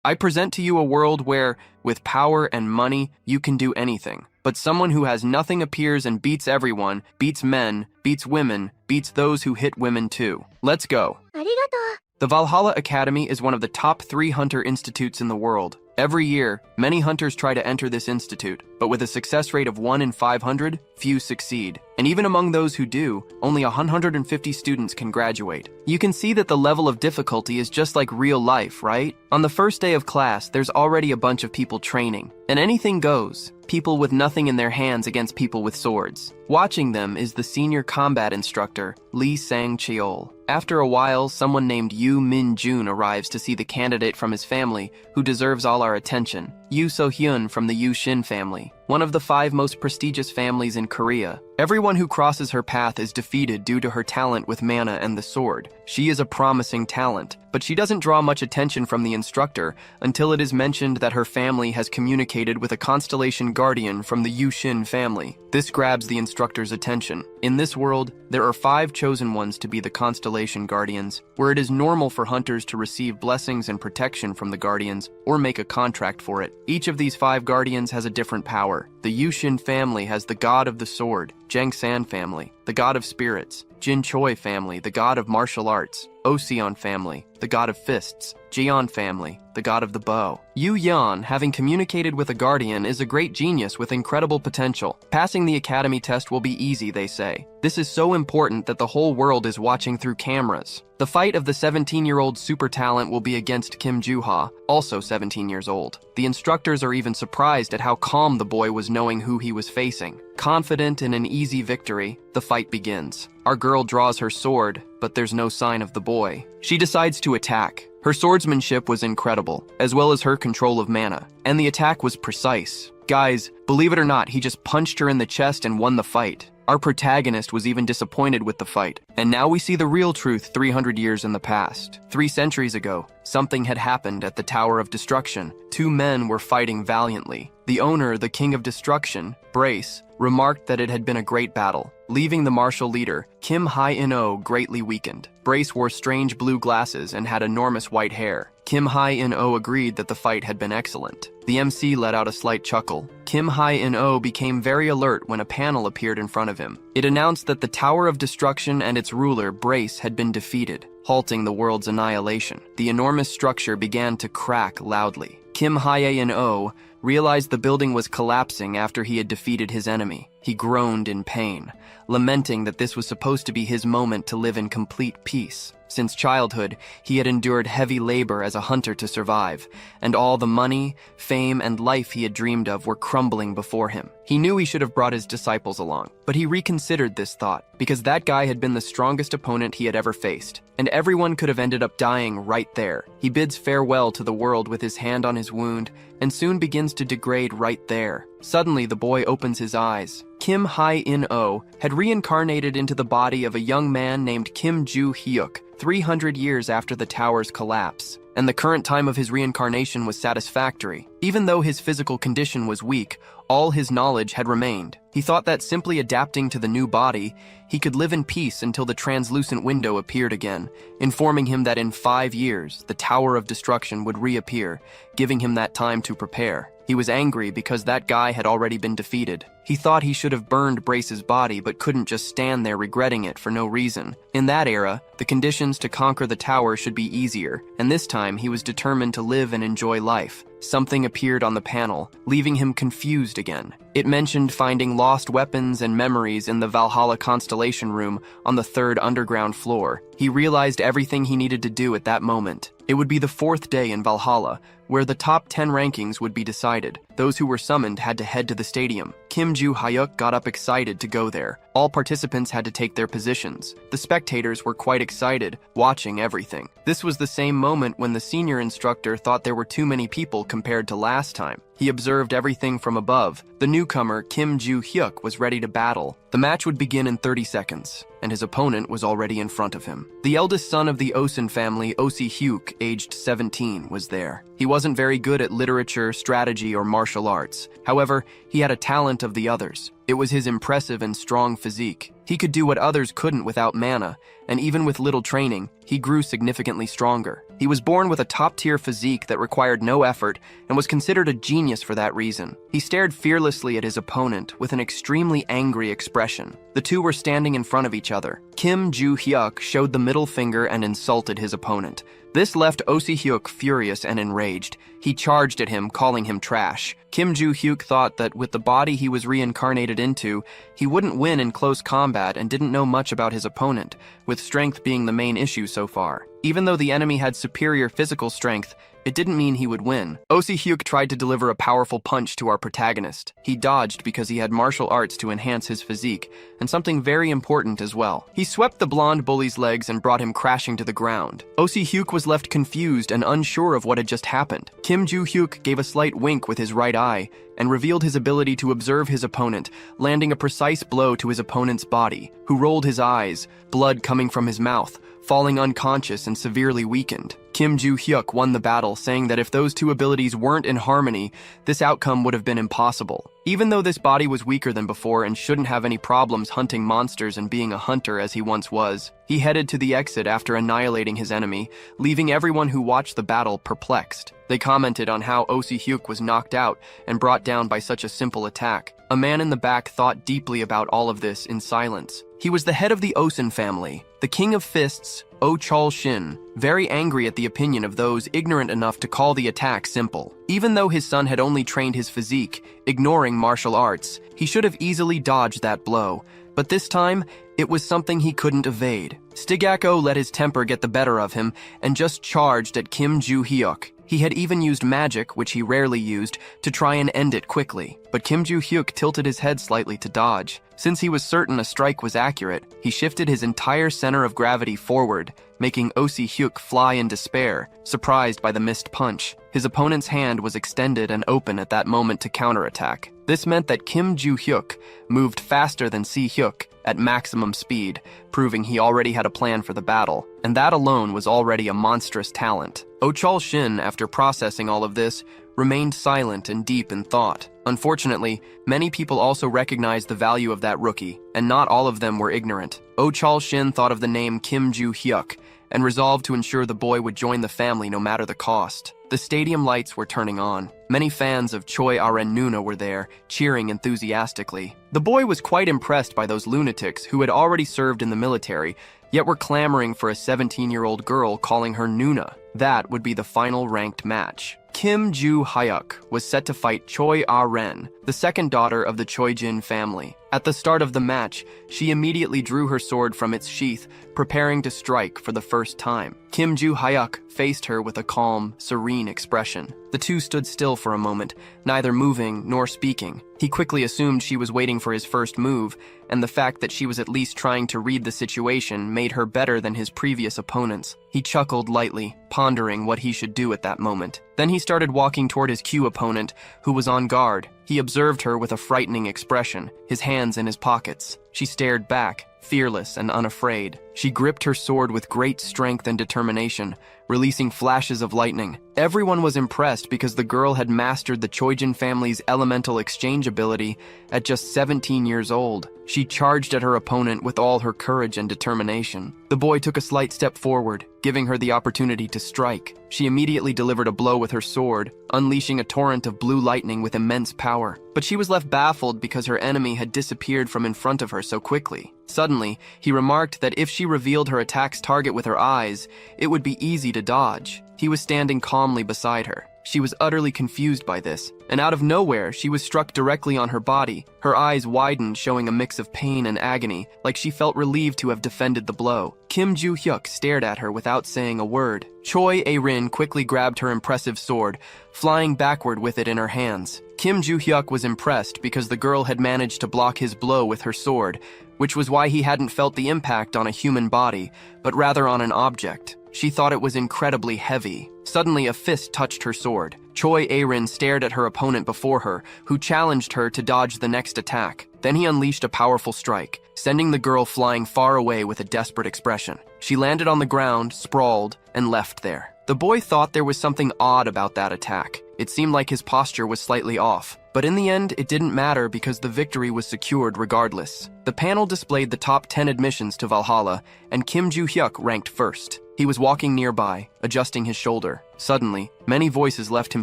I present to you a world where, with power and money, you can do anything. But someone who has nothing appears and beats everyone, beats men, beats women, beats those who hit women too. Let's go. ありがとう。 The Valhalla Academy is one of the top 3 hunter institutes in the world. Every year, many hunters try to enter this institute, but with a success rate of 1 in 500, few succeed. And even among those who do, only 150 students can graduate. You can see that the level of difficulty is just like real life, right? On the first day of class, there's already a bunch of people training. And anything goes. People with nothing in their hands against people with swords. Watching them is the senior combat instructor, Lee Sang-cheol. After a while, someone named Yu Min-jun arrives to see the candidate from his family, who deserves all our attention. Yu So-hyun from the Yu Shin family, one of the 5 most prestigious families in Korea. Everyone who crosses her path is defeated due to her talent with mana and the sword. She is a promising talent, but she doesn't draw much attention from the instructor until it is mentioned that her family has communicated with a constellation guardian from the Yu Shin family. This grabs the instructor's attention. In this world, there are 5 chosen ones to be the constellation guardians, where it is normal for hunters to receive blessings and protection from the guardians or make a contract for it. Each of these 5 guardians has a different power. The Yu Shin family has the god of the sword, Jang San family, the god of spirits, Jin Choi family, the god of martial arts, Oseon family, the god of fists, Jeon family, the god of the bow. Yu Yan, having communicated with a guardian, is a great genius with incredible potential. Passing the academy test will be easy, they say. This is so important that the whole world is watching through cameras. The fight of the 17-year-old super talent will be against Kim Joo-ha, also 17 years old. The instructors are even surprised at how calm the boy was knowing who he was facing. Confident in an easy victory, the fight begins. Our girl draws her sword, but there's no sign of the boy. She decides to attack. Her swordsmanship was incredible, as well as her control of mana, and the attack was precise. Guys, believe it or not, he just punched her in the chest and won the fight. Our protagonist was even disappointed with the fight. And now we see the real truth 300 years in the past. 3 centuries ago, something had happened at the Tower of Destruction. 2 men were fighting valiantly. The owner, the King of Destruction, Brace, remarked that it had been a great battle, leaving the martial leader, Kim Hye-in-oh, greatly weakened. Brace wore strange blue glasses and had enormous white hair. Kim Hye-in-oh agreed that the fight had been excellent. The MC let out a slight chuckle. Kim Hye-in-oh became very alert when a panel appeared in front of him. It announced that the Tower of Destruction and its ruler, Brace, had been defeated, halting the world's annihilation. The enormous structure began to crack loudly. Kim Hye-in-oh realized the building was collapsing after he had defeated his enemy. He groaned in pain, lamenting that this was supposed to be his moment to live in complete peace. Since childhood, he had endured heavy labor as a hunter to survive, and all the money, fame, and life he had dreamed of were crumbling before him. He knew he should have brought his disciples along, but he reconsidered this thought, because that guy had been the strongest opponent he had ever faced, and everyone could have ended up dying right there. He bids farewell to the world with his hand on his wound, and soon begins to degrade right there. Suddenly, the boy opens his eyes. Kim Hye-in-oh had reincarnated into the body of a young man named Kim Joo-hyuk 300 years after the tower's collapse, and the current time of his reincarnation was satisfactory. Even though his physical condition was weak, all his knowledge had remained. He thought that simply adapting to the new body, he could live in peace until the translucent window appeared again, informing him that in 5 years, the Tower of Destruction would reappear, giving him that time to prepare. He was angry because that guy had already been defeated. He thought he should have burned Brace's body but couldn't just stand there regretting it for no reason. In that era, the conditions to conquer the tower should be easier, and this time he was determined to live and enjoy life. Something appeared on the panel, leaving him confused again. It mentioned finding lost weapons and memories in the Valhalla Constellation Room on the 3rd underground floor. He realized everything he needed to do at that moment. It would be the 4th day in Valhalla, where the top 10 rankings would be decided. Those who were summoned had to head to the stadium. Kim Joo-hyuk got up excited to go there. All participants had to take their positions. The spectators were quite excited, watching everything. This was the same moment when the senior instructor thought there were too many people compared to last time. He observed everything from above. The newcomer, Kim Joo-hyuk, was ready to battle. The match would begin in 30 seconds, and his opponent was already in front of him. The eldest son of the Osin family, Osi-hyuk, aged 17, was there. He wasn't very good at literature, strategy, or martial arts. However, he had a talent of the others. It was his impressive and strong physique. He could do what others couldn't without mana, and even with little training, he grew significantly stronger. He was born with a top-tier physique that required no effort and was considered a genius for that reason. He stared fearlessly at his opponent with an extremely angry expression. The two were standing in front of each other. Kim Joo-hyuk showed the middle finger and insulted his opponent. This left Oh Si-hyuk furious and enraged. He charged at him, calling him trash. Kim Joo-hyuk thought that with the body he was reincarnated into, he wouldn't win in close combat and didn't know much about his opponent, with strength being the main issue so far. Even though the enemy had superior physical strength, it didn't mean he would win. Oh Si-hyuk tried to deliver a powerful punch to our protagonist. He dodged because he had martial arts to enhance his physique, and something very important as well. He swept the blonde bully's legs and brought him crashing to the ground. Oh Si-hyuk was left confused and unsure of what had just happened. Kim Joo-hyuk gave a slight wink with his right eye and revealed his ability to observe his opponent, landing a precise blow to his opponent's body, who rolled his eyes, blood coming from his mouth, falling unconscious and severely weakened. Kim Joo-hyuk won the battle, saying that if those two abilities weren't in harmony, this outcome would have been impossible. Even though this body was weaker than before and shouldn't have any problems hunting monsters and being a hunter as he once was, he headed to the exit after annihilating his enemy, leaving everyone who watched the battle perplexed. They commented on how Oh Si-hyuk was knocked out and brought down by such a simple attack. A man in the back thought deeply about all of this in silence. He was the head of the Osun family, the king of fists, Oh Chol-shin, very angry at the opinion of those ignorant enough to call the attack simple. Even though his son had only trained his physique, ignoring martial arts, he should have easily dodged that blow, but this time, it was something he couldn't evade. Stigako let his temper get the better of him and just charged at Kim Joo-hyuk. He had even used magic, which he rarely used, to try and end it quickly, but Kim Joo-hyuk tilted his head slightly to dodge. Since he was certain a strike was accurate, he shifted his entire center of gravity forward, making Oh Si-hyuk fly in despair, surprised by the missed punch. His opponent's hand was extended and open at that moment to counterattack. This meant that Kim Joo-hyuk moved faster than Si-hyuk at maximum speed, proving he already had a plan for the battle, and that alone was already a monstrous talent. Oh Chol-shin, after processing all of this, remained silent and deep in thought. Unfortunately, many people also recognized the value of that rookie, and not all of them were ignorant. Oh Chol-shin thought of the name Kim Joo-hyuk and resolved to ensure the boy would join the family no matter the cost. The stadium lights were turning on. Many fans of Choi Aren Nuna were there, cheering enthusiastically. The boy was quite impressed by those lunatics who had already served in the military, yet were clamoring for a 17-year-old girl calling her Nuna. That would be the final ranked match. Kim Joo-hyuk was set to fight Choi Ah-ren, the second daughter of the Choi-jin family. At the start of the match, she immediately drew her sword from its sheath, preparing to strike for the first time. Kim Joo-hyuk faced her with a calm, serene expression. The two stood still for a moment, neither moving nor speaking. He quickly assumed she was waiting for his first move, and the fact that she was at least trying to read the situation made her better than his previous opponents. He chuckled lightly, pondering what he should do at that moment. Then he started walking toward his Q opponent, who was on guard. He observed her with a frightening expression, his hands in his pockets. She stared back, fearless and unafraid. She gripped her sword with great strength and determination, releasing flashes of lightning. Everyone was impressed because the girl had mastered the Choi-jin family's elemental exchange ability at just 17 years old. She charged at her opponent with all her courage and determination. The boy took a slight step forward, giving her the opportunity to strike. She immediately delivered a blow with her sword, unleashing a torrent of blue lightning with immense power. But she was left baffled because her enemy had disappeared from in front of her so quickly. Suddenly, he remarked that if she revealed her attack's target with her eyes, it would be easy to dodge. He was standing calmly beside her. She was utterly confused by this, and out of nowhere, she was struck directly on her body. Her eyes widened, showing a mix of pain and agony, like she felt relieved to have defended the blow. Kim Joo-hyuk stared at her without saying a word. Choi A-rin quickly grabbed her impressive sword, flying backward with it in her hands. Kim Joo-hyuk was impressed because the girl had managed to block his blow with her sword, which was why he hadn't felt the impact on a human body, but rather on an object. She thought it was incredibly heavy. Suddenly, a fist touched her sword. Choi A-rin stared at her opponent before her, who challenged her to dodge the next attack. Then he unleashed a powerful strike, sending the girl flying far away with a desperate expression. She landed on the ground, sprawled, and left there. The boy thought there was something odd about that attack. It seemed like his posture was slightly off. But in the end, it didn't matter because the victory was secured regardless. The panel displayed the top 10 admissions to Valhalla, and Kim Joo-hyuk ranked first. He was walking nearby, adjusting his shoulder. Suddenly, many voices left him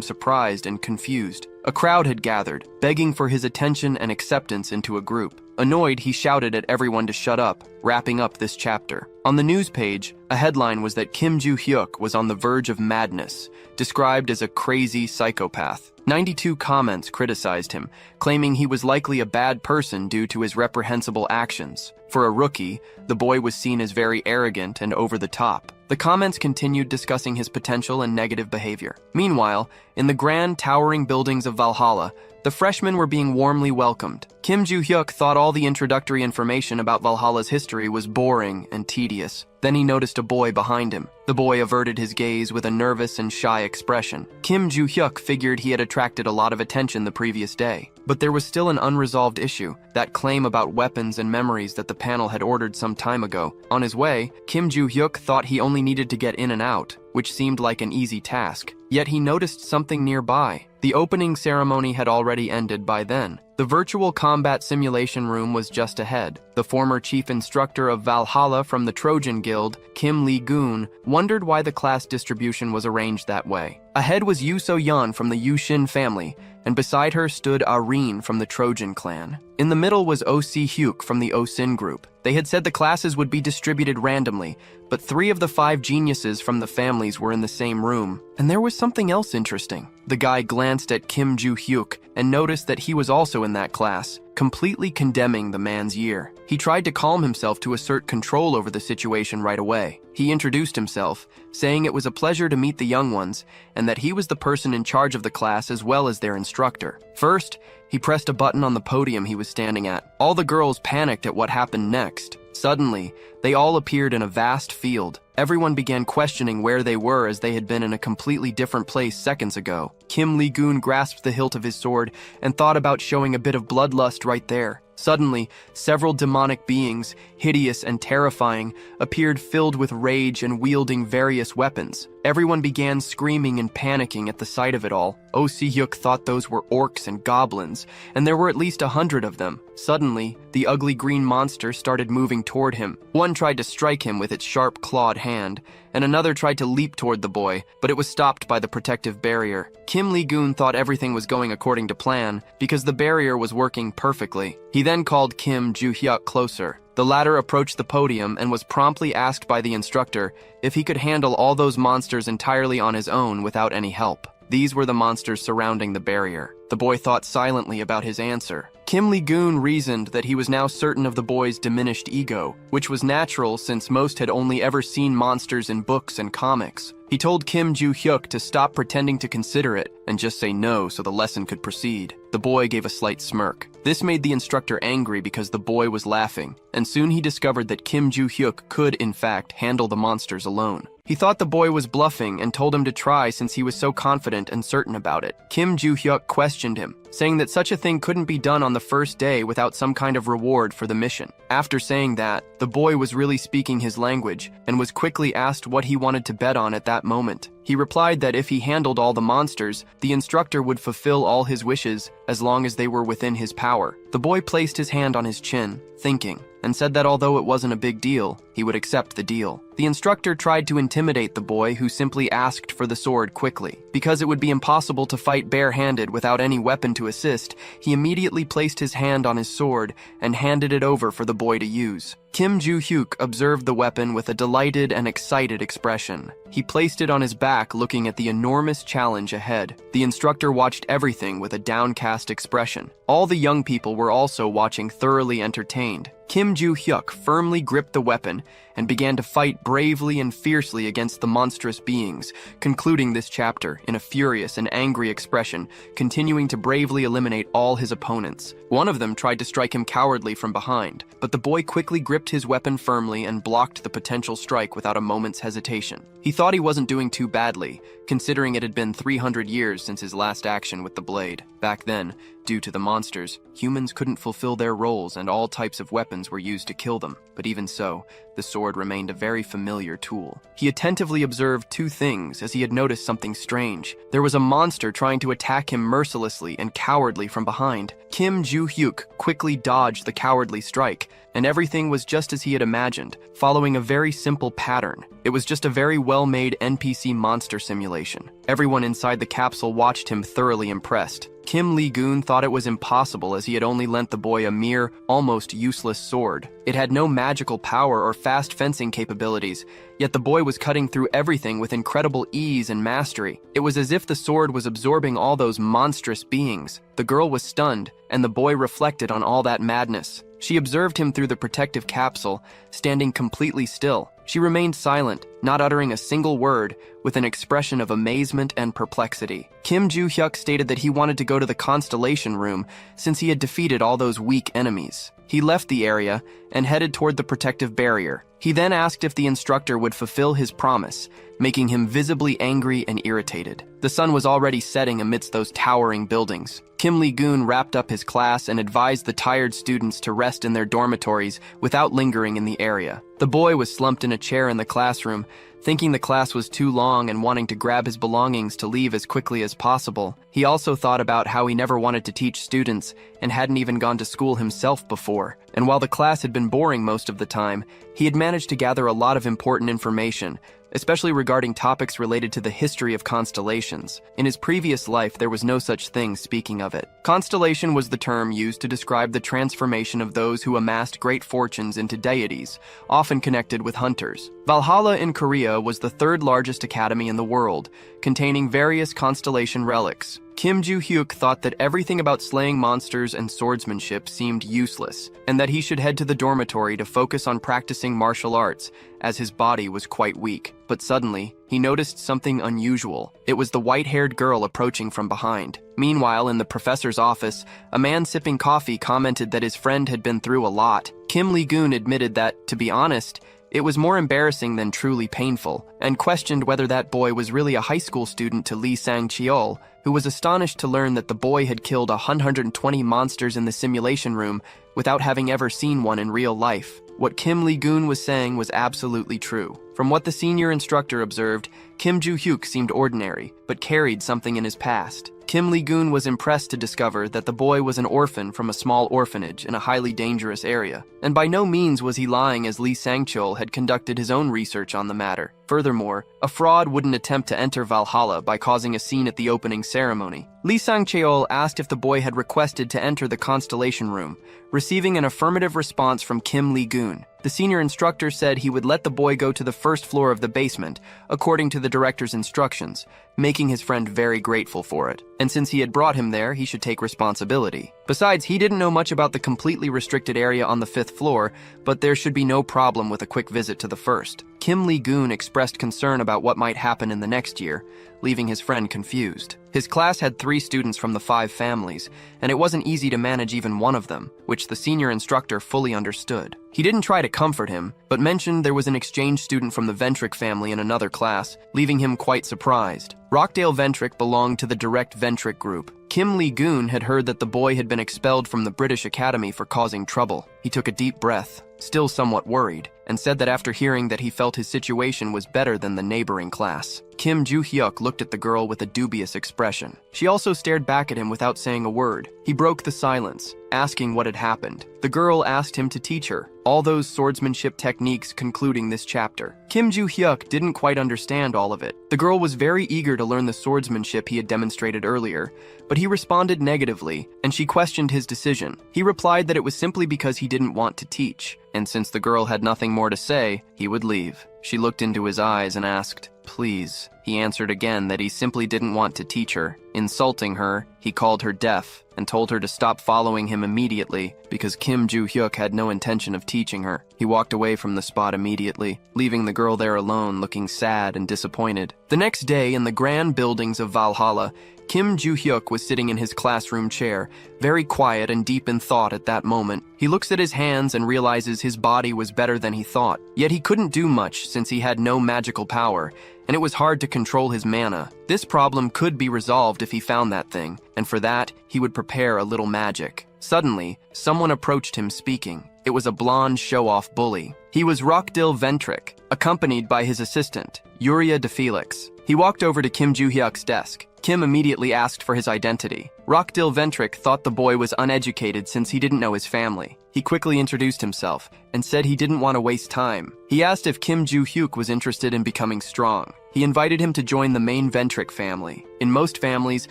surprised and confused. A crowd had gathered, begging for his attention and acceptance into a group. Annoyed, he shouted at everyone to shut up, wrapping up this chapter. On the news page, a headline was that Kim Joo-hyuk was on the verge of madness, described as a crazy psychopath. 92 comments criticized him, claiming he was likely a bad person due to his reprehensible actions. For a rookie, the boy was seen as very arrogant and over the top. The comments continued discussing his potential and negative behavior. Meanwhile, in the grand towering buildings of Valhalla, the freshmen were being warmly welcomed. Kim Joo-hyuk thought all the introductory information about Valhalla's history was boring and tedious. Then he noticed a boy behind him. The boy averted his gaze with a nervous and shy expression. Kim Joo-hyuk figured he had attracted a lot of attention the previous day. But there was still an unresolved issue, that claim about weapons and memories that the panel had ordered some time ago. On his way, Kim Joo-hyuk thought he only needed to get in and out, which seemed like an easy task. Yet he noticed something nearby. The opening ceremony had already ended by then. The virtual combat simulation room was just ahead. The former chief instructor of Valhalla from the Trojan Guild, Kim Lee-goon, wondered why the class distribution was arranged that way. Ahead was Yu So-yeon from the Yushin family, and beside her stood Areen from the Trojan clan. In the middle was Oh Si-hyuk from the Oh-sin group. They had said the classes would be distributed randomly, but 3 of the 5 geniuses from the families were in the same room. And there was something else interesting. The guy glanced at Kim Joo-hyuk and noticed that he was also in that class, completely condemning the man's year. He tried to calm himself to assert control over the situation right away. He introduced himself, saying it was a pleasure to meet the young ones, and that he was the person in charge of the class as well as their instructor. First, he pressed a button on the podium he was standing at. All the girls panicked at what happened next. Suddenly, they all appeared in a vast field. Everyone began questioning where they were as they had been in a completely different place seconds ago. Kim Lee-goon grasped the hilt of his sword and thought about showing a bit of bloodlust right there. Suddenly, several demonic beings, hideous and terrifying, appeared filled with rage and wielding various weapons. Everyone began screaming and panicking at the sight of it all. Oh Si-hyuk thought those were orcs and goblins, and there were at least 100 of them. Suddenly, the ugly green monster started moving toward him. One tried to strike him with its sharp clawed hand, and another tried to leap toward the boy, but it was stopped by the protective barrier. Kim Lee-goon thought everything was going according to plan, because the barrier was working perfectly. He then called Kim Joo-hyuk closer. The latter approached the podium and was promptly asked by the instructor if he could handle all those monsters entirely on his own without any help. These were the monsters surrounding the barrier. The boy thought silently about his answer. Kim Lee-goon reasoned that he was now certain of the boy's diminished ego, which was natural since most had only ever seen monsters in books and comics. He told Kim Joo-hyuk to stop pretending to consider it and just say no so the lesson could proceed. The boy gave a slight smirk. This made the instructor angry because the boy was laughing, and soon he discovered that Kim Joo-hyuk could, in fact, handle the monsters alone. He thought the boy was bluffing and told him to try since he was so confident and certain about it. Kim Joo-hyuk questioned him, saying that such a thing couldn't be done on the first day without some kind of reward for the mission. After saying that, the boy was really speaking his language and was quickly asked what he wanted to bet on at that moment. He replied that if he handled all the monsters, the instructor would fulfill all his wishes as long as they were within his power. The boy placed his hand on his chin, thinking, and said that although it wasn't a big deal, he would accept the deal. The instructor tried to intimidate the boy, who simply asked for the sword quickly. Because it would be impossible to fight bare-handed without any weapon to assist, he immediately placed his hand on his sword and handed it over for the boy to use. Kim Joo-hyuk observed the weapon with a delighted and excited expression. He placed it on his back, looking at the enormous challenge ahead. The instructor watched everything with a downcast expression. All the young people were also watching, thoroughly entertained. Kim Joo-hyuk firmly gripped the weapon and began to fight bravely and fiercely against the monstrous beings, concluding this chapter in a furious and angry expression, continuing to bravely eliminate all his opponents. One of them tried to strike him cowardly from behind, but the boy quickly gripped his weapon firmly and blocked the potential strike without a moment's hesitation. He thought he wasn't doing too badly, considering it had been 300 years since his last action with the blade. Back then, due to the monsters, humans couldn't fulfill their roles and all types of weapons were used to kill them. But even so, the sword sword remained a very familiar tool. He attentively observed two things as he had noticed something strange. There was a monster trying to attack him mercilessly and cowardly from behind. Kim Joo-hyuk quickly dodged the cowardly strike, and everything was just as he had imagined, following a very simple pattern. It was just a very well-made NPC monster simulation. Everyone inside the capsule watched him thoroughly impressed. Kim Lee-gun thought it was impossible as he had only lent the boy a mere, almost useless sword. It had no magical power or fast fencing capabilities, yet the boy was cutting through everything with incredible ease and mastery. It was as if the sword was absorbing all those monstrous beings. The girl was stunned, and the boy reflected on all that madness. She observed him through the protective capsule, standing completely still. She remained silent, not uttering a single word, with an expression of amazement and perplexity. Kim Joo-hyuk stated that he wanted to go to the Constellation Room since he had defeated all those weak enemies. He left the area and headed toward the protective barrier. He then asked if the instructor would fulfill his promise, making him visibly angry and irritated. The sun was already setting amidst those towering buildings. Kim Lee-gun wrapped up his class and advised the tired students to rest in their dormitories without lingering in the area. The boy was slumped in a chair in the classroom, thinking the class was too long and wanting to grab his belongings to leave as quickly as possible. He also thought about how he never wanted to teach students and hadn't even gone to school himself before. And while the class had been boring most of the time, he had managed to gather a lot of important information, especially regarding topics related to the history of constellations. In his previous life, there was no such thing speaking of it. Constellation was the term used to describe the transformation of those who amassed great fortunes into deities, often connected with hunters. Valhalla in Korea was the third largest academy in the world, containing various constellation relics. Kim Joo-hyuk thought that everything about slaying monsters and swordsmanship seemed useless, and that he should head to the dormitory to focus on practicing martial arts, as his body was quite weak. But suddenly, he noticed something unusual. It was the white-haired girl approaching from behind. Meanwhile, in the professor's office, a man sipping coffee commented that his friend had been through a lot. Kim Lee-gun admitted that, to be honest, it was more embarrassing than truly painful, and questioned whether that boy was really a high school student to Lee Sang-cheol, who was astonished to learn that the boy had killed 120 monsters in the simulation room without having ever seen one in real life. What Kim Lee-gun was saying was absolutely true. From what the senior instructor observed, Kim Joo-hyuk seemed ordinary, but carried something in his past. Kim Lee-gun was impressed to discover that the boy was an orphan from a small orphanage in a highly dangerous area. And by no means was he lying, as Lee Sang-cheol had conducted his own research on the matter. Furthermore, a fraud wouldn't attempt to enter Valhalla by causing a scene at the opening ceremony. Lee Sang-cheol asked if the boy had requested to enter the Constellation Room, receiving an affirmative response from Kim Lee-gun. The senior instructor said he would let the boy go to the first floor of the basement, according to the director's instructions, making his friend very grateful for it. And since he had brought him there, he should take responsibility. Besides, he didn't know much about the completely restricted area on the 5th floor, but there should be no problem with a quick visit to the first. Kim Lee-gun expressed concern about what might happen in the next year, leaving his friend confused. His class had 3 students from the 5 families, and it wasn't easy to manage even one of them, which the senior instructor fully understood. He didn't try to comfort him, but mentioned there was an exchange student from the Ventric family in another class, leaving him quite surprised. Rockdale Ventric belonged to the Direct Ventric group. Kim Lee-gun had heard that the boy had been expelled from the British Academy for causing trouble. He took a deep breath, still somewhat worried, and said that after hearing that he felt his situation was better than the neighboring class. Kim Joo-hyuk looked at the girl with a dubious expression. She also stared back at him without saying a word. He broke the silence, asking what had happened. The girl asked him to teach her all those swordsmanship techniques concluding this chapter. Kim Joo-hyuk didn't quite understand all of it. The girl was very eager to learn the swordsmanship he had demonstrated earlier, but he responded negatively, and she questioned his decision. He replied that it was simply because he didn't want to teach, and since the girl had nothing more to say, he would leave. She looked into his eyes and asked, "Please." He answered again that he simply didn't want to teach her. Insulting her, he called her deaf and told her to stop following him immediately because Kim Joo-hyuk had no intention of teaching her. He walked away from the spot immediately, leaving the girl there alone, looking sad and disappointed. The next day, in the grand buildings of Valhalla, Kim Joo-hyuk was sitting in his classroom chair, very quiet and deep in thought at that moment. He looks at his hands and realizes his body was better than he thought. Yet he couldn't do much since he had no magical power, and it was hard to control his mana. This problem could be resolved if he found that thing, and for that, he would prepare a little magic. Suddenly, someone approached him speaking. It was a blonde show-off bully. He was Rokdil Ventrik, accompanied by his assistant, Yuria de Felix. He walked over to Kim Joo-hyuk's desk. Kim immediately asked for his identity. Rokdil Ventrik thought the boy was uneducated since he didn't know his family. He quickly introduced himself and said he didn't want to waste time. He asked if Kim Joo-hyuk was interested in becoming strong. He invited him to join the main Ventrik family. In most families,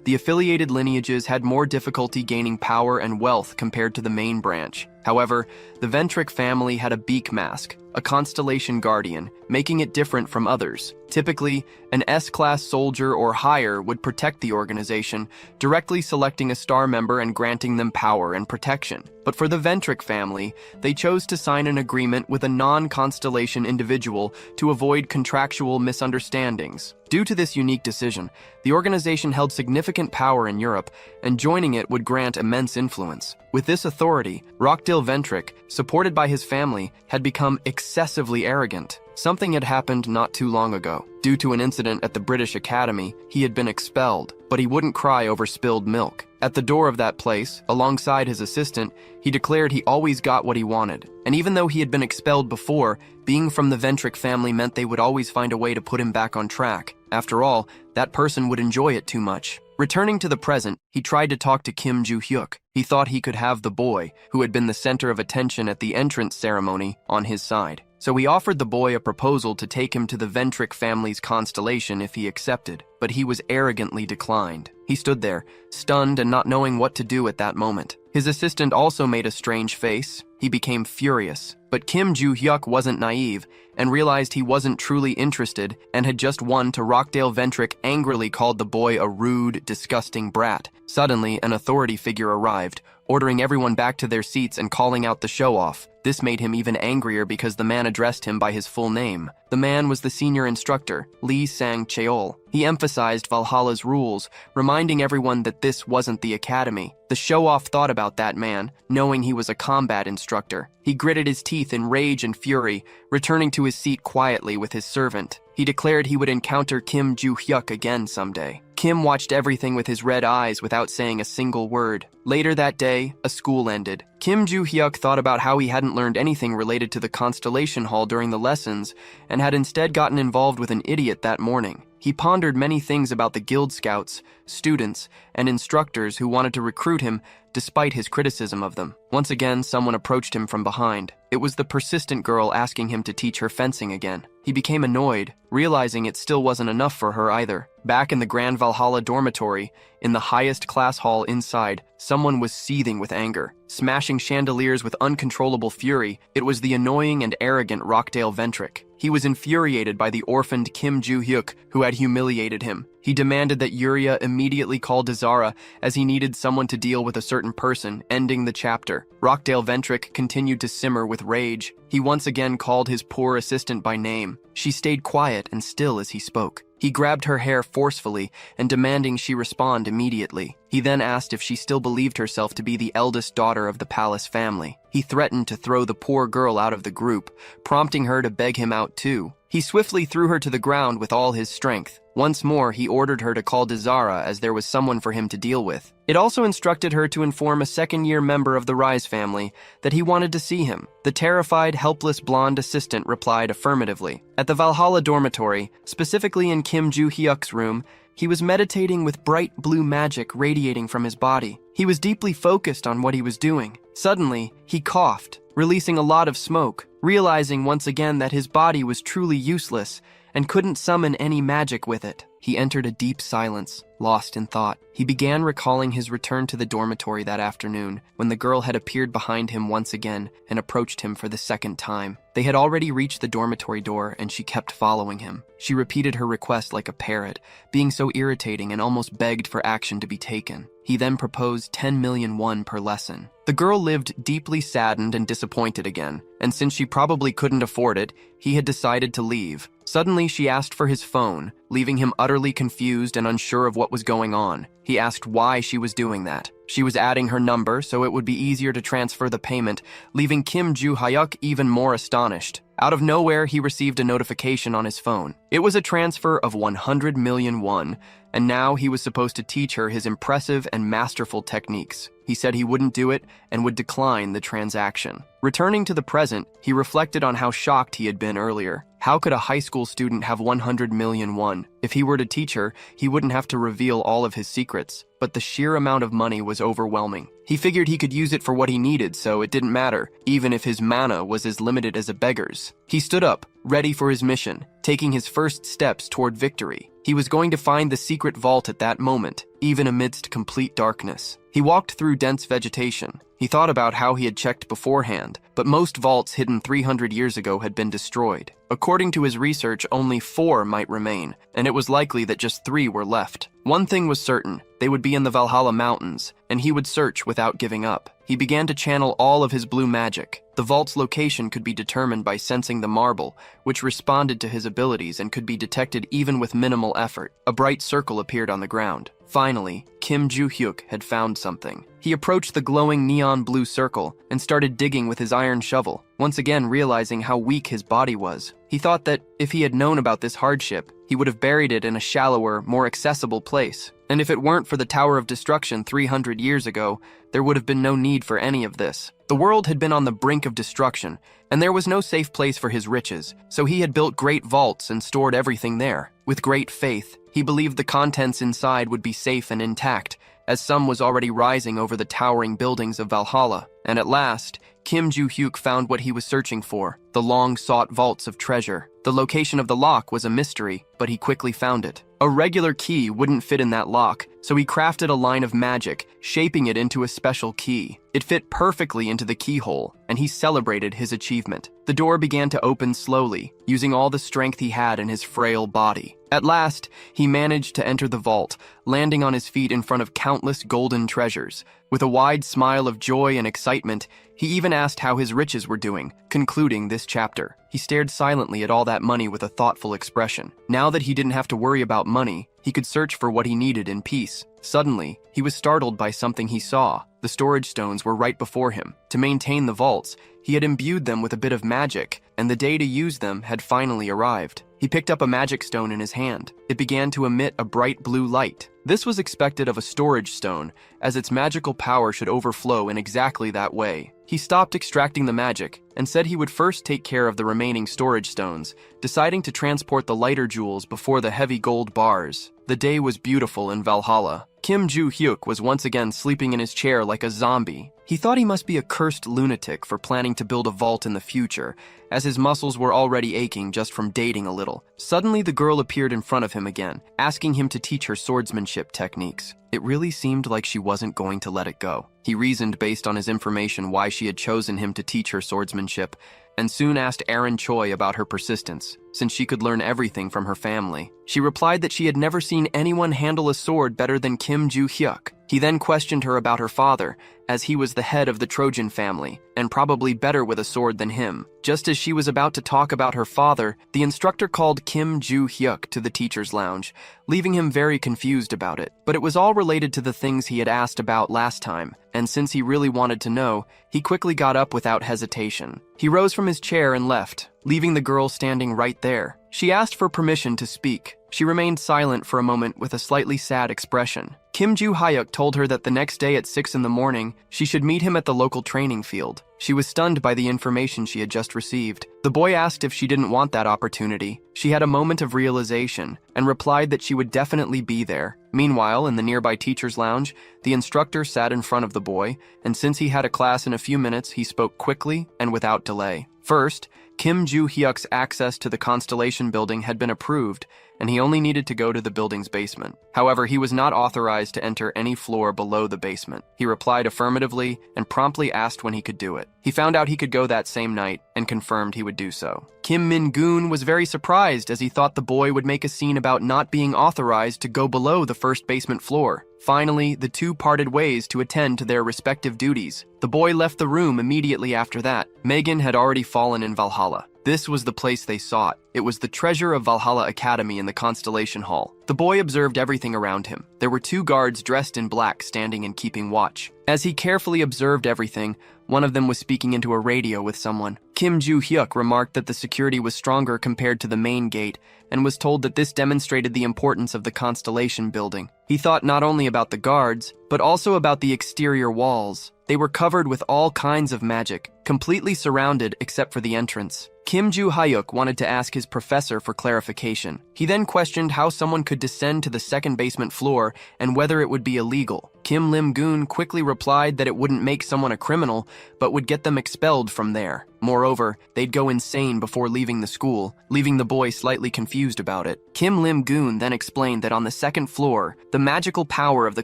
the affiliated lineages had more difficulty gaining power and wealth compared to the main branch. However, the Ventrik family had a beak mask, a constellation guardian, making it different from others. Typically, an S-class soldier or higher would protect the organization, directly selecting a star member and granting them power and protection. But for the Ventrik family, they chose to sign an agreement with a non-constellation individual to avoid contractual misunderstandings. Due to this unique decision, the organization held significant power in Europe, and joining it would grant immense influence. With this authority, Rokdil Ventrik, supported by his family, had become excessively arrogant. Something had happened not too long ago. Due to an incident at the British Academy, he had been expelled, but he wouldn't cry over spilled milk. At the door of that place, alongside his assistant, he declared he always got what he wanted. And even though he had been expelled before, being from the Ventrik family meant they would always find a way to put him back on track. After all, that person would enjoy it too much. Returning to the present, he tried to talk to Kim Joo-hyuk. He thought he could have the boy, who had been the center of attention at the entrance ceremony, on his side. So he offered the boy a proposal to take him to the Ventrik family's constellation if he accepted, but he was arrogantly declined. He stood there, stunned and not knowing what to do at that moment. His assistant also made a strange face. He became furious. But Kim Joo-hyuk wasn't naive and realized he wasn't truly interested and had just won to Rokdil Ventrik angrily called the boy a rude, disgusting brat. Suddenly, an authority figure arrived, ordering everyone back to their seats and calling out the show-off. This made him even angrier because the man addressed him by his full name. The man was the senior instructor, Lee Sang-cheol. He emphasized Valhalla's rules, reminding everyone that this wasn't the academy. The show-off thought about that man, knowing he was a combat instructor. He gritted his teeth in rage and fury, returning to his seat quietly with his servant. He declared he would encounter Kim Joo-hyuk again someday. Kim watched everything with his red eyes without saying a single word. Later that day, a school ended. Kim Joo-hyuk thought about how he hadn't learned anything related to the Constellation Hall during the lessons and had instead gotten involved with an idiot that morning. He pondered many things about the Guild Scouts, students, and instructors who wanted to recruit him despite his criticism of them. Once again, someone approached him from behind. It was the persistent girl asking him to teach her fencing again. He became annoyed, realizing it still wasn't enough for her either. Back in the Grand Valhalla dormitory, in the highest class hall inside, someone was seething with anger, smashing chandeliers with uncontrollable fury. It was the annoying and arrogant Rokdil Ventrik. He was infuriated by the orphaned Kim Joo-hyuk, who had humiliated him. He demanded that Yuria immediately call Dazara, as he needed someone to deal with a certain person, ending the chapter. Rokdil Ventrik continued to simmer with rage. He once again called his poor assistant by name. She stayed quiet and still as he spoke. He grabbed her hair forcefully and demanding she respond immediately. He then asked if she still believed herself to be the eldest daughter of the palace family. He threatened to throw the poor girl out of the group, prompting her to beg him out too. He swiftly threw her to the ground with all his strength. Once more, he ordered her to call Dazara as there was someone for him to deal with. It also instructed her to inform a second-year member of the Rise family that he wanted to see him. The terrified, helpless blonde assistant replied affirmatively. At the Valhalla dormitory, specifically in Kim Joo-hyuk's room, he was meditating with bright blue magic radiating from his body. He was deeply focused on what he was doing. Suddenly, he coughed, releasing a lot of smoke, realizing once again that his body was truly useless and couldn't summon any magic with it. He entered a deep silence, lost in thought. He began recalling his return to the dormitory that afternoon, when the girl had appeared behind him once again and approached him for the second time. They had already reached the dormitory door, and she kept following him. She repeated her request like a parrot, being so irritating and almost begged for action to be taken. He then proposed 10 million won per lesson. The girl lived deeply saddened and disappointed again, and since she probably couldn't afford it, he had decided to leave. Suddenly, she asked for his phone, leaving him utterly confused and unsure of what was going on. He asked why she was doing that. She was adding her number so it would be easier to transfer the payment, leaving Kim Joo-hyuk even more astonished. Out of nowhere, he received a notification on his phone. It was a transfer of 100 million won, and now he was supposed to teach her his impressive and masterful techniques. He said he wouldn't do it and would decline the transaction. Returning to the present, he reflected on how shocked he had been earlier. How could a high school student have 100 million won? If he were to teach her, he wouldn't have to reveal all of his secrets. But the sheer amount of money was overwhelming. He figured he could use it for what he needed, so it didn't matter, even if his mana was as limited as a beggar's. He stood up, ready for his mission, taking his first steps toward victory. He was going to find the secret vault at that moment, even amidst complete darkness. He walked through dense vegetation. He thought about how he had checked beforehand, but most vaults hidden 300 years ago had been destroyed. According to his research, only 4 might remain, and it was likely that just 3 were left. One thing was certain, they would be in the Valhalla Mountains, and he would search without giving up. He began to channel all of his blue magic. The vault's location could be determined by sensing the marble, which responded to his abilities and could be detected even with minimal effort. A bright circle appeared on the ground. Finally, Kim Joo-hyuk had found something. He approached the glowing neon blue circle and started digging with his iron shovel, once again realizing how weak his body was. He thought that if he had known about this hardship, he would have buried it in a shallower, more accessible place. And if it weren't for the Tower of Destruction 300 years ago, there would have been no need for any of this. The world had been on the brink of destruction, and there was no safe place for his riches, so he had built great vaults and stored everything there. With great faith, he believed the contents inside would be safe and intact, as sun was already rising over the towering buildings of Valhalla. And at last, Kim Joo-hyuk found what he was searching for, the long-sought vaults of treasure. The location of the lock was a mystery, but he quickly found it. A regular key wouldn't fit in that lock, so he crafted a line of magic, shaping it into a special key. It fit perfectly into the keyhole, and he celebrated his achievement. The door began to open slowly, using all the strength he had in his frail body. At last, he managed to enter the vault, landing on his feet in front of countless golden treasures. With a wide smile of joy and excitement, he even asked how his riches were doing, concluding this chapter. He stared silently at all that money with a thoughtful expression. Now that he didn't have to worry about money, he could search for what he needed in peace. Suddenly, he was startled by something he saw. The storage stones were right before him. To maintain the vaults, he had imbued them with a bit of magic, and the day to use them had finally arrived. He picked up a magic stone in his hand. It began to emit a bright blue light. This was expected of a storage stone, as its magical power should overflow in exactly that way. He stopped extracting the magic and said he would first take care of the remaining storage stones, deciding to transport the lighter jewels before the heavy gold bars. The day was beautiful in Valhalla. Kim Joo-hyuk was once again sleeping in his chair like a zombie. He thought he must be a cursed lunatic for planning to build a vault in the future, as his muscles were already aching just from dating a little. Suddenly, the girl appeared in front of him again, asking him to teach her swordsmanship techniques. It really seemed like she wasn't going to let it go. He reasoned based on his information why she had chosen him to teach her swordsmanship, and soon asked Erin Choi about her persistence, since she could learn everything from her family. She replied that she had never seen anyone handle a sword better than Kim Joo-hyuk. He then questioned her about her father, as he was the head of the Trojan family, and probably better with a sword than him. Just as she was about to talk about her father, the instructor called Kim Joo-hyuk to the teacher's lounge, leaving him very confused about it. But it was all related to the things he had asked about last time, and since he really wanted to know, he quickly got up without hesitation. He rose from his chair and left, leaving the girl standing right there. She asked for permission to speak. She remained silent for a moment with a slightly sad expression. Kim Joo-hyuk told her that the next day at 6 in the morning, she should meet him at the local training field. She was stunned by the information she had just received. The boy asked if she didn't want that opportunity. She had a moment of realization and replied that she would definitely be there. Meanwhile, in the nearby teacher's lounge, the instructor sat in front of the boy, and since he had a class in a few minutes, he spoke quickly and without delay. First, Kim Joo-hyuk's access to the Constellation building had been approved, and he only needed to go to the building's basement. However, he was not authorized to enter any floor below the basement. He replied affirmatively and promptly asked when he could do it. He found out he could go that same night and confirmed he would do so. Kim Min-goon was very surprised as he thought the boy would make a scene about not being authorized to go below the first basement floor. Finally, the two parted ways to attend to their respective duties. The boy left the room immediately after that. Megan had already fallen in Valhalla. This was the place they sought. It was the treasure of Valhalla Academy in the Constellation Hall. The boy observed everything around him. There were 2 guards dressed in black standing and keeping watch. As he carefully observed everything, one of them was speaking into a radio with someone. Kim Joo-hyuk remarked that the security was stronger compared to the main gate and was told that this demonstrated the importance of the Constellation building. He thought not only about the guards, but also about the exterior walls. They were covered with all kinds of magic, completely surrounded except for the entrance. Kim Joo-hyuk wanted to ask his professor for clarification. He then questioned how someone could descend to the second basement floor and whether it would be illegal. Kim Lim-goon quickly replied that it wouldn't make someone a criminal, but would get them expelled from there. Moreover, they'd go insane before leaving the school, leaving the boy slightly confused about it. Kim Lim-goon then explained that on the second floor, the magical power of the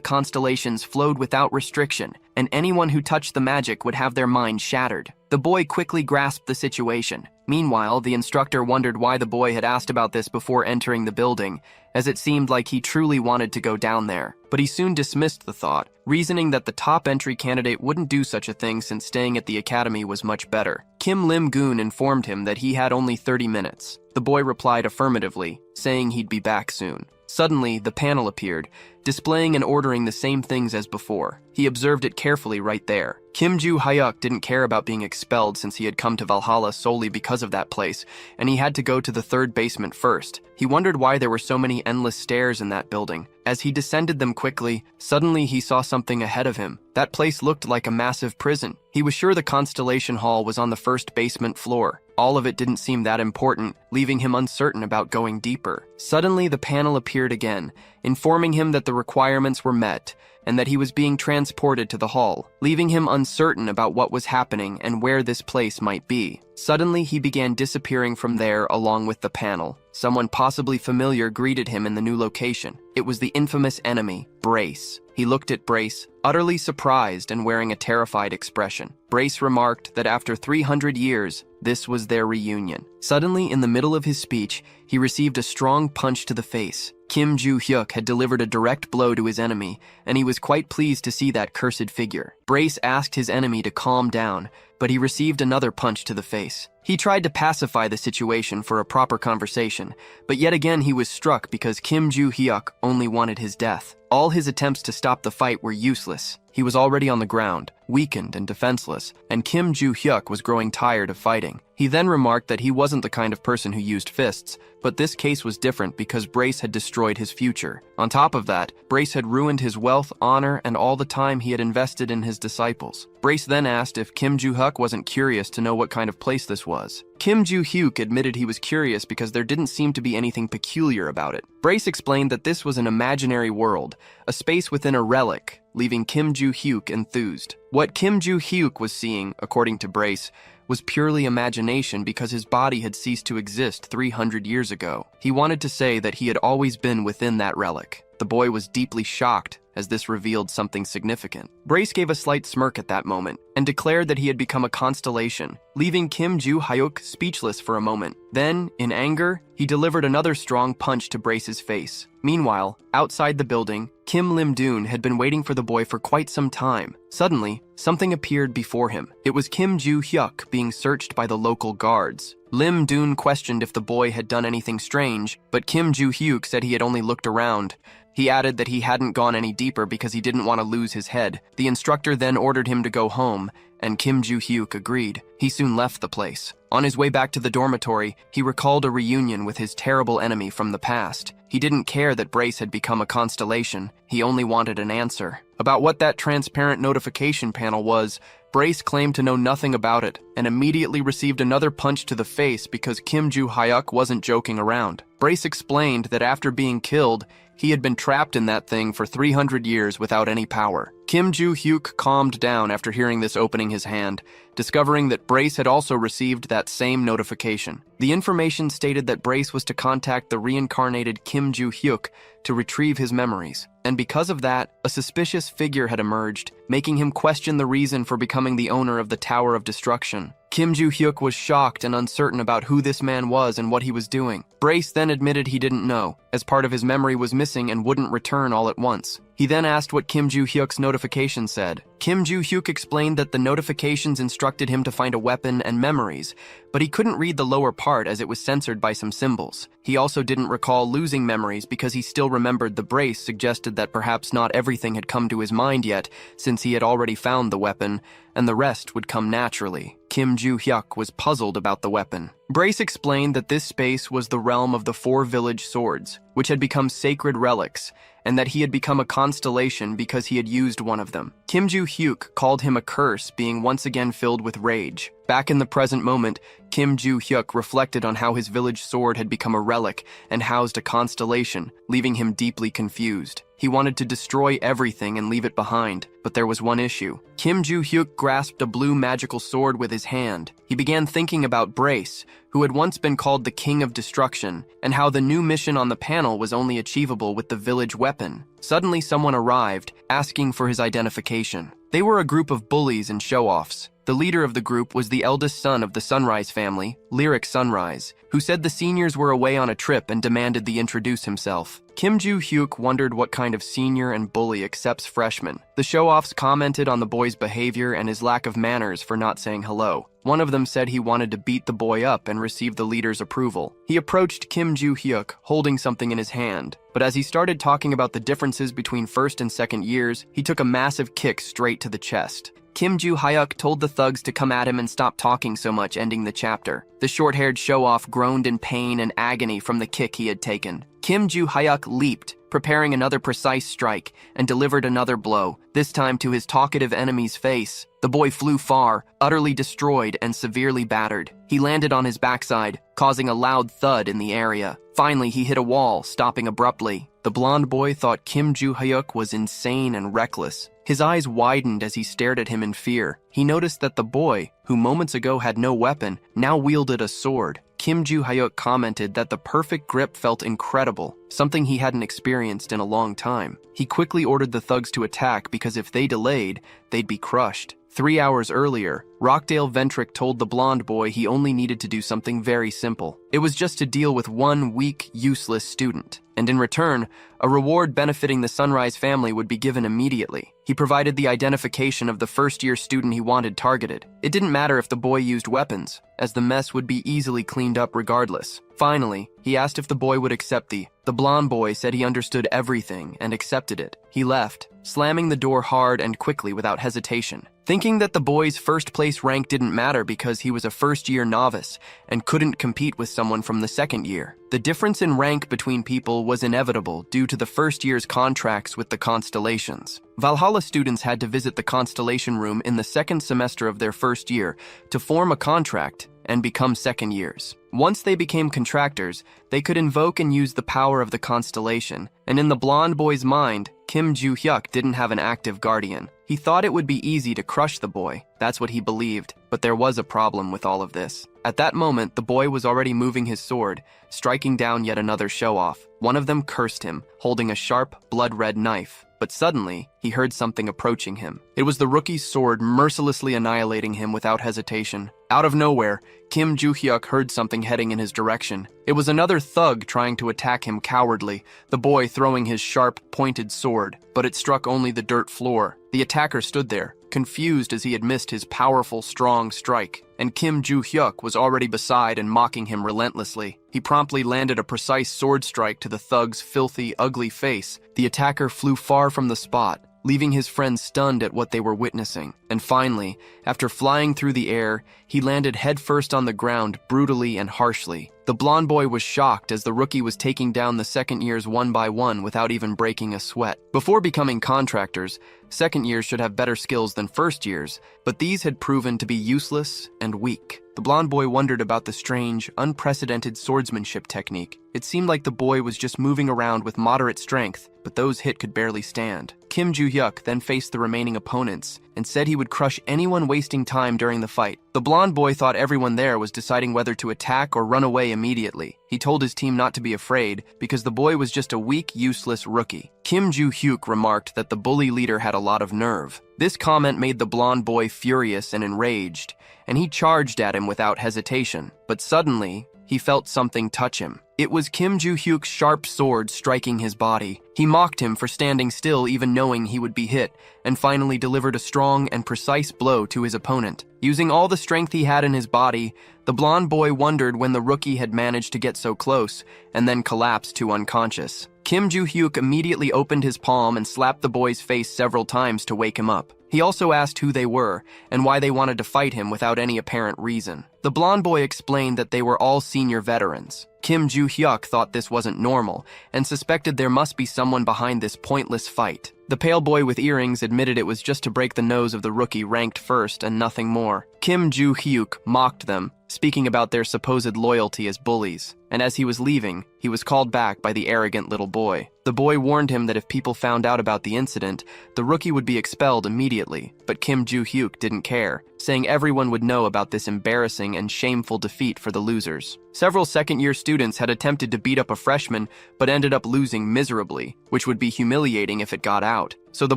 constellations flowed without restriction, and anyone who touched the magic would have their mind shattered. The boy quickly grasped the situation. Meanwhile, the instructor wondered why the boy had asked about this before entering the building, as it seemed like he truly wanted to go down there. But he soon dismissed the thought, reasoning that the top entry candidate wouldn't do such a thing since staying at the academy was much better. Kim Lim-goon informed him that he had only 30 minutes. The boy replied affirmatively, saying he'd be back soon. Suddenly, the panel appeared, displaying and ordering the same things as before. He observed it carefully right there. Kim Joo-hyuk didn't care about being expelled since he had come to Valhalla solely because of that place, and he had to go to the third basement first. He wondered why there were so many endless stairs in that building. As he descended them quickly, suddenly he saw something ahead of him. That place looked like a massive prison. He was sure the Constellation Hall was on the first basement floor. All of it didn't seem that important, leaving him uncertain about going deeper. Suddenly, the panel appeared again, informing him that the requirements were met, and that he was being transported to the hall, leaving him uncertain about what was happening and where this place might be. Suddenly, he began disappearing from there along with the panel. Someone possibly familiar greeted him in the new location. It was the infamous enemy, Brace. He looked at Brace, utterly surprised and wearing a terrified expression. Brace remarked that after 300 years, this was their reunion. Suddenly, in the middle of his speech, he received a strong punch to the face. Kim Joo-hyuk had delivered a direct blow to his enemy, and he was quite pleased to see that cursed figure. Brace asked his enemy to calm down, but he received another punch to the face. He tried to pacify the situation for a proper conversation, but yet again he was struck because Kim Joo-hyuk only wanted his death. All his attempts to stop the fight were useless. He was already on the ground, weakened and defenseless, and Kim Joo-hyuk was growing tired of fighting. He then remarked that he wasn't the kind of person who used fists, but this case was different because Brace had destroyed his future. On top of that, Brace had ruined his wealth, honor, and all the time he had invested in his disciples. Brace then asked if Kim Joo-hyuk wasn't curious to know what kind of place this was. Kim Joo-hyuk admitted he was curious because there didn't seem to be anything peculiar about it. Brace explained that this was an imaginary world, a space within a relic, leaving Kim Joo-hyuk enthused. What Kim Joo-hyuk was seeing, according to Brace, was purely imagination because his body had ceased to exist 300 years ago. He wanted to say that he had always been within that relic. The boy was deeply shocked as this revealed something significant. Brace gave a slight smirk at that moment and declared that he had become a constellation, leaving Kim Joo-hyuk speechless for a moment. Then, in anger, he delivered another strong punch to Brace's face. Meanwhile, outside the building, Kim Lim-doon had been waiting for the boy for quite some time. Suddenly, something appeared before him. It was Kim Joo-hyuk being searched by the local guards. Lim-doon questioned if the boy had done anything strange, but Kim Joo-hyuk said he had only looked around. He added that he hadn't gone any deeper because he didn't want to lose his head. The instructor then ordered him to go home, and Kim Joo-hyuk agreed. He soon left the place. On his way back to the dormitory, he recalled a reunion with his terrible enemy from the past. He didn't care that Brace had become a constellation. He only wanted an answer. About what that transparent notification panel was, Brace claimed to know nothing about it, and immediately received another punch to the face because Kim Joo-hyuk wasn't joking around. Brace explained that after being killed, he had been trapped in that thing for 300 years without any power. Kim Joo-hyuk calmed down after hearing this, opening his hand, discovering that Brace had also received that same notification. The information stated that Brace was to contact the reincarnated Kim Joo-hyuk to retrieve his memories. And because of that, a suspicious figure had emerged, making him question the reason for becoming the owner of the Tower of Destruction. Kim Joo-hyuk was shocked and uncertain about who this man was and what he was doing. Brace then admitted he didn't know, as part of his memory was missing and wouldn't return all at once. He then asked what Kim Joo-hyuk's notification said. Kim Joo-hyuk explained that the notifications instructed him to find a weapon and memories, but he couldn't read the lower part as it was censored by some symbols. He also didn't recall losing memories because he still remembered the brace suggested that perhaps not everything had come to his mind yet, since he had already found the weapon, and the rest would come naturally. Kim Joo-hyuk was puzzled about the weapon. Brace explained that this space was the realm of the 4 village swords, which had become sacred relics, and that he had become a constellation because he had used one of them. Kim Joo-hyuk called him a curse, being once again filled with rage. Back in the present moment, Kim Joo-hyuk reflected on how his village sword had become a relic and housed a constellation, leaving him deeply confused. He wanted to destroy everything and leave it behind, but there was one issue. Kim Joo-hyuk grasped a blue magical sword with his hand. He began thinking about Brace, who had once been called the King of Destruction, and how the new mission on the panel was only achievable with the village weapon. Suddenly someone arrived, asking for his identification. They were a group of bullies and show-offs. The leader of the group was the eldest son of the Sunrise family, Lyric Sunrise, who said the seniors were away on a trip and demanded the introduce himself. Kim Joo-hyuk wondered what kind of senior and bully accepts freshmen. The show-offs commented on the boy's behavior and his lack of manners for not saying hello. One of them said he wanted to beat the boy up and receive the leader's approval. He approached Kim Joo-hyuk, holding something in his hand. But as he started talking about the differences between first and second years, he took a massive kick straight to the chest. Kim Joo-hyuk told the thugs to come at him and stop talking so much, ending the chapter. The short-haired show-off groaned in pain and agony from the kick he had taken. Kim Joo-hyuk leaped, preparing another precise strike, and delivered another blow, this time to his talkative enemy's face. The boy flew far, utterly destroyed and severely battered. He landed on his backside, causing a loud thud in the area. Finally, he hit a wall, stopping abruptly. The blonde boy thought Kim Joo-hyuk was insane and reckless. His eyes widened as he stared at him in fear. He noticed that the boy, who moments ago had no weapon, now wielded a sword. Kim Joo-hyuk commented that the perfect grip felt incredible, something he hadn't experienced in a long time. He quickly ordered the thugs to attack because if they delayed, they'd be crushed. 3 hours earlier, Rockdale Ventrick told the blonde boy he only needed to do something very simple. It was just to deal with one weak, useless student. And in return, a reward benefiting the Sunrise family would be given immediately. He provided the identification of the first-year student he wanted targeted. It didn't matter if the boy used weapons, as the mess would be easily cleaned up regardless. Finally, he asked if the boy would accept the blonde boy said he understood everything and accepted it. He left, slamming the door hard and quickly without hesitation. Thinking that the boy's first-place rank didn't matter because he was a first-year novice and couldn't compete with someone from the second year. The difference in rank between people was inevitable due to the first year's contracts with the constellations. Valhalla students had to visit the constellation room in the second semester of their first year to form a contract and become second years. Once they became contractors, they could invoke and use the power of the constellation, and in the blonde boy's mind, Kim Joo-hyuk didn't have an active guardian. He thought it would be easy to crush the boy. That's what he believed, but there was a problem with all of this. At that moment, the boy was already moving his sword, striking down yet another show-off. One of them cursed him, holding a sharp, blood-red knife. But suddenly, he heard something approaching him. It was the rookie's sword mercilessly annihilating him without hesitation. Out of nowhere, Kim Joo-hyuk heard something heading in his direction. It was another thug trying to attack him cowardly, the boy throwing his sharp, pointed sword, but it struck only the dirt floor. The attacker stood there, confused as he had missed his powerful, strong strike, and Kim Joo-hyuk was already beside and mocking him relentlessly. He promptly landed a precise sword strike to the thug's filthy, ugly face. The attacker flew far from the spot, leaving his friends stunned at what they were witnessing. And finally, after flying through the air, he landed headfirst on the ground brutally and harshly. The blonde boy was shocked as the rookie was taking down the second years one by one without even breaking a sweat. Before becoming contractors, second years should have better skills than first years, but these had proven to be useless and weak. The blonde boy wondered about the strange, unprecedented swordsmanship technique. It seemed like the boy was just moving around with moderate strength, but those hit could barely stand. Kim Joo-hyuk then faced the remaining opponents and said he would crush anyone wasting time during the fight. The blonde boy thought everyone there was deciding whether to attack or run away immediately. He told his team not to be afraid because the boy was just a weak, useless rookie. Kim Joo-hyuk remarked that the bully leader had a lot of nerve. This comment made the blonde boy furious and enraged, and he charged at him without hesitation. But suddenly, he felt something touch him. It was Kim Joo-hyuk's sharp sword striking his body. He mocked him for standing still even knowing he would be hit, and finally delivered a strong and precise blow to his opponent. Using all the strength he had in his body, the blonde boy wondered when the rookie had managed to get so close, and then collapsed to unconscious. Kim Joo-hyuk immediately opened his palm and slapped the boy's face several times to wake him up. He also asked who they were and why they wanted to fight him without any apparent reason. The blonde boy explained that they were all senior veterans. Kim Joo-hyuk thought this wasn't normal and suspected there must be someone behind this pointless fight. The pale boy with earrings admitted it was just to break the nose of the rookie ranked first and nothing more. Kim Joo-hyuk mocked them, speaking about their supposed loyalty as bullies, and as he was leaving, he was called back by the arrogant little boy. The boy warned him that if people found out about the incident, the rookie would be expelled immediately, but Kim Joo-hyuk didn't care, saying everyone would know about this embarrassing and shameful defeat for the losers. Several second-year students had attempted to beat up a freshman, but ended up losing miserably, which would be humiliating if it got out. So the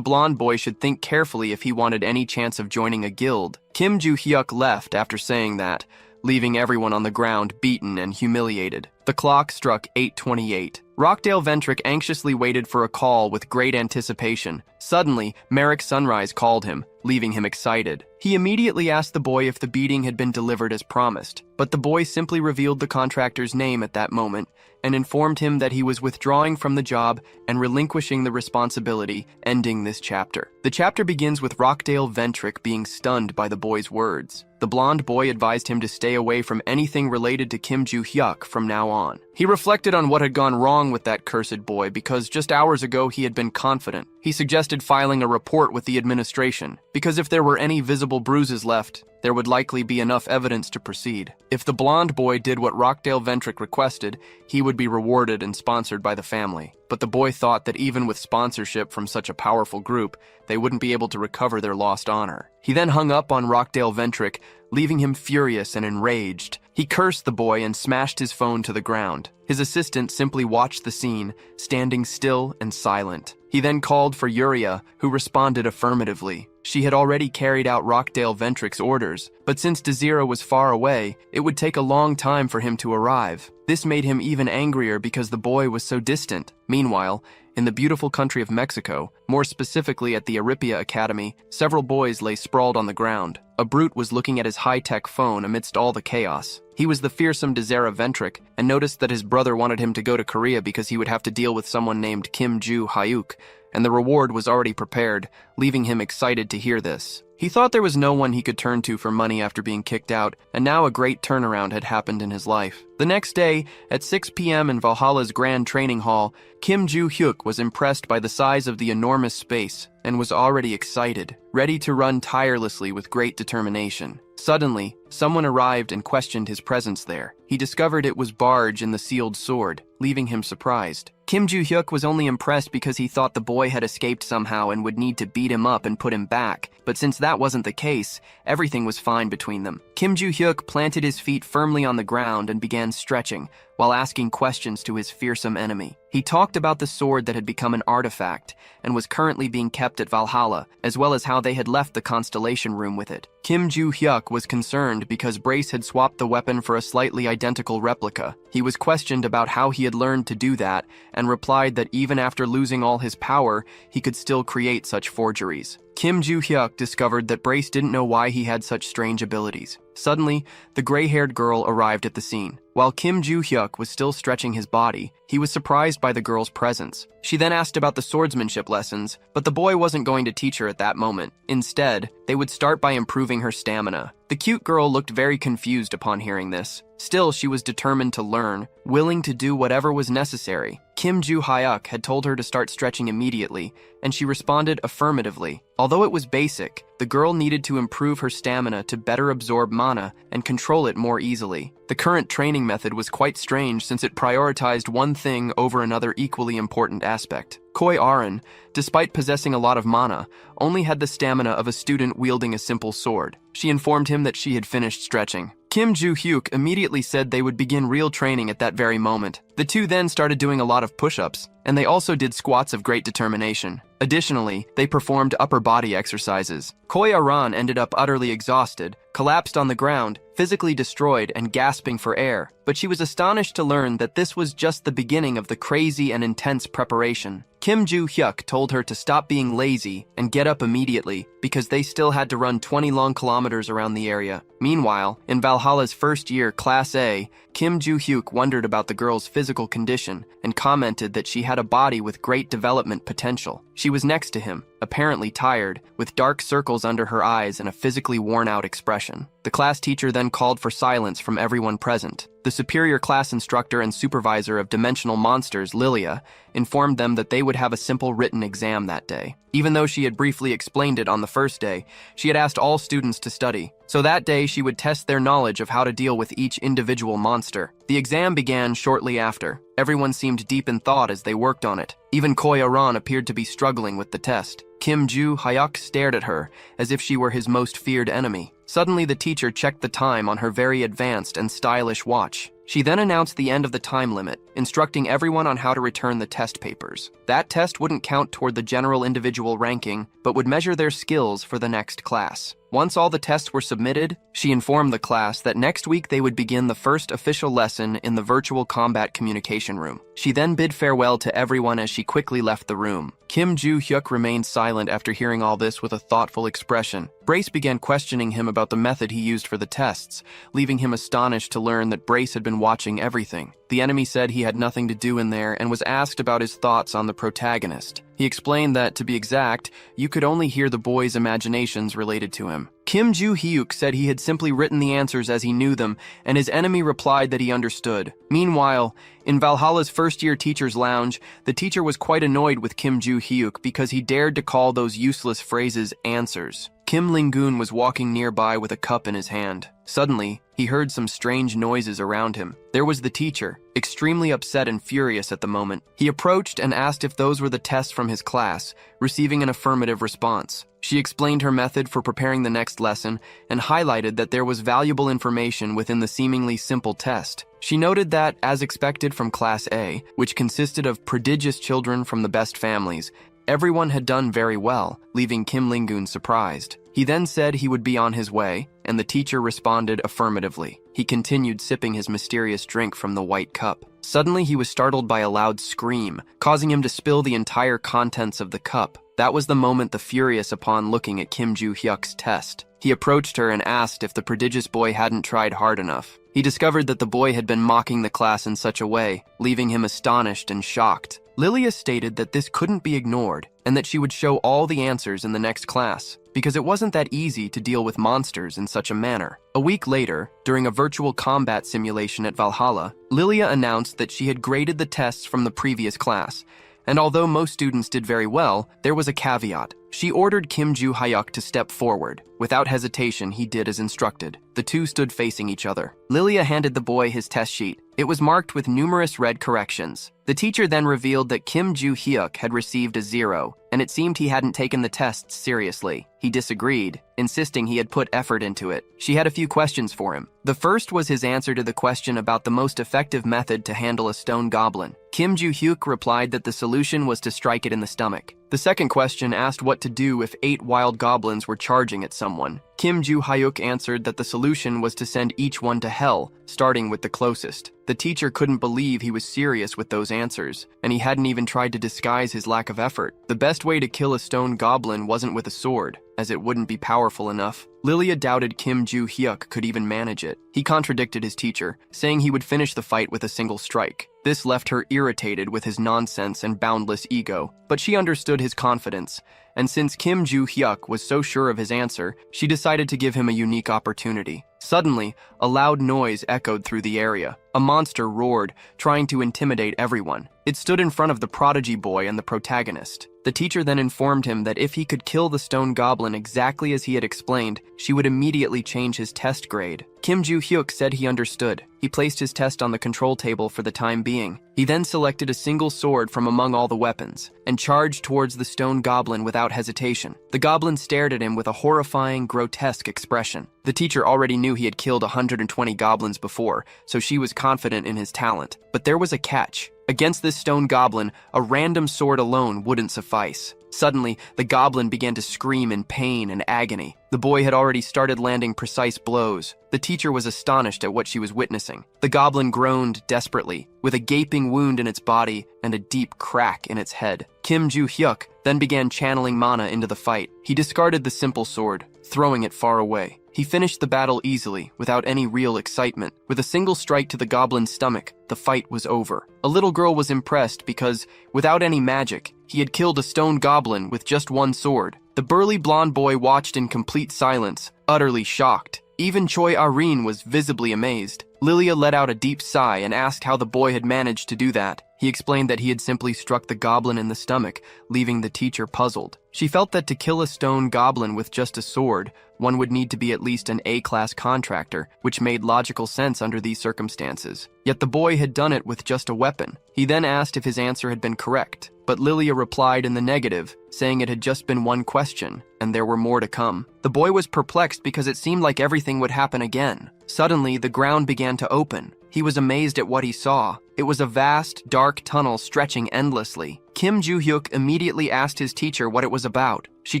blonde boy should think carefully if he wanted any chance of joining a guild. Kim Joo-hyuk left after saying that, leaving everyone on the ground beaten and humiliated. The clock struck 8:28. Rockdale Ventrick anxiously waited for a call with great anticipation. Suddenly, Merrick Sunrise called him, leaving him excited. He immediately asked the boy if the beating had been delivered as promised, but the boy simply revealed the contractor's name at that moment and informed him that he was withdrawing from the job and relinquishing the responsibility, ending this chapter. The chapter begins with Rockdale Ventrick being stunned by the boy's words. The blonde boy advised him to stay away from anything related to Kim Joo-hyuk from now on. He reflected on what had gone wrong with that cursed boy because just hours ago he had been confident. He suggested filing a report with the administration, because if there were any visible bruises left, there would likely be enough evidence to proceed. If the blonde boy did what Rockdale Ventrick requested, he would be rewarded and sponsored by the family. But the boy thought that even with sponsorship from such a powerful group, they wouldn't be able to recover their lost honor. He then hung up on Rockdale Ventrick, leaving him furious and enraged. He cursed the boy and smashed his phone to the ground. His assistant simply watched the scene, standing still and silent. He then called for Yuria, who responded affirmatively. She had already carried out Rockdale Ventrick's orders, but since Desira was far away, it would take a long time for him to arrive. This made him even angrier because the boy was so distant. Meanwhile, in the beautiful country of Mexico, more specifically at the Aripia Academy, several boys lay sprawled on the ground. A brute was looking at his high-tech phone amidst all the chaos. He was the fearsome Desira Ventrick, and noticed that his brother wanted him to go to Korea because he would have to deal with someone named Kim Joo-hyuk, and the reward was already prepared, leaving him excited to hear this. He thought there was no one he could turn to for money after being kicked out, and now a great turnaround had happened in his life. The next day, at 6 p.m. in Valhalla's Grand Training Hall, Kim Joo-hyuk was impressed by the size of the enormous space and was already excited, ready to run tirelessly with great determination. Suddenly, someone arrived and questioned his presence there. He discovered it was Barge in the sealed sword, leaving him surprised. Kim Joo-hyuk was only impressed because he thought the boy had escaped somehow and would need to beat him up and put him back, but since that wasn't the case, everything was fine between them. Kim Joo-hyuk planted his feet firmly on the ground and began stretching, while asking questions to his fearsome enemy. He talked about the sword that had become an artifact and was currently being kept at Valhalla, as well as how they had left the Constellation Room with it. Kim Joo-hyuk was concerned because Brace had swapped the weapon for a slightly identical replica. He was questioned about how he had learned to do that and replied that even after losing all his power, he could still create such forgeries. Kim Joo-hyuk discovered that Brace didn't know why he had such strange abilities. Suddenly, the gray-haired girl arrived at the scene. While Kim Joo-hyuk was still stretching his body, he was surprised by the girl's presence. She then asked about the swordsmanship lessons, but the boy wasn't going to teach her at that moment. Instead, they would start by improving her stamina. The cute girl looked very confused upon hearing this. Still, she was determined to learn, willing to do whatever was necessary. Kim Joo-hyuk had told her to start stretching immediately, and she responded affirmatively. Although it was basic, the girl needed to improve her stamina to better absorb mana and control it more easily. The current training method was quite strange since it prioritized one thing over another equally important aspect. Koi Aran, despite possessing a lot of mana, only had the stamina of a student wielding a simple sword. She informed him that she had finished stretching. Kim Joo-hyuk immediately said they would begin real training at that very moment. The two then started doing a lot of push-ups, and they also did squats of great determination. Additionally, they performed upper body exercises. Koya-ran ended up utterly exhausted, collapsed on the ground, physically destroyed and gasping for air, but she was astonished to learn that this was just the beginning of the crazy and intense preparation. Kim Joo-hyuk told her to stop being lazy and get up immediately because they still had to run 20 long kilometers around the area. Meanwhile, in Valhalla's first year, Class A, Kim Joo-hyuk wondered about the girl's physical condition and commented that she had a body with great development potential. She was next to him, apparently tired, with dark circles under her eyes and a physically worn-out expression. The class teacher then called for silence from everyone present. The superior class instructor and supervisor of dimensional monsters, Lilia, informed them that they would have a simple written exam that day. Even though she had briefly explained it on the first day, she had asked all students to study. So that day, she would test their knowledge of how to deal with each individual monster. The exam began shortly after. Everyone seemed deep in thought as they worked on it. Even Koya-ran appeared to be struggling with the test. Kim Joo-hyuk stared at her as if she were his most feared enemy. Suddenly, the teacher checked the time on her very advanced and stylish watch. She then announced the end of the time limit, instructing everyone on how to return the test papers. That test wouldn't count toward the general individual ranking, but would measure their skills for the next class. Once all the tests were submitted, she informed the class that next week they would begin the first official lesson in the virtual combat communication room. She then bid farewell to everyone as she quickly left the room. Kim Joo-hyuk remained silent after hearing all this with a thoughtful expression. Brace began questioning him about the method he used for the tests, leaving him astonished to learn that Brace had been watching everything. The enemy said he had nothing to do in there and was asked about his thoughts on the protagonist. He explained that, to be exact, you could only hear the boy's imaginations related to him. Kim Joo-hyuk said he had simply written the answers as he knew them, and his enemy replied that he understood. Meanwhile, in Valhalla's first-year teacher's lounge, the teacher was quite annoyed with Kim Joo-hyuk because he dared to call those useless phrases answers. Kim Ling-gun was walking nearby with a cup in his hand. Suddenly, he heard some strange noises around him. There was the teacher, extremely upset and furious at the moment. He approached and asked if those were the tests from his class, receiving an affirmative response. She explained her method for preparing the next lesson and highlighted that there was valuable information within the seemingly simple test. She noted that, as expected from Class A, which consisted of prodigious children from the best families, everyone had done very well, leaving Kim Ling-gun surprised. He then said he would be on his way, and the teacher responded affirmatively. He continued sipping his mysterious drink from the white cup. Suddenly, he was startled by a loud scream, causing him to spill the entire contents of the cup. That was the moment the furious upon looking at Kim Joo-hyuk's test. He approached her and asked if the prodigious boy hadn't tried hard enough. He discovered that the boy had been mocking the class in such a way, leaving him astonished and shocked. Lilia stated that this couldn't be ignored, and that she would show all the answers in the next class, because it wasn't that easy to deal with monsters in such a manner. A week later, during a virtual combat simulation at Valhalla, Lilia announced that she had graded the tests from the previous class, and although most students did very well, there was a caveat. She ordered Kim Joo-hyuk to step forward. Without hesitation, he did as instructed. The two stood facing each other. Lilia handed the boy his test sheet. It was marked with numerous red corrections. The teacher then revealed that Kim Joo-hyuk had received a 0, and it seemed he hadn't taken the tests seriously. He disagreed, insisting he had put effort into it. She had a few questions for him. The first was his answer to the question about the most effective method to handle a stone goblin. Kim Joo-hyuk replied that the solution was to strike it in the stomach. The second question asked what to do if 8 wild goblins were charging at someone. Kim Joo-hyuk answered that the solution was to send each one to hell, starting with the closest. The teacher couldn't believe he was serious with those answers, and he hadn't even tried to disguise his lack of effort. The best way to kill a stone goblin wasn't with a sword, as it wouldn't be powerful enough. Lilia doubted Kim Joo-hyuk could even manage it. He contradicted his teacher, saying he would finish the fight with a single strike. This left her irritated with his nonsense and boundless ego, but she understood his confidence, and since Kim Joo-hyuk was so sure of his answer, she decided to give him a unique opportunity. Suddenly, a loud noise echoed through the area. A monster roared, trying to intimidate everyone. It stood in front of the prodigy boy and the protagonist. The teacher then informed him that if he could kill the stone goblin exactly as he had explained, she would immediately change his test grade. Kim Joo-hyuk said he understood. He placed his test on the control table for the time being. He then selected a single sword from among all the weapons and charged towards the stone goblin without hesitation. The goblin stared at him with a horrifying, grotesque expression. The teacher already knew he had killed 120 goblins before, so she was confident in his talent. But there was a catch. Against this stone goblin, a random sword alone wouldn't suffice. Suddenly, the goblin began to scream in pain and agony. The boy had already started landing precise blows. The teacher was astonished at what she was witnessing. The goblin groaned desperately, with a gaping wound in its body and a deep crack in its head. Kim Joo-hyuk then began channeling mana into the fight. He discarded the simple sword, throwing it far away. He finished the battle easily, without any real excitement. With a single strike to the goblin's stomach, the fight was over. A little girl was impressed because, without any magic, he had killed a stone goblin with just one sword. The burly blonde boy watched in complete silence, utterly shocked. Even Choi Arin was visibly amazed. Lilia let out a deep sigh and asked how the boy had managed to do that. He explained that he had simply struck the goblin in the stomach, leaving the teacher puzzled. She felt that to kill a stone goblin with just a sword, one would need to be at least an A-class contractor, which made logical sense under these circumstances. Yet the boy had done it with just a weapon. He then asked if his answer had been correct, but Lilia replied in the negative, saying it had just been one question, and there were more to come. The boy was perplexed because it seemed like everything would happen again. Suddenly, the ground began to open. He was amazed at what he saw. It was a vast, dark tunnel stretching endlessly. Kim Joo-hyuk immediately asked his teacher what it was about. She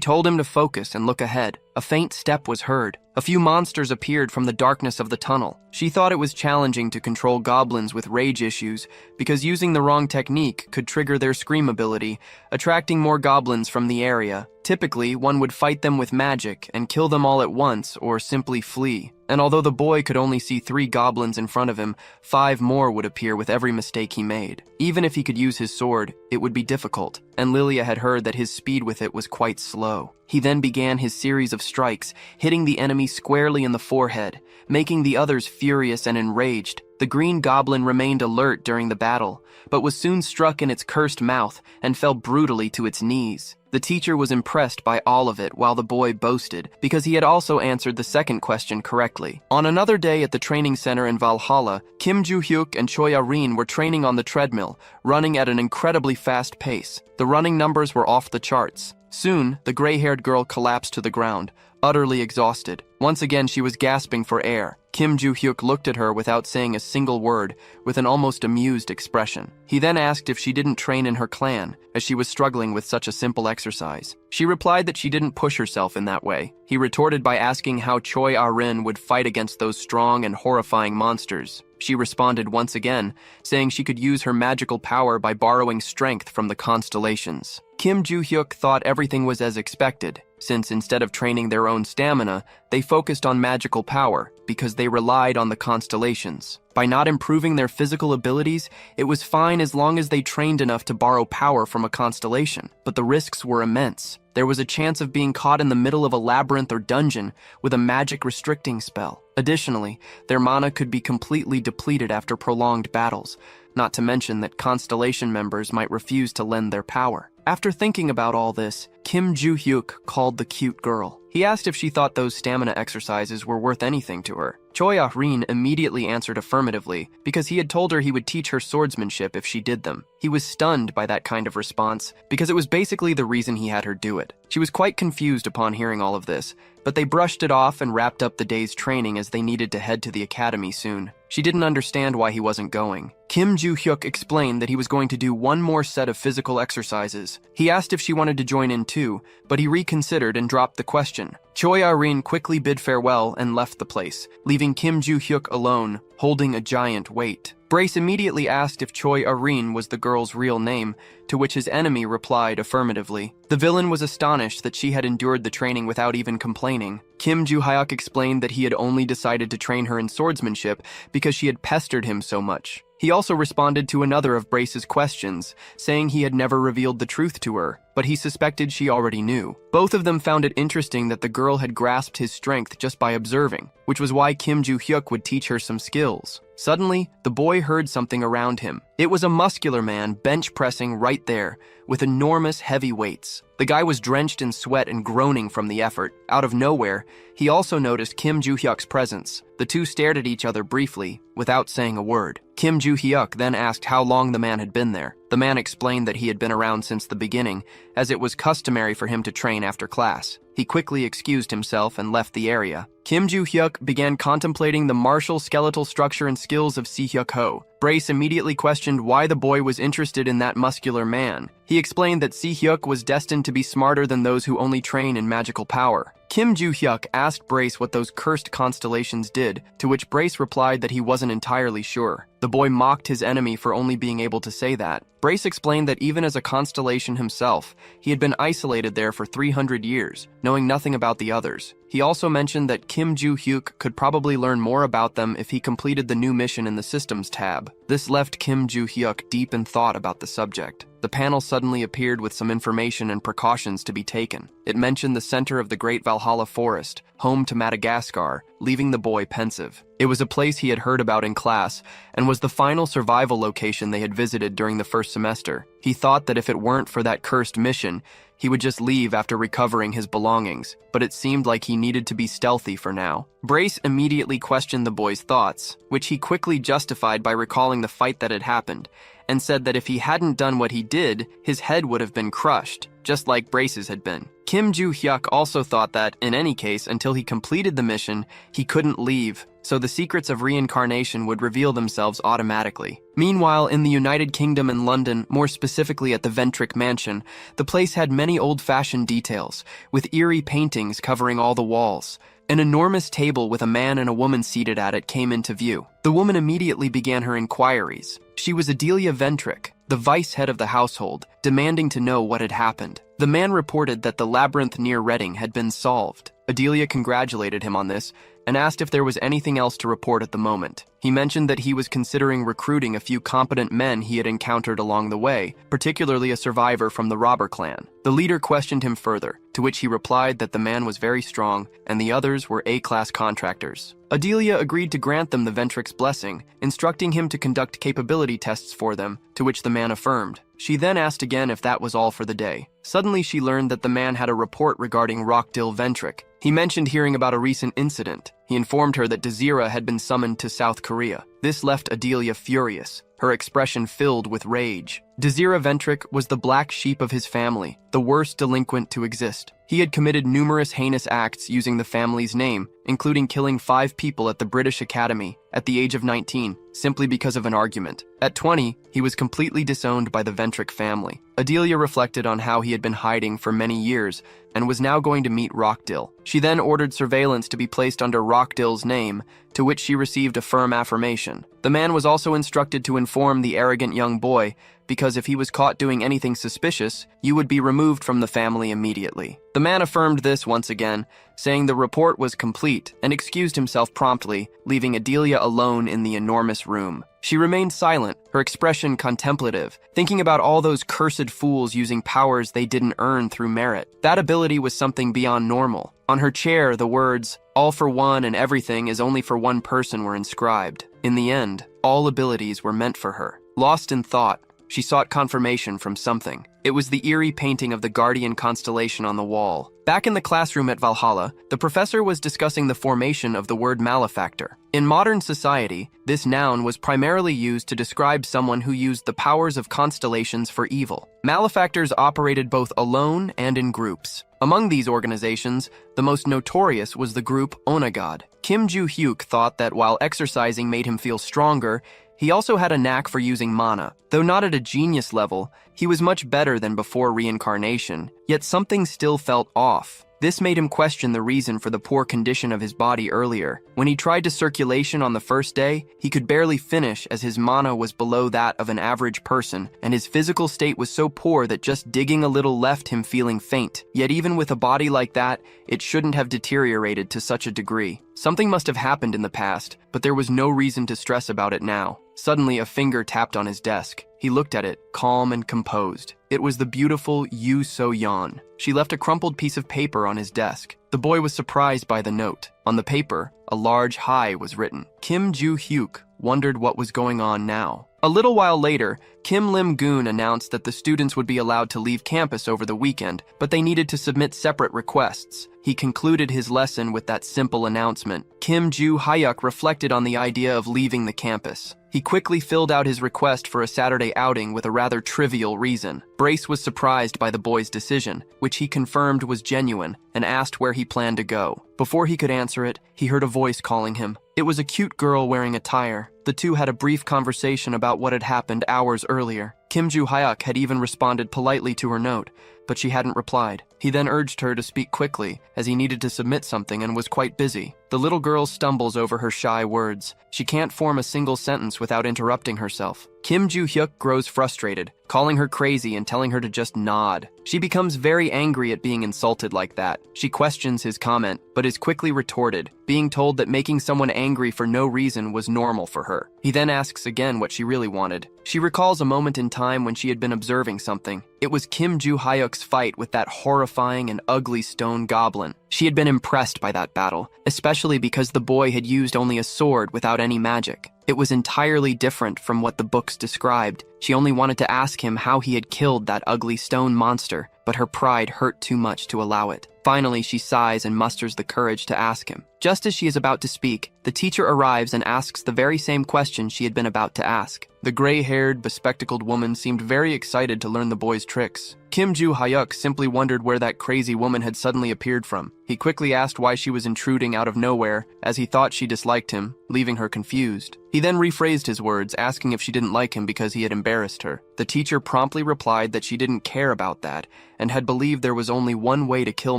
told him to focus and look ahead. A faint step was heard. A few monsters appeared from the darkness of the tunnel. She thought it was challenging to control goblins with rage issues because using the wrong technique could trigger their scream ability, attracting more goblins from the area. Typically, one would fight them with magic and kill them all at once or simply flee. And although the boy could only see 3 goblins in front of him, 5 more would appear with every mistake he made. Even if he could use his sword, it would be difficult, and Lilia had heard that his speed with it was quite slow. He then began his series of strikes, hitting the enemy squarely in the forehead, making the others furious and enraged. The green goblin remained alert during the battle, but was soon struck in its cursed mouth and fell brutally to its knees. The teacher was impressed by all of it while the boy boasted, because he had also answered the second question correctly. On another day at the training center in Valhalla, Kim Joo-hyuk and Choi Arin were training on the treadmill, running at an incredibly fast pace. The running numbers were off the charts. Soon, the gray-haired girl collapsed to the ground, utterly exhausted. Once again, she was gasping for air. Kim Joo-hyuk looked at her without saying a single word, with an almost amused expression. He then asked if she didn't train in her clan, as she was struggling with such a simple exercise. She replied that she didn't push herself in that way. He retorted by asking how Choi Arin would fight against those strong and horrifying monsters. She responded once again, saying she could use her magical power by borrowing strength from the constellations. Kim Joo-hyuk thought everything was as expected, since instead of training their own stamina, they focused on magical power because they relied on the constellations. By not improving their physical abilities, it was fine as long as they trained enough to borrow power from a constellation, but the risks were immense. There was a chance of being caught in the middle of a labyrinth or dungeon with a magic restricting spell. Additionally, their mana could be completely depleted after prolonged battles, not to mention that constellation members might refuse to lend their power. After thinking about all this, Kim Joo-hyuk called the cute girl. He asked if she thought those stamina exercises were worth anything to her. Choi Ah-rin immediately answered affirmatively because he had told her he would teach her swordsmanship if she did them. He was stunned by that kind of response because it was basically the reason he had her do it. She was quite confused upon hearing all of this, but they brushed it off and wrapped up the day's training as they needed to head to the academy soon. She didn't understand why he wasn't going. Kim Joo-hyuk explained that he was going to do one more set of physical exercises. He asked if she wanted to join in too, but he reconsidered and dropped the question. Choi Ah-rin quickly bid farewell and left the place, leaving Kim Joo-hyuk alone, holding a giant weight. Brace immediately asked if Choi Ah-rin was the girl's real name, to which his enemy replied affirmatively. The villain was astonished that she had endured the training without even complaining. Kim Joo-hyuk explained that he had only decided to train her in swordsmanship because she had pestered him so much. He also responded to another of Brace's questions, saying he had never revealed the truth to her, but he suspected she already knew. Both of them found it interesting that the girl had grasped his strength just by observing, which was why Kim Joo-hyuk would teach her some skills. Suddenly, the boy heard something around him. It was a muscular man bench pressing right there, with enormous heavy weights. The guy was drenched in sweat and groaning from the effort. Out of nowhere, he also noticed Kim Joo-hyuk's presence. The two stared at each other briefly, without saying a word. Kim Joo-hyuk then asked how long the man had been there. The man explained that he had been around since the beginning, as it was customary for him to train after class. He quickly excused himself and left the area. Kim Joo-hyuk began contemplating the martial skeletal structure and skills of Si-hyuk-ho. Brace immediately questioned why the boy was interested in that muscular man. He explained that Si-hyuk was destined to be smarter than those who only train in magical power. Kim Joo-hyuk asked Brace what those cursed constellations did, to which Brace replied that he wasn't entirely sure. The boy mocked his enemy for only being able to say that. Brace explained that even as a constellation himself, he had been isolated there for 300 years, knowing nothing about the others. He also mentioned that Kim Joo-hyuk could probably learn more about them if he completed the new mission in the Systems tab. This left Kim Joo-hyuk deep in thought about the subject. The panel suddenly appeared with some information and precautions to be taken. It mentioned the center of the Great Valhalla Forest, home to Madagascar, leaving the boy pensive. It was a place he had heard about in class, and was the final survival location they had visited during the first semester. He thought that if it weren't for that cursed mission, he would just leave after recovering his belongings, but it seemed like he needed to be stealthy for now. Brace immediately questioned the boy's thoughts, which he quickly justified by recalling the fight that had happened, and said that if he hadn't done what he did, his head would have been crushed, just like Brace's had been. Kim Joo-hyuk also thought that, in any case, until he completed the mission, he couldn't leave, so the secrets of reincarnation would reveal themselves automatically. Meanwhile, in the United Kingdom and London, more specifically at the Ventric Mansion, the place had many old-fashioned details, with eerie paintings covering all the walls. An enormous table with a man and a woman seated at it came into view. The woman immediately began her inquiries. She was Adelia Ventric, the vice head of the household, demanding to know what had happened. The man reported that the labyrinth near Reading had been solved. Adelia congratulated him on this and asked if there was anything else to report at the moment. He mentioned that he was considering recruiting a few competent men he had encountered along the way, particularly a survivor from the robber clan. The leader questioned him further, to which he replied that the man was very strong and the others were A-class contractors. Adelia agreed to grant them the Ventric's blessing, instructing him to conduct capability tests for them, to which the man affirmed. She then asked again if that was all for the day. Suddenly she learned that the man had a report regarding Rockdill Ventric. He mentioned hearing about a recent incident. He informed her that Desira had been summoned to South Korea. This left Adelia furious, her expression filled with rage. Desira Ventric was the black sheep of his family, the worst delinquent to exist. He had committed numerous heinous acts using the family's name, including killing 5 people at the British Academy at the age of 19, simply because of an argument. At 20, he was completely disowned by the Ventric family. Adelia reflected on how he had been hiding for many years and was now going to meet Rockdill. She then ordered surveillance to be placed under Rockdill's name, to which she received a firm affirmation. The man was also instructed to inform the arrogant young boy, because if he was caught doing anything suspicious, you would be removed from the family immediately. The man affirmed this once again, saying the report was complete, and excused himself promptly, leaving Adelia alone in the enormous room. She remained silent, her expression contemplative, thinking about all those cursed fools using powers they didn't earn through merit. That ability was something beyond normal. On her chair, the words, "All for one and everything is only for one person" were inscribed. In the end, all abilities were meant for her. Lost in thought, she sought confirmation from something. It was the eerie painting of the Guardian constellation on the wall. Back in the classroom at Valhalla, the professor was discussing the formation of the word malefactor. In modern society, this noun was primarily used to describe someone who used the powers of constellations for evil. Malefactors operated both alone and in groups. Among these organizations, the most notorious was the group Onagad. Kim Joo-hyuk thought that while exercising made him feel stronger, he also had a knack for using mana. Though not at a genius level, he was much better than before reincarnation, yet something still felt off. This made him question the reason for the poor condition of his body earlier. When he tried to circulation on the first day, he could barely finish as his mana was below that of an average person, and his physical state was so poor that just digging a little left him feeling faint. Yet even with a body like that, it shouldn't have deteriorated to such a degree. Something must have happened in the past, but there was no reason to stress about it now. Suddenly, a finger tapped on his desk. He looked at it, calm and composed. It was the beautiful Yu So-yeon. She left a crumpled piece of paper on his desk. The boy was surprised by the note. On the paper, a large "hi" was written. Kim Joo-hyuk wondered what was going on now. A little while later, Kim Lim-goon announced that the students would be allowed to leave campus over the weekend, but they needed to submit separate requests. He concluded his lesson with that simple announcement. Kim Joo-hyuk reflected on the idea of leaving the campus. He quickly filled out his request for a Saturday outing with a rather trivial reason. Brace was surprised by the boy's decision, which he confirmed was genuine, and asked where he planned to go. Before he could answer it, he heard a voice calling him. It was a cute girl wearing a tire. The two had a brief conversation about what had happened hours earlier. Kim Joo-hyuk had even responded politely to her note, but she hadn't replied. He then urged her to speak quickly, as he needed to submit something and was quite busy. The little girl stumbles over her shy words. She can't form a single sentence without interrupting herself. Kim Joo-hyuk grows frustrated, calling her crazy and telling her to just nod. She becomes very angry at being insulted like that. She questions his comment, but is quickly retorted, being told that making someone angry for no reason was normal for her. He then asks again what she really wanted. She recalls a moment in time when she had been observing something. It was Kim Joo-hyuk's fight with that horrifying and ugly stone goblin. She had been impressed by that battle, especially because the boy had used only a sword without any magic. It was entirely different from what the books described. She only wanted to ask him how he had killed that ugly stone monster, but her pride hurt too much to allow it. Finally, she sighs and musters the courage to ask him. Just as she is about to speak, the teacher arrives and asks the very same question she had been about to ask. The gray-haired, bespectacled woman seemed very excited to learn the boy's tricks. Kim Joo-hyuk simply wondered where that crazy woman had suddenly appeared from. He quickly asked why she was intruding out of nowhere, as he thought she disliked him, leaving her confused. He then rephrased his words, asking if she didn't like him because he had embarrassed her. The teacher promptly replied that she didn't care about that, and had believed there was only one way to kill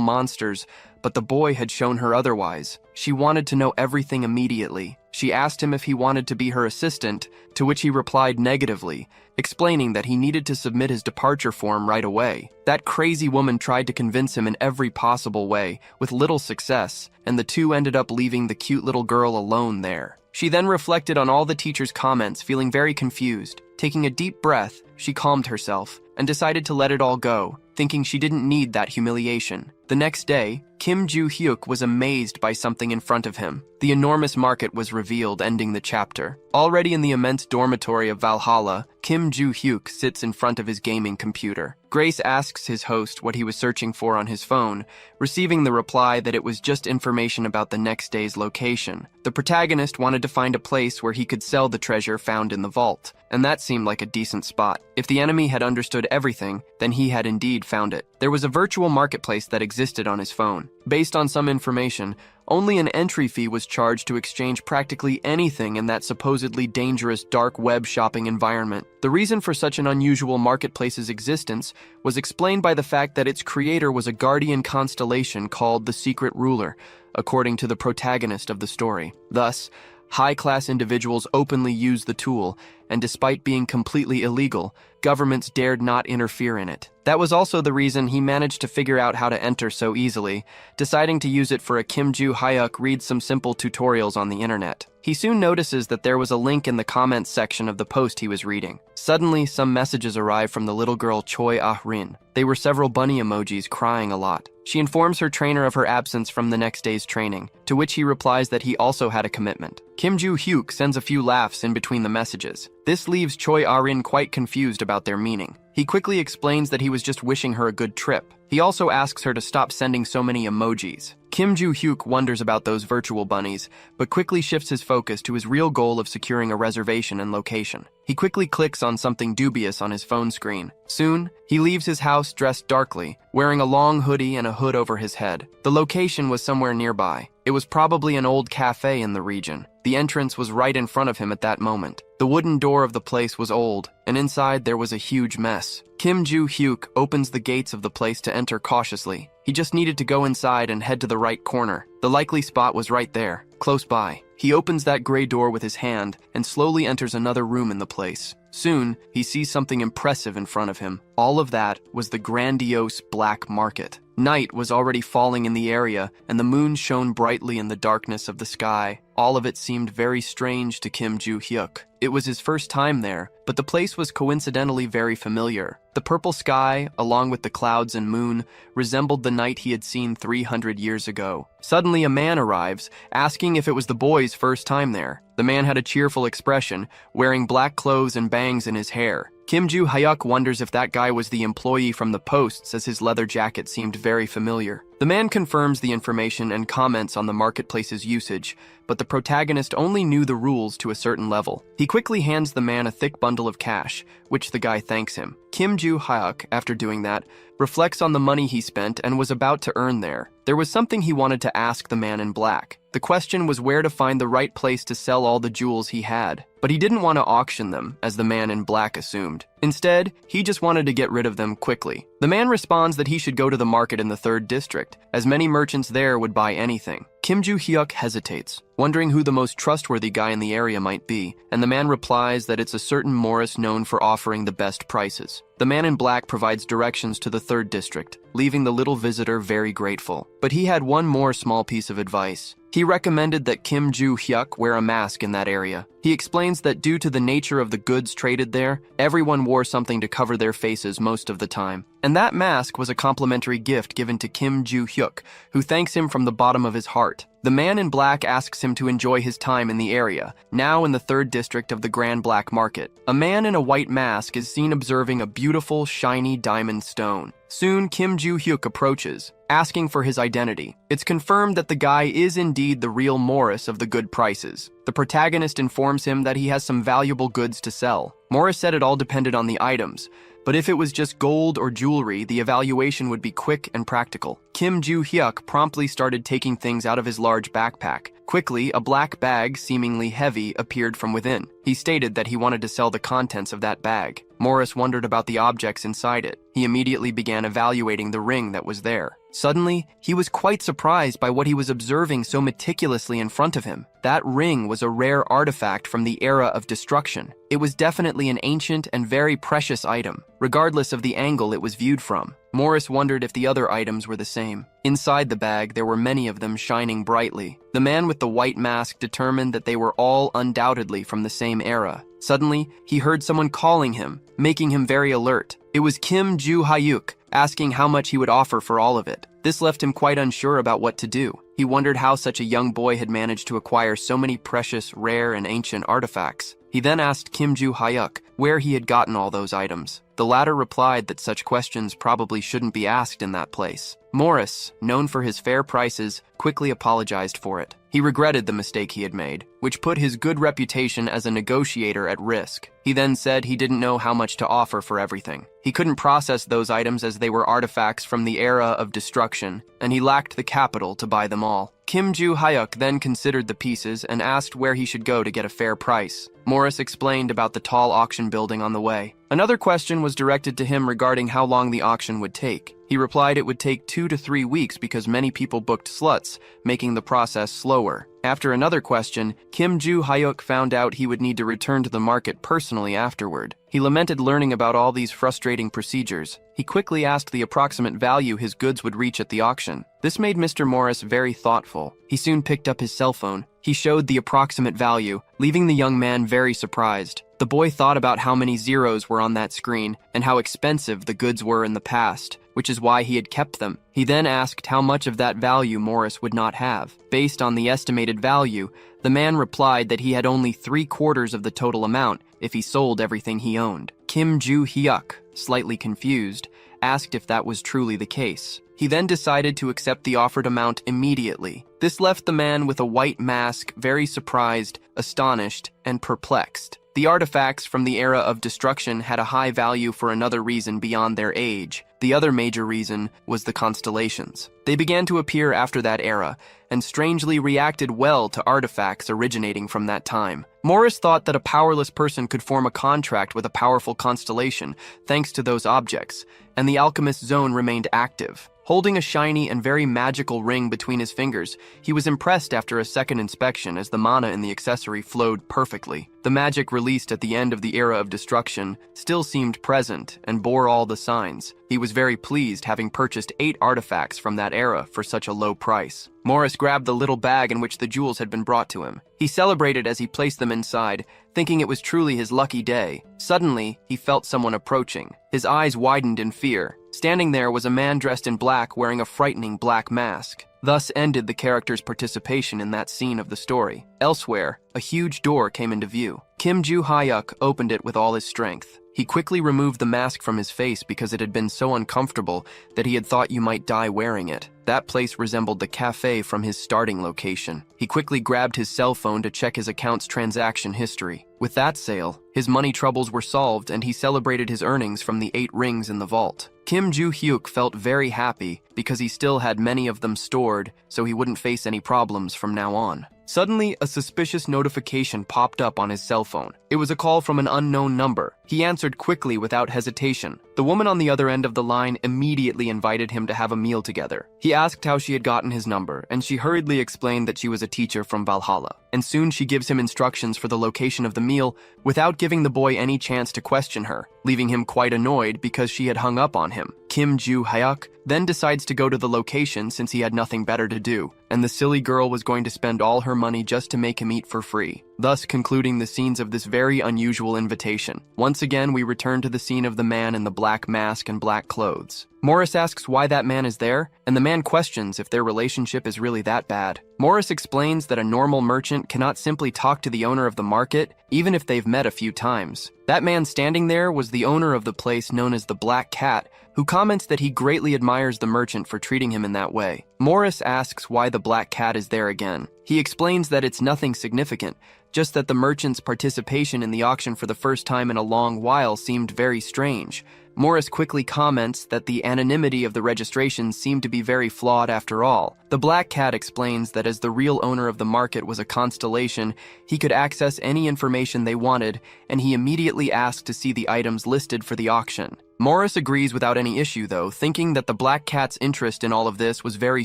monsters, but the boy had shown her otherwise. She wanted to know everything immediately. She asked him if he wanted to be her assistant, to which he replied negatively, explaining that he needed to submit his departure form right away. That crazy woman tried to convince him in every possible way, with little success, and the two ended up leaving the cute little girl alone there. She then reflected on all the teacher's comments, feeling very confused. Taking a deep breath, she calmed herself and decided to let it all go, thinking she didn't need that humiliation. The next day, Kim Joo-hyuk was amazed by something in front of him. The enormous market was revealed, ending the chapter. Already in the immense dormitory of Valhalla, Kim Joo-hyuk sits in front of his gaming computer. Grace asks his host what he was searching for on his phone, receiving the reply that it was just information about the next day's location. The protagonist wanted to find a place where he could sell the treasure found in the vault, and that seemed like a decent spot. If the enemy had understood everything, then he had indeed found it. There was a virtual marketplace that existed on his phone. Based on some information, only an entry fee was charged to exchange practically anything in that supposedly dangerous dark web shopping environment. The reason for such an unusual marketplace's existence was explained by the fact that its creator was a guardian constellation called the Secret Ruler, according to the protagonist of the story. Thus, high-class individuals openly used the tool, and despite being completely illegal, governments dared not interfere in it. That was also the reason he managed to figure out how to enter so easily, deciding to use it for a Kim Joo-hyuk reads some simple tutorials on the internet. He soon notices that there was a link in the comments section of the post he was reading. Suddenly, some messages arrive from the little girl Choi Ah-rin. They were several bunny emojis crying a lot. She informs her trainer of her absence from the next day's training, to which he replies that he also had a commitment. Kim Joo-hyuk sends a few laughs in between the messages. This leaves Choi Ah-rin quite confused about their meaning. He quickly explains that he was just wishing her a good trip. He also asks her to stop sending so many emojis. Kim Joo-hyuk wonders about those virtual bunnies, but quickly shifts his focus to his real goal of securing a reservation and location. He quickly clicks on something dubious on his phone screen. Soon, he leaves his house dressed darkly, wearing a long hoodie and a hood over his head. The location was somewhere nearby. It was probably an old cafe in the region. The entrance was right in front of him at that moment. The wooden door of the place was old, and inside there was a huge mess. Kim Joo-hyuk opens the gates of the place to enter cautiously. He just needed to go inside and head to the right corner. The likely spot was right there, close by. He opens that gray door with his hand and slowly enters another room in the place. Soon, he sees something impressive in front of him. All of that was the grandiose black market. Night was already falling in the area, and the moon shone brightly in the darkness of the sky. All of it seemed very strange to Kim Joo-hyuk. It was his first time there, but the place was coincidentally very familiar. The purple sky, along with the clouds and moon, resembled the night he had seen 300 years ago. Suddenly, a man arrives, asking if it was the boy's first time there. The man had a cheerful expression, wearing black clothes and bangs in his hair. Kim Joo-hyuk wonders if that guy was the employee from the posts, as his leather jacket seemed very familiar. The man confirms the information and comments on the marketplace's usage, but the protagonist only knew the rules to a certain level. He quickly hands the man a thick bundle of cash, which the guy thanks him. Kim Joo-hyuk, after doing that, reflects on the money he spent and was about to earn there. There was something he wanted to ask the man in black. The question was where to find the right place to sell all the jewels he had, but he didn't want to auction them, as the man in black assumed. Instead, he just wanted to get rid of them quickly. The man responds that he should go to the market in the 3rd district, as many merchants there would buy anything. Kim Joo-hyuk hesitates, wondering who the most trustworthy guy in the area might be, and the man replies that it's a certain Morris known for offering the best prices. The man in black provides directions to the 3rd district, leaving the little visitor very grateful. But he had one more small piece of advice. He recommended that Kim Joo-hyuk wear a mask in that area. He explains that due to the nature of the goods traded there, everyone wore something to cover their faces most of the time. And that mask was a complimentary gift given to Kim Joo-hyuk, who thanks him from the bottom of his heart. The man in black asks him to enjoy his time in the area, now in the 3rd district of the Grand Black Market. A man in a white mask is seen observing a beautiful, shiny diamond stone. Soon, Kim Joo-hyuk approaches, asking for his identity. It's confirmed that the guy is indeed the real Morris of the good prices. The protagonist informs him that he has some valuable goods to sell. Morris said it all depended on the items, but if it was just gold or jewelry, the evaluation would be quick and practical. Kim Joo-hyuk promptly started taking things out of his large backpack. Quickly, a black bag, seemingly heavy, appeared from within. He stated that he wanted to sell the contents of that bag. Morris wondered about the objects inside it. He immediately began evaluating the ring that was there. Suddenly, he was quite surprised by what he was observing so meticulously in front of him. That ring was a rare artifact from the era of destruction. It was definitely an ancient and very precious item, regardless of the angle it was viewed from. Morris wondered if the other items were the same. Inside the bag, there were many of them shining brightly. The man with the white mask determined that they were all undoubtedly from the same era. Suddenly, he heard someone calling him, making him very alert. It was Kim Joo-hyuk, asking how much he would offer for all of it. This left him quite unsure about what to do. He wondered how such a young boy had managed to acquire so many precious, rare, and ancient artifacts. He then asked Kim Joo-hyuk where he had gotten all those items. The latter replied that such questions probably shouldn't be asked in that place. Morris, known for his fair prices, quickly apologized for it. He regretted the mistake he had made, which put his good reputation as a negotiator at risk. He then said he didn't know how much to offer for everything. He couldn't process those items as they were artifacts from the era of destruction, and he lacked the capital to buy them all. Kim Joo-hyuk then considered the pieces and asked where he should go to get a fair price. Morris explained about the tall auction building on the way. Another question was directed to him regarding how long the auction would take. He replied it would take 2 to 3 weeks because many people booked slots, making the process slower. After another question, Kim Joo-hyuk found out he would need to return to the market personally afterward. He lamented learning about all these frustrating procedures. He quickly asked the approximate value his goods would reach at the auction. This made Mr. Morris very thoughtful. He soon picked up his cell phone. He showed the approximate value, leaving the young man very surprised. The boy thought about how many zeros were on that screen and how expensive the goods were in the past, which is why he had kept them. He then asked how much of that value Morris would not have. Based on the estimated value, the man replied that he had only 3/4 of the total amount if he sold everything he owned. Kim Joo-hyuk, slightly confused, asked if that was truly the case. He then decided to accept the offered amount immediately. This left the man with a white mask very surprised, astonished, and perplexed. The artifacts from the era of destruction had a high value for another reason beyond their age. The other major reason was the constellations. They began to appear after that era, and strangely reacted well to artifacts originating from that time. Morris thought that a powerless person could form a contract with a powerful constellation, thanks to those objects, and the alchemist's zone remained active. Holding a shiny and very magical ring between his fingers, he was impressed after a second inspection as the mana in the accessory flowed perfectly. The magic released at the end of the era of destruction still seemed present and bore all the signs. He was very pleased, having purchased 8 artifacts from that era for such a low price. Morris grabbed the little bag in which the jewels had been brought to him. He celebrated as he placed them inside, thinking it was truly his lucky day. Suddenly, he felt someone approaching. His eyes widened in fear. Standing there was a man dressed in black wearing a frightening black mask. Thus ended the character's participation in that scene of the story. Elsewhere, a huge door came into view. Kim Joo-hyuk opened it with all his strength. He quickly removed the mask from his face because it had been so uncomfortable that he had thought you might die wearing it. That place resembled the cafe from his starting location. He quickly grabbed his cell phone to check his account's transaction history. With that sale, his money troubles were solved and he celebrated his earnings from the 8 rings in the vault. Kim Joo-hyuk felt very happy because he still had many of them stored, so he wouldn't face any problems from now on. Suddenly, a suspicious notification popped up on his cell phone. It was a call from an unknown number. He answered quickly without hesitation. The woman on the other end of the line immediately invited him to have a meal together. He asked how she had gotten his number, and she hurriedly explained that she was a teacher from Valhalla. And soon she gives him instructions for the location of the meal without giving the boy any chance to question her, leaving him quite annoyed because she had hung up on him. Kim Joo-hyuk then decides to go to the location since he had nothing better to do, and the silly girl was going to spend all her money just to make him eat for free, thus concluding the scenes of this very unusual invitation. Once again, we return to the scene of the man in the black mask and black clothes. Morris asks why that man is there, and the man questions if their relationship is really that bad. Morris explains that a normal merchant cannot simply talk to the owner of the market, even if they've met a few times. That man standing there was the owner of the place known as the Black Cat, who comments that he greatly admires the merchant for treating him in that way. Morris asks why the Black Cat is there again. He explains that it's nothing significant, just that the merchant's participation in the auction for the first time in a long while seemed very strange. Morris quickly comments that the anonymity of the registration seemed to be very flawed after all. The Black Cat explains that as the real owner of the market was a constellation, he could access any information they wanted, and he immediately asked to see the items listed for the auction. Morris agrees without any issue, though, thinking that the Black Cat's interest in all of this was very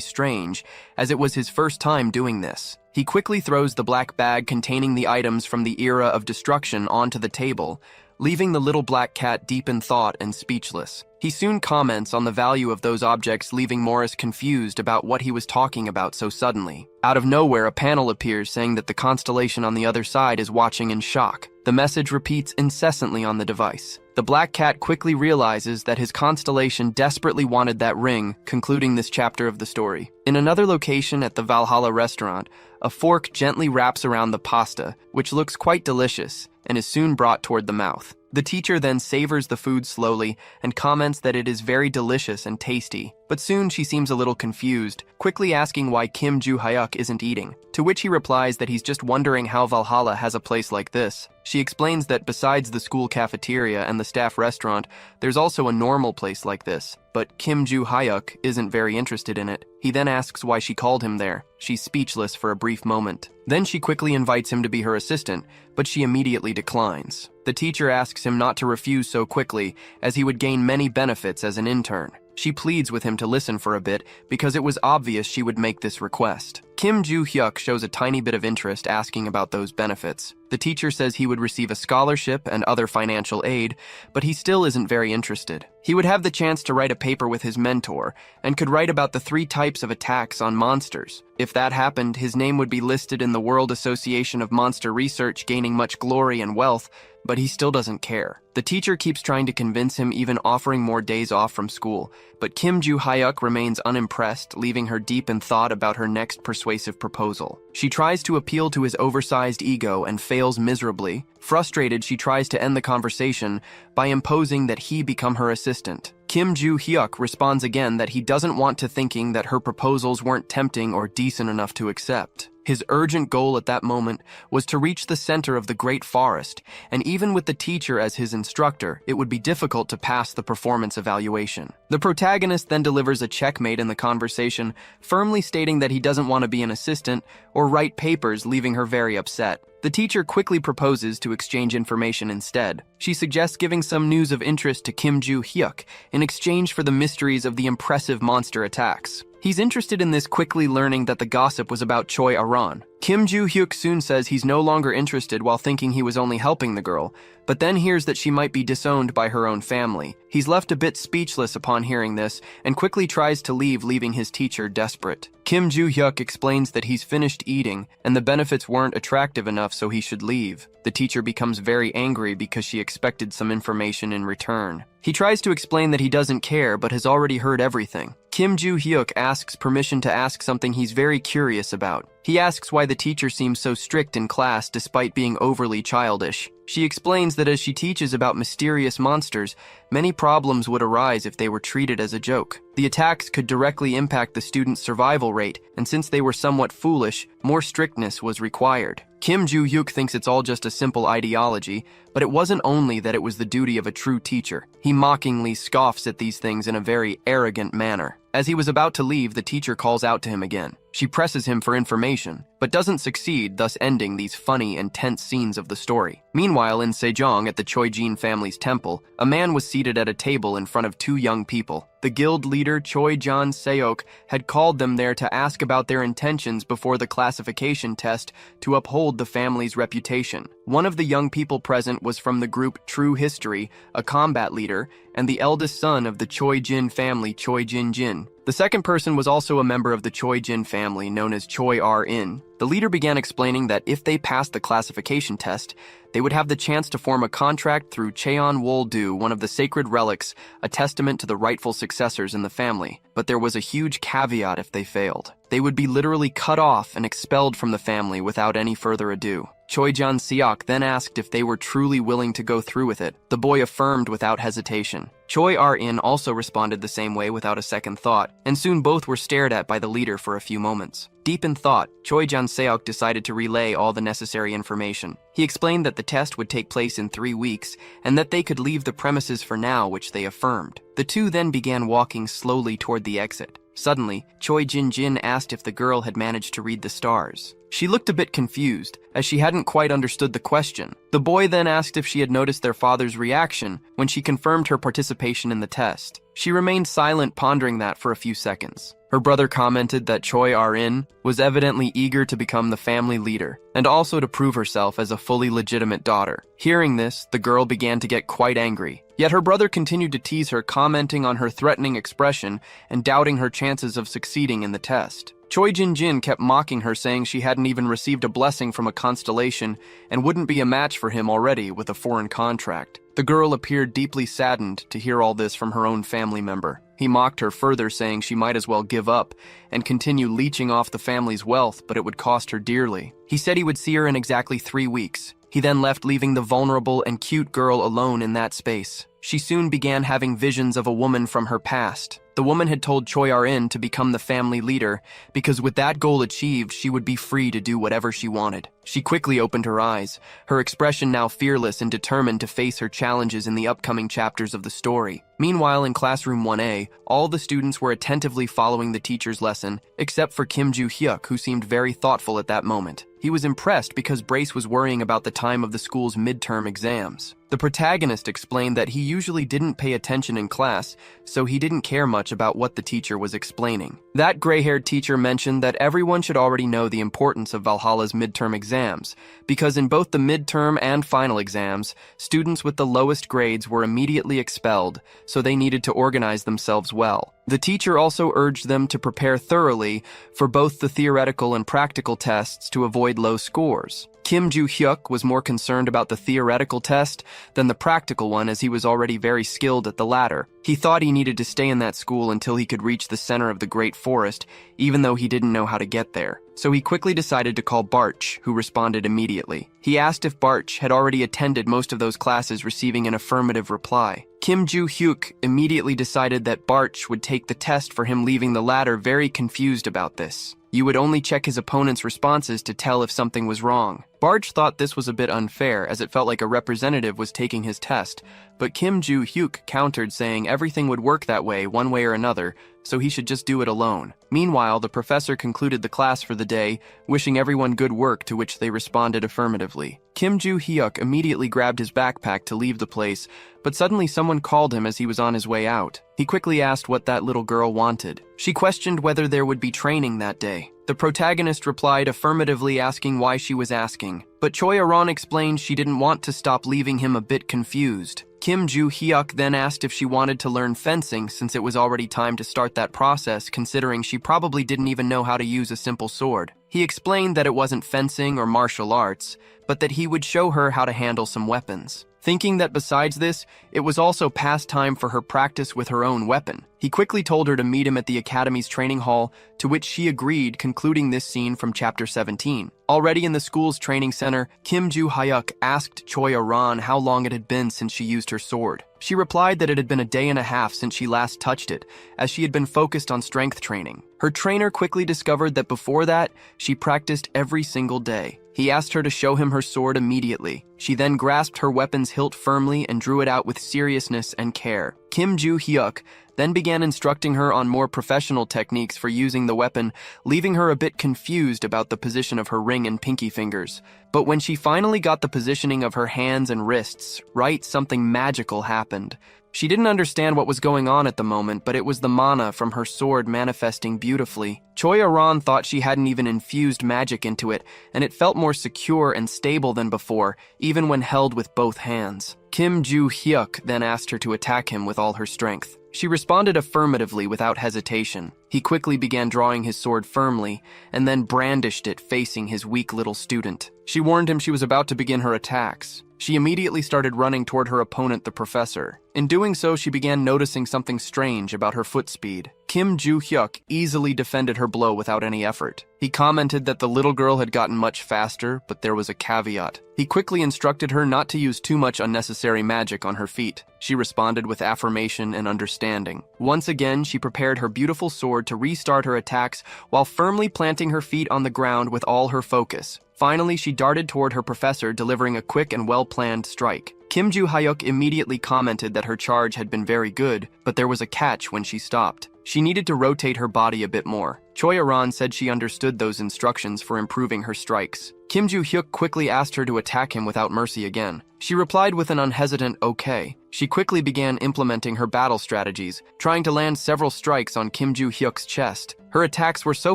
strange, as it was his first time doing this. He quickly throws the black bag containing the items from the era of destruction onto the table, leaving the little black cat deep in thought and speechless. He soon comments on the value of those objects, leaving Morris confused about what he was talking about so suddenly. Out of nowhere, a panel appears saying that the constellation on the other side is watching in shock. The message repeats incessantly on the device. The Black Cat quickly realizes that his constellation desperately wanted that ring, concluding this chapter of the story. In another location at the Valhalla restaurant, a fork gently wraps around the pasta, which looks quite delicious, and is soon brought toward the mouth. The teacher then savors the food slowly and comments that it is very delicious and tasty, but soon she seems a little confused, quickly asking why Kim Joo-hyuk isn't eating, to which he replies that he's just wondering how Valhalla has a place like this. She explains that besides the school cafeteria and the staff restaurant, there's also a normal place like this, but Kim Joo-hyuk isn't very interested in it. He then asks why she called him there. She's speechless for a brief moment. Then she quickly invites him to be her assistant, but she immediately declines. The teacher asks him not to refuse so quickly, as he would gain many benefits as an intern. She pleads with him to listen for a bit because it was obvious she would make this request. Kim Joo-hyuk shows a tiny bit of interest, asking about those benefits. The teacher says he would receive a scholarship and other financial aid, but he still isn't very interested. He would have the chance to write a paper with his mentor and could write about the 3 types of attacks on monsters. If that happened, his name would be listed in the World Association of Monster Research, gaining much glory and wealth, but he still doesn't care. The teacher keeps trying to convince him, even offering more days off from school, but Kim Joo-hyuk remains unimpressed, leaving her deep in thought about her next persuasive proposal. She tries to appeal to his oversized ego and fails miserably. Frustrated, she tries to end the conversation by imposing that he become her assistant. Kim Joo-hyuk responds again that he doesn't want to, thinking that her proposals weren't tempting or decent enough to accept. His urgent goal at that moment was to reach the center of the great forest, and even with the teacher as his instructor, it would be difficult to pass the performance evaluation. The protagonist then delivers a checkmate in the conversation, firmly stating that he doesn't want to be an assistant or write papers, leaving her very upset. The teacher quickly proposes to exchange information instead. She suggests giving some news of interest to Kim Joo-hyuk in exchange for the mysteries of the impressive monster attacks. He's interested in this, quickly learning that the gossip was about Choi Aran. Kim Joo-hyuk soon says he's no longer interested while thinking he was only helping the girl, but then hears that she might be disowned by her own family. He's left a bit speechless upon hearing this and quickly tries to leave, leaving his teacher desperate. Kim Joo-hyuk explains that he's finished eating and the benefits weren't attractive enough, so he should leave. The teacher becomes very angry because she expected some information in return. He tries to explain that he doesn't care but has already heard everything. Kim Joo-hyuk asks permission to ask something he's very curious about. He asks why the teacher seems so strict in class despite being overly childish. She explains that as she teaches about mysterious monsters, many problems would arise if they were treated as a joke. The attacks could directly impact the students' survival rate, and since they were somewhat foolish, more strictness was required. Kim Joo-hyuk thinks it's all just a simple ideology, but it wasn't only that it was the duty of a true teacher. He mockingly scoffs at these things in a very arrogant manner. As he was about to leave, the teacher calls out to him again. She presses him for information, but doesn't succeed, thus ending these funny and tense scenes of the story. Meanwhile, in Sejong, at the Choi-jin family's temple, a man was seated at a table in front of two young people. The guild leader, Choi Jan-seok, had called them there to ask about their intentions before the classification test to uphold the family's reputation. One of the young people present was from the group True History, a combat leader, and the eldest son of the Choi-jin family, Choi Jin-jin. The second person was also a member of the Choi-jin family, known as Choi R-in. The leader began explaining that if they passed the classification test, they would have the chance to form a contract through Cheon-wol-do, one of the sacred relics, a testament to the rightful successors in the family. But there was a huge caveat if they failed. They would be literally cut off and expelled from the family without any further ado. Choi Jan-seok then asked if they were truly willing to go through with it. The boy affirmed without hesitation. Choi R-in also responded the same way without a second thought, and soon both were stared at by the leader for a few moments. Deep in thought, Choi Jan-seok decided to relay all the necessary information. He explained that the test would take place in 3 weeks, and that they could leave the premises for now, which they affirmed. The two then began walking slowly toward the exit. Suddenly, Choi Jin-jin asked if the girl had managed to read the stars. She looked a bit confused, as she hadn't quite understood the question. The boy then asked if she had noticed their father's reaction when she confirmed her participation in the test. She remained silent, pondering that for a few seconds. Her brother commented that Choi R-in was evidently eager to become the family leader, and also to prove herself as a fully legitimate daughter. Hearing this, the girl began to get quite angry. Yet her brother continued to tease her, commenting on her threatening expression and doubting her chances of succeeding in the test. Choi Jin-jin kept mocking her, saying she hadn't even received a blessing from a constellation and wouldn't be a match for him already with a foreign contract. The girl appeared deeply saddened to hear all this from her own family member. He mocked her further, saying she might as well give up and continue leeching off the family's wealth, but it would cost her dearly. He said he would see her in exactly 3 weeks. He then left, leaving the vulnerable and cute girl alone in that space. She soon began having visions of a woman from her past. The woman had told Choi R-in to become the family leader because with that goal achieved, she would be free to do whatever she wanted. She quickly opened her eyes, her expression now fearless and determined to face her challenges in the upcoming chapters of the story. Meanwhile, in classroom 1A, all the students were attentively following the teacher's lesson, except for Kim Joo-hyuk, who seemed very thoughtful at that moment. He was impressed because Brace was worrying about the time of the school's midterm exams. The protagonist explained that he usually didn't pay attention in class, so he didn't care much about what the teacher was explaining. That gray-haired teacher mentioned that everyone should already know the importance of Valhalla's midterm exams, because in both the midterm and final exams, students with the lowest grades were immediately expelled, so they needed to organize themselves well. The teacher also urged them to prepare thoroughly for both the theoretical and practical tests to avoid low scores. Kim Joo-hyuk was more concerned about the theoretical test than the practical one, as he was already very skilled at the latter. He thought he needed to stay in that school until he could reach the center of the Great Forest, even though he didn't know how to get there. So he quickly decided to call Barch, who responded immediately. He asked if Barch had already attended most of those classes, receiving an affirmative reply. Kim Joo-hyuk immediately decided that Barch would take the test for him, leaving the latter very confused about this. You would only check his opponent's responses to tell if something was wrong. Barch thought this was a bit unfair, as it felt like a representative was taking his test, but Kim Joo-hyuk countered, saying everything would work that way one way or another, so he should just do it alone. Meanwhile, the professor concluded the class for the day, wishing everyone good work, to which they responded affirmatively. Kim Joo-hyuk immediately grabbed his backpack to leave the place, but suddenly someone called him as he was on his way out. He quickly asked what that little girl wanted. She questioned whether there would be training that day. The protagonist replied affirmatively, asking why she was asking, but Choi Aron explained she didn't want to stop, leaving him a bit confused. Kim Joo-hyuk then asked if she wanted to learn fencing, since it was already time to start that process, considering she probably didn't even know how to use a simple sword. He explained that it wasn't fencing or martial arts, but that he would show her how to handle some weapons. Thinking that besides this, it was also past time for her practice with her own weapon, he quickly told her to meet him at the academy's training hall, to which she agreed, concluding this scene from chapter 17. Already in the school's training center, Kim Joo-hyuk asked Choi Aron how long it had been since she used her sword. She replied that it had been a day and a half since she last touched it, as she had been focused on strength training. Her trainer quickly discovered that before that, she practiced every single day. He asked her to show him her sword immediately. She then grasped her weapon's hilt firmly and drew it out with seriousness and care. Kim Joo-hyuk then began instructing her on more professional techniques for using the weapon, leaving her a bit confused about the position of her ring and pinky fingers. But when she finally got the positioning of her hands and wrists right, something magical happened. She didn't understand what was going on at the moment, but it was the mana from her sword manifesting beautifully. Choi Aron thought she hadn't even infused magic into it, and it felt more secure and stable than before, even when held with both hands. Kim Joo-hyuk then asked her to attack him with all her strength. She responded affirmatively without hesitation. He quickly began drawing his sword firmly, and then brandished it facing his weak little student. She warned him she was about to begin her attacks. She immediately started running toward her opponent, the professor. In doing so, she began noticing something strange about her foot speed. Kim Joo-hyuk easily defended her blow without any effort. He commented that the little girl had gotten much faster, but there was a caveat. He quickly instructed her not to use too much unnecessary magic on her feet. She responded with affirmation and understanding. Once again, she prepared her beautiful sword to restart her attacks while firmly planting her feet on the ground with all her focus. Finally, she darted toward her professor, delivering a quick and well-planned strike. Kim Joo-hyuk immediately commented that her charge had been very good, but there was a catch when she stopped. She needed to rotate her body a bit more. Choi Aron said she understood those instructions for improving her strikes. Kim Joo-hyuk quickly asked her to attack him without mercy again. She replied with an unhesitant okay. She quickly began implementing her battle strategies, trying to land several strikes on Kim Joo-hyuk's chest. Her attacks were so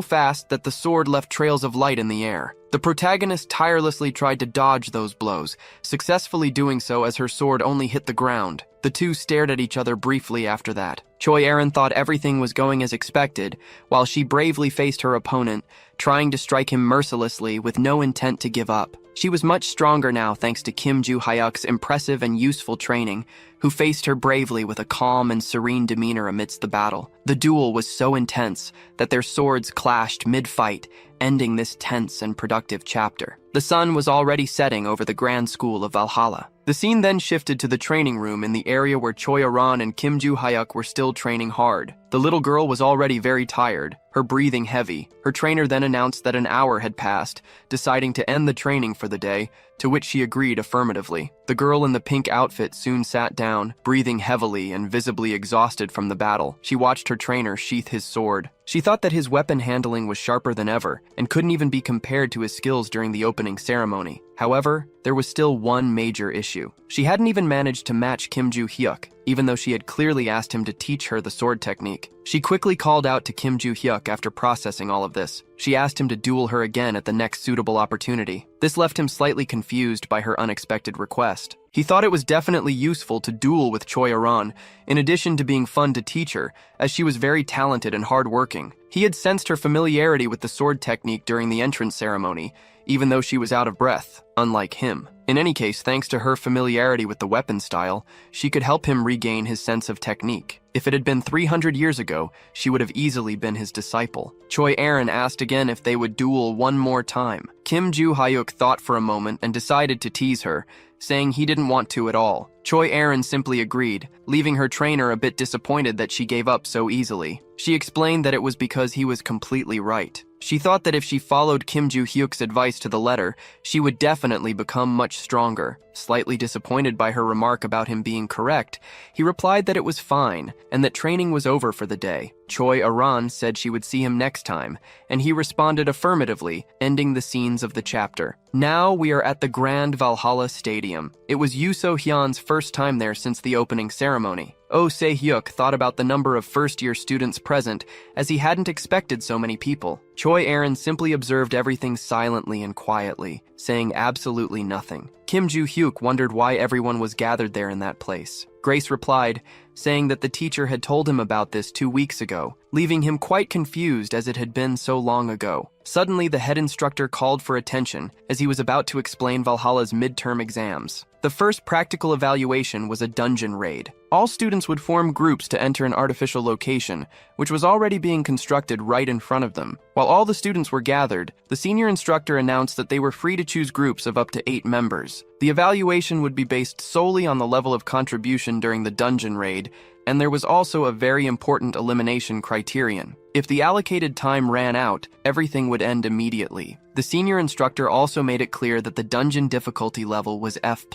fast that the sword left trails of light in the air. The protagonist tirelessly tried to dodge those blows, successfully doing so as her sword only hit the ground. The two stared at each other briefly after that. Choi Aron thought everything was going as expected, while she bravely faced her opponent, trying to strike him mercilessly with no intent to give up. She was much stronger now thanks to Kim Joo-hyuk's impressive and useful training, who faced her bravely with a calm and serene demeanor amidst the battle. The duel was so intense that their swords clashed mid-fight, ending this tense and productive chapter. The sun was already setting over the Grand School of Valhalla. The scene then shifted to the training room in the area where Choi Aron and Kim Joo-hyuk were still training hard. The little girl was already very tired, her breathing heavy. Her trainer then announced that an hour had passed, deciding to end the training for the day, to which she agreed affirmatively. The girl in the pink outfit soon sat down, breathing heavily and visibly exhausted from the battle. She watched her trainer sheath his sword. She thought that his weapon handling was sharper than ever, and couldn't even be compared to his skills during the opening ceremony. However, there was still one major issue. She hadn't even managed to match Kim Joo-hyuk, even though she had clearly asked him to teach her the sword technique. She quickly called out to Kim Joo-hyuk after processing all of this. She asked him to duel her again at the next suitable opportunity. This left him slightly confused by her unexpected request. He thought it was definitely useful to duel with Choi Aron, in addition to being fun to teach her, as she was very talented and hardworking. He had sensed her familiarity with the sword technique during the entrance ceremony, even though she was out of breath, unlike him. In any case, thanks to her familiarity with the weapon style, she could help him regain his sense of technique. If it had been 300 years ago, she would have easily been his disciple. Choi Aron asked again if they would duel one more time. Kim Joo-hyuk thought for a moment and decided to tease her, saying he didn't want to at all. Choi Aron simply agreed, leaving her trainer a bit disappointed that she gave up so easily. She explained that it was because he was completely right. She thought that if she followed Kim Joo-hyuk's advice to the letter, she would definitely become much stronger. Slightly disappointed by her remark about him being correct, he replied that it was fine and that training was over for the day. Choi Aran said she would see him next time, and he responded affirmatively, ending the scenes of the chapter. Now we are at the Grand Valhalla Stadium. It was Yoo So-hyun's first time there since the opening ceremony. Oh Se-hyuk thought about the number of first-year students present, as he hadn't expected so many people. Choi Aran simply observed everything silently and quietly, saying absolutely nothing. Kim Joo-hyuk wondered why everyone was gathered there in that place. Grace replied, saying that the teacher had told him about this 2 weeks ago, leaving him quite confused as it had been so long ago. Suddenly, the head instructor called for attention as he was about to explain Valhalla's midterm exams. The first practical evaluation was a dungeon raid. All students would form groups to enter an artificial location, which was already being constructed right in front of them. While all the students were gathered, the senior instructor announced that they were free to choose groups of up to 8 members. The evaluation would be based solely on the level of contribution during the dungeon raid, and there was also a very important elimination criterion. If the allocated time ran out, everything would end immediately. The senior instructor also made it clear that the dungeon difficulty level was F+.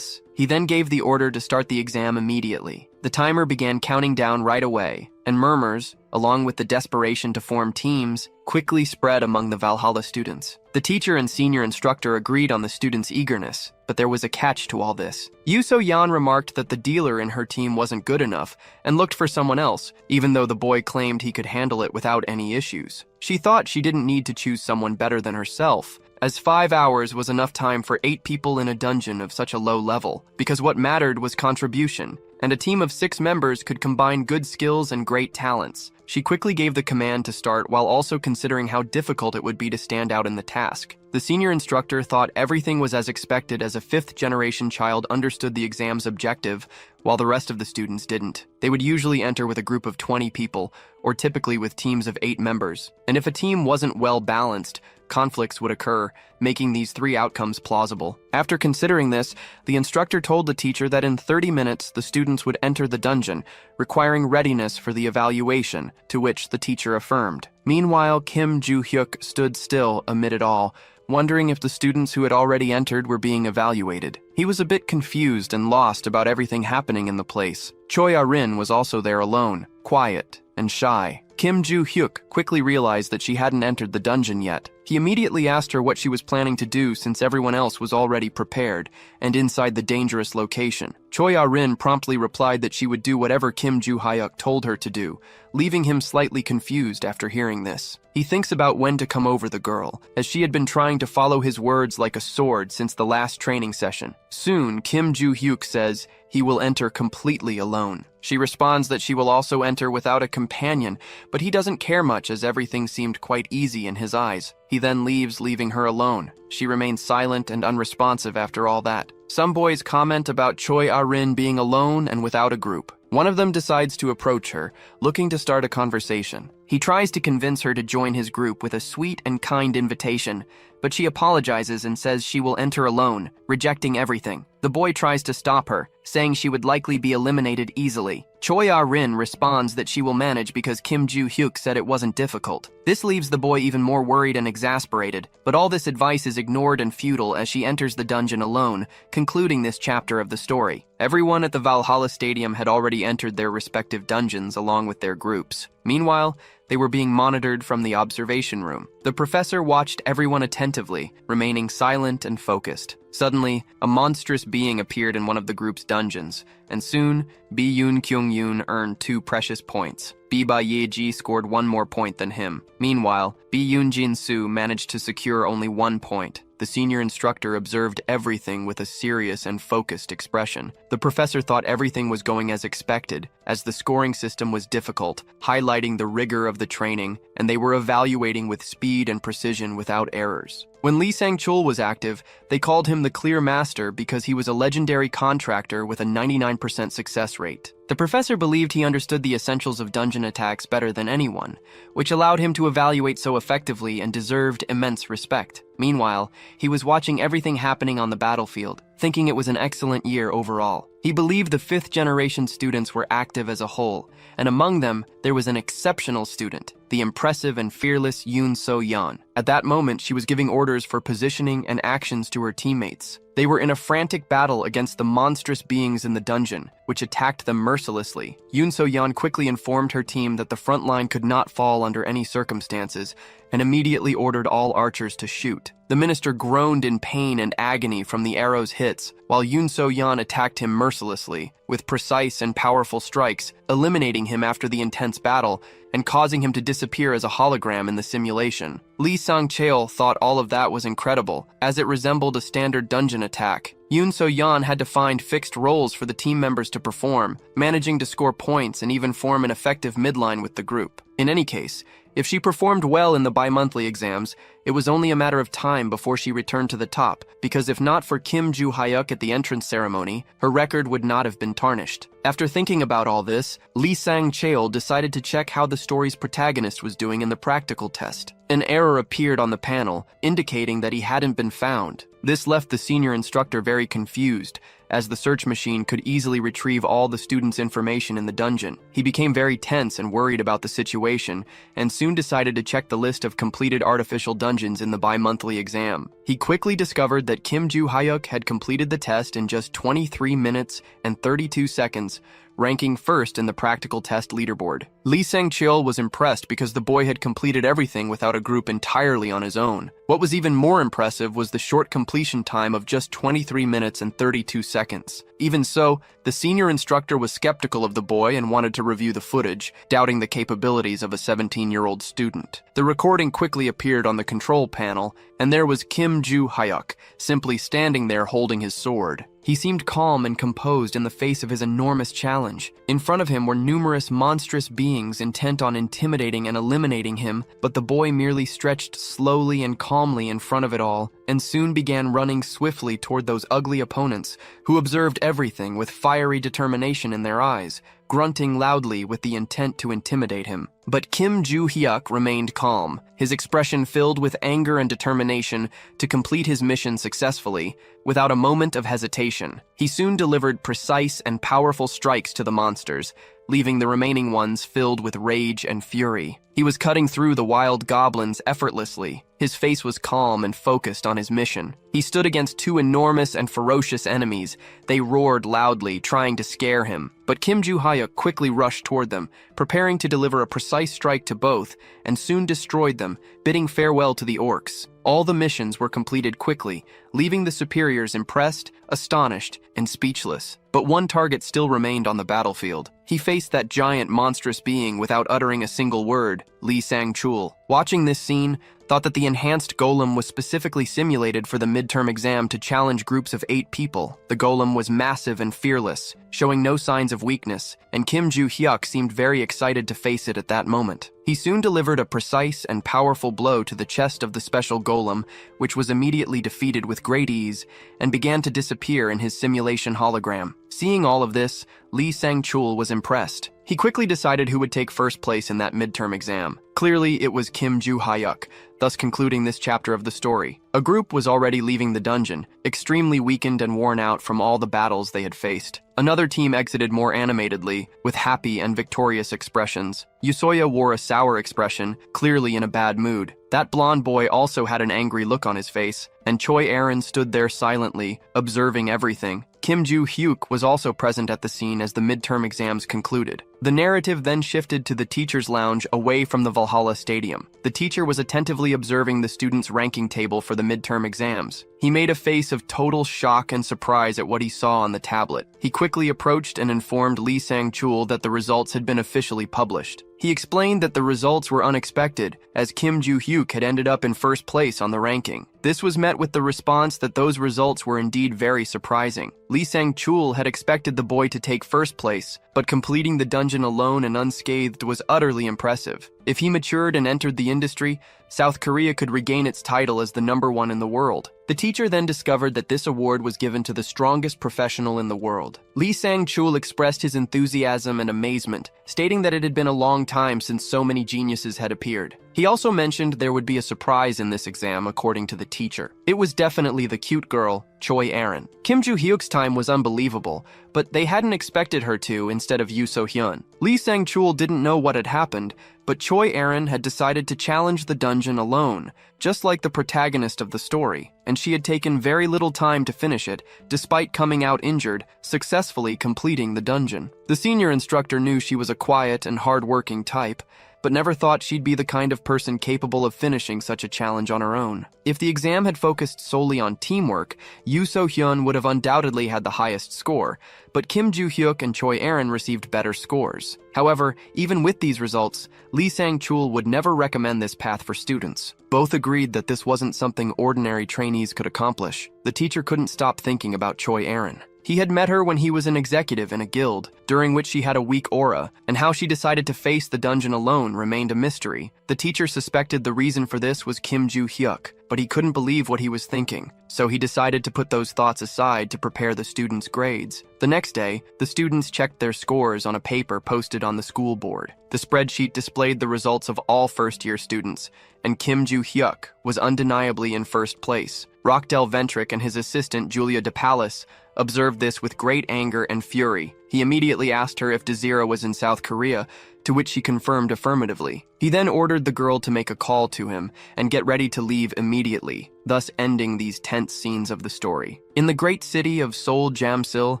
He then gave the order to start the exam immediately. The timer began counting down right away, and murmurs, along with the desperation to form teams, quickly spread among the Valhalla students. The teacher and senior instructor agreed on the students' eagerness, but there was a catch to all this. Yoo So-hyun remarked that the dealer in her team wasn't good enough and looked for someone else, even though the boy claimed he could handle it without any issues. She thought she didn't need to choose someone better than herself, as 5 hours was enough time for 8 people in a dungeon of such a low level, because what mattered was contribution, and a team of 6 members could combine good skills and great talents. She quickly gave the command to start while also considering how difficult it would be to stand out in the task. The senior instructor thought everything was as expected as a 5th-generation child understood the exam's objective, while the rest of the students didn't. They would usually enter with a group of 20 people, or typically with teams of 8 members. And if a team wasn't well balanced, conflicts would occur, making these 3 outcomes plausible. After considering this, the instructor told the teacher that in 30 minutes the students would enter the dungeon, requiring readiness for the evaluation, to which the teacher affirmed. Meanwhile, Kim Joo-hyuk stood still amid it all, wondering if the students who had already entered were being evaluated. He was a bit confused and lost about everything happening in the place. Choi Arin was also there alone, quiet and shy. Kim Joo-hyuk quickly realized that she hadn't entered the dungeon yet. He immediately asked her what she was planning to do since everyone else was already prepared and inside the dangerous location. Choi Arin promptly replied that she would do whatever Kim Joo-hyuk told her to do, leaving him slightly confused after hearing this. He thinks about when to come over the girl, as she had been trying to follow his words like a sword since the last training session. Soon, Kim Joo-hyuk says he will enter completely alone. She responds that she will also enter without a companion, but he doesn't care much as everything seemed quite easy in his eyes. He then leaves, leaving her alone. She remains silent and unresponsive after all that. Some boys comment about Choi Arin being alone and without a group. One of them decides to approach her, looking to start a conversation. He tries to convince her to join his group with a sweet and kind invitation, but she apologizes and says she will enter alone, rejecting everything. The boy tries to stop her, saying she would likely be eliminated easily. Choi Ah-rin responds that she will manage because Kim Joo-hyuk said it wasn't difficult. This leaves the boy even more worried and exasperated, but all this advice is ignored and futile as she enters the dungeon alone, concluding this chapter of the story. Everyone at the Valhalla Stadium had already entered their respective dungeons along with their groups. Meanwhile, they were being monitored from the observation room. The professor watched everyone attentively, remaining silent and focused. Suddenly, a monstrous being appeared in one of the group's dungeons, and soon, Bi-yoon Kyung-yoon earned 2 precious points. Bi-ba Ye-ji scored 1 more point than him. Meanwhile, Bi-yoon Jin-soo managed to secure only 1 point. The senior instructor observed everything with a serious and focused expression. The professor thought everything was going as expected, as the scoring system was difficult, highlighting the rigor of the training, and they were evaluating with speed and precision without errors. When Lee Sang-chul was active, they called him the Clear Master because he was a legendary contractor with a 99% success rate. The professor believed he understood the essentials of dungeon attacks better than anyone, which allowed him to evaluate so effectively and deserved immense respect. Meanwhile, he was watching everything happening on the battlefield, thinking it was an excellent year overall. He He believed the fifth-generation students were active as a whole, and among them, there was an exceptional student, the impressive and fearless Yoon So-yeon. At that moment, she was giving orders for positioning and actions to her teammates. They were in a frantic battle against the monstrous beings in the dungeon, which attacked them mercilessly. Yoon So-yeon quickly informed her team that the front line could not fall under any circumstances, and immediately ordered all archers to shoot. The minister groaned in pain and agony from the arrow's hits, while Yoon So-yeon attacked him mercilessly, with precise and powerful strikes, eliminating him after the intense battle, and causing him to disappear as a hologram in the simulation. Lee Sang-cheol thought all of that was incredible, as it resembled a standard dungeon attack. Yoon So-yeon had to find fixed roles for the team members to perform, managing to score points and even form an effective midline with the group. In any case, if she performed well in the bi-monthly exams, it was only a matter of time before she returned to the top, because if not for Kim Joo-hyuk at the entrance ceremony, her record would not have been tarnished. After thinking about all this, Lee Sang-cheol decided to check how the story's protagonist was doing in the practical test. An error appeared on the panel, indicating that he hadn't been found. This left the senior instructor very confused, as the search machine could easily retrieve all the students' information in the dungeon. He became very tense and worried about the situation, and soon decided to check the list of completed artificial dungeons in the bi-monthly exam. He quickly discovered that Kim Joo-hyuk had completed the test in just 23 minutes and 32 seconds, ranking first in the practical test leaderboard. Lee Sang-cheol was impressed because the boy had completed everything without a group entirely on his own. What was even more impressive was the short completion time of just 23 minutes and 32 seconds. Even so, the senior instructor was skeptical of the boy and wanted to review the footage, doubting the capabilities of a 17-year-old student. The recording quickly appeared on the control panel, and there was Kim Joo-hyuk, simply standing there holding his sword. He seemed calm and composed in the face of his enormous challenge. In front of him were numerous monstrous beings intent on intimidating and eliminating him, but the boy merely stretched slowly and calmly in front of it all, and soon began running swiftly toward those ugly opponents, who observed everything with fiery determination in their eyes, grunting loudly with the intent to intimidate him. But Kim Joo-hyuk remained calm, his expression filled with anger and determination to complete his mission successfully, without a moment of hesitation. He soon delivered precise and powerful strikes to the monsters, leaving the remaining ones filled with rage and fury. He was cutting through the wild goblins effortlessly. His face was calm and focused on his mission. He stood against two enormous and ferocious enemies. They roared loudly, trying to scare him. But Kim Joo-hyuk quickly rushed toward them, preparing to deliver a precise strike to both, and soon destroyed them, bidding farewell to the orcs. All the missions were completed quickly, leaving the superiors impressed, astonished, and speechless. But one target still remained on the battlefield. He faced that giant monstrous being without uttering a single word, Lee Sang-cheol. Watching this scene, thought that the enhanced golem was specifically simulated for the midterm exam to challenge groups of 8 people. The golem was massive and fearless, showing no signs of weakness, and Kim Joo-hyuk seemed very excited to face it at that moment. He soon delivered a precise and powerful blow to the chest of the special golem, which was immediately defeated with great ease, and began to disappear in his simulation hologram. Seeing all of this, Lee Sang-cheol was impressed. He quickly decided who would take first place in that midterm exam. Clearly, it was Kim Joo-hyuk, thus concluding this chapter of the story. A group was already leaving the dungeon, extremely weakened and worn out from all the battles they had faced. Another team exited more animatedly, with happy and victorious expressions. Yusoya wore a sour expression, clearly in a bad mood. That blonde boy also had an angry look on his face, and Choi Aaron stood there silently, observing everything. Kim Joo-hyuk was also present at the scene as the midterm exams concluded. The narrative then shifted to the teacher's lounge away from the Valhalla Stadium. The teacher was attentively observing the students' ranking table for the midterm exams. He made a face of total shock and surprise at what he saw on the tablet. He quickly approached and informed Lee Sang-cheol that the results had been officially published. He explained that the results were unexpected, as Kim Joo-hyuk had ended up in first place on the ranking. This was met with the response that those results were indeed very surprising. Lee Sang-cheol had expected the boy to take first place, but completing the dungeon alone and unscathed was utterly impressive. If he matured and entered the industry, South Korea could regain its title as the #1 in the world. The teacher then discovered that this award was given to the strongest professional in the world. Lee Sang-cheol expressed his enthusiasm and amazement, stating that it had been a long time since so many geniuses had appeared. He also mentioned there would be a surprise in this exam according to the teacher. It was definitely the cute girl, Choi Erin. Kim Joo-hyuk's time was unbelievable, but they hadn't expected her to instead of Yoo So-hyun. Lee Sang-chul didn't know what had happened, but Choi Erin had decided to challenge the dungeon alone, just like the protagonist of the story, and she had taken very little time to finish it, despite coming out injured, successfully completing the dungeon. The senior instructor knew she was a quiet and hard-working type, but never thought she'd be the kind of person capable of finishing such a challenge on her own. If the exam had focused solely on teamwork, Yoo So-hyun would have undoubtedly had the highest score, but Kim Joo-hyuk and Choi Erin received better scores. However, even with these results, Lee Sang-chul would never recommend this path for students. Both agreed that this wasn't something ordinary trainees could accomplish. The teacher couldn't stop thinking about Choi Erin. He had met her when he was an executive in a guild, during which she had a weak aura, and how she decided to face the dungeon alone remained a mystery. The teacher suspected the reason for this was Kim Joo-hyuk, but he couldn't believe what he was thinking, so he decided to put those thoughts aside to prepare the students' grades. The next day, the students checked their scores on a paper posted on the school board. The spreadsheet displayed the results of all first-year students, and Kim Joo-hyuk was undeniably in first place. Rockdell Ventrick and his assistant Julia DePalis observed this with great anger and fury. He immediately asked her if Desira was in South Korea, to which she confirmed affirmatively. He then ordered the girl to make a call to him and get ready to leave immediately, thus ending these tense scenes of the story. In the great city of Seoul Jamsil,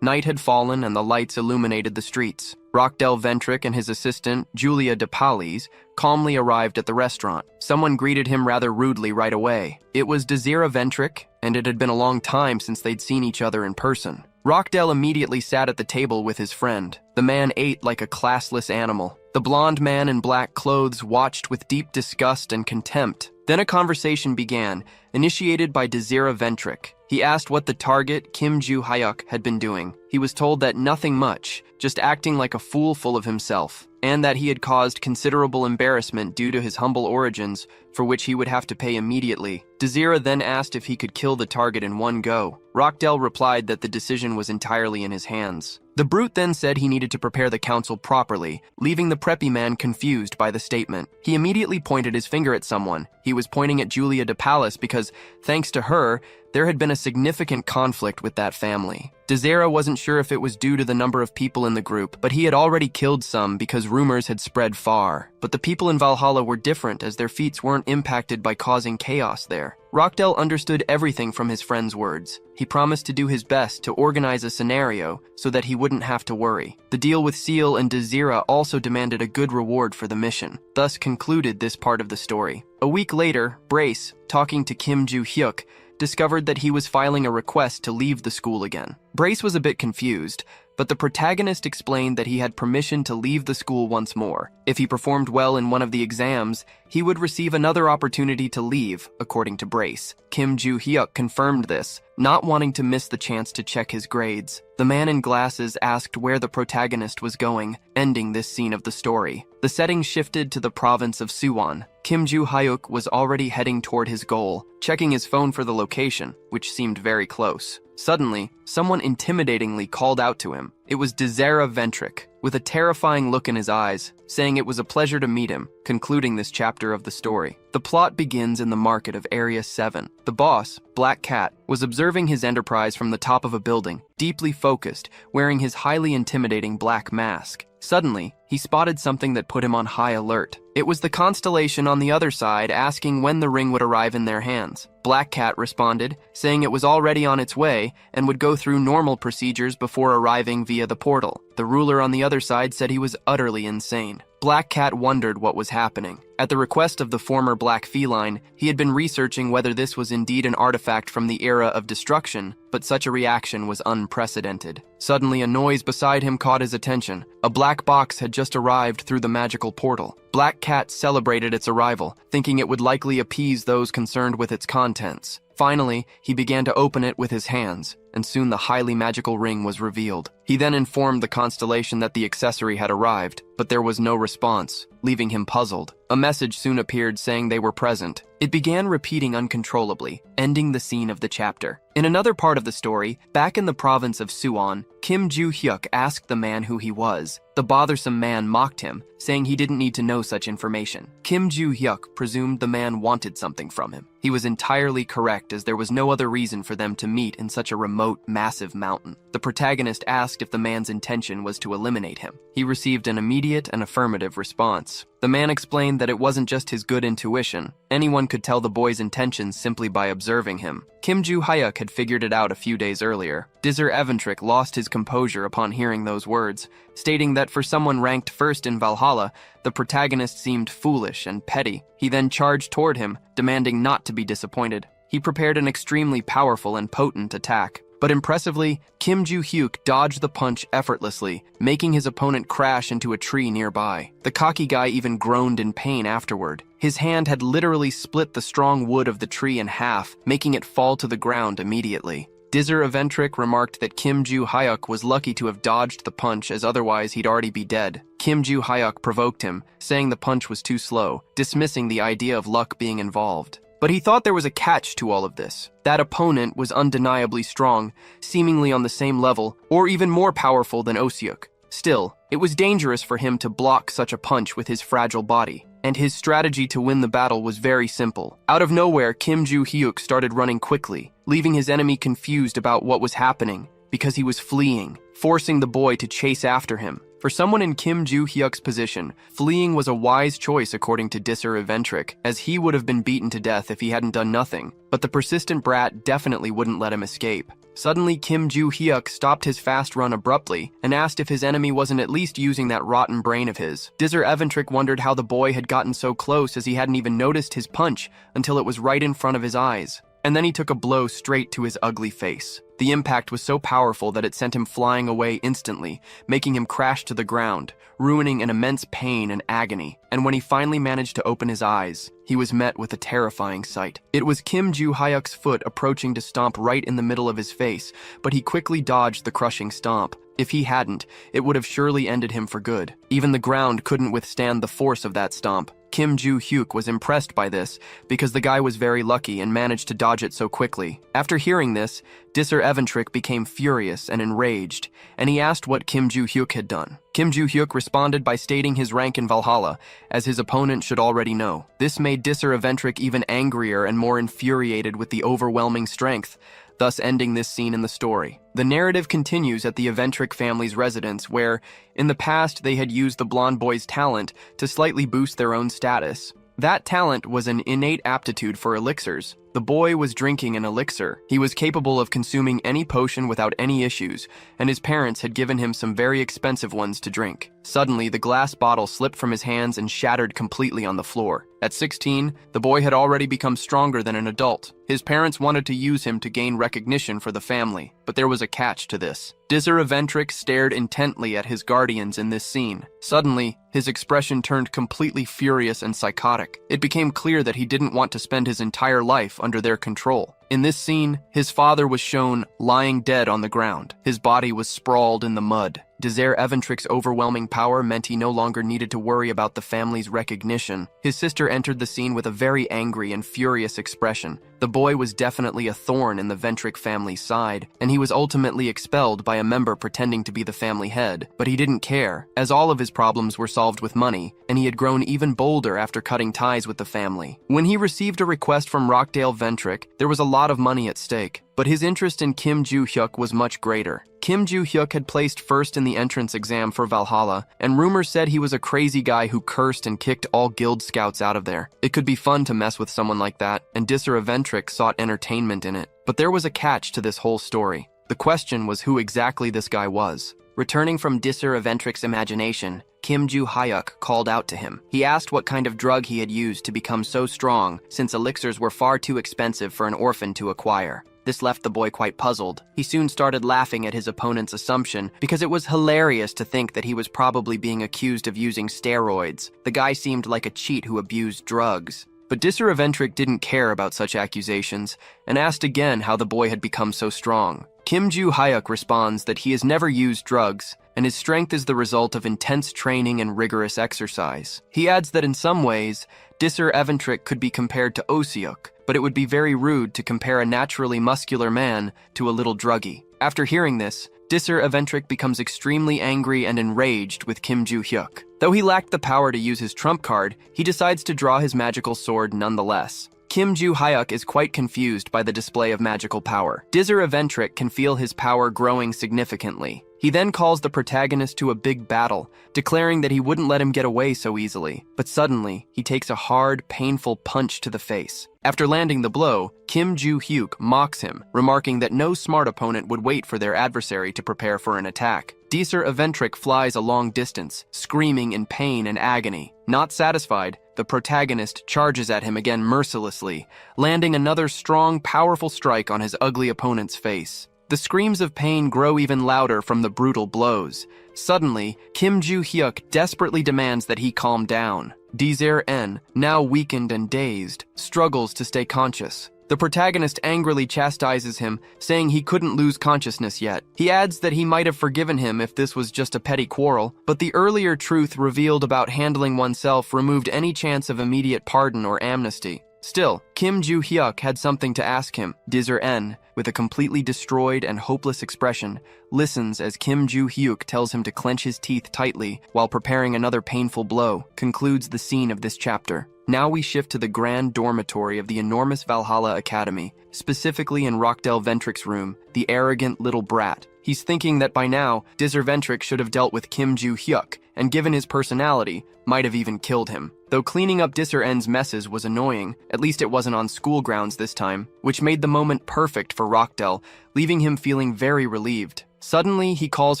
night had fallen and the lights illuminated the streets. Rockdell Ventrick and his assistant, Julia DePalis, calmly arrived at the restaurant. Someone greeted him rather rudely right away. It was Desira Ventrick, and it had been a long time since they'd seen each other in person. Rockdell immediately sat at the table with his friend. The man ate like a classless animal. The blonde man in black clothes watched with deep disgust and contempt. Then a conversation began, initiated by Desira Ventrick. He asked what the target, Kim Joo-hyuk, had been doing. He was told that nothing much, just acting like a fool full of himself, and that he had caused considerable embarrassment due to his humble origins, for which he would have to pay immediately. Desira then asked if he could kill the target in one go. Rockdell replied that the decision was entirely in his hands. The brute then said he needed to prepare the council properly, leaving the preppy man confused by the statement. He immediately pointed his finger at someone. He was pointing at Julia DePalis because, thanks to her, there had been a significant conflict with that family. Desira wasn't sure if it was due to the number of people in the group, but he had already killed some because rumors had spread far. But the people in Valhalla were different, as their feats weren't impacted by causing chaos there. Rockdell understood everything from his friend's words. He promised to do his best to organize a scenario so that he wouldn't have to worry. The deal with Seal and Desira also demanded a good reward for the mission, thus concluded this part of the story. A week later, Brace, talking to Kim Joo-hyuk, discovered that he was filing a request to leave the school again. Brace was a bit confused, but the protagonist explained that he had permission to leave the school once more. If he performed well in one of the exams, he would receive another opportunity to leave, according to Brace. Kim Joo-hyuk confirmed this, not wanting to miss the chance to check his grades. The man in glasses asked where the protagonist was going, ending this scene of the story. The setting shifted to the province of Suwon. Kim Joo-hyuk was already heading toward his goal, checking his phone for the location, which seemed very close. Suddenly, someone intimidatingly called out to him. It was Desira Ventrick, with a terrifying look in his eyes, saying it was a pleasure to meet him, concluding this chapter of the story. The plot begins in the market of Area 7. The boss, Black Cat, was observing his enterprise from the top of a building, deeply focused, wearing his highly intimidating black mask. Suddenly, he spotted something that put him on high alert. It was the constellation on the other side asking when the ring would arrive in their hands. Black Cat responded, saying it was already on its way and would go through normal procedures before arriving via the portal. The ruler on the other side said he was utterly insane. Black Cat wondered what was happening. At the request of the former black feline, he had been researching whether this was indeed an artifact from the era of destruction, but such a reaction was unprecedented. Suddenly, a noise beside him caught his attention. A black box had just arrived through the magical portal. Black Cat celebrated its arrival, thinking it would likely appease those concerned with its contents. Finally, he began to open it with his hands, and soon the highly magical ring was revealed. He He then informed the constellation that the accessory had arrived, but there was no response, leaving him puzzled. A message soon appeared saying they were present. It began repeating uncontrollably, ending the scene of the chapter. In another part of the story, back in the province of Suwon, Kim Joo-hyuk asked the man who he was. The bothersome man mocked him, saying he didn't need to know such information. Kim Joo-hyuk presumed the man wanted something from him. He was entirely correct, as there was no other reason for them to meet in such a remote, massive mountain. The protagonist asked if the man's intention was to eliminate him. He received an immediate and affirmative response. The man explained that it wasn't just his good intuition. Anyone could tell the boy's intentions simply by observing him. Kim Joo-hyuk had figured it out a few days earlier. Dizzer Eventrick lost his composure upon hearing those words, stating that for someone ranked first in Valhalla, the protagonist seemed foolish and petty. He then charged toward him, demanding not to be disappointed. He prepared an extremely powerful and potent attack. But impressively, Kim Joo-hyuk dodged the punch effortlessly, making his opponent crash into a tree nearby. The cocky guy even groaned in pain afterward. His hand had literally split the strong wood of the tree in half, making it fall to the ground immediately. Dizzer Eventrick remarked that Kim Joo-hyuk was lucky to have dodged the punch, as otherwise he'd already be dead. Kim Joo-hyuk provoked him, saying the punch was too slow, dismissing the idea of luck being involved. But he thought there was a catch to all of this. That opponent was undeniably strong, seemingly on the same level, or even more powerful than Osyuk. Still, it was dangerous for him to block such a punch with his fragile body, and his strategy to win the battle was very simple. Out of nowhere, Kim Joo-hyuk started running quickly, leaving his enemy confused about what was happening, because he was fleeing, forcing the boy to chase after him. For someone in Kim Joo-hyuk's position, fleeing was a wise choice according to Dizzer Eventrick, as he would have been beaten to death if he hadn't done nothing. But the persistent brat definitely wouldn't let him escape. Suddenly, Kim Joo-hyuk stopped his fast run abruptly and asked if his enemy wasn't at least using that rotten brain of his. Dizzer Eventrick wondered how the boy had gotten so close, as he hadn't even noticed his punch until it was right in front of his eyes. And then he took a blow straight to his ugly face. The impact was so powerful that it sent him flying away instantly, making him crash to the ground, ruining an immense pain and agony. And when he finally managed to open his eyes, he was met with a terrifying sight. It was Kim Joo-hyuk's foot approaching to stomp right in the middle of his face, but he quickly dodged the crushing stomp. If he hadn't, it would have surely ended him for good. Even the ground couldn't withstand the force of that stomp. Kim Joo-hyuk was impressed by this, because the guy was very lucky and managed to dodge it so quickly. After hearing this, Dizzer Eventrick became furious and enraged, and he asked what Kim Joo-hyuk had done. Kim Joo-hyuk responded by stating his rank in Valhalla, as his opponent should already know. This made Dizzer Eventrick even angrier and more infuriated with the overwhelming strength, thus ending this scene in the story. The narrative continues at the Eventrick family's residence, where, in the past, they had used the blonde boy's talent to slightly boost their own status. That talent was an innate aptitude for elixirs. The boy was drinking an elixir. He was capable of consuming any potion without any issues, and his parents had given him some very expensive ones to drink. Suddenly, the glass bottle slipped from his hands and shattered completely on the floor. At 16, the boy had already become stronger than an adult. His parents wanted to use him to gain recognition for the family, but there was a catch to this. Dizzer Eventrick stared intently at his guardians in this scene. Suddenly, his expression turned completely furious and psychotic. It became clear that he didn't want to spend his entire life under their control. In this scene, his father was shown lying dead on the ground. His body was sprawled in the mud. Dizzer Eventrick's overwhelming power meant he no longer needed to worry about the family's recognition. His sister entered the scene with a very angry and furious expression. The boy was definitely a thorn in the Ventrick family's side, and he was ultimately expelled by a member pretending to be the family head. But he didn't care, as all of his problems were solved with money, and he had grown even bolder after cutting ties with the family. When he received a request from Rockdale Ventrick, there was a lot of money at stake. But his interest in Kim Joo-hyuk was much greater. Kim Joo-hyuk had placed first in the entrance exam for Valhalla, and rumors said he was a crazy guy who cursed and kicked all guild scouts out of there. It could be fun to mess with someone like that, and Dizzer Eventrick sought entertainment in it. But there was a catch to this whole story. The question was who exactly this guy was. Returning from Dizzer Eventrick's imagination, Kim Joo-hyuk called out to him. He asked what kind of drug he had used to become so strong, since elixirs were far too expensive for an orphan to acquire. This left the boy quite puzzled. He soon started laughing at his opponent's assumption, because it was hilarious to think that he was probably being accused of using steroids. The guy seemed like a cheat who abused drugs. But Dizzer Eventrick didn't care about such accusations, and asked again how the boy had become so strong. Kim Joo-hyuk responds that he has never used drugs, and his strength is the result of intense training and rigorous exercise. He adds that in some ways, Disser Eventrick could be compared to Oseok, but it would be very rude to compare a naturally muscular man to a little druggie. After hearing this, Disser Eventrick becomes extremely angry and enraged with Kim Joo-hyuk. Though he lacked the power to use his trump card, he decides to draw his magical sword nonetheless. Kim Joo-hyuk is quite confused by the display of magical power. Disser Eventrick can feel his power growing significantly. He then calls the protagonist to a big battle, declaring that he wouldn't let him get away so easily. But suddenly, he takes a hard, painful punch to the face. After landing the blow, Kim Joo-hyuk mocks him, remarking that no smart opponent would wait for their adversary to prepare for an attack. Disser Eventrick flies a long distance, screaming in pain and agony. Not satisfied, the protagonist charges at him again mercilessly, landing another strong, powerful strike on his ugly opponent's face. The screams of pain grow even louder from the brutal blows. Suddenly, Kim Joo-hyuk desperately demands that he calm down. Disser N, now weakened and dazed, struggles to stay conscious. The protagonist angrily chastises him, saying he couldn't lose consciousness yet. He adds that he might have forgiven him if this was just a petty quarrel, but the earlier truth revealed about handling oneself removed any chance of immediate pardon or amnesty. Still, Kim Joo-hyuk had something to ask him. Disser N, with a completely destroyed and hopeless expression, listens as Kim Joo-hyuk tells him to clench his teeth tightly while preparing another painful blow, concludes the scene of this chapter. Now we shift to the grand dormitory of the enormous Valhalla Academy, specifically in Rockdell Ventrick's room, the arrogant little brat. He's thinking that by now, Disser Ventrick should have dealt with Kim Joo-hyuk, and given his personality, might have even killed him. Though cleaning up Disser N's messes was annoying, at least it wasn't on school grounds this time, which made the moment perfect for Rockdell, leaving him feeling very relieved. Suddenly, he calls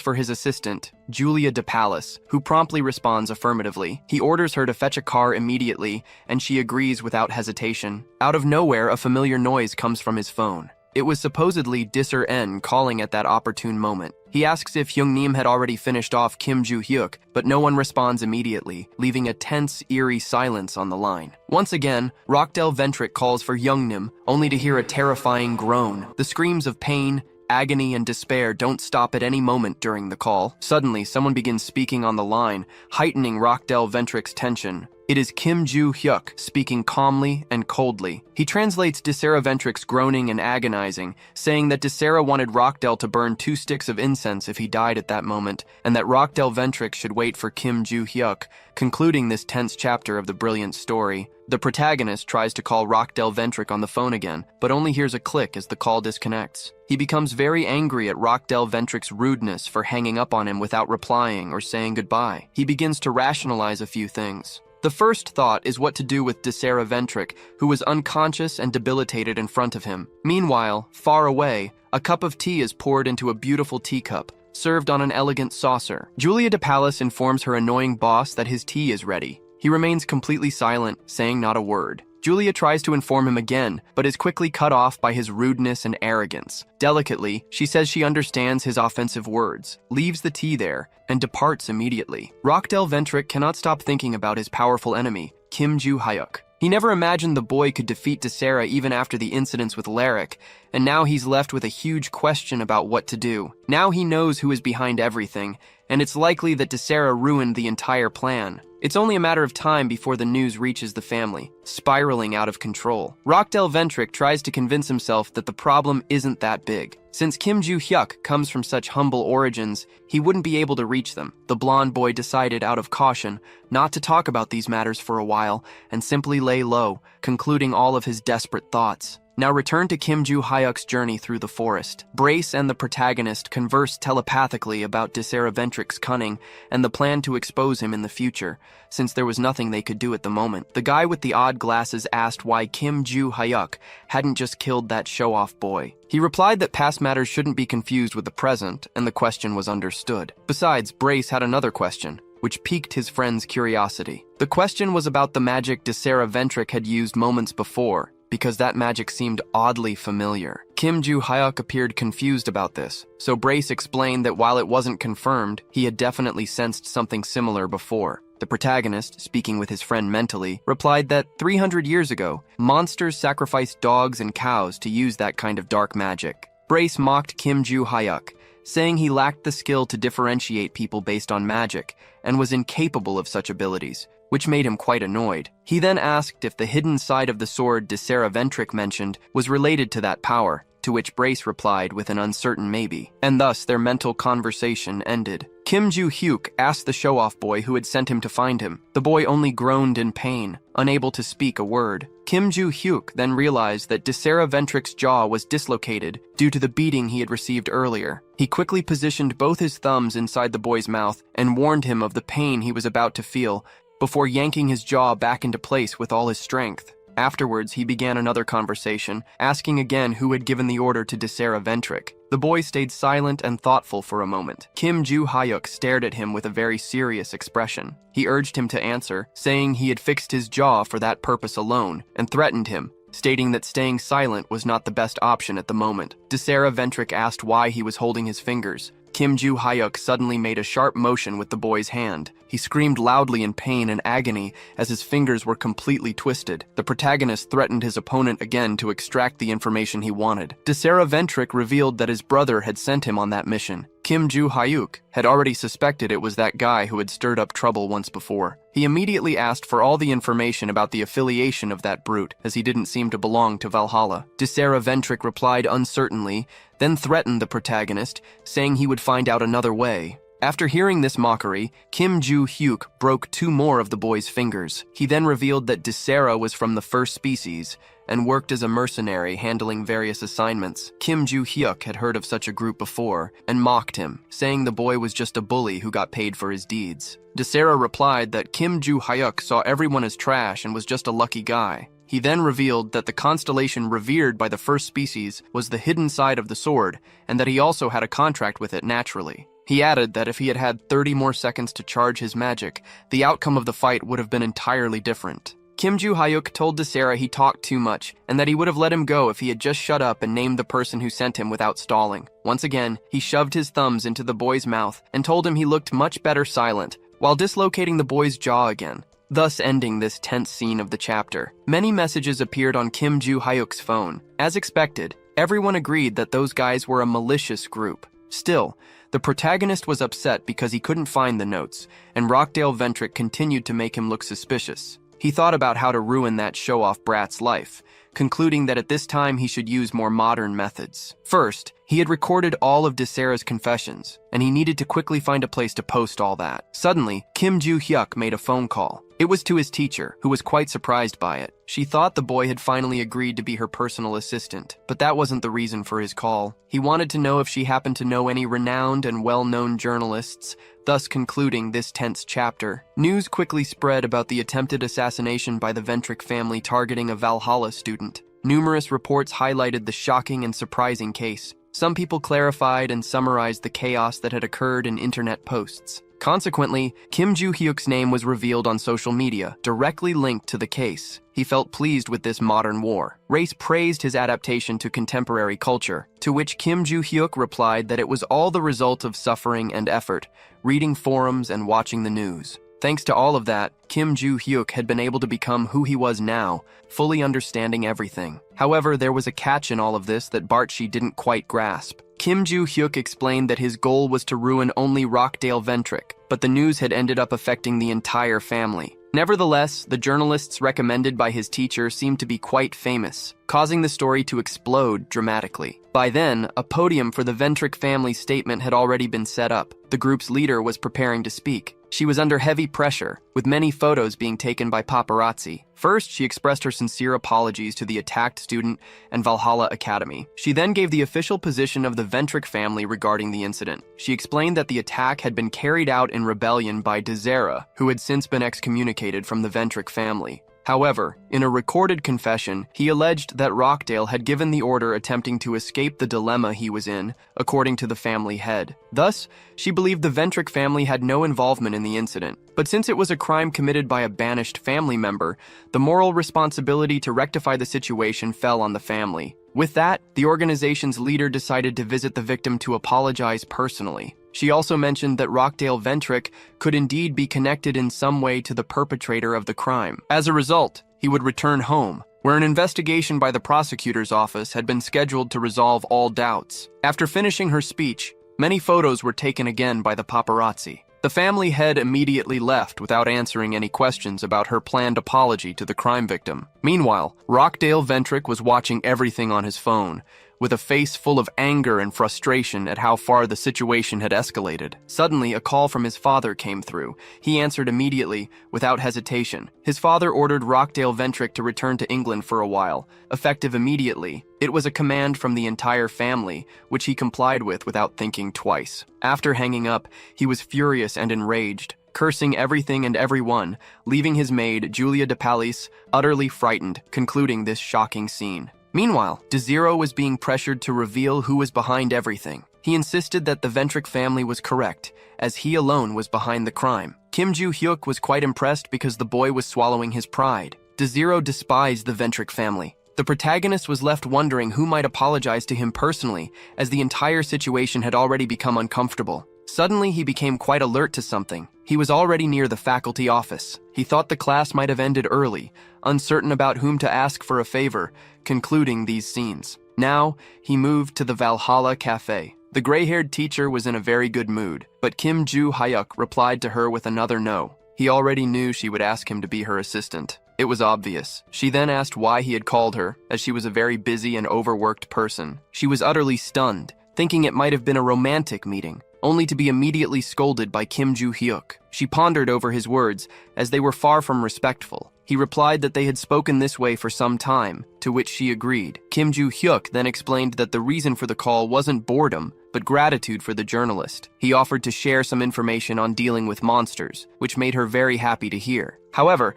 for his assistant, Julia de Pallas, who promptly responds affirmatively. He orders her to fetch a car immediately, and she agrees without hesitation. Out of nowhere, a familiar noise comes from his phone. It was supposedly Disser N calling at that opportune moment. He asks if Youngnim had already finished off Kim Joo-hyuk, but no one responds immediately, leaving a tense, eerie silence on the line. Once again, Rockdell Ventrick calls for Youngnim, only to hear a terrifying groan. The screams of pain, agony, and despair don't stop at any moment during the call. Suddenly, someone begins speaking on the line, heightening Rockdell Ventrick's tension. It is Kim Joo-hyuk, speaking calmly and coldly. He translates Disser Ventrick's groaning and agonizing, saying that Disser wanted Rockdell to burn 2 sticks of incense if he died at that moment, and that Rockdell Ventrick should wait for Kim Joo-hyuk, concluding this tense chapter of the brilliant story. The protagonist tries to call Rockdell Ventrick on the phone again, but only hears a click as the call disconnects. He becomes very angry at Rockdell Ventrick's rudeness for hanging up on him without replying or saying goodbye. He begins to rationalize a few things. The first thought is what to do with Disser Ventrick, who was unconscious and debilitated in front of him. Meanwhile, far away, a cup of tea is poured into a beautiful teacup, served on an elegant saucer. Julia de Pallas informs her annoying boss that his tea is ready. He remains completely silent, saying not a word. Julia tries to inform him again, but is quickly cut off by his rudeness and arrogance. Delicately, she says she understands his offensive words, leaves the tea there, and departs immediately. Rockdell Ventrick cannot stop thinking about his powerful enemy, Kim Joo-hyuk. He never imagined the boy could defeat Disser even after the incidents with Larrick, and now he's left with a huge question about what to do. Now he knows who is behind everything, and it's likely that Disser ruined the entire plan. It's only a matter of time before the news reaches the family, spiraling out of control. Rockdell Ventrick tries to convince himself that the problem isn't that big. Since Kim Joo-hyuk comes from such humble origins, he wouldn't be able to reach them. The blonde boy decided out of caution not to talk about these matters for a while and simply lay low, concluding all of his desperate thoughts. Now return to Kim Joo-hyuk's journey through the forest. Brace and the protagonist converse telepathically about Disser Ventrick's cunning and the plan to expose him in the future, since there was nothing they could do at the moment. The guy with the odd glasses asked why Kim Joo-hyuk hadn't just killed that show-off boy. He replied that past matters shouldn't be confused with the present, and the question was understood. Besides, Brace had another question, which piqued his friend's curiosity. The question was about the magic Disser Ventrick had used moments before, because that magic seemed oddly familiar. Kim Joo-hyuk appeared confused about this, so Brace explained that while it wasn't confirmed, he had definitely sensed something similar before. The protagonist, speaking with his friend mentally, replied that 300 years ago, monsters sacrificed dogs and cows to use that kind of dark magic. Brace mocked Kim Joo-hyuk, saying he lacked the skill to differentiate people based on magic and was incapable of such abilities, which made him quite annoyed. He then asked if the hidden side of the sword Desera Ventric mentioned was related to that power, to which Brace replied with an uncertain maybe, and thus their mental conversation ended. Kim Joo-hyuk asked the show-off boy who had sent him to find him. The boy only groaned in pain, unable to speak a word. Kim Joo-hyuk then realized that Desera Ventric's jaw was dislocated due to the beating he had received earlier. He quickly positioned both his thumbs inside the boy's mouth and warned him of the pain he was about to feel before yanking his jaw back into place with all his strength. Afterwards, he began another conversation, asking again who had given the order to Desera Ventric. The boy stayed silent and thoughtful for a moment. Kim Joo-hyuk stared at him with a very serious expression. He urged him to answer, saying he had fixed his jaw for that purpose alone, and threatened him, stating that staying silent was not the best option at the moment. Desera Ventric asked why he was holding his fingers. Kim Joo-hyuk suddenly made a sharp motion with the boy's hand. He screamed loudly in pain and agony as his fingers were completely twisted. The protagonist threatened his opponent again to extract the information he wanted. Desera Ventric revealed that his brother had sent him on that mission. Kim Joo-hyuk had already suspected it was that guy who had stirred up trouble once before. He immediately asked for all the information about the affiliation of that brute, as he didn't seem to belong to Valhalla. Desera Ventric replied uncertainly, then threatened the protagonist, saying he would find out another way. After hearing this mockery, Kim Joo-hyuk broke 2 more of the boy's fingers. He then revealed that Desera was from the first species and worked as a mercenary handling various assignments. Kim Joo-hyuk had heard of such a group before and mocked him, saying the boy was just a bully who got paid for his deeds. Desera replied that Kim Joo-hyuk saw everyone as trash and was just a lucky guy. He then revealed that the constellation revered by the first species was the hidden side of the sword, and that he also had a contract with it naturally. He added that if he had had 30 more seconds to charge his magic, the outcome of the fight would have been entirely different. Kim Joo-hyuk told Desera he talked too much, and that he would have let him go if he had just shut up and named the person who sent him without stalling. Once again, he shoved his thumbs into the boy's mouth and told him he looked much better silent, while dislocating the boy's jaw again, thus ending this tense scene of the chapter. Many messages appeared on Kim Joo-hyuk's phone. As expected, everyone agreed that those guys were a malicious group. Still, the protagonist was upset because he couldn't find the notes, and Rockdale Ventric continued to make him look suspicious. He thought about how to ruin that show-off brat's life, concluding that at this time he should use more modern methods. First, he had recorded all of Desera's confessions, and he needed to quickly find a place to post all that. Suddenly, Kim Joo-hyuk made a phone call. It was to his teacher, who was quite surprised by it. She thought the boy had finally agreed to be her personal assistant, but that wasn't the reason for his call. He wanted to know if she happened to know any renowned and well-known journalists, thus concluding this tense chapter. News quickly spread about the attempted assassination by the Ventric family targeting a Valhalla student. Numerous reports highlighted the shocking and surprising case. Some people clarified and summarized the chaos that had occurred in internet posts. Consequently, Kim Joo-hyuk's name was revealed on social media, directly linked to the case. He felt pleased with this modern war. Race praised his adaptation to contemporary culture, to which Kim Joo-hyuk replied that it was all the result of suffering and effort, reading forums and watching the news. Thanks to all of that, Kim Joo-hyuk had been able to become who he was now, fully understanding everything. However, there was a catch in all of this that Bartshi didn't quite grasp. Kim Joo-hyuk explained that his goal was to ruin only Rockdale Ventric, but the news had ended up affecting the entire family. Nevertheless, the journalists recommended by his teacher seemed to be quite famous, causing the story to explode dramatically. By then, a podium for the Ventric family's statement had already been set up. The group's leader was preparing to speak. She was under heavy pressure, with many photos being taken by paparazzi. First, she expressed her sincere apologies to the attacked student and Valhalla Academy. She then gave the official position of the Ventric family regarding the incident. She explained that the attack had been carried out in rebellion by Desera, who had since been excommunicated from the Ventric family. However, in a recorded confession, he alleged that Rockdale had given the order attempting to escape the dilemma he was in, according to the family head. Thus, she believed the Ventric family had no involvement in the incident. But since it was a crime committed by a banished family member, the moral responsibility to rectify the situation fell on the family. With that, the organization's leader decided to visit the victim to apologize personally. She also mentioned that Rockdale Ventric could indeed be connected in some way to the perpetrator of the crime. As a result, he would return home, where an investigation by the prosecutor's office had been scheduled to resolve all doubts. After finishing her speech, many photos were taken again by the paparazzi. The family head immediately left without answering any questions about her planned apology to the crime victim. Meanwhile, Rockdale Ventrick was watching everything on his phone, with a face full of anger and frustration at how far the situation had escalated. Suddenly, a call from his father came through. He answered immediately, without hesitation. His father ordered Rockdale Ventrick to return to England for a while, effective immediately. It was a command from the entire family, which he complied with without thinking twice. After hanging up, he was furious and enraged, cursing everything and everyone, leaving his maid, Julia de Pallis, utterly frightened, concluding this shocking scene. Meanwhile, DeZero was being pressured to reveal who was behind everything. He insisted that the Ventrick family was correct, as he alone was behind the crime. Kim Joo-hyuk was quite impressed because the boy was swallowing his pride. DeZero despised the Ventrick family. The protagonist was left wondering who might apologize to him personally, as the entire situation had already become uncomfortable. Suddenly, he became quite alert to something. He was already near the faculty office. He thought the class might have ended early, uncertain about whom to ask for a favor, concluding these scenes. Now, he moved to the Valhalla Cafe. The gray-haired teacher was in a very good mood, but Kim Joo-hyuk replied to her with another no. He already knew she would ask him to be her assistant. It was obvious. She then asked why he had called her, as she was a very busy and overworked person. She was utterly stunned, thinking it might have been a romantic meeting, only to be immediately scolded by Kim Joo-hyuk. She pondered over his words, as they were far from respectful. He replied that they had spoken this way for some time, to which she agreed. Kim Joo-hyuk then explained that the reason for the call wasn't boredom, but gratitude for the journalist. He offered to share some information on dealing with monsters, which made her very happy to hear. However,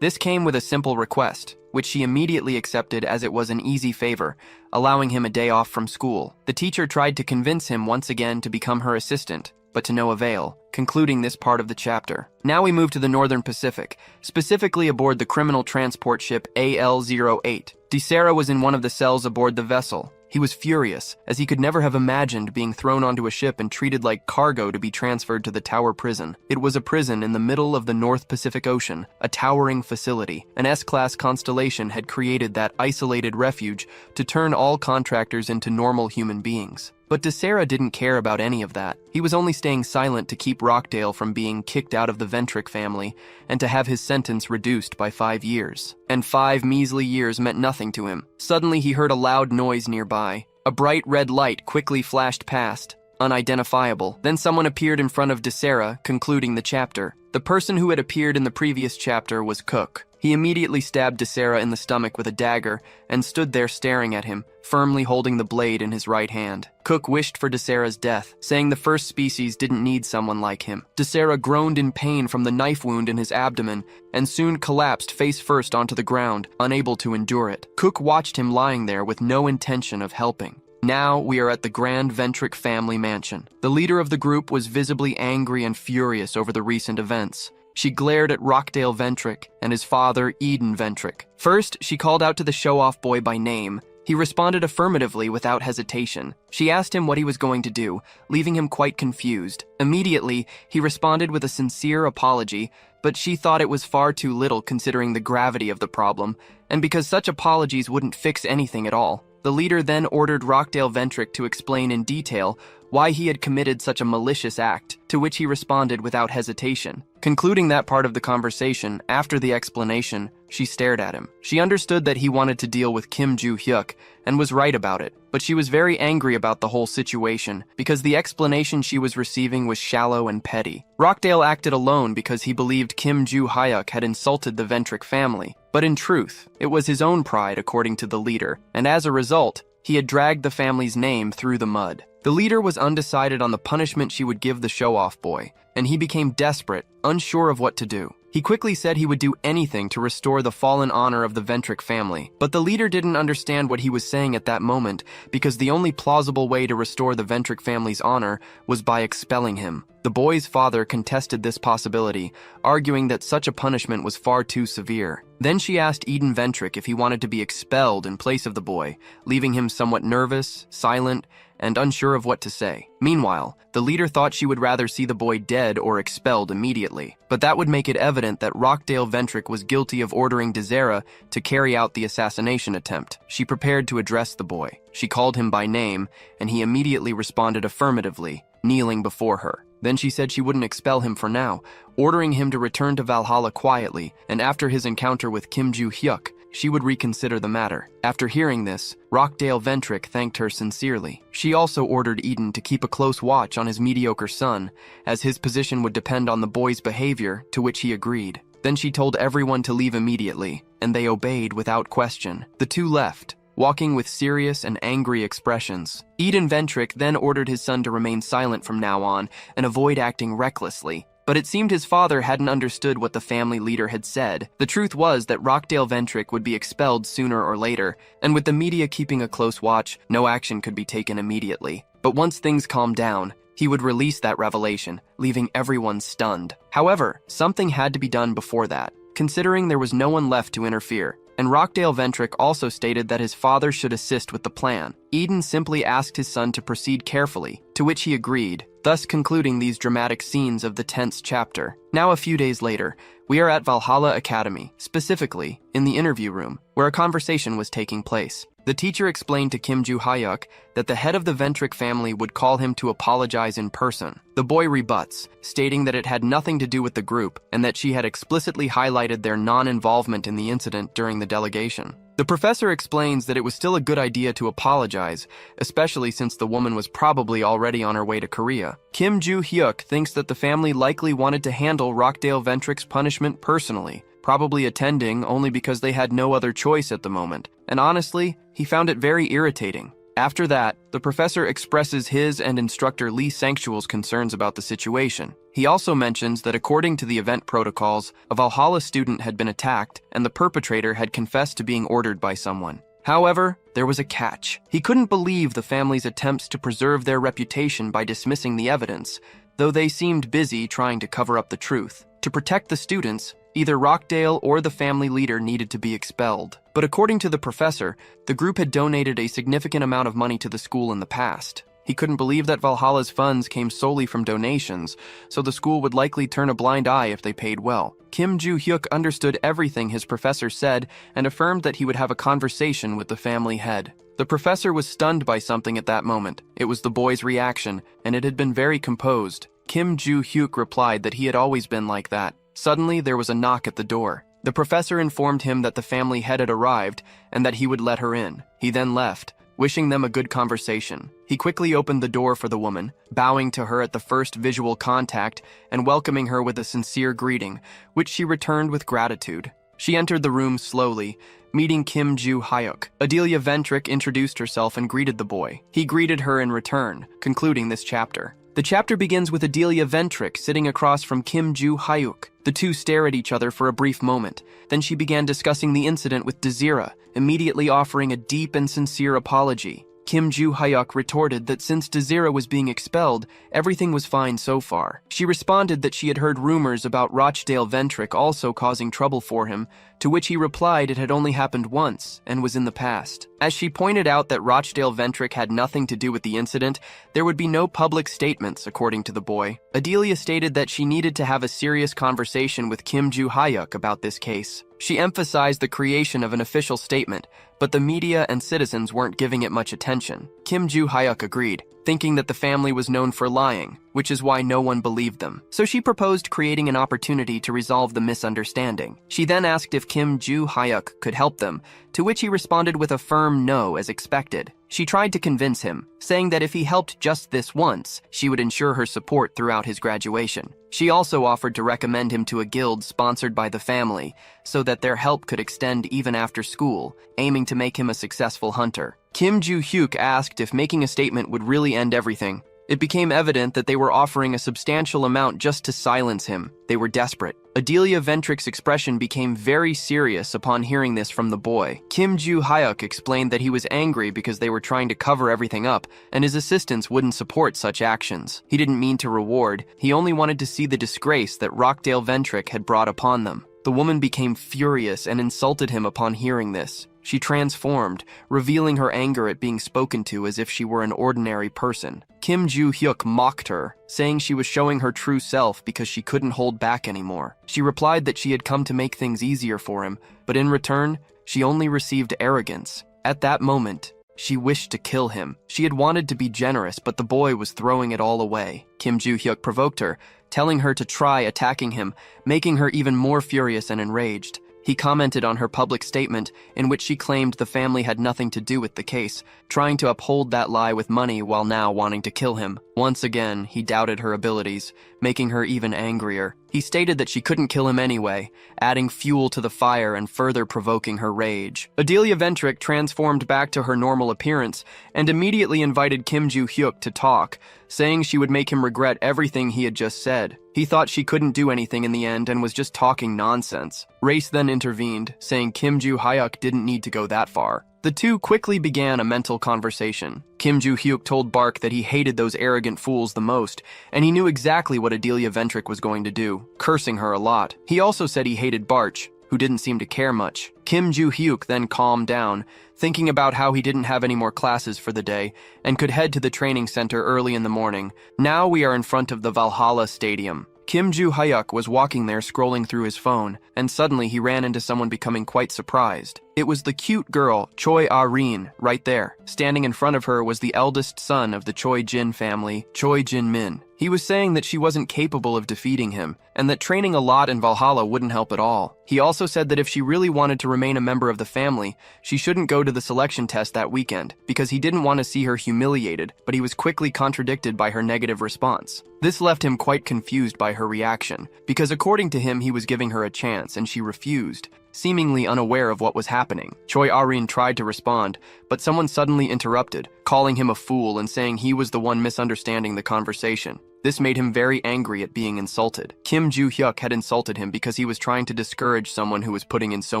this came with a simple request, which she immediately accepted as it was an easy favor, allowing him a day off from school. The teacher tried to convince him once again to become her assistant, but to no avail, concluding this part of the chapter. Now we move to the Northern Pacific, specifically aboard the criminal transport ship AL-08. DeSera was in one of the cells aboard the vessel. He was furious, as he could never have imagined being thrown onto a ship and treated like cargo to be transferred to the Tower Prison. It was a prison in the middle of the North Pacific Ocean, a towering facility. An S-class constellation had created that isolated refuge to turn all contractors into normal human beings. But DeSera didn't care about any of that. He was only staying silent to keep Rockdale from being kicked out of the Ventrick family and to have his sentence reduced by 5 years. And 5 measly years meant nothing to him. Suddenly he heard a loud noise nearby. A bright red light quickly flashed past, unidentifiable. Then someone appeared in front of DeSera, concluding the chapter. The person who had appeared in the previous chapter was Cook. He immediately stabbed DeSera in the stomach with a dagger and stood there staring at him, firmly holding the blade in his right hand. Cook wished for DeSera's death, saying the first species didn't need someone like him. DeSera groaned in pain from the knife wound in his abdomen and soon collapsed face first onto the ground, unable to endure it. Cook watched him lying there with no intention of helping. Now we are at the Grand Ventrick family mansion. The leader of the group was visibly angry and furious over the recent events. She glared at Rockdale Ventrick and his father, Eden Ventrick. First, she called out to the show-off boy by name. He responded affirmatively without hesitation. She asked him what he was going to do, leaving him quite confused. Immediately, he responded with a sincere apology, but she thought it was far too little considering the gravity of the problem, and because such apologies wouldn't fix anything at all. The leader then ordered Rockdale Ventrick to explain in detail why he had committed such a malicious act, to which he responded without hesitation. Concluding that part of the conversation, after the explanation, she stared at him. She understood that he wanted to deal with Kim Joo-hyuk, and was right about it, but she was very angry about the whole situation, because the explanation she was receiving was shallow and petty. Rockdale acted alone because he believed Kim Joo-hyuk had insulted the Ventrick family, but in truth, it was his own pride according to the leader, and as a result, he had dragged the family's name through the mud. The leader was undecided on the punishment she would give the show-off boy, and he became desperate, unsure of what to do. He quickly said he would do anything to restore the fallen honor of the Ventrick family, but the leader didn't understand what he was saying at that moment because the only plausible way to restore the Ventrick family's honor was by expelling him. The boy's father contested this possibility, arguing that such a punishment was far too severe. Then she asked Eden Ventrick if he wanted to be expelled in place of the boy, leaving him somewhat nervous, silent, and unsure of what to say. Meanwhile, the leader thought she would rather see the boy dead or expelled immediately, but that would make it evident that Rockdale Ventrick was guilty of ordering Desera to carry out the assassination attempt. She prepared to address the boy. She called him by name, and he immediately responded affirmatively, kneeling before her. Then she said she wouldn't expel him for now, ordering him to return to Valhalla quietly, and after his encounter with Kim Joo-hyuk, she would reconsider the matter. After hearing this, Rockdale Ventrick thanked her sincerely. She also ordered Eden to keep a close watch on his mediocre son, as his position would depend on the boy's behavior, to which he agreed. Then she told everyone to leave immediately, and they obeyed without question. The two left, walking with serious and angry expressions. Eden Ventrick then ordered his son to remain silent from now on and avoid acting recklessly. But it seemed his father hadn't understood what the family leader had said. The truth was that Rockdale Ventrick would be expelled sooner or later, and with the media keeping a close watch, no action could be taken immediately. But once things calmed down, he would release that revelation, leaving everyone stunned. However, something had to be done before that, considering there was no one left to interfere. And Rockdale Ventrick also stated that his father should assist with the plan. Eden simply asked his son to proceed carefully, to which he agreed, thus concluding these dramatic scenes of the 10th chapter. Now a few days later, we are at Valhalla Academy, specifically in the interview room, where a conversation was taking place. The teacher explained to Kim Joo-hyuk that the head of the Ventrick family would call him to apologize in person. The boy rebuts, stating that it had nothing to do with the group and that she had explicitly highlighted their non-involvement in the incident during the delegation. The professor explains that it was still a good idea to apologize, especially since the woman was probably already on her way to Korea. Kim Joo-hyuk thinks that the family likely wanted to handle Rockdale Ventrick's punishment personally, probably attending only because they had no other choice at the moment, and honestly, he found it very irritating. After that, the professor expresses his and instructor Lee Sanctual's concerns about the situation. He also mentions that according to the event protocols, a Valhalla student had been attacked and the perpetrator had confessed to being ordered by someone. However, there was a catch. He couldn't believe the family's attempts to preserve their reputation by dismissing the evidence, though they seemed busy trying to cover up the truth. To protect the students, either Rockdale or the family leader needed to be expelled. But according to the professor, the group had donated a significant amount of money to the school in the past. He couldn't believe that Valhalla's funds came solely from donations, so the school would likely turn a blind eye if they paid well. Kim Joo-hyuk understood everything his professor said and affirmed that he would have a conversation with the family head. The professor was stunned by something at that moment. It was the boy's reaction, and it had been very composed. Kim Joo-hyuk replied that he had always been like that. Suddenly, there was a knock at the door. The professor informed him that the family head had arrived and that he would let her in. He then left, wishing them a good conversation. He quickly opened the door for the woman, bowing to her at the first visual contact and welcoming her with a sincere greeting, which she returned with gratitude. She entered the room slowly, meeting Kim Joo-hyuk. Adelia Ventrick introduced herself and greeted the boy. He greeted her in return, concluding this chapter. The chapter begins with Adelia Ventrick sitting across from Kim Joo-hyuk. The two stare at each other for a brief moment. Then she began discussing the incident with Desera, immediately offering a deep and sincere apology. Kim Joo-hyuk retorted that since Desera was being expelled, everything was fine so far. She responded that she had heard rumors about Rochdale Ventrick also causing trouble for him, to which he replied it had only happened once and was in the past. As she pointed out that Rochdale Ventrick had nothing to do with the incident, there would be no public statements, according to the boy. Adelia stated that she needed to have a serious conversation with Kim Joo-hyuk about this case. She emphasized the creation of an official statement, but the media and citizens weren't giving it much attention. Kim Joo-hyuk agreed, thinking that the family was known for lying, which is why no one believed them. So she proposed creating an opportunity to resolve the misunderstanding. She then asked if Kim Joo-hyuk could help them, to which he responded with a firm no as expected. She tried to convince him, saying that if he helped just this once, she would ensure her support throughout his graduation. She also offered to recommend him to a guild sponsored by the family, so that their help could extend even after school, aiming to make him a successful hunter. Kim Joo-hyuk asked if making a statement would really end everything. It became evident that they were offering a substantial amount just to silence him. They were desperate. Adelia Ventrick's expression became very serious upon hearing this from the boy. Kim Joo-hyuk explained that he was angry because they were trying to cover everything up, and his assistants wouldn't support such actions. He didn't mean to reward, he only wanted to see the disgrace that Rockdale Ventrick had brought upon them. The woman became furious and insulted him upon hearing this. She transformed, revealing her anger at being spoken to as if she were an ordinary person. Kim Joo-hyuk mocked her, saying she was showing her true self because she couldn't hold back anymore. She replied that she had come to make things easier for him, but in return, she only received arrogance. At that moment, she wished to kill him. She had wanted to be generous, but the boy was throwing it all away. Kim Joo-hyuk provoked her, telling her to try attacking him, making her even more furious and enraged. He commented on her public statement in which she claimed the family had nothing to do with the case, trying to uphold that lie with money while now wanting to kill him. Once again, he doubted her abilities, making her even angrier. He stated that she couldn't kill him anyway, adding fuel to the fire and further provoking her rage. Adelia Ventrick transformed back to her normal appearance and immediately invited Kim Joo-hyuk to talk, saying she would make him regret everything he had just said. He thought she couldn't do anything in the end and was just talking nonsense. Race then intervened, saying Kim Joo-hyuk didn't need to go that far. The two quickly began a mental conversation. Kim Joo-hyuk told Bark that he hated those arrogant fools the most, and he knew exactly what Adelia Ventrick was going to do, cursing her a lot. He also said he hated Barch, who didn't seem to care much. Kim Joo-hyuk then calmed down, thinking about how he didn't have any more classes for the day and could head to the training center early in the morning. Now we are in front of the Valhalla Stadium. Kim Joo-hyuk was walking there scrolling through his phone, and suddenly he ran into someone becoming quite surprised. It was the cute girl, Choi Ah-rin, right there. Standing in front of her was the eldest son of the Choi Jin family, Choi Jin-min. He was saying that she wasn't capable of defeating him, and that training a lot in Valhalla wouldn't help at all. He also said that if she really wanted to remain a member of the family, she shouldn't go to the selection test that weekend, because he didn't want to see her humiliated, but he was quickly contradicted by her negative response. This left him quite confused by her reaction, because according to him he was giving her a chance and she refused, seemingly unaware of what was happening. Choi Ah-rin tried to respond, but someone suddenly interrupted, calling him a fool and saying he was the one misunderstanding the conversation. This made him very angry at being insulted. Kim Joo-hyuk had insulted him because he was trying to discourage someone who was putting in so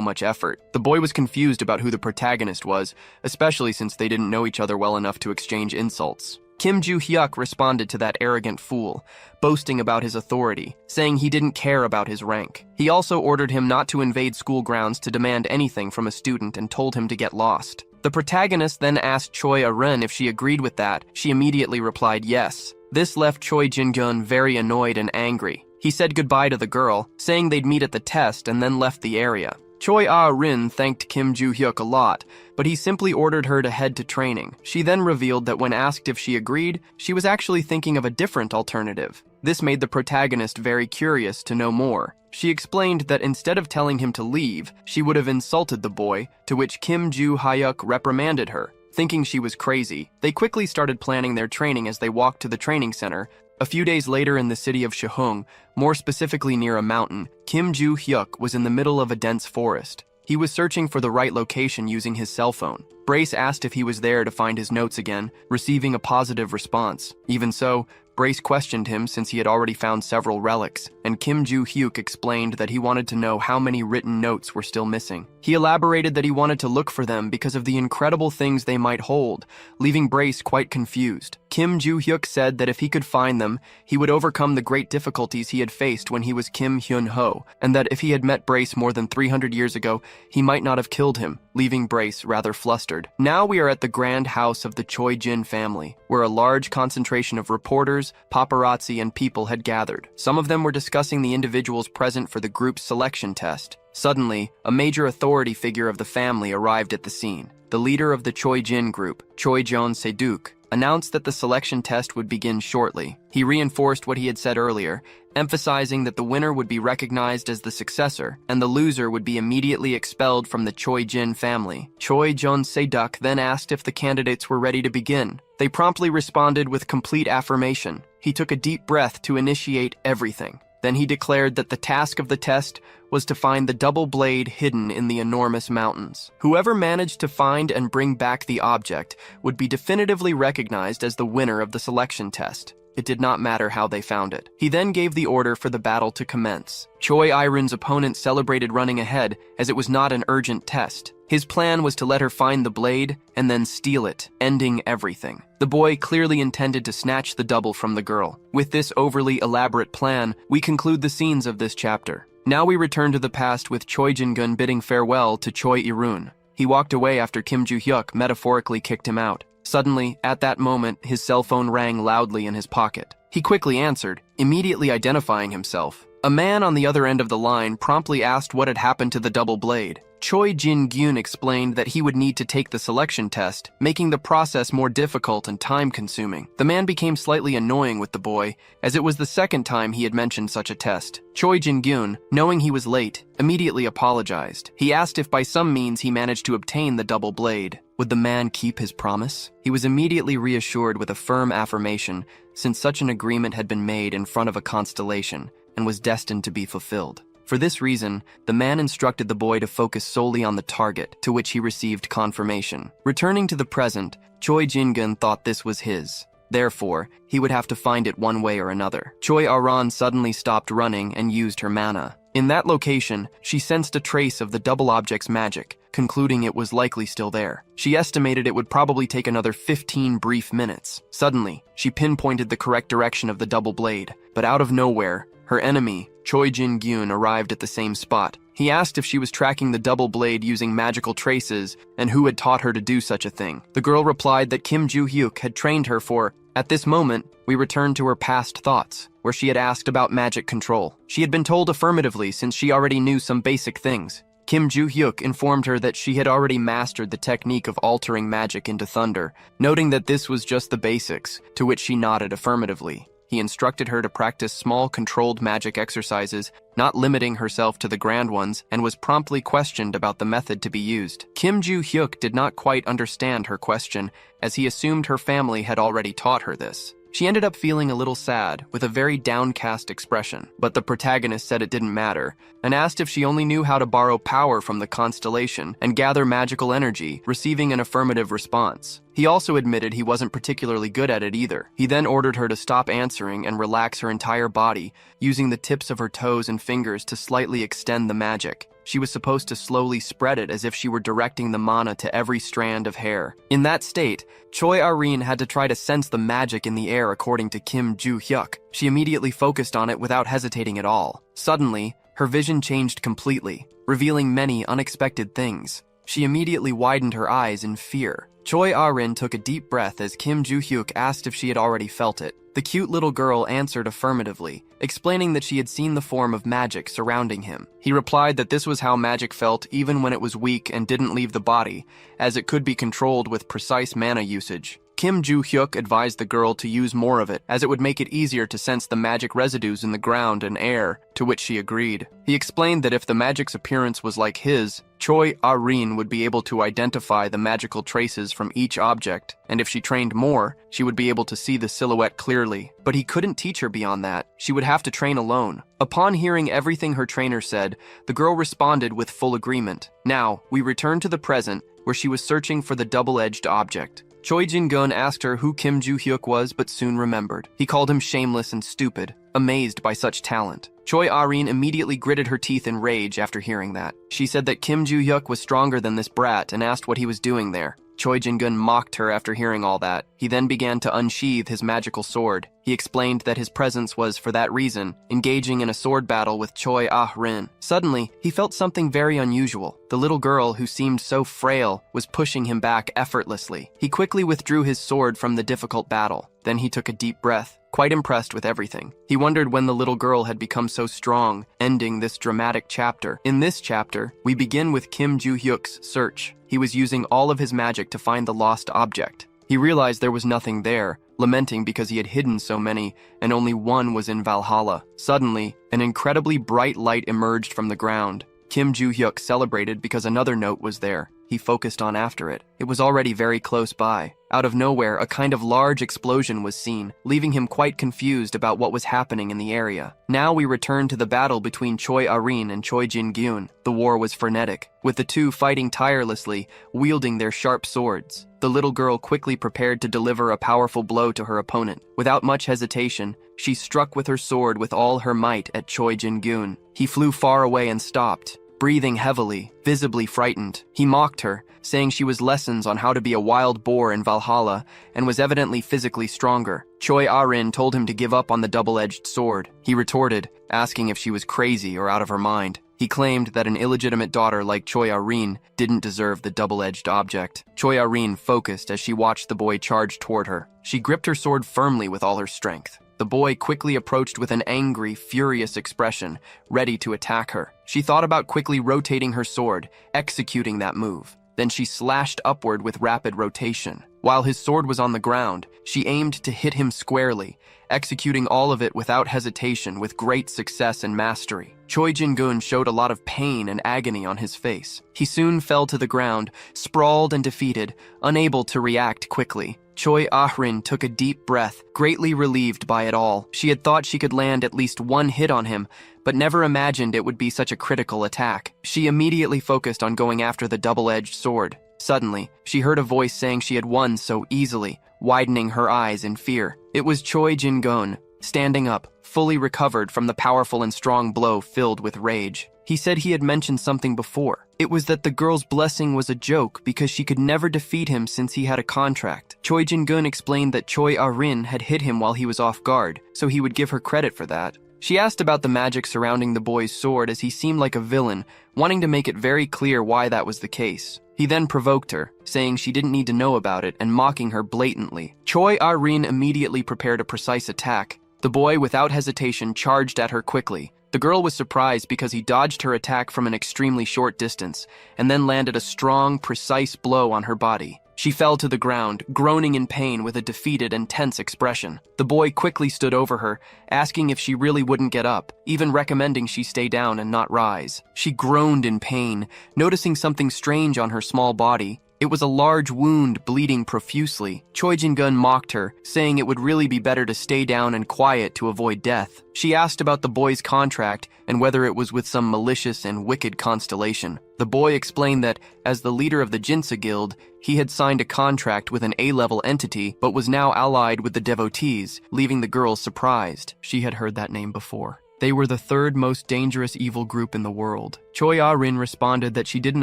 much effort. The boy was confused about who the protagonist was, especially since they didn't know each other well enough to exchange insults. Kim Joo-hyuk responded to that arrogant fool, boasting about his authority, saying he didn't care about his rank. He also ordered him not to invade school grounds to demand anything from a student and told him to get lost. The protagonist then asked Choi Ah-rin if she agreed with that. She immediately replied yes. This left Choi Jin-gun very annoyed and angry. He said goodbye to the girl, saying they'd meet at the test, and then left the area. Choi Ah-rin thanked Kim Joo-hyuk a lot, but he simply ordered her to head to training. She then revealed that when asked if she agreed, she was actually thinking of a different alternative. This made the protagonist very curious to know more. She explained that instead of telling him to leave, she would have insulted the boy, to which Kim Joo-hyuk reprimanded her. Thinking she was crazy, they quickly started planning their training as they walked to the training center. A few days later in the city of Sehung, more specifically near a mountain, Kim Joo-hyuk was in the middle of a dense forest. He was searching for the right location using his cell phone. Brace asked if he was there to find his notes again, receiving a positive response. Even so, Brace questioned him since he had already found several relics, and Kim Joo-hyuk explained that he wanted to know how many written notes were still missing. He elaborated that he wanted to look for them because of the incredible things they might hold, leaving Brace quite confused. Kim Joo-hyuk said that if he could find them, he would overcome the great difficulties he had faced when he was Kim Hyun-ho, and that if he had met Brace more than 300 years ago, he might not have killed him, leaving Brace rather flustered. Now we are at the grand house of the Choi Jin family, where a large concentration of reporters, paparazzi, and people had gathered. Some of them were discussing the individuals present for the group's selection test. Suddenly, a major authority figure of the family arrived at the scene. The leader of the Choi Jin group, Choi Jeon-se-duk, announced that the selection test would begin shortly. He reinforced what he had said earlier, emphasizing that the winner would be recognized as the successor, and the loser would be immediately expelled from the Choi Jin family. Choi Jeon-se-duk then asked if the candidates were ready to begin. They promptly responded with complete affirmation. He took a deep breath to initiate everything. Then he declared that the task of the test was to find the double blade hidden in the enormous mountains. Whoever managed to find and bring back the object would be definitively recognized as the winner of the selection test. It did not matter how they found it. He then gave the order for the battle to commence. Choi Ah-rin's opponent celebrated running ahead, as it was not an urgent test. His plan was to let her find the blade and then steal it, ending everything. The boy clearly intended to snatch the double from the girl. With this overly elaborate plan, we conclude the scenes of this chapter. Now we return to the past with Choi Jin-gun bidding farewell to Choi Irun. He walked away after Kim Joo-hyuk metaphorically kicked him out. Suddenly, at that moment, his cell phone rang loudly in his pocket. He quickly answered, immediately identifying himself. A man on the other end of the line promptly asked what had happened to the double blade. Choi Jin-gyun explained that he would need to take the selection test, making the process more difficult and time-consuming. The man became slightly annoying with the boy, as it was the second time he had mentioned such a test. Choi Jin-gyun, knowing he was late, immediately apologized. He asked if by some means he managed to obtain the double blade. Would the man keep his promise? He was immediately reassured with a firm affirmation, since such an agreement had been made in front of a constellation and was destined to be fulfilled. For this reason, the man instructed the boy to focus solely on the target, to which he received confirmation. Returning to the present, Choi Jin-gun thought this was his. Therefore, he would have to find it one way or another. Choi Aran suddenly stopped running and used her mana. In that location, she sensed a trace of the double object's magic, concluding it was likely still there. She estimated it would probably take another 15 brief minutes. Suddenly, she pinpointed the correct direction of the double blade, but out of nowhere, her enemy, Choi Jin-gyun, arrived at the same spot. He asked if she was tracking the double blade using magical traces and who had taught her to do such a thing. The girl replied that Kim Joo-hyuk had trained her for. At this moment, we returned to her past thoughts, where she had asked about magic control. She had been told affirmatively since she already knew some basic things. Kim Joo-hyuk informed her that she had already mastered the technique of altering magic into thunder, noting that this was just the basics, to which she nodded affirmatively. He instructed her to practice small, controlled magic exercises, not limiting herself to the grand ones, and was promptly questioned about the method to be used. Kim Joo-hyuk did not quite understand her question, as he assumed her family had already taught her this. She ended up feeling a little sad, with a very downcast expression. But the protagonist said it didn't matter, and asked if she only knew how to borrow power from the constellation and gather magical energy, receiving an affirmative response. He also admitted he wasn't particularly good at it either. He then ordered her to stop answering and relax her entire body, using the tips of her toes and fingers to slightly extend the magic. She was supposed to slowly spread it as if she were directing the mana to every strand of hair. In that state, Choi Arin had to try to sense the magic in the air according to Kim Joo-hyuk. She immediately focused on it without hesitating at all. Suddenly, her vision changed completely, revealing many unexpected things. She immediately widened her eyes in fear. Choi Arin took a deep breath as Kim Joo-hyuk asked if she had already felt it. The cute little girl answered affirmatively, explaining that she had seen the form of magic surrounding him. He replied that this was how magic felt even when it was weak and didn't leave the body, as it could be controlled with precise mana usage. Kim Joo-hyuk advised the girl to use more of it, as it would make it easier to sense the magic residues in the ground and air, to which she agreed. He explained that if the magic's appearance was like his, Choi Arin would be able to identify the magical traces from each object, and if she trained more, she would be able to see the silhouette clearly. But he couldn't teach her beyond that. She would have to train alone. Upon hearing everything her trainer said, the girl responded with full agreement. Now, we return to the present, where she was searching for the double-edged object. Choi Jin-gun asked her who Kim Joo-hyuk was but soon remembered. He called him shameless and stupid, amazed by such talent. Choi Arin immediately gritted her teeth in rage after hearing that. She said that Kim Joo-hyuk was stronger than this brat and asked what he was doing there. Choi Jin-gun mocked her after hearing all that. He then began to unsheathe his magical sword. He explained that his presence was, for that reason, engaging in a sword battle with Choi Ah-rin. Suddenly, he felt something very unusual. The little girl, who seemed so frail, was pushing him back effortlessly. He quickly withdrew his sword from the difficult battle. Then he took a deep breath, quite impressed with everything. He wondered when the little girl had become so strong, ending this dramatic chapter. In this chapter, we begin with Kim Joo-hyuk's search. He was using all of his magic to find the lost object. He realized there was nothing there, lamenting because he had hidden so many, and only one was in Valhalla. Suddenly, an incredibly bright light emerged from the ground. Kim Joo-hyuk celebrated because another note was there. He focused on after it. It was already very close by. Out of nowhere, a kind of large explosion was seen, leaving him quite confused about what was happening in the area. Now we return to the battle between Choi Arin and Choi Jin-gyun. The war was frenetic, with the two fighting tirelessly, wielding their sharp swords. The little girl quickly prepared to deliver a powerful blow to her opponent. Without much hesitation, she struck with her sword with all her might at Choi Jin-gyun. He flew far away and stopped. breathing heavily, visibly frightened. He mocked her, saying she was lessons on how to be a wild boar in Valhalla and was evidently physically stronger. Choi Ah-rin told him to give up on the double-edged sword. He retorted, asking if she was crazy or out of her mind. He claimed that an illegitimate daughter like Choi Ah-rin didn't deserve the double-edged object. Choi Ah-rin focused as she watched the boy charge toward her. She gripped her sword firmly with all her strength. The boy quickly approached with an angry, furious expression, ready to attack her. She thought about quickly rotating her sword, executing that move. Then she slashed upward with rapid rotation. While his sword was on the ground, she aimed to hit him squarely, executing all of it without hesitation with great success and mastery. Choi Jin-gun showed a lot of pain and agony on his face. He soon fell to the ground, sprawled and defeated, unable to react quickly. Choi Ah-rin took a deep breath, greatly relieved by it all. She had thought she could land at least one hit on him, but never imagined it would be such a critical attack. She immediately focused on going after the double-edged sword. Suddenly, she heard a voice saying she had won so easily, widening her eyes in fear. It was Choi Jin-gun, standing up, fully recovered from the powerful and strong blow filled with rage. He said he had mentioned something before. It was that the girl's blessing was a joke because she could never defeat him since he had a contract. Choi Jin-gun explained that Choi Ah-rin had hit him while he was off guard, so he would give her credit for that. She asked about the magic surrounding the boy's sword as he seemed like a villain, wanting to make it very clear why that was the case. He then provoked her, saying she didn't need to know about it and mocking her blatantly. Choi Ah-rin immediately prepared a precise attack. The boy, without hesitation, charged at her quickly. The girl was surprised because he dodged her attack from an extremely short distance and then landed a strong, precise blow on her body. She fell to the ground, groaning in pain with a defeated and tense expression. The boy quickly stood over her, asking if she really wouldn't get up, even recommending she stay down and not rise. She groaned in pain, noticing something strange on her small body. It was a large wound bleeding profusely. Choi Jin-gun mocked her, saying it would really be better to stay down and quiet to avoid death. She asked about the boy's contract and whether it was with some malicious and wicked constellation. The boy explained that, as the leader of the Jinsa Guild, he had signed a contract with an A-level entity but was now allied with the devotees, leaving the girl surprised. She had heard that name before. They were the third most dangerous evil group in the world. Choi Ah-rin responded that she didn't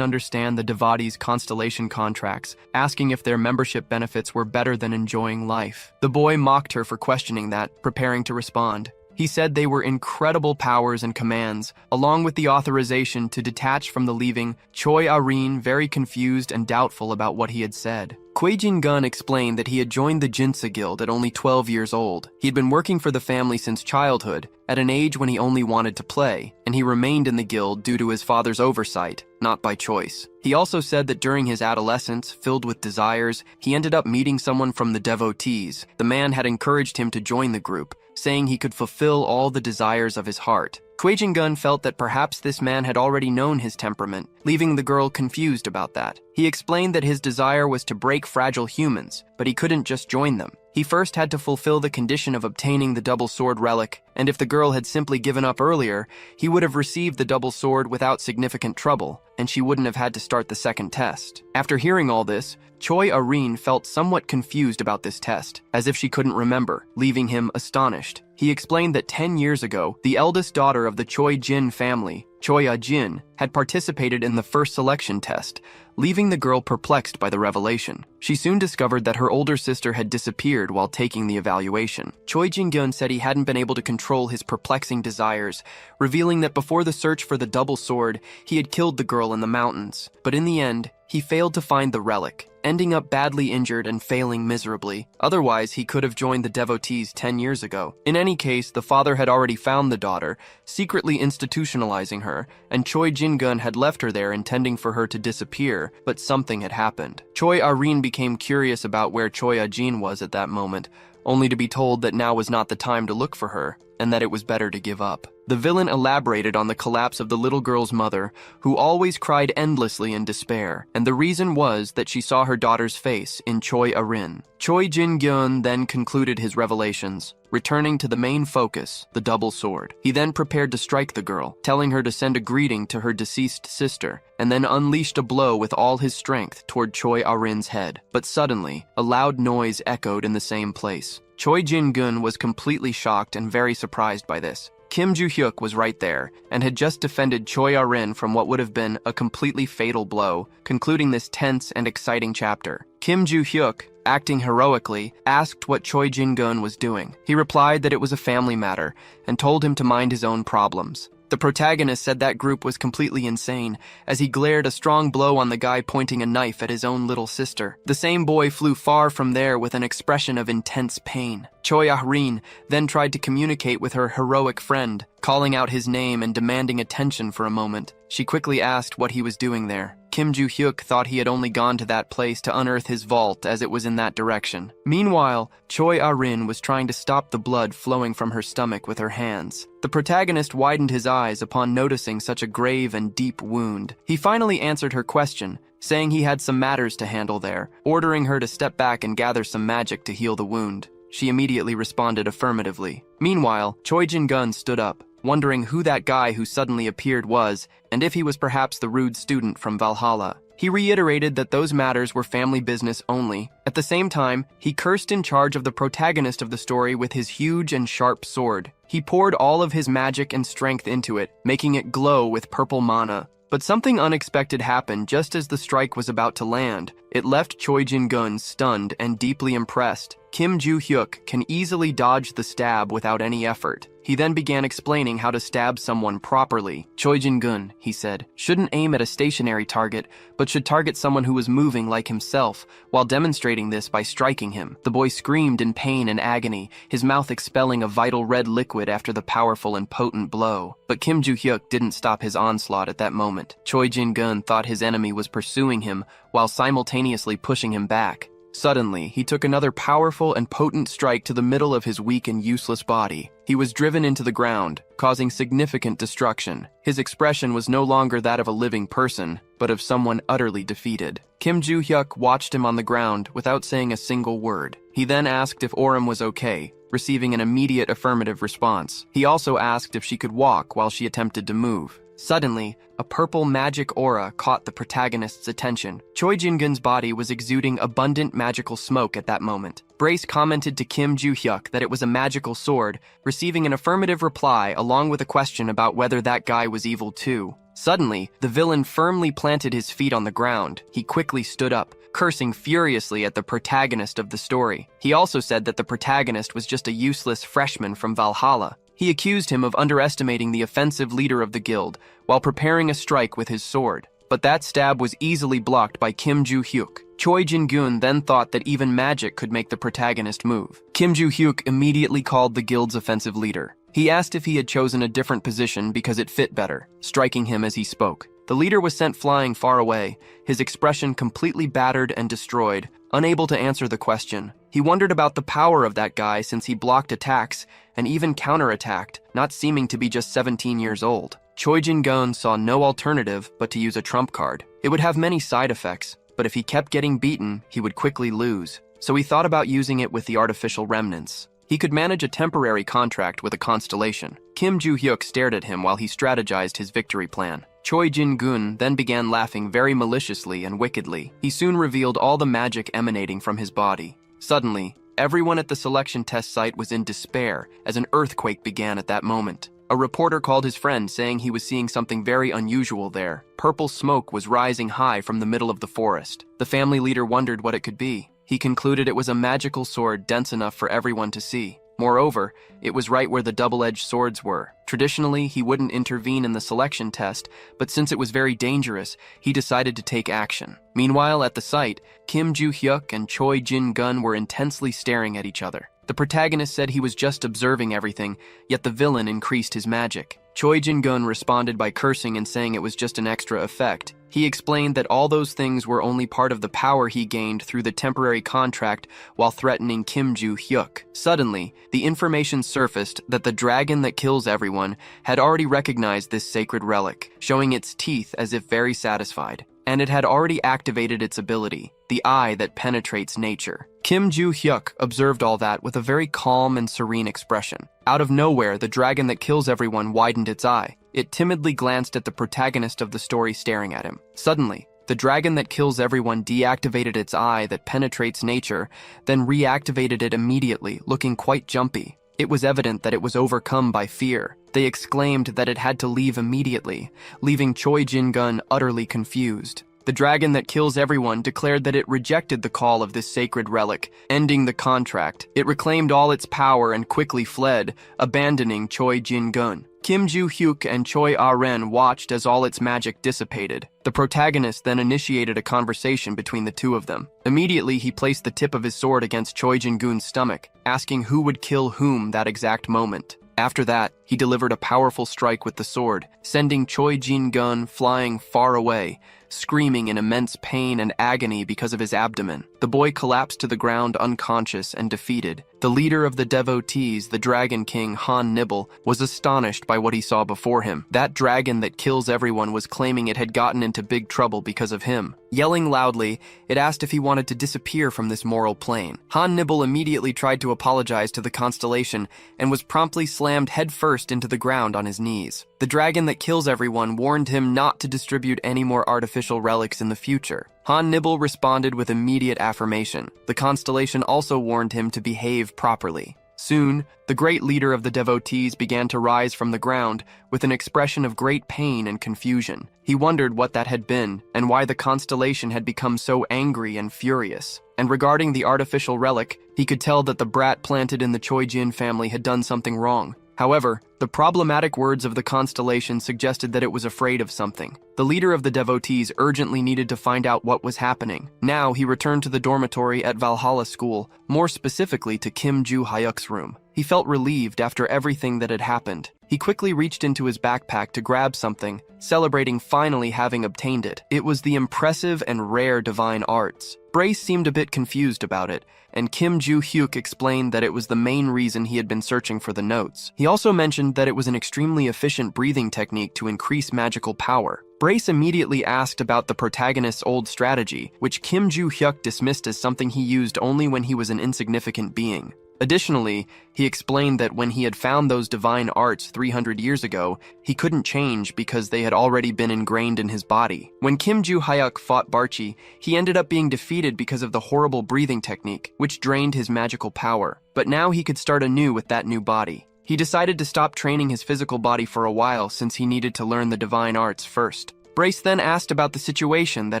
understand the devotees' constellation contracts, asking if their membership benefits were better than enjoying life. The boy mocked her for questioning that, preparing to respond. He said they were incredible powers and commands, along with the authorization to detach from the leaving. Choi Ah-rin, very confused and doubtful about what he had said. Choi Jin-gun explained that he had joined the Jinsa Guild at only 12 years old. He had been working for the family since childhood, at an age when he only wanted to play, and he remained in the guild due to his father's oversight, not by choice. He also said that during his adolescence, filled with desires, he ended up meeting someone from the devotees. The man had encouraged him to join the group, saying he could fulfill all the desires of his heart. Choi Jin-gun felt that perhaps this man had already known his temperament, leaving the girl confused about that. He explained that his desire was to break fragile humans, but he couldn't just join them. He first had to fulfill the condition of obtaining the double sword relic, and if the girl had simply given up earlier, he would have received the double sword without significant trouble, and she wouldn't have had to start the second test. After hearing all this, Choi Ah-rin felt somewhat confused about this test, as if she couldn't remember, leaving him astonished. He explained that 10 years ago, the eldest daughter of the Choi Jin family, Choi Ah-jin, had participated in the first selection test, leaving the girl perplexed by the revelation. She soon discovered that her older sister had disappeared while taking the evaluation. Choi Jin-gun said he hadn't been able to control his perplexing desires, revealing that before the search for the double sword, he had killed the girl in the mountains. But in the end, he failed to find the relic, ending up badly injured and failing miserably. Otherwise, he could have joined the devotees 10 years ago. In any case, the father had already found the daughter, secretly institutionalizing her, and Choi Jin-gun had left her there intending for her to disappear, but something had happened. Choi Ah-rin became curious about where Choi Ah-jin was at that moment, only to be told that now was not the time to look for her, and that it was better to give up. The villain elaborated on the collapse of the little girl's mother, who always cried endlessly in despair, and the reason was that she saw her daughter's face in Choi Ah-rin. Choi Jin-gun then concluded his revelations, returning to the main focus, the double sword. He then prepared to strike the girl, telling her to send a greeting to her deceased sister, and then unleashed a blow with all his strength toward Choi Ah-rin's head. But suddenly, a loud noise echoed in the same place. Choi Jin-gun was completely shocked and very surprised by this. Kim Joo-hyuk was right there, and had just defended Choi Ah-rin from what would have been a completely fatal blow, concluding this tense and exciting chapter. Kim Joo-hyuk, acting heroically, asked what Choi Jin-gun was doing. He replied that it was a family matter, and told him to mind his own problems. The protagonist said that group was completely insane, as he glared a strong blow on the guy pointing a knife at his own little sister. The same boy flew far from there with an expression of intense pain. Choi Ah-rin then tried to communicate with her heroic friend, calling out his name and demanding attention for a moment. She quickly asked what he was doing there. Kim Joo-hyuk thought he had only gone to that place to unearth his vault, as it was in that direction. Meanwhile, Choi Ah-rin was trying to stop the blood flowing from her stomach with her hands. The protagonist widened his eyes upon noticing such a grave and deep wound. He finally answered her question, saying he had some matters to handle there, ordering her to step back and gather some magic to heal the wound. She immediately responded affirmatively. Meanwhile, Choi Jin-gun stood up, wondering who that guy who suddenly appeared was, and if he was perhaps the rude student from Valhalla. He reiterated that those matters were family business only. At the same time, he cursed in charge of the protagonist of the story with his huge and sharp sword. He poured all of his magic and strength into it, making it glow with purple mana. But something unexpected happened just as the strike was about to land. It left Choi Jin-gun stunned and deeply impressed. Kim Joo-hyuk can easily dodge the stab without any effort. He then began explaining how to stab someone properly. Choi Jin-gun, he said, shouldn't aim at a stationary target, but should target someone who was moving like himself, while demonstrating this by striking him. The boy screamed in pain and agony, his mouth expelling a vital red liquid after the powerful and potent blow. But Kim Joo-hyuk didn't stop his onslaught at that moment. Choi Jin-gun thought his enemy was pursuing him, while simultaneously pushing him back. Suddenly, he took another powerful and potent strike to the middle of his weak and useless body. He was driven into the ground, causing significant destruction. His expression was no longer that of a living person, but of someone utterly defeated. Kim Joo-hyuk watched him on the ground without saying a single word. He then asked if Orem was okay, receiving an immediate affirmative response. He also asked if she could walk while she attempted to move. Suddenly, a purple magic aura caught the protagonist's attention. Choi Jin-gun's body was exuding abundant magical smoke at that moment. Brace commented to Kim Joo-hyuk that it was a magical sword, receiving an affirmative reply along with a question about whether that guy was evil too. Suddenly, the villain firmly planted his feet on the ground. He quickly stood up, cursing furiously at the protagonist of the story. He also said that the protagonist was just a useless freshman from Valhalla. He accused him of underestimating the offensive leader of the guild while preparing a strike with his sword. But that stab was easily blocked by Kim Joo-hyuk. Choi Jin-gun then thought that even magic could make the protagonist move. Kim Joo-hyuk immediately called the guild's offensive leader. He asked if he had chosen a different position because it fit better, striking him as he spoke. The leader was sent flying far away, his expression completely battered and destroyed, unable to answer the question. He wondered about the power of that guy since he blocked attacks and even counterattacked, not seeming to be just 17 years old. Choi Jin-gun saw no alternative but to use a trump card. It would have many side effects, but if he kept getting beaten, he would quickly lose. So he thought about using it with the artificial remnants. He could manage a temporary contract with a constellation. Kim Joo-hyuk stared at him while he strategized his victory plan. Choi Jin-gun then began laughing very maliciously and wickedly. He soon revealed all the magic emanating from his body. Suddenly, everyone at the selection test site was in despair as an earthquake began at that moment. A reporter called his friend saying he was seeing something very unusual there. Purple smoke was rising high from the middle of the forest. The family leader wondered what it could be. He concluded it was a magical sword dense enough for everyone to see. Moreover, it was right where the double-edged swords were. Traditionally, he wouldn't intervene in the selection test, but since it was very dangerous, he decided to take action. Meanwhile, at the site, Kim Joo-hyuk and Choi Jin-gun were intensely staring at each other. The protagonist said he was just observing everything, yet the villain increased his magic. Choi Jin-gun responded by cursing and saying it was just an extra effect. He explained that all those things were only part of the power he gained through the temporary contract while threatening Kim Joo-hyuk. Suddenly, the information surfaced that the dragon that kills everyone had already recognized this sacred relic, showing its teeth as if very satisfied. And it had already activated its ability, the eye that penetrates nature. Kim Joo-hyuk observed all that with a very calm and serene expression. Out of nowhere, the dragon that kills everyone widened its eye. It timidly glanced at the protagonist of the story staring at him. Suddenly, the dragon that kills everyone deactivated its eye that penetrates nature, then reactivated it immediately, looking quite jumpy. It was evident that it was overcome by fear. They exclaimed that it had to leave immediately, leaving Choi Jin-gun utterly confused. The dragon that kills everyone declared that it rejected the call of this sacred relic, ending the contract. It reclaimed all its power and quickly fled, abandoning Choi Jin-gun. Kim Joo-hyuk and Choi Ah-ren watched as all its magic dissipated. The protagonist then initiated a conversation between the two of them. Immediately, he placed the tip of his sword against Choi Jin-gun's stomach, asking who would kill whom that exact moment. After that, he delivered a powerful strike with the sword, sending Choi Jin-gun flying far away, screaming in immense pain and agony because of his abdomen. The boy collapsed to the ground unconscious and defeated. The leader of the devotees, the Dragon King Han Nibble, was astonished by what he saw before him. That dragon that kills everyone was claiming it had gotten into big trouble because of him. Yelling loudly, it asked if he wanted to disappear from this moral plane. Han Nibble immediately tried to apologize to the constellation and was promptly slammed headfirst into the ground on his knees. The dragon that kills everyone warned him not to distribute any more artificial relics in the future. Han Nibble responded with immediate affirmation. The constellation also warned him to behave properly. Soon, the great leader of the devotees began to rise from the ground with an expression of great pain and confusion. He wondered what that had been and why the constellation had become so angry and furious. And regarding the artificial relic, he could tell that the brat planted in the Choi Jin family had done something wrong. However, the problematic words of the constellation suggested that it was afraid of something. The leader of the devotees urgently needed to find out what was happening. Now he returned to the dormitory at Valhalla School, more specifically to Kim Joo-hyuk's room. He felt relieved after everything that had happened. He quickly reached into his backpack to grab something, celebrating finally having obtained it. It was the impressive and rare divine arts. Brace seemed a bit confused about it, and Kim Joo-hyuk explained that it was the main reason he had been searching for the notes. He also mentioned that it was an extremely efficient breathing technique to increase magical power. Brace immediately asked about the protagonist's old strategy, which Kim Joo-hyuk dismissed as something he used only when he was an insignificant being. Additionally, he explained that when he had found those divine arts 300 years ago, he couldn't change because they had already been ingrained in his body. When Kim Joo-hyuk fought Barchi, he ended up being defeated because of the horrible breathing technique, which drained his magical power. But now he could start anew with that new body. He decided to stop training his physical body for a while since he needed to learn the divine arts first. Brace then asked about the situation that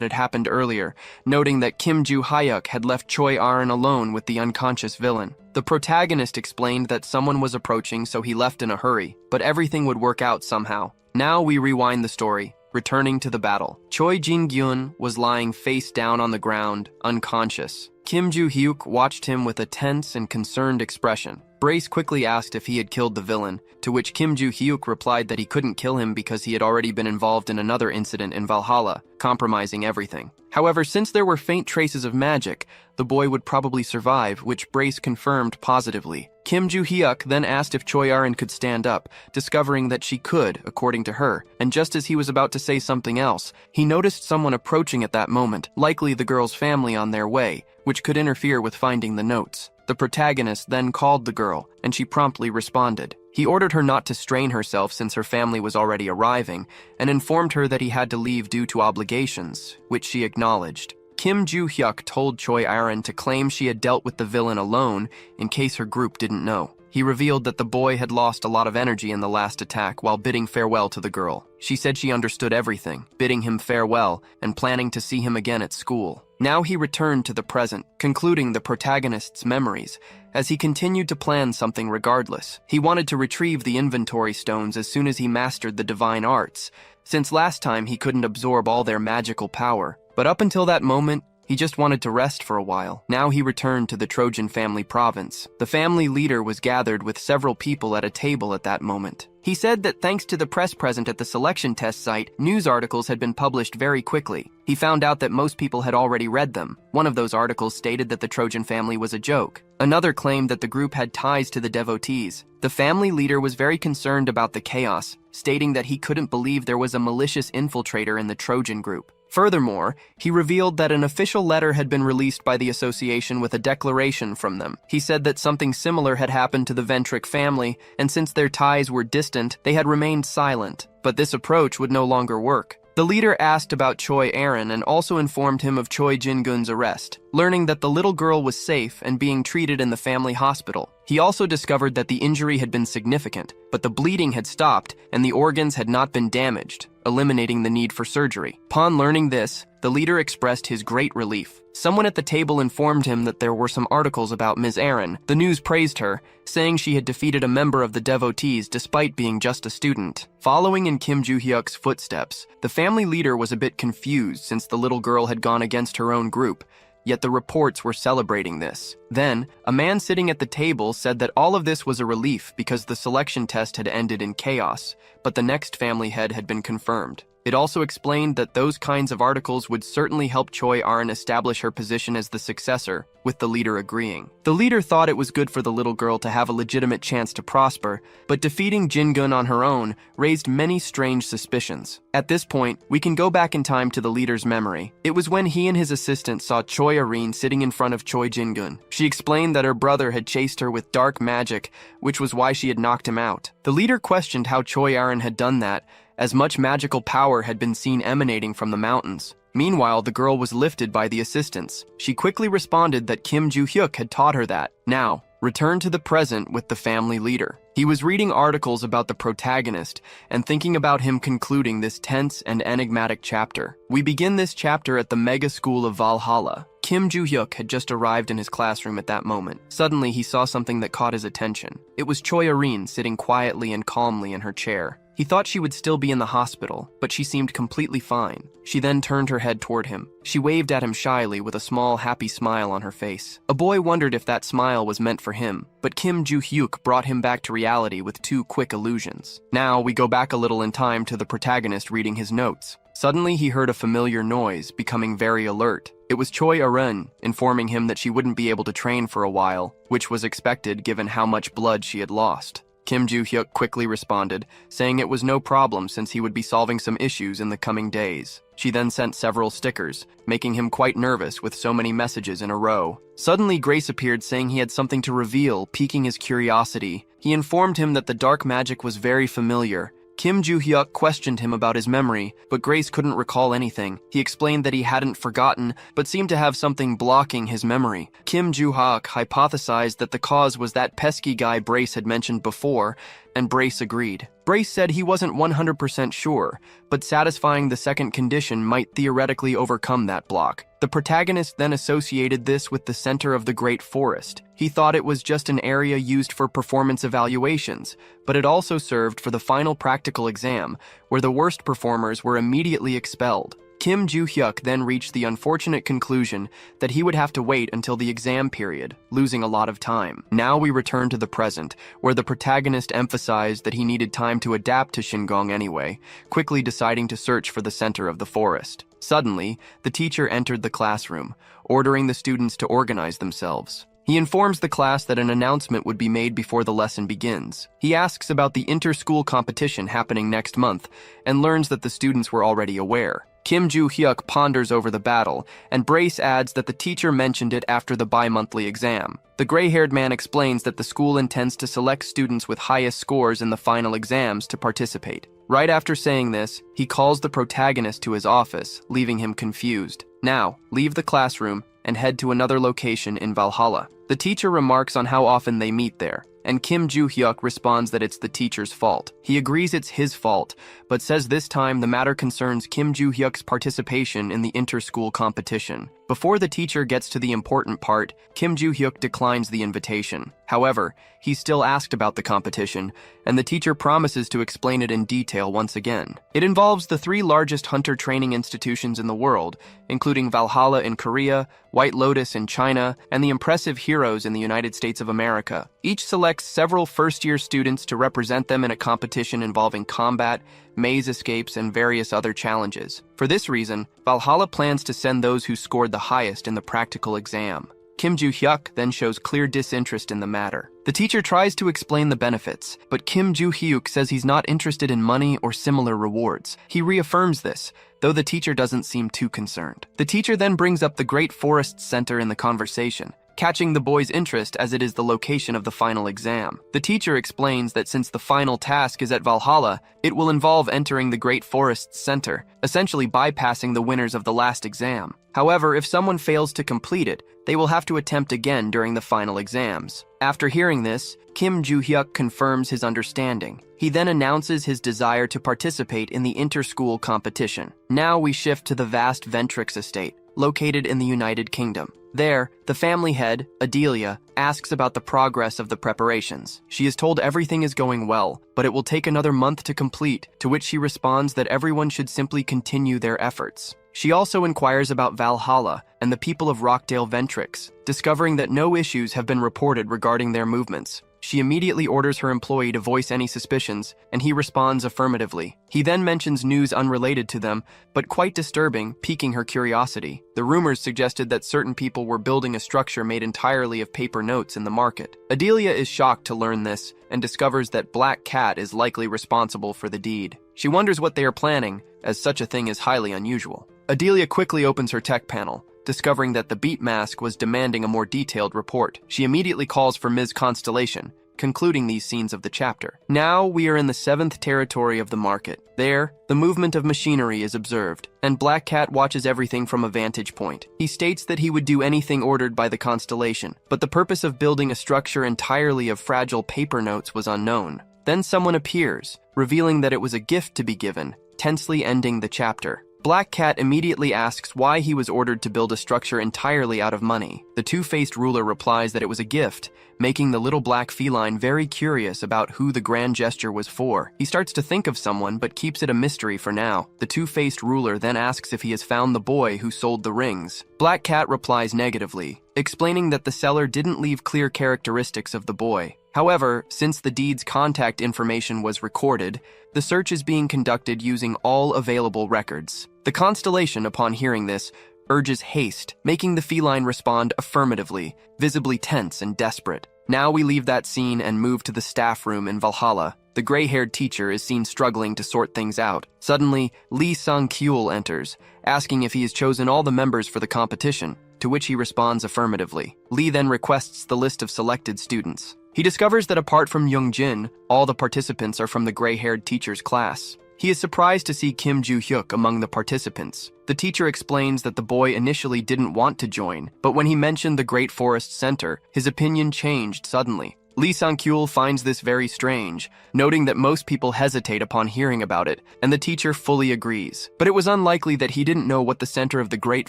had happened earlier, noting that Kim Joo-hyuk had left Choi Ah-ren alone with the unconscious villain. The protagonist explained that someone was approaching, so he left in a hurry, but everything would work out somehow. Now we rewind the story, returning to the battle. Choi Jin-gyun was lying face down on the ground, unconscious. Kim Joo-hyuk watched him with a tense and concerned expression. Brace quickly asked if he had killed the villain, to which Kim Joo-hyuk replied that he couldn't kill him because he had already been involved in another incident in Valhalla, compromising everything. However, since there were faint traces of magic, the boy would probably survive, which Brace confirmed positively. Kim Joo-hyuk then asked if Choi Ah-ren could stand up, discovering that she could, according to her, and just as he was about to say something else, he noticed someone approaching at that moment, likely the girl's family on their way, which could interfere with finding the notes. The protagonist then called the girl, and she promptly responded. He ordered her not to strain herself since her family was already arriving, and informed her that he had to leave due to obligations, which she acknowledged. Kim Joo-hyuk told Choi Ah-ren to claim she had dealt with the villain alone in case her group didn't know. He revealed that the boy had lost a lot of energy in the last attack while bidding farewell to the girl. She said she understood everything, bidding him farewell and planning to see him again at school. Now he returned to the present, concluding the protagonist's memories, as he continued to plan something regardless. He wanted to retrieve the inventory stones as soon as he mastered the divine arts, since last time he couldn't absorb all their magical power. But up until that moment, he just wanted to rest for a while. Now he returned to the Trojan family province. The family leader was gathered with several people at a table at that moment. He said that thanks to the press present at the selection test site, news articles had been published very quickly. He found out that most people had already read them. One of those articles stated that the Trojan family was a joke. Another claimed that the group had ties to the devotees. The family leader was very concerned about the chaos, stating that he couldn't believe there was a malicious infiltrator in the Trojan group. Furthermore, he revealed that an official letter had been released by the association with a declaration from them. He said that something similar had happened to the Ventric family, and since their ties were distant, they had remained silent. But this approach would no longer work. The leader asked about Choi Aaron and also informed him of Choi Jin-gun's arrest, learning that the little girl was safe and being treated in the family hospital. He also discovered that the injury had been significant, but the bleeding had stopped and the organs had not been damaged, eliminating the need for surgery. Upon learning this, the leader expressed his great relief. Someone at the table informed him that there were some articles about Ms. Aaron. The news praised her, saying she had defeated a member of the devotees despite being just a student. Following in Kim Joo-hyuk's footsteps, the family leader was a bit confused since the little girl had gone against her own group, yet the reports were celebrating this. Then, a man sitting at the table said that all of this was a relief because the selection test had ended in chaos, but the next family head had been confirmed. It also explained that those kinds of articles would certainly help Choi Aaron establish her position as the successor, with the leader agreeing. The leader thought it was good for the little girl to have a legitimate chance to prosper, but defeating Jin-gun on her own raised many strange suspicions. At this point, we can go back in time to the leader's memory. It was when he and his assistant saw Choi Aaron sitting in front of Choi Jin-gun. She explained that her brother had chased her with dark magic, which was why she had knocked him out. The leader questioned how Choi Aaron had done that, as much magical power had been seen emanating from the mountains. Meanwhile, the girl was lifted by the assistants. She quickly responded that Kim Joo-hyuk had taught her that. Now, return to the present with the family leader. He was reading articles about the protagonist and thinking about him concluding this tense and enigmatic chapter. We begin this chapter at the mega school of Valhalla. Kim Joo-hyuk had just arrived in his classroom at that moment. Suddenly, he saw something that caught his attention. It was Choi Aaron sitting quietly and calmly in her chair. He thought she would still be in the hospital, but she seemed completely fine. She then turned her head toward him. She waved at him shyly with a small, happy smile on her face. A boy wondered if that smile was meant for him, but Kim Joo-hyuk brought him back to reality with 2 quick illusions. Now, we go back a little in time to the protagonist reading his notes. Suddenly, he heard a familiar noise, becoming very alert. It was Choi Aaron, informing him that she wouldn't be able to train for a while, which was expected given how much blood she had lost. Kim Joo-hyuk quickly responded, saying it was no problem since he would be solving some issues in the coming days. She then sent several stickers, making him quite nervous with so many messages in a row. Suddenly, Grace appeared saying he had something to reveal, piquing his curiosity. He informed him that the dark magic was very familiar. Kim Joo-hyuk questioned him about his memory, but Grace couldn't recall anything. He explained that he hadn't forgotten, but seemed to have something blocking his memory. Kim Joo-hyuk hypothesized that the cause was that pesky guy Brace had mentioned before, and Brace agreed. Brace said he wasn't 100% sure, but satisfying the second condition might theoretically overcome that block. The protagonist then associated this with the center of the Great Forest. He thought it was just an area used for performance evaluations, but it also served for the final practical exam, where the worst performers were immediately expelled. Kim Joo-hyuk then reached the unfortunate conclusion that he would have to wait until the exam period, losing a lot of time. Now we return to the present, where the protagonist emphasized that he needed time to adapt to Shingon anyway, quickly deciding to search for the center of the forest. Suddenly, the teacher entered the classroom, ordering the students to organize themselves. He informs the class that an announcement would be made before the lesson begins. He asks about the inter-school competition happening next month, and learns that the students were already aware. Kim Joo-hyuk ponders over the battle, and Brace adds that the teacher mentioned it after the bi-monthly exam. The gray-haired man explains that the school intends to select students with highest scores in the final exams to participate. Right after saying this, he calls the protagonist to his office, leaving him confused. Now, leave the classroom and head to another location in Valhalla. The teacher remarks on how often they meet there, and Kim Joo-hyuk responds that it's the teacher's fault. He agrees it's his fault, but says this time the matter concerns Kim Joo-hyuk's participation in the inter-school competition. Before the teacher gets to the important part, Kim Joo-hyuk declines the invitation. However, he's still asked about the competition, and the teacher promises to explain it in detail once again. It involves the 3 largest hunter training institutions in the world, including Valhalla in Korea, White Lotus in China, and the Impressive Heroes in the United States of America. Each selects several first-year students to represent them in a competition involving combat, maze escapes, and various other challenges. For this reason, Valhalla plans to send those who scored the highest in the practical exam. Kim Joo-hyuk then shows clear disinterest in the matter. The teacher tries to explain the benefits, but Kim Joo-hyuk says he's not interested in money or similar rewards. He reaffirms this, though the teacher doesn't seem too concerned. The teacher then brings up the Great Forest Center in the conversation. catching the boy's interest as it is the location of the final exam. The teacher explains that since the final task is at Valhalla, it will involve entering the Great Forest's center, essentially bypassing the winners of the last exam. However, if someone fails to complete it, they will have to attempt again during the final exams. After hearing this, Kim Joo-hyuk confirms his understanding. He then announces his desire to participate in the inter-school competition. Now we shift to the vast Ventrix estate, located in the United Kingdom. There, the family head, Adelia, asks about the progress of the preparations. She is told everything is going well, but it will take another month to complete, to which she responds that everyone should simply continue their efforts. She also inquires about Valhalla and the people of Rockdale Ventrix, discovering that no issues have been reported regarding their movements. She immediately orders her employee to voice any suspicions, and he responds affirmatively. He then mentions news unrelated to them, but quite disturbing, piquing her curiosity. The rumors suggested that certain people were building a structure made entirely of paper notes in the market. Adelia is shocked to learn this, and discovers that Black Cat is likely responsible for the deed. She wonders what they are planning, as such a thing is highly unusual. Adelia quickly opens her tech panel, discovering that the Beat Mask was demanding a more detailed report. She immediately calls for Ms. Constellation, concluding these scenes of the chapter. Now we are in the 7th territory of the market. There, the movement of machinery is observed, and Black Cat watches everything from a vantage point. He states that he would do anything ordered by the Constellation, but the purpose of building a structure entirely of fragile paper notes was unknown. Then someone appears, revealing that it was a gift to be given, tensely ending the chapter. Black Cat immediately asks why he was ordered to build a structure entirely out of money. The two-faced ruler replies that it was a gift, making the little black feline very curious about who the grand gesture was for. He starts to think of someone, but keeps it a mystery for now. The two-faced ruler then asks if he has found the boy who sold the rings. Black Cat replies negatively, explaining that the seller didn't leave clear characteristics of the boy. However, since the deed's contact information was recorded, the search is being conducted using all available records. The Constellation, upon hearing this, urges haste, making the feline respond affirmatively, visibly tense and desperate. Now we leave that scene and move to the staff room in Valhalla. The gray-haired teacher is seen struggling to sort things out. Suddenly, Lee Sung-kyul enters, asking if he has chosen all the members for the competition, to which he responds affirmatively. Lee then requests the list of selected students. He discovers that apart from Young-jin, all the participants are from the gray-haired teacher's class. He is surprised to see Kim Joo-hyuk among the participants. The teacher explains that the boy initially didn't want to join, but when he mentioned the Great Forest Center, his opinion changed suddenly. Lee Sang-kyul finds this very strange, noting that most people hesitate upon hearing about it, and the teacher fully agrees. But it was unlikely that he didn't know what the center of the Great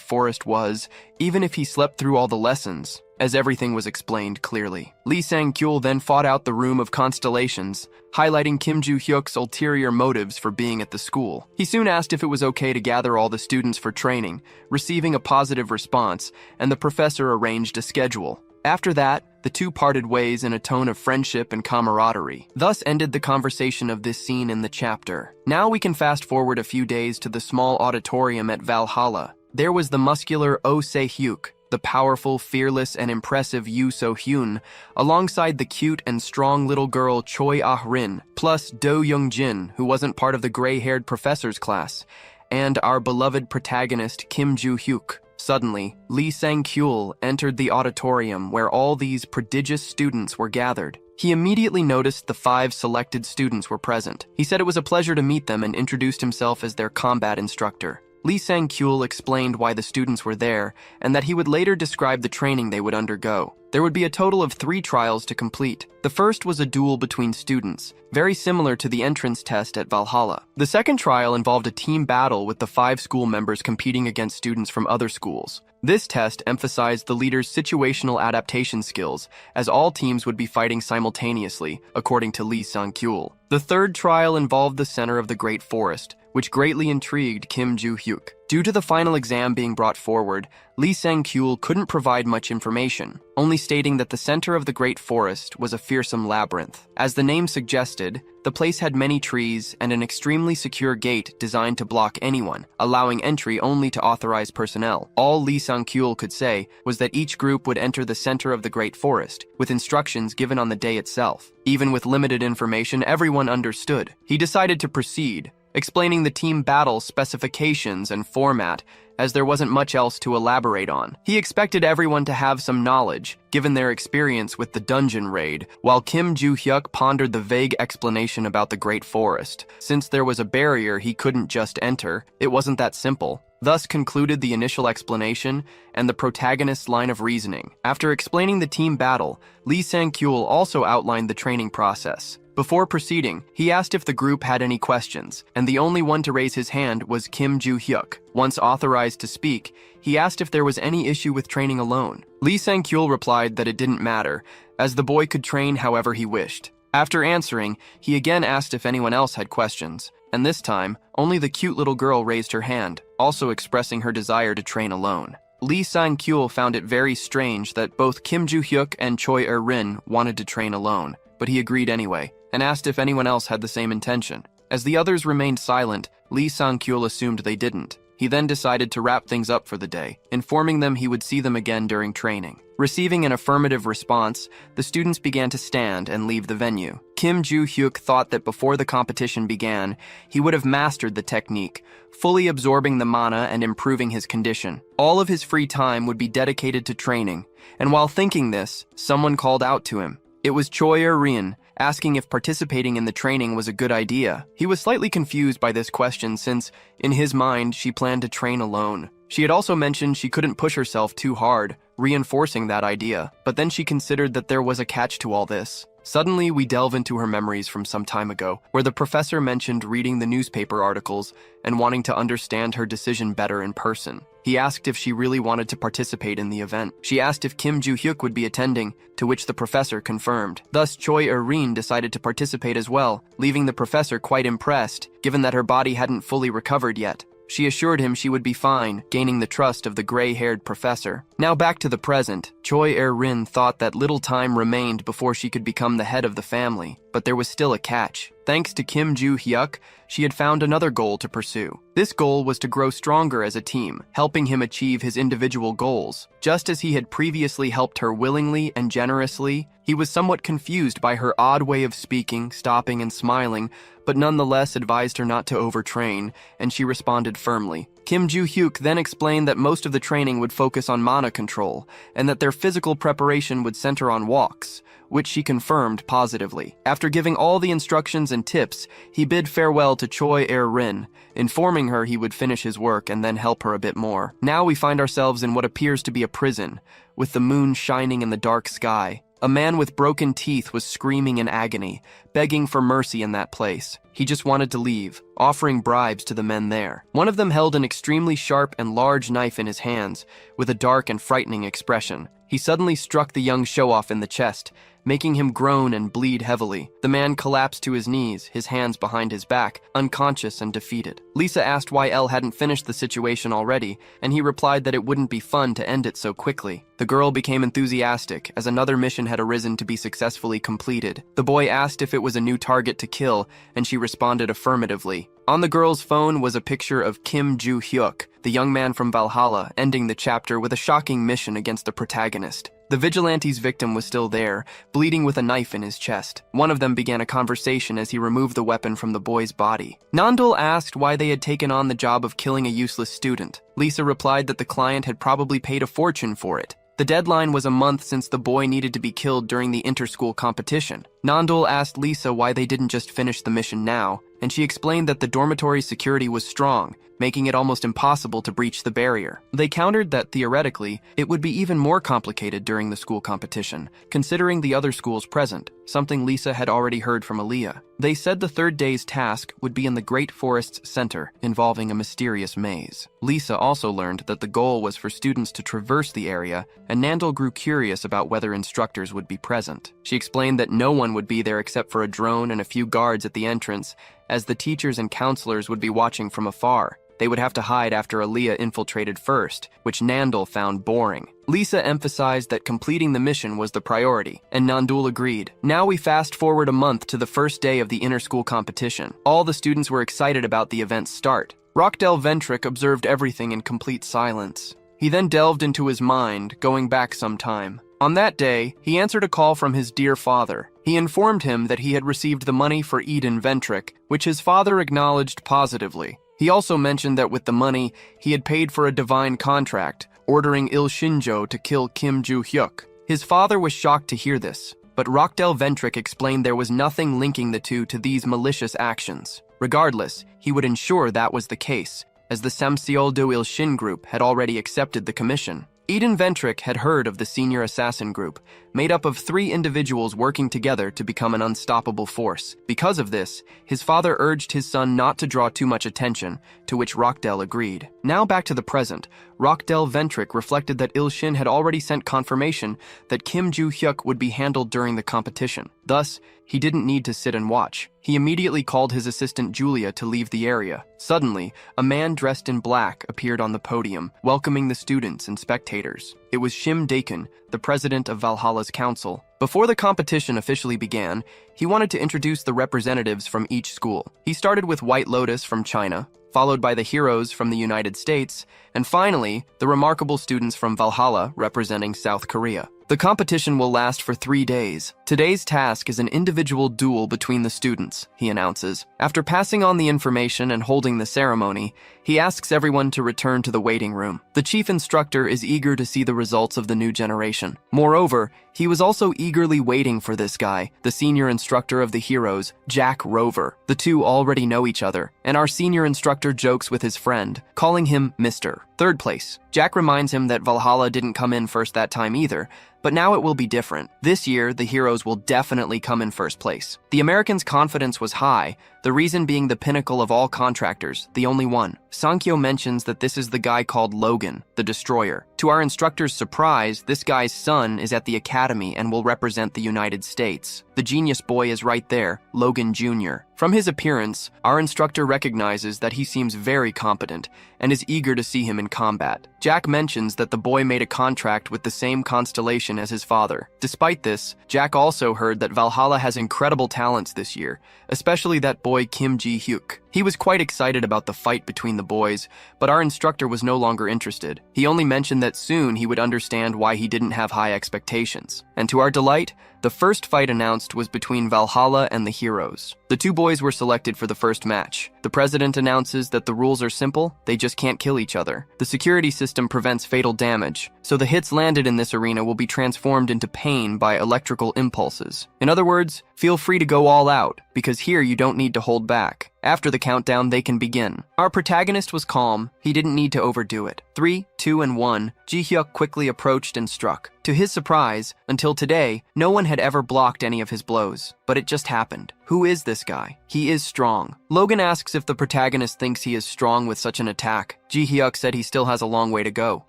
Forest was, even if he slept through all the lessons, as everything was explained clearly. Lee Sang-kyul then fought out the Room of Constellations, highlighting Kim Joo-hyuk's ulterior motives for being at the school. He soon asked if it was okay to gather all the students for training, receiving a positive response, and the professor arranged a schedule. After that, the two parted ways in a tone of friendship and camaraderie. Thus ended the conversation of this scene in the chapter. Now we can fast forward a few days to the small auditorium at Valhalla. There was the muscular Oh Se-hyuk, the powerful, fearless, and impressive Yoo So-hyun, alongside the cute and strong little girl Choi Ah-rin, plus Do Young-jin, who wasn't part of the gray-haired professor's class, and our beloved protagonist Kim Joo-hyuk. Suddenly, Lee Sang-kyul entered the auditorium where all these prodigious students were gathered. He immediately noticed the 5 selected students were present. He said it was a pleasure to meet them and introduced himself as their combat instructor. Lee Sang-kyul explained why the students were there and that he would later describe the training they would undergo. There would be a total of 3 trials to complete. The first was a duel between students, very similar to the entrance test at Valhalla. The second trial involved a team battle with the 5 school members competing against students from other schools. This test emphasized the leader's situational adaptation skills, as all teams would be fighting simultaneously, according to Lee Sang-kyul. The third trial involved the center of the Great Forest, which greatly intrigued Kim Joo-hyuk. Due to the final exam being brought forward, Lee Sang-kyul couldn't provide much information, only stating that the center of the Great Forest was a fearsome labyrinth. As the name suggested, the place had many trees and an extremely secure gate designed to block anyone, allowing entry only to authorized personnel. All Lee Sang-kyul could say was that each group would enter the center of the Great Forest, with instructions given on the day itself. Even with limited information, everyone understood. He decided to proceed, explaining the team battle specifications and format, as there wasn't much else to elaborate on. He expected everyone to have some knowledge, given their experience with the dungeon raid, while Kim Joo-hyuk pondered the vague explanation about the Great Forest. Since there was a barrier he couldn't just enter, it wasn't that simple. Thus concluded the initial explanation and the protagonist's line of reasoning. After explaining the team battle, Lee Sang-kyul also outlined the training process. Before proceeding, he asked if the group had any questions, and the only one to raise his hand was Kim Joo-hyuk. Once authorized to speak, he asked if there was any issue with training alone. Lee Sang-kyul replied that it didn't matter, as the boy could train however he wished. After answering, he again asked if anyone else had questions, and this time, only the cute little girl raised her hand, also expressing her desire to train alone. Lee Sang-kyul found it very strange that both Kim Joo-hyuk and Choi Er-rin wanted to train alone, but he agreed anyway, and asked if anyone else had the same intention. As the others remained silent, Lee Sang-kyul assumed they didn't. He then decided to wrap things up for the day, informing them he would see them again during training. Receiving an affirmative response, the students began to stand and leave the venue. Kim Joo-hyuk thought that before the competition began, he would have mastered the technique, fully absorbing the mana and improving his condition. All of his free time would be dedicated to training, and while thinking this, someone called out to him. It was Choi Er-rin, asking if participating in the training was a good idea. He was slightly confused by this question since, in his mind, she planned to train alone. She had also mentioned she couldn't push herself too hard, reinforcing that idea, but then she considered that there was a catch to all this. Suddenly, we delve into her memories from some time ago, where the professor mentioned reading the newspaper articles and wanting to understand her decision better in person. He asked if she really wanted to participate in the event. She asked if Kim Joo-hyuk would be attending, to which the professor confirmed. Thus, Choi Er-rin decided to participate as well, leaving the professor quite impressed, given that her body hadn't fully recovered yet. She assured him she would be fine, gaining the trust of the gray-haired professor. Now back to the present, Choi Er-rin thought that little time remained before she could become the head of the family, but there was still a catch. Thanks to Kim Joo-hyuk, she had found another goal to pursue. This goal was to grow stronger as a team, helping him achieve his individual goals. Just as he had previously helped her willingly and generously, he was somewhat confused by her odd way of speaking, stopping and smiling, but nonetheless advised her not to overtrain, and she responded firmly. Kim Joo-hyuk then explained that most of the training would focus on mana control, and that their physical preparation would center on walks, which she confirmed positively. After giving all the instructions and tips, he bid farewell to Choi Er-rin, informing her he would finish his work and then help her a bit more. Now we find ourselves in what appears to be a prison, with the moon shining in the dark sky. A man with broken teeth was screaming in agony, begging for mercy in that place. He just wanted to leave, offering bribes to the men there. One of them held an extremely sharp and large knife in his hands, with a dark and frightening expression. He suddenly struck the young show-off in the chest, making him groan and bleed heavily. The man collapsed to his knees, his hands behind his back, unconscious and defeated. Lisa asked why Elle hadn't finished the situation already, and he replied that it wouldn't be fun to end it so quickly. The girl became enthusiastic, as another mission had arisen to be successfully completed. The boy asked if it was a new target to kill, and she responded affirmatively. On the girl's phone was a picture of Kim Joo-hyuk, the young man from Valhalla, ending the chapter with a shocking mission against the protagonist. The vigilante's victim was still there, bleeding with a knife in his chest. One of them began a conversation as he removed the weapon from the boy's body. Nandul asked why they had taken on the job of killing a useless student. Lisa replied that the client had probably paid a fortune for it. The deadline was a month since the boy needed to be killed during the inter-school competition. Nandul asked Lisa why they didn't just finish the mission now, and she explained that the dormitory security was strong, making it almost impossible to breach the barrier. They countered that, theoretically, it would be even more complicated during the school competition, considering the other schools present, something Lisa had already heard from Aaliyah. They said the third day's task would be in the Great Forest's center, involving a mysterious maze. Lisa also learned that the goal was for students to traverse the area, and Nandul grew curious about whether instructors would be present. She explained that no one would be there except for a drone and a few guards at the entrance, as the teachers and counselors would be watching from afar. They would have to hide after Aaliyah infiltrated first, which Nandul found boring. Lisa emphasized that completing the mission was the priority, and Nandul agreed. Now we fast forward a month to the first day of the inter-school competition. All the students were excited about the event's start. Rockdell Ventric observed everything in complete silence. He then delved into his mind, going back some time. On that day, he answered a call from his dear father. He informed him that he had received the money for Eden Ventric, which his father acknowledged positively. He also mentioned that with the money, he had paid for a divine contract, ordering Il Shinjo to kill Kim Ju-hyuk. His father was shocked to hear this, but Rockdell Ventric explained there was nothing linking the two to these malicious actions. Regardless, he would ensure that was the case, as the Samseoldo Il Shin group had already accepted the commission. Eden Ventric had heard of the senior assassin group, made up of 3 individuals working together to become an unstoppable force. Because of this, his father urged his son not to draw too much attention, to which Rockdell agreed. Now back to the present, Rockdell Ventric reflected that Il Shin had already sent confirmation that Kim Ju-hyuk would be handled during the competition. Thus, he didn't need to sit and watch. He immediately called his assistant Julia to leave the area. Suddenly, a man dressed in black appeared on the podium, welcoming the students and spectators. It was Shim Dakin, the president of Valhalla's council. Before the competition officially began, he wanted to introduce the representatives from each school. He started with White Lotus from China, followed by the heroes from the United States, and finally, the remarkable students from Valhalla representing South Korea. The competition will last for 3 days. Today's task is an individual duel between the students, he announces. After passing on the information and holding the ceremony, he asks everyone to return to the waiting room. The chief instructor is eager to see the results of the new generation. Moreover, he was also eagerly waiting for this guy, the senior instructor of the heroes, Jack Rover. The two already know each other, and our senior instructor jokes with his friend, calling him Mr. Third place. Jack reminds him that Valhalla didn't come in first that time either, but now it will be different. This year, the heroes will definitely come in first place. The Americans' confidence was high, the reason being the pinnacle of all contractors, the only one. Sankyo mentions that this is the guy called Logan, the Destroyer. To our instructor's surprise, this guy's son is at the academy and will represent the United States. The genius boy is right there, Logan Jr. From his appearance, our instructor recognizes that he seems very competent and is eager to see him in combat. Jack mentions that the boy made a contract with the same constellation as his father. Despite this, Jack also heard that Valhalla has incredible talents this year, especially that boy Kim Ji-hyuk. He was quite excited about the fight between the boys, but our instructor was no longer interested. He only mentioned that soon he would understand why he didn't have high expectations. And to our delight, the first fight announced was between Valhalla and the heroes. The two boys were selected for the first match. The president announces that the rules are simple, they just can't kill each other. The security system prevents fatal damage, so the hits landed in this arena will be transformed into pain by electrical impulses. In other words, feel free to go all out, because here you don't need to hold back. After the countdown, they can begin. Our protagonist was calm. He didn't need to overdo it. 3, 2, and 1, Ji-hyuk quickly approached and struck. To his surprise, until today, no one had ever blocked any of his blows. But it just happened. Who is this guy? He is strong. Logan asks if the protagonist thinks he is strong with such an attack. Ji-hyuk said he still has a long way to go.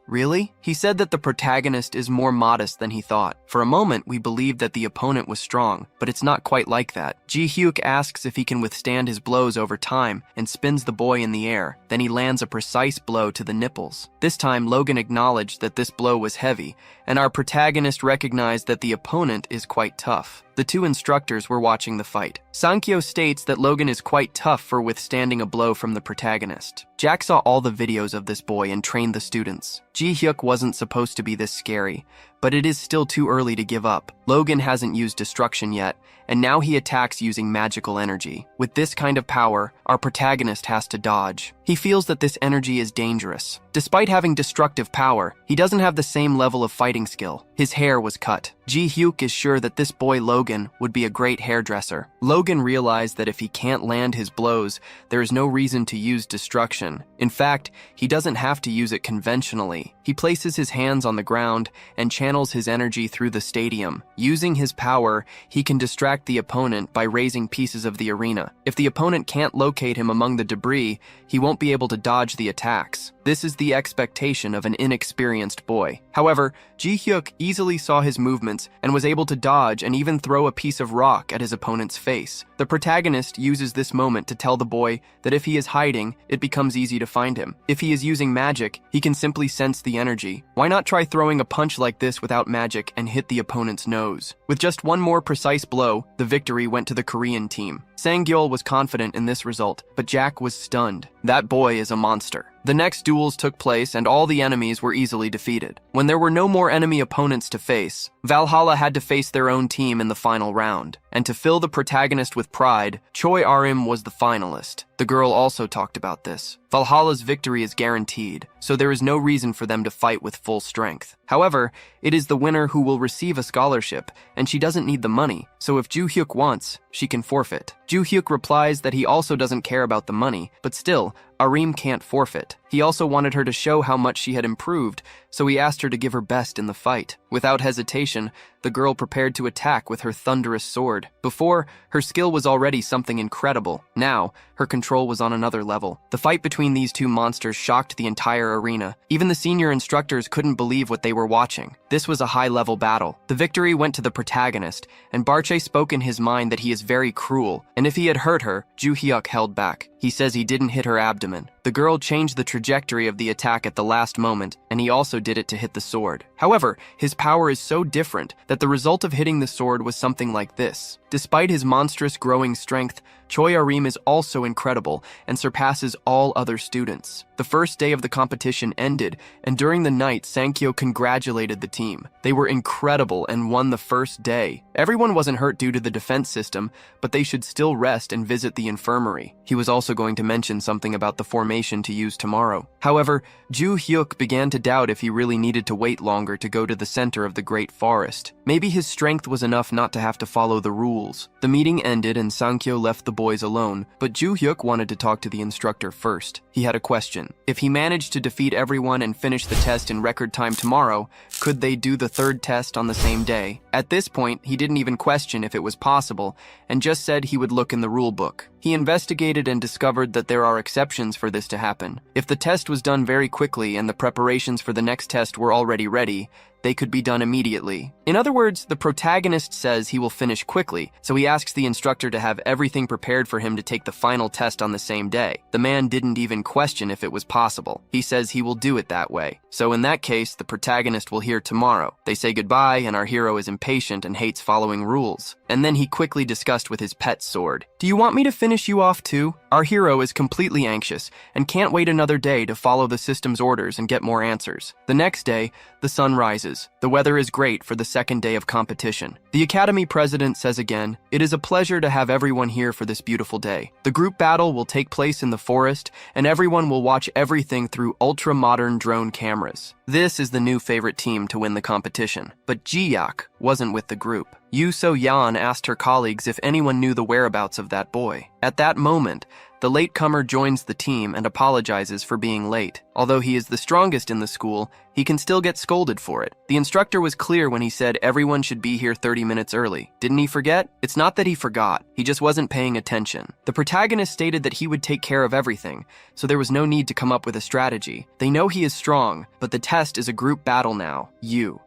Really? He said that the protagonist is more modest than he thought. For a moment, we believed that the opponent was strong, but it's not quite like that. Ji-hyuk asks if he can withstand his blows over time and spins the boy in the air. Then he lands a precise blow to the nipples. This time, Logan acknowledged that this blow was heavy, and our protagonist recognized that the opponent is quite tough. The two instructors were watching the fight. Sankyo states that Logan is quite tough for withstanding a blow from the protagonist. Jack saw all the videos of this boy and trained the students. Ji-hyuk wasn't supposed to be this scary, but it is still too early to give up. Logan hasn't used destruction yet, and now he attacks using magical energy. With this kind of power, our protagonist has to dodge. He feels that this energy is dangerous. Despite having destructive power, he doesn't have the same level of fighting skill. His hair was cut. Ji-hyuk is sure that this boy Logan would be a great hairdresser. Logan realized that if he can't land his blows, there is no reason to use destruction. In fact, he doesn't have to use it conventionally. He places his hands on the ground and channels his energy through the stadium. Using his power, he can distract the opponent by raising pieces of the arena. If the opponent can't locate him among the debris, he won't be able to dodge the attacks. This is the expectation of an inexperienced boy. However, Ji-hyuk easily saw his movements and was able to dodge and even throw a piece of rock at his opponent's face. The protagonist uses this moment to tell the boy that if he is hiding, it becomes easy to find him. If he is using magic, he can simply sense the energy. Why not try throwing a punch like this without magic and hit the opponent's nose? With just one more precise blow, the victory went to the Korean team. Sang-gyeol was confident in this result, but Jack was stunned. That boy is a monster. The next duels took place and all the enemies were easily defeated. When there were no more enemy opponents to face, Valhalla had to face their own team in the final round. And to fill the protagonist with pride, Choi Arim was the finalist. The girl also talked about this. Valhalla's victory is guaranteed, so there is no reason for them to fight with full strength. However, it is the winner who will receive a scholarship, and she doesn't need the money, so if Joo Hyuk wants, she can forfeit. Joo Hyuk replies that he also doesn't care about the money, but still, Arim can't forfeit. He also wanted her to show how much she had improved, so he asked her to give her best in the fight. Without hesitation, the girl prepared to attack with her thunderous sword. Before, her skill was already something incredible. Now, her control was on another level. The fight between these two monsters shocked the entire arena. Even the senior instructors couldn't believe what they were watching. This was a high-level battle. The victory went to the protagonist, and Barche spoke in his mind that he is very cruel, and if he had hurt her, Joo Hyuk held back. He says he didn't hit her abdomen. The girl changed the trajectory of the attack at the last moment, and he also did it to hit the sword. However, his power is so different that the result of hitting the sword was something like this. Despite his monstrous growing strength, Choi Arim is also incredible and surpasses all other students. The first day of the competition ended, and during the night, Sankyo congratulated the team. They were incredible and won the first day. Everyone wasn't hurt due to the defense system, but they should still rest and visit the infirmary. He was also going to mention something about the formation to use tomorrow. However, Joo Hyuk began to doubt if he really needed to wait longer to go to the center of the great forest. Maybe his strength was enough not to have to follow the rules. The meeting ended and Sankyo left the boys alone, but Joo Hyuk wanted to talk to the instructor first. He had a question. If he managed to defeat everyone and finish the test in record time tomorrow, could they do the third test on the same day? At this point, he didn't even question if it was possible, and just said he would look in the rule book. He investigated and discovered that there are exceptions for this to happen. If the test was done very quickly and the preparations for the next test were already ready, they could be done immediately. In other words, the protagonist says he will finish quickly, so he asks the instructor to have everything prepared for him to take the final test on the same day. The man didn't even question if it was possible. He says he will do it that way. So in that case, the protagonist will hear tomorrow. They say goodbye, and our hero is impatient and hates following rules. And then he quickly discussed with his pet sword. Do you want me to finish you off too? Our hero is completely anxious and can't wait another day to follow the system's orders and get more answers. The next day, the sun rises. The weather is great for the second day of competition. The Academy president says again, "It is a pleasure to have everyone here for this beautiful day. The group battle will take place in the forest, and everyone will watch everything through ultra-modern drone cameras." This is the new favorite team to win the competition. But Ji-yak wasn't with the group. Yoo So-yeon asked her colleagues if anyone knew the whereabouts of that boy. At that moment, the latecomer joins the team and apologizes for being late. Although he is the strongest in the school, he can still get scolded for it. The instructor was clear when he said everyone should be here 30 minutes early. Didn't he forget? It's not that he forgot, he just wasn't paying attention. The protagonist stated that he would take care of everything, so there was no need to come up with a strategy. They know he is strong, but the test is a group battle now.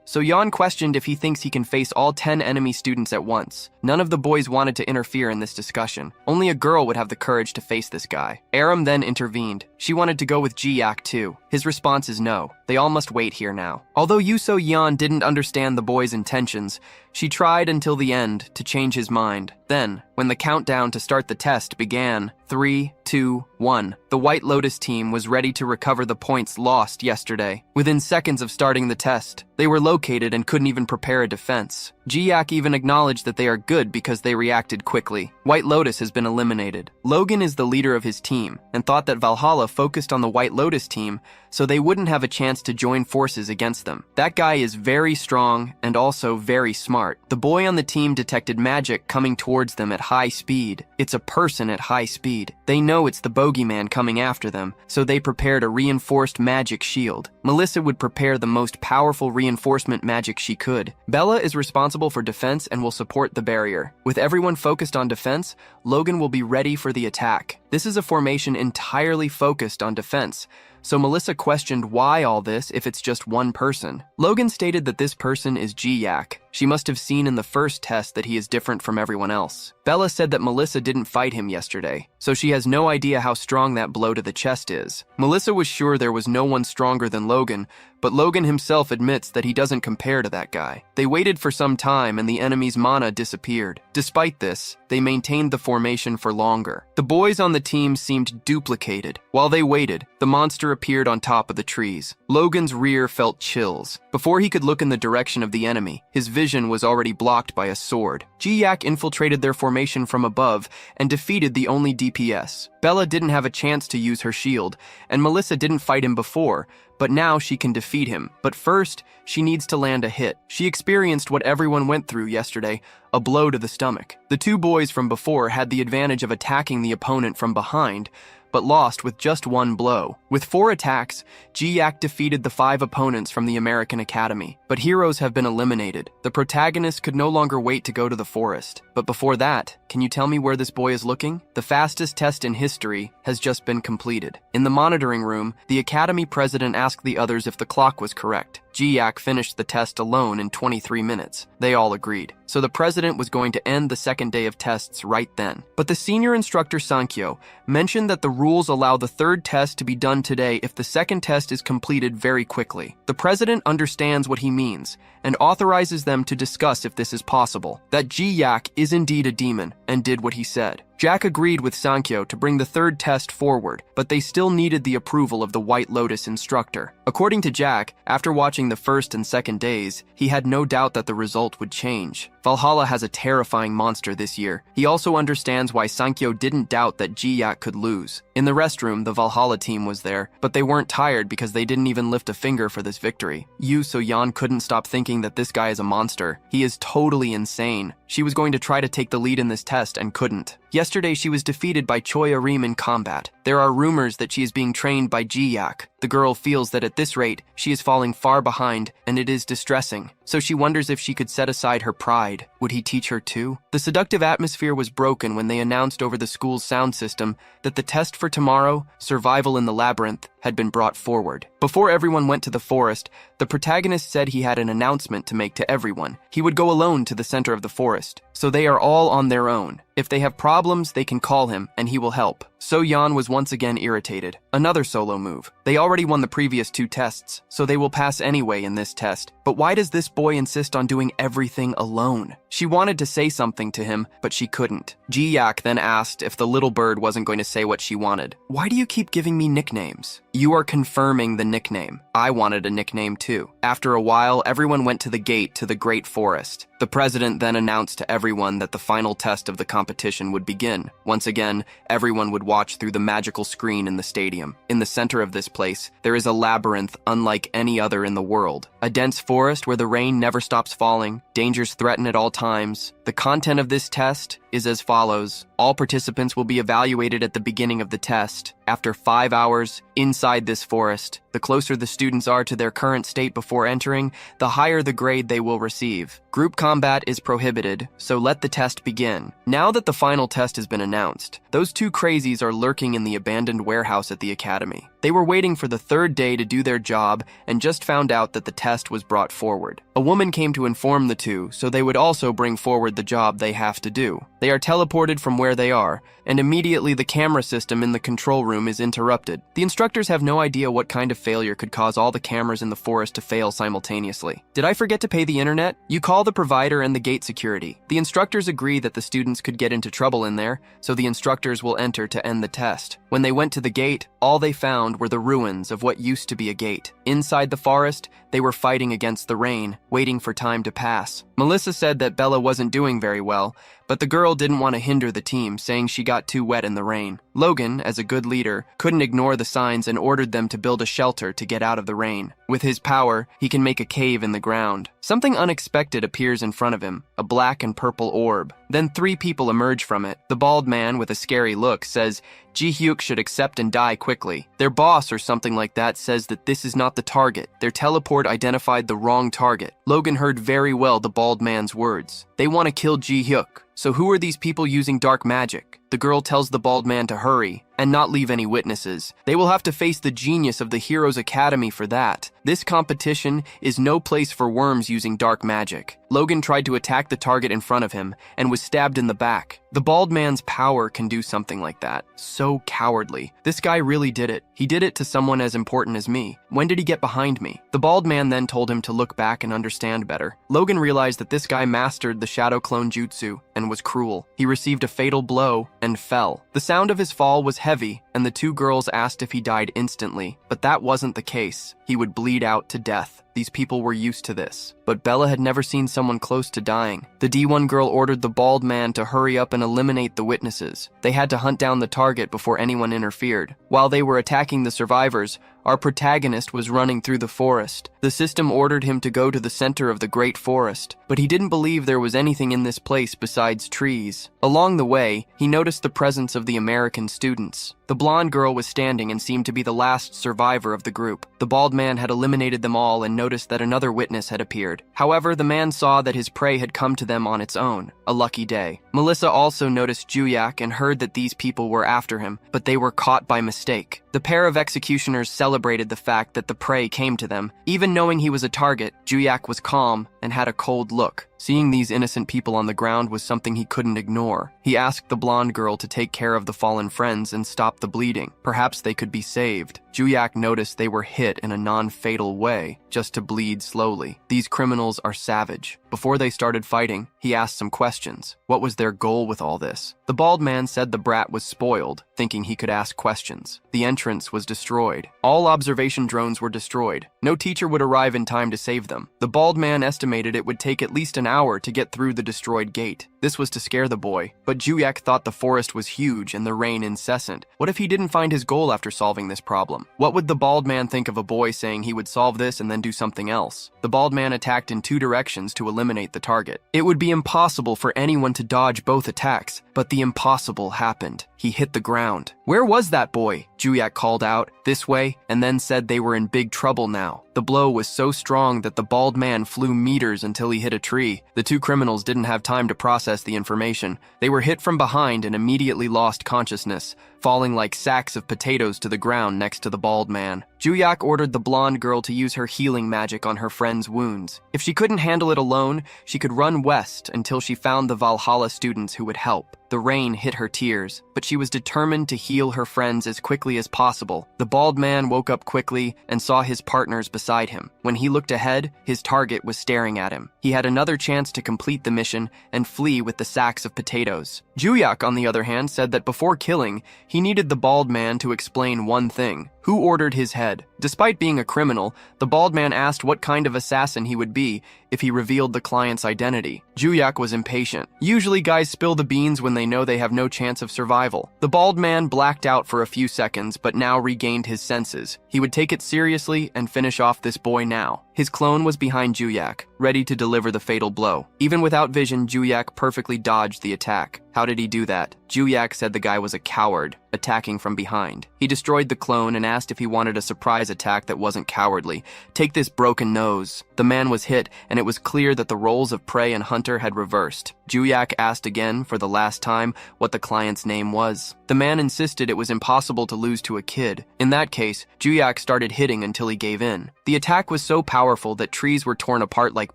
So Yeon questioned if he thinks he can face all 10 enemy students at once. None of the boys wanted to interfere in this discussion. Only a girl would have the courage to face this guy. Aram then intervened. She wanted to go with Ji-yak too. His response is no. They all must wait here now. Although Yoo So-yeon didn't understand the boy's intentions, she tried until the end to change his mind. Then, when the countdown to start the test began, 3, 2, 1, the White Lotus team was ready to recover the points lost yesterday. Within seconds of starting the test, they were located and couldn't even prepare a defense. Ji-yak even acknowledged that they are good because they reacted quickly. White Lotus has been eliminated. Logan is the leader of his team and thought that Valhalla focused on the White Lotus team so they wouldn't have a chance to join forces against them. That guy is very strong and also very smart. The boy on the team detected magic coming towards them at high speed. It's a person at high speed. They know it's the bogeyman coming after them, so they prepared a reinforced magic shield. Melissa would prepare the most powerful reinforcement magic she could. Bella is responsible for defense and will support the barrier. With everyone focused on defense, Logan will be ready for the attack. This is a formation entirely focused on defense, so Melissa questioned why all this if it's just one person. Logan stated that this person is Ji-yak. She must have seen in the first test that he is different from everyone else. Bella said that Melissa didn't fight him yesterday, so she has no idea how strong that blow to the chest is. Melissa was sure there was no one stronger than Logan, but Logan himself admits that he doesn't compare to that guy. They waited for some time and the enemy's mana disappeared. Despite this, they maintained the formation for longer. The boys on the team seemed duplicated. While they waited, the monster appeared on top of the trees. Logan's rear felt chills. Before he could look in the direction of the enemy, his vision was already blocked by a sword. Ji-Yak infiltrated their formation from above and defeated the only DPS. Bella didn't have a chance to use her shield, and Melissa didn't fight him before, but now she can defeat him. But first, she needs to land a hit. She experienced what everyone went through yesterday, a blow to the stomach. The two boys from before had the advantage of attacking the opponent from behind, but lost with just one blow. With 4 attacks, Ji-Yak defeated the 5 opponents from the American Academy. But heroes have been eliminated. The protagonist could no longer wait to go to the forest. But before that, can you tell me where this boy is looking? The fastest test in history has just been completed. In the monitoring room, the Academy president asked the others if the clock was correct. Ji-Yak finished the test alone in 23 minutes. They all agreed. So the president was going to end the second day of tests right then. But the senior instructor Sankyo mentioned that the rules allow the third test to be done today if the second test is completed very quickly. The president understands what he means and authorizes them to discuss if this is possible. That Ji-Yak is indeed a demon and did what he said. Jack agreed with Sankyo to bring the third test forward, but they still needed the approval of the White Lotus instructor. According to Jack, after watching the first and second days, he had no doubt that the result would change. Valhalla has a terrifying monster this year. He also understands why Sankyo didn't doubt that Ji-Yak could lose. In the restroom, the Valhalla team was there, but they weren't tired because they didn't even lift a finger for this victory. Yu So-yeon couldn't stop thinking that this guy is a monster. He is totally insane. She was going to try to take the lead in this test and couldn't. Yesterday, she was defeated by Choi Arim in combat. There are rumors that she is being trained by Ji-Yak. The girl feels that at this rate, she is falling far behind, and it is distressing. So she wonders if she could set aside her pride. Would he teach her too? The seductive atmosphere was broken when they announced over the school's sound system that the test for tomorrow, Survival in the Labyrinth, had been brought forward. Before everyone went to the forest, the protagonist said he had an announcement to make to everyone. He would go alone to the center of the forest, so they are all on their own. If they have problems, they can call him, and he will help. So-yeon was once again irritated. Another solo move. They already won the previous 2 tests, so they will pass anyway in this test. But why does this boy insist on doing everything alone? She wanted to say something to him, but she couldn't. Ji-Yak then asked if the little bird wasn't going to say what she wanted. Why do you keep giving me nicknames? You are confirming the nickname. I wanted a nickname too. After a while, everyone went to the gate to the Great Forest. The president then announced to everyone that the final test of the competition would begin. Once again, everyone would watch through the magical screen in the stadium. In the center of this place, there is a labyrinth unlike any other in the world. A dense forest where the rain never stops falling, dangers threaten at all times. The content of this test is as follows. All participants will be evaluated at the beginning of the test. After 5 hours inside this forest, the closer the students are to their current state before entering, the higher the grade they will receive. Group combat is prohibited, so let the test begin. Now that the final test has been announced, those 2 crazies are lurking in the abandoned warehouse at the academy. They were waiting for the 3rd day to do their job and just found out that the test was brought forward. A woman came to inform the 2, so they would also bring forward the job they have to do. They are teleported from where they are, and immediately the camera system in the control room is interrupted. The instructors have no idea what kind of failure could cause all the cameras in the forest to fail simultaneously. Did I forget to pay the internet? You call the provider and the gate security. The instructors agree that the students could get into trouble in there, so the instructors will enter to end the test. When they went to the gate, all they found were the ruins of what used to be a gate. Inside the forest, they were fighting against the rain, waiting for time to pass. Melissa said that Bella wasn't doing very well, but the girl didn't want to hinder the team, saying she got too wet in the rain. Logan, as a good leader, couldn't ignore the signs and ordered them to build a shelter to get out of the rain. With his power, he can make a cave in the ground. Something unexpected appears in front of him, a black and purple orb. Then 3 people emerge from it. The bald man, with a scary look, says Ji-Hyuk should accept and die quickly. Their boss, or something like that, says that this is not the target. Their teleport identified the wrong target. Logan heard very well the bald man's words. They want to kill Ji-Hyuk. So who are these people using dark magic? The girl tells the bald man to hurry and not leave any witnesses. They will have to face the genius of the Heroes Academy for that. This competition is no place for worms using dark magic. Logan tried to attack the target in front of him and was stabbed in the back. The bald man's power can do something like that. So cowardly. This guy really did it. He did it to someone as important as me. When did he get behind me? The bald man then told him to look back and understand better. Logan realized that this guy mastered the shadow clone jutsu and was cruel. He received a fatal blow and fell. The sound of his fall was heavy, and the two girls asked if he died instantly, but that wasn't the case. He would bleed out to death. These people were used to this. But Bella had never seen someone close to dying. The D1 girl ordered the bald man to hurry up and eliminate the witnesses. They had to hunt down the target before anyone interfered. While they were attacking the survivors, our protagonist was running through the forest. The system ordered him to go to the center of the great forest, but he didn't believe there was anything in this place besides trees. Along the way, he noticed the presence of the American students. The blonde girl was standing and seemed to be the last survivor of the group. The bald man had eliminated them all and noticed that another witness had appeared. However, the man saw that his prey had come to them on its own. A lucky day. Melissa also noticed Juyak and heard that these people were after him, but they were caught by mistake. The pair of executioners celebrated the fact that the prey came to them. Even knowing he was a target, Juyak was calm and had a cold look. Seeing these innocent people on the ground was something he couldn't ignore. He asked the blonde girl to take care of the fallen friends and stop the bleeding. Perhaps they could be saved. Juyak noticed they were hit in a non-fatal way, just to bleed slowly. These criminals are savage. Before they started fighting, he asked some questions. What was their goal with all this? The bald man said the brat was spoiled, thinking he could ask questions. The entrance was destroyed. All observation drones were destroyed. No teacher would arrive in time to save them. The bald man estimated it would take at least an hour to get through the destroyed gate. This was to scare the boy, but Juyak thought the forest was huge and the rain incessant. What if he didn't find his goal after solving this problem? What would the bald man think of a boy saying he would solve this and then do something else? The bald man attacked in two directions to eliminate the target. It would be impossible for anyone to dodge both attacks, but the impossible happened. He hit the ground. Where was that boy? Juyak called out, this way, and then said they were in big trouble now. The blow was so strong that the bald man flew meters until he hit a tree. The two criminals didn't have time to process the information. They were hit from behind and immediately lost consciousness, falling like sacks of potatoes to the ground next to the bald man. Juyak ordered the blonde girl to use her healing magic on her friend's wounds. If she couldn't handle it alone, she could run west until she found the Valhalla students who would help. The rain hit her tears, but she was determined to heal her friends as quickly as possible. The bald man woke up quickly and saw his partners beside him. When he looked ahead, his target was staring at him. He had another chance to complete the mission and flee with the sacks of potatoes. Juyak, on the other hand, said that before killing, he needed the bald man to explain one thing. Who ordered his head? Despite being a criminal, the bald man asked what kind of assassin he would be if he revealed the client's identity. Juyak was impatient. Usually guys spill the beans when they know they have no chance of survival. The bald man blacked out for a few seconds, but now regained his senses. He would take it seriously and finish off this boy now. His clone was behind Juyak, ready to deliver the fatal blow. Even without vision, Juyak perfectly dodged the attack. How did he do that? Juyak said the guy was a coward, attacking from behind. He destroyed the clone and asked if he wanted a surprise attack that wasn't cowardly. Take this broken nose. The man was hit, and it was clear that the roles of prey and hunter had reversed. Juyak asked again, for the last time, what the client's name was. The man insisted it was impossible to lose to a kid. In that case, Juyak started hitting until he gave in. The attack was so powerful that trees were torn apart like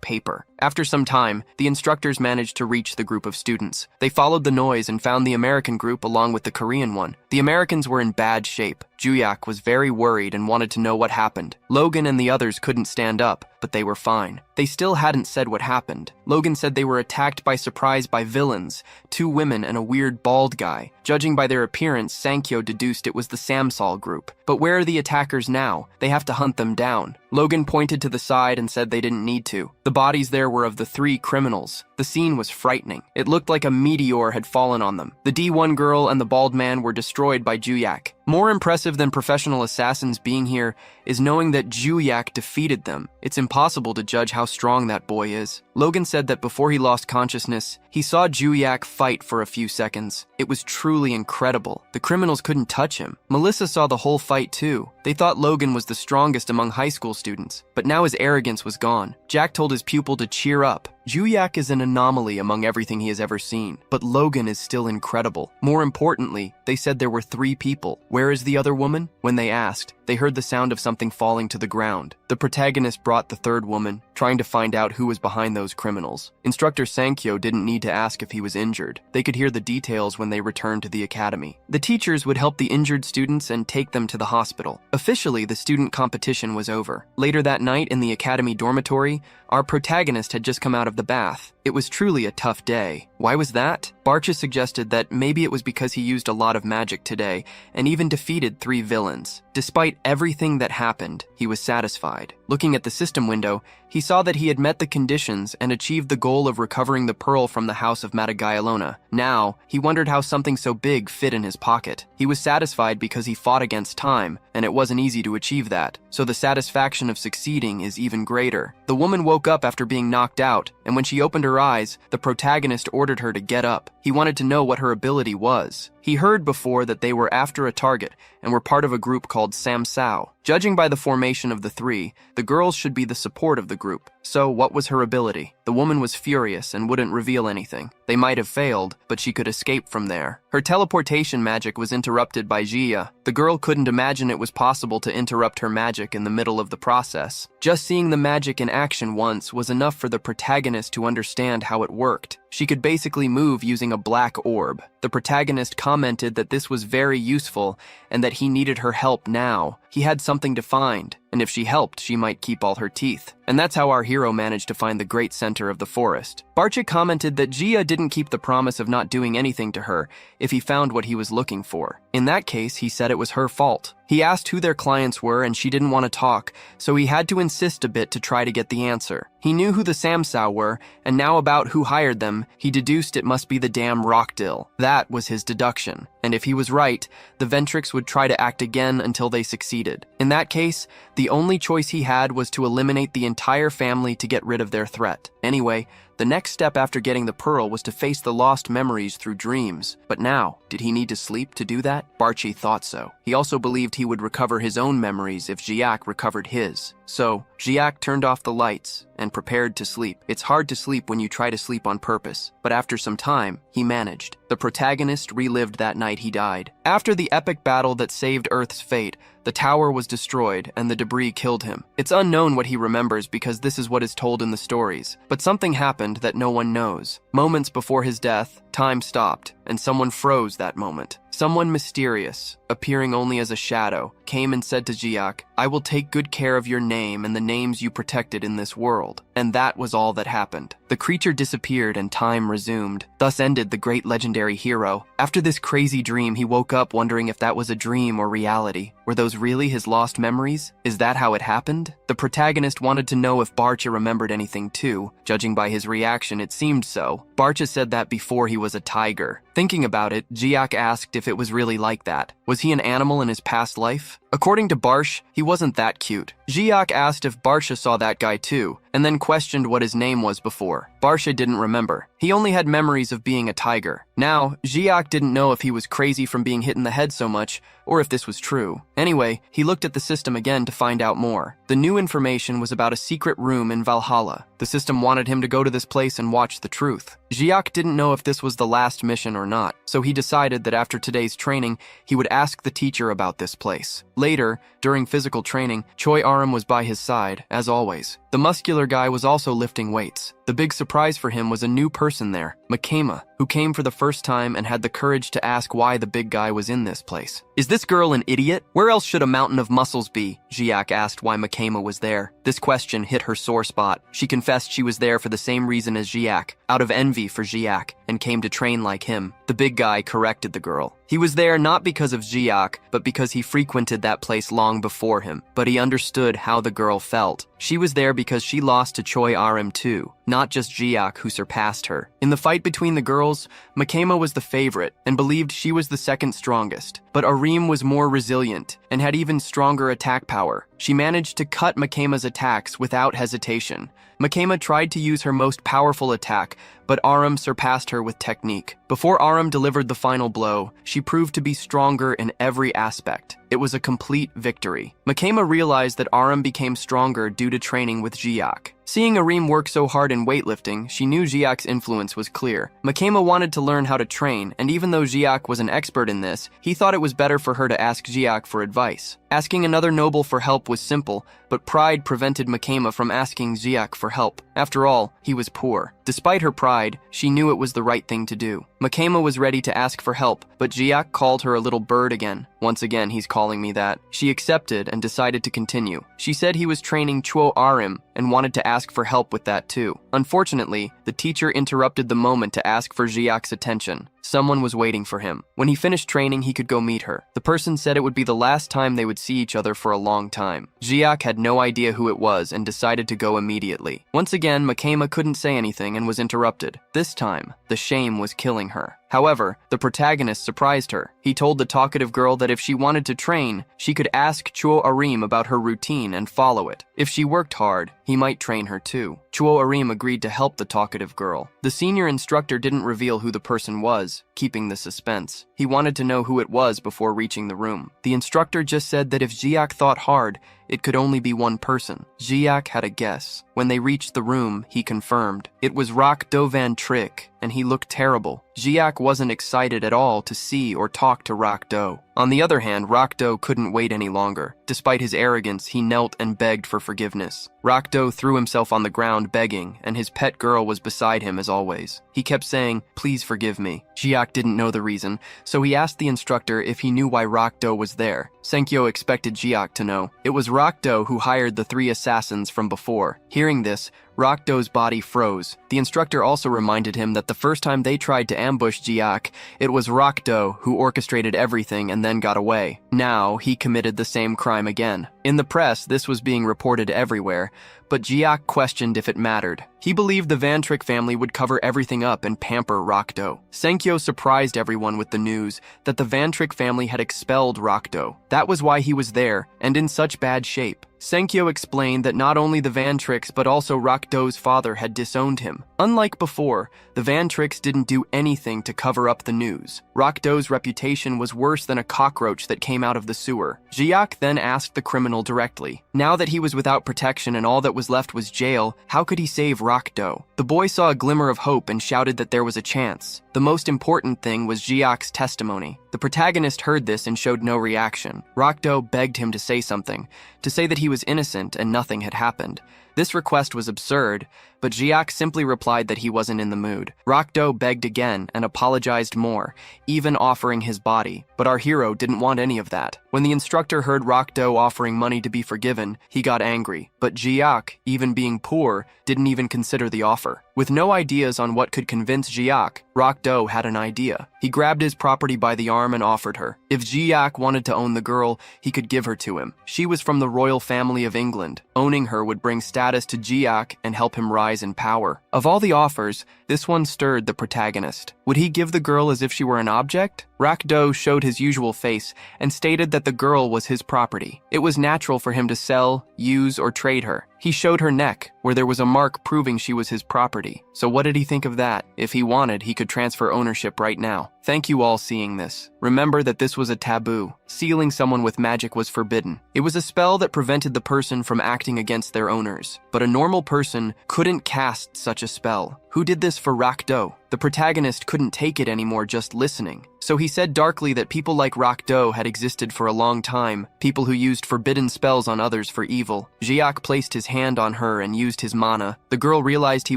paper. After some time, the instructors managed to reach the group of students. They followed the noise and found the American group along with the Korean one. The Americans were in bad shape. Juyak was very worried and wanted to know what happened. Logan and the others couldn't stand up, but they were fine. They still hadn't said what happened. Logan said they were attacked by surprise by villains, 2 women and a weird bald guy. Judging by their appearance, Sankyo deduced it was the Samsal group. But where are the attackers now? They have to hunt them down. Logan pointed to the side and said they didn't need to. The bodies there were of the 3 criminals. The scene was frightening. It looked like a meteor had fallen on them. The D1 girl and the bald man were destroyed by Juyak. More impressive than professional assassins being here is knowing that Juyak defeated them. It's impossible to judge how strong that boy is. Logan said that before he lost consciousness, he saw Juyak fight for a few seconds. It was truly incredible. The criminals couldn't touch him. Melissa saw the whole fight too. They thought Logan was the strongest among high school students, but now his arrogance was gone. Jack told his pupil to cheer up. Juyak is an anomaly among everything he has ever seen, but Logan is still incredible. More importantly, they said there were 3 people. Where is the other woman? When they asked, they heard the sound of something falling to the ground. The protagonist brought the 3rd woman, trying to find out who was behind those criminals. Instructor Sankyo didn't need to ask if he was injured. They could hear the details when they returned to the academy. The teachers would help the injured students and take them to the hospital. Officially, the student competition was over. Later that night in the academy dormitory, our protagonist had just come out of the bath. It was truly a tough day. Why was that? Barcha suggested that maybe it was because he used a lot of magic today and even defeated 3 villains. Despite everything that happened, he was satisfied. Looking at the system window, he saw that he had met the conditions and achieved the goal of recovering the pearl from the house of Matagayalona. Now, he wondered how something so big fit in his pocket. He was satisfied because he fought against time, and it wasn't easy to achieve that, so the satisfaction of succeeding is even greater. The woman woke up after being knocked out, and when she opened her eyes, the protagonist ordered her to get up. He wanted to know what her ability was. He heard before that they were after a target and were part of a group called Samsao. Judging by the formation of the 3, the girls should be the support of the group. So what was her ability? The woman was furious and wouldn't reveal anything. They might have failed, but she could escape from there. Her teleportation magic was interrupted by Jia. The girl couldn't imagine it was possible to interrupt her magic in the middle of the process. Just seeing the magic in action once was enough for the protagonist to understand how it worked. She could basically move using a black orb. The protagonist commented that this was very useful and that he needed her help now. He had something to find, and if she helped, she might keep all her teeth. And that's how our hero managed to find the great center of the forest. Barcha commented that Jia didn't keep the promise of not doing anything to her if he found what he was looking for. In that case, he said it was her fault. He asked who their clients were and she didn't want to talk, so he had to insist a bit to try to get the answer. He knew who the Samsao were, and now about who hired them, he deduced it must be the damn Rockdill. That was his deduction. And if he was right, the Ventrix would try to act again until they succeeded. In that case, the only choice he had was to eliminate the entire family to get rid of their threat. Anyway, the next step after getting the pearl was to face the lost memories through dreams. But now, did he need to sleep to do that? Barchi thought so. He also believed he would recover his own memories if Jiak recovered his. So, Jiak turned off the lights and prepared to sleep. It's hard to sleep when you try to sleep on purpose, but after some time, he managed. The protagonist relived that night he died. After the epic battle that saved Earth's fate, the tower was destroyed and the debris killed him. It's unknown what he remembers because this is what is told in the stories, but something happened that no one knows. Moments before his death, time stopped, and someone froze that moment. Someone mysterious, appearing only as a shadow, came and said to Jiak, "I will take good care of your name and the names you protected in this world." And that was all that happened. The creature disappeared and time resumed. Thus ended the great legendary hero. After this crazy dream, he woke up wondering if that was a dream or reality. Were those really his lost memories? Is that how it happened? The protagonist wanted to know if Barcha remembered anything too. Judging by his reaction, it seemed so. Barcha said that before he was a tiger. Thinking about it, Jiak asked if it was really like that. Was he an animal in his past life? According to Barsh, he wasn't that cute. Jiak asked if Barsha saw that guy too, and then questioned what his name was before. Barsha didn't remember. He only had memories of being a tiger. Now, Jiak didn't know if he was crazy from being hit in the head so much, or if this was true. Anyway, he looked at the system again to find out more. The new information was about a secret room in Valhalla. The system wanted him to go to this place and watch the truth. Jiak didn't know if this was the last mission or not, so he decided that after today's training, he would ask the teacher about this place. Later, during physical training, Choi Aram was by his side, as always. The muscular guy was also lifting weights. The big surprise for him was a new person there, Makema, who came for the first time and had the courage to ask why the big guy was in this place. "Is this girl an idiot? Where else should a mountain of muscles be?" Jiak asked why Makema was there. This question hit her sore spot. She confessed she was there for the same reason as Jiak, out of envy for Jiak, and came to train like him. The big guy corrected the girl. He was there not because of Jiak, but because he frequented that place long before him. But he understood how the girl felt. She was there because she lost to Choi Aram too, not just Jiak who surpassed her. In the fight between the girls, Makema was the favorite and believed she was the second strongest. But Arim was more resilient and had even stronger attack power. She managed to cut Makema's attacks without hesitation. Makema tried to use her most powerful attack, but Aram surpassed her with technique. Before Aram delivered the final blow, she proved to be stronger in every aspect. It was a complete victory. Makema realized that Aram became stronger due to training with Jiak. Seeing Arim work so hard in weightlifting, she knew Jiak's influence was clear. Makema wanted to learn how to train, and even though Jiak was an expert in this, he thought it was better for her to ask Jiak for advice. Asking another noble for help was simple, but pride prevented Makema from asking Jiak for help. After all, he was poor. Despite her pride, she knew it was the right thing to do. Makema was ready to ask for help, but Jiak called her a little bird again. Once again, he's calling me that. She accepted and decided to continue. She said he was training Chuo Arim and wanted to ask for help with that too. Unfortunately, the teacher interrupted the moment to ask for Jiak's attention. Someone was waiting for him. When he finished training, he could go meet her. The person said it would be the last time they would see each other for a long time. Jiak had no idea who it was and decided to go immediately. Once again, Makema couldn't say anything and was interrupted. This time, the shame was killing her. However, the protagonist surprised her. He told the talkative girl that if she wanted to train, she could ask Chuo Arim about her routine and follow it. If she worked hard, he might train her too. Chuo Arim agreed to help the talkative girl. The senior instructor didn't reveal who the person was, keeping the suspense. He wanted to know who it was before reaching the room. The instructor just said that if Jiak thought hard, it could only be one person. Jiak had a guess. When they reached the room, he confirmed. It was Rakdo Van Trick, and he looked terrible. Jiak wasn't excited at all to see or talk to Rakdo. On the other hand, Rakdo couldn't wait any longer. Despite his arrogance, he knelt and begged for forgiveness. Rakdo threw himself on the ground begging, and his pet girl was beside him as always. He kept saying, "Please forgive me." Jiak didn't know the reason, so he asked the instructor if he knew why Rakdo was there. Senkyo expected Jiak to know. It was Rakdo who hired the 3 assassins from before. Hearing this, Rakdo's body froze. The instructor also reminded him that the first time they tried to ambush Jiak, it was Rakdo who orchestrated everything and then got away. Now, he committed the same crime again. In the press, this was being reported everywhere, but Jiak questioned if it mattered. He believed the Van Trick family would cover everything up and pamper Rakdo. Senkyo surprised everyone with the news that the Van Trick family had expelled Rakdo. That was why he was there, and in such bad shape. Senkyo explained that not only the Van Tricks but also Rakdo's father had disowned him. Unlike before, the Van Tricks didn't do anything to cover up the news. Rakdo's reputation was worse than a cockroach that came out of the sewer. Jiak then asked the criminal directly. Now that he was without protection and all that was left was jail, how could he save Rakdo? The boy saw a glimmer of hope and shouted that there was a chance. The most important thing was Jiak's testimony. The protagonist heard this and showed no reaction. Rakdo begged him to say something, to say that he was innocent and nothing had happened. This request was absurd, but Jiak simply replied that he wasn't in the mood. Rakdo begged again and apologized more, even offering his body, but our hero didn't want any of that. When the instructor heard Rakdo offering money to be forgiven, he got angry, but Jiak, even being poor, didn't even consider the offer. With no ideas on what could convince Jiak, Rakdo had an idea. He grabbed his property by the arm and offered her. If Jiak wanted to own the girl, he could give her to him. She was from the royal family of England. Owning her would bring status to Jiak and help him rise in power. Of all the offers, this one stirred the protagonist. Would he give the girl as if she were an object? Rakdo showed his usual face and stated that the girl was his property. It was natural for him to sell, use, or trade her. He showed her neck, where there was a mark proving she was his property. So what did he think of that? If he wanted, he could transfer ownership right now. Thank you all seeing this. Remember that this was a taboo. Sealing someone with magic was forbidden. It was a spell that prevented the person from acting against their owners. But a normal person couldn't cast such a spell. Who did this for Rakdo? The protagonist couldn't take it anymore just listening. So he said darkly that people like Rakdo had existed for a long time, people who used forbidden spells on others for evil. Jiak placed his hand on her and used his mana. The girl realized he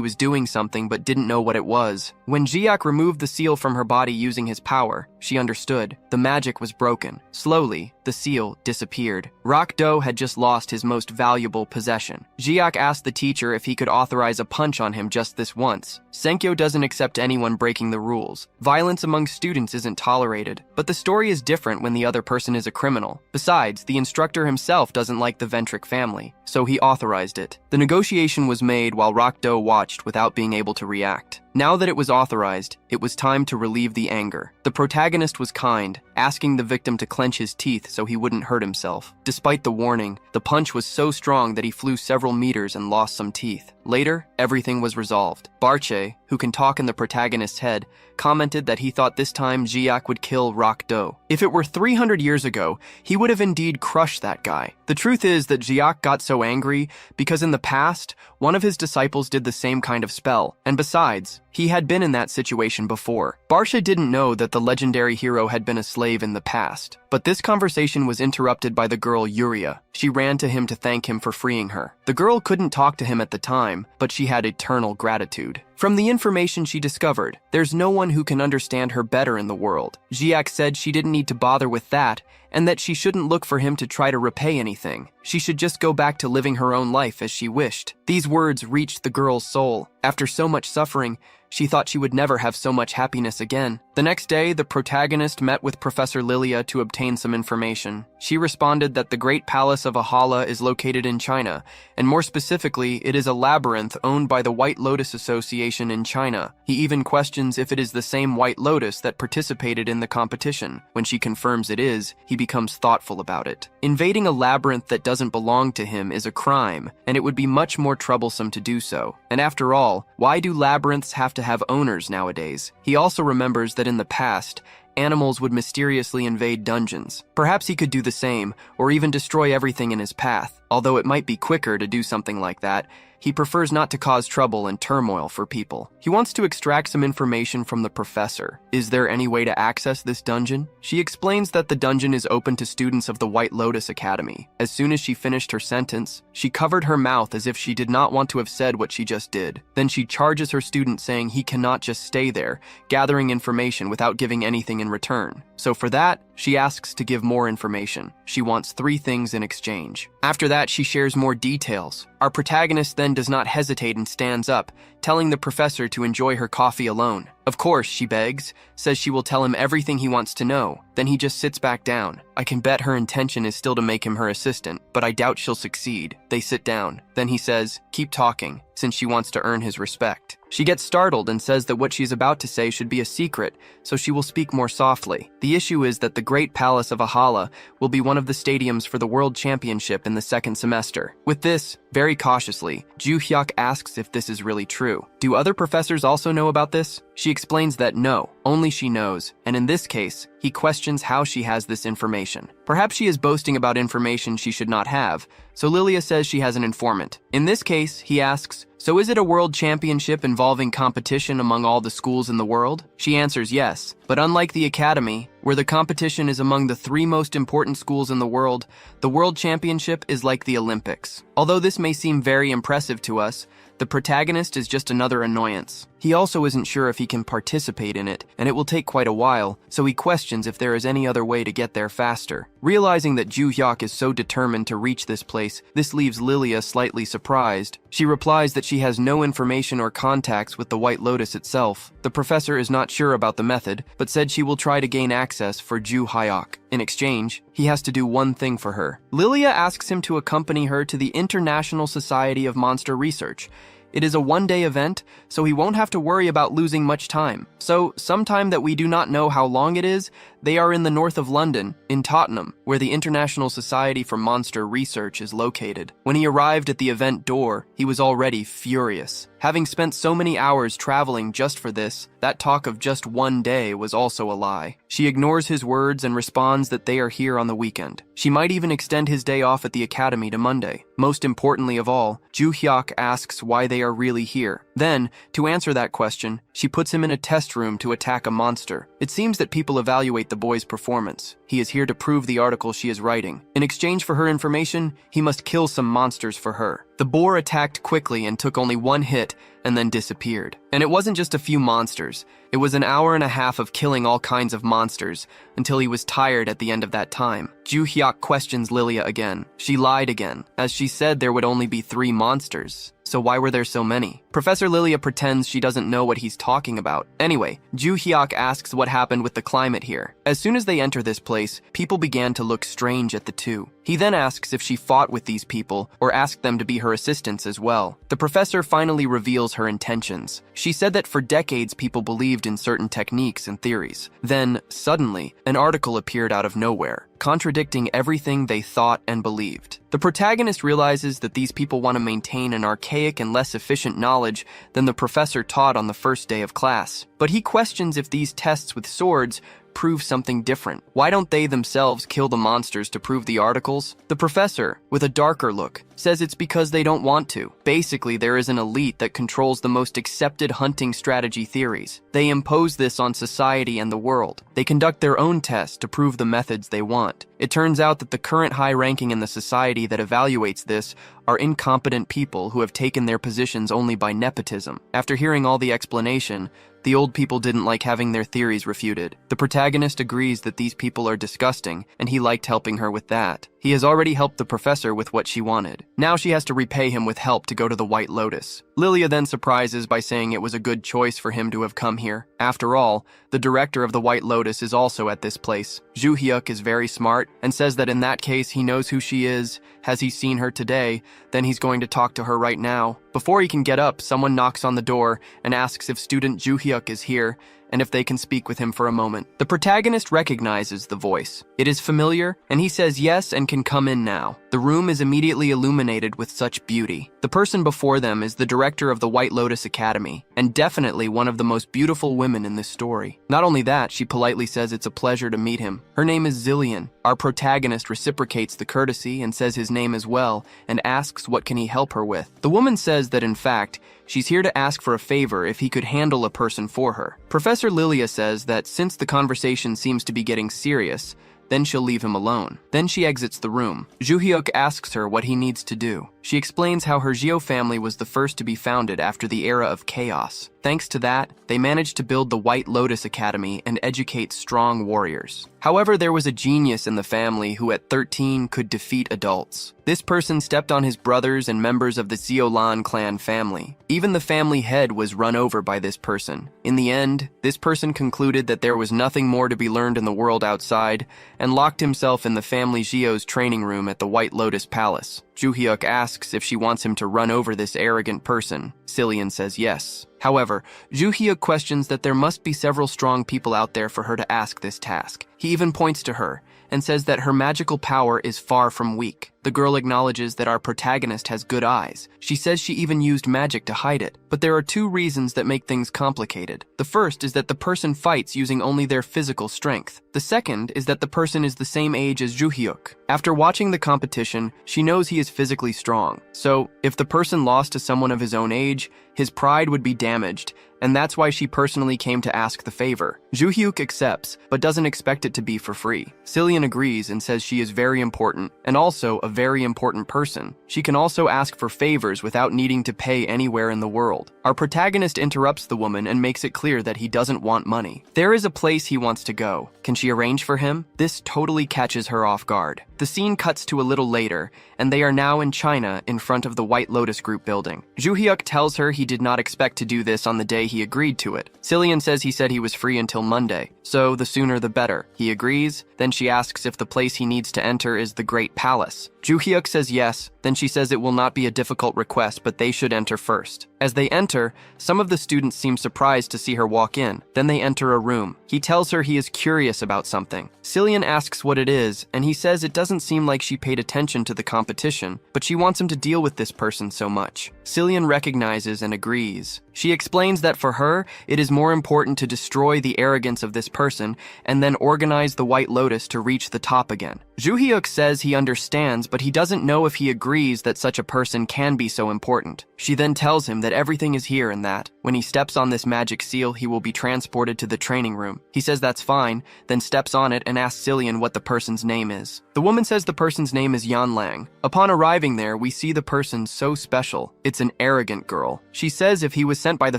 was doing something but didn't know what it was. When Jiak removed the seal from her body using his power, she understood. The magic was broken. Slowly, the seal disappeared. Rakdo had just lost his most valuable possession. Jiak asked the teacher if he could authorize a punch on him just this once. Senkyo doesn't accept anyone breaking the rules. Violence among students isn't tolerated, but the story is different when the other person is a criminal. Besides, the instructor himself doesn't like the Ventric family, so he authorized it. The negotiation was made while Rakdo watched without being able to react. Now that it was authorized, it was time to relieve the anger. The protagonist was kind, asking the victim to clench his teeth so he wouldn't hurt himself. Despite the warning, the punch was so strong that he flew several meters and lost some teeth. Later, everything was resolved. Barche, who can talk in the protagonist's head, commented that he thought this time Jiak would kill Rock Do. If it were 300 years ago, he would have indeed crushed that guy. The truth is that Jiak got so angry because in the past, one of his disciples did the same kind of spell, and besides, he had been in that situation before. Barsha didn't know that the legendary hero had been a slave in the past, but this conversation was interrupted by the girl Yuria. She ran to him to thank him for freeing her. The girl couldn't talk to him at the time, but she had eternal gratitude. From the information she discovered, there's no one who can understand her better in the world. Jiak said she didn't need to bother with that, and that she shouldn't look for him to try to repay anything. She should just go back to living her own life as she wished. These words reached the girl's soul. After so much suffering, she thought she would never have so much happiness again. The next day, the protagonist met with Professor Lilia to obtain some information. She responded that the Great Palace of Ahala is located in China, and more specifically, it is a labyrinth owned by the White Lotus Association in China. He even questions if it is the same White Lotus that participated in the competition. When she confirms it is, he becomes thoughtful about it. Invading a labyrinth that doesn't belong to him is a crime, and it would be much more troublesome to do so. And after all, why do labyrinths have to have owners nowadays? He also remembers that in the past, animals would mysteriously invade dungeons. Perhaps he could do the same, or even destroy everything in his path. Although it might be quicker to do something like that, he prefers not to cause trouble and turmoil for people. He wants to extract some information from the professor. Is there any way to access this dungeon? She explains that the dungeon is open to students of the White Lotus Academy. As soon as she finished her sentence, she covered her mouth as if she did not want to have said what she just did. Then she charges her student, saying he cannot just stay there, gathering information without giving anything in return. So for that, she asks to give more information. She wants 3 things in exchange. After that, she shares more details. Our protagonist then does not hesitate and stands up, telling the professor to enjoy her coffee alone. Of course, she begs, says she will tell him everything he wants to know. Then he just sits back down. I can bet her intention is still to make him her assistant, but I doubt she'll succeed. They sit down. Then he says, keep talking, since she wants to earn his respect. She gets startled and says that what she's about to say should be a secret, so she will speak more softly. The issue is that the Great Palace of Ahala will be one of the stadiums for the World Championship in the 2nd semester. With this, very cautiously, Ju Hyuk asks if this is really true. Do other professors also know about this? She explains that no, only she knows, and in this case, he questions how she has this information. Perhaps she is boasting about information she should not have, so Lilia says she has an informant. In this case, he asks, so is it a world championship involving competition among all the schools in the world? She answers yes, but unlike the academy, where the competition is among the 3 most important schools in the world, the world championship is like the Olympics. Although this may seem very impressive to us, the protagonist is just another annoyance. He also isn't sure if he can participate in it, and it will take quite a while, so he questions if there is any other way to get there faster. Realizing that Ju Hyuk is so determined to reach this place, this leaves Lilia slightly surprised. She replies that she has no information or contacts with the White Lotus itself. The professor is not sure about the method, but said she will try to gain access for Ju Hyuk. In exchange, he has to do one thing for her. Lilia asks him to accompany her to the International Society of Monster Research. It is a one-day event, so he won't have to worry about losing much time. So, sometime that we do not know how long it is, they are in the north of London, in Tottenham, where the International Society for Monster Research is located. When he arrived at the event door, he was already furious. Having spent so many hours traveling just for this, that talk of just one day was also a lie. She ignores his words and responds that they are here on the weekend. She might even extend his day off at the academy to Monday. Most importantly of all, Ju Hyuk asks why they are really here. Then, to answer that question, she puts him in a test room to attack a monster. It seems that people evaluate the boy's performance. He is here to prove the article she is writing. In exchange for her information, he must kill some monsters for her. The boar attacked quickly and took only 1 hit and then disappeared. And it wasn't just a few monsters. It was an hour and a half of killing all kinds of monsters until he was tired at the end of that time. Ju Hyuk questions Lilia again. She lied again, as she said there would only be 3 monsters. So why were there so many? Professor Lilia pretends she doesn't know what he's talking about. Anyway, Ju Hyuk asks what happened with the climate here. As soon as they enter this place, people began to look strange at the two. He then asks if she fought with these people or asked them to be her assistants as well. The professor finally reveals her intentions. She said that for decades people believed in certain techniques and theories. Then, suddenly, an article appeared out of nowhere, contradicting everything they thought and believed. The protagonist realizes that these people want to maintain an archaic and less efficient knowledge knowledge than the professor taught on the first day of class. But he questions if these tests with swords prove something different. Why don't they themselves kill the monsters to prove the articles? The professor, with a darker look, says it's because they don't want to. Basically, there is an elite that controls the most accepted hunting strategy theories. They impose this on society and the world. They conduct their own tests to prove the methods they want. It turns out that the current high ranking in the society that evaluates this are incompetent people who have taken their positions only by nepotism. After hearing all the explanation, the old people didn't like having their theories refuted. The protagonist agrees that these people are disgusting, and he liked helping her with that. He has already helped the professor with what she wanted. Now she has to repay him with help to go to the White Lotus. Lilia then surprises by saying it was a good choice for him to have come here. After all, the director of the White Lotus is also at this place. Ju Hyuk is very smart and says that in that case he knows who she is. Has he seen her today? Then he's going to talk to her right now. Before he can get up, someone knocks on the door and asks if student Ju Hyuk is here and if they can speak with him for a moment. The protagonist recognizes the voice. It is familiar, and he says yes and can come in now. The room is immediately illuminated with such beauty. The person before them is the director of the White Lotus Academy, and definitely one of the most beautiful women in this story. Not only that, she politely says it's a pleasure to meet him. Her name is Zillion. Our protagonist reciprocates the courtesy and says his name as well, and asks what can he help her with. The woman says that in fact, she's here to ask for a favor if he could handle a person for her. Professor Lilia says that since the conversation seems to be getting serious, then she'll leave him alone. Then she exits the room. Ju Hyuk asks her what he needs to do. She explains how her Geo family was the first to be founded after the era of chaos. Thanks to that, they managed to build the White Lotus Academy and educate strong warriors. However, there was a genius in the family who at 13 could defeat adults. This person stepped on his brothers and members of the Ziolan clan family. Even the family head was run over by this person. In the end, this person concluded that there was nothing more to be learned in the world outside and locked himself in the family Gio's training room at the White Lotus Palace. Ju Hyuk asks if she wants him to run over this arrogant person. Cillian says yes. However, Ju Hyuk questions that there must be several strong people out there for her to ask this task. He even points to her and says that her magical power is far from weak. The girl acknowledges that our protagonist has good eyes. She says she even used magic to hide it. But there are two reasons that make things complicated. The first is that the person fights using only their physical strength. The second is that the person is the same age as Ju Hyuk. After watching the competition, she knows he is physically strong. So, if the person lost to someone of his own age, his pride would be damaged, and that's why she personally came to ask the favor. Ju Hyuk accepts, but doesn't expect it to be for free. Cillian agrees and says she is very important, and also a very important person. She can also ask for favors without needing to pay anywhere in the world. Our protagonist interrupts the woman and makes it clear that he doesn't want money. There is a place he wants to go. Can she arrange for him? This totally catches her off guard. The scene cuts to a little later, and they are now in China in front of the White Lotus Group building. Ju Hyuk tells her he did not expect to do this on the day he agreed to it. Cillian says he said he was free until Monday, so the sooner the better. He agrees, then she asks if the place he needs to enter is the Great Palace. Ju Hyuk says yes, then she says it will not be a difficult request, but they should enter first. As they enter, some of the students seem surprised to see her walk in. Then they enter a room. He tells her he is curious about something. Cillian asks what it is, and he says it doesn't seem like she paid attention to the competition, but she wants him to deal with this person so much. Cillian recognizes and agrees. She explains that for her, it is more important to destroy the arrogance of this person and then organize the White Lotus to reach the top again. Ju Hyuk says he understands, but he doesn't know if he agrees that such a person can be so important. She then tells him that everything is here and that, when he steps on this magic seal, he will be transported to the training room. He says that's fine, then steps on it and asks Cillian what the person's name is. The woman says the person's name is Yan Lang. Upon arriving there, we see the person so special. It's an arrogant girl. She says if he was sent by the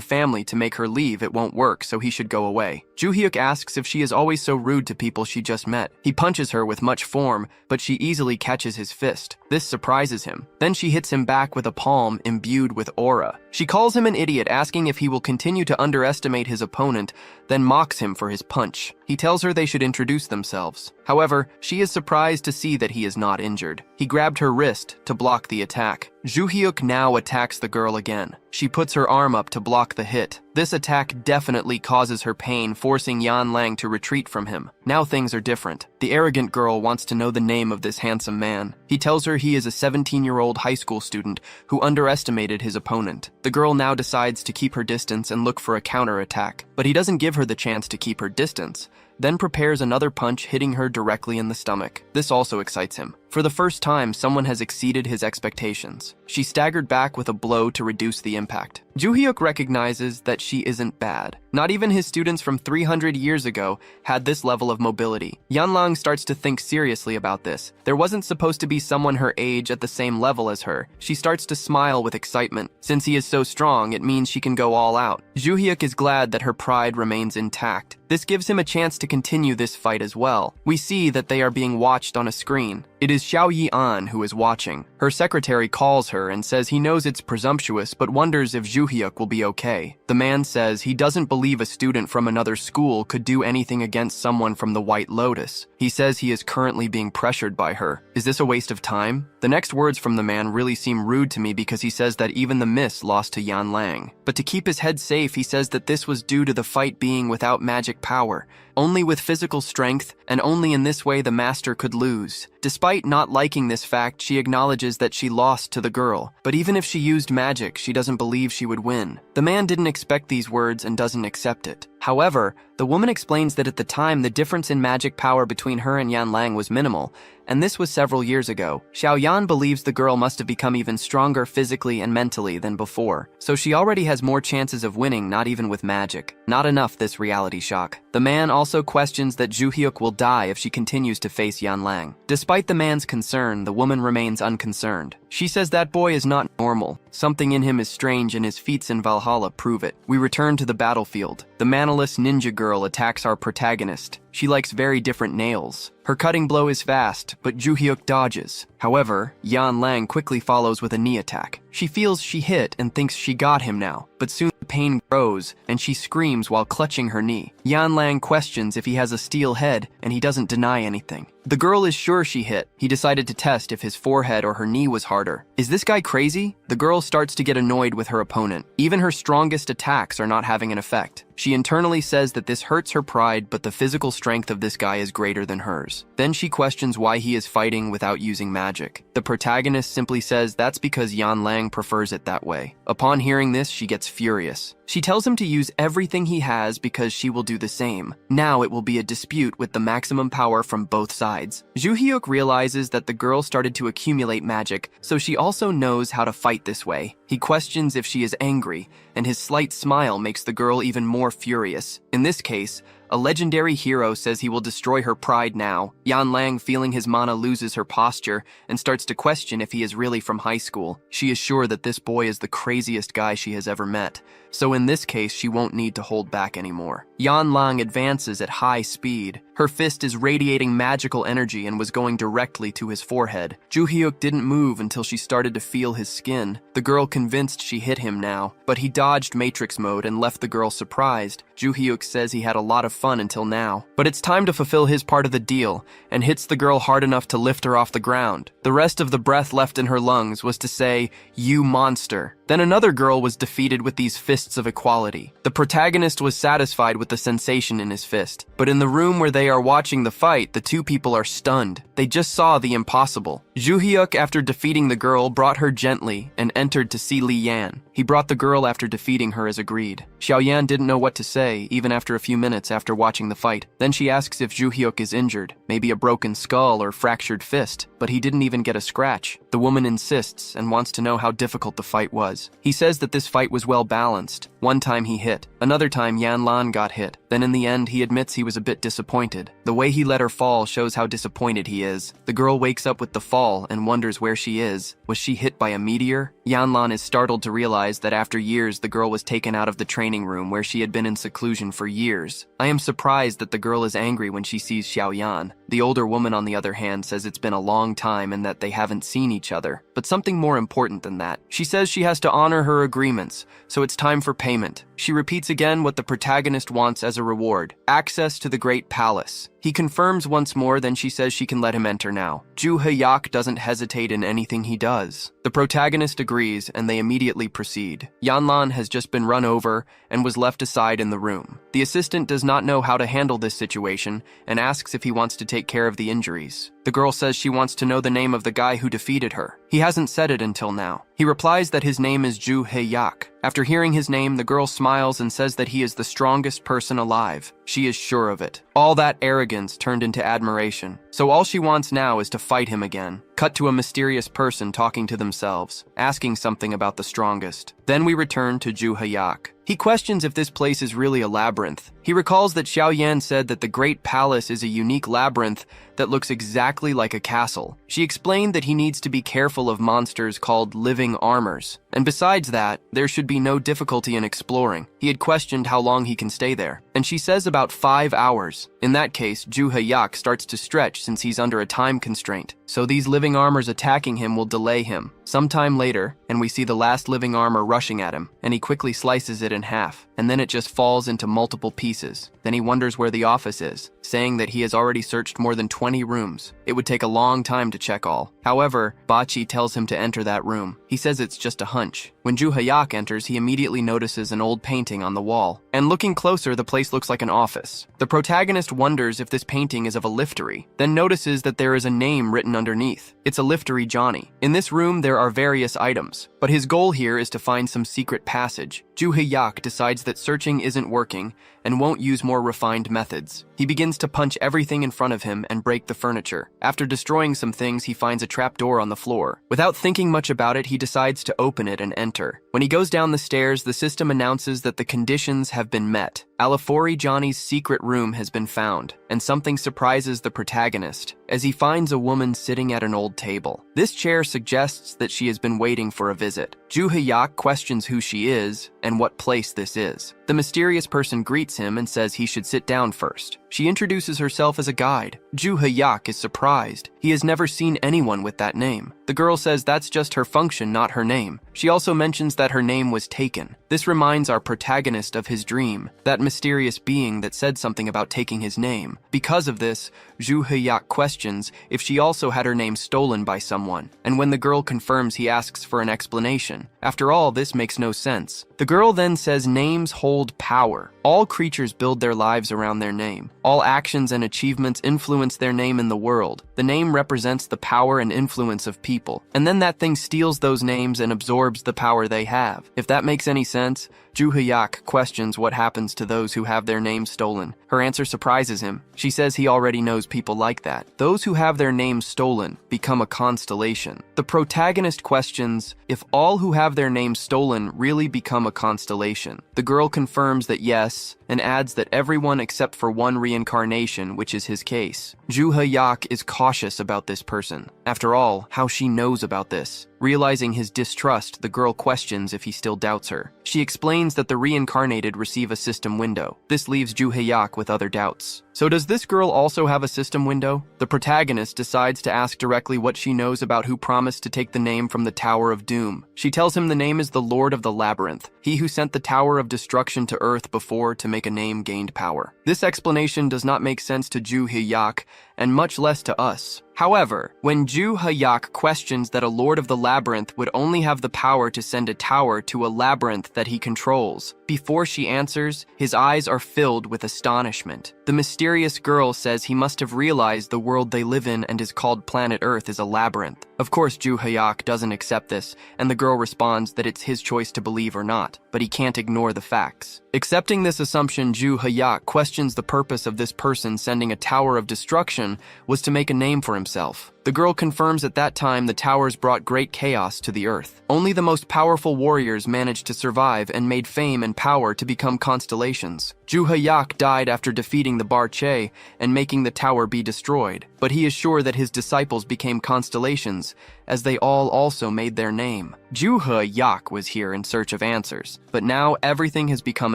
family to make her leave, it won't work, so he should go away. Ju Hyuk asks if she is always so rude to people she just met. He punches her with much form, but she easily catches his fist. This surprises him. Then she hits him back with a palm imbued with aura. She calls him an idiot, asking if he will continue to underestimate his opponent, then mocks him for his punch. He tells her they should introduce themselves. However, she is surprised to see that he is not injured. He grabbed her wrist to block the attack. Joo Hyuk now attacks the girl again. She puts her arm up to block the hit. This attack definitely causes her pain, forcing Yan Lang to retreat from him. Now things are different. The arrogant girl wants to know the name of this handsome man. He tells her he is a 17-year-old high school student who underestimated his opponent. The girl now decides to keep her distance and look for a counterattack, but he doesn't give her the chance to keep her distance, then prepares another punch, hitting her directly in the stomach. This also excites him. For the first time, someone has exceeded his expectations. She staggered back with a blow to reduce the impact. Joo Hyuk recognizes that she isn't bad. Not even his students from 300 years ago had this level of mobility. Yan Lang starts to think seriously about this. There wasn't supposed to be someone her age at the same level as her. She starts to smile with excitement. Since he is so strong, it means she can go all out. Joo Hyuk is glad that her pride remains intact. This gives him a chance to continue this fight as well. We see that they are being watched on a screen. It is Xiao Yi-an who is watching. Her secretary calls her and says he knows it's presumptuous but wonders if Joo Hyuk will be okay. The man says he doesn't believe a student from another school could do anything against someone from the White Lotus. He says he is currently being pressured by her. Is this a waste of time? The next words from the man really seem rude to me because he says that even the miss lost to Yan Lang. But to keep his head safe, he says that this was due to the fight being without magic power, only with physical strength, and only in this way the master could lose. Despite not liking this fact, she acknowledges that she lost to the girl, but even if she used magic, she doesn't believe she would win. The man didn't expect these words and doesn't accept it. However, the woman explains that at the time the difference in magic power between her and Yan Lang was minimal, and this was several years ago. Xiao Yan believes the girl must have become even stronger physically and mentally than before, so she already has more chances of winning, not even with magic. Not enough this reality shock. The man also questions that Joo Hyuk will die if she continues to face Yan Lang. Despite the man's concern, the woman remains unconcerned. She says that boy is not normal. Something in him is strange and his feats in Valhalla prove it. We return to the battlefield. The manaless ninja girl attacks our protagonist. She likes very different nails. Her cutting blow is fast, but Joo Hyuk dodges. However, Yan Lang quickly follows with a knee attack. She feels she hit and thinks she got him now, but soon the pain grows and she screams while clutching her knee. Yan Lang questions if he has a steel head and he doesn't deny anything. The girl is sure she hit. He decided to test if his forehead or her knee was harder. Is this guy crazy? The girl starts to get annoyed with her opponent. Even her strongest attacks are not having an effect. She internally says that this hurts her pride, but the physical strength of this guy is greater than hers. Then she questions why he is fighting without using magic. The protagonist simply says that's because Yan Lang prefers it that way. Upon hearing this, she gets furious. She tells him to use everything he has because she will do the same. Now it will be a dispute with the maximum power from both sides. Joo Hyuk realizes that the girl started to accumulate magic, so she also knows how to fight this way. He questions if she is angry, and his slight smile makes the girl even more furious. In this case, a legendary hero says he will destroy her pride now. Yan Lang, feeling his mana, loses her posture and starts to question if he is really from high school. She is sure that this boy is the craziest guy she has ever met, so in this case she won't need to hold back anymore. Yan Lang advances at high speed. Her fist is radiating magical energy and was going directly to his forehead. Joo Hyuk didn't move until she started to feel his skin. The girl convinced she hit him now, but he dodged Matrix mode and left the girl surprised. Joo Hyuk says he had a lot of fun until now, but it's time to fulfill his part of the deal, and hits the girl hard enough to lift her off the ground. The rest of the breath left in her lungs was to say, "You monster." Then another girl was defeated with these fists of equality. The protagonist was satisfied with the sensation in his fist, but in the room where they are watching the fight, the two people are stunned. They just saw the impossible. Joo Hyuk, after defeating the girl, brought her gently and entered to see Li Yan. He brought the girl after defeating her as agreed. Xiao Yan didn't know what to say, even after a few minutes after watching the fight. Then she asks if Joo Hyuk is injured, maybe a broken skull or fractured fist, but he didn't even get a scratch. The woman insists and wants to know how difficult the fight was. He says that this fight was well balanced. One time he hit, another time Yan Lan got hit. Then in the end he admits he was a bit disappointed. The way he let her fall shows how disappointed he is. The girl wakes up with the fall and wonders where she is. Was she hit by a meteor? Yanlan is startled to realize that after years the girl was taken out of the training room where she had been in seclusion for years. I am surprised that the girl is angry when she sees Xiaoyan. The older woman, on the other hand, says it's been a long time and that they haven't seen each other. But something more important than that. She says she has to honor her agreements, so it's time for payment. She repeats again what the protagonist wants as a reward: access to the Great Palace. He confirms once more, then she says she can let him enter now. Ju Heyak doesn't hesitate in anything he does. The protagonist agrees, and they immediately proceed. Yanlan has just been run over and was left aside in the room. The assistant does not know how to handle this situation and asks if he wants to take care of the injuries. The girl says she wants to know the name of the guy who defeated her. He hasn't said it until now. He replies that his name is Ju Heyak. After hearing his name, the girl smiles and says that he is the strongest person alive. She is sure of it. All that arrogance turned into admiration. So all she wants now is to fight him again. Cut to a mysterious person talking to themselves, asking something about the strongest. Then we return to Ju Heyak. He questions if this place is really a labyrinth. He recalls that Xiaoyan said that the Great Palace is a unique labyrinth that looks exactly like a castle. She explained that he needs to be careful of monsters called living armors. And besides that, there should be no difficulty in exploring. He had questioned how long he can stay there, and she says about 5 hours. In that case, Ju Heyak starts to stretch since he's under a time constraint. So these living armors attacking him will delay him. Sometime later, and we see the last living armor rushing at him, and he quickly slices it in half, and then it just falls into multiple pieces. Then he wonders where the office is, saying that he has already searched more than 20 rooms. It would take a long time to check all. However, Bachi tells him to enter that room. He says it's just a hunch. When Ju Heyak enters, he immediately notices an old painting on the wall. And looking closer, the place looks like an office. The protagonist wonders if this painting is of a liftery, then notices that there is a name written underneath. It's a liftery Johnny. In this room, there are various items, but his goal here is to find some secret passage. Ju Heyak decides that searching isn't working and won't use more refined methods. He begins to punch everything in front of him and break the furniture. After destroying some things, he finds a trapdoor on the floor. Without thinking much about it, he decides to open it and enter. When he goes down the stairs, the system announces that the conditions have been met. Alifori Johnny's secret room has been found, and something surprises the protagonist as he finds a woman sitting at an old table. This chair suggests that she has been waiting for a visit. Ju Heyak questions who she is and what place this is. The mysterious person greets him and says he should sit down first. She introduces herself as a guide. Ju Heyak is surprised. He has never seen anyone with that name. The girl says that's just her function, not her name. She also mentions that her name was taken. This reminds our protagonist of his dream, that mysterious being that said something about taking his name. Because of this, Ju Heyak questions if she also had her name stolen by someone, and when the girl confirms, he asks for an explanation. After all, this makes no sense. The girl then says names hold power. All creatures build their lives around their name. All actions and achievements influence their name in the world. The name represents the power and influence of people, and then that thing steals those names and absorbs the power they have. If that makes any sense, Ju Heyak questions what happens to those who have their names stolen. Her answer surprises him. She says he already knows people like that. Those who have their names stolen become a constellation. The protagonist questions if all who have their names stolen really become a constellation. The girl confirms that yes, and adds that everyone except for one reincarnation, which is his case. Ju Heyak is cautious about this person. After all, how she knows about this. Realizing his distrust, the girl questions if he still doubts her. She explains that the reincarnated receive a system window. This leaves Ju Heyak with other doubts. So does this girl also have a system window? The protagonist decides to ask directly what she knows about who promised to take the name from the Tower of Doom. She tells him the name is the Lord of the Labyrinth, he who sent the Tower of Destruction to Earth before to make a name gained power. This explanation does not make sense to Ju Heyak, and much less to us. However, when Ju Heyak questions that a Lord of the Labyrinth would only have the power to send a tower to a labyrinth that he controls, before she answers, his eyes are filled with astonishment. The mysterious girl says he must have realized the world they live in and is called planet Earth is a labyrinth. Of course, Ju Heyak doesn't accept this, and the girl responds that it's his choice to believe or not, but he can't ignore the facts. Accepting this assumption, Ju Heyak questions the purpose of this person sending a tower of destruction was to make a name for himself. The girl confirms at that time the towers brought great chaos to the earth. Only the most powerful warriors managed to survive and made fame and power to become constellations. Ju Hayak died after defeating the Barche and making the tower be destroyed, but he is sure that his disciples became constellations, as they all also made their name. Ju Hayak was here in search of answers, but now everything has become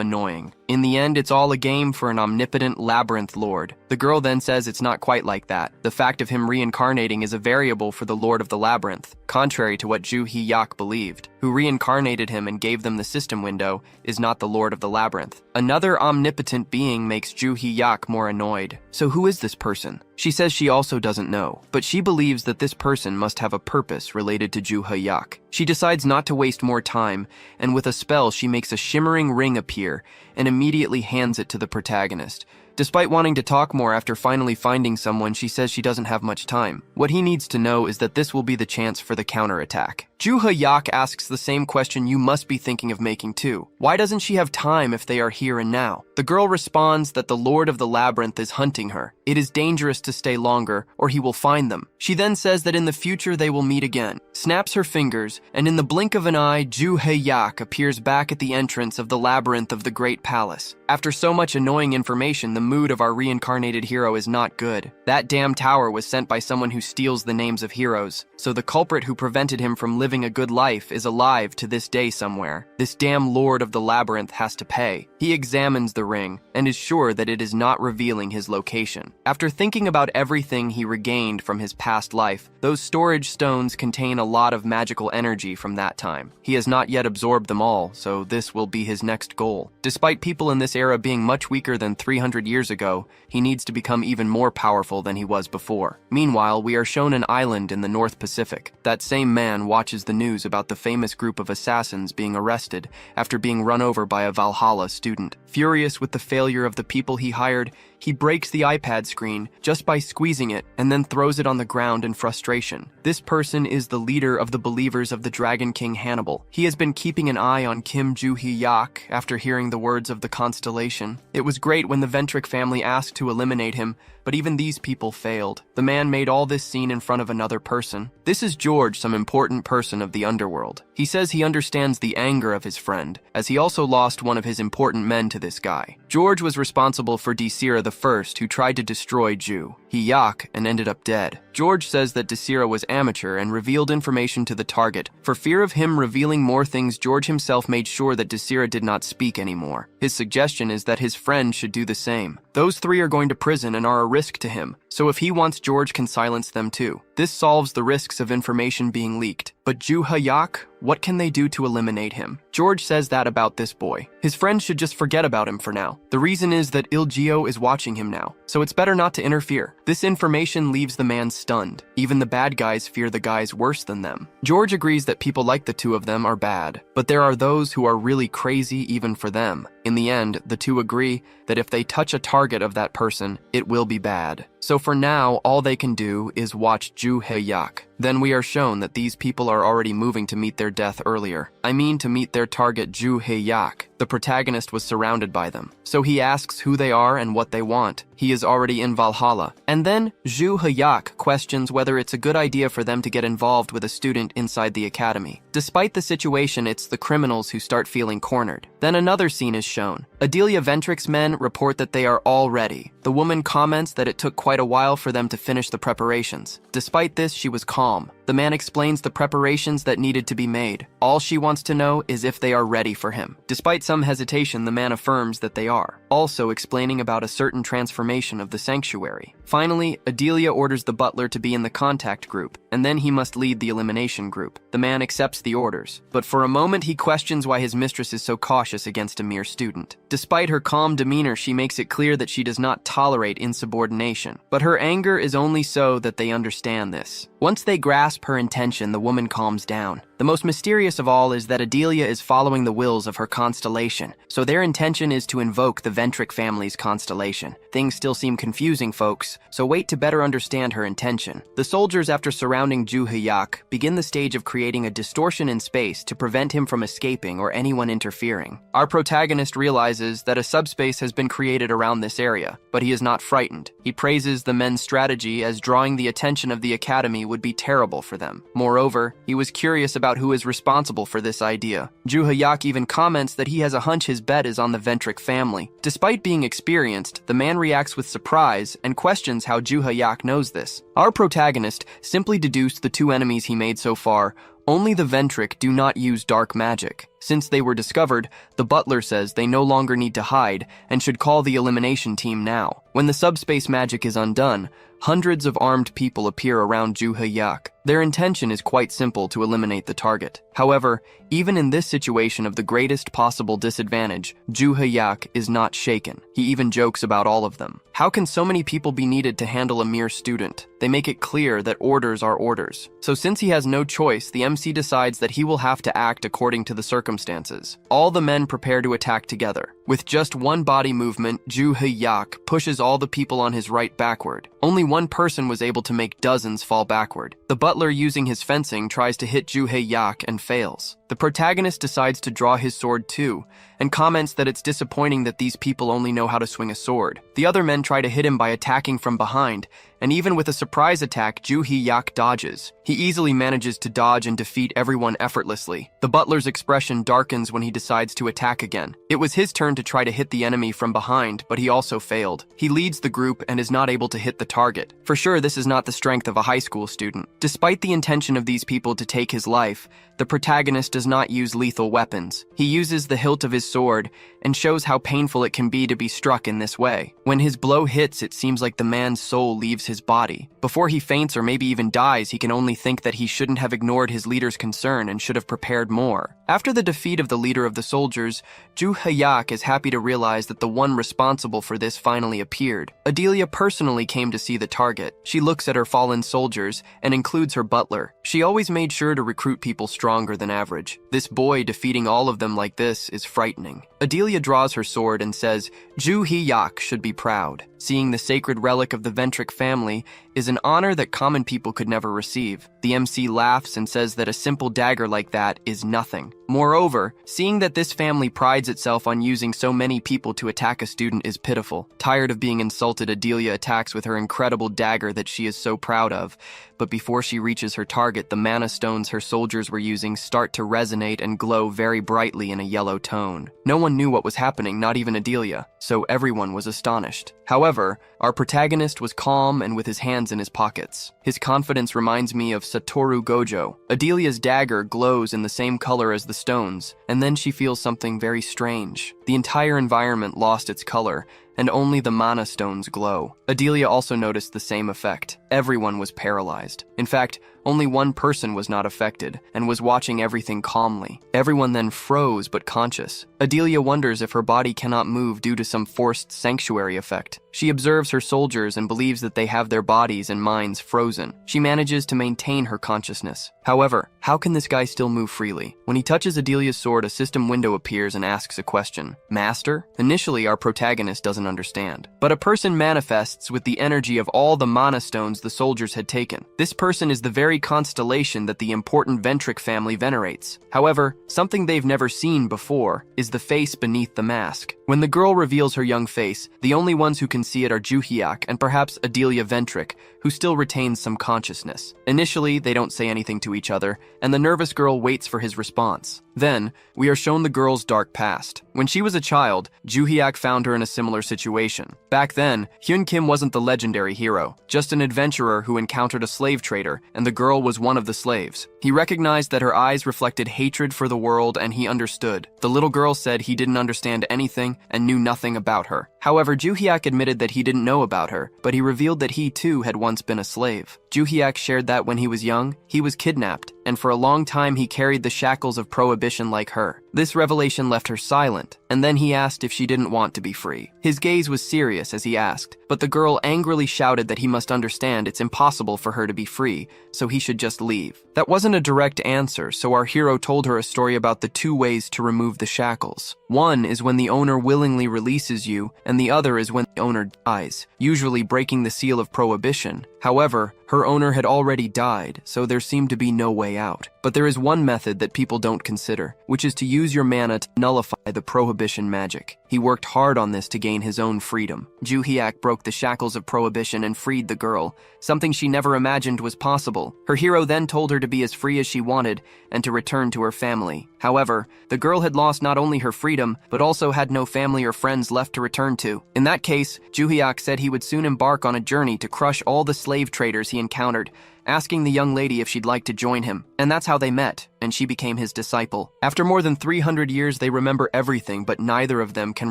annoying. In the end, it's all a game for an omnipotent labyrinth lord. The girl then says it's not quite like that. The fact of him reincarnating is a variable for the lord of the labyrinth, contrary to what Ju Hayak believed. Who reincarnated him and gave them the system window is not the lord of the labyrinth. Another omnipotent being makes Ju Hayak more annoyed. So who is this person? She says she also doesn't know, but she believes that this person must have a purpose related to Ju Hayak. She decides not to waste more time, and with a spell she makes a shimmering ring appear and immediately hands it to the protagonist. Despite wanting to talk more after finally finding someone, she says she doesn't have much time. What he needs to know is that this will be the chance for the counterattack. Ju Hayak asks the same question you must be thinking of making too. Why doesn't she have time if they are here and now? The girl responds that the Lord of the Labyrinth is hunting her. It is dangerous to stay longer, or he will find them. She then says that in the future they will meet again, snaps her fingers, and in the blink of an eye, Ju Hayak appears back at the entrance of the labyrinth of the Great Palace. After so much annoying information, the mood of our reincarnated hero is not good. That damn tower was sent by someone who steals the names of heroes, so the culprit who prevented him from living a good life is alive to this day somewhere. This damn Lord of the Labyrinth has to pay. He examines the ring and is sure that it is not revealing his location. After thinking about everything he regained from his past life, those storage stones contain a lot of magical energy from that time. He has not yet absorbed them all, so this will be his next goal. Despite people in this era being much weaker than 300 years ago, he needs to become even more powerful than he was before. Meanwhile, we are shown an island in the North Pacific. That same man watches the news about the famous group of assassins being arrested after being run over by a Valhalla student. Furious with the failure of the people he hired, he breaks the iPad screen just by squeezing it and then throws it on the ground in frustration. This person is the leader of the believers of the Dragon King Hannibal. He has been keeping an eye on Kim Ju Hayak after hearing the words of the constellation. It was great when the Ventric family asked to eliminate him, but even these people failed. The man made all this scene in front of another person. This is George, some important person of the underworld. He says he understands the anger of his friend, as he also lost one of his important men to this guy. George was responsible for Desira the First, who tried to destroy Ju Hayak and ended up dead. George says that Desira was amateur and revealed information to the target. For fear of him revealing more things, George himself made sure that Desira did not speak anymore. His suggestion is that his friend should do the same. Those three are going to prison and are a risk to him, so if he wants, George can silence them too. This solves the risks of information being leaked. But Ju Hayak, what can they do to eliminate him? George says that about this boy. His friends should just forget about him for now. The reason is that Ilgio is watching him now, so it's better not to interfere. This information leaves the man stunned. Even the bad guys fear the guys worse than them. George agrees that people like the two of them are bad, but there are those who are really crazy even for them. In the end, the two agree that if they touch a target of that person, it will be bad. So for now, all they can do is watch Ju Hayak. Then we are shown that these people are already moving to meet their death earlier. I mean to meet their target Ju Hayak. The protagonist was surrounded by them, so he asks who they are and what they want. He is already in Valhalla. And then Ju Hayak questions whether it's a good idea for them to get involved with a student inside the academy. Despite the situation, it's the criminals who start feeling cornered. Then another scene is shown. Adelia Ventric's men report that they are all ready. The woman comments that it took quite a while for them to finish the preparations. Despite this, she was calm. The man explains the preparations that needed to be made. All she wants to know is if they are ready for him. Despite some hesitation, the man affirms that they are, also explaining about a certain transformation of the sanctuary. Finally, Adelia orders the butler to be in the contact group, and then he must lead the elimination group. The man accepts the orders, but for a moment he questions why his mistress is so cautious against a mere student. Despite her calm demeanor, she makes it clear that she does not tolerate insubordination, but her anger is only so that they understand this. Once they grasp her intention, the woman calms down. The most mysterious of all is that Adelia is following the wills of her constellation, so their intention is to invoke the Ventric family's constellation. Things still seem confusing, folks, so wait to better understand her intention. The soldiers, after surrounding Ju Hayak, begin the stage of creating a distortion in space to prevent him from escaping or anyone interfering. Our protagonist realizes that a subspace has been created around this area, but he is not frightened. He praises the men's strategy as drawing the attention of the academy would be terrible for them. Moreover, he was curious about about who is responsible for this idea. Ju Hayak even comments that he has a hunch his bet is on the Ventric family. Despite being experienced, the man reacts with surprise and questions how Ju Hayak knows this. Our protagonist simply deduced the two enemies he made so far. Only the Ventric do not use dark magic. Since they were discovered, the butler says they no longer need to hide and should call the elimination team now. When the subspace magic is undone, hundreds of armed people appear around Ju Hayak. Their intention is quite simple: to eliminate the target. However, even in this situation of the greatest possible disadvantage, Ju Hayak is not shaken. He even jokes about all of them. How can so many people be needed to handle a mere student? They make it clear that orders are orders. So since he has no choice, the MC decides that he will have to act according to the circumstances. All the men prepare to attack together. With just one body movement, Ju Hayak pushes all the people on his right backward. Only one person was able to make dozens fall backward. The butler, using his fencing, tries to hit Ju Hayak and fails. The protagonist decides to draw his sword too, and comments that it's disappointing that these people only know how to swing a sword. The other men try to hit him by attacking from behind, and even with a surprise attack, Ju Hayak dodges. He easily manages to dodge and defeat everyone effortlessly. The butler's expression darkens when he decides to attack again. It was his turn to try to hit the enemy from behind, but he also failed. He leads the group and is not able to hit the target. For sure, this is not the strength of a high school student. Despite the intention of these people to take his life, the protagonist does not use lethal weapons. He uses the hilt of his sword and shows how painful it can be to be struck in this way. When his blow hits, it seems like the man's soul leaves his body. Before he faints or maybe even dies, he can only think that he shouldn't have ignored his leader's concern and should have prepared more. After the defeat of the leader of the soldiers, Ju Hayak is happy to realize that the one responsible for this finally appeared. Adelia personally came to see the target. She looks at her fallen soldiers and includes her butler. She always made sure to recruit people stronger than average. This boy defeating all of them like this is frightening. Adelia draws her sword and says, Ju Hayak should be proud. Seeing the sacred relic of the Ventric family is an honor that common people could never receive. The MC laughs and says that a simple dagger like that is nothing. Moreover, seeing that this family prides itself on using so many people to attack a student is pitiful. Tired of being insulted, Adelia attacks with her incredible dagger that she is so proud of. But before she reaches her target, the mana stones her soldiers were using start to resonate and glow very brightly in a yellow tone. No one knew what was happening, not even Adelia, so everyone was astonished. However, our protagonist was calm and with his hands in his pockets. His confidence reminds me of Satoru Gojo. Adelia's dagger glows in the same color as the stones, and then she feels something very strange. The entire environment lost its color, and only the mana stones glow. Adelia also noticed the same effect. Everyone was paralyzed. In fact, only one person was not affected and was watching everything calmly. Everyone then froze but conscious. Adelia wonders if her body cannot move due to some forced sanctuary effect. She observes her soldiers and believes that they have their bodies and minds frozen. She manages to maintain her consciousness. However, how can this guy still move freely? When he touches Adelia's sword, a system window appears and asks a question. Master? Initially, our protagonist doesn't understand. But a person manifests with the energy of all the mana stones the soldiers had taken. This person is the very constellation that the important Ventric family venerates. However, something they've never seen before is the face beneath the mask. When the girl reveals her young face, the only ones who can see it are Ju Hayak and perhaps Adelia Ventric, who still retains some consciousness. Initially, they don't say anything to each other, and the nervous girl waits for his response. Then, we are shown the girl's dark past. When she was a child, Ju Hayak found her in a similar situation. Back then, Hyun Kim wasn't the legendary hero, just an adventurer who encountered a slave trader, and the girl was one of the slaves. He recognized that her eyes reflected hatred for the world, and he understood. The little girl said he didn't understand anything and knew nothing about her. However, Ju Hayak admitted that he didn't know about her, but he revealed that he too had once been a slave. Ju Hayak shared that when he was young, he was kidnapped, and for a long time he carried the shackles of prohibition like her. This revelation left her silent, and then he asked if she didn't want to be free. His gaze was serious as he asked, but the girl angrily shouted that he must understand it's impossible for her to be free, so he should just leave. That wasn't a direct answer, so our hero told her a story about the two ways to remove the shackles. One is when the owner willingly releases you, and the other is when the owner dies, usually breaking the seal of prohibition. However, her owner had already died, so there seemed to be no way out. But there is one method that people don't consider, which is to use your mana to nullify the prohibition magic. He worked hard on this to gain his own freedom. Ju Hyuk broke the shackles of prohibition and freed the girl, something she never imagined was possible. Her hero then told her to be as free as she wanted and to return to her family. However, the girl had lost not only her freedom, but also had no family or friends left to return to. In that case, Ju Hyuk said he would soon embark on a journey to crush all the slave traders he encountered, asking the young lady if she'd like to join him. And that's how they met, and she became his disciple. After more than 300 years, they remember everything, but neither of them can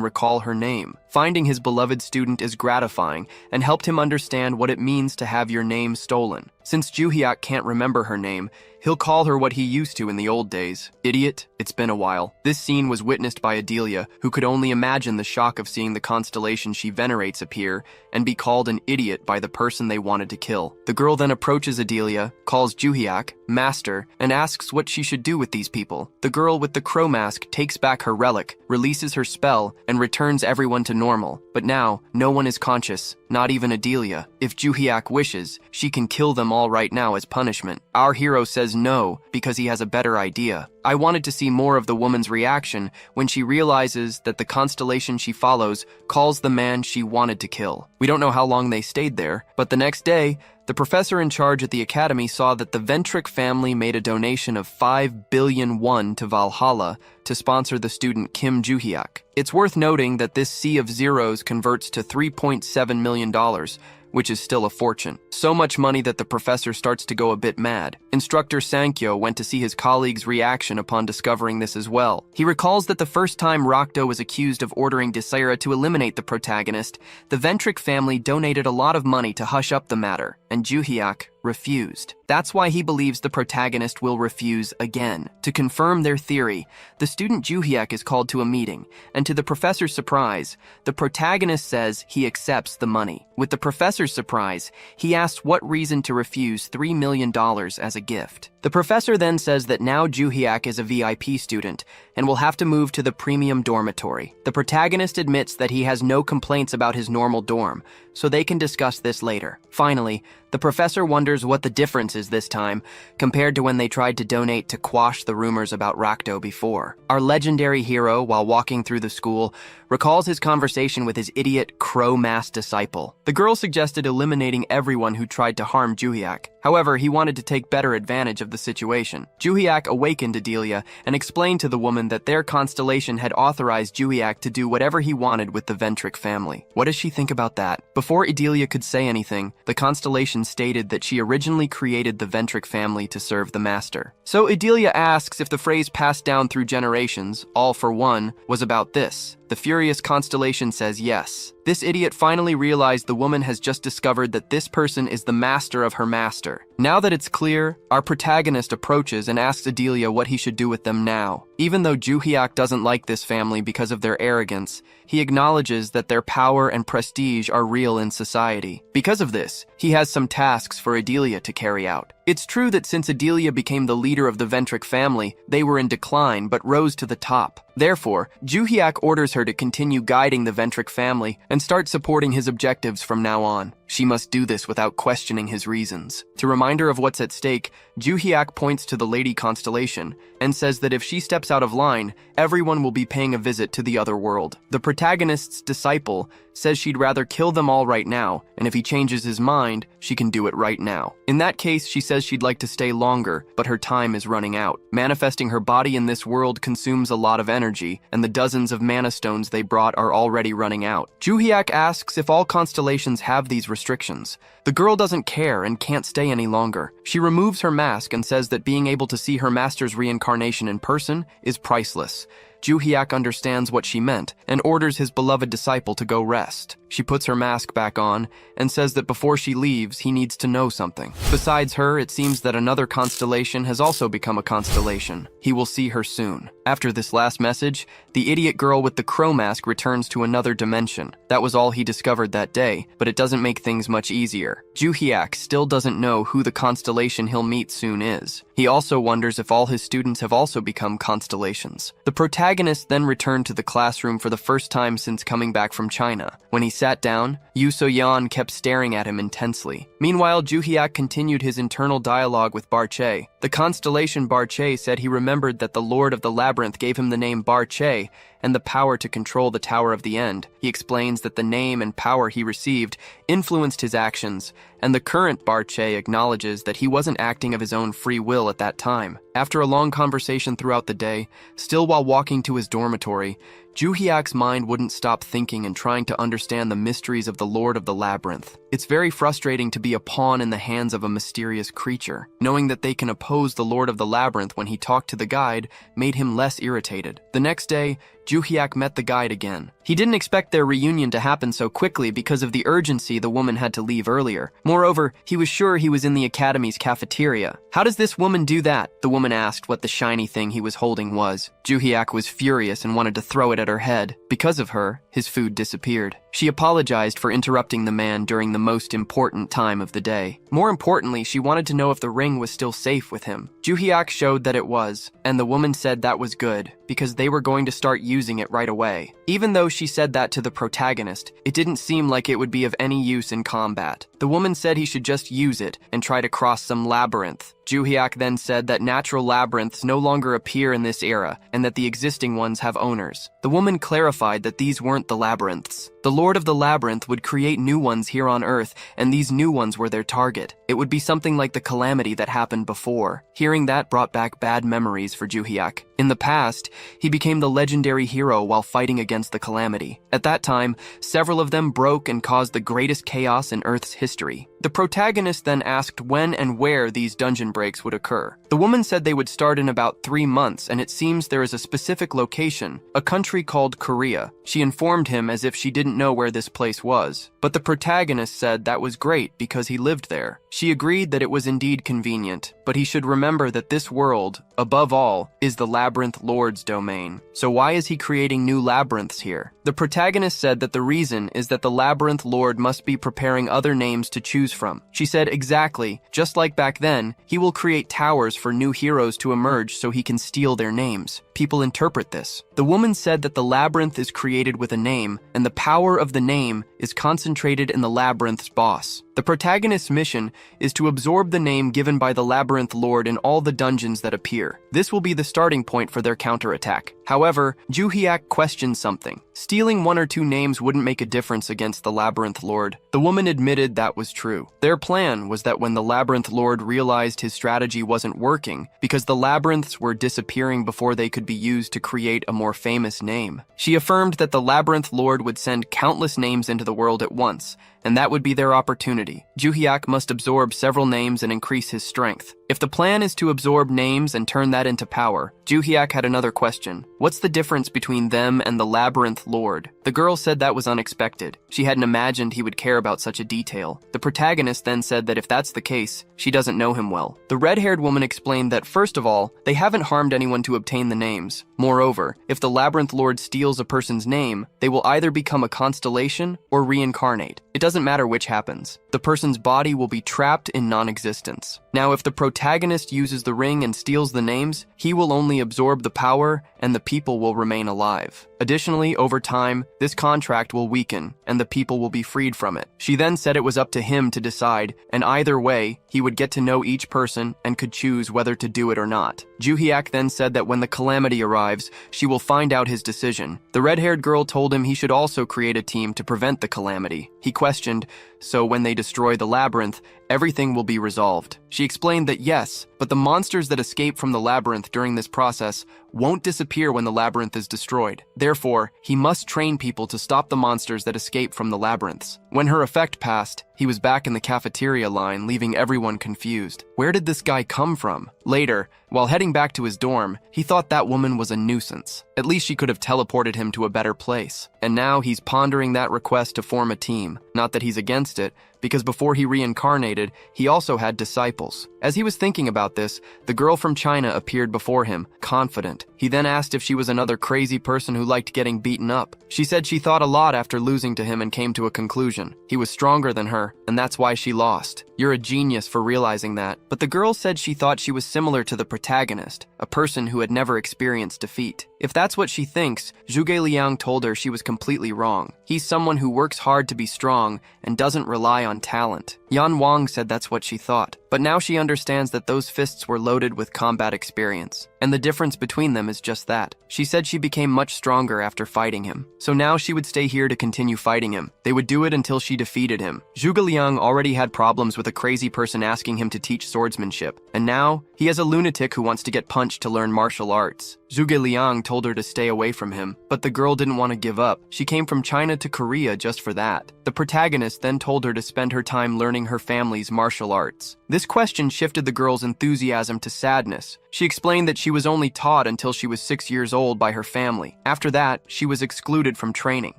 recall her name. Finding his beloved student is gratifying and helped him understand what it means to have your name stolen. Since Ju Hyuk can't remember her name, he'll call her what he used to in the old days. Idiot, it's been a while. This scene was witnessed by Adelia, who could only imagine the shock of seeing the constellation she venerates appear and be called an idiot by the person they wanted to kill. The girl then approaches Adelia, calls Ju Hyuk master, and asks what she should do with these people. The girl with the crow mask takes back her relic, releases her spell, and returns everyone to normal. But now, no one is conscious, not even Adelia. If Ju Hyuk wishes, she can kill them all right now as punishment. Our hero says no because he has a better idea. I wanted to see more of the woman's reaction when she realizes that the constellation she follows calls the man she wanted to kill. We don't know how long they stayed there, but the next day, the professor in charge at the academy saw that the Ventric family made a donation of 5 billion won to Valhalla to sponsor the student Kim Ju Hyuk. It's worth noting that this sea of zeros converts to $3.7 million, which is still a fortune. So much money that the professor starts to go a bit mad. Instructor Sankyo went to see his colleague's reaction upon discovering this as well. He recalls that the first time Rakdo was accused of ordering Desira to eliminate the protagonist, the Ventric family donated a lot of money to hush up the matter, and Ju Hyuk refused. That's why he believes the protagonist will refuse again. To confirm their theory, the student Ju Hyuk is called to a meeting, and to the professor's surprise, the protagonist says he accepts the money. With the professor's surprise, he asks what reason to refuse $3 million as a gift. The professor then says that now Ju Hyuk is a VIP student and will have to move to the premium dormitory. The protagonist admits that he has no complaints about his normal dorm, so they can discuss this later. Finally, the professor wonders what the difference is this time compared to when they tried to donate to quash the rumors about Rakdo before. Our legendary hero, while walking through the school, recalls his conversation with his idiot crow-masked disciple. The girl suggested eliminating everyone who tried to harm Ju Hyuk. However, he wanted to take better advantage of the situation. Ju Hyuk awakened Adelia and explained to the woman that their constellation had authorized Ju Hyuk to do whatever he wanted with the Ventric family. What does she think about that? Before Adelia could say anything, the constellation stated that she originally created the Ventric family to serve the master. So Adelia asks if the phrase passed down through generations, all for one, was about this. The furious constellation says yes. This idiot finally realized the woman has just discovered that this person is the master of her master. Now that it's clear, our protagonist approaches and asks Adelia what he should do with them now. Even though Ju Hyuk doesn't like this family because of their arrogance, he acknowledges that their power and prestige are real in society. Because of this, he has some tasks for Adelia to carry out. It's true that since Adelia became the leader of the Ventric family, they were in decline but rose to the top. Therefore, Ju Hyuk orders her to continue guiding the Ventric family and start supporting his objectives from now on. She must do this without questioning his reasons. To remind her of what's at stake, Ju Hyuk points to the Lady Constellation and says that if she steps out of line, everyone will be paying a visit to the other world. The protagonist's disciple says she'd rather kill them all right now, and if he changes his mind, she can do it right now. In that case, she says she'd like to stay longer, but her time is running out. Manifesting her body in this world consumes a lot of energy, and the dozens of mana stones they brought are already running out. Ju Hyuk asks if all constellations have these restrictions. The girl doesn't care and can't stay any longer. She removes her mask and says that being able to see her master's reincarnation in person is priceless. Ju Hyuk understands what she meant and orders his beloved disciple to go rest. She puts her mask back on and says that before she leaves, he needs to know something. Besides her, it seems that another constellation has also become a constellation. He will see her soon. After this last message, the idiot girl with the crow mask returns to another dimension. That was all he discovered that day, but it doesn't make things much easier. Joo-hyuk still doesn't know who the constellation he'll meet soon is. He also wonders if all his students have also become constellations. The protagonist then returned to the classroom for the first time since coming back from China. When he sat down, Yoo So-yeon kept staring at him intensely. Meanwhile, Joo-hyuk continued his internal dialogue with Barche. The constellation Barche said he remembered that the Lord of the Labyrinth gave him the name Barche and the power to control the Tower of the End. He explains that the name and power he received influenced his actions, and the current Barche acknowledges that he wasn't acting of his own free will at that time. After a long conversation throughout the day, still while walking to his dormitory, Joo-hyuk's mind wouldn't stop thinking and trying to understand the mysteries of the Lord of the Labyrinth. It's very frustrating to be a pawn in the hands of a mysterious creature. Knowing that they can oppose the Lord of the Labyrinth when he talked to the guide made him less irritated. The next day, Joo-hyuk met the guide again. He didn't expect their reunion to happen so quickly because of the urgency the woman had to leave earlier. Moreover, he was sure he was in the academy's cafeteria. "How does this woman do that?" The woman asked what the shiny thing he was holding was. Joo-hyuk was furious and wanted to throw it at her head. Because of her, his food disappeared. She apologized for interrupting the man during the most important time of the day. More importantly, she wanted to know if the ring was still safe with him. Joo-hyuk showed that it was, and the woman said that was good, because they were going to start using it right away. Even though she said that to the protagonist, it didn't seem like it would be of any use in combat. The woman said he should just use it and try to cross some labyrinth. Joo-hyuk then said that natural labyrinths no longer appear in this era and that the existing ones have owners. The woman clarified that these weren't the labyrinths. The Lord of the Labyrinth would create new ones here on Earth, and these new ones were their target. It would be something like the calamity that happened before. Hearing that brought back bad memories for Joo-hyuk. In the past, he became the legendary hero while fighting against the calamity. At that time, several of them broke and caused the greatest chaos in Earth's history. The protagonist then asked when and where these dungeon breaks would occur. The woman said they would start in about 3 months, and it seems there is a specific location, a country called Korea. She informed him as if she didn't know where this place was. But the protagonist said that was great because he lived there. She agreed that it was indeed convenient, but he should remember that this world, above all, is the Labyrinth Lord's domain. So why is he creating new labyrinths here? The protagonist said that the reason is that the Labyrinth Lord must be preparing other names to choose from. She said exactly, just like back then, he will create towers for new heroes to emerge so he can steal their names. People interpret this. The woman said that the labyrinth is created with a name, and the power of the name is concentrated in the labyrinth's boss. The protagonist's mission is to absorb the name given by the Labyrinth Lord in all the dungeons that appear. This will be the starting point for their counterattack. However, Joo-hyuk questioned something. Stealing 1 or 2 names wouldn't make a difference against the Labyrinth Lord. The woman admitted that was true. Their plan was that when the Labyrinth Lord realized his strategy wasn't working, because the labyrinths were disappearing before they could be used to create a more famous name. She affirmed that the Labyrinth Lord would send countless names into the world at once, and that would be their opportunity. Joo-hyuk must absorb several names and increase his strength. If the plan is to absorb names and turn that into power, Joo-hyuk had another question. What's the difference between them and the Labyrinth Lord? The girl said that was unexpected. She hadn't imagined he would care about such a detail. The protagonist then said that if that's the case, she doesn't know him well. The red-haired woman explained that first of all, they haven't harmed anyone to obtain the names. Moreover, if the Labyrinth Lord steals a person's name, they will either become a constellation or reincarnate. It doesn't matter which happens. The person's body will be trapped in non-existence. Now, if the protagonist uses the ring and steals the names, he will only absorb the power and the people will remain alive. Additionally, over time, this contract will weaken and the people will be freed from it. She then said it was up to him to decide, and either way, he would get to know each person and could choose whether to do it or not. Joo-hyuk then said that when the calamity arrives, she will find out his decision. The red-haired girl told him he should also create a team to prevent the calamity. He questioned, so when they destroy the labyrinth, everything will be resolved. She explained that yes, but the monsters that escape from the labyrinth during this process won't disappear when the labyrinth is destroyed. Therefore, he must train people to stop the monsters that escape from the labyrinths. When her effect passed, he was back in the cafeteria line, leaving everyone confused. Where did this guy come from? Later, while heading back to his dorm, he thought that woman was a nuisance. At least she could have teleported him to a better place. And now he's pondering that request to form a team. Not that he's against it, because before he reincarnated, he also had disciples. As he was thinking about this, the girl from China appeared before him, confident. He then asked if she was another crazy person who liked getting beaten up. She said she thought a lot after losing to him and came to a conclusion. He was stronger than her, and that's why she lost. You're a genius for realizing that. But the girl said she thought she was similar to the protagonist, a person who had never experienced defeat. If that's what she thinks, Zhuge Liang told her she was completely wrong. He's someone who works hard to be strong and doesn't rely on talent. Yan Wang said that's what she thought, but now she understands that those fists were loaded with combat experience, and the difference between them is just that. She said she became much stronger after fighting him, so now she would stay here to continue fighting him. They would do it until she defeated him. Zhuge Liang already had problems with a crazy person asking him to teach swordsmanship, and now he has a lunatic who wants to get punched to learn martial arts. Zhuge Liang told her to stay away from him, but the girl didn't want to give up. She came from China to Korea just for that. The protagonist then told her to spend her time learning her family's martial arts. This question shifted the girl's enthusiasm to sadness. She explained that she was only taught until she was 6 years old by her family. After that, she was excluded from training.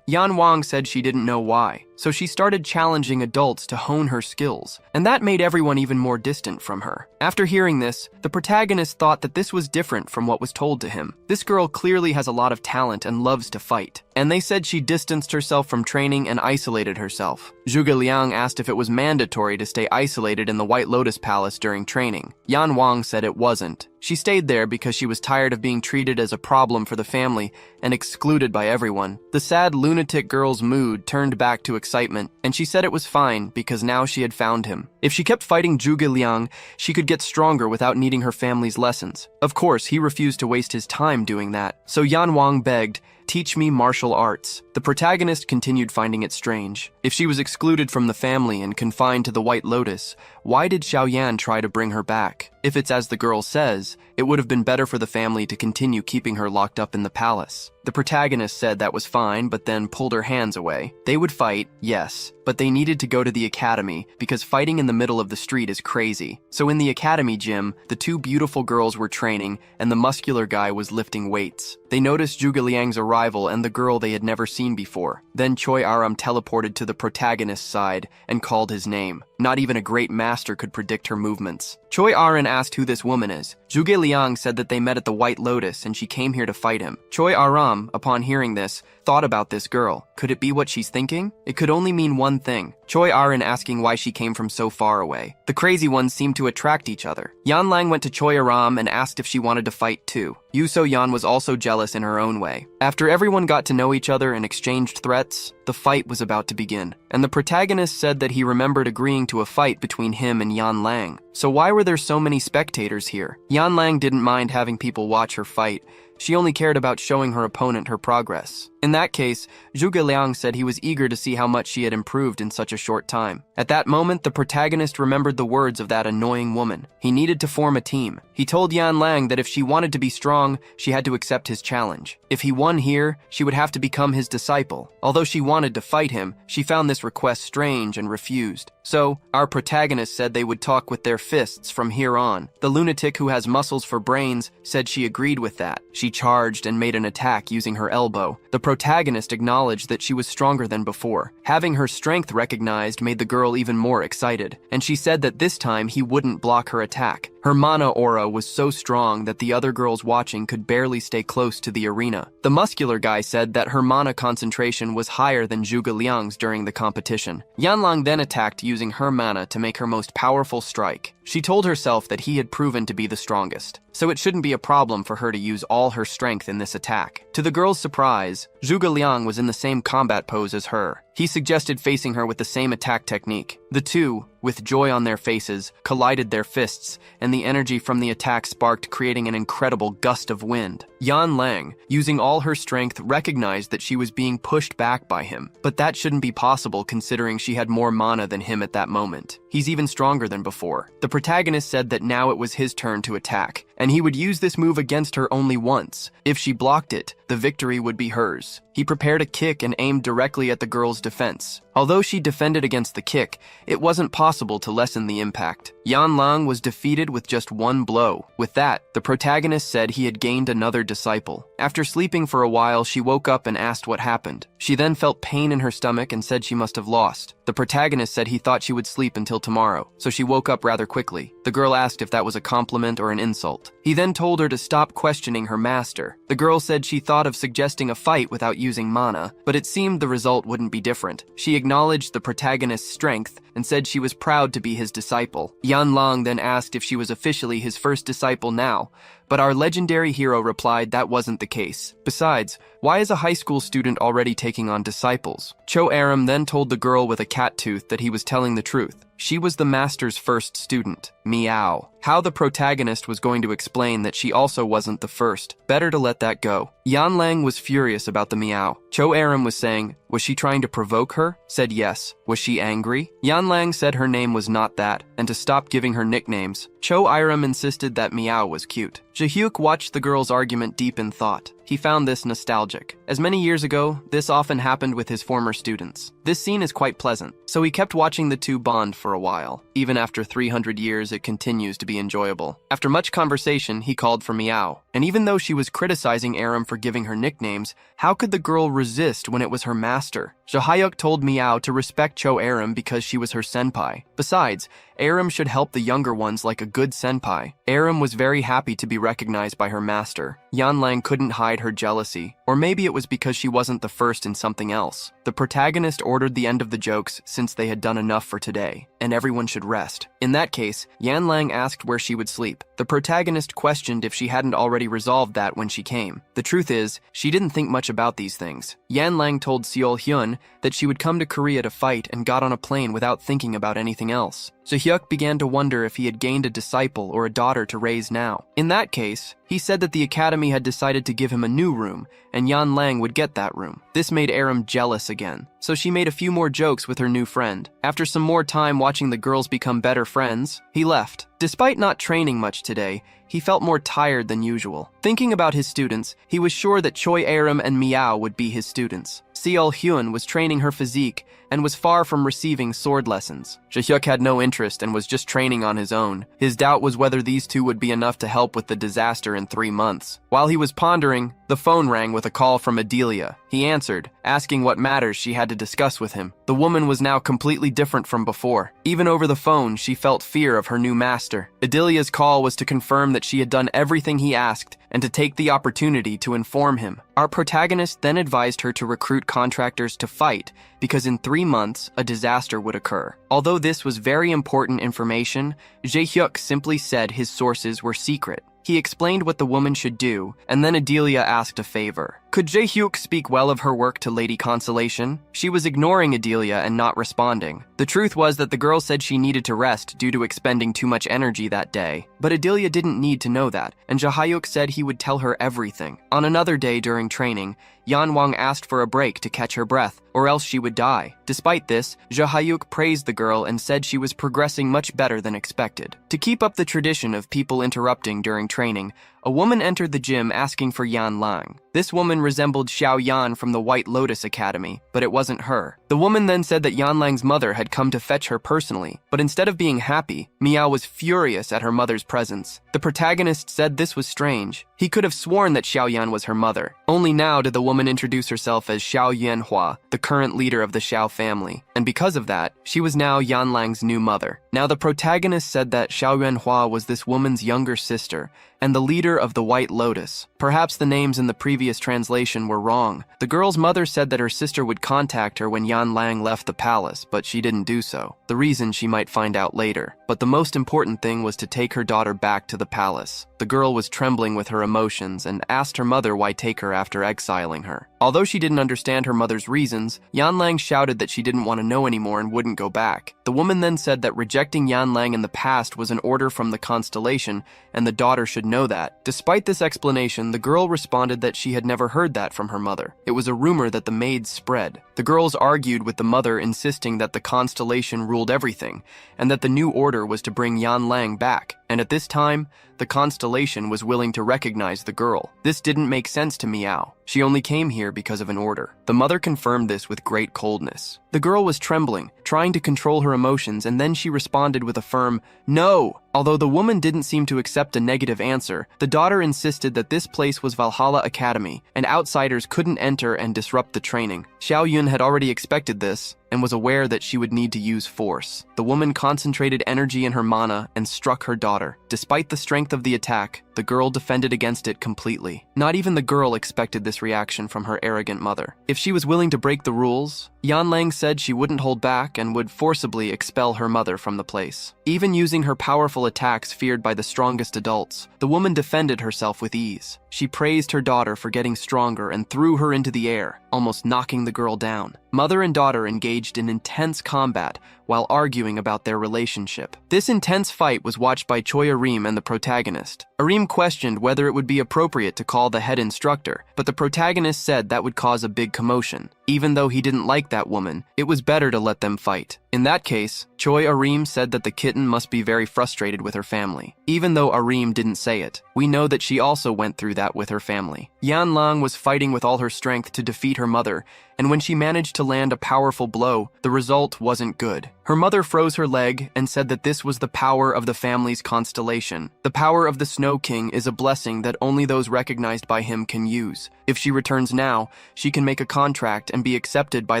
Yan Wang said she didn't know why, so she started challenging adults to hone her skills, and that made everyone even more distant from her. After hearing this, the protagonist thought that this was different from what was told to him. This girl clearly has a lot of talent and loves to fight, and they said she distanced herself from training and isolated herself. Zhuge Liang asked if it was mandatory to stay isolated in the White Lotus Palace during training. Yan Wang said it wasn't. She stayed there because she was tired of being treated as a problem for the family and excluded by everyone. The sad lunatic girl's mood turned back to excitement, and she said it was fine because now she had found him. If she kept fighting Zhuge Liang, she could get stronger without needing her family's lessons. Of course, he refused to waste his time doing that, so Yan Wang begged, "Teach me martial arts." The protagonist continued finding it strange. If she was excluded from the family and confined to the White Lotus, why did Xiaoyan try to bring her back? If it's as the girl says, it would have been better for the family to continue keeping her locked up in the palace. The protagonist said that was fine, but then pulled her hands away. They would fight, yes, but they needed to go to the academy because fighting in the middle of the street is crazy. So in the academy gym, the two beautiful girls were training and the muscular guy was lifting weights. They noticed Zhuge Liang's arrival and the girl they had never seen before. Then Choi Aram teleported to the protagonist's side and called his name. Not even a great master could predict her movements. Choi Aran asked who this woman is. Zhuge Liang said that they met at the White Lotus and she came here to fight him. Choi Aram, upon hearing this, thought about this girl. Could it be what she's thinking? It could only mean one thing. Choi Aran asking why she came from so far away. The crazy ones seemed to attract each other. Yan Lang went to Choi Aram and asked if she wanted to fight too. Yu So Yan was also jealous in her own way. After everyone got to know each other and exchanged threats, the fight was about to begin, and the protagonist said that he remembered agreeing to a fight between him and Yan Lang. So why were there so many spectators here? Yan Lang didn't mind having people watch her fight. She only cared about showing her opponent her progress. In that case, Zhuge Liang said he was eager to see how much she had improved in such a short time. At that moment, the protagonist remembered the words of that annoying woman. He needed to form a team. He told Yan Lang that if she wanted to be strong, she had to accept his challenge. If he won here, she would have to become his disciple. Although she wanted to fight him, she found this request strange and refused. So, our protagonist said they would talk with their fists from here on. The lunatic who has muscles for brains said she agreed with that. She charged and made an attack using her elbow. The protagonist acknowledged that she was stronger than before. Having her strength recognized made the girl even more excited, and she said that this time he wouldn't block her attack. Her mana aura was so strong that the other girls watching could barely stay close to the arena. The muscular guy said that her mana concentration was higher than Zhuge Liang's during the competition. Yan Lang then attacked using her mana to make her most powerful strike. She told herself that he had proven to be the strongest, so it shouldn't be a problem for her to use all her strength in this attack. To the girl's surprise, Zhuge Liang was in the same combat pose as her. He suggested facing her with the same attack technique. The two, with joy on their faces, collided their fists, and the energy from the attack sparked, creating an incredible gust of wind. Yan Lang, using all her strength, recognized that she was being pushed back by him, but that shouldn't be possible considering she had more mana than him at that moment. He's even stronger than before. The protagonist said that now it was his turn to attack, and he would use this move against her only once. If she blocked it, the victory would be hers. He prepared a kick and aimed directly at the girl's defense. Although she defended against the kick, it wasn't possible to lessen the impact. Yan Lang was defeated with just one blow. With that, the protagonist said he had gained another disciple. After sleeping for a while, she woke up and asked what happened. She then felt pain in her stomach and said she must have lost. The protagonist said he thought she would sleep until tomorrow, so she woke up rather quickly. The girl asked if that was a compliment or an insult. He then told her to stop questioning her master. The girl said she thought of suggesting a fight without using mana, but it seemed the result wouldn't be different. She acknowledged the protagonist's strength and said she was proud to be his disciple. Yan Lang then asked if she was officially his first disciple now, but our legendary hero replied that wasn't the case. Besides, why is a high school student already taking on disciples? Cho Aram then told the girl with a cat tooth that he was telling the truth. She was the master's first student. Meow. How the protagonist was going to explain that she also wasn't the first. Better to let that go. Yan Lang was furious about the meow. Cho Aram was saying, was she trying to provoke her? Said yes. Was she angry? Yan Lang said her name was not that, and to stop giving her nicknames. Cho Aram insisted that meow was cute. Jae-hyuk watched the girl's argument deep in thought. He found this nostalgic. As many years ago, this often happened with his former students. This scene is quite pleasant, so he kept watching the two bond for a while. Even after 300 years, it continues to be enjoyable. After much conversation, he called for Meow. And even though she was criticizing Aram for giving her nicknames, how could the girl resist when it was her master? Jae-hyuk told Meow to respect Cho Aram because she was her senpai. Besides, Aram should help the younger ones like a good senpai. Aram was very happy to be recognized by her master. Yan Lang couldn't hide her jealousy, or maybe it was because she wasn't the first in something else. The protagonist ordered the end of the jokes since they had done enough for today, and everyone should rest. In that case, Yan Lang asked where she would sleep. The protagonist questioned if she hadn't already resolved that when she came. The truth is, she didn't think much about these things. Yan Lang told Seol Hyun that she would come to Korea to fight and got on a plane without thinking about anything else. Jae-hyuk began to wonder if he had gained a disciple or a daughter to raise now. In that case, he said that the academy had decided to give him a new room, and Yan Lang would get that room. This made Aram jealous again, so she made a few more jokes with her new friend. After some more time watching the girls become better friends, he left. Despite not training much today, he felt more tired than usual. Thinking about his students, he was sure that Choi Aram and Meow would be his students. Seol Hyun was training her physique and was far from receiving sword lessons. Jae-hyuk had no interest and was just training on his own. His doubt was whether these two would be enough to help with the disaster in 3 months. While he was pondering, the phone rang with a call from Adelia. He answered, asking what matters she had to discuss with him. The woman was now completely different from before. Even over the phone, she felt fear of her new master. Adelia's call was to confirm that she had done everything he asked and to take the opportunity to inform him. Our protagonist then advised her to recruit contractors to fight because in 3 months, a disaster would occur. Although this was very important information, Jae-hyuk simply said his sources were secret. He explained what the woman should do, and then Adelia asked a favor. Could Jae-hyuk speak well of her work to Lady Consolation? She was ignoring Adelia and not responding. The truth was that the girl said she needed to rest due to expending too much energy that day. But Adelia didn't need to know that, and Jae-hyuk said he would tell her everything. On another day during training, Yan Wang asked for a break to catch her breath, or else she would die. Despite this, Jae-hyuk praised the girl and said she was progressing much better than expected. To keep up the tradition of people interrupting during training, a woman entered the gym asking for Yan Lang. This woman resembled Xiao Yan from the White Lotus Academy, but it wasn't her. The woman then said that Yan Lang's mother had come to fetch her personally, but instead of being happy, Meow was furious at her mother's presence. The protagonist said this was strange. He could have sworn that Xiao Yan was her mother. Only now did the woman introduce herself as Xiao Yanhua, the current leader of the Xiao family, and because of that, she was now Yan Lang's new mother. Now the protagonist said that Xiao Yanhua was this woman's younger sister, and the leader of the White Lotus. Perhaps the names in the previous translation were wrong. The girl's mother said that her sister would contact her when Yan Lang left the palace, but she didn't do so. The reason she might find out later. But the most important thing was to take her daughter back to the palace. The girl was trembling with her emotions and asked her mother why take her after exiling her. Although she didn't understand her mother's reasons, Yan Lang shouted that she didn't want to know anymore and wouldn't go back. The woman then said that rejecting Yan Lang in the past was an order from the constellation, and the daughter should know that. Despite this explanation, the girl responded that she had never heard that from her mother. It was a rumor that the maids spread. The girls argued with the mother, insisting that the constellation ruled everything, and that the new order was to bring Yan Lang back. and at this time, the constellation was willing to recognize the girl. This didn't make sense to Miao. She only came here because of an order. The mother confirmed this with great coldness. The girl was trembling, trying to control her emotions, and then she responded with a firm, "No!" Although the woman didn't seem to accept a negative answer, the daughter insisted that this place was Valhalla Academy, and outsiders couldn't enter and disrupt the training. Xiao Yun had already expected this, and was aware that she would need to use force. The woman concentrated energy in her mana and struck her daughter. Despite the strength of the attack, the girl defended against it completely. Not even the girl expected this reaction from her arrogant mother. If she was willing to break the rules, Yanlang said she wouldn't hold back and would forcibly expel her mother from the place. Even using her powerful attacks feared by the strongest adults, the woman defended herself with ease. She praised her daughter for getting stronger and threw her into the air, almost knocking the girl down. Mother and daughter engaged in intense combat while arguing about their relationship. This intense fight was watched by Choi Arim and the protagonist. Arim questioned whether it would be appropriate to call the head instructor, but the protagonist said that would cause a big commotion. Even though he didn't like that woman, it was better to let them fight. In that case, Choi Arim said that the kitten must be very frustrated with her family. Even though Arim didn't say it, we know that she also went through that with her family. Yan Lang was fighting with all her strength to defeat her mother, and when she managed to land a powerful blow, the result wasn't good. Her mother froze her leg and said that this was the power of the family's constellation. The power of the Snow King is a blessing that only those recognized by him can use. If she returns now, she can make a contract and be accepted by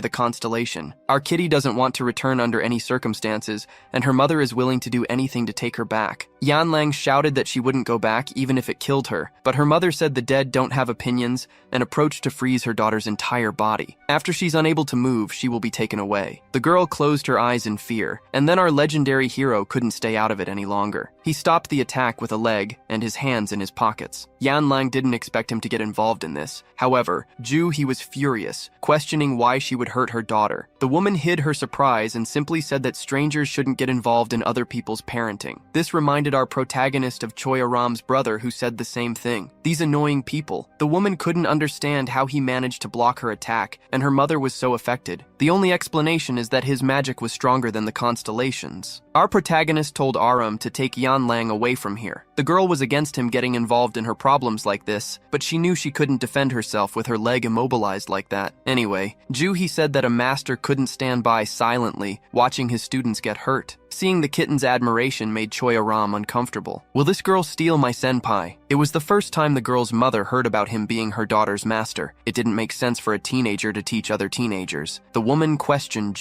the constellation. Our kitty doesn't want to return under any circumstances, and her mother is willing to do anything to take her back. Yan Lang shouted that she wouldn't go back even if it killed her, but her mother said the dead don't have opinions and approached to freeze her daughter's entire body. After she's unable to move, she will be taken away. The girl closed her eyes in fear, and then our legendary hero couldn't stay out of it any longer. He stopped the attack with a leg and his hands in his pockets. Yan Lang didn't expect him to get involved in this. However, he was furious, questioning why she would hurt her daughter. The woman hid her surprise and simply said that strangers shouldn't get involved in other people's parenting. This reminded our protagonist of Choi Aram's brother, who said the same thing. These annoying people. The woman couldn't understand how he managed to block her attack, and her mother was so affected. The only explanation is that his magic was stronger than the constellations. Our protagonist told Aram to take Yan Lang away from here. The girl was against him getting involved in her problems like this, but she knew she couldn't defend herself with her leg immobilized like that. Anyway, he said that a master couldn't stand by silently, watching his students get hurt. Seeing the kitten's admiration made Choi Aram uncomfortable. Will this girl steal my senpai? It was the first time the girl's mother heard about him being her daughter's master. It didn't make sense for a teenager to teach other teenagers. The woman questioned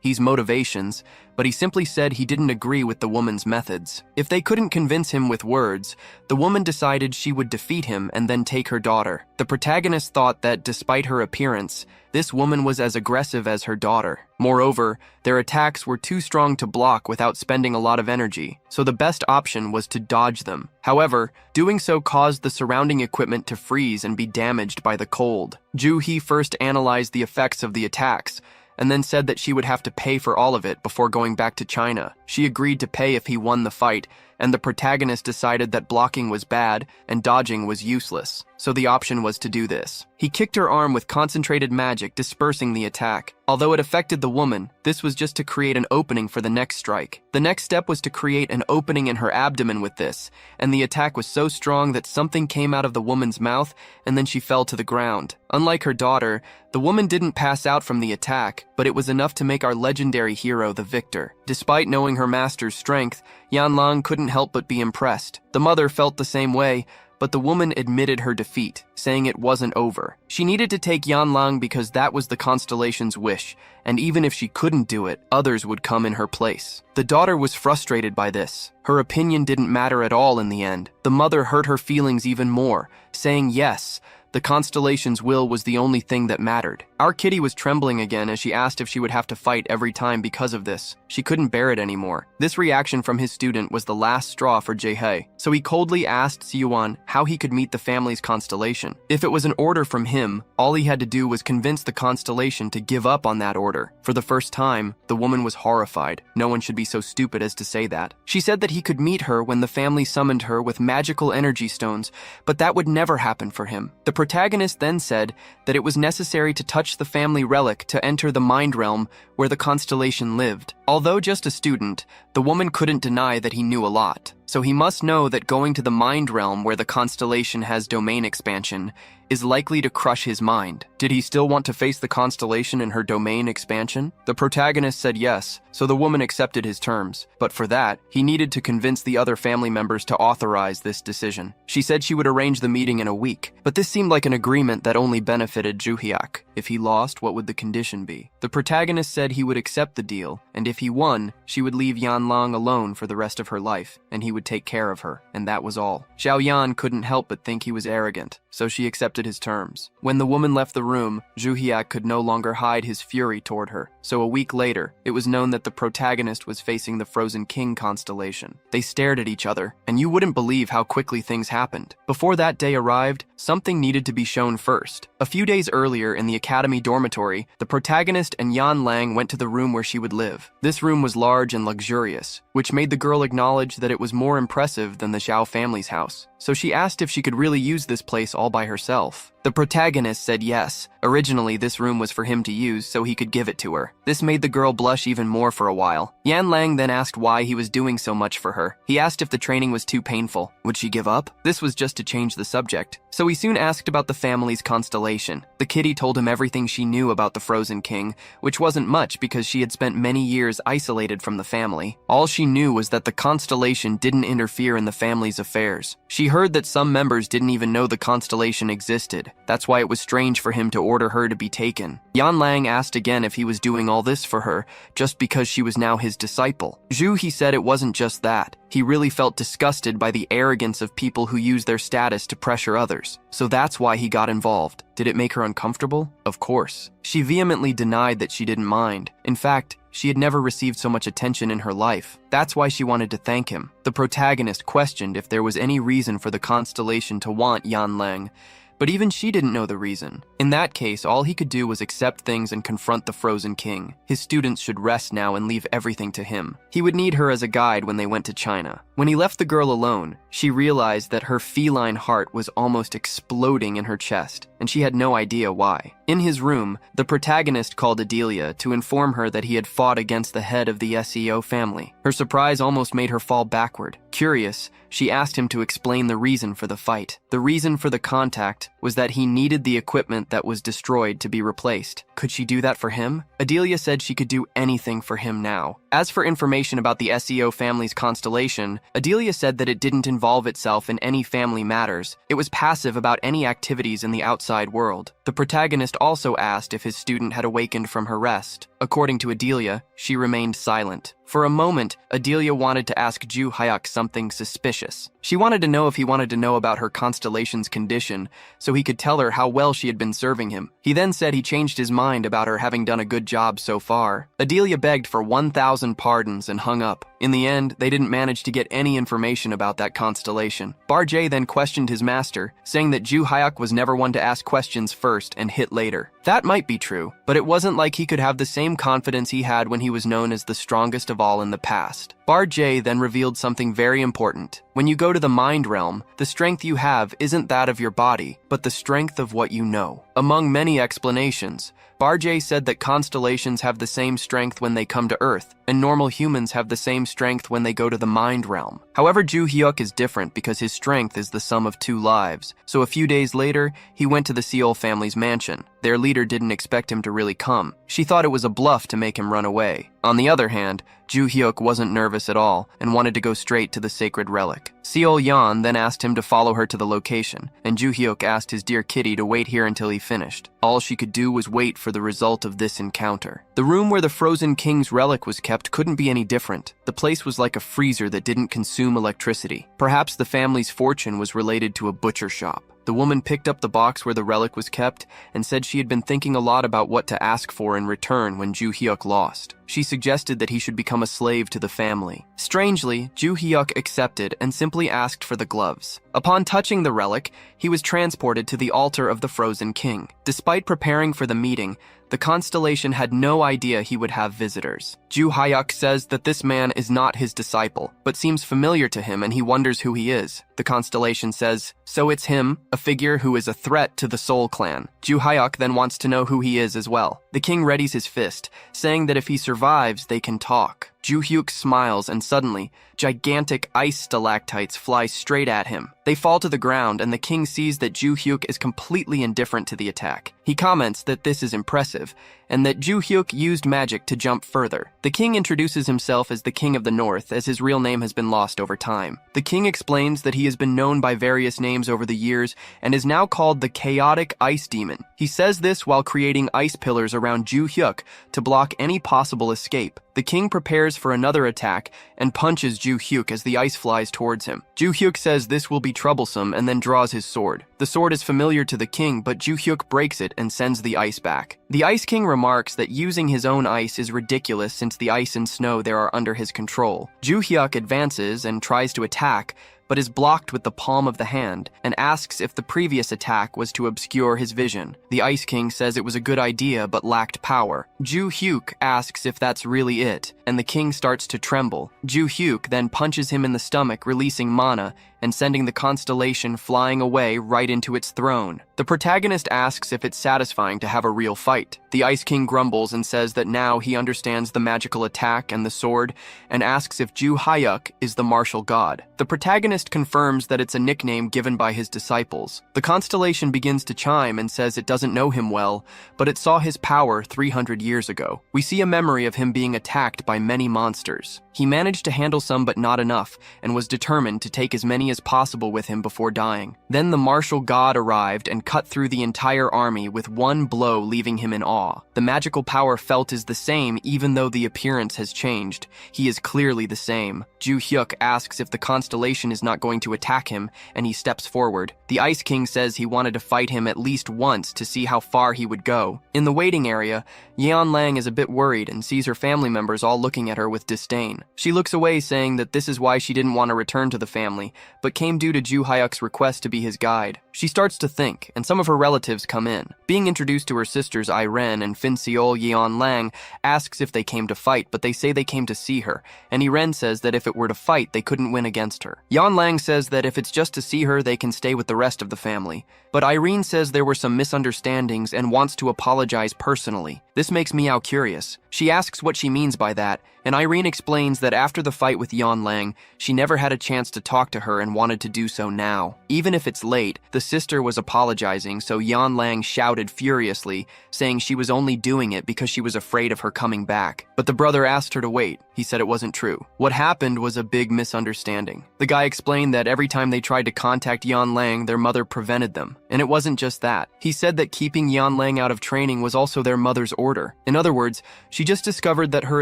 his motivations, but he simply said he didn't agree with the woman's methods. If they couldn't convince him with words, the woman decided she would defeat him and then take her daughter. The protagonist thought that despite her appearance, this woman was as aggressive as her daughter. Moreover, their attacks were too strong to block without spending a lot of energy, so the best option was to dodge them. However, doing so caused the surrounding equipment to freeze and be damaged by the cold. He first analyzed the effects of the attacks, and then said that she would have to pay for all of it before going back to China. She agreed to pay if he won the fight, and the protagonist decided that blocking was bad and dodging was useless, so the option was to do this. He kicked her arm with concentrated magic, dispersing the attack. Although it affected the woman, this was just to create an opening for the next strike. The next step was to create an opening in her abdomen with this, and the attack was so strong that something came out of the woman's mouth, and then she fell to the ground. Unlike her daughter, the woman didn't pass out from the attack, but it was enough to make our legendary hero the victor. Despite knowing her master's strength, Yan Lang couldn't help but be impressed. The mother felt the same way, but the woman admitted her defeat, saying it wasn't over. She needed to take Yan Lang because that was the constellation's wish, and even if she couldn't do it, others would come in her place. The daughter was frustrated by this. Her opinion didn't matter at all in the end. The mother hurt her feelings even more, saying yes, the constellation's will was the only thing that mattered. Our kitty was trembling again as she asked if she would have to fight every time because of this. She couldn't bear it anymore. This reaction from his student was the last straw for Jae-hye, so he coldly asked Siyuan how he could meet the family's constellation. If it was an order from him, all he had to do was convince the constellation to give up on that order. For the first time, the woman was horrified. No one should be so stupid as to say that. She said that he could meet her when the family summoned her with magical energy stones, but that would never happen for him. The protagonist then said that it was necessary to touch the family relic to enter the mind realm where the constellation lived. Although just a student, the woman couldn't deny that he knew a lot. so he must know that going to the mind realm where the constellation has domain expansion is likely to crush his mind. Did he still want to face the constellation in her domain expansion? The protagonist said yes, so the woman accepted his terms. But for that, he needed to convince the other family members to authorize this decision. She said she would arrange the meeting in a week, but this seemed like an agreement that only benefited Joo-hyuk. If he lost, what would the condition be? The protagonist said he would accept the deal, and if he won, she would leave Yan Lang alone for the rest of her life, and he would take care of her, and that was all. Xiao Yan couldn't help but think he was arrogant, so she accepted his terms. When the woman left the room, Joo-hyuk could no longer hide his fury toward her, so a week later, it was known that the protagonist was facing the Frozen King constellation. They stared at each other, and you wouldn't believe how quickly things happened. Before that day arrived, something needed to be shown first. A few days earlier in the academy dormitory, the protagonist and Yan Lang went to the room where she would live. This room was large and luxurious, which made the girl acknowledge that it was more impressive than the Xiao family's house. So she asked if she could really use this place all by herself. The protagonist said yes. Originally, this room was for him to use so he could give it to her. This made the girl blush even more for a while. Yan Lang then asked why he was doing so much for her. He asked if the training was too painful. Would she give up? This was just to change the subject. So he soon asked about the family's constellation. The kitty told him everything she knew about the Frozen King, which wasn't much because she had spent many years isolated from the family. All she knew was that the constellation didn't interfere in the family's affairs. She heard that some members didn't even know the constellation existed. That's why it was strange for him to order her to be taken. Yan Lang asked again if he was doing all this for her, just because she was now his disciple. He said it wasn't just that. He really felt disgusted by the arrogance of people who use their status to pressure others. So that's why he got involved. Did it make her uncomfortable? Of course. She vehemently denied that she didn't mind. In fact, she had never received so much attention in her life. That's why she wanted to thank him. The protagonist questioned if there was any reason for the constellation to want Yan Lang, but even she didn't know the reason. In that case, all he could do was accept things and confront the Frozen King. His students should rest now and leave everything to him. He would need her as a guide when they went to China. When he left the girl alone, she realized that her feline heart was almost exploding in her chest, and she had no idea why. In his room, the protagonist called Adelia to inform her that he had fought against the head of the SEO family. Her surprise almost made her fall backward. Curious, she asked him to explain the reason for the fight. The reason for the contact was that he needed the equipment that was destroyed to be replaced. Could she do that for him? Adelia said she could do anything for him now. As for information about the SEO family's constellation, Adelia said that it didn't involve itself in any family matters. It was passive about any activities in the outside world. The protagonist also asked if his student had awakened from her rest. According to Adelia, she remained silent. For a moment, Adelia wanted to ask Joo-hyuk something suspicious. She wanted to know if he wanted to know about her constellation's condition, so he could tell her how well she had been serving him. He then said he changed his mind about her having done a good job so far. Adelia begged for 1,000 pardons and hung up. In the end, they didn't manage to get any information about that constellation. Barjay then questioned his master, saying that Joo-hyuk was never one to ask questions first and hit later. That might be true, but it wasn't like he could have the same confidence he had when he was known as the strongest of all in the past. Barjay then revealed something very important. When you go to the mind realm, the strength you have isn't that of your body, but the strength of what you know. Among many explanations, Barjay said that constellations have the same strength when they come to Earth, and normal humans have the same strength when they go to the mind realm. However, Joo-hyuk is different because his strength is the sum of 2 lives, so a few days later, he went to the Seol family's mansion. Their leader didn't expect him to really come. She thought it was a bluff to make him run away. On the other hand, Joo-hyuk wasn't nervous at all and wanted to go straight to the sacred relic. Seol Yan then asked him to follow her to the location, and Joo-hyuk asked his dear kitty to wait here until he finished. All she could do was wait for the result of this encounter. The room where the Frozen King's relic was kept couldn't be any different. The place was like a freezer that didn't consume electricity. Perhaps the family's fortune was related to a butcher shop. The woman picked up the box where the relic was kept and said she had been thinking a lot about what to ask for in return when Joo-hyuk lost. She suggested that he should become a slave to the family. Strangely, Joo-hyuk accepted and simply asked for the gloves. Upon touching the relic, he was transported to the altar of the Frozen King. Despite preparing for the meeting, the constellation had no idea he would have visitors. Joo-hyuk says that this man is not his disciple, but seems familiar to him and he wonders who he is. The constellation says, so it's him, a figure who is a threat to the Seoul clan. Joo-hyuk then wants to know who he is as well. The king readies his fist, saying that if he survives, they can talk. Ju-hyuk smiles and suddenly, gigantic ice stalactites fly straight at him. They fall to the ground and the king sees that Ju-hyuk is completely indifferent to the attack. He comments that this is impressive and that Ju-hyuk used magic to jump further. The king introduces himself as the King of the North, as his real name has been lost over time. The king explains that he has been known by various names over the years and is now called the Chaotic Ice Demon. He says this while creating ice pillars around Ju-hyuk to block any possible escape. The king prepares for another attack and punches Ju-hyuk as the ice flies towards him. Ju-hyuk says this will be troublesome and then draws his sword. The sword is familiar to the king, but Ju-hyuk breaks it and sends the ice back. The Ice King remarks that using his own ice is ridiculous since the ice and snow there are under his control. Ju-hyuk advances and tries to attack, but is blocked with the palm of the hand and asks if the previous attack was to obscure his vision. The Ice King says it was a good idea but lacked power. Ju-hyuk asks if that's really it, and the king starts to tremble. Ju-hyuk then punches him in the stomach, releasing mana and sending the constellation flying away right into its throne. The protagonist asks if it's satisfying to have a real fight. The Ice King grumbles and says that now he understands the magical attack and the sword, and asks if Ju-hyuk is the martial god. The protagonist confirms that it's a nickname given by his disciples. The constellation begins to chime and says it doesn't know him well, but it saw his power 300 years ago. We see a memory of him being attacked by many monsters. He managed to handle some but not enough, and was determined to take as many as possible with him before dying. Then the martial god arrived and cut through the entire army with one blow, leaving him in awe. The magical power felt is the same even though the appearance has changed. He is clearly the same. Ju-hyuk asks if the constellation is not going to attack him, and he steps forward. The Ice King says he wanted to fight him at least once to see how far he would go. In the waiting area, Yeon-lang is a bit worried and sees her family members all looking at her with disdain. She looks away, saying that this is why she didn't want to return to the family, but came due to Ju-hyuk's request to be his guide. She starts to think, and some of her relatives come in. Being introduced to her sisters Iren and Fin-seol, Yeon-lang asks if they came to fight, but they say they came to see her, and Iren says that if it were to fight, they couldn't win against her. Yeon-lang says that if it's just to see her, they can stay with the rest of the family. But Irene says there were some misunderstandings and wants to apologize personally. This makes Meow curious. She asks what she means by that, and Irene explains that after the fight with Yeon-lang, she never had a chance to talk to her and wanted to do so now. Even if it's late, the sister was apologizing, so Yeon-lang shouted furiously, saying she was only doing it because she was afraid of her coming back. But the brother asked her to wait. He said it wasn't true. What happened was a big misunderstanding. The guy explained that every time they tried to contact Yeon-lang, their mother prevented them. And it wasn't just that. He said that keeping Yeon-lang out of training was also their mother's order. In other words, she just discovered that her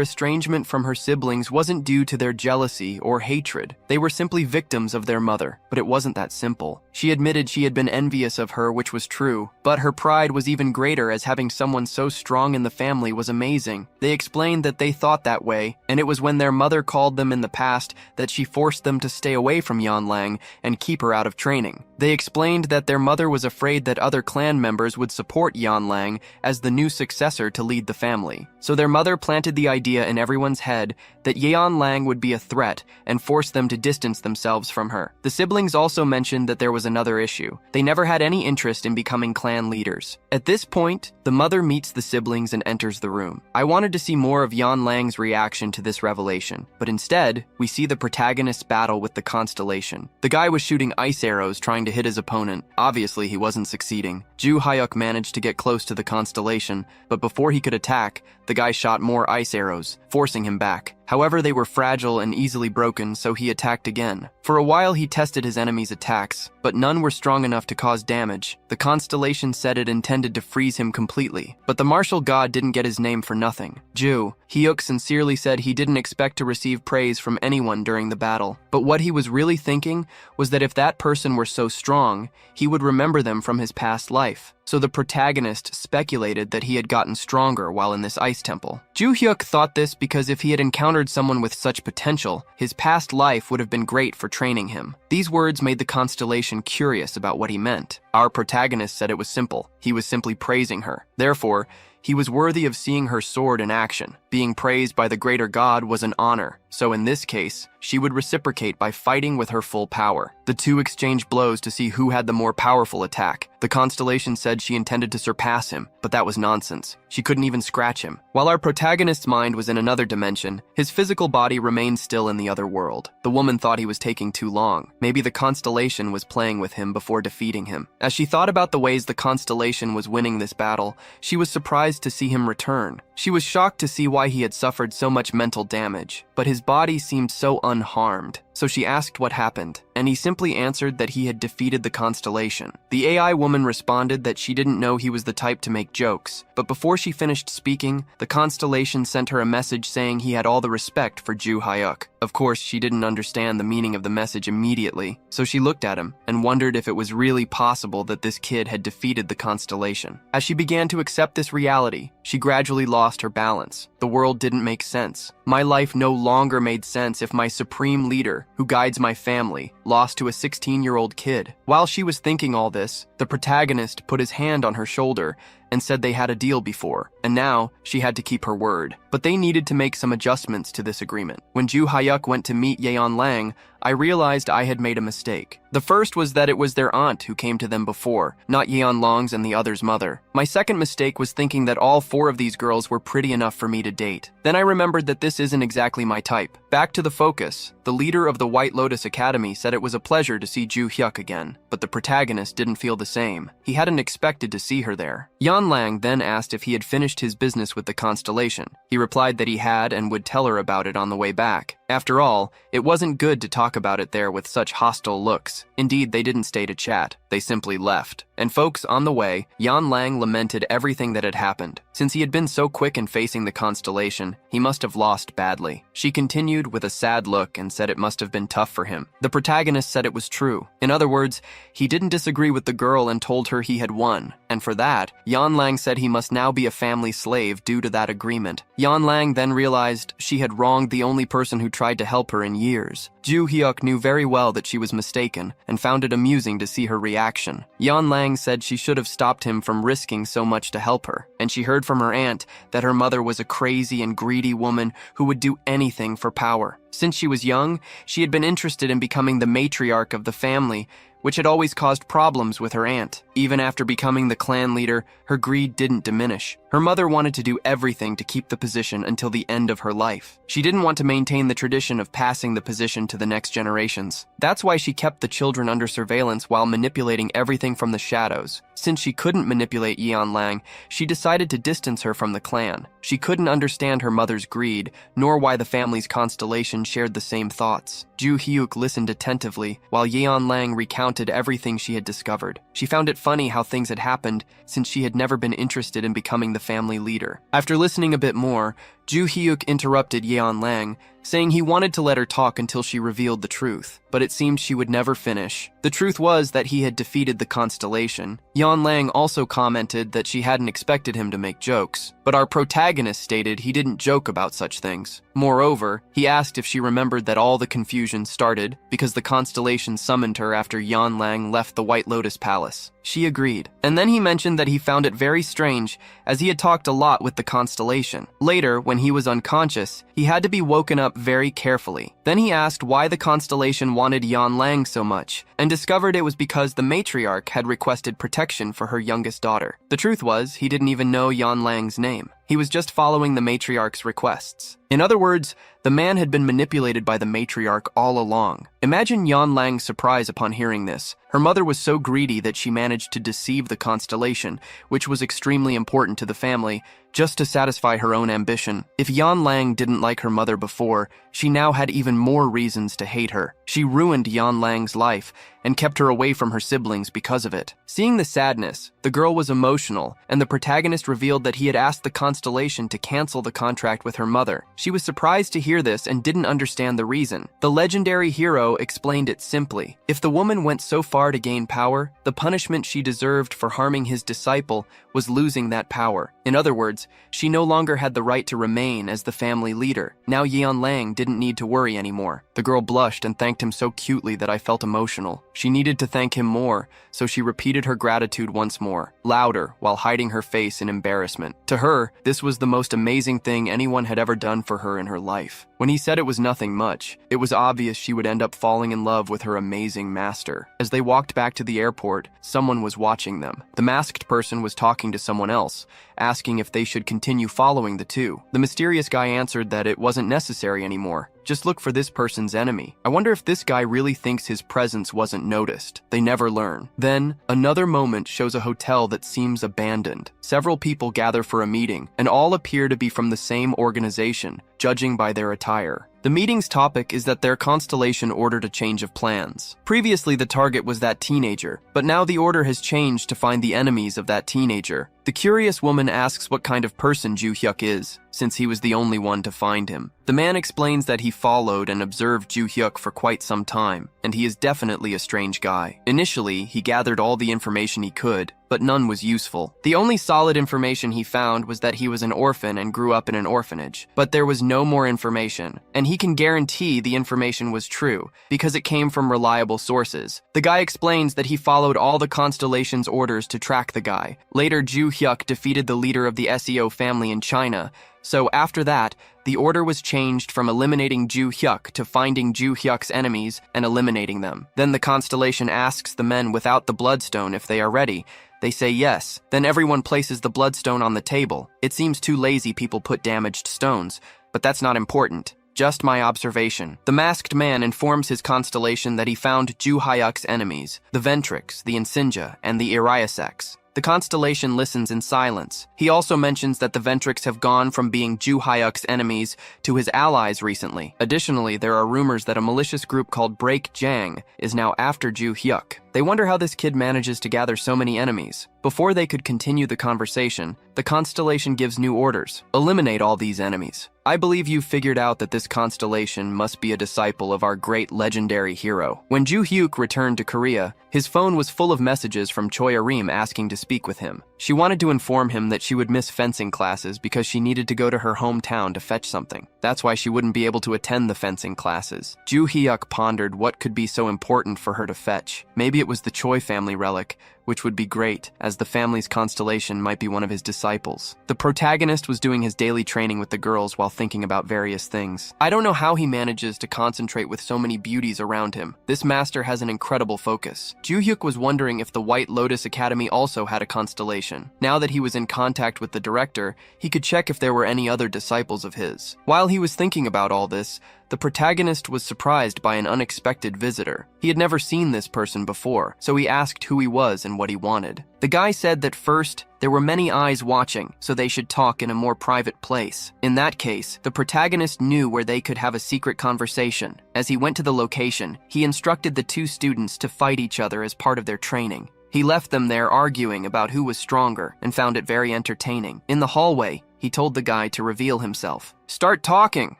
estrangement from her siblings wasn't due to their jealousy or hatred. They were simply victims of their mother. But it wasn't that simple. She admitted she had been envious of her, which was true. But her pride was even greater, as having someone so strong in the family was amazing. They explained that they thought that way, and it was when their mother called them in the past that she forced them to stay away from Yeon-lang and keep her out of training. They explained that their mother was afraid that other clan members would support Yeon-lang as the new successor to lead the family. So their mother planted the idea in everyone's head that Yeon-lang would be a threat and force them to distance themselves from her. The siblings also mentioned that there was another issue. They never had any interest in becoming clan leaders. At this point, the mother meets the siblings and enters the room. I wanted to see more of Yeon-lang's reaction to this revelation, but instead, we see the protagonist's battle with the constellation. The guy was shooting ice arrows trying to hit his opponent. Obviously, he wasn't succeeding. Ju-hyuk managed to get close to the constellation, but before he could attack, the guy shot more ice arrows, forcing him back. However, they were fragile and easily broken, so he attacked again. For a while, he tested his enemy's attacks, but none were strong enough to cause damage. The constellation said it intended to freeze him completely, but the martial god didn't get his name for nothing. Ju-hyuk sincerely said he didn't expect to receive praise from anyone during the battle, but what he was really thinking was that if that person were so strong, he would remember them from his past life. So the protagonist speculated that he had gotten stronger while in this ice temple. Ju-hyuk thought this because if he had encountered someone with such potential, his past life would have been great for training him. These words made the constellation curious about what he meant. Our protagonist said it was simple. He was simply praising her. Therefore, he was worthy of seeing her sword in action. Being praised by the greater god was an honor. so in this case, she would reciprocate by fighting with her full power. The two exchanged blows to see who had the more powerful attack. The constellation said she intended to surpass him, but that was nonsense. She couldn't even scratch him. While our protagonist's mind was in another dimension, his physical body remained still in the other world. The woman thought he was taking too long. Maybe the constellation was playing with him before defeating him. As she thought about the ways the constellation was winning this battle, she was surprised to see him return. She was shocked to see why he had suffered so much mental damage, but his body seemed so unharmed. So she asked what happened, and he simply answered that he had defeated the constellation. The AI woman responded that she didn't know he was the type to make jokes, but before she finished speaking, the constellation sent her a message saying he had all the respect for Ju Hyuk. Of course, she didn't understand the meaning of the message immediately, so she looked at him and wondered if it was really possible that this kid had defeated the constellation. As she began to accept this reality, she gradually lost her balance. The world didn't make sense. My life no longer made sense if my supreme leader, who guides my family, lost to a 16-year-old kid. While she was thinking all this, the protagonist put his hand on her shoulder and said they had a deal before, and now she had to keep her word. But they needed to make some adjustments to this agreement. When Ju Hyuk went to meet Yeon Lang, I realized I had made a mistake. The first was that it was their aunt who came to them before, not Yeon Lang's and the other's mother. My second mistake was thinking that all four of these girls were pretty enough for me to date. Then I remembered that this isn't exactly my type. Back to the focus. The leader of the White Lotus Academy said it was a pleasure to see Ju Hyuk again, but the protagonist didn't feel the same. He hadn't expected to see her there. Yeon Lang then asked if he had finished his business with the constellation. He replied that he had and would tell her about it on the way back. After all, it wasn't good to talk about it there with such hostile looks. Indeed, they didn't stay to chat. They simply left. And folks, on the way, Yeon Lang lamented everything that had happened. Since he had been so quick in facing the constellation, he must have lost badly. She continued with a sad look and said it must have been tough for him. The protagonist said it was true. In other words, he didn't disagree with the girl and told her he had won. And for that, Yeon Lang said he must now be a family slave due to that agreement. Yeon Lang then realized she had wronged the only person who tried to help her in years. Ju Hyuk knew very well that she was mistaken and found it amusing to see her reaction. Yeon Lang said she should have stopped him from risking so much to help her, and she heard from her aunt that her mother was a crazy and greedy woman who would do anything for power. Since she was young, she had been interested in becoming the matriarch of the family, which had always caused problems with her aunt. Even after becoming the clan leader, her greed didn't diminish. Her mother wanted to do everything to keep the position until the end of her life. She didn't want to maintain the tradition of passing the position to the next generations. That's why she kept the children under surveillance while manipulating everything from the shadows. Since she couldn't manipulate Yeon Lang, she decided to distance her from the clan. She couldn't understand her mother's greed, nor why the family's constellation shared the same thoughts. Ju Hyuk listened attentively while Yeon Lang recounted everything she had discovered. She found it funny how things had happened since she had never been interested in becoming the family leader. After listening a bit more, Ju Hyuk interrupted Yeon Lang, saying he wanted to let her talk until she revealed the truth, but it seemed she would never finish. The truth was that he had defeated the constellation. Yeon Lang also commented that she hadn't expected him to make jokes, but our protagonist stated he didn't joke about such things. Moreover, he asked if she remembered that all the confusion started because the constellation summoned her after Yeon Lang left the White Lotus Palace. She agreed, and then he mentioned that he found it very strange as he had talked a lot with the constellation. Later, when he was unconscious, he had to be woken up very carefully. Then he asked why the constellation wanted Yeon Lang so much, and discovered it was because the matriarch had requested protection for her youngest daughter. The truth was, he didn't even know Yeon Lang's name. He was just following the matriarch's requests. In other words, the man had been manipulated by the matriarch all along. Imagine Yeon Lang's surprise upon hearing this. Her mother was so greedy that she managed to deceive the constellation, which was extremely important to the family, just to satisfy her own ambition. If Yeon Lang didn't like her mother before, she now had even more reasons to hate her. She ruined Yeon Lang's life and kept her away from her siblings because of it. Seeing the sadness, the girl was emotional, and the protagonist revealed that he had asked the constellation to cancel the contract with her mother. She was surprised to hear this and didn't understand the reason. The legendary hero explained it simply. If the woman went so far to gain power, the punishment she deserved for harming his disciple was losing that power. In other words, she no longer had the right to remain as the family leader. Now Yeon Lang didn't need to worry anymore. The girl blushed and thanked him so cutely that I felt emotional. She needed to thank him more, so she repeated her gratitude once more, louder, while hiding her face in embarrassment. To her, this was the most amazing thing anyone had ever done for her in her life. When he said it was nothing much, it was obvious she would end up falling in love with her amazing master. As they walked back to the airport, someone was watching them. The masked person was talking to someone else, asking if they should continue following the two. The mysterious guy answered that it wasn't necessary anymore. Just look for this person's enemy. I wonder if this guy really thinks his presence wasn't noticed. They never learn. Then, another moment shows a hotel that seems abandoned. Several people gather for a meeting, and all appear to be from the same organization, judging by their attire. The meeting's topic is that their constellation ordered a change of plans. Previously, the target was that teenager, but now the order has changed to find the enemies of that teenager. The curious woman asks what kind of person Ju Hyuk is, since he was the only one to find him. The man explains that he followed and observed Ju Hyuk for quite some time, and he is definitely a strange guy. Initially, he gathered all the information he could, but none was useful. The only solid information he found was that he was an orphan and grew up in an orphanage, but there was no more information, and he can guarantee the information was true, because it came from reliable sources. The guy explains that he followed all the constellation's orders to track the guy. Later, Ju Hyuk defeated the leader of the SEO family in China, so after that, the order was changed from eliminating Ju Hyuk to finding Ju Hyuk's enemies and eliminating them. Then the constellation asks the men without the bloodstone if they are ready. They say yes. Then everyone places the bloodstone on the table. It seems too lazy people put damaged stones, but that's not important. Just my observation. The masked man informs his constellation that he found Ju Hyuk's enemies, the Ventrix, the Insinja, and the Iriasex. The constellation listens in silence. He also mentions that the Ventrix have gone from being Ju Hyuk's enemies to his allies recently. Additionally, there are rumors that a malicious group called Break Jang is now after Ju Hyuk. They wonder how this kid manages to gather so many enemies. Before they could continue the conversation, the constellation gives new orders. Eliminate all these enemies. I believe you've figured out that this constellation must be a disciple of our great legendary hero. When Ju Hyuk returned to Korea, his phone was full of messages from Choi Arim asking to speak with him. She wanted to inform him that she would miss fencing classes because she needed to go to her hometown to fetch something. That's why she wouldn't be able to attend the fencing classes. Ju Hyuk pondered what could be so important for her to fetch. Maybe it was the Choi family relic, which would be great, as the family's constellation might be one of his disciples. The protagonist was doing his daily training with the girls while thinking about various things. I don't know how he manages to concentrate with so many beauties around him. This master has an incredible focus. Ju Hyuk was wondering if the White Lotus Academy also had a constellation. Now that he was in contact with the director, he could check if there were any other disciples of his. While he was thinking about all this, the protagonist was surprised by an unexpected visitor. He had never seen this person before, so he asked who he was and what he wanted. The guy said that first, there were many eyes watching, so they should talk in a more private place. In that case, the protagonist knew where they could have a secret conversation. As he went to the location, he instructed the two students to fight each other as part of their training. He left them there arguing about who was stronger and found it very entertaining. In the hallway, he told the guy to reveal himself. "Start talking!"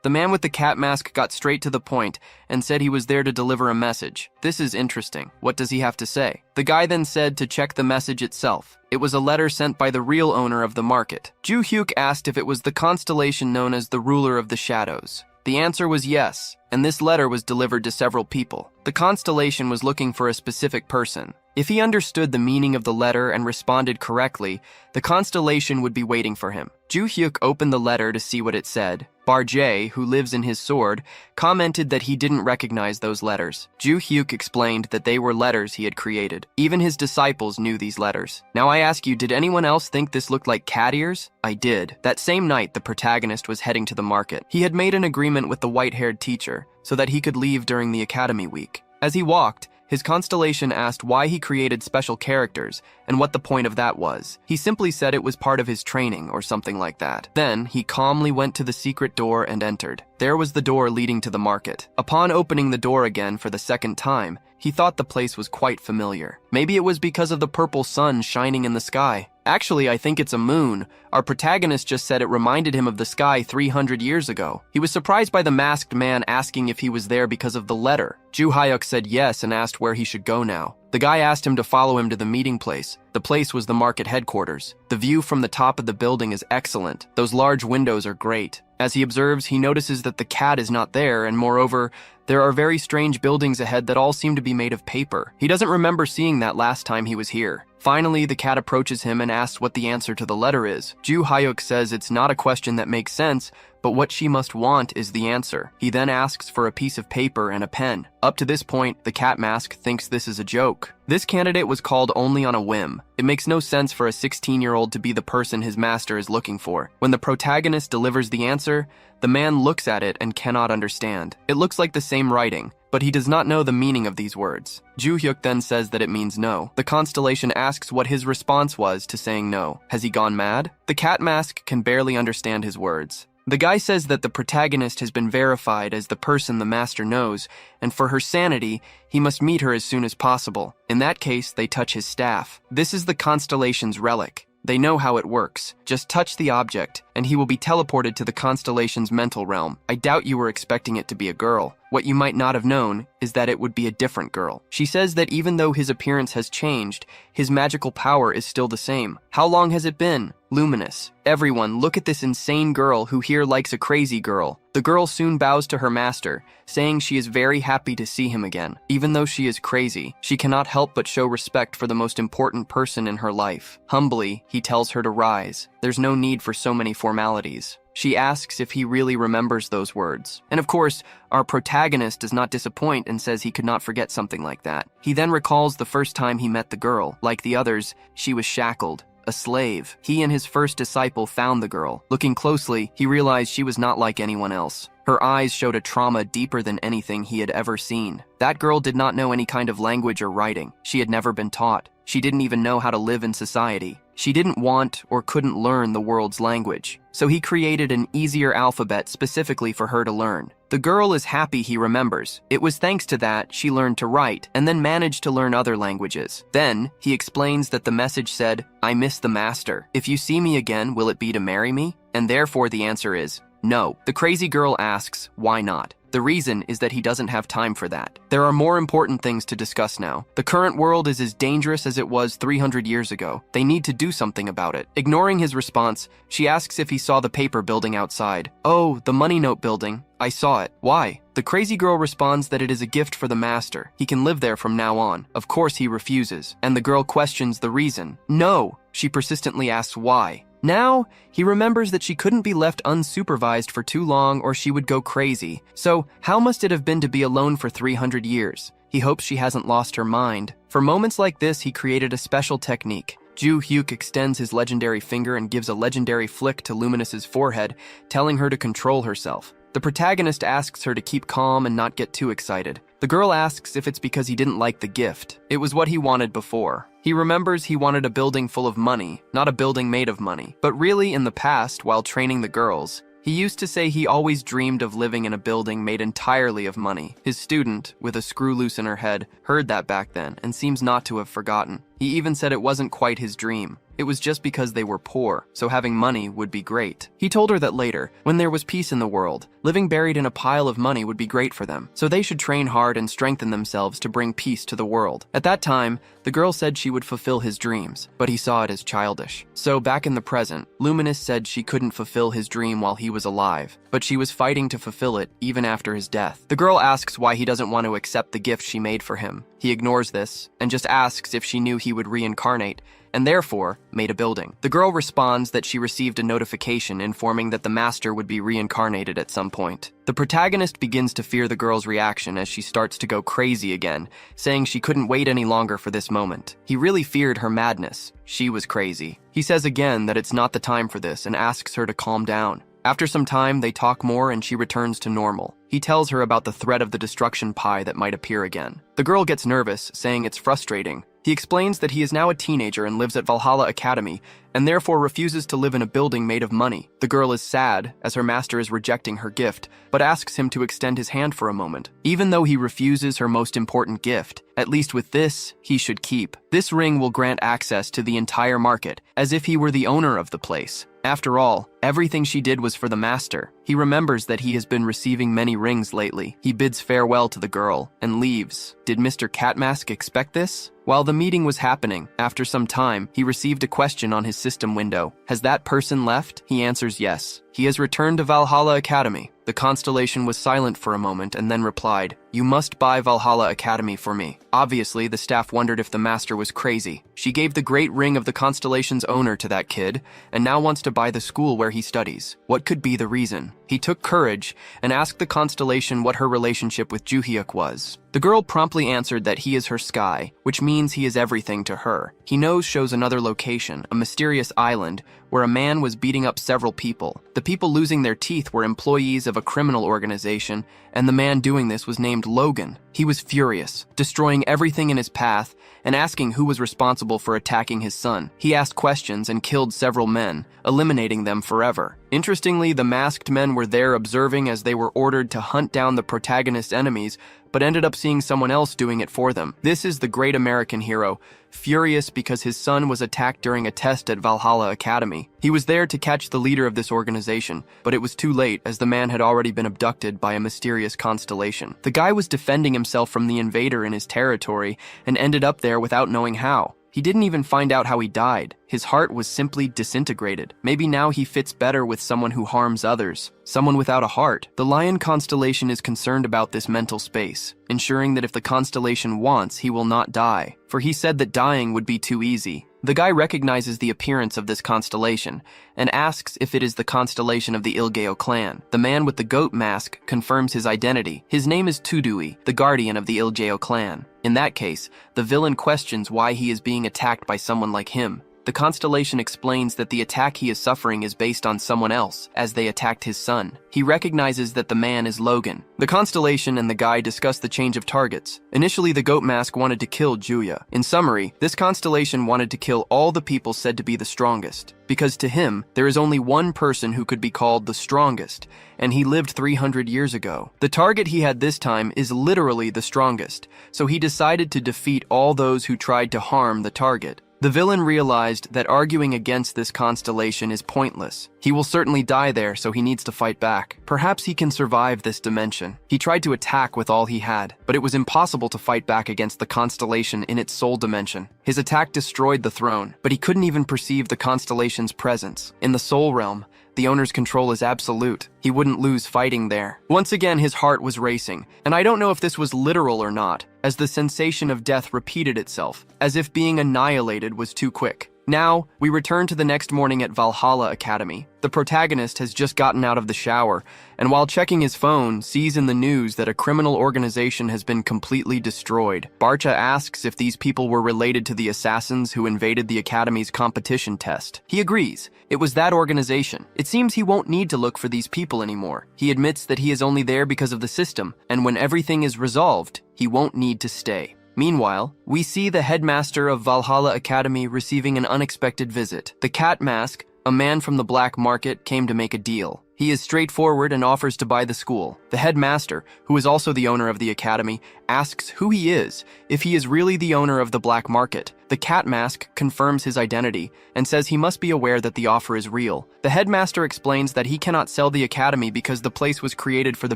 The man with the cat mask got straight to the point and said he was there to deliver a message. This is interesting. What does he have to say? The guy then said to check the message itself. It was a letter sent by the real owner of the market. Ju Hyuk asked if it was the constellation known as the Ruler of the Shadows. The answer was yes, and this letter was delivered to several people. The constellation was looking for a specific person. If he understood the meaning of the letter and responded correctly, the constellation would be waiting for him. Ju Hyuk opened the letter to see what it said. Bar J, who lives in his sword, commented that he didn't recognize those letters. Ju Hyuk explained that they were letters he had created. Even his disciples knew these letters. Now I ask you, did anyone else think this looked like cat ears? I did. That same night, the protagonist was heading to the market. He had made an agreement with the white-haired teacher so that he could leave during the academy week. As he walked, his constellation asked why he created special characters and what the point of that was. He simply said it was part of his training or something like that. Then, he calmly went to the secret door and entered. There was the door leading to the market. Upon opening the door again for the second time, he thought the place was quite familiar. Maybe it was because of the purple sun shining in the sky. Actually, I think it's a moon. Our protagonist just said it reminded him of the sky 300 years ago. He was surprised by the masked man asking if he was there because of the letter. Ju Hyuk said yes and asked where he should go now. The guy asked him to follow him to the meeting place. The place was the market headquarters. The view from the top of the building is excellent. Those large windows are great. As he observes, he notices that the cat is not there, and moreover, there are very strange buildings ahead that all seem to be made of paper. He doesn't remember seeing that last time he was here. Finally, the cat approaches him and asks what the answer to the letter is. Ju Hyuk says it's not a question that makes sense, but what she must want is the answer. He then asks for a piece of paper and a pen. Up to this point, the cat mask thinks this is a joke. This candidate was called only on a whim. It makes no sense for a 16-year-old to be the person his master is looking for. When the protagonist delivers the answer, the man looks at it and cannot understand. It looks like the same writing, but he does not know the meaning of these words. Ju Hyuk then says that it means no. The constellation asks what his response was to saying no. Has he gone mad? The cat mask can barely understand his words. The guy says that the protagonist has been verified as the person the master knows, and for her sanity, he must meet her as soon as possible. In that case, they touch his staff. This is the constellation's relic. They know how it works. Just touch the object, and he will be teleported to the constellation's mental realm. I doubt you were expecting it to be a girl. What you might not have known is that it would be a different girl. She says that even though his appearance has changed, his magical power is still the same. How long has it been? Luminous. Everyone, look at this insane girl who here likes a crazy girl. The girl soon bows to her master, saying she is very happy to see him again. Even though she is crazy, she cannot help but show respect for the most important person in her life. Humbly, he tells her to rise. There's no need for so many formalities. She asks if he really remembers those words. And of course, our protagonist does not disappoint and says he could not forget something like that. He then recalls the first time he met the girl. Like the others, she was shackled. A slave. He and his first disciple found the girl. Looking closely, he realized she was not like anyone else. Her eyes showed a trauma deeper than anything he had ever seen. That girl did not know any kind of language or writing. She had never been taught. She didn't even know how to live in society. She didn't want or couldn't learn the world's language. So he created an easier alphabet specifically for her to learn. The girl is happy he remembers. It was thanks to that she learned to write and then managed to learn other languages. Then, he explains that the message said, "I miss the master. If you see me again, will it be to marry me?" And therefore the answer is no. The crazy girl asks, why not? The reason is that he doesn't have time for that. There are more important things to discuss now. The current world is as dangerous as it was 300 years ago. They need to do something about it. Ignoring his response, she asks if he saw the paper building outside. Oh, the money note building. I saw it. Why? The crazy girl responds that it is a gift for the master. He can live there from now on. Of course he refuses. And the girl questions the reason. No. She persistently asks why. Now, he remembers that she couldn't be left unsupervised for too long or she would go crazy. So, how must it have been to be alone for 300 years? He hopes she hasn't lost her mind. For moments like this, he created a special technique. Ju Hyuk extends his legendary finger and gives a legendary flick to Luminous's forehead, telling her to control herself. The protagonist asks her to keep calm and not get too excited. The girl asks if it's because he didn't like the gift. It was what he wanted before. He remembers he wanted a building full of money, not a building made of money. But really, in the past, while training the girls, he used to say he always dreamed of living in a building made entirely of money. His student, with a screw loose in her head, heard that back then and seems not to have forgotten. He even said it wasn't quite his dream. It was just because they were poor, so having money would be great. He told her that later, when there was peace in the world, living buried in a pile of money would be great for them, so they should train hard and strengthen themselves to bring peace to the world. At that time, the girl said she would fulfill his dreams, but he saw it as childish. So back in the present, Luminous said she couldn't fulfill his dream while he was alive, but she was fighting to fulfill it even after his death. The girl asks why he doesn't want to accept the gift she made for him. He ignores this, and just asks if she knew he would reincarnate, and therefore made a building. The girl responds that she received a notification informing that the master would be reincarnated at some point. The protagonist begins to fear the girl's reaction as she starts to go crazy again, saying she couldn't wait any longer for this moment. He really feared her madness. She was crazy. He says again that it's not the time for this and asks her to calm down. After some time, they talk more and she returns to normal. He tells her about the threat of the destruction pie that might appear again. The girl gets nervous, saying it's frustrating, He explains that he is now a teenager and lives at Valhalla Academy, and therefore refuses to live in a building made of money. The girl is sad, as her master is rejecting her gift, but asks him to extend his hand for a moment. Even though he refuses her most important gift, at least with this, he should keep. This ring will grant access to the entire market, as if he were the owner of the place. After all, everything she did was for the master. He remembers that he has been receiving many rings lately. He bids farewell to the girl and leaves. Did Mr. Catmask expect this? While the meeting was happening, after some time, he received a question on his system window. Has that person left? He answers yes. He has returned to Valhalla Academy. The constellation was silent for a moment and then replied, "You must buy Valhalla Academy for me." Obviously, the staff wondered if the master was crazy. She gave the great ring of the constellation's owner to that kid, and now wants to buy the school where he studies. What could be the reason? He took courage and asked the constellation what her relationship with Juhyuk was. The girl promptly answered that he is her sky, which means he is everything to her. He shows another location, a mysterious island, where a man was beating up several people. The people losing their teeth were employees of a criminal organization, and the man doing this was named Logan. He was furious, destroying everything in his path and asking who was responsible for attacking his son. He asked questions and killed several men, eliminating them forever. Interestingly, the masked men were there observing as they were ordered to hunt down the protagonist's enemies, but ended up seeing someone else doing it for them. This is the great American hero, furious because his son was attacked during a test at Valhalla Academy. He was there to catch the leader of this organization, but it was too late as the man had already been abducted by a mysterious constellation. The guy was defending himself from the invader in his territory and ended up there without knowing how. He didn't even find out how he died. His heart was simply disintegrated. Maybe now he fits better with someone who harms others, someone without a heart. The Lion constellation is concerned about this mental space, ensuring that if the constellation wants, he will not die, for he said that dying would be too easy. The guy recognizes the appearance of this constellation and asks if it is the constellation of the Ilgeo clan. The man with the goat mask confirms his identity. His name is Tudui, the guardian of the Ilgeo clan. In that case, the villain questions why he is being attacked by someone like him. The constellation explains that the attack he is suffering is based on someone else, as they attacked his son. He recognizes that the man is Logan. The constellation and the guy discuss the change of targets. Initially, the goat mask wanted to kill Juya. In summary, this constellation wanted to kill all the people said to be the strongest, because to him, there is only one person who could be called the strongest, and he lived 300 years ago. The target he had this time is literally the strongest, so he decided to defeat all those who tried to harm the target. The villain realized that arguing against this constellation is pointless. He will certainly die there, so he needs to fight back. Perhaps he can survive this dimension. He tried to attack with all he had, but it was impossible to fight back against the constellation in its soul dimension. His attack destroyed the throne, but he couldn't even perceive the constellation's presence. In the soul realm, the owner's control is absolute. He wouldn't lose fighting there. Once again, his heart was racing, and I don't know if this was literal or not, as the sensation of death repeated itself, as if being annihilated was too quick. Now, we return to the next morning at Valhalla Academy. The protagonist has just gotten out of the shower, and while checking his phone, sees in the news that a criminal organization has been completely destroyed. Barcha asks if these people were related to the assassins who invaded the Academy's competition test. He agrees. It was that organization. It seems he won't need to look for these people anymore. He admits that he is only there because of the system, and when everything is resolved, he won't need to stay. Meanwhile, we see the headmaster of Valhalla Academy receiving an unexpected visit. The Cat Mask, a man from the black market, came to make a deal. He is straightforward and offers to buy the school. The headmaster, who is also the owner of the academy, asks who he is, if he is really the owner of the black market. The Cat Mask confirms his identity and says he must be aware that the offer is real. The headmaster explains that he cannot sell the academy because the place was created for the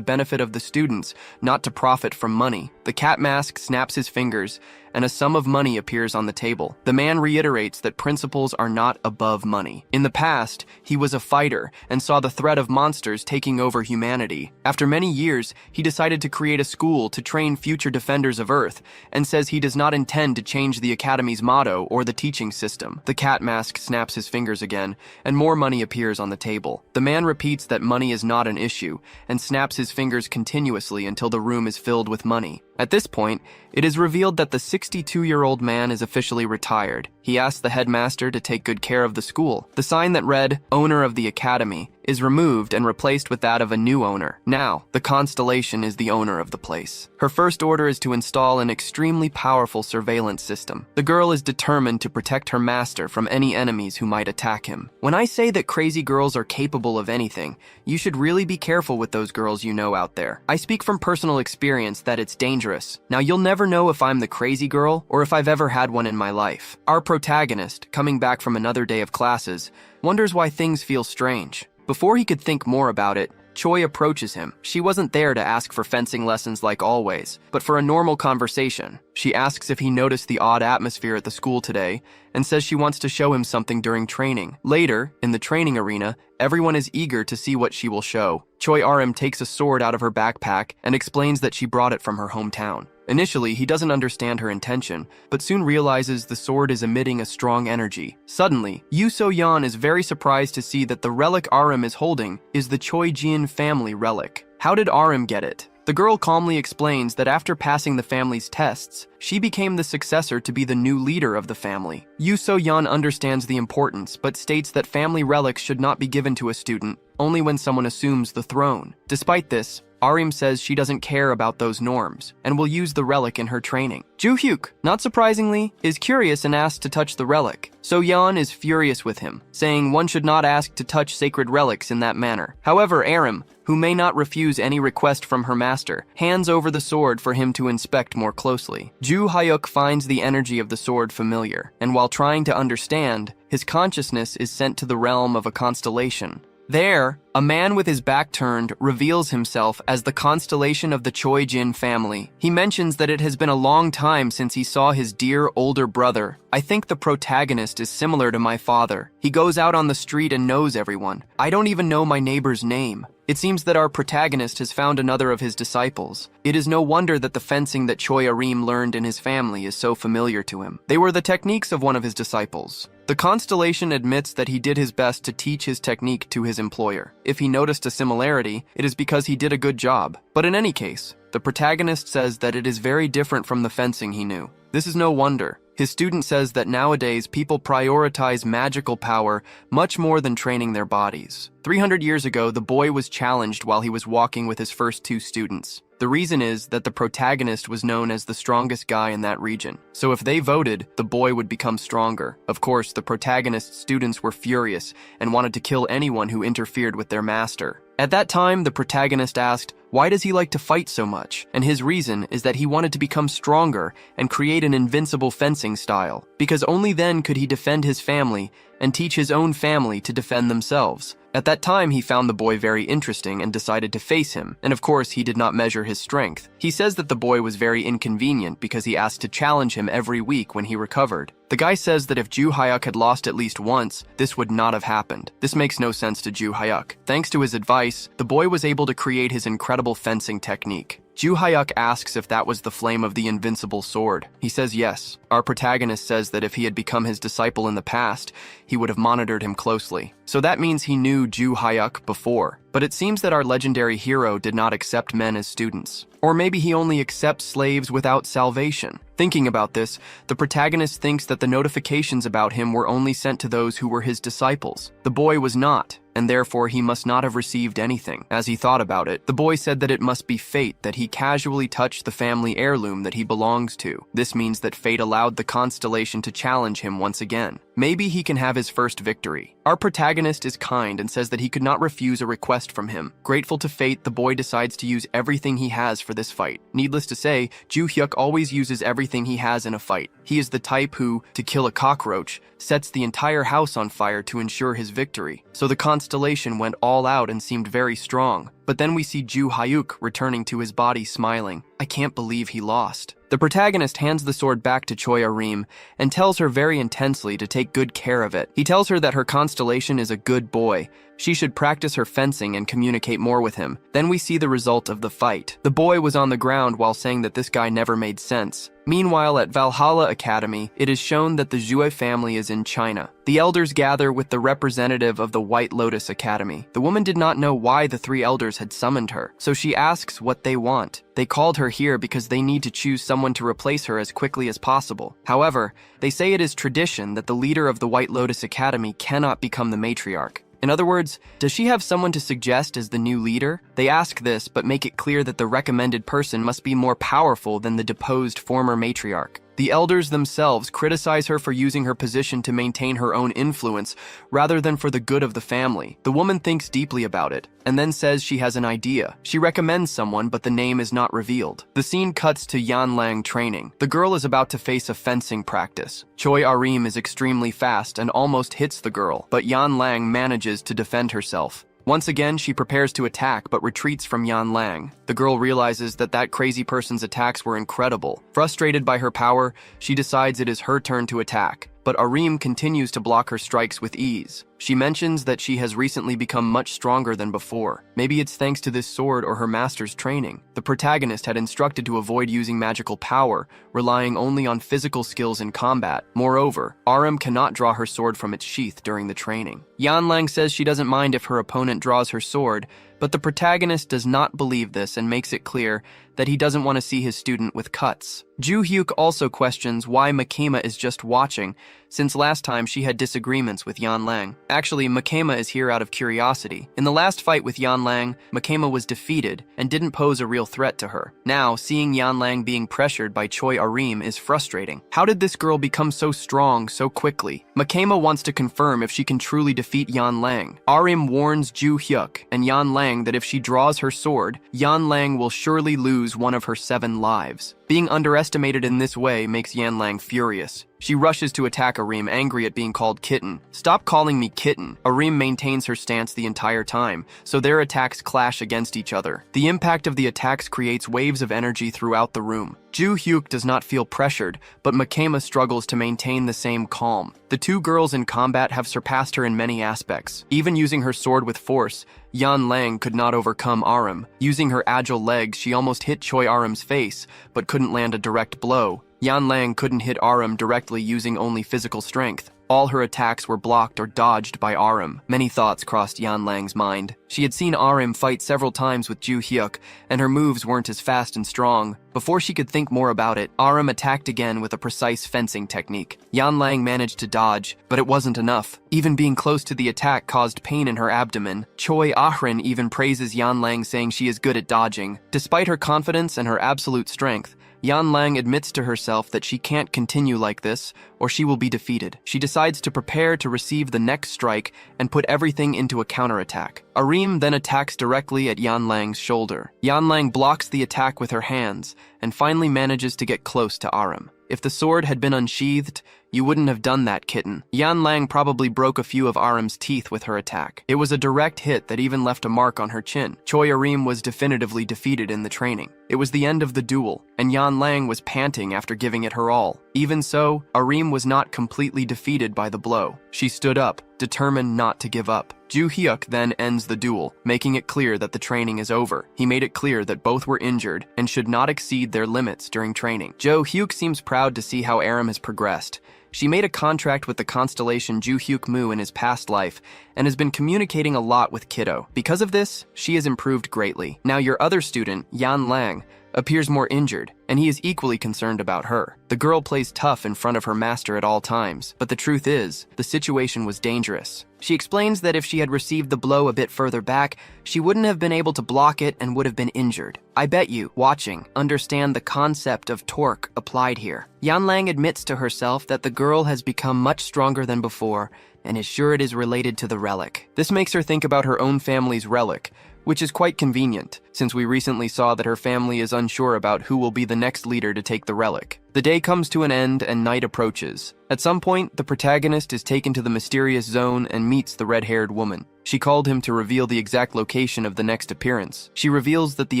benefit of the students, not to profit from money. The Cat Mask snaps his fingers, and a sum of money appears on the table. The man reiterates that principles are not above money. In the past, he was a fighter and saw the threat of monsters taking over humanity. After many years, he decided to create a school to train future defenders of Earth, and says he does not intend to change the academy's motto or the teaching system. The Cat Mask snaps his fingers again, and more money appears on the table. The man repeats that money is not an issue, and snaps his fingers continuously until the room is filled with money. At this point, it is revealed that the 62-year-old man is officially retired. He asks the headmaster to take good care of the school. The sign that read, "Owner of the Academy," is removed and replaced with that of a new owner. Now, the constellation is the owner of the place. Her first order is to install an extremely powerful surveillance system. The girl is determined to protect her master from any enemies who might attack him. When I say that crazy girls are capable of anything, you should really be careful with those girls you know out there. I speak from personal experience that it's dangerous. Now, you'll never know if I'm the crazy girl or if I've ever had one in my life. Our protagonist, coming back from another day of classes, wonders why things feel strange. Before he could think more about it, Choi approaches him. She wasn't there to ask for fencing lessons like always, but for a normal conversation. She asks if he noticed the odd atmosphere at the school today and says she wants to show him something during training. Later, in the training arena, everyone is eager to see what she will show. Choi RM takes a sword out of her backpack and explains that she brought it from her hometown. Initially, he doesn't understand her intention, but soon realizes the sword is emitting a strong energy. Suddenly, Yoo So-yeon is very surprised to see that the relic RM is holding is the Choi Jin family relic. How did RM get it? The girl calmly explains that after passing the family's tests, she became the successor to be the new leader of the family. Yoo So-yeon understands the importance, but states that family relics should not be given to a student, only when someone assumes the throne. Despite this, Arim says she doesn't care about those norms and will use the relic in her training. Joo-hyuk, not surprisingly, is curious and asks to touch the relic. So-yeon is furious with him, saying one should not ask to touch sacred relics in that manner. However, Arim, who may not refuse any request from her master, hands over the sword for him to inspect more closely. Joo-hyuk finds the energy of the sword familiar, and while trying to understand, his consciousness is sent to the realm of a constellation. There, a man with his back turned reveals himself as the constellation of the Choi Jin family. He mentions that it has been a long time since he saw his dear older brother. I think the protagonist is similar to my father. He goes out on the street and knows everyone. I don't even know my neighbor's name. It seems that our protagonist has found another of his disciples. It is no wonder that the fencing that Choi Arim learned in his family is so familiar to him. They were the techniques of one of his disciples. The constellation admits that he did his best to teach his technique to his employer. If he noticed a similarity, it is because he did a good job. But in any case, the protagonist says that it is very different from the fencing he knew. This is no wonder. His student says that nowadays people prioritize magical power much more than training their bodies. 300 years ago, the boy was challenged while he was walking with his first two students. The reason is that the protagonist was known as the strongest guy in that region. So if they voted, the boy would become stronger. Of course, the protagonist's students were furious and wanted to kill anyone who interfered with their master. At that time, the protagonist asked, why does he like to fight so much? And his reason is that he wanted to become stronger and create an invincible fencing style, because only then could he defend his family and teach his own family to defend themselves. At that time, he found the boy very interesting and decided to face him, and of course, he did not measure his strength. He says that the boy was very inconvenient because he asked to challenge him every week when he recovered. The guy says that if Joo-hyuk had lost at least once, this would not have happened. This makes no sense to Joo-hyuk. Thanks to his advice, the boy was able to create his incredible fencing technique. Joo-hyuk asks if that was the flame of the invincible sword. He says yes. Our protagonist says that if he had become his disciple in the past, he would have monitored him closely. So that means he knew Joo-hyuk before. But it seems that our legendary hero did not accept men as students. Or maybe he only accepts slaves without salvation. Thinking about this, the protagonist thinks that the notifications about him were only sent to those who were his disciples. The boy was not, and therefore he must not have received anything. As he thought about it, the boy said that it must be fate that he casually touched the family heirloom that he belongs to. This means that fate allowed the constellation to challenge him once again. Maybe he can have his first victory. Our protagonist is kind and says that he could not refuse a request from him. Grateful to fate, the boy decides to use everything he has for this fight. Needless to say, Joo-hyuk always uses everything he has in a fight. He is the type who, to kill a cockroach, sets the entire house on fire to ensure his victory. So the constellation went all out and seemed very strong. But then we see Joo-hyuk returning to his body smiling. I can't believe he lost. The protagonist hands the sword back to Choi Arim and tells her very intensely to take good care of it. He tells her that her constellation is a good boy. She should practice her fencing and communicate more with him. Then we see the result of the fight. The boy was on the ground while saying that this guy never made sense. Meanwhile, at Valhalla Academy, it is shown that the Zhue family is in China. The elders gather with the representative of the White Lotus Academy. The woman did not know why the three elders had summoned her, so she asks what they want. They called her here because they need to choose someone to replace her as quickly as possible. However, they say it is tradition that the leader of the White Lotus Academy cannot become the matriarch. In other words, does she have someone to suggest as the new leader? They ask this, but make it clear that the recommended person must be more powerful than the deposed former matriarch. The elders themselves criticize her for using her position to maintain her own influence rather than for the good of the family. The woman thinks deeply about it and then says she has an idea. She recommends someone, but the name is not revealed. The scene cuts to Yan Lang training. The girl is about to face a fencing practice. Choi Arim is extremely fast and almost hits the girl, but Yan Lang manages to defend herself. Once again, she prepares to attack but retreats from Yan Lang. The girl realizes that crazy person's attacks were incredible. Frustrated by her power, she decides it is her turn to attack. But Arim continues to block her strikes with ease. She mentions that she has recently become much stronger than before. Maybe it's thanks to this sword or her master's training. The protagonist had instructed to avoid using magical power, relying only on physical skills in combat. Moreover, Arim cannot draw her sword from its sheath during the training. Yan Lang says she doesn't mind if her opponent draws her sword, but the protagonist does not believe this and makes it clear that he doesn't want to see his student with cuts. Ju Hyuk also questions why Makema is just watching, since last time she had disagreements with Yan Lang. Actually, Makema is here out of curiosity. In the last fight with Yan Lang, Makema was defeated and didn't pose a real threat to her. Now, seeing Yan Lang being pressured by Choi Arim is frustrating. How did this girl become so strong so quickly? Makema wants to confirm if she can truly defeat Yan Lang. Arim warns Ju Hyuk and Yan Lang that if she draws her sword, Yan Lang will surely lose one of her 7 lives. Being underestimated in this way makes Yan Lang furious. She rushes to attack Arim, angry at being called kitten. "Stop calling me kitten." Arim maintains her stance the entire time, so their attacks clash against each other. The impact of the attacks creates waves of energy throughout the room. Ju Hyuk does not feel pressured, but Makema struggles to maintain the same calm. The two girls in combat have surpassed her in many aspects. Even using her sword with force, Yan Lang could not overcome Arim. Using her agile legs, she almost hit Choi Arim's face, but couldn't land a direct blow. Yan Lang couldn't hit Arim directly using only physical strength. All her attacks were blocked or dodged by Arim. Many thoughts crossed Yan Lang's mind. She had seen Arim fight several times with Ju Hyuk, and her moves weren't as fast and strong. Before she could think more about it, Arim attacked again with a precise fencing technique. Yan Lang managed to dodge, but it wasn't enough. Even being close to the attack caused pain in her abdomen. Choi Ahrin even praises Yan Lang, saying she is good at dodging. Despite her confidence and her absolute strength, Yan Lang admits to herself that she can't continue like this, or she will be defeated. She decides to prepare to receive the next strike and put everything into a counterattack. Arim then attacks directly at Yan Lang's shoulder. Yan Lang blocks the attack with her hands, and finally manages to get close to Arim. If the sword had been unsheathed, you wouldn't have done that, kitten. Yan Lang probably broke a few of Arim's teeth with her attack. It was a direct hit that even left a mark on her chin. Choi Arim was definitively defeated in the training. It was the end of the duel, and Yan Lang was panting after giving it her all. Even so, Arim was not completely defeated by the blow. She stood up, determined not to give up. Ju Hyuk then ends the duel, making it clear that the training is over. He made it clear that both were injured and should not exceed their limits during training. Jo Hyuk seems proud to see how Arim has progressed. She made a contract with the constellation Ju Hyuk Mu in his past life and has been communicating a lot with Kiddo. Because of this, she has improved greatly. Now your other student, Yan Lang, appears more injured, and he is equally concerned about her. The girl plays tough in front of her master at all times, but the truth is, the situation was dangerous. She explains that if she had received the blow a bit further back, she wouldn't have been able to block it and would have been injured. I bet you, watching, understand the concept of torque applied here. Yan Lang admits to herself that the girl has become much stronger than before, and is sure it is related to the relic. This makes her think about her own family's relic, which is quite convenient, since we recently saw that her family is unsure about who will be the next leader to take the relic. The day comes to an end and night approaches. At some point, the protagonist is taken to the mysterious zone and meets the red-haired woman. She called him to reveal the exact location of the next appearance. She reveals that the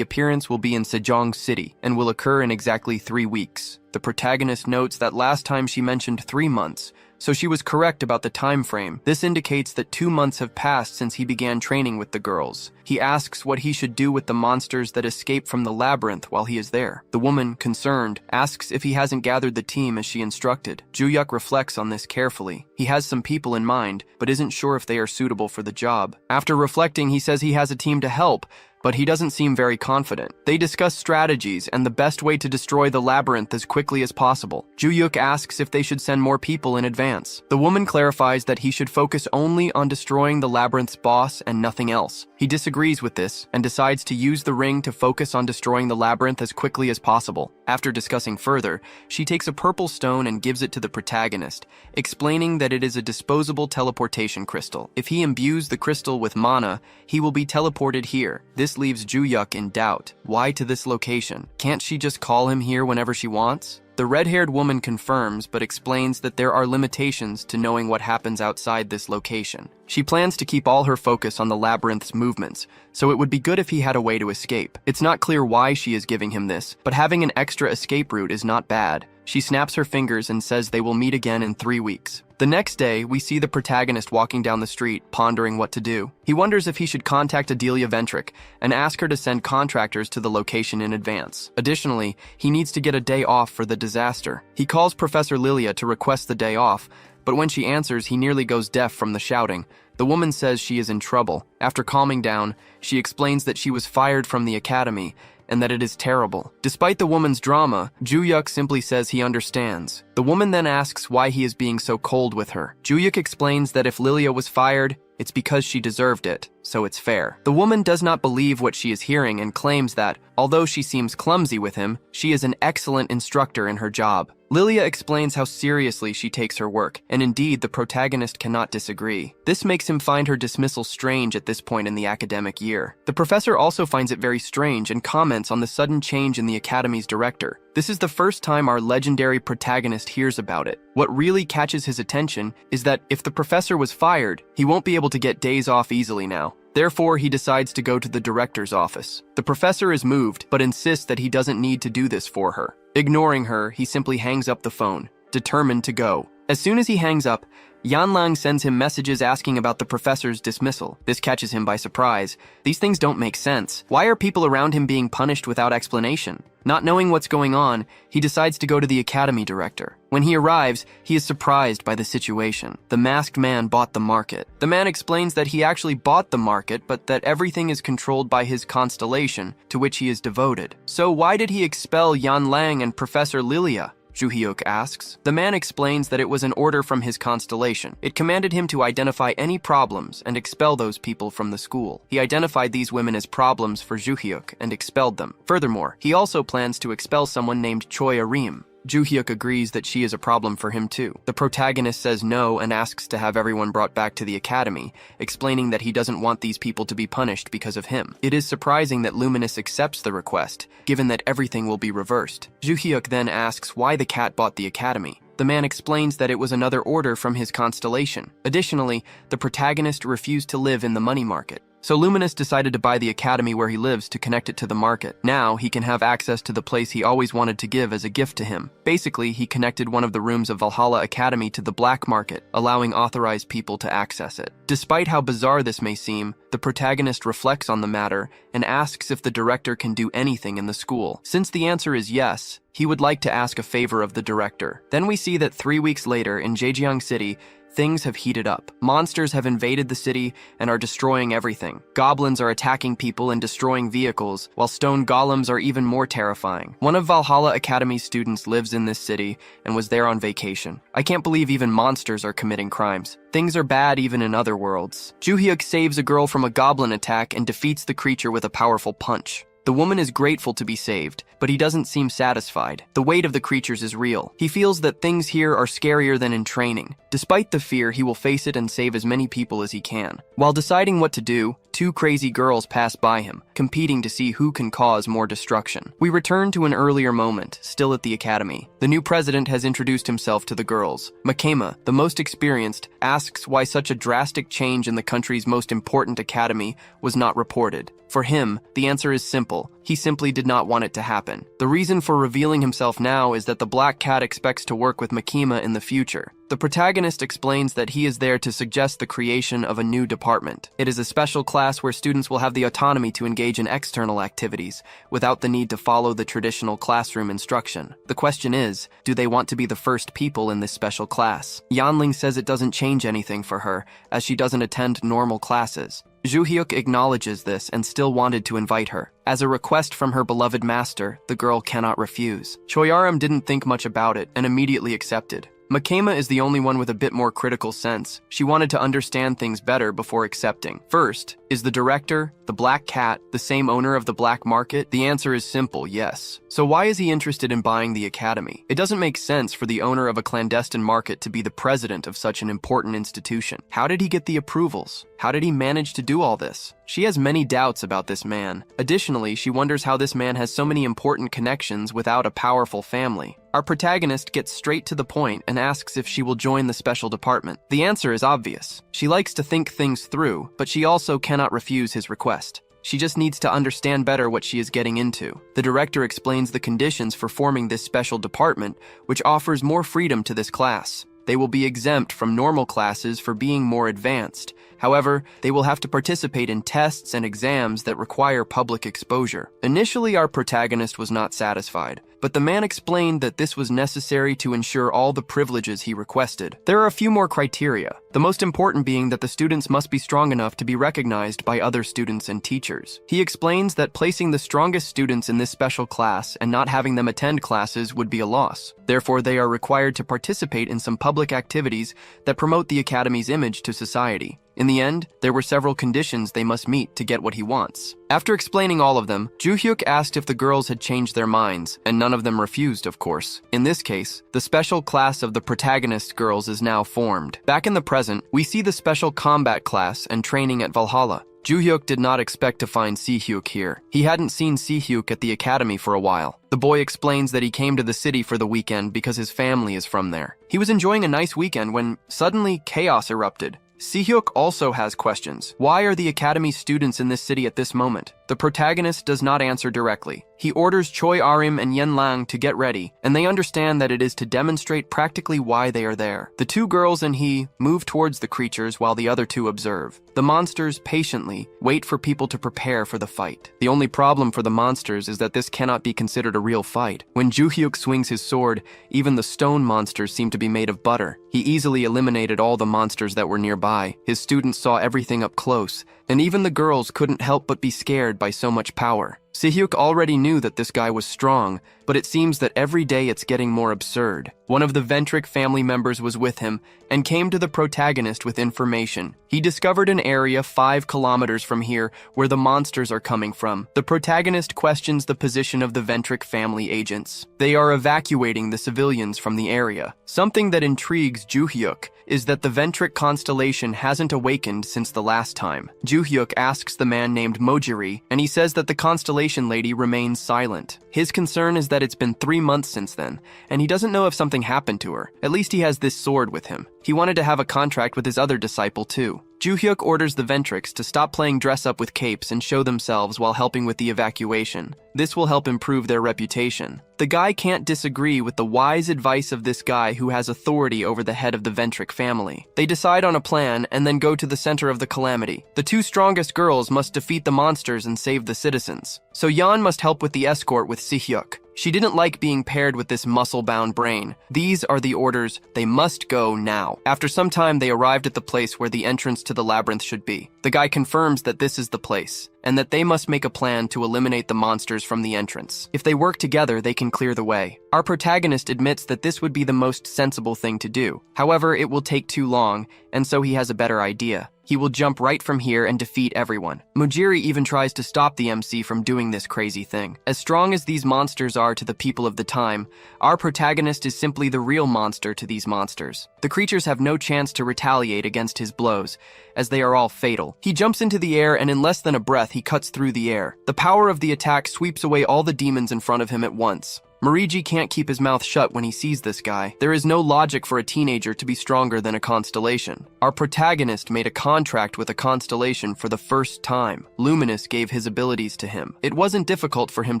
appearance will be in Sejong City and will occur in exactly 3 weeks. The protagonist notes that last time she mentioned 3 months, so she was correct about the time frame. This indicates that 2 months have passed since he began training with the girls. He asks what he should do with the monsters that escape from the labyrinth while he is there. The woman, concerned, asks if he hasn't gathered the team as she instructed. Ju Hyuk reflects on this carefully. He has some people in mind, but isn't sure if they are suitable for the job. After reflecting, he says he has a team to help, but he doesn't seem very confident. They discuss strategies and the best way to destroy the labyrinth as quickly as possible. Ju-hyuk asks if they should send more people in advance. The woman clarifies that he should focus only on destroying the labyrinth's boss and nothing else. He disagrees with this and decides to use the ring to focus on destroying the labyrinth as quickly as possible. After discussing further, she takes a purple stone and gives it to the protagonist, explaining that it is a disposable teleportation crystal. If he imbues the crystal with mana, he will be teleported here. This leaves Ju-hyuk in doubt. Why to this location? Can't she just call him here whenever she wants? The red-haired woman confirms but explains that there are limitations to knowing what happens outside this location. She plans to keep all her focus on the labyrinth's movements, so it would be good if he had a way to escape. It's not clear why she is giving him this, but having an extra escape route is not bad. She snaps her fingers and says they will meet again in 3 weeks. The next day, we see the protagonist walking down the street, pondering what to do. He wonders if he should contact Adelia Ventric and ask her to send contractors to the location in advance. Additionally, he needs to get a day off for the disaster. He calls Professor Lilia to request the day off, but when she answers, he nearly goes deaf from the shouting. The woman says she is in trouble. After calming down, she explains that she was fired from the academy and that it is terrible. Despite the woman's drama, Ju-hyuk simply says he understands. The woman then asks why he is being so cold with her. Ju-hyuk explains that if Lilia was fired, it's because she deserved it, so it's fair. The woman does not believe what she is hearing and claims that, although she seems clumsy with him, she is an excellent instructor in her job. Lilia explains how seriously she takes her work, and indeed the protagonist cannot disagree. This makes him find her dismissal strange at this point in the academic year. The professor also finds it very strange and comments on the sudden change in the academy's director. This is the first time our legendary protagonist hears about it. What really catches his attention is that if the professor was fired, he won't be able to get days off easily now. Therefore, he decides to go to the director's office. The professor is moved, but insists that he doesn't need to do this for her. Ignoring her, he simply hangs up the phone, determined to go. As soon as he hangs up, Yanlang sends him messages asking about the professor's dismissal. This catches him by surprise. These things don't make sense. Why are people around him being punished without explanation? Not knowing what's going on, he decides to go to the academy director. When he arrives, he is surprised by the situation. The masked man bought the market. The man explains that he actually bought the market, but that everything is controlled by his constellation, to which he is devoted. So why did he expel Yan Lang and Professor Lilia? Ju-hyuk asks. The man explains that it was an order from his constellation. It commanded him to identify any problems and expel those people from the school. He identified these women as problems for Ju-hyuk and expelled them. Furthermore, he also plans to expel someone named Choi Arim. Ju-hyuk agrees that she is a problem for him too. The protagonist says no and asks to have everyone brought back to the academy, explaining that he doesn't want these people to be punished because of him. It is surprising that Luminous accepts the request, given that everything will be reversed. Ju-hyuk then asks why the cat bought the academy. The man explains that it was another order from his constellation. Additionally, the protagonist refused to live in the money market. So Luminous decided to buy the academy where he lives to connect it to the market. Now he can have access to the place he always wanted to give as a gift to him. Basically, he connected one of the rooms of Valhalla Academy to the black market, allowing authorized people to access it. Despite how bizarre this may seem, the protagonist reflects on the matter and asks if the director can do anything in the school. Since the answer is yes, he would like to ask a favor of the director. Then we see that 3 weeks later in Jejiang City, things have heated up. Monsters have invaded the city and are destroying everything. Goblins are attacking people and destroying vehicles, while stone golems are even more terrifying. One of Valhalla Academy's students lives in this city and was there on vacation. I can't believe even monsters are committing crimes. Things are bad even in other worlds. Ju-hyuk saves a girl from a goblin attack and defeats the creature with a powerful punch. The woman is grateful to be saved, but he doesn't seem satisfied. The weight of the creatures is real. He feels that things here are scarier than in training. Despite the fear, he will face it and save as many people as he can. While deciding what to do, 2 crazy girls pass by him, competing to see who can cause more destruction. We return to an earlier moment, still at the academy. The new president has introduced himself to the girls. Makema, the most experienced, asks why such a drastic change in the country's most important academy was not reported. For him, the answer is simple. He simply did not want it to happen. The reason for revealing himself now is that the Black Cat expects to work with Makema in the future. The protagonist explains that he is there to suggest the creation of a new department. It is a special class where students will have the autonomy to engage in external activities, without the need to follow the traditional classroom instruction. The question is, do they want to be the first people in this special class? Yanling says it doesn't change anything for her, as she doesn't attend normal classes. Joo-hyuk acknowledges this and still wanted to invite her. As a request from her beloved master, the girl cannot refuse. Choyaram didn't think much about it and immediately accepted. Makema is the only one with a bit more critical sense. She wanted to understand things better before accepting. First, is the director, the Black Cat, the same owner of the black market? The answer is simple, yes. So why is he interested in buying the academy? It doesn't make sense for the owner of a clandestine market to be the president of such an important institution. How did he get the approvals? How did he manage to do all this? She has many doubts about this man. Additionally, she wonders how this man has so many important connections without a powerful family. Our protagonist gets straight to the point and asks if she will join the special department. The answer is obvious. She likes to think things through, but she also cannot refuse his request. She just needs to understand better what she is getting into. The director explains the conditions for forming this special department, which offers more freedom to this class. They will be exempt from normal classes for being more advanced. However, they will have to participate in tests and exams that require public exposure. Initially, our protagonist was not satisfied, but the man explained that this was necessary to ensure all the privileges he requested. There are a few more criteria, the most important being that the students must be strong enough to be recognized by other students and teachers. He explains that placing the strongest students in this special class and not having them attend classes would be a loss. Therefore, they are required to participate in some public activities that promote the academy's image to society. In the end, there were several conditions they must meet to get what he wants. After explaining all of them, Joo-hyuk asked if the girls had changed their minds, and none of them refused, of course. In this case, the special class of the protagonist girls is now formed. Back in the present, we see the special combat class and training at Valhalla. Joo-hyuk did not expect to find Si-hyuk here. He hadn't seen Si-hyuk at the academy for a while. The boy explains that he came to the city for the weekend because his family is from there. He was enjoying a nice weekend when suddenly chaos erupted. Si-hyuk also has questions. Why are the academy students in this city at this moment? The protagonist does not answer directly. He orders Choi Arim and Yen Lang to get ready, and they understand that it is to demonstrate practically why they are there. The two girls and he move towards the creatures while the other two observe. The monsters patiently wait for people to prepare for the fight. The only problem for the monsters is that this cannot be considered a real fight. When Joo-hyuk swings his sword, even the stone monsters seem to be made of butter. He easily eliminated all the monsters that were nearby. His students saw everything up close, and even the girls couldn't help but be scared by so much power. Si-hyuk already knew that this guy was strong, but it seems that every day it's getting more absurd. One of the Ventric family members was with him and came to the protagonist with information. He discovered an area 5 kilometers from here where the monsters are coming from. The protagonist questions the position of the Ventric family agents. They are evacuating the civilians from the area. Something that intrigues Joo-hyuk is that the Ventric constellation hasn't awakened since the last time. Joo-hyuk asks the man named Mojiri, and he says that the constellation lady remains silent. His concern is that it's been 3 months since then, and he doesn't know if something happened to her. At least he has this sword with him. He wanted to have a contract with his other disciple too. Joo-hyuk orders the Ventrics to stop playing dress-up with capes and show themselves while helping with the evacuation. This will help improve their reputation. The guy can't disagree with the wise advice of this guy who has authority over the head of the Ventric family. They decide on a plan and then go to the center of the calamity. The 2 strongest girls must defeat the monsters and save the citizens. So Yan must help with the escort with Si-hyuk. She didn't like being paired with this muscle-bound brain. These are the orders. They must go now. After some time, they arrived at the place where the entrance to the labyrinth should be. The guy confirms that this is the place, and that they must make a plan to eliminate the monsters from the entrance. If they work together, they can clear the way. Our protagonist admits that this would be the most sensible thing to do. However, it will take too long, and so he has a better idea. He will jump right from here and defeat everyone. Mojiri even tries to stop the MC from doing this crazy thing. As strong as these monsters are to the people of the time, our protagonist is simply the real monster to these monsters. The creatures have no chance to retaliate against his blows, as they are all fatal. He jumps into the air, and in less than a breath, he cuts through the air. The power of the attack sweeps away all the demons in front of him at once. Moriji can't keep his mouth shut when he sees this guy. There is no logic for a teenager to be stronger than a constellation. Our protagonist made a contract with a constellation for the first time. Luminous gave his abilities to him. It wasn't difficult for him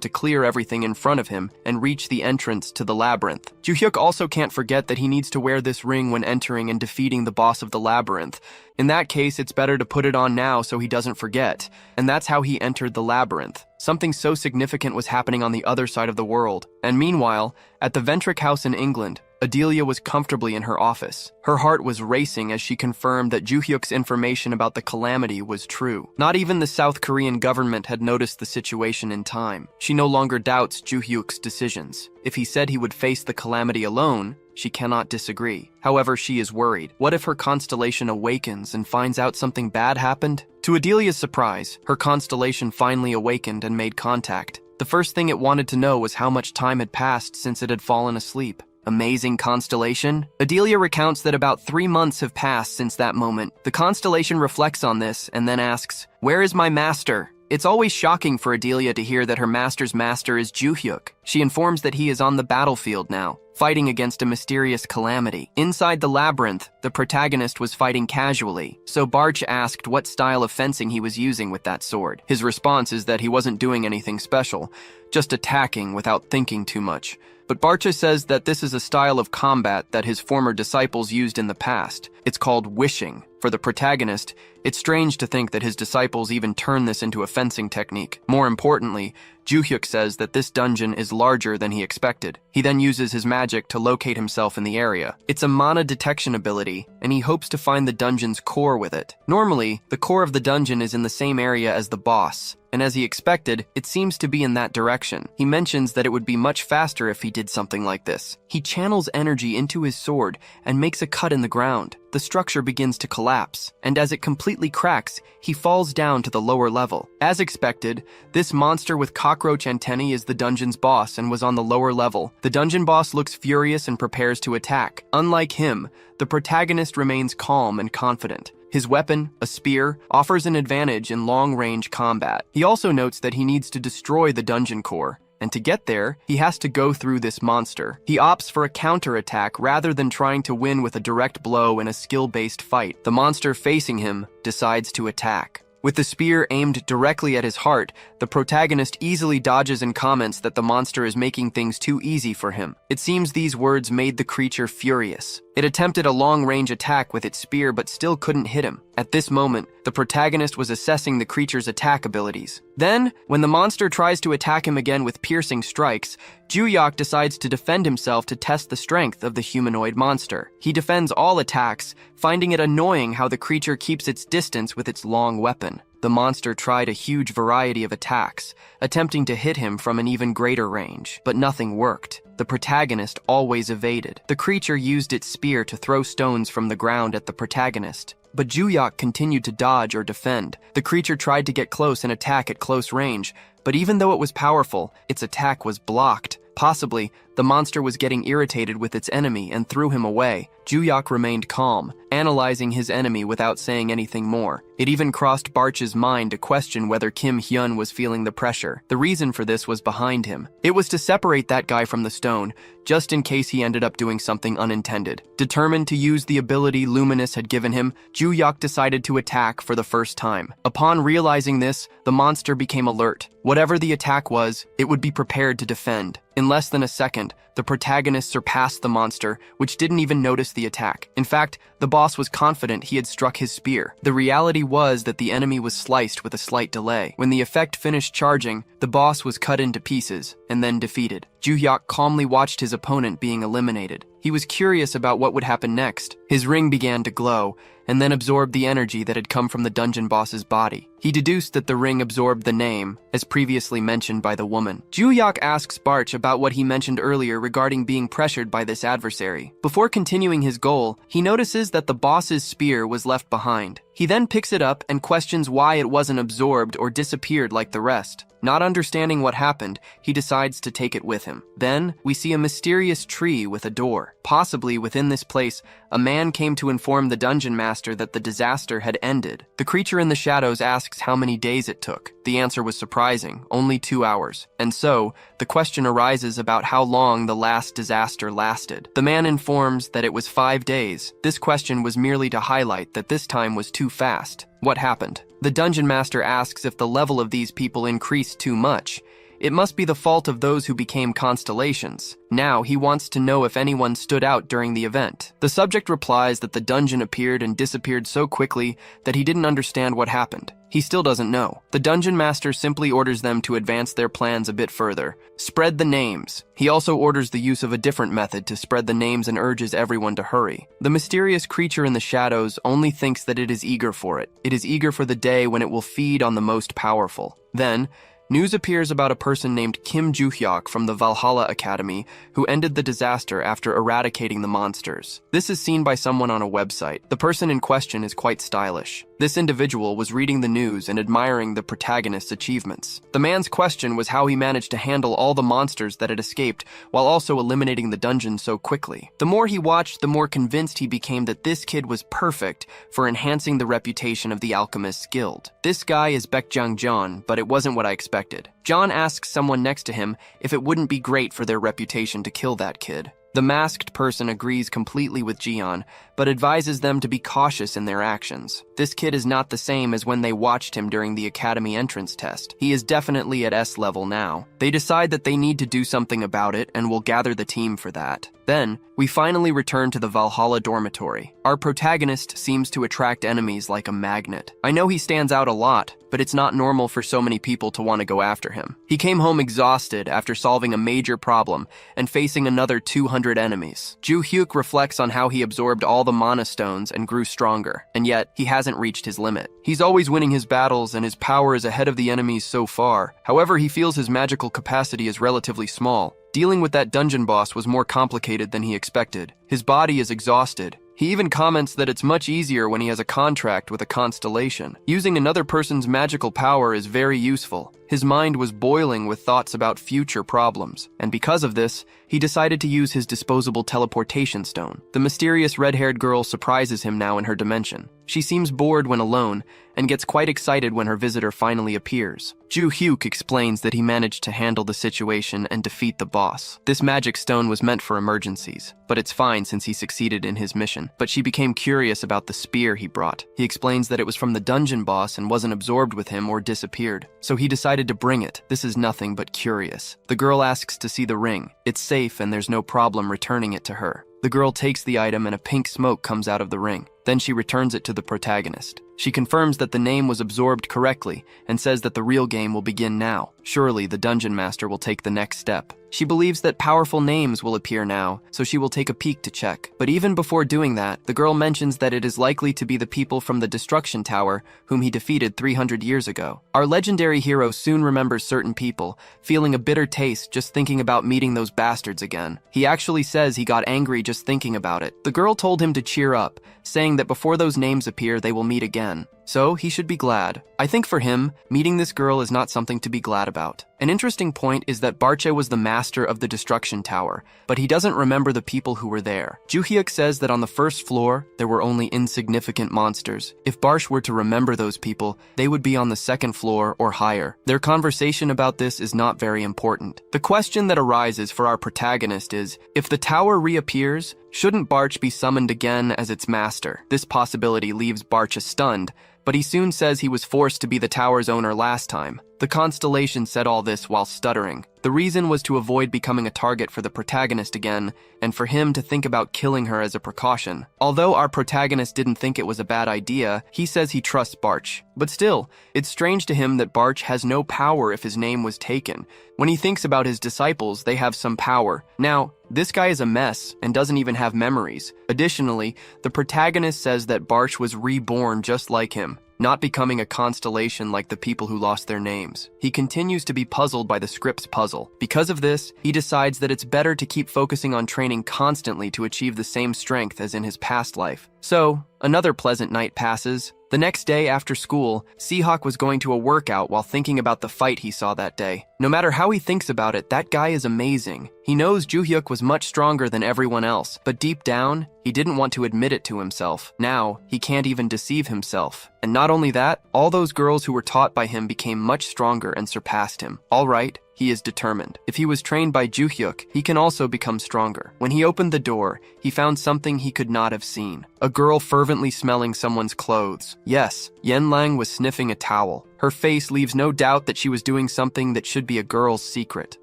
to clear everything in front of him and reach the entrance to the labyrinth. Joo-hyuk also can't forget that he needs to wear this ring when entering and defeating the boss of the labyrinth. In that case, it's better to put it on now so he doesn't forget. And that's how he entered the labyrinth. Something so significant was happening on the other side of the world. And meanwhile, at the Ventric house in England, Adelia was comfortably in her office. Her heart was racing as she confirmed that Joo-hyuk's information about the calamity was true. Not even the South Korean government had noticed the situation in time. She no longer doubts Joo-hyuk's decisions. If he said he would face the calamity alone, she cannot disagree. However, she is worried. What if her constellation awakens and finds out something bad happened? To Adelia's surprise, her constellation finally awakened and made contact. The first thing it wanted to know was how much time had passed since it had fallen asleep. Amazing constellation? Adelia recounts that about 3 months have passed since that moment. The constellation reflects on this and then asks, "Where is my master?" It's always shocking for Adelia to hear that her master's master is Joo-hyuk. She informs that he is on the battlefield now, fighting against a mysterious calamity. Inside the labyrinth, the protagonist was fighting casually, so Barch asked what style of fencing he was using with that sword. His response is that he wasn't doing anything special, just attacking without thinking too much. But Barcha says that this is a style of combat that his former disciples used in the past. It's called wishing. For the protagonist, it's strange to think that his disciples even turn this into a fencing technique. More importantly, Joo-hyuk says that this dungeon is larger than he expected. He then uses his magic to locate himself in the area. It's a mana detection ability, and he hopes to find the dungeon's core with it. Normally, the core of the dungeon is in the same area as the boss, and as he expected, it seems to be in that direction. He mentions that it would be much faster if he did something like this. He channels energy into his sword and makes a cut in the ground. The structure begins to collapse, and as it completely cracks, he falls down to the lower level. As expected, this monster with cockroach antennae is the dungeon's boss and was on the lower level. The dungeon boss looks furious and prepares to attack. Unlike him, the protagonist remains calm and confident. His weapon, a spear, offers an advantage in long-range combat. He also notes that he needs to destroy the dungeon core, and to get there, he has to go through this monster. He opts for a counterattack rather than trying to win with a direct blow in a skill-based fight. The monster facing him decides to attack. With the spear aimed directly at his heart, the protagonist easily dodges and comments that the monster is making things too easy for him. It seems these words made the creature furious. It attempted a long-range attack with its spear but still couldn't hit him. At this moment, the protagonist was assessing the creature's attack abilities. Then, when the monster tries to attack him again with piercing strikes, Joo-hyuk decides to defend himself to test the strength of the humanoid monster. He defends all attacks, finding it annoying how the creature keeps its distance with its long weapon. The monster tried a huge variety of attacks, attempting to hit him from an even greater range, but nothing worked. The protagonist always evaded. The creature used its spear to throw stones from the ground at the protagonist, but Joo-hyuk continued to dodge or defend. The creature tried to get close and attack at close range, but even though it was powerful, its attack was blocked. Possibly, the monster was getting irritated with its enemy and threw him away. Joo-hyuk remained calm, analyzing his enemy without saying anything more. It even crossed Barch's mind to question whether Kim Hyun was feeling the pressure. The reason for this was behind him. It was to separate that guy from the stone, just in case he ended up doing something unintended. Determined to use the ability Luminous had given him, Joo-hyuk decided to attack for the first time. Upon realizing this, the monster became alert. Whatever the attack was, it would be prepared to defend. In less than a second, the protagonist surpassed the monster, which didn't even notice the attack. In fact, the boss was confident he had struck his spear. The reality was that the enemy was sliced with a slight delay. When the effect finished charging, the boss was cut into pieces and then defeated. Joo-hyuk calmly watched his opponent being eliminated. He was curious about what would happen next. His ring began to glow, and then absorbed the energy that had come from the dungeon boss's body. He deduced that the ring absorbed the name, as previously mentioned by the woman. Joo-hyuk asks Barch about what he mentioned earlier regarding being pressured by this adversary. Before continuing his goal, he notices that the boss's spear was left behind. He then picks it up and questions why it wasn't absorbed or disappeared like the rest. Not understanding what happened, he decides to take it with him. Then, we see a mysterious tree with a door. Possibly within this place, a man came to inform the dungeon master that the disaster had ended. The creature in the shadows asks how many days it took. The answer was surprising, only 2 hours. And so, the question arises about how long the last disaster lasted. The man informs that it was 5 days. This question was merely to highlight that this time was too fast. What happened? The dungeon master asks if the level of these people increased too much. It must be the fault of those who became constellations. Now, he wants to know if anyone stood out during the event. The subject replies that the dungeon appeared and disappeared so quickly that he didn't understand what happened. He still doesn't know. The dungeon master simply orders them to advance their plans a bit further. Spread the names. He also orders the use of a different method to spread the names and urges everyone to hurry. The mysterious creature in the shadows only thinks that it is eager for it. It is eager for the day when it will feed on the most powerful. Then, news appears about a person named Kim Joo-hyuk from the Valhalla Academy who ended the disaster after eradicating the monsters. This is seen by someone on a website. The person in question is quite stylish. This individual was reading the news and admiring the protagonist's achievements. The man's question was how he managed to handle all the monsters that had escaped while also eliminating the dungeon so quickly. The more he watched, the more convinced he became that this kid was perfect for enhancing the reputation of the Alchemist's Guild. This guy is Baekjang John, but it wasn't what I expected. John asks someone next to him if it wouldn't be great for their reputation to kill that kid. The masked person agrees completely with Jian, but advises them to be cautious in their actions. This kid is not the same as when they watched him during the academy entrance test. He is definitely at S level now. They decide that they need to do something about it and will gather the team for that. Then, we finally return to the Valhalla dormitory. Our protagonist seems to attract enemies like a magnet. I know he stands out a lot, but it's not normal for so many people to want to go after him. He came home exhausted after solving a major problem and facing another 200 enemies. Joo-hyuk reflects on how he absorbed all the mana stones and grew stronger, and yet he hasn't reached his limit. He's always winning his battles and his power is ahead of the enemies so far. However, he feels his magical capacity is relatively small. Dealing with that dungeon boss was more complicated than he expected. His body is exhausted. He even comments that it's much easier when he has a contract with a constellation. Using another person's magical power is very useful. His mind was boiling with thoughts about future problems, and because of this, he decided to use his disposable teleportation stone. The mysterious red-haired girl surprises him now in her dimension. She seems bored when alone, and gets quite excited when her visitor finally appears. Joo-hyuk explains that he managed to handle the situation and defeat the boss. This magic stone was meant for emergencies, but it's fine since he succeeded in his mission. But she became curious about the spear he brought. He explains that it was from the dungeon boss and wasn't absorbed with him or disappeared, so he decided to bring it. This is nothing but curious. The girl asks to see the ring. It's safe and there's no problem returning it to her. The girl takes the item and a pink smoke comes out of the ring. Then she returns it to the protagonist. She confirms that the name was absorbed correctly and says that the real game will begin now. Surely the dungeon master will take the next step. She believes that powerful names will appear now, so she will take a peek to check. But even before doing that, the girl mentions that it is likely to be the people from the Destruction Tower whom he defeated 300 years ago. Our legendary hero soon remembers certain people, feeling a bitter taste just thinking about meeting those bastards again. He actually says he got angry just thinking about it. The girl told him to cheer up, saying that before those names appear, they will meet again. So he should be glad. I think for him, meeting this girl is not something to be glad about. An interesting point is that Barche was the master of the Destruction Tower, but he doesn't remember the people who were there. Joo-hyuk says that on the first floor, there were only insignificant monsters. If Barche were to remember those people, they would be on the second floor or higher. Their conversation about this is not very important. The question that arises for our protagonist is, if the tower reappears, shouldn't Barche be summoned again as its master? This possibility leaves Barche stunned, but he soon says he was forced to be the tower's owner last time. The constellation said all this while stuttering. The reason was to avoid becoming a target for the protagonist again, and for him to think about killing her as a precaution. Although our protagonist didn't think it was a bad idea, he says he trusts Barche. But still, it's strange to him that Barche has no power if his name was taken. When he thinks about his disciples, they have some power. Now, this guy is a mess and doesn't even have memories. Additionally, the protagonist says that Barche was reborn just like him, not becoming a constellation like the people who lost their names. He continues to be puzzled by the script's puzzle. Because of this, he decides that it's better to keep focusing on training constantly to achieve the same strength as in his past life. So, another pleasant night passes. The next day after school, Seahawk was going to a workout while thinking about the fight he saw that day. No matter how he thinks about it, that guy is amazing. He knows Joo-hyuk was much stronger than everyone else, but deep down, he didn't want to admit it to himself. Now, he can't even deceive himself. And not only that, all those girls who were taught by him became much stronger and surpassed him. All right, he is determined. If he was trained by Joo-hyuk, he can also become stronger. When he opened the door, he found something he could not have seen. A girl fervently smelling someone's clothes. Yes, Yen Lang was sniffing a towel. Her face leaves no doubt that she was doing something that should be a girl's secret.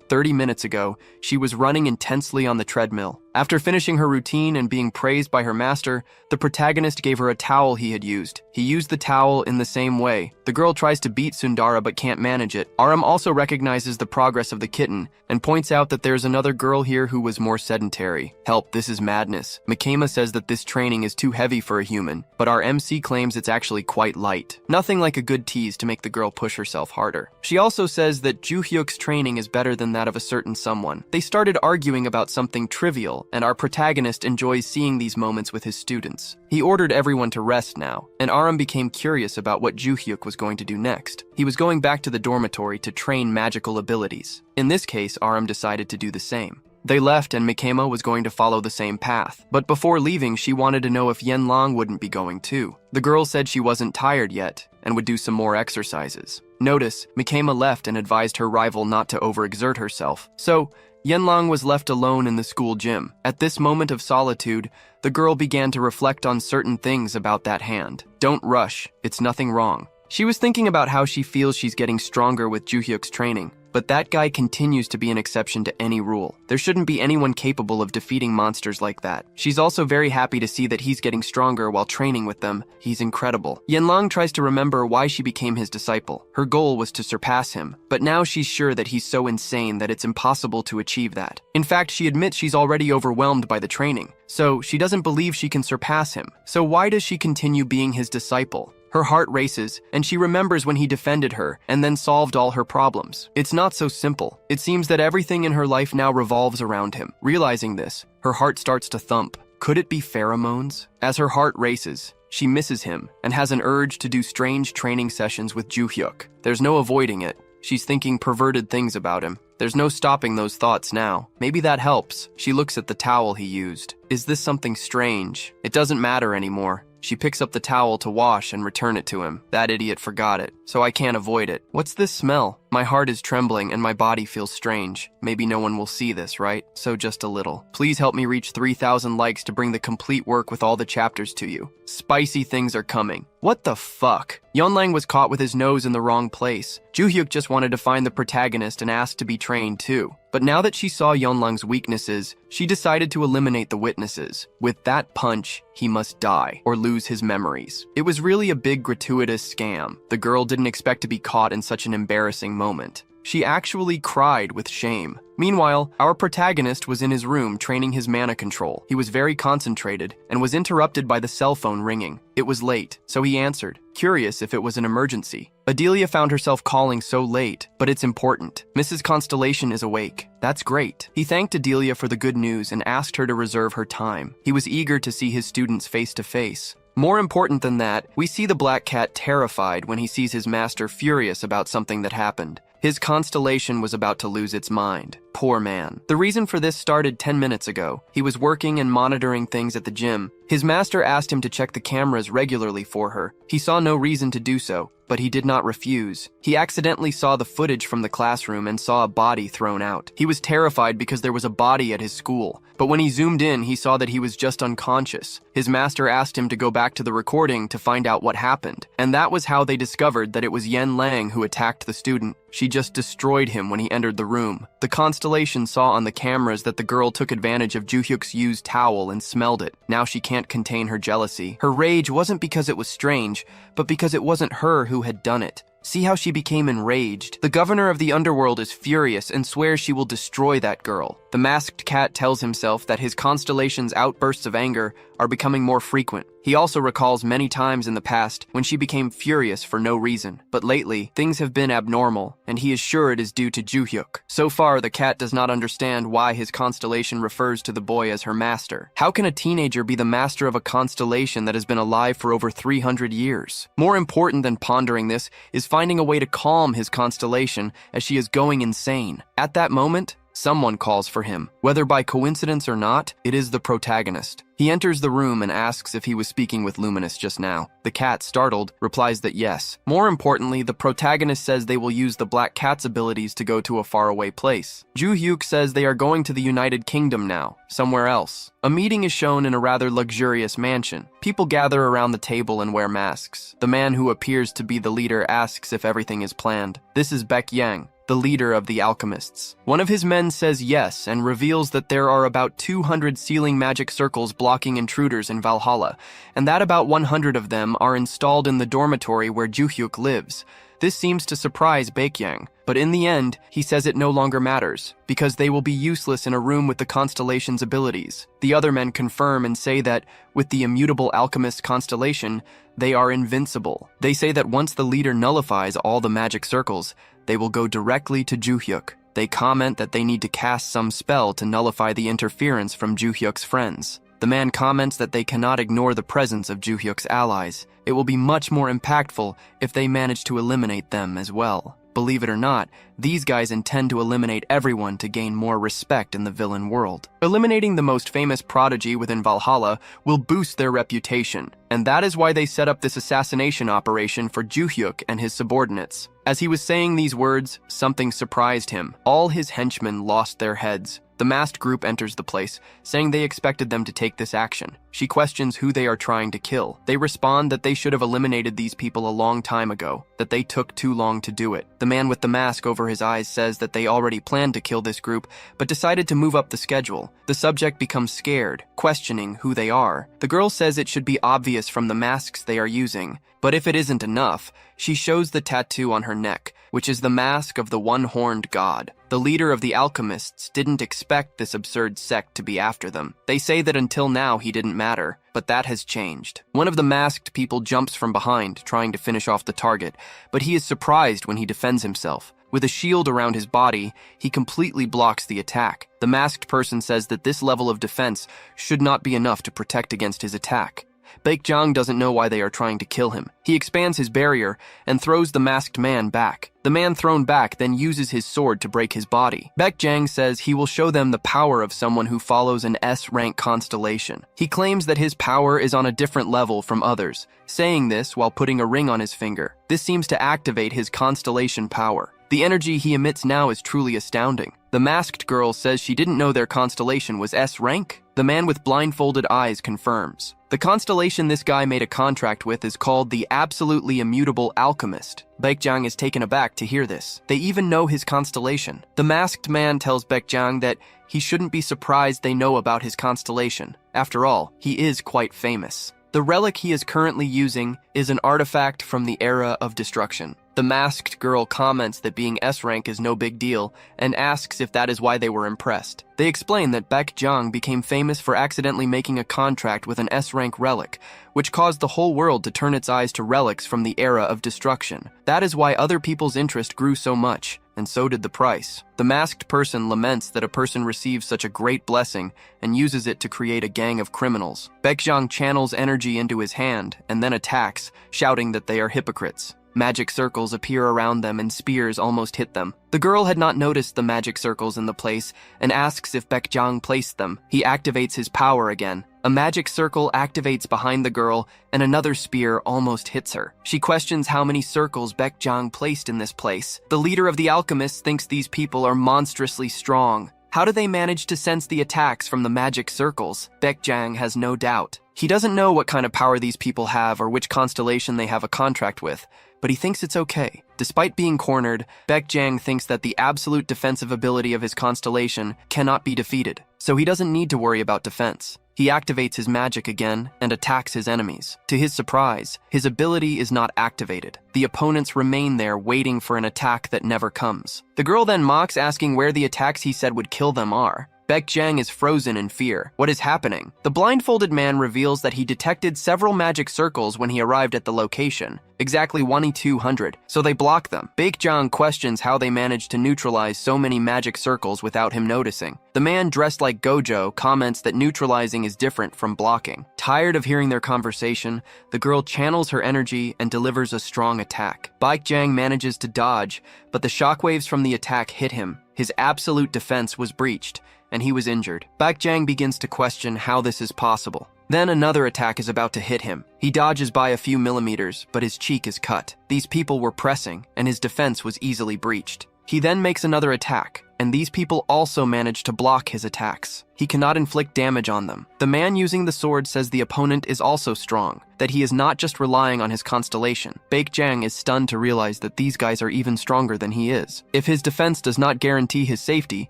30 minutes ago, she was running intensely on the treadmill. After finishing her routine and being praised by her master, the protagonist gave her a towel he had used. He used the towel in the same way. The girl tries to beat Sundara but can't manage it. Aram also recognizes the progress of the kitten and points out that there's another girl here who was more sedentary. Help, this is madness. Makema says that this training is too heavy for a human, but our MC claims it's actually quite light. Nothing like a good tease to make the girl push herself harder. She also says that Joo-hyuk's training is better than that of a certain someone. They started arguing about something trivial, and our protagonist enjoys seeing these moments with his students. He ordered everyone to rest now, and Aram became curious about what Joo-hyuk was going to do next. He was going back to the dormitory to train magical abilities. In this case, Aram decided to do the same. They left and Makema was going to follow the same path. But before leaving, she wanted to know if Yenlong wouldn't be going too. The girl said she wasn't tired yet and would do some more exercises. Notice, Makema left and advised her rival not to overexert herself. So, Yenlong was left alone in the school gym. At this moment of solitude, the girl began to reflect on certain things about that hand. Don't rush, it's nothing wrong. She was thinking about how she feels she's getting stronger with Joo-hyuk's training. But that guy continues to be an exception to any rule. There shouldn't be anyone capable of defeating monsters like that. She's also very happy to see that he's getting stronger while training with them. He's incredible. Yenlong tries to remember why she became his disciple. Her goal was to surpass him, but now she's sure that he's so insane that it's impossible to achieve that. In fact, she admits she's already overwhelmed by the training, so she doesn't believe she can surpass him. So why does she continue being his disciple? Her heart races, and she remembers when he defended her and then solved all her problems. It's not so simple. It seems that everything in her life now revolves around him. Realizing this, her heart starts to thump. Could it be pheromones? As her heart races, she misses him and has an urge to do strange training sessions with Joo-hyuk. There's no avoiding it. She's thinking perverted things about him. There's no stopping those thoughts now. Maybe that helps. She looks at the towel he used. Is this something strange? It doesn't matter anymore. She picks up the towel to wash and return it to him. That idiot forgot it, so I can't avoid it. What's this smell? My heart is trembling and my body feels strange. Maybe no one will see this, right? So just a little. Please help me reach 3,000 likes to bring the complete work with all the chapters to you. Spicy things are coming. What the fuck? Yeonlang was caught with his nose in the wrong place. Joo-hyuk just wanted to find the protagonist and asked to be trained too. But now that she saw Yeonlang's weaknesses, she decided to eliminate the witnesses. With that punch, he must die or lose his memories. It was really a big gratuitous scam. The girl didn't expect to be caught in such an embarrassing moment. She actually cried with shame. Meanwhile, our protagonist was in his room training his mana control. He was very concentrated and was interrupted by the cell phone ringing. It was late, so he answered, curious if it was an emergency. Adelia found herself calling so late, but it's important. Mrs. Constellation is awake. That's great. He thanked Adelia for the good news and asked her to reserve her time. He was eager to see his students face to face. More important than that, we see the black cat terrified when he sees his master furious about something that happened. His constellation was about to lose its mind. Poor man. The reason for this started 10 minutes ago. He was working and monitoring things at the gym. His master asked him to check the cameras regularly for her. He saw no reason to do so, but he did not refuse. He accidentally saw the footage from the classroom and saw a body thrown out. He was terrified because there was a body at his school, but when he zoomed in, he saw that he was just unconscious. His master asked him to go back to the recording to find out what happened, and that was how they discovered that it was Yen Lang who attacked the student. She just destroyed him when he entered the room. The constellation saw on the cameras that the girl took advantage of Joo-hyuk's used towel and smelled it. Now she can't contain her jealousy. Her rage wasn't because it was strange, but because it wasn't her who had done it. See how she became enraged? The governor of the underworld is furious and swears she will destroy that girl. The masked cat tells himself that his constellation's outbursts of anger are becoming more frequent. He also recalls many times in the past when she became furious for no reason. But lately, things have been abnormal, and he is sure it is due to Joo-hyuk. So far, the cat does not understand why his constellation refers to the boy as her master. How can a teenager be the master of a constellation that has been alive for over 300 years? More important than pondering this is finding a way to calm his constellation as she is going insane. At that moment, Someone calls for him. Whether by coincidence or not, it is the protagonist. He enters the room and asks if he was speaking with Luminous just now. The cat, startled, replies that yes. More importantly, the protagonist says they will use the Black Cat's abilities to go to a faraway place. Joo-hyuk says they are going to the United Kingdom now, somewhere else. A meeting is shown in a rather luxurious mansion. People gather around the table and wear masks. The man who appears to be the leader asks if everything is planned. This is Baek Yang, the leader of the alchemists. One of his men says yes and reveals that there are about 200 sealing magic circles blocking intruders in Valhalla, and that about 100 of them are installed in the dormitory where Joo-hyuk lives. This seems to surprise Baek-yang, but in the end, he says it no longer matters, because they will be useless in a room with the constellation's abilities. The other men confirm and say that, with the immutable alchemist constellation, they are invincible. They say that once the leader nullifies all the magic circles, they will go directly to Joo-hyuk. They comment that they need to cast some spell to nullify the interference from Joo-hyuk's friends. The man comments that they cannot ignore the presence of Joo-hyuk's allies. It will be much more impactful if they manage to eliminate them as well. Believe it or not, these guys intend to eliminate everyone to gain more respect in the villain world. Eliminating the most famous prodigy within Valhalla will boost their reputation, and that is why they set up this assassination operation for Joo-hyuk and his subordinates. As he was saying these words, something surprised him. All his henchmen lost their heads. The masked group enters the place, saying they expected them to take this action. She questions who they are trying to kill. They respond that they should have eliminated these people a long time ago, that they took too long to do it. The man with the mask over his eyes says that they already planned to kill this group, but decided to move up the schedule. The subject becomes scared, questioning who they are. The girl says it should be obvious from the masks they are using, but if it isn't enough, she shows the tattoo on her neck, which is the mask of the one-horned god. The leader of the alchemists didn't expect this absurd sect to be after them. They say that until now he didn't matter, but that has changed. One of the masked people jumps from behind, trying to finish off the target, but he is surprised when he defends himself. With a shield around his body, he completely blocks the attack. The masked person says that this level of defense should not be enough to protect against his attack. Baek-jang doesn't know why they are trying to kill him. He expands his barrier and throws the masked man back. The man thrown back then uses his sword to break his body. Baek-jang says he will show them the power of someone who follows an S-rank constellation. He claims that his power is on a different level from others, saying this while putting a ring on his finger. This seems to activate his constellation power. The energy he emits now is truly astounding. The masked girl says she didn't know their constellation was S-rank. The man with blindfolded eyes confirms. The constellation this guy made a contract with is called the Absolutely Immutable Alchemist. Baek-jang is taken aback to hear this. They even know his constellation. The masked man tells Baek-jang that he shouldn't be surprised they know about his constellation. After all, he is quite famous. The relic he is currently using is an artifact from the Era of Destruction. The masked girl comments that being S-rank is no big deal and asks if that is why they were impressed. They explain that Baek-jang became famous for accidentally making a contract with an S-rank relic, which caused the whole world to turn its eyes to relics from the Era of Destruction. That is why other people's interest grew so much, and so did the price. The masked person laments that a person receives such a great blessing and uses it to create a gang of criminals. Baek-jang channels energy into his hand and then attacks, shouting that they are hypocrites. Magic circles appear around them and spears almost hit them. The girl had not noticed the magic circles in the place and asks if Baek-jang placed them. He activates his power again. A magic circle activates behind the girl and another spear almost hits her. She questions how many circles Baek-jang placed in this place. The leader of the alchemists thinks these people are monstrously strong. How do they manage to sense the attacks from the magic circles? Baek-jang has no doubt. He doesn't know what kind of power these people have or which constellation they have a contract with, but he thinks it's okay. Despite being cornered, Baek-jang thinks that the absolute defensive ability of his constellation cannot be defeated, so he doesn't need to worry about defense. He activates his magic again and attacks his enemies. To his surprise, his ability is not activated. The opponents remain there waiting for an attack that never comes. The girl then mocks, asking where the attacks he said would kill them are. Baek-jang is frozen in fear. What is happening? The blindfolded man reveals that he detected several magic circles when he arrived at the location. exactly 1,200, so they block them. Baekjang questions how they managed to neutralize so many magic circles without him noticing. The man dressed like Gojo comments that neutralizing is different from blocking. Tired of hearing their conversation, the girl channels her energy and delivers a strong attack. Baekjang manages to dodge, but the shockwaves from the attack hit him. His absolute defense was breached, and he was injured. Baekjang begins to question how this is possible. Then another attack is about to hit him. He dodges by a few millimeters, but his cheek is cut. These people were pressing, and his defense was easily breached. He then makes another attack, and these people also manage to block his attacks. He cannot inflict damage on them. The man using the sword says the opponent is also strong, that he is not just relying on his constellation. Baekjang is stunned to realize that these guys are even stronger than he is. If his defense does not guarantee his safety,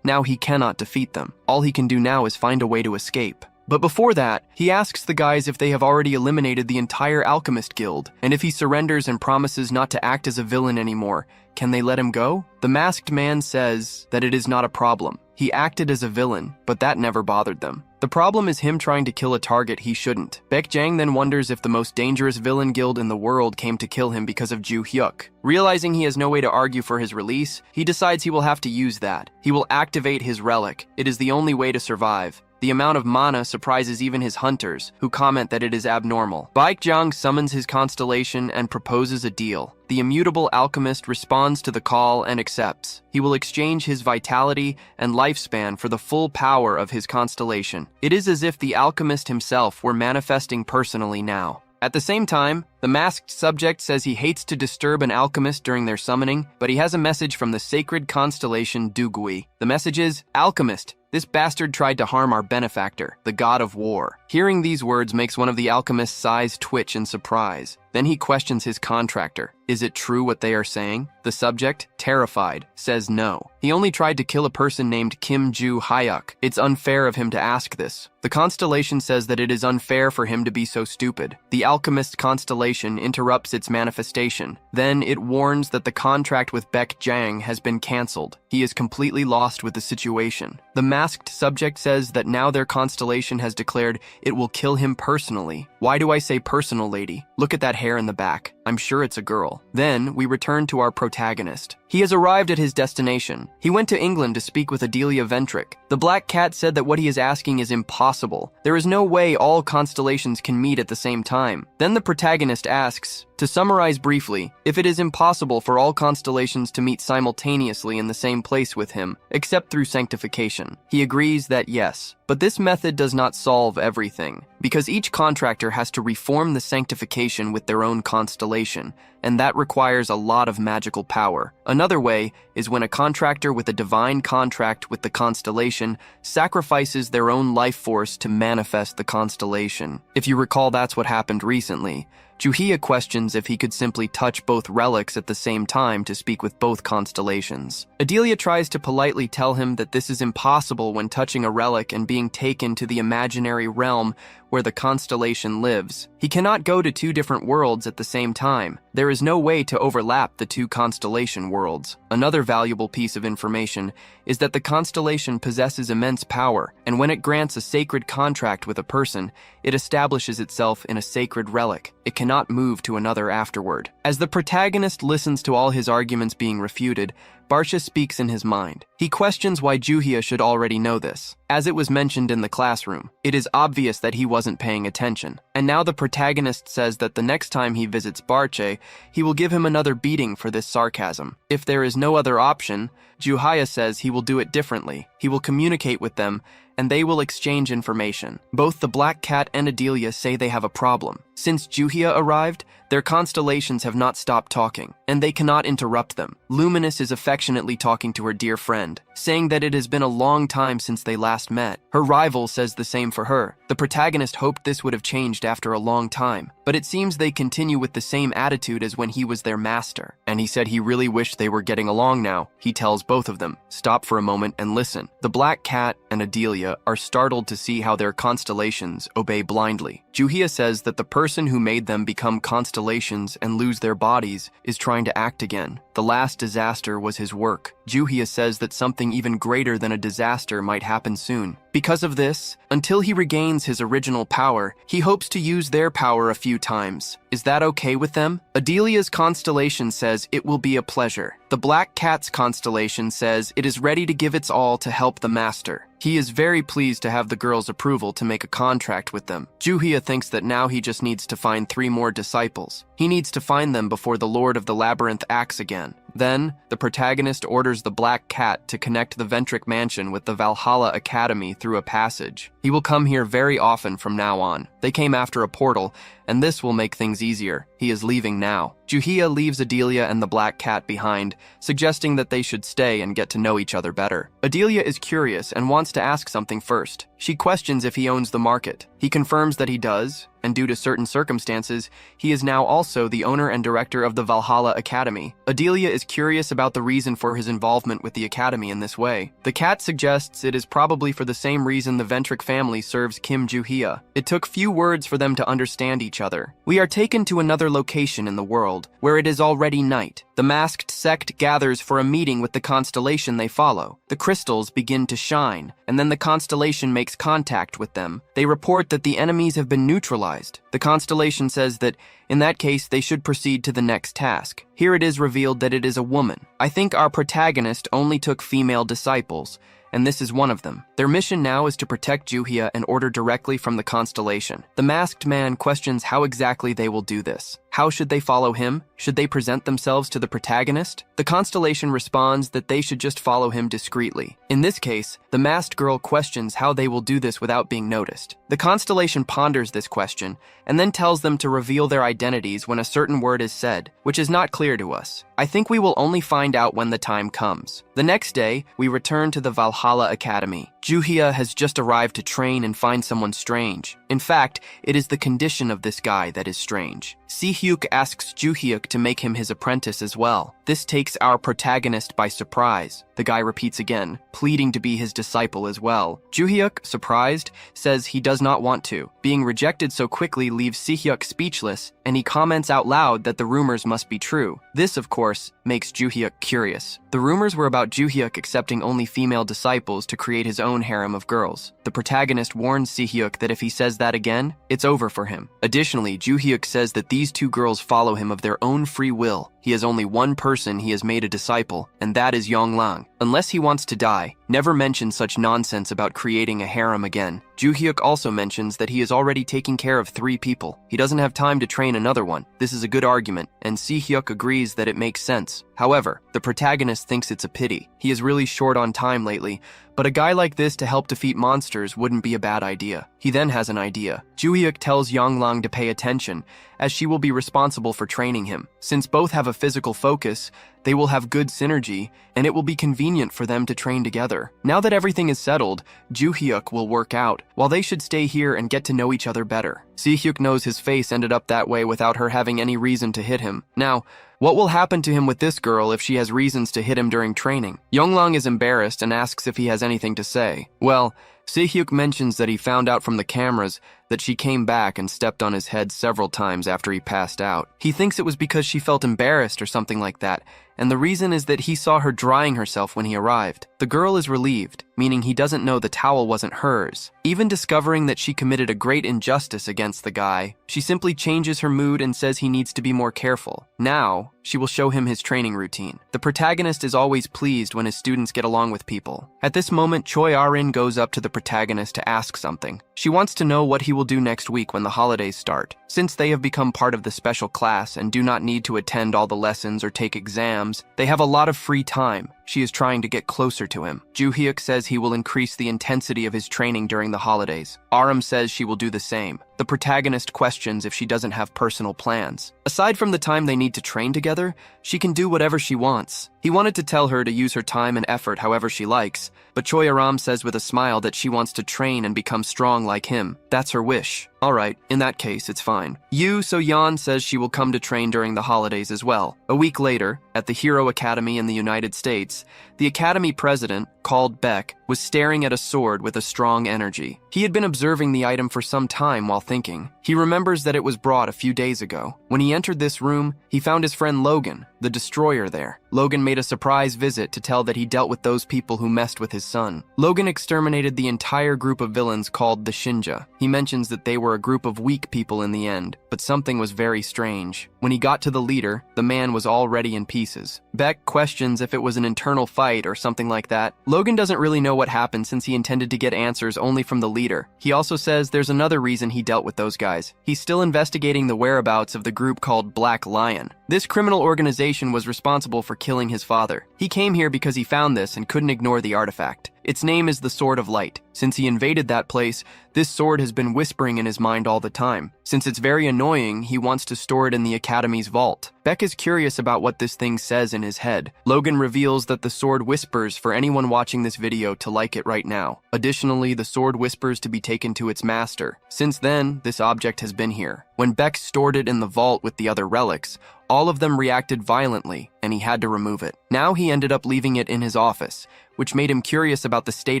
now he cannot defeat them. All he can do now is find a way to escape. But before that, he asks the guys if they have already eliminated the entire Alchemist Guild, and if he surrenders and promises not to act as a villain anymore, can they let him go? The masked man says that it is not a problem. He acted as a villain, but that never bothered them. The problem is him trying to kill a target he shouldn't. Baekjang then wonders if the most dangerous villain guild in the world came to kill him because of Ju Hyuk. Realizing he has no way to argue for his release, he decides he will have to use that. He will activate his relic. It is the only way to survive. The amount of mana surprises even his hunters, who comment that it is abnormal. Baekjang summons his constellation and proposes a deal. The immutable alchemist responds to the call and accepts. He will exchange his vitality and lifespan for the full power of his constellation. It is as if the alchemist himself were manifesting personally now. At the same time, the masked subject says he hates to disturb an alchemist during their summoning, but he has a message from the sacred constellation Dugui. The message is, "Alchemist, this bastard tried to harm our benefactor, the god of war." Hearing these words makes one of the alchemist's eyes twitch in surprise. Then he questions his contractor. Is it true what they are saying? The subject, terrified, says no. He only tried to kill a person named Kim Ju Hyuk. It's unfair of him to ask this. The constellation says that it is unfair for him to be so stupid. The alchemist constellation interrupts its manifestation. Then it warns that the contract with Baekjang has been cancelled. He is completely lost with the situation. The masked subject says that now their constellation has declared it will kill him personally. Why do I say personal, lady? Look at that hair in the back. I'm sure it's a girl. Then we return to our protagonist. He has arrived at his destination. He went to England to speak with Adelia Ventric. The Black Cat said that what he is asking is impossible. There is no way all constellations can meet at the same time. Then the protagonist asks, to summarize briefly, if it is impossible for all constellations to meet simultaneously in the same place with him, except through sanctification. He agrees that yes, but this method does not solve everything, because each contractor has to reform the sanctification with their own constellation, and that requires a lot of magical power. Another way is when a contractor with a divine contract with the constellation sacrifices their own life force to manifest the constellation. If you recall, that's what happened recently. Juhia questions if he could simply touch both relics at the same time to speak with both constellations. Adelia tries to politely tell him that this is impossible when touching a relic and being taken to the imaginary realm where the constellation lives. He cannot go to two different worlds at the same time. There is no way to overlap the two constellation worlds. Another valuable piece of information is that the constellation possesses immense power, and when it grants a sacred contract with a person, it establishes itself in a sacred relic. It cannot move to another afterward. As the protagonist listens to all his arguments being refuted, Barsha speaks in his mind. He questions why Juhia should already know this. As it was mentioned in the classroom, it is obvious that he wasn't paying attention. And now the protagonist says that the next time he visits Barche, he will give him another beating for this sarcasm. If there is no other option, Juhia says he will do it differently. He will communicate with them, and they will exchange information. Both the Black Cat and Adelia say they have a problem. Since Juhia arrived, their constellations have not stopped talking, and they cannot interrupt them. Luminous is affectionately talking to her dear friend, saying that it has been a long time since they last met. Her rival says the same for her. The protagonist hoped this would have changed after a long time, but it seems they continue with the same attitude as when he was their master. And he said he really wished they were getting along now. He tells both of them, stop for a moment and listen. The Black Cat and Adelia are startled to see how their constellations obey blindly. Juhia says that the person who made them become constellations and lose their bodies is trying to act again. The last disaster was his work. Juhia says that something even greater than a disaster might happen soon. Because of this, until he regains his original power, he hopes to use their power a few times. Is that okay with them? Adelia's constellation says it will be a pleasure. The Black Cat's constellation says it is ready to give its all to help the master. He is very pleased to have the girl's approval to make a contract with them. Juhia thinks that now he just needs to find 3 more disciples. He needs to find them before the Lord of the Labyrinth acts again. Then, the protagonist orders the Black Cat to connect the Ventric Mansion with the Valhalla Academy through a passage. He will come here very often from now on. They came after a portal, and this will make things easier. He is leaving now. Juhia leaves Adelia and the Black Cat behind, suggesting that they should stay and get to know each other better. Adelia is curious and wants to ask something first. She questions if he owns the market. He confirms that he does, and due to certain circumstances, he is now also the owner and director of the Valhalla Academy. Adelia is curious about the reason for his involvement with the academy in this way. The cat suggests it is probably for the same reason the Ventric family serves Kim Juhia. It took few words for them to understand each other. We are taken to another location in the world, where it is already night. The masked sect gathers for a meeting with the constellation they follow. The crystals begin to shine, and then the constellation makes contact with them. They report that the enemies have been neutralized. The constellation says that, in that case, they should proceed to the next task. Here it is revealed that it is a woman. I think our protagonist only took female disciples, and this is one of them. Their mission now is to protect Juhia and order directly from the constellation. The masked man questions how exactly they will do this. How should they follow him? Should they present themselves to the protagonist? The constellation responds that they should just follow him discreetly. In this case, the masked girl questions how they will do this without being noticed. The constellation ponders this question and then tells them to reveal their identities when a certain word is said, which is not clear to us. I think we will only find out when the time comes. The next day, we return to the Valhalla Academy. Juhia has just arrived to train and find someone strange. In fact, it is the condition of this guy that is strange. Si-hyuk asks Juhyuk to make him his apprentice as well. This takes our protagonist by surprise. The guy repeats again, pleading to be his disciple as well. Juhyuk, surprised, says he does not want to. Being rejected so quickly leaves Si-hyuk speechless, and he comments out loud that the rumors must be true. This, of course, makes Juhyuk curious. The rumors were about Juhyuk accepting only female disciples to create his own harem of girls. The protagonist warns Si-hyuk that if he says that again, it's over for him. Additionally, Juhyuk says that these 2 girls follow him of their own free will. He has only one person he has made a disciple, and that is Yonglang. Unless he wants to die, never mention such nonsense about creating a harem again. Juhyuk also mentions that he is already taking care of 3 people. He doesn't have time to train another one. This is a good argument, and Si-hyuk agrees that it makes sense. However, the protagonist thinks it's a pity. He is really short on time lately, but a guy like this to help defeat monsters wouldn't be a bad idea. He then has an idea. Juhyuk tells Yonglang to pay attention, as she will be responsible for training him. Since both have a physical focus, they will have good synergy, and it will be convenient for them to train together. Now that everything is settled, Juhyuk will work out, while they should stay here and get to know each other better. Si-hyuk knows his face ended up that way without her having any reason to hit him. Now, what will happen to him with this girl if she has reasons to hit him during training? Yonglang is embarrassed and asks if he has anything to say. Well, Si-hyuk mentions that he found out from the cameras that she came back and stepped on his head several times after he passed out. He thinks it was because she felt embarrassed or something like that, and the reason is that he saw her drying herself when he arrived. The girl is relieved, meaning he doesn't know the towel wasn't hers. Even discovering that she committed a great injustice against the guy, she simply changes her mood and says he needs to be more careful. Now, she will show him his training routine. The protagonist is always pleased when his students get along with people. At this moment, Choi Arin goes up to the protagonist to ask something. She wants to know what he will do next week when the holidays start. Since they have become part of the special class and do not need to attend all the lessons or take exams, they have a lot of free time. She is trying to get closer to him. Juhyuk says he will increase the intensity of his training during the holidays. Aram says she will do the same. The protagonist questions if she doesn't have personal plans. Aside from the time they need to train together, she can do whatever she wants. He wanted to tell her to use her time and effort however she likes, but Choi Aram says with a smile that she wants to train and become strong like him. That's her wish. Alright, in that case, it's fine. Yoo So-yeon says she will come to train during the holidays as well. A week later, at the Hero Academy in the United States, the Academy president, called Beck, was staring at a sword with a strong energy. He had been observing the item for some time while thinking. He remembers that it was brought a few days ago. When he entered this room, he found his friend Logan, the destroyer, there. Logan made a surprise visit to tell that he dealt with those people who messed with his son. Logan exterminated the entire group of villains called the Shinja. He mentions that they were a group of weak people in the end, but something was very strange. When he got to the leader, the man was already in pieces. Beck questions if it was an internal fight or something like that. Logan doesn't really know what happened since he intended to get answers only from the leader. He also says there's another reason he dealt with those guys. He's still investigating the whereabouts of the group called Black Lion. This criminal organization was responsible for killing his father. He came here because he found this and couldn't ignore the artifact. Its name is the Sword of Light. Since he invaded that place, this sword has been whispering in his mind all the time. Since it's very annoying, he wants to store it in the Academy's vault. Beck is curious about what this thing says in his head. Logan reveals that the sword whispers for anyone watching this video to like it right now. Additionally, the sword whispers to be taken to its master. Since then, this object has been here. When Beck stored it in the vault with the other relics, all of them reacted violently, and he had to remove it. Now he ended up leaving it in his office, which made him curious about the state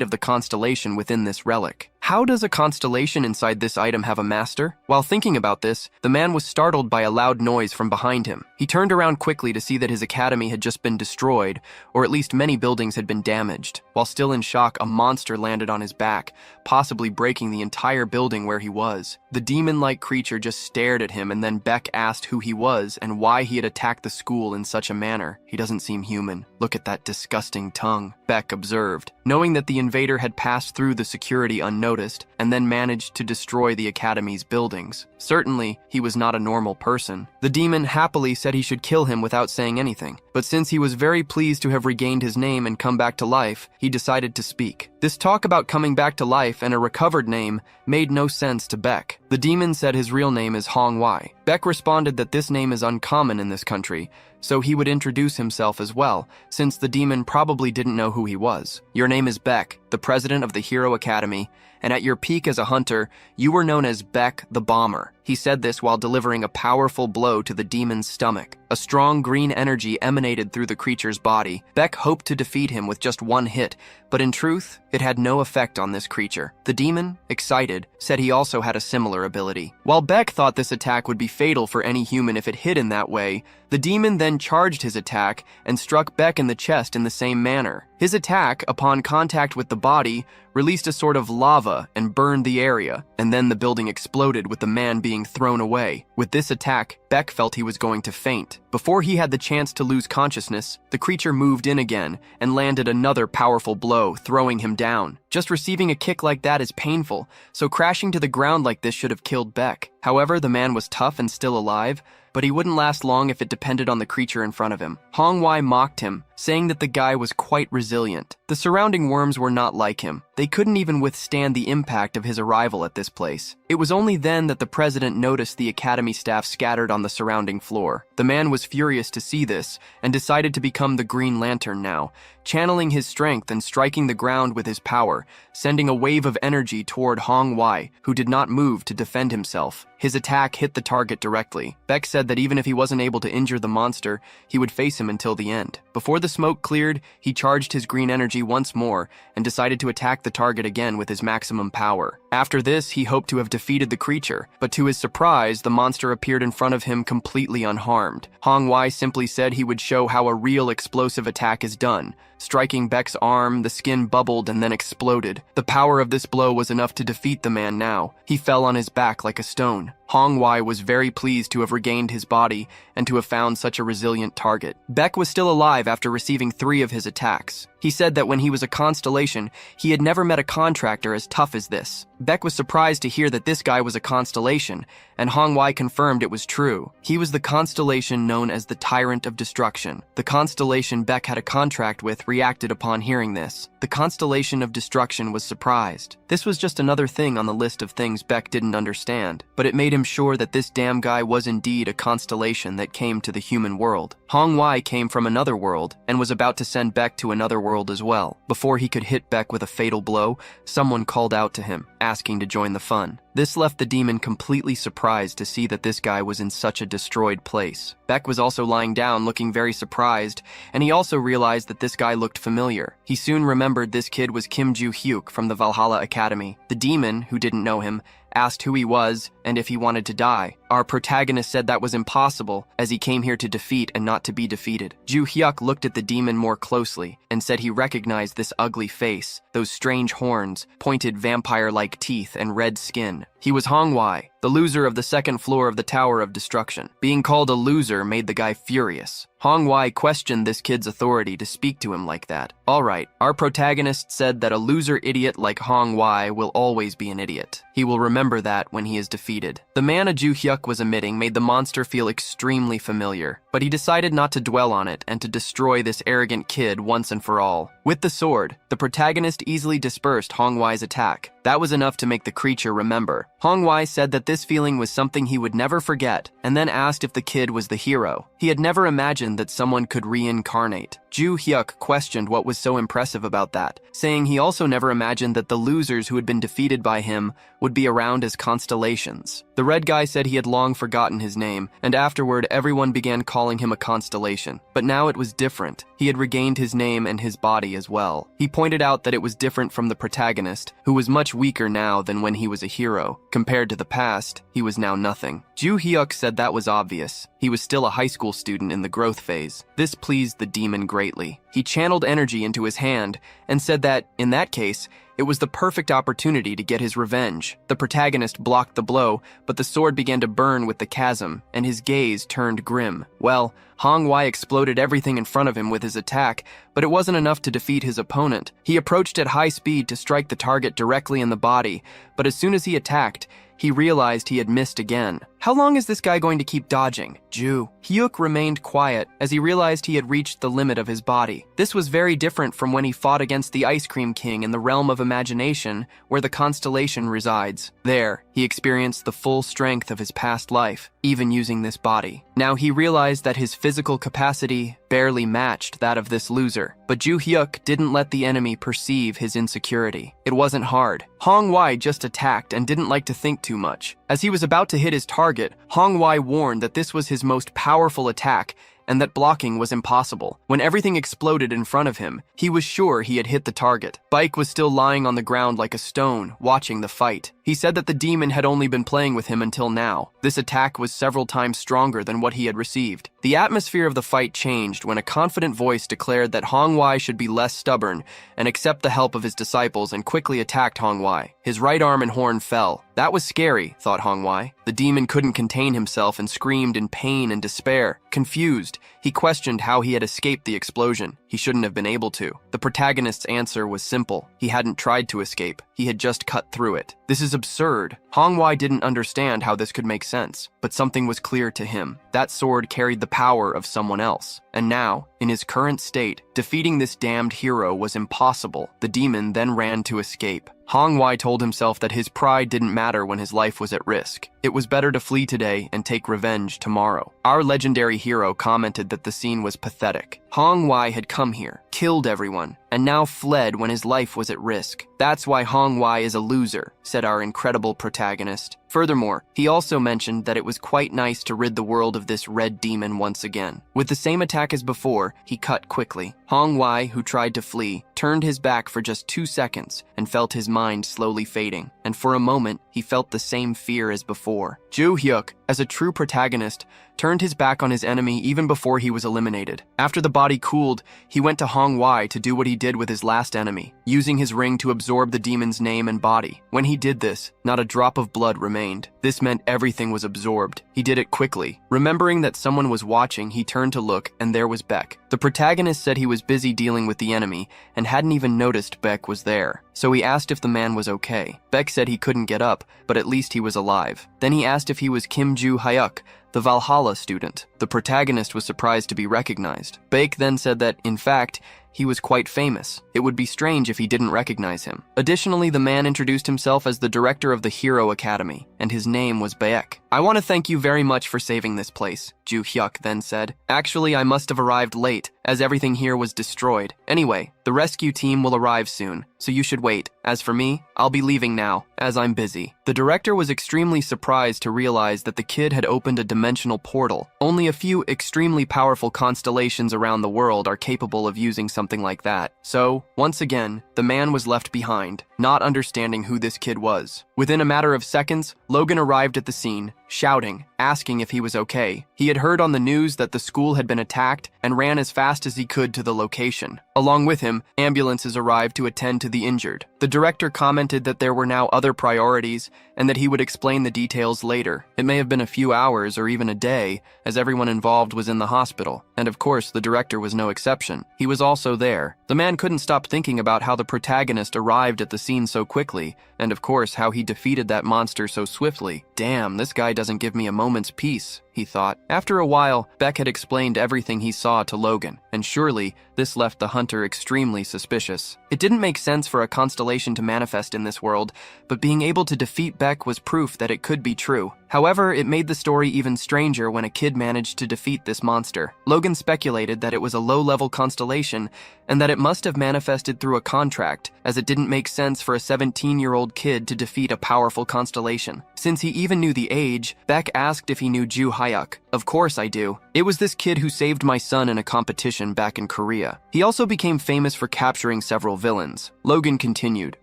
of the constellation within this relic. How does a constellation inside this item have a master? While thinking about this, the man was startled by a loud noise from behind him. He turned around quickly to see that his academy had just been destroyed, or at least many buildings had been damaged. While still in shock, a monster landed on his back, possibly breaking the entire building where he was. The demon-like creature just stared at him, and then Beck asked who he was and why he had attacked the school in such a manner. He doesn't seem human. Look at that disgusting tongue, Beck observed. Knowing that the invader had passed through the security unnoticed and then managed to destroy the Academy's buildings. Certainly, he was not a normal person. The demon happily said he should kill him without saying anything, but since he was very pleased to have regained his name and come back to life, he decided to speak. This talk about coming back to life and a recovered name made no sense to Beck. The demon said his real name is Hong Wai. Beck responded that this name is uncommon in this country, so he would introduce himself as well, since the demon probably didn't know who he was. Your name is Beck, the president of the Hero Academy, and at your peak as a hunter, you were known as Beck the Bomber. He said this while delivering a powerful blow to the demon's stomach. A strong green energy emanated through the creature's body. Beck hoped to defeat him with just one hit, but in truth, it had no effect on this creature. The demon, excited, said he also had a similar ability. While Beck thought this attack would be fatal for any human if it hit in that way, the demon then charged his attack and struck Beck in the chest in the same manner. His attack, upon contact with the body, released a sort of lava and burned the area, and then the building exploded with the man being thrown away. With this attack, Beck felt he was going to faint. Before he had the chance to lose consciousness, the creature moved in again and landed another powerful blow, throwing him down. Just receiving a kick like that is painful, so crashing to the ground like this should have killed Beck. However, the man was tough and still alive, but he wouldn't last long if it depended on the creature in front of him. Hong Wai mocked him, saying that the guy was quite resilient. The surrounding worms were not like him. They couldn't even withstand the impact of his arrival at this place. It was only then that the president noticed the academy staff scattered on the surrounding floor. The man was furious to see this and decided to become the Green Lantern now, channeling his strength and striking the ground with his power, sending a wave of energy toward Hong Wai, who did not move to defend himself. His attack hit the target directly. Beck said that even if he wasn't able to injure the monster, he would face him until the end. Before the smoke cleared, he charged his green energy once more and decided to attack the target again with his maximum power. After this, he hoped to have defeated the creature, but to his surprise, the monster appeared in front of him completely unharmed. Hong Wai simply said he would show how a real explosive attack is done. Striking Beck's arm, the skin bubbled and then exploded. The power of this blow was enough to defeat the man now. He fell on his back like a stone. Hong Wai was very pleased to have regained his body and to have found such a resilient target. Beck was still alive after receiving 3 of his attacks. He said that when he was a constellation, he had never met a contractor as tough as this. Beck was surprised to hear that this guy was a constellation, and Hong Wai confirmed it was true. He was the constellation known as the Tyrant of Destruction. The constellation Beck had a contract with reacted upon hearing this. The constellation of destruction was surprised. This was just another thing on the list of things Beck didn't understand, but it made him sure that this damn guy was indeed a constellation that came to the human world. Hong Wai came from another world and was about to send Beck to another world as well. Before he could hit Beck with a fatal blow, someone called out to him, asking to join the fun. This left the demon completely surprised to see that this guy was in such a destroyed place. Beck was also lying down looking very surprised, and he also realized that this guy looked familiar. He soon remembered this kid was Kim Joo-hyuk from the Valhalla Academy. The demon, who didn't know him, asked who he was and if he wanted to die. Our protagonist said that was impossible, as he came here to defeat and not to be defeated. Joo-hyuk looked at the demon more closely and said he recognized this ugly face, those strange horns, pointed vampire-like teeth, and red skin. He was Hongwai, the loser of the second floor of the Tower of Destruction. Being called a loser made the guy furious. Hongwai questioned this kid's authority to speak to him like that. Alright, our protagonist said that a loser idiot like Hongwai will always be an idiot. He will remember that when he is defeated. The mana Joo-hyuk was emitting made the monster feel extremely familiar, but he decided not to dwell on it and to destroy this arrogant kid once and for all. With the sword, the protagonist easily dispersed Hongwai's attack. That was enough to make the creature remember. Hongwai said that this feeling was something he would never forget, and then asked if the kid was the hero. He had never imagined that someone could reincarnate. Joo-hyuk questioned what was so impressive about that, saying he also never imagined that the losers who had been defeated by him would be around as constellations. The red guy said he had long forgotten his name, and afterward everyone began calling him a constellation. But now it was different. He had regained his name and his body as well. He pointed out that it was different from the protagonist, who was much weaker now than when he was a hero. Compared to the past, he was now nothing. Joo-hyuk said that was obvious. He was still a high school student in the growth phase. This pleased the demon greatly. He channeled energy into his hand and said that, in that case, it was the perfect opportunity to get his revenge. The protagonist blocked the blow, but the sword began to burn with the chasm, and his gaze turned grim. Well, Hongwai exploded everything in front of him with his attack, but it wasn't enough to defeat his opponent. He approached at high speed to strike the target directly in the body, but as soon as he attacked, he realized he had missed again. How long is this guy going to keep dodging? Joo-hyuk remained quiet as he realized he had reached the limit of his body. This was very different from when he fought against the Ice Cream King in the realm of imagination, where the constellation resides. There, he experienced the full strength of his past life, even using this body. Now he realized that his physical capacity barely matched that of this loser, but Joo-hyuk didn't let the enemy perceive his insecurity. It wasn't hard. Hongwai just attacked and didn't like to think too much. As he was about to hit his target, Hongwai warned that this was his most powerful attack and that blocking was impossible. When everything exploded in front of him, he was sure he had hit the target. Baek was still lying on the ground like a stone, watching the fight. He said that the demon had only been playing with him until now. This attack was several times stronger than what he had received. The atmosphere of the fight changed when a confident voice declared that Hongwai should be less stubborn and accept the help of his disciples, and quickly attacked Hongwai. His right arm and horn fell. That was scary, thought Hongwai. The demon couldn't contain himself and screamed in pain and despair. Confused, he questioned how he had escaped the explosion. He shouldn't have been able to. The protagonist's answer was simple. He hadn't tried to escape. He had just cut through it. This is absurd. Hongwai didn't understand how this could make sense, but something was clear to him. That sword carried the power of someone else. And now, in his current state, defeating this damned hero was impossible. The demon then ran to escape. Hongwai told himself that his pride didn't matter when his life was at risk. It was better to flee today and take revenge tomorrow. Our legendary hero commented that the scene was pathetic. Hongwai had come here, killed everyone, and now fled when his life was at risk. That's why Hongwai is a loser, said our incredible protagonist. Furthermore, he also mentioned that it was quite nice to rid the world of this red demon once again. With the same attack as before, he cut quickly. Hongwai, who tried to flee, turned his back for just 2 seconds and felt his mind slowly fading. And for a moment, he felt the same fear as before. Joo-hyuk, as a true protagonist, turned his back on his enemy even before he was eliminated. After the body cooled, he went to Hongwai to do what he did with his last enemy, using his ring to absorb the demon's name and body. When he did this, not a drop of blood remained. This meant everything was absorbed. He did it quickly. Remembering that someone was watching, he turned to look, and there was Beck. The protagonist said he was busy dealing with the enemy and hadn't even noticed Beck was there. So he asked if the man was okay. Beck said he couldn't get up, but at least he was alive. Then he asked if he was Kim Joo-hyuk, the Valhalla student. The protagonist was surprised to be recognized. Baek then said that, in fact, He was quite famous. It would be strange if he didn't recognize him. Additionally, the man introduced himself as the director of the Hero Academy, and his name was Baek. "I want to thank you very much for saving this place," Ju Hyuk then said. "Actually, I must have arrived late, as everything here was destroyed. Anyway, the rescue team will arrive soon, so you should wait. As for me, I'll be leaving now, as I'm busy." The director was extremely surprised to realize that the kid had opened a dimensional portal. Only a few extremely powerful constellations around the world are capable of using something like that. So, once again, the man was left behind, not understanding who this kid was. Within a matter of seconds, Logan arrived at the scene, shouting, asking if he was okay. He had heard on the news that the school had been attacked and ran as fast as he could to the location. Along with him, ambulances arrived to attend to the injured. The director commented that there were now other priorities and that he would explain the details later. It may have been a few hours or even a day, as everyone involved was in the hospital. And of course, the director was no exception. He was also there. The man couldn't stop thinking about how the protagonist arrived at the scene so quickly, and of course how he defeated that monster so swiftly. Damn, this guy doesn't give me a moment's peace, he thought. After a while, Beck had explained everything he saw to Logan, and surely this left the hunter extremely suspicious. It didn't make sense for a constellation to manifest in this world, but being able to defeat Beck was proof that it could be true. However, it made the story even stranger when a kid managed to defeat this monster. Logan speculated that it was a low-level constellation and that it must have manifested through a contract, as it didn't make sense for a 17-year-old kid to defeat a powerful constellation. Since he even knew the age, Beck asked if he knew Ju Hyuk. "Of course I do. It was this kid who saved my son in a competition back in Korea. He also became famous for capturing several villains." Logan continued,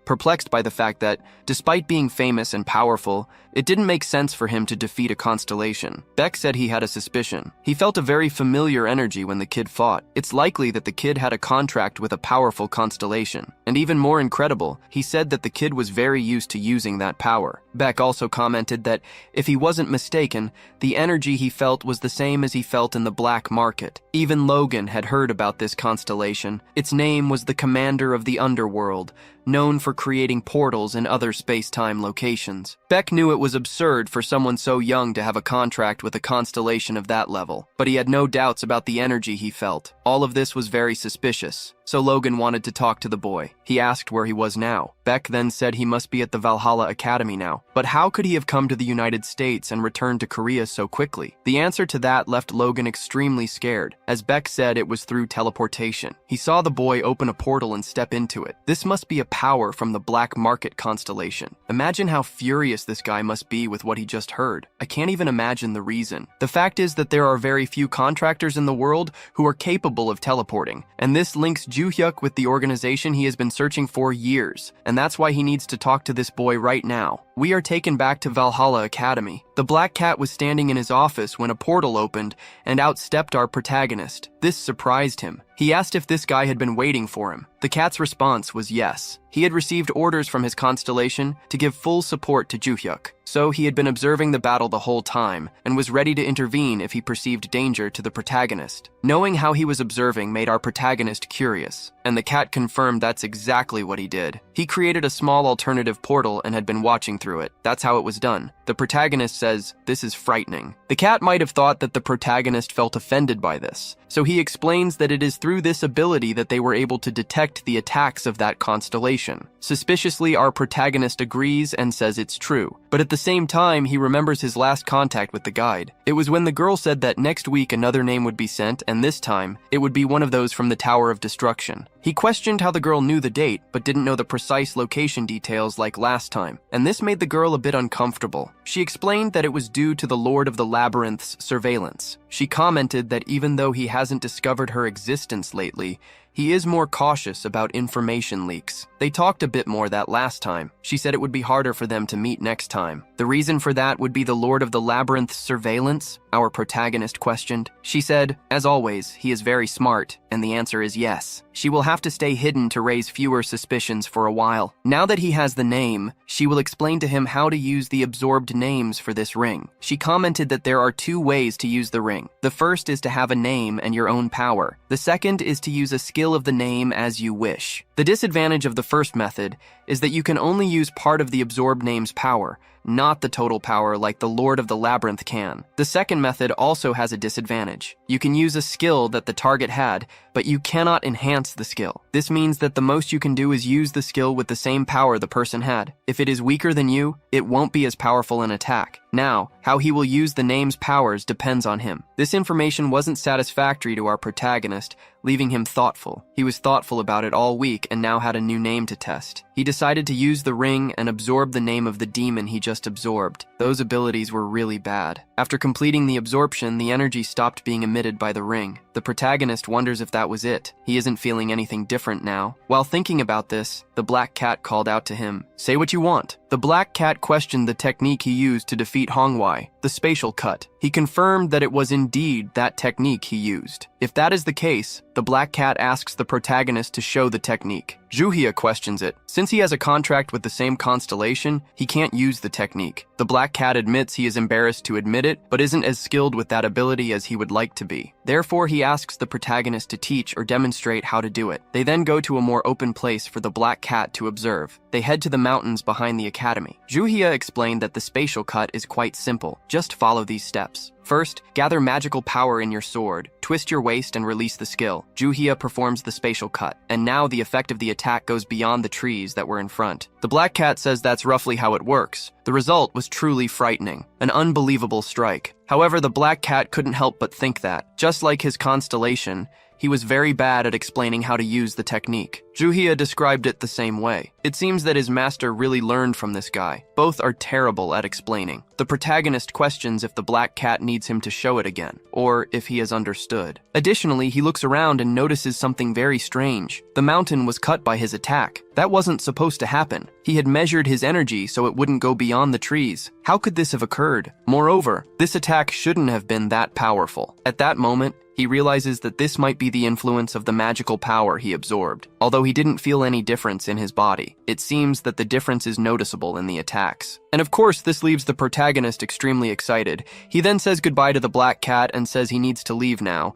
perplexed by the fact that, despite being famous and powerful, it didn't make sense for him to defeat a constellation. Beck said he had a suspicion. He felt a very familiar energy when the kid fought. It's likely that the kid had a contract with a powerful constellation. And even more incredible, he said that the kid was very used to using that power. Beck also commented that, if he wasn't mistaken, the energy he felt was the same as he felt in the black market. Even Logan had heard about this constellation. Its name was the Commander of the Underworld, known for creating portals in other space-time locations. Beck knew it was absurd for someone so young to have a contract with a constellation of that level, but he had no doubts about the energy he felt. All of this was very suspicious, so Logan wanted to talk to the boy. He asked where he was now. Beck then said he must be at the Valhalla Academy now. But how could he have come to the United States and returned to Korea so quickly? The answer to that left Logan extremely scared. As Beck said, it was through teleportation. He saw the boy open a portal and step into it. This must be a power from the black market constellation. Imagine how furious this guy must be with what he just heard. I can't even imagine the reason. The fact is that there are very few contractors in the world who are capable of teleporting, and this links Ju Hyuk with the organization he has been searching for years, and that's why he needs to talk to this boy right now. We are taken back to Valhalla Academy. The black cat was standing in his office when a portal opened, and out stepped our protagonist. This surprised him. He asked if this guy had been waiting for him. The cat's response was yes. He had received orders from his constellation to give full support to Ju Hyuk, so he had been observing the battle the whole time and was ready to intervene if he perceived danger to the protagonist. Knowing how he was observing made our protagonist curious, and the cat confirmed that's exactly what he did. He created a small alternative portal and had been watching through it. That's how it was done. The protagonist says, "This is frightening." The cat might have thought that the protagonist felt offended by this, so he explains that it is through this ability that they were able to detect the attacks of that constellation. Suspiciously, our protagonist agrees and says it's true, but at the same time, he remembers his last contact with the guide. It was when the girl said that next week another name would be sent, and this time, it would be one of those from the Tower of Destruction. He questioned how the girl knew the date, but didn't know the precise location details like last time, and this made the girl a bit uncomfortable. She explained that it was due to the Lord of the Labyrinth's surveillance. She commented that even though he hasn't discovered her existence lately, he is more cautious about information leaks. They talked a bit more that last time. She said it would be harder for them to meet next time. The reason for that would be the Lord of the Labyrinth's surveillance? Our protagonist questioned. She said, as always, he is very smart, and the answer is yes. She will have to stay hidden to raise fewer suspicions for a while. Now that he has the name, she will explain to him how to use the absorbed names for this ring. She commented that there are 2 ways to use the ring. The first is to have a name and your own power. The second is to use a skill of the name as you wish. The disadvantage of the first method is that you can only use part of the absorbed name's power, not the total power like the Lord of the Labyrinth can. The second method also has a disadvantage. You can use a skill that the target had, but you cannot enhance the skill. This means that the most you can do is use the skill with the same power the person had. If it is weaker than you, it won't be as powerful an attack. Now, how he will use the name's powers depends on him. This information wasn't satisfactory to our protagonist, leaving him thoughtful. He was thoughtful about it all week and now had a new name to test. He decided to use the ring and absorb the name of the demon he just absorbed. Those abilities were really bad. After completing the absorption, the energy stopped being emitted by the ring. The protagonist wonders if that was it. He isn't feeling anything different now. While thinking about this, the black cat called out to him, "Say what you want." The black cat questioned the technique he used to defeat Hongwei, the spatial cut. He confirmed that it was indeed that technique he used. If that is the case, the black cat asks the protagonist to show the technique. Zhuhia questions it. Since he has a contract with the same constellation, he can't use the technique. The black cat admits he is embarrassed to admit it, but isn't as skilled with that ability as he would like to be. Therefore, he asks the protagonist to teach or demonstrate how to do it. They then go to a more open place for the black cat to observe. They head to the mountains behind the academy. Zhuhia explained that the spatial cut is quite simple. Just follow these steps. First, gather magical power in your sword, twist your waist and release the skill. Zhuhia performs the spatial cut, and now the effect of the attack goes beyond the trees that were in front. The black cat says that's roughly how it works. The result was truly frightening, an unbelievable strike. However, the black cat couldn't help but think that, just like his constellation, he was very bad at explaining how to use the technique. Zhuhia described it the same way. It seems that his master really learned from this guy. Both are terrible at explaining. The protagonist questions if the black cat needs him to show it again, or if he has understood. Additionally, he looks around and notices something very strange. The mountain was cut by his attack. That wasn't supposed to happen. He had measured his energy so it wouldn't go beyond the trees. How could this have occurred? Moreover, this attack shouldn't have been that powerful. At that moment, he realizes that this might be the influence of the magical power he absorbed. Although he didn't feel any difference in his body, it seems that the difference is noticeable in the attacks. And of course, this leaves the protagonist extremely excited. He then says goodbye to the black cat and says he needs to leave now.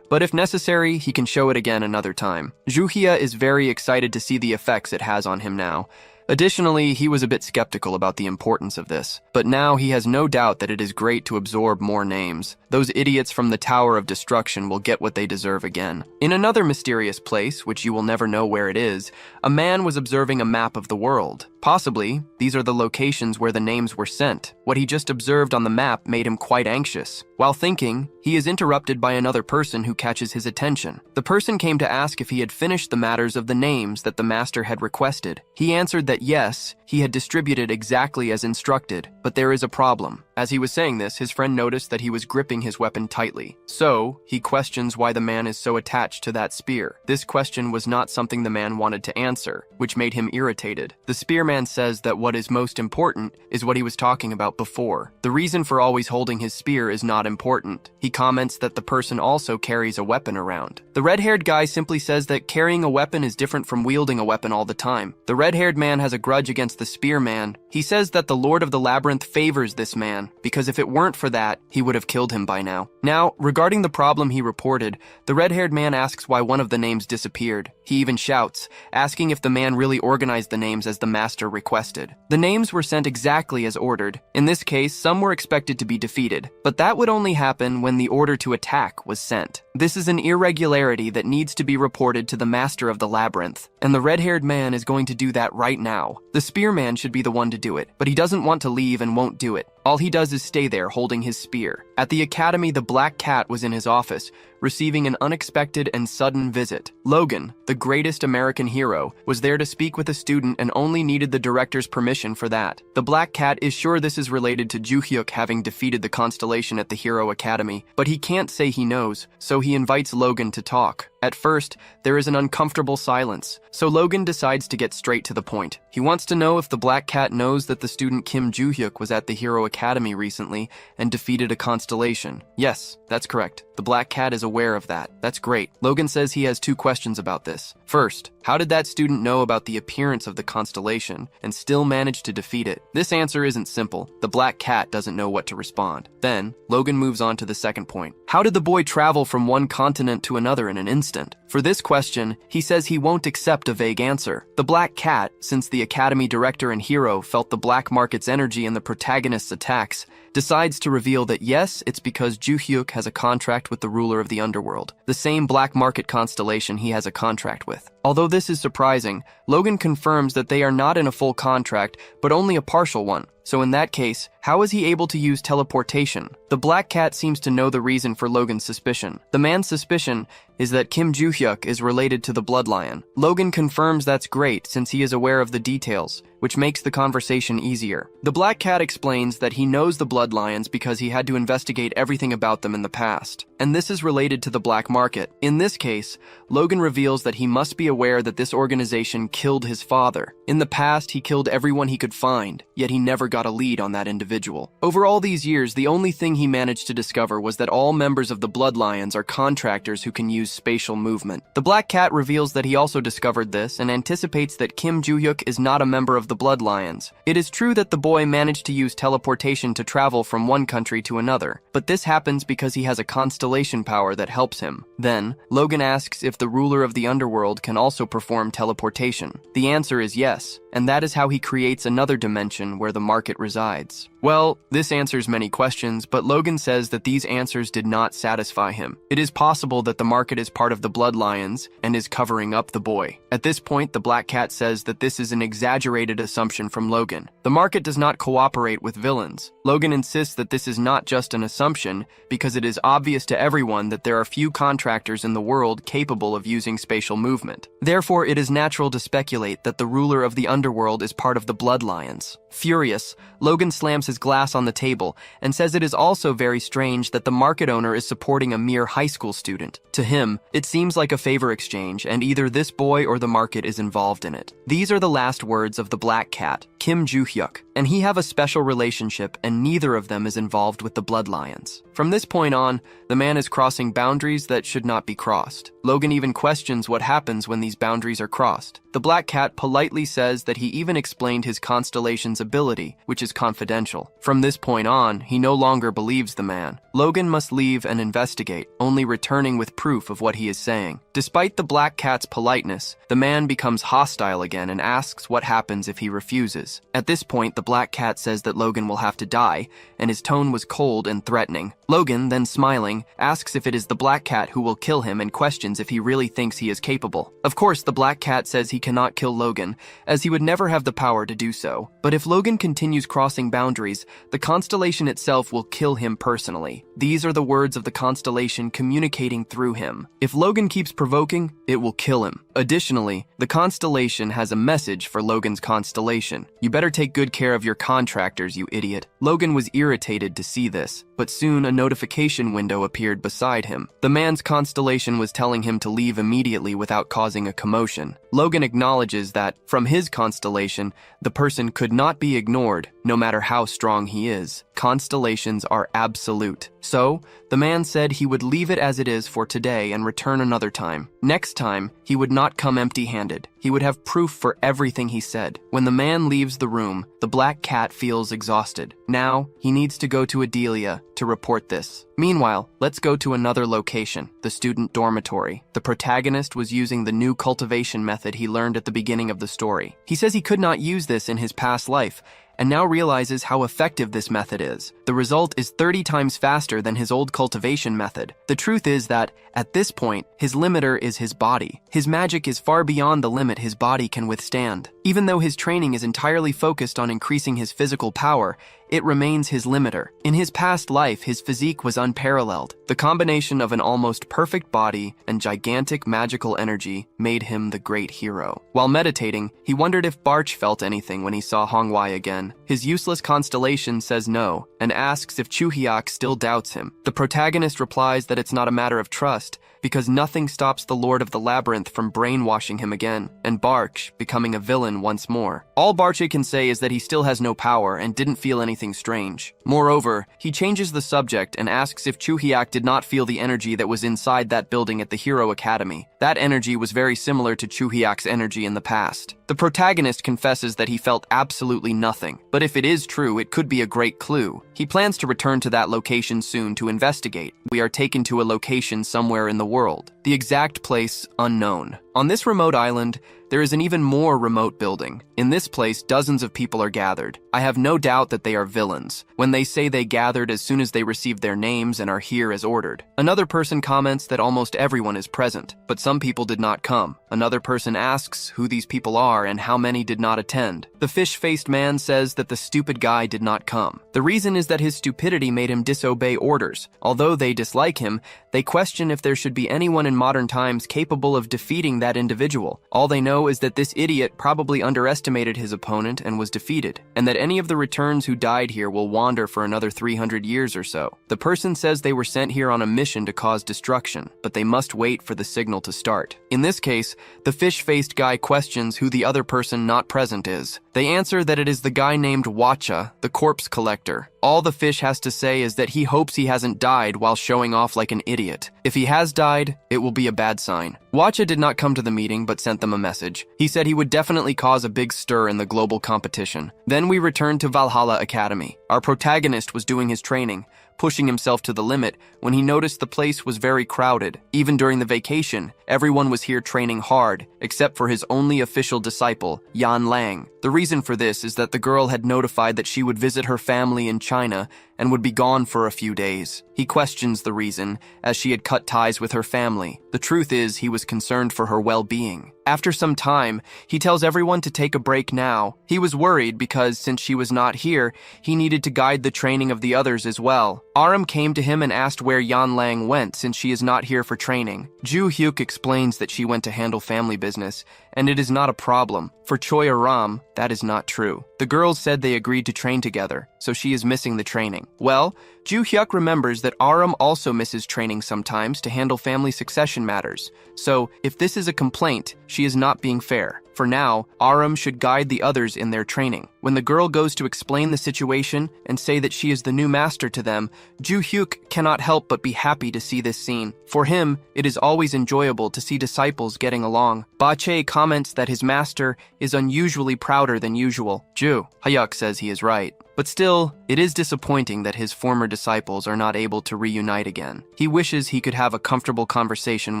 But if necessary, he can show it again another time. Zhuhia is very excited to see the effects it has on him now. Additionally, he was a bit skeptical about the importance of this, but now he has no doubt that it is great to absorb more names. Those idiots from the Tower of Destruction will get what they deserve again. In another mysterious place, which you will never know where it is, a man was observing a map of the world. Possibly, these are the locations where the names were sent. What he just observed on the map made him quite anxious. While thinking, he is interrupted by another person who catches his attention. The person came to ask if he had finished the matters of the names that the master had requested. He answered that yes, he had distributed exactly as instructed, but there is a problem. As he was saying this, his friend noticed that he was gripping his weapon tightly. So, he questions why the man is so attached to that spear. This question was not something the man wanted to answer, which made him irritated. The spearman says that what is most important is what he was talking about before. The reason for always holding his spear is not important. He comments that the person also carries a weapon around. The red-haired guy simply says that carrying a weapon is different from wielding a weapon all the time. The red-haired man has a grudge against the spearman. He says that the Lord of the Labyrinth favors this man, because if it weren't for that, he would have killed him by now. Now, regarding the problem he reported, the red-haired man asks why one of the names disappeared. He even shouts, asking if the man really organized the names as the master requested. The names were sent exactly as ordered. In this case, some were expected to be defeated, but that would only happen when the order to attack was sent. This is an irregularity that needs to be reported to the master of the labyrinth, and the red-haired man is going to do that right now. The spearman should be the one to do it, but he doesn't want to leave and won't do it. All he does is stay there holding his spear. At the academy, the black cat was in his office, receiving an unexpected and sudden visit. Logan, the greatest American hero, was there to speak with a student and only needed the director's permission for that. The black cat is sure this is related to Juhyuk having defeated the constellation at the Hero Academy, but he can't say he knows, so he invites Logan to talk. At first, there is an uncomfortable silence, so Logan decides to get straight to the point. He wants to know if the black cat knows that the student Kim Juhyuk was at the Hero Academy recently and defeated a constellation. Yes, that's correct. The black cat is aware of that. That's great. Logan says he has two questions about this. First, How did that student know about the appearance of the constellation and still manage to defeat it? This answer isn't simple. The black cat doesn't know what to respond. Then, Logan moves on to the second point. How did the boy travel from one continent to another in an instant? For this question, he says he won't accept a vague answer. The black cat, since the academy director and hero felt the black market's energy in the protagonist's attacks, decides to reveal that yes, it's because Ju-hyuk has a contract with the ruler of the underworld, the same black market constellation he has a contract with. Although this is surprising, Logan confirms that they are not in a full contract, but only a partial one. So in that case, how is he able to use teleportation? The black cat seems to know the reason for Logan's suspicion. The man's suspicion is that Kim Ju-hyuk is related to the Blood Lion. Logan confirms that's great since he is aware of the details, which makes the conversation easier. The black cat explains that he knows the Blood Lions because he had to investigate everything about them in the past, and this is related to the black market. In this case, Logan reveals that he must be aware that this organization killed his father. In the past, he killed everyone he could find, yet he never got a lead on that individual. Over all these years, the only thing he managed to discover was that all members of the Blood Lions are contractors who can use spatial movement. The black cat reveals that he also discovered this and anticipates that Kim Ju-hyuk is not a member of the Blood Lions. It is true that the boy managed to use teleportation to travel from one country to another, but this happens because he has a constellation power that helps him. Then, Logan asks if the ruler of the underworld can also perform teleportation. The answer is yes, and that is how he creates another dimension where the market resides. Well, this answers many questions, but Logan says that these answers did not satisfy him. It is possible that the market is part of the Blood Lions and is covering up the boy. At this point, the black cat says that this is an exaggerated assumption from Logan. The market does not cooperate with villains. Logan insists that this is not just an assumption because it is obvious to everyone that there are few contractors in the world capable of using spatial movement. Therefore, it is natural to speculate that the ruler of the underworld is part of the Blood Lions. Furious, Logan slams his glass on the table and says it is also very strange that the market owner is supporting a mere high school student. To him, it seems like a favor exchange, and either this boy or the market is involved in it. These are the last words of the black cat, Kim Ju-hyuk, and he have a special relationship, and neither of them is involved with the Blood Lions. From this point on, the man is crossing boundaries that should not be crossed. Logan even questions what happens when these boundaries are crossed. The black cat politely says that he even explained his constellation's ability, which is confidential. From this point on, he no longer believes the man. Logan must leave and investigate, only returning with proof of what he is saying. Despite the black cat's politeness, the man becomes hostile again and asks what happens if he refuses. At this point, the black cat says that Logan will have to die, and his tone was cold and threatening. Logan, then smiling, asks if it is the black cat who will kill him and questions if he really thinks he is capable. Of course, the black cat says he cannot kill Logan, as he would never have the power to do so. But if Logan continues crossing boundaries, the constellation itself will kill him personally. These are the words of the constellation communicating through him. If Logan keeps provoking, it will kill him. Additionally, the constellation has a message for Logan's constellation. You better take good care of your contractors, you idiot. Logan was irritated to see this, but soon a notification window appeared beside him. The man's constellation was telling him to leave immediately without causing a commotion. Logan acknowledges that, from his constellation, the person could not be ignored, no matter how strong he is. Constellations are absolute. So, the man said he would leave it as it is for today and return another time. Next time, he would not come empty-handed. He would have proof for everything he said. When the man leaves the room, the black cat feels exhausted. Now, he needs to go to Adelia to report this. Meanwhile, let's go to another location, the student dormitory. The protagonist was using the new cultivation method he learned at the beginning of the story. He says he could not use this in his past life, and now realizes how effective this method is. The result is 30 times faster than his old cultivation method. The truth is that, at this point, his limiter is his body. His magic is far beyond the limit his body can withstand. Even though his training is entirely focused on increasing his physical power, it remains his limiter. In his past life, his physique was unparalleled. The combination of an almost perfect body and gigantic magical energy made him the great hero. While meditating, he wondered if Barch felt anything when he saw Hongwei again. His useless constellation says no, and asks if Chu-hyuk still doubts him. The protagonist replies that it's not a matter of trust, because nothing stops the Lord of the Labyrinth from brainwashing him again, and Barch becoming a villain once more. All Barch can say is that he still has no power and didn't feel anything strange. Moreover, he changes the subject and asks if Chu-hyuk did not feel the energy that was inside that building at the Hero Academy. That energy was very similar to Chu Hyuk's energy in the past. The protagonist confesses that he felt absolutely nothing, but if it is true, it could be a great clue. He plans to return to that location soon to investigate. We are taken to a location somewhere in the world. The exact place unknown. On this remote island, there is an even more remote building. In this place, dozens of people are gathered. I have no doubt that they are villains. When they say they gathered as soon as they received their names and are here as ordered. Another person comments that almost everyone is present, but some people did not come. Another person asks who these people are and how many did not attend. The fish-faced man says that the stupid guy did not come. The reason is that his stupidity made him disobey orders. Although they dislike him, they question if there should be anyone in modern times capable of defeating that individual. All they know is that this idiot probably underestimated his opponent and was defeated, and that any of the returns who died here will wander for another 300 years or so. The person says they were sent here on a mission to cause destruction, but they must wait for the signal to start. In this case, the fish-faced guy questions who the other person not present is. They answer that it is the guy named Wacha, the corpse collector. All the fish has to say is that he hopes he hasn't died while showing off like an idiot. If he has died, it will be a bad sign. Wacha did not come to the meeting but sent them a message. He said he would definitely cause a big stir in the global competition. Then we returned to Valhalla Academy. Our protagonist was doing his training, pushing himself to the limit when he noticed the place was very crowded. Even during the vacation, everyone was here training hard, except for his only official disciple, Yan Lang. The reason for this is that the girl had notified that she would visit her family in China and would be gone for a few days. He questions the reason, as she had cut ties with her family. The truth is, he was concerned for her well-being. After some time, he tells everyone to take a break now. He was worried because, since she was not here, he needed to guide the training of the others as well. Aram came to him and asked where Yan Lang went since she is not here for training. Ju Hyuk explains that she went to handle family business, and it is not a problem. For Choi Aram, that is not true. The girls said they agreed to train together, so she is missing the training. Well, Ju Hyuk remembers that Aram also misses training sometimes to handle family succession matters. So, if this is a complaint, she is not being fair. For now, Aram should guide the others in their training. When the girl goes to explain the situation and say that she is the new master to them, Ju Hyuk cannot help but be happy to see this scene. For him, it is always enjoyable to see disciples getting along. Ba Che comments that his master is unusually prouder than usual. Ju Hyuk says he is right. But still, it is disappointing that his former disciples are not able to reunite again. He wishes he could have a comfortable conversation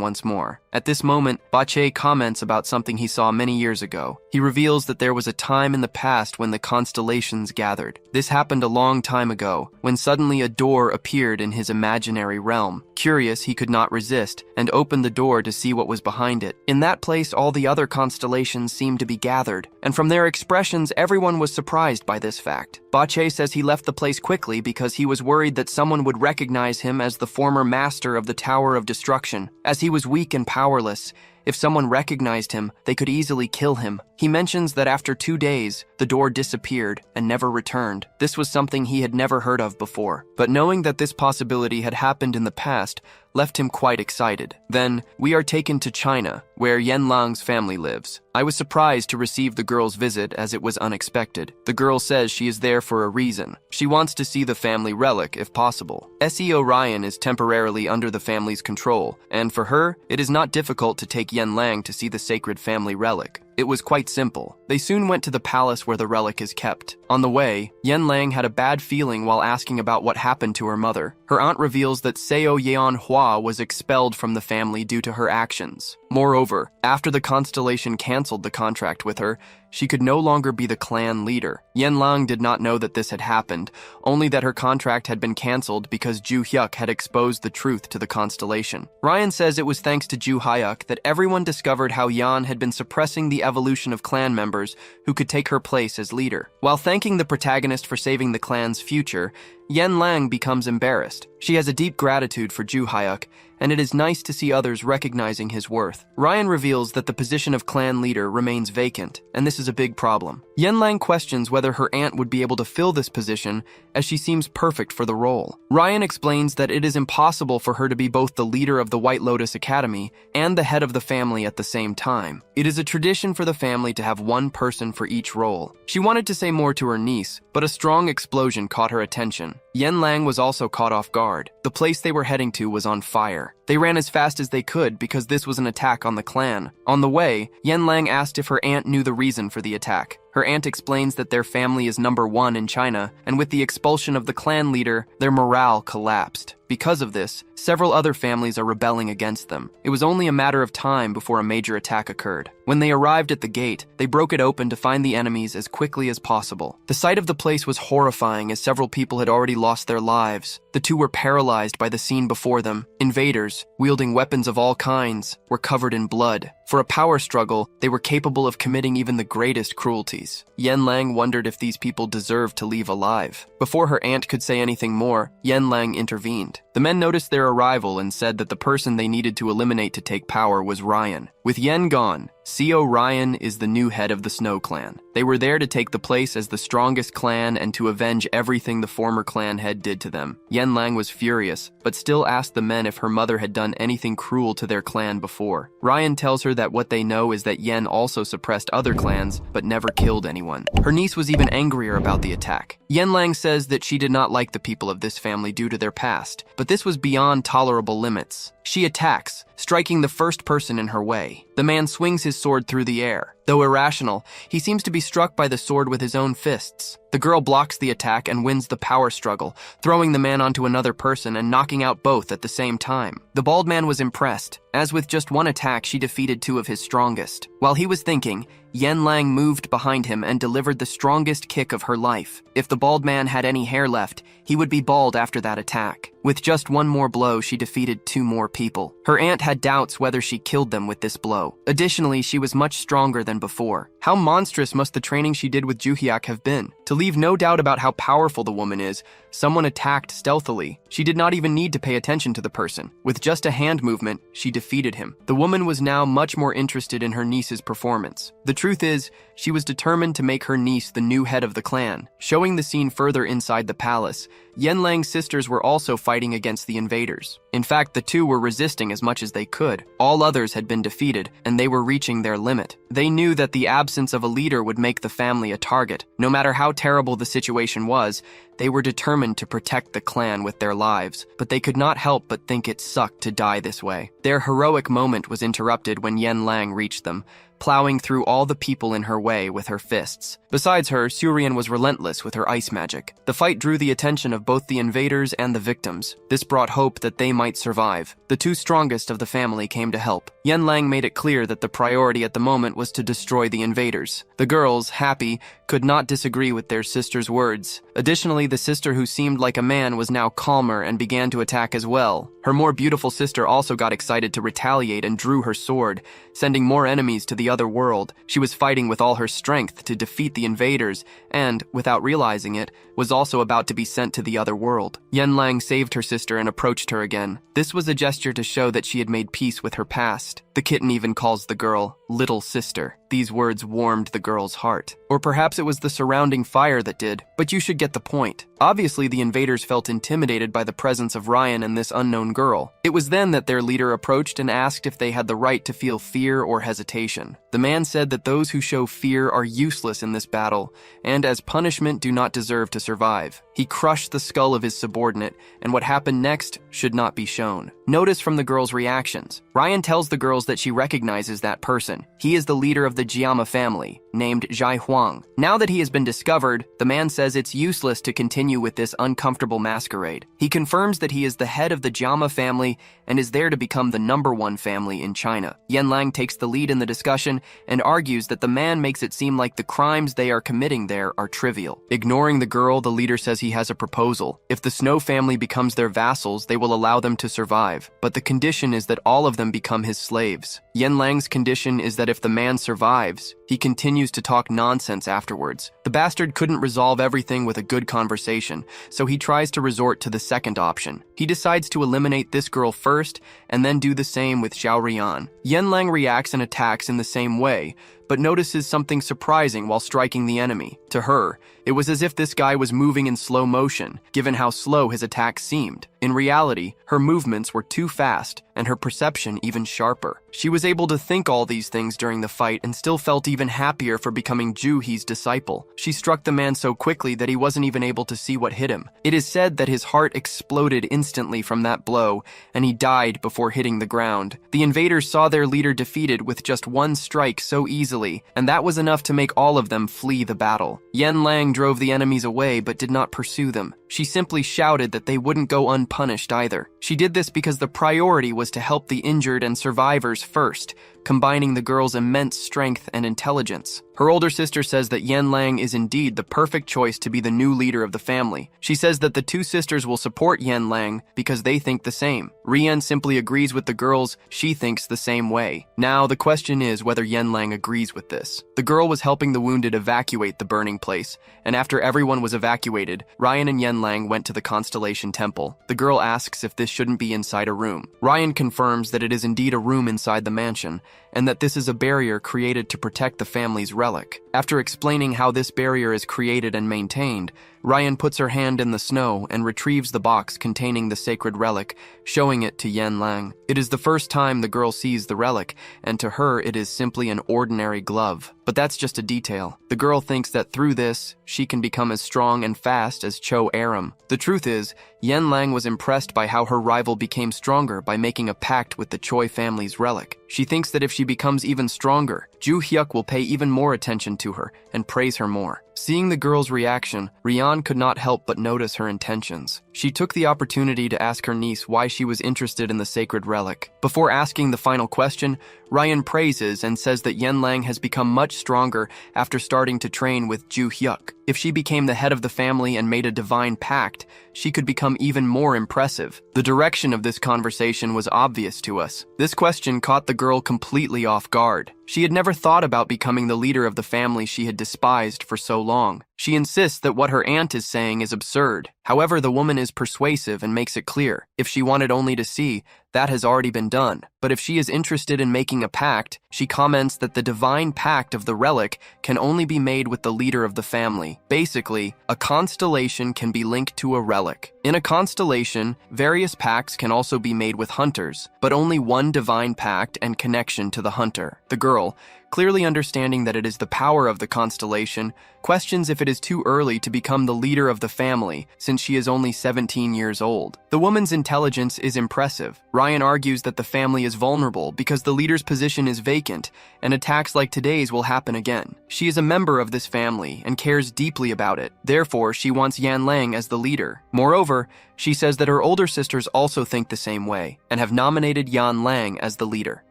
once more. At this moment, Ba Che comments about something he saw many years ago. He reveals that there was a time in the past when the constellations gathered. This happened a long time ago, when suddenly a door appeared in his imaginary realm. Curious, he could not resist, and opened the door to see what was behind it. In that place, all the other constellations seemed to be gathered, and from their expressions, everyone was surprised by this fact. Ba Che says he left the place quickly because he was worried that someone would recognize him as the former master of the Tower of Destruction. As he was weak and powerless, if someone recognized him, they could easily kill him. He mentions that after 2 days, the door disappeared and never returned. This was something he had never heard of before, but knowing that this possibility had happened in the past left him quite excited. Then, we are taken to China, where Yan Lang's family lives. I was surprised to receive the girl's visit as it was unexpected. The girl says she is there for a reason. She wants to see the family relic if possible. S.E. Orion is temporarily under the family's control, and for her, it is not difficult to take Yan Lang to see the sacred family relic. It was quite simple. They soon went to the palace where the relic is kept. On the way, Yan Lang had a bad feeling while asking about what happened to her mother. Her aunt reveals that Seo Yeon Hua was expelled from the family due to her actions. Moreover, after the constellation canceled the contract with her, she could no longer be the clan leader. Yan Lang did not know that this had happened, only that her contract had been canceled because Ju Hyuk had exposed the truth to the constellation. Ryan says it was thanks to Ju Hyuk that everyone discovered how Yan had been suppressing the evolution of clan members who could take her place as leader. While thanking the protagonist for saving the clan's future, Yan Lang becomes embarrassed. She has a deep gratitude for Ju Hyuk, and it is nice to see others recognizing his worth. Ryan reveals that the position of clan leader remains vacant, and this is a big problem. Yan Lang questions whether her aunt would be able to fill this position, as she seems perfect for the role. Ryan explains that it is impossible for her to be both the leader of the White Lotus Academy and the head of the family at the same time. It is a tradition for the family to have one person for each role. She wanted to say more to her niece, but a strong explosion caught her attention. Yan Lang was also caught off guard. The place they were heading to was on fire. They ran as fast as they could because this was an attack on the clan. On the way, Yan Lang asked if her aunt knew the reason for the attack. Her aunt explains that their family is #1 in China, and with the expulsion of the clan leader, their morale collapsed. Because of this, several other families are rebelling against them. It was only a matter of time before a major attack occurred. When they arrived at the gate, they broke it open to find the enemies as quickly as possible. The sight of the place was horrifying as several people had already lost their lives. The two were paralyzed by the scene before them. Invaders, wielding weapons of all kinds, were covered in blood. For a power struggle, they were capable of committing even the greatest cruelties. Yan Lang wondered if these people deserved to leave alive. Before her aunt could say anything more, Yan Lang intervened. The men noticed their arrival and said that the person they needed to eliminate to take power was Ryan. With Yen gone, Co. Ryan is the new head of the Snow Clan. They were there to take the place as the strongest clan and to avenge everything the former clan head did to them. Yan Lang was furious, but still asked the men if her mother had done anything cruel to their clan before. Ryan tells her that what they know is that Yen also suppressed other clans, but never killed anyone. Her niece was even angrier about the attack. Yan Lang says that she did not like the people of this family due to their past, but this was beyond tolerable limits. She attacks, striking the first person in her way. The man swings his sword through the air. Though irrational, he seems to be struck by the sword with his own fists. The girl blocks the attack and wins the power struggle, throwing the man onto another person and knocking out both at the same time. The bald man was impressed, as with just one attack she defeated two of his strongest. While he was thinking, Yan Lang moved behind him and delivered the strongest kick of her life. If the bald man had any hair left, he would be bald after that attack. With just one more blow, she defeated two more people. Her aunt had doubts whether she killed them with this blow. Additionally, she was much stronger than before. How monstrous must the training she did with Juhyak have been? To leave no doubt about how powerful the woman is, someone attacked stealthily. She did not even need to pay attention to the person. With just a hand movement, she defeated him. The woman was now much more interested in her niece's performance. The truth is, she was determined to make her niece the new head of the clan. Showing the scene further inside the palace, Yan Lang's sisters were also fighting against the invaders. In fact, the two were resisting as much as they could. All others had been defeated, and they were reaching their limit. They knew that the absence of a leader would make the family a target. No matter how terrible the situation was, they were determined to protect the clan with their lives, but they could not help but think it sucked to die this way. Their heroic moment was interrupted when Yan Lang reached them, plowing through all the people in her way with her fists. Besides her, Suryan was relentless with her ice magic. The fight drew the attention of both the invaders and the victims. This brought hope that they might survive. The two strongest of the family came to help. Yan Lang made it clear that the priority at the moment was to destroy the invaders. The girls, happy, could not disagree with their sister's words. Additionally, the sister who seemed like a man was now calmer and began to attack as well. Her more beautiful sister also got excited to retaliate and drew her sword, sending more enemies to the other world. She was fighting with all her strength to defeat the invaders and, without realizing it, was also about to be sent to the other world. Yan Lang saved her sister and approached her again. This was a gesture to show that she had made peace with her past. The kitten even calls the girl little sister. These words warmed the girl's heart. Or perhaps it was the surrounding fire that did, but you should get the point. Obviously, the invaders felt intimidated by the presence of Ryan and this unknown girl. It was then that their leader approached and asked if they had the right to feel fear or hesitation. The man said that those who show fear are useless in this battle, and as punishment do not deserve to survive. He crushed the skull of his subordinate, and what happened next should not be shown. Notice from the girl's reactions. Ryan tells the girls that she recognizes that person. He is the leader of the Jiama family, named Zhai Huang. Now that he has been discovered, the man says it's useless to continue with this uncomfortable masquerade. He confirms that he is the head of the Jiama family and is there to become the #1 family in China. Yan Lang takes the lead in the discussion and argues that the man makes it seem like the crimes they are committing there are trivial. Ignoring the girl, the leader says he has a proposal. If the Snow family becomes their vassals, they will allow them to survive, but the condition is that all of them become his slaves. Yan Lang's condition is that if the man survives, he continues to talk nonsense afterwards. The bastard couldn't resolve everything with a good conversation, so he tries to resort to the second option. He decides to eliminate this girl first, and then do the same with Xiao Rian. Yan Lang reacts and attacks in the same way, but notices something surprising while striking the enemy. To her, it was as if this guy was moving in slow motion, given how slow his attacks seemed. In reality, her movements were too fast, and her perception even sharper. She was able to think all these things during the fight and still felt even happier for becoming Ju-hee's disciple. She struck the man so quickly that he wasn't even able to see what hit him. It is said that his heart exploded instantly from that blow, and he died before hitting the ground. The invaders saw their leader defeated with just one strike so easily, and that was enough to make all of them flee the battle. Yan Lang drove the enemies away but did not pursue them. She simply shouted that they wouldn't go unpunished either. She did this because the priority was to help the injured and survivors first, combining the girl's immense strength and intelligence. Her older sister says that Yan Lang is indeed the perfect choice to be the new leader of the family. She says that the two sisters will support Yan Lang because they think the same. Rian simply agrees with the girls; she thinks the same way. Now, the question is whether Yan Lang agrees with this. The girl was helping the wounded evacuate the burning place, and after everyone was evacuated, Ryan and Yan Lang went to the Constellation Temple. The girl asks if this shouldn't be inside a room. Ryan confirms that it is indeed a room inside the mansion, and that this is a barrier created to protect the family's relic. After explaining how this barrier is created and maintained, Ryan puts her hand in the snow and retrieves the box containing the sacred relic, showing it to Yan Lang. It is the first time the girl sees the relic, and to her it is simply an ordinary glove. But that's just a detail. The girl thinks that through this, she can become as strong and fast as Cho Aram. The truth is, Yan Lang was impressed by how her rival became stronger by making a pact with the Choi family's relic. She thinks that if she becomes even stronger, Ju Hyuk will pay even more attention to her and praise her more. Seeing the girl's reaction, Rian could not help but notice her intentions. She took the opportunity to ask her niece why she was interested in the sacred relic. Before asking the final question, Ryan praises and says that Yan Lang has become much stronger after starting to train with Ju Hyuk. If she became the head of the family and made a divine pact, she could become even more impressive. The direction of this conversation was obvious to us. This question caught the girl completely off guard. She had never thought about becoming the leader of the family she had despised for so long. She insists that what her aunt is saying is absurd. However, the woman is persuasive and makes it clear. If she wanted only to see, that has already been done. But if she is interested in making a pact, she comments that the divine pact of the relic can only be made with the leader of the family. Basically, a constellation can be linked to a relic. In a constellation, various pacts can also be made with hunters, but only one divine pact and connection to the hunter. The girl, clearly understanding that it is the power of the constellation, questions if it is too early to become the leader of the family since she is only 17 years old. The woman's intelligence is impressive. Ryan argues that the family is vulnerable because the leader's position is vacant and attacks like today's will happen again. She is a member of this family and cares deeply about it. Therefore, she wants Yan Lang as the leader. Moreover, she says that her older sisters also think the same way and have nominated Yan Lang as the leader.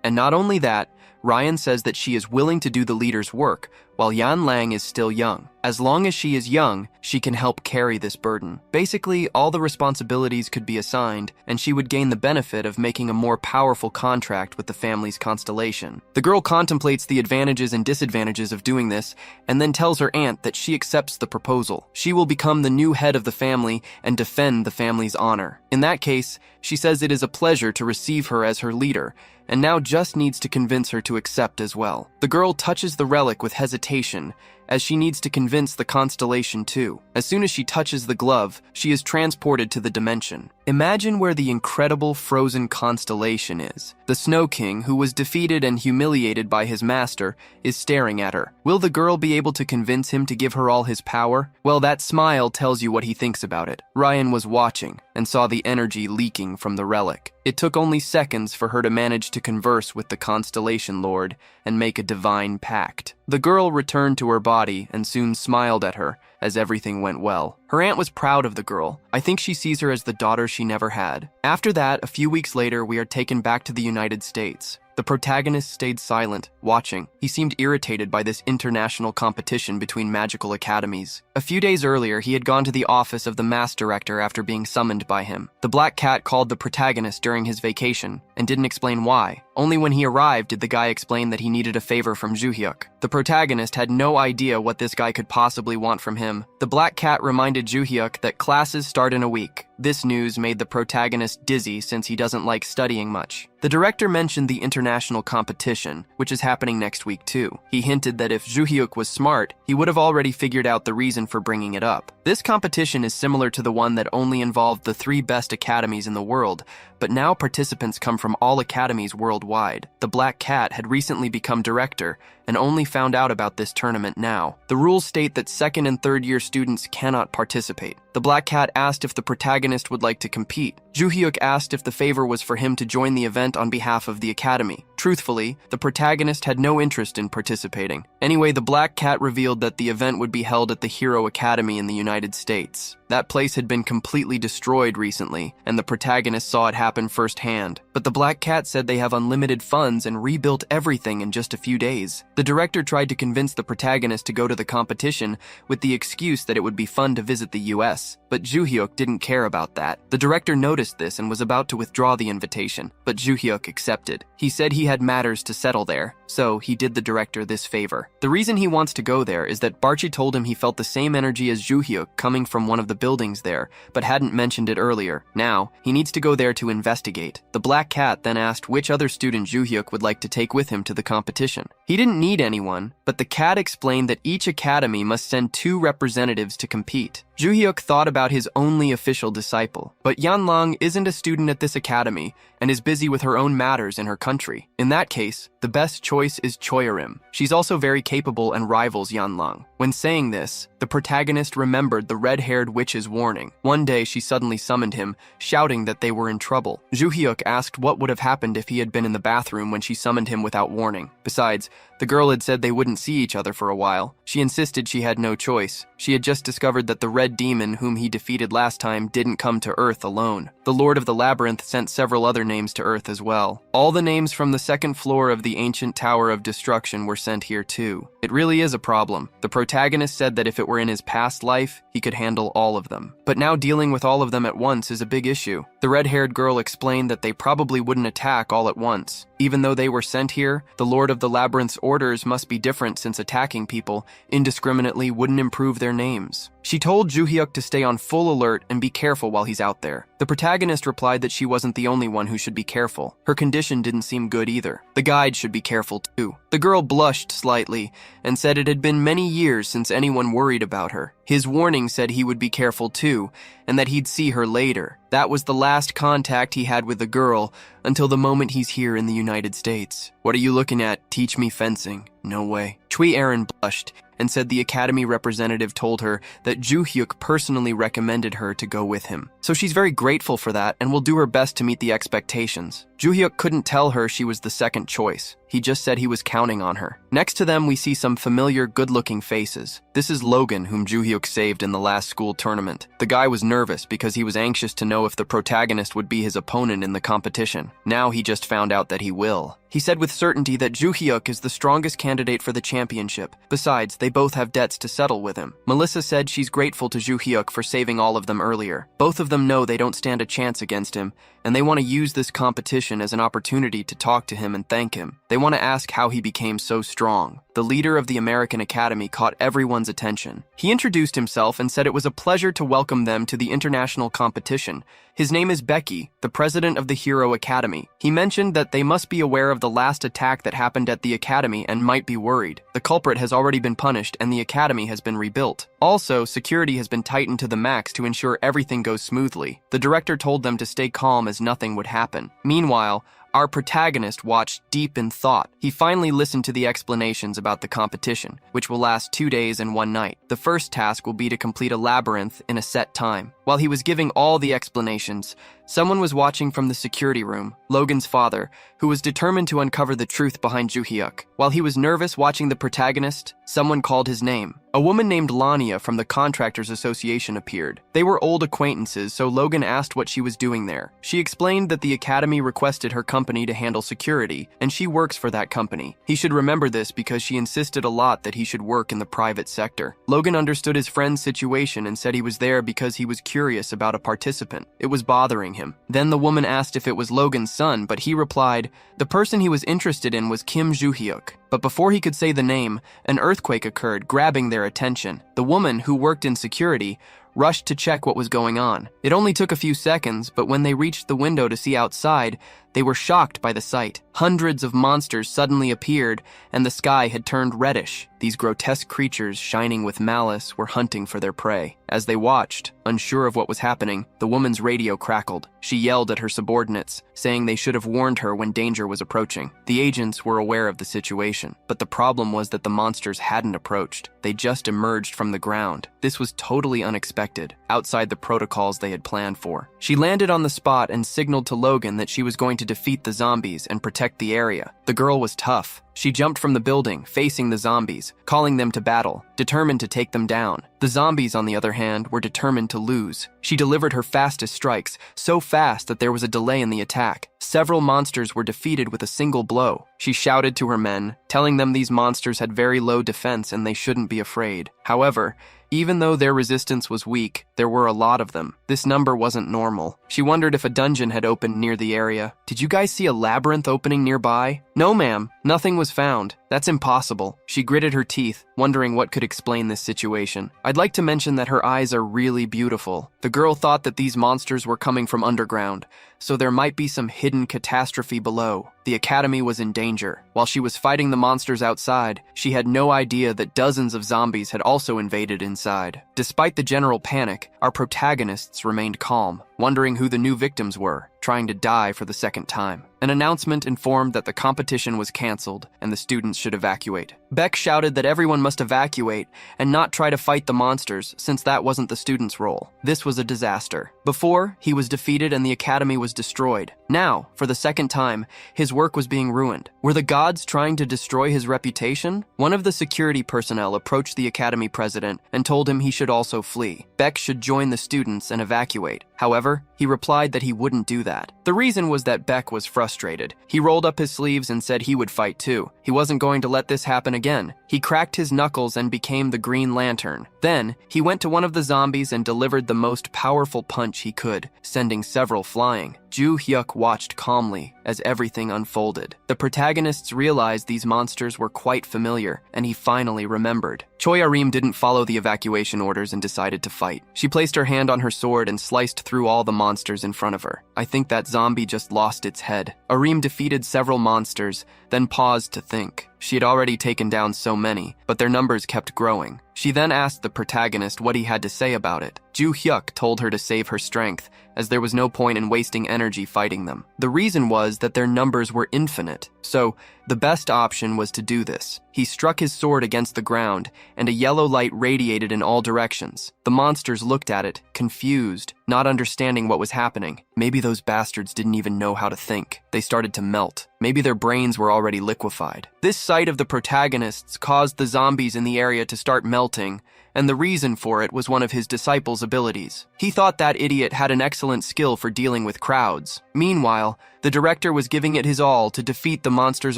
And not only that, Ryan says that she is willing to do the leader's work while Yan Lang is still young. As long as she is young, she can help carry this burden. Basically, all the responsibilities could be assigned, and she would gain the benefit of making a more powerful contract with the family's constellation. The girl contemplates the advantages and disadvantages of doing this, and then tells her aunt that she accepts the proposal. She will become the new head of the family and defend the family's honor. In that case, she says it is a pleasure to receive her as her leader, and now just needs to convince her to accept as well. The girl touches the relic with hesitation, as she needs to convince the constellation too. As soon as she touches the glove, she is transported to the dimension. Imagine where the incredible frozen constellation is. The Snow King, who was defeated and humiliated by his master, is staring at her. Will the girl be able to convince him to give her all his power? Well, that smile tells you what he thinks about it. Ryan was watching and saw the energy leaking from the relic. It took only seconds for her to manage to converse with the Constellation Lord and make a divine pact. The girl returned to her body and soon smiled at her as everything went well. Her aunt was proud of the girl. I think she sees her as the daughter she never had. After that, a few weeks later, we are taken back to the United States. The protagonist stayed silent, watching. He seemed irritated by this international competition between magical academies. A few days earlier, he had gone to the office of the mass director after being summoned by him. The black cat called the protagonist during his vacation and didn't explain why. Only when he arrived did the guy explain that he needed a favor from Joo-hyuk. The protagonist had no idea what this guy could possibly want from him. The black cat reminded Joo-hyuk that classes start in a week. This news made the protagonist dizzy since he doesn't like studying much. The director mentioned the international competition, which is happening next week too. He hinted that if Joo-hyuk was smart, he would have already figured out the reason for bringing it up. This competition is similar to the one that only involved the 3 best academies in the world, but now participants come from all academies worldwide. The Black Cat had recently become director and only found out about this tournament now. The rules state that 2nd and 3rd year students cannot participate. The Black Cat asked if the protagonist would like to compete. Joo-hyuk asked if the favor was for him to join the event on behalf of the academy. Truthfully, the protagonist had no interest in participating. Anyway, the Black Cat revealed that the event would be held at the Hero Academy in the United States. That place had been completely destroyed recently, and the protagonist saw it happen firsthand. But the Black Cat said they have unlimited funds and rebuilt everything in just a few days. The director tried to convince the protagonist to go to the competition with the excuse that it would be fun to visit the US, but Joo-hyuk didn't care about that. The director noticed this and was about to withdraw the invitation, but Joo-hyuk accepted. He said he had matters to settle there, so he did the director this favor. The reason he wants to go there is that Barchi told him he felt the same energy as Joo-hyuk coming from one of the buildings there, but hadn't mentioned it earlier. Now, he needs to go there to investigate. The Black Cat then asked which other student Joo-hyuk would like to take with him to the competition. He didn't need anyone, but the cat explained that each academy must send 2 representatives to compete. Joo-hyuk thought about his only official disciple, but Yanlang isn't a student at this academy and is busy with her own matters in her country. In that case, the best choice is Choyerim. She's also very capable and rivals Yanlang. When saying this, the protagonist remembered the red-haired witch's warning. One day, she suddenly summoned him, shouting that they were in trouble. Joo-hyuk asked what would have happened if he had been in the bathroom when she summoned him without warning. Besides, the girl had said they wouldn't see each other for a while. She insisted she had no choice. She had just discovered that the red demon whom he defeated last time didn't come to Earth alone. The Lord of the Labyrinth sent several other names to Earth as well. All the names from the 2nd floor of the ancient Tower of Destruction were sent here too. It really is a problem. The protagonist said that if it were in his past life, he could handle all of them. But now dealing with all of them at once is a big issue. The red-haired girl explained that they probably wouldn't attack all at once. Even though they were sent here, the Lord of the Labyrinth's orders must be different since attacking people indiscriminately wouldn't improve their names. She told Joo-hyuk to stay on full alert and be careful while he's out there. The protagonist replied that she wasn't the only one who should be careful. Her condition didn't seem good either. The guide should be careful too. The girl blushed slightly and said it had been many years since anyone worried about her. His warning said he would be careful too, and that he'd see her later. That was the last contact he had with the girl until the moment he's here in the United States. What are you looking at? Teach me fencing. No way. Chui Aaron blushed and said the academy representative told her that Joo-hyuk personally recommended her to go with him. So she's very grateful for that and will do her best to meet the expectations. Joo-hyuk couldn't tell her she was the 2nd choice. He just said he was counting on her. Next to them, we see some familiar, good-looking faces. This is Logan, whom Joo-hyuk saved in the last school tournament. The guy was nervous because he was anxious to know if the protagonist would be his opponent in the competition. Now he just found out that he will. He said with certainty that Joo-hyuk is the strongest candidate for the championship. Besides, they both have debts to settle with him. Melissa said she's grateful to Joo-hyuk for saving all of them earlier. Both of them know they don't stand a chance against him, and they want to use this competition as an opportunity to talk to him and thank him. They want to ask how he became so strong. The leader of the American Academy caught everyone's attention. He introduced himself and said it was a pleasure to welcome them to the international competition. His name is Becky, the president of the Hero Academy. He mentioned that they must be aware of the last attack that happened at the academy and might be worried. The culprit has already been punished and the academy has been rebuilt. Also, security has been tightened to the max to ensure everything goes smoothly. The director told them to stay calm as nothing would happen. Meanwhile, our protagonist watched deep in thought. He finally listened to the explanations about the competition, which will last 2 days and 1 night. The first task will be to complete a labyrinth in a set time. While he was giving all the explanations, someone was watching from the security room, Logan's father, who was determined to uncover the truth behind Joo-hyuk. While he was nervous watching the protagonist, someone called his name. A woman named Lania from the Contractors Association appeared. They were old acquaintances, so Logan asked what she was doing there. She explained that the academy requested her company company to handle security, and she works for that company. He should remember this because she insisted a lot that he should work in the private sector. Logan understood his friend's situation and said he was there because he was curious about a participant. It was bothering him. Then the woman asked if it was Logan's son, but he replied, the person he was interested in was Kim Joo-hyuk. But before he could say the name, an earthquake occurred, grabbing their attention. The woman, who worked in security, rushed to check what was going on. It only took a few seconds, but when they reached the window to see outside, they were shocked by the sight. Hundreds of monsters suddenly appeared, and the sky had turned reddish. These grotesque creatures, shining with malice, were hunting for their prey. As they watched, unsure of what was happening, the woman's radio crackled. She yelled at her subordinates, saying they should have warned her when danger was approaching. The agents were aware of the situation, but the problem was that the monsters hadn't approached. They just emerged from the ground. This was totally unexpected, outside the protocols they had planned for. She landed on the spot and signaled to Logan that she was going to defeat the zombies and protect the area. The girl was tough. She jumped from the building, facing the zombies, calling them to battle, determined to take them down. The zombies, on the other hand, were determined to lose. She delivered her fastest strikes, so fast that there was a delay in the attack. Several monsters were defeated with a single blow. She shouted to her men, telling them these monsters had very low defense and they shouldn't be afraid. However, even though their resistance was weak, there were a lot of them. This number wasn't normal. She wondered if a dungeon had opened near the area. Did you guys see a labyrinth opening nearby? No, ma'am. Nothing was found. That's impossible. She gritted her teeth, wondering what could explain this situation. I'd like to mention that her eyes are really beautiful. The girl thought that these monsters were coming from underground, so there might be some hidden catastrophe below. The academy was in danger. While she was fighting the monsters outside, she had no idea that dozens of zombies had also invaded inside. Despite the general panic, our protagonists remained calm, wondering who the new victims were, trying to die for the second time. An announcement informed that the competition was canceled and the students should evacuate. Beck shouted that everyone must evacuate and not try to fight the monsters, since that wasn't the students' role. This was a disaster. Before, he was defeated and the academy was destroyed. Now, for the second time, his work was being ruined. Were the gods trying to destroy his reputation? One of the security personnel approached the academy president and told him he should also flee. Beck should join the students and evacuate. However, he replied that he wouldn't do that. The reason was that Beck was frustrated. He rolled up his sleeves and said he would fight too. He wasn't going to let this happen again. He cracked his knuckles and became the Green Lantern. Then, he went to one of the zombies and delivered the most powerful punch he could, sending several flying. Joo-hyuk watched calmly as everything unfolded. The protagonists realized these monsters were quite familiar, and he finally remembered. Choi Arim didn't follow the evacuation orders and decided to fight. She placed her hand on her sword and sliced through all the monsters in front of her. I think that zombie just lost its head. Arim defeated several monsters, then paused to think. She had already taken down so many, but their numbers kept growing. She then asked the protagonist what he had to say about it. Joo-hyuk told her to save her strength, as there was no point in wasting energy fighting them. The reason was that their numbers were infinite, so the best option was to do this. He struck his sword against the ground, and a yellow light radiated in all directions. The monsters looked at it, confused, not understanding what was happening. Maybe those bastards didn't even know how to think. They started to melt. Maybe their brains were already liquefied. This sight of the protagonists caused the zombies in the area to start melting, and the reason for it was one of his disciples' abilities. He thought that idiot had an excellent skill for dealing with crowds. Meanwhile, the director was giving it his all to defeat the monsters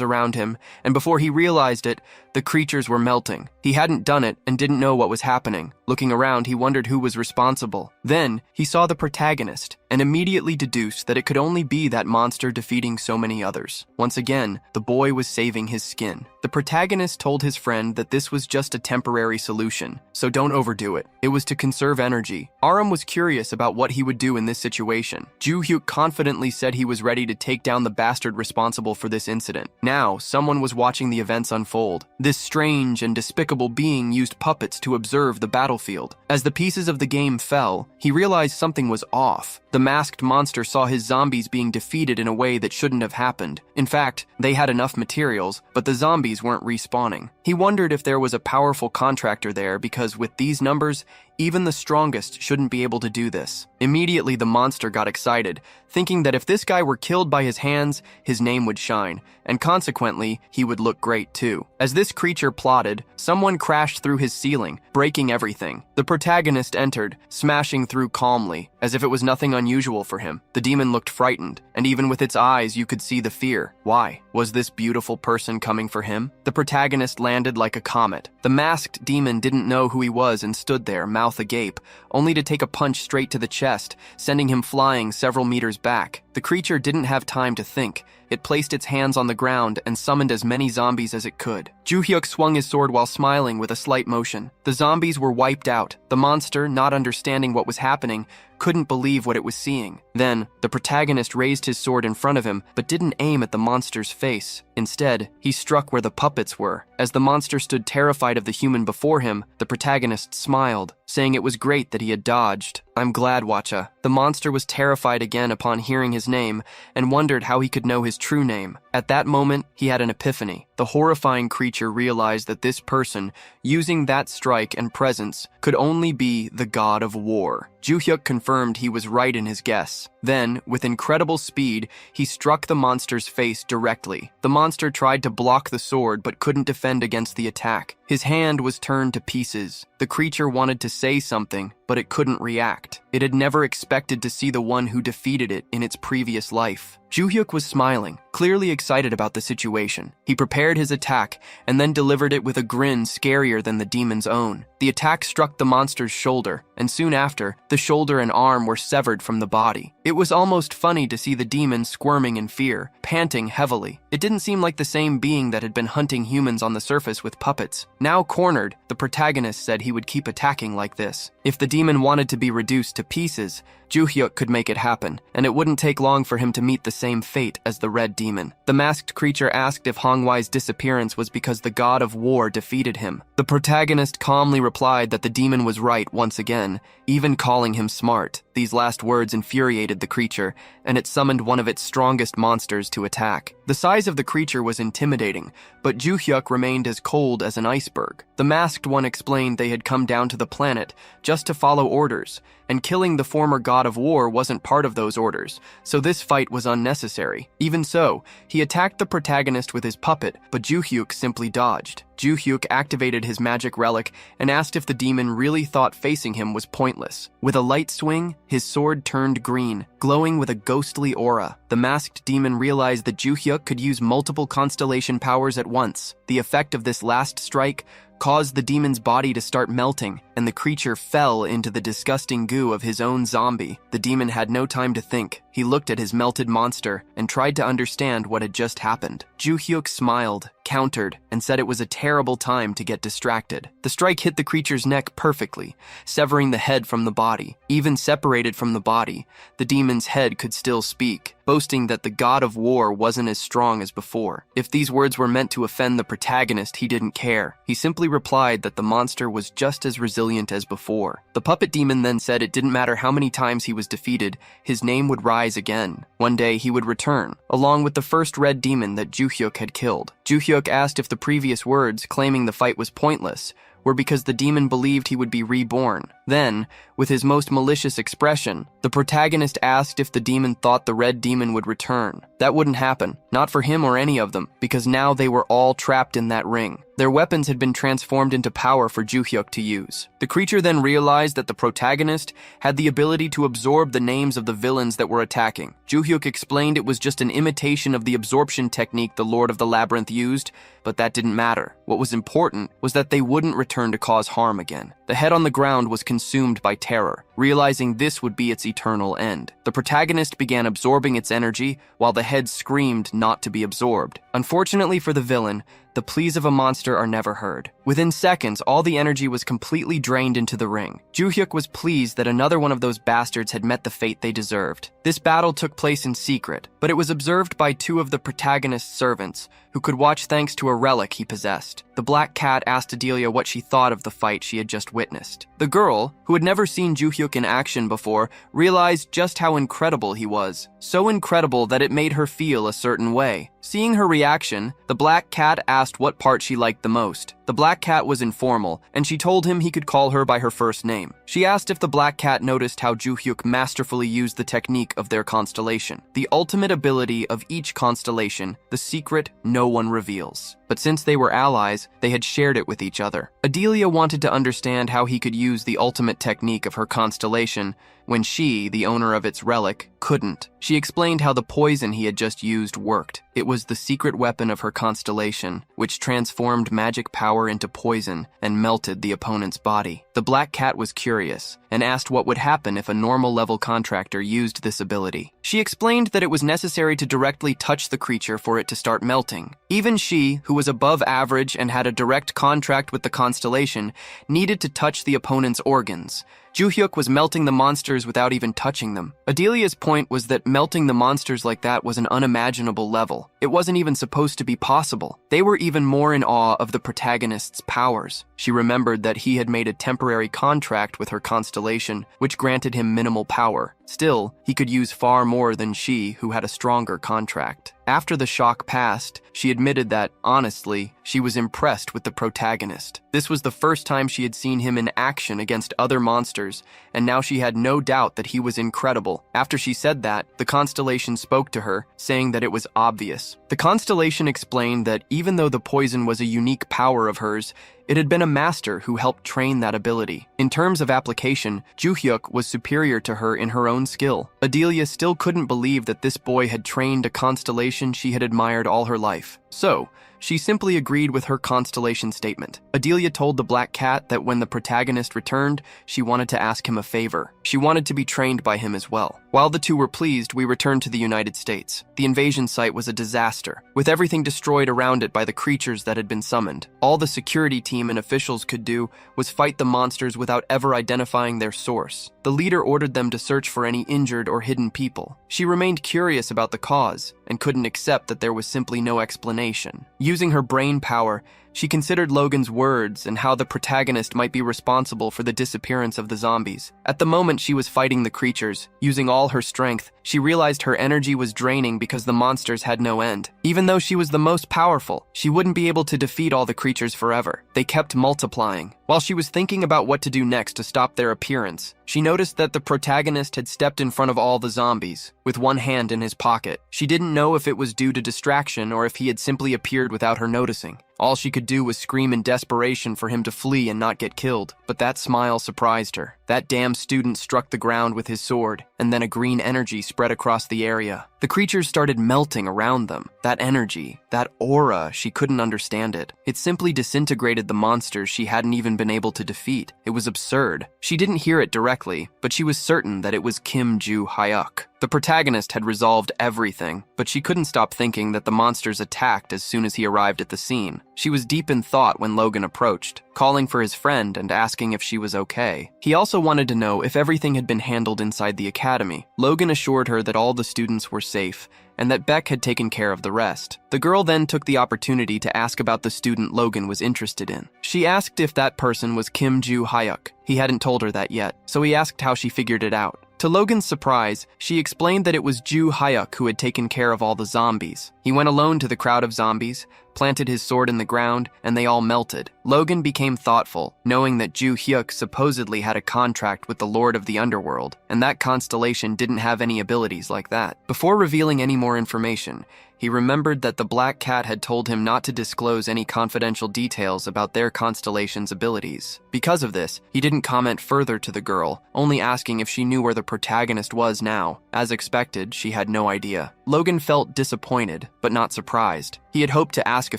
around him, and before he realized it, the creatures were melting. He hadn't done it and didn't know what was happening. Looking around, he wondered who was responsible. Then, he saw the protagonist, and immediately deduced that it could only be that monster defeating so many others. Once again, the boy was saving his skin. The protagonist told his friend that this was just a temporary solution, so don't overdo it. It was to conserve energy. Aram was curious about what he would do in this situation. Joo-hyuk confidently said he was ready to take down the bastard responsible for this incident. Now, someone was watching the events unfold. This strange and despicable being used puppets to observe the battlefield. As the pieces of the game fell, he realized something was off. The masked monster saw his zombies being defeated in a way that shouldn't have happened. In fact, they had enough materials, but the zombies weren't respawning. He wondered if there was a powerful contractor there because with these numbers, even the strongest shouldn't be able to do this. Immediately, the monster got excited, thinking that if this guy were killed by his hands, his name would shine, and consequently, he would look great too. As this creature plotted, someone crashed through his ceiling, breaking everything. The protagonist entered, smashing through calmly. as if it was nothing unusual for him. The demon looked frightened, and even with its eyes you could see the fear. Why? Was this beautiful person coming for him? The protagonist landed like a comet. The masked demon didn't know who he was and stood there, mouth agape, only to take a punch straight to the chest, sending him flying several meters back. The creature didn't have time to think. It placed its hands on the ground and summoned as many zombies as it could. Joo-hyuk swung his sword while smiling with a slight motion. The zombies were wiped out. The monster, not understanding what was happening, couldn't believe what it was seeing. Then, the protagonist raised his sword in front of him, but didn't aim at the monster's face. Instead, he struck where the puppets were. As the monster stood terrified of the human before him, the protagonist smiled, saying it was great that he had dodged. "I'm glad, Watcha." The monster was terrified again upon hearing his name and wondered how he could know his true name. At that moment, he had an epiphany. The horrifying creature realized that this person, using that strike and presence, could only be the god of war. Joo-hyuk confirmed he was right in his guess. Then, with incredible speed, he struck the monster's face directly. The monster tried to block the sword but couldn't defend against the attack. His hand was turned to pieces. The creature wanted to say something, but it couldn't react. It had never expected to see the one who defeated it in its previous life. Joo-hyuk was smiling, clearly excited about the situation. He prepared his attack and then delivered it with a grin scarier than the demon's own. The attack struck the monster's shoulder, and soon after, the shoulder and arm were severed from the body. It was almost funny to see the demon squirming in fear, panting heavily. It didn't seem like the same being that had been hunting humans on the surface with puppets. Now cornered, the protagonist said he would keep attacking like this. If the demon wanted to be reduced to pieces, Joo-hyuk could make it happen, and it wouldn't take long for him to meet the same fate as the red demon. The masked creature asked if Hongwai's disappearance was because the god of war defeated him. The protagonist calmly replied that the demon was right once again, even calling him smart. These last words infuriated the creature, and it summoned one of its strongest monsters to attack. The size of the creature was intimidating, but Joo-hyuk remained as cold as an iceberg. The masked one explained they had come down to the planet just to follow orders, and killing the former god of war wasn't part of those orders, so this fight was unnecessary. Even so, he attacked the protagonist with his puppet, but Joo-hyuk simply dodged. Joo-hyuk activated his magic relic and asked if the demon really thought facing him was pointless. With a light swing, his sword turned green, glowing with a ghostly aura. The masked demon realized that Joo-hyuk could use multiple constellation powers at once. The effect of this last strike caused the demon's body to start melting, and the creature fell into the disgusting goo of his own zombie. The demon had no time to think. He looked at his melted monster and tried to understand what had just happened. Joo-hyuk smiled, countered, and said it was a terrible time to get distracted. The strike hit the creature's neck perfectly, severing the head from the body. Even separated from the body, the demon's head could still speak, boasting that the god of war wasn't as strong as before. If these words were meant to offend the protagonist, he didn't care. He simply replied that the monster was just as resilient as before. The puppet demon then said it didn't matter how many times he was defeated, his name would rise again. One day he would return, along with the first red demon that Joo-hyuk had killed. Joo-hyuk asked if the previous words, claiming the fight was pointless, were because the demon believed he would be reborn. Then, with his most malicious expression, the protagonist asked if the demon thought the red demon would return. That wouldn't happen, not for him or any of them, because now they were all trapped in that ring. Their weapons had been transformed into power for Joo-hyuk to use. The creature then realized that the protagonist had the ability to absorb the names of the villains that were attacking. Joo-hyuk explained it was just an imitation of the absorption technique the Lord of the Labyrinth used, but that didn't matter. What was important was that they wouldn't return to cause harm again. The head on the ground was consumed by terror, realizing this would be its eternal end. The protagonist began absorbing its energy, while the head screamed not to be absorbed. Unfortunately for the villain, the pleas of a monster are never heard. Within seconds, all the energy was completely drained into the ring. Joo-hyuk was pleased that another one of those bastards had met the fate they deserved. This battle took place in secret, but it was observed by two of the protagonist's servants, who could watch thanks to a relic he possessed. The black cat asked Adelia what she thought of the fight she had just witnessed. The girl, who had never seen Joo-hyuk in action before, realized just how incredible he was. So incredible that it made her feel a certain way. Seeing her reaction, the black cat asked what part she liked the most. The black cat was informal, and she told him he could call her by her first name. She asked if the black cat noticed how Joo-hyuk masterfully used the technique of their constellation. The ultimate ability of each constellation, the secret no one reveals. But since they were allies, they had shared it with each other. Adelia wanted to understand how he could use the ultimate technique of her constellation, when she, the owner of its relic, couldn't. She explained how the poison he had just used worked. It was the secret weapon of her constellation, which transformed magic power into poison and melted the opponent's body. The Black Cat was curious and asked what would happen if a normal-level contractor used this ability. She explained that it was necessary to directly touch the creature for it to start melting. Even she, who was above average and had a direct contract with the constellation, needed to touch the opponent's organs. Ju-hyuk was melting the monsters without even touching them. Adelia's point was that melting the monsters like that was an unimaginable level. It wasn't even supposed to be possible. They were even more in awe of the protagonist's powers. She remembered that he had made a temporary contract with her constellation, which granted him minimal power. Still, he could use far more than she, who had a stronger contract. After the shock passed, she admitted that, honestly, she was impressed with the protagonist. This was the first time she had seen him in action against other monsters, and now she had no doubt that he was incredible. After she said that, the constellation spoke to her, saying that it was obvious. The constellation explained that even though the poison was a unique power of hers, it had been a master who helped train that ability. In terms of application, Ju-hyuk was superior to her in her own skill. Adelia still couldn't believe that this boy had trained a constellation she had admired all her life. So, she simply agreed with her constellation statement. Adelia told the Black Cat that when the protagonist returned, she wanted to ask him a favor. She wanted to be trained by him as well. While the two were pleased, we returned to the United States. The invasion site was a disaster, with everything destroyed around it by the creatures that had been summoned. All the security team and officials could do was fight the monsters without ever identifying their source. The leader ordered them to search for any injured or hidden people. She remained curious about the cause and couldn't accept that there was simply no explanation. Using her brain power, she considered Logan's words and how the protagonist might be responsible for the disappearance of the zombies. At the moment she was fighting the creatures, using all her strength, she realized her energy was draining because the monsters had no end. Even though she was the most powerful, she wouldn't be able to defeat all the creatures forever. They kept multiplying. While she was thinking about what to do next to stop their appearance, she noticed that the protagonist had stepped in front of all the zombies, with one hand in his pocket. She didn't know if it was due to distraction or if he had simply appeared without her noticing. All she could do was scream in desperation for him to flee and not get killed, but that smile surprised her. That damn student struck the ground with his sword, and then a green energy spread across the area. The creatures started melting around them. That energy, that aura, she couldn't understand it. It simply disintegrated the monsters she hadn't even been able to defeat. It was absurd. She didn't hear it directly, but she was certain that it was Kim Ju-hyuk. The protagonist had resolved everything, but she couldn't stop thinking that the monsters attacked as soon as he arrived at the scene. She was deep in thought when Logan approached, calling for his friend and asking if she was okay. He also wanted to know if everything had been handled inside the academy. Logan assured her that all the students were safe, and that Beck had taken care of the rest. The girl then took the opportunity to ask about the student Logan was interested in. She asked if that person was Kim Ju-hyuk. He hadn't told her that yet, so he asked how she figured it out. To Logan's surprise, she explained that it was Ju-hyuk who had taken care of all the zombies. He went alone to the crowd of zombies, planted his sword in the ground, and they all melted. Logan became thoughtful, knowing that Ju-hyuk supposedly had a contract with the Lord of the Underworld, and that constellation didn't have any abilities like that. Before revealing any more information, he remembered that the Black Cat had told him not to disclose any confidential details about their constellation's abilities. Because of this, he didn't comment further to the girl, only asking if she knew where the protagonist was now. As expected, she had no idea. Logan felt disappointed, but not surprised. He had hoped to ask a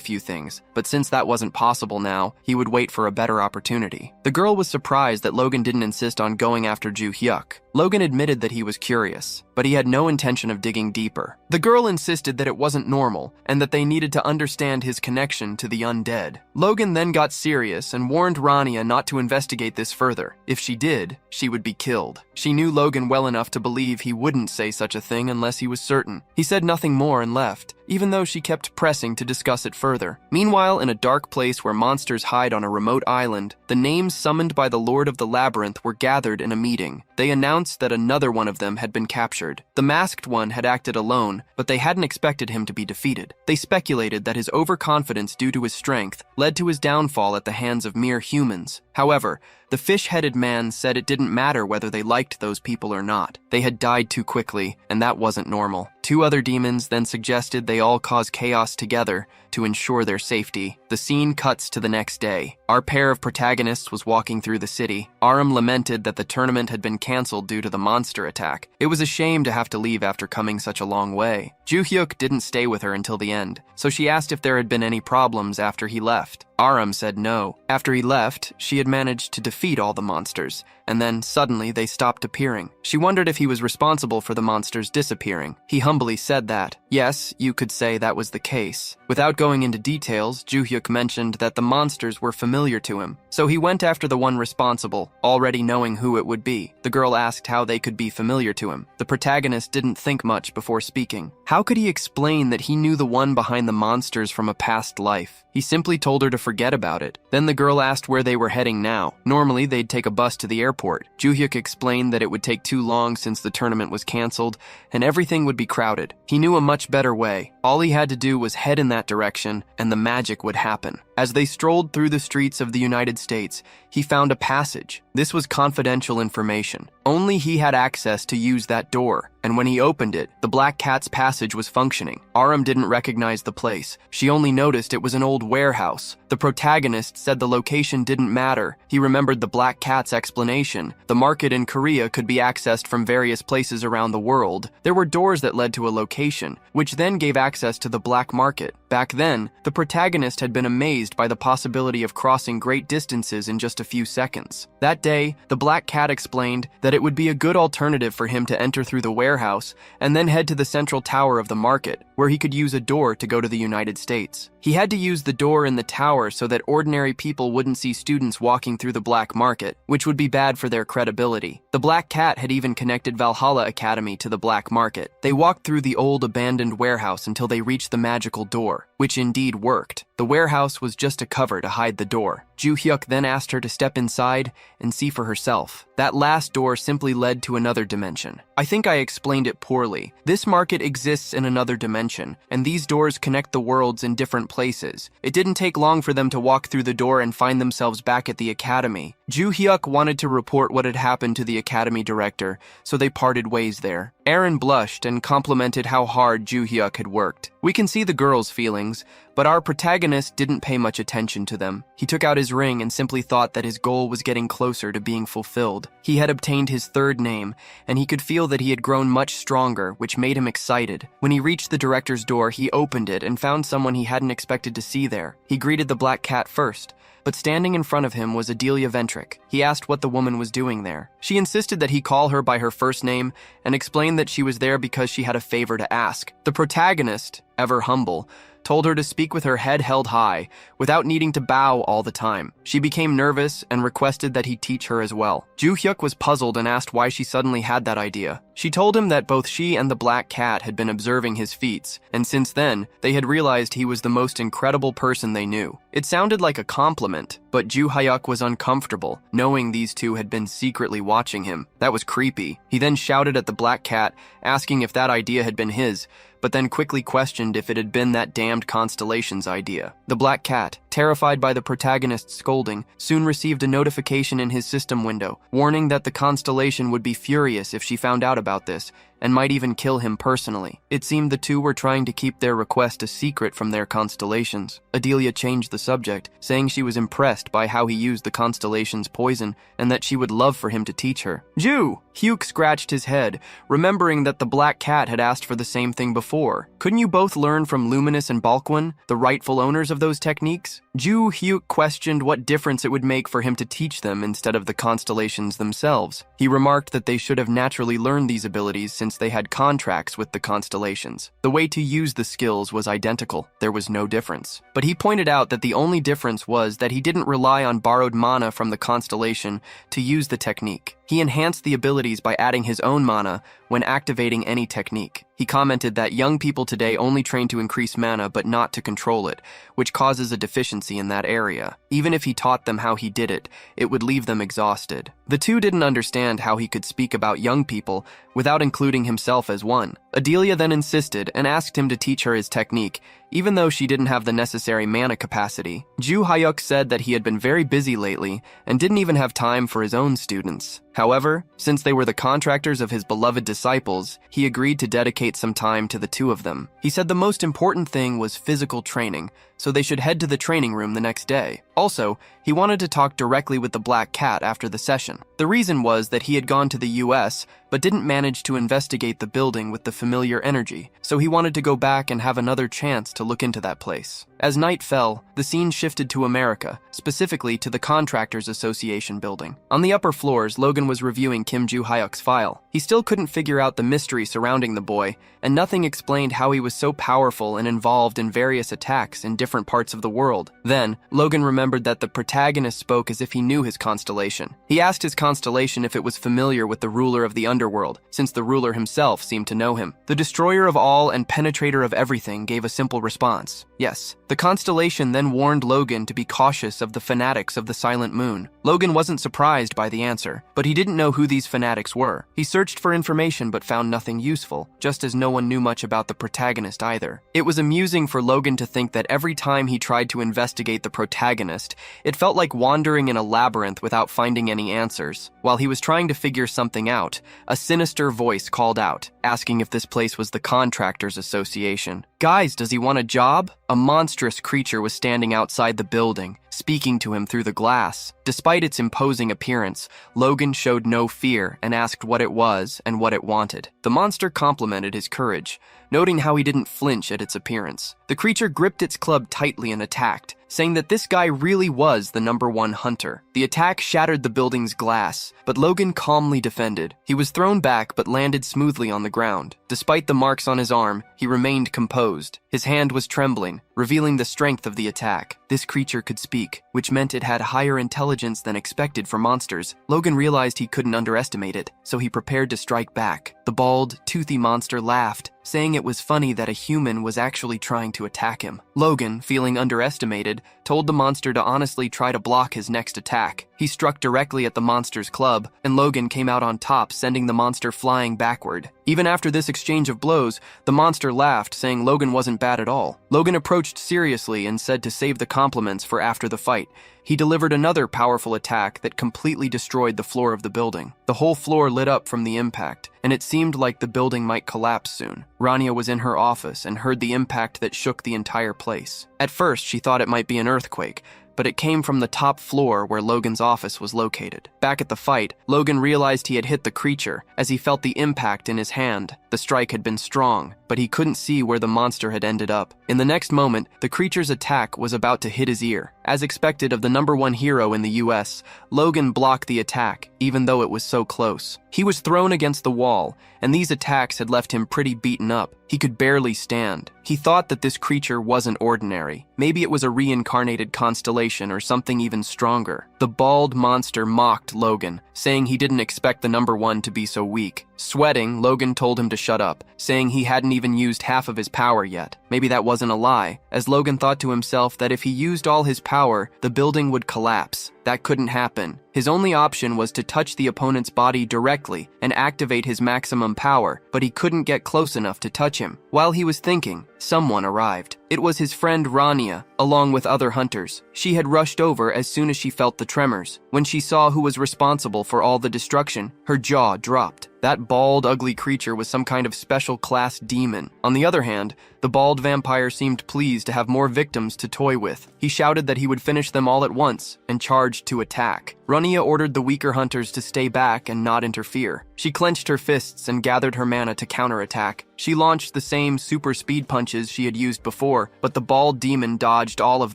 few things, but since that wasn't possible now, he would wait for a better opportunity. The girl was surprised that Logan didn't insist on going after Ju-hyuk. Logan admitted that he was curious, but he had no intention of digging deeper. The girl insisted that it wasn't normal, and that they needed to understand his connection to the undead. Logan then got serious and warned Rania not to investigate this further. If she did, she would be killed. She knew Logan well enough to believe he wouldn't say such a thing unless he was certain. He said nothing more and left, even though she kept pressing to discuss it further. Meanwhile, in a dark place where monsters hide on a remote island, the names summoned by the Lord of the Labyrinth were gathered in a meeting. They announced that another one of them had been captured. The masked one had acted alone, but they hadn't expected him to be defeated. They speculated that his overconfidence due to his strength led to his downfall at the hands of mere humans. However, the fish-headed man said it didn't matter whether they liked those people or not. They had died too quickly, and that wasn't normal. Two other demons then suggested they all cause chaos together to ensure their safety. The scene cuts to the next day. Our pair of protagonists was walking through the city. Aram lamented that the tournament had been canceled due to the monster attack. It was a shame to have to leave after coming such a long way. Joo-hyuk didn't stay with her until the end, so she asked if there had been any problems after he left. Aram said no. After he left, she had managed to defeat all the monsters, and then suddenly they stopped appearing. She wondered if he was responsible for the monsters disappearing. He humbly said that. Yes, you could say that was the case. Without going into details, Joo-hyuk mentioned that the monsters were familiar to him, so he went after the one responsible, already knowing who it would be. The girl asked how they could be familiar to him. The protagonist didn't think much before speaking. How could he explain that he knew the one behind the monsters from a past life? He simply told her to forget about it. Then the girl asked where they were heading now. Normally, they'd take a bus to the airport. Joo-hyuk explained that it would take too long since the tournament was canceled, and everything would be crowded. He knew a much better way. All he had to do was head in that direction, and the magic would happen. As they strolled through the streets of the United States, he found a passage. This was confidential information. Only he had access to use that door, and when he opened it, the Black Cat's passage was functioning. Aram didn't recognize the place. She only noticed it was an old warehouse. The protagonist said the location didn't matter. He remembered the Black Cat's explanation. The market in Korea could be accessed from various places around the world. There were doors that led to a location, which then gave access to the black market. Back then, the protagonist had been amazed by the possibility of crossing great distances in just a few seconds. That day, the Black Cat explained that it would be a good alternative for him to enter through the warehouse and then head to the central tower of the market, where he could use a door to go to the United States. He had to use the door in the tower so that ordinary people wouldn't see students walking through the black market, which would be bad for their credibility. The Black Cat had even connected Valhalla Academy to the black market. They walked through the old abandoned warehouse until they reached the magical door, which indeed worked. The warehouse was just a cover to hide the door. Joo-hyuk then asked her to step inside and see for herself. That last door simply led to another dimension. I think I explained it poorly. This market exists in another dimension, and these doors connect the worlds in different places. It didn't take long for them to walk through the door and find themselves back at the academy. Joo-hyuk wanted to report what had happened to the academy director, so they parted ways there. Aaron blushed and complimented how hard Joo-hyuk had worked. We can see the girl's feelings, but our protagonist didn't pay much attention to them. He took out his ring and simply thought that his goal was getting closer to being fulfilled. He had obtained his third name, and he could feel that he had grown much stronger, which made him excited. When he reached the director's door, he opened it and found someone he hadn't expected to see there. He greeted the Black Cat first, but standing in front of him was Adelia Ventrick. He asked what the woman was doing there. She insisted that he call her by her first name and explained that she was there because she had a favor to ask. The protagonist, ever humble, told her to speak with her head held high, without needing to bow all the time. She became nervous and requested that he teach her as well. Joo-hyuk was puzzled and asked why she suddenly had that idea. She told him that both she and the Black Cat had been observing his feats, and since then, they had realized he was the most incredible person they knew. It sounded like a compliment, but Joo-hyuk was uncomfortable, knowing these two had been secretly watching him. That was creepy. He then shouted at the Black Cat, asking if that idea had been his, but then quickly questioned if it had been that damned constellation's idea. The Black Cat, terrified by the protagonist's scolding, soon received a notification in his system window, warning that the constellation would be furious if she found out about this, and might even kill him personally. It seemed the two were trying to keep their request a secret from their constellations. Adelia changed the subject, saying she was impressed by how he used the constellation's poison, and that she would love for him to teach her. Joo-hyuk scratched his head, remembering that the Black Cat had asked for the same thing before. Couldn't you both learn from Luminous and Balkwon, the rightful owners of those techniques? Joo-hyuk questioned what difference it would make for him to teach them instead of the constellations themselves. He remarked that they should have naturally learned these abilities since they had contracts with the constellations. The way to use the skills was identical. There was no difference. But he pointed out that the only difference was that he didn't rely on borrowed mana from the constellation to use the technique. He enhanced the abilities by adding his own mana when activating any technique. He commented that young people today only train to increase mana but not to control it, which causes a deficiency in that area. Even if he taught them how he did it, it would leave them exhausted. The two didn't understand how he could speak about young people without including himself as one. Adelia then insisted and asked him to teach her his technique, even though she didn't have the necessary mana capacity. Ju Hyuk said that he had been very busy lately and didn't even have time for his own students. However, since they were the contractors of his beloved disciples, he agreed to dedicate some time to the two of them. He said the most important thing was physical training, so they should head to the training room the next day. Also, he wanted to talk directly with the Black Cat after the session. The reason was that he had gone to the US, but didn't manage to investigate the building with the familiar energy, so he wanted to go back and have another chance to look into that place. As night fell, the scene shifted to America, specifically to the Contractors Association building. On the upper floors, Logan was reviewing Kim Ju Hyuk's file. He still couldn't figure out the mystery surrounding the boy, and nothing explained how he was so powerful and involved in various attacks in different parts of the world. Then, Logan remembered that the protagonist spoke as if he knew his constellation. He asked his constellation if it was familiar with the ruler of the underworld, since the ruler himself seemed to know him. The destroyer of all and penetrator of everything gave a simple response: yes. The constellation then warned Logan to be cautious of the fanatics of the Silent Moon. Logan wasn't surprised by the answer, but he didn't know who these fanatics were. He searched for information but found nothing useful, just as no one knew much about the protagonist either. It was amusing for Logan to think that every time he tried to investigate the protagonist, it felt like wandering in a labyrinth without finding any answers. While he was trying to figure something out, a sinister voice called out, asking if this place was the Contractors Association. "Guys, does he want a job?" A monstrous creature was standing outside the building, speaking to him through the glass. Despite its imposing appearance, Logan showed no fear and asked what it was and what it wanted. The monster complimented his courage, noting how he didn't flinch at its appearance. The creature gripped its club tightly and attacked, saying that this guy really was the #1 hunter. The attack shattered the building's glass, but Logan calmly defended. He was thrown back but landed smoothly on the ground. Despite the marks on his arm, he remained composed. His hand was trembling, revealing the strength of the attack. This creature could speak, which meant it had higher intelligence than expected for monsters. Logan realized he couldn't underestimate it, so he prepared to strike back. The bald, toothy monster laughed, saying it was funny that a human was actually trying to attack him. Logan, feeling underestimated, told the monster to honestly try to block his next attack. He struck directly at the monster's club, and Logan came out on top, sending the monster flying backward. Even after this exchange of blows, the monster laughed, saying Logan wasn't bad at all. Logan approached seriously and said to save the compliments for after the fight. He delivered another powerful attack that completely destroyed the floor of the building. The whole floor lit up from the impact, and it seemed like the building might collapse soon. Rania was in her office and heard the impact that shook the entire place. At first, she thought it might be an earthquake, but it came from the top floor where Logan's office was located. Back at the fight, Logan realized he had hit the creature as he felt the impact in his hand. The strike had been strong, but he couldn't see where the monster had ended up. In the next moment, the creature's attack was about to hit his ear. As expected of the #1 hero in the US, Logan blocked the attack, even though it was so close. He was thrown against the wall, and these attacks had left him pretty beaten up. He could barely stand. He thought that this creature wasn't ordinary. Maybe it was a reincarnated constellation or something even stronger. The bald monster mocked Logan, saying he didn't expect the #1 to be so weak. Sweating, Logan told him to shut up, saying he hadn't even used half of his power yet. Maybe that wasn't a lie, as Logan thought to himself that if he used all his power, the building would collapse. That couldn't happen. His only option was to touch the opponent's body directly and activate his maximum power, but he couldn't get close enough to touch him. While he was thinking, someone arrived. It was his friend Rania, along with other hunters. She had rushed over as soon as she felt the tremors. When she saw who was responsible for all the destruction, her jaw dropped. That bald, ugly creature was some kind of special class demon. On the other hand, the bald vampire seemed pleased to have more victims to toy with. He shouted that he would finish them all at once and charged to attack. Rania ordered the weaker hunters to stay back and not interfere. She clenched her fists and gathered her mana to counterattack. She launched the same super speed punches she had used before, but the bald demon dodged all of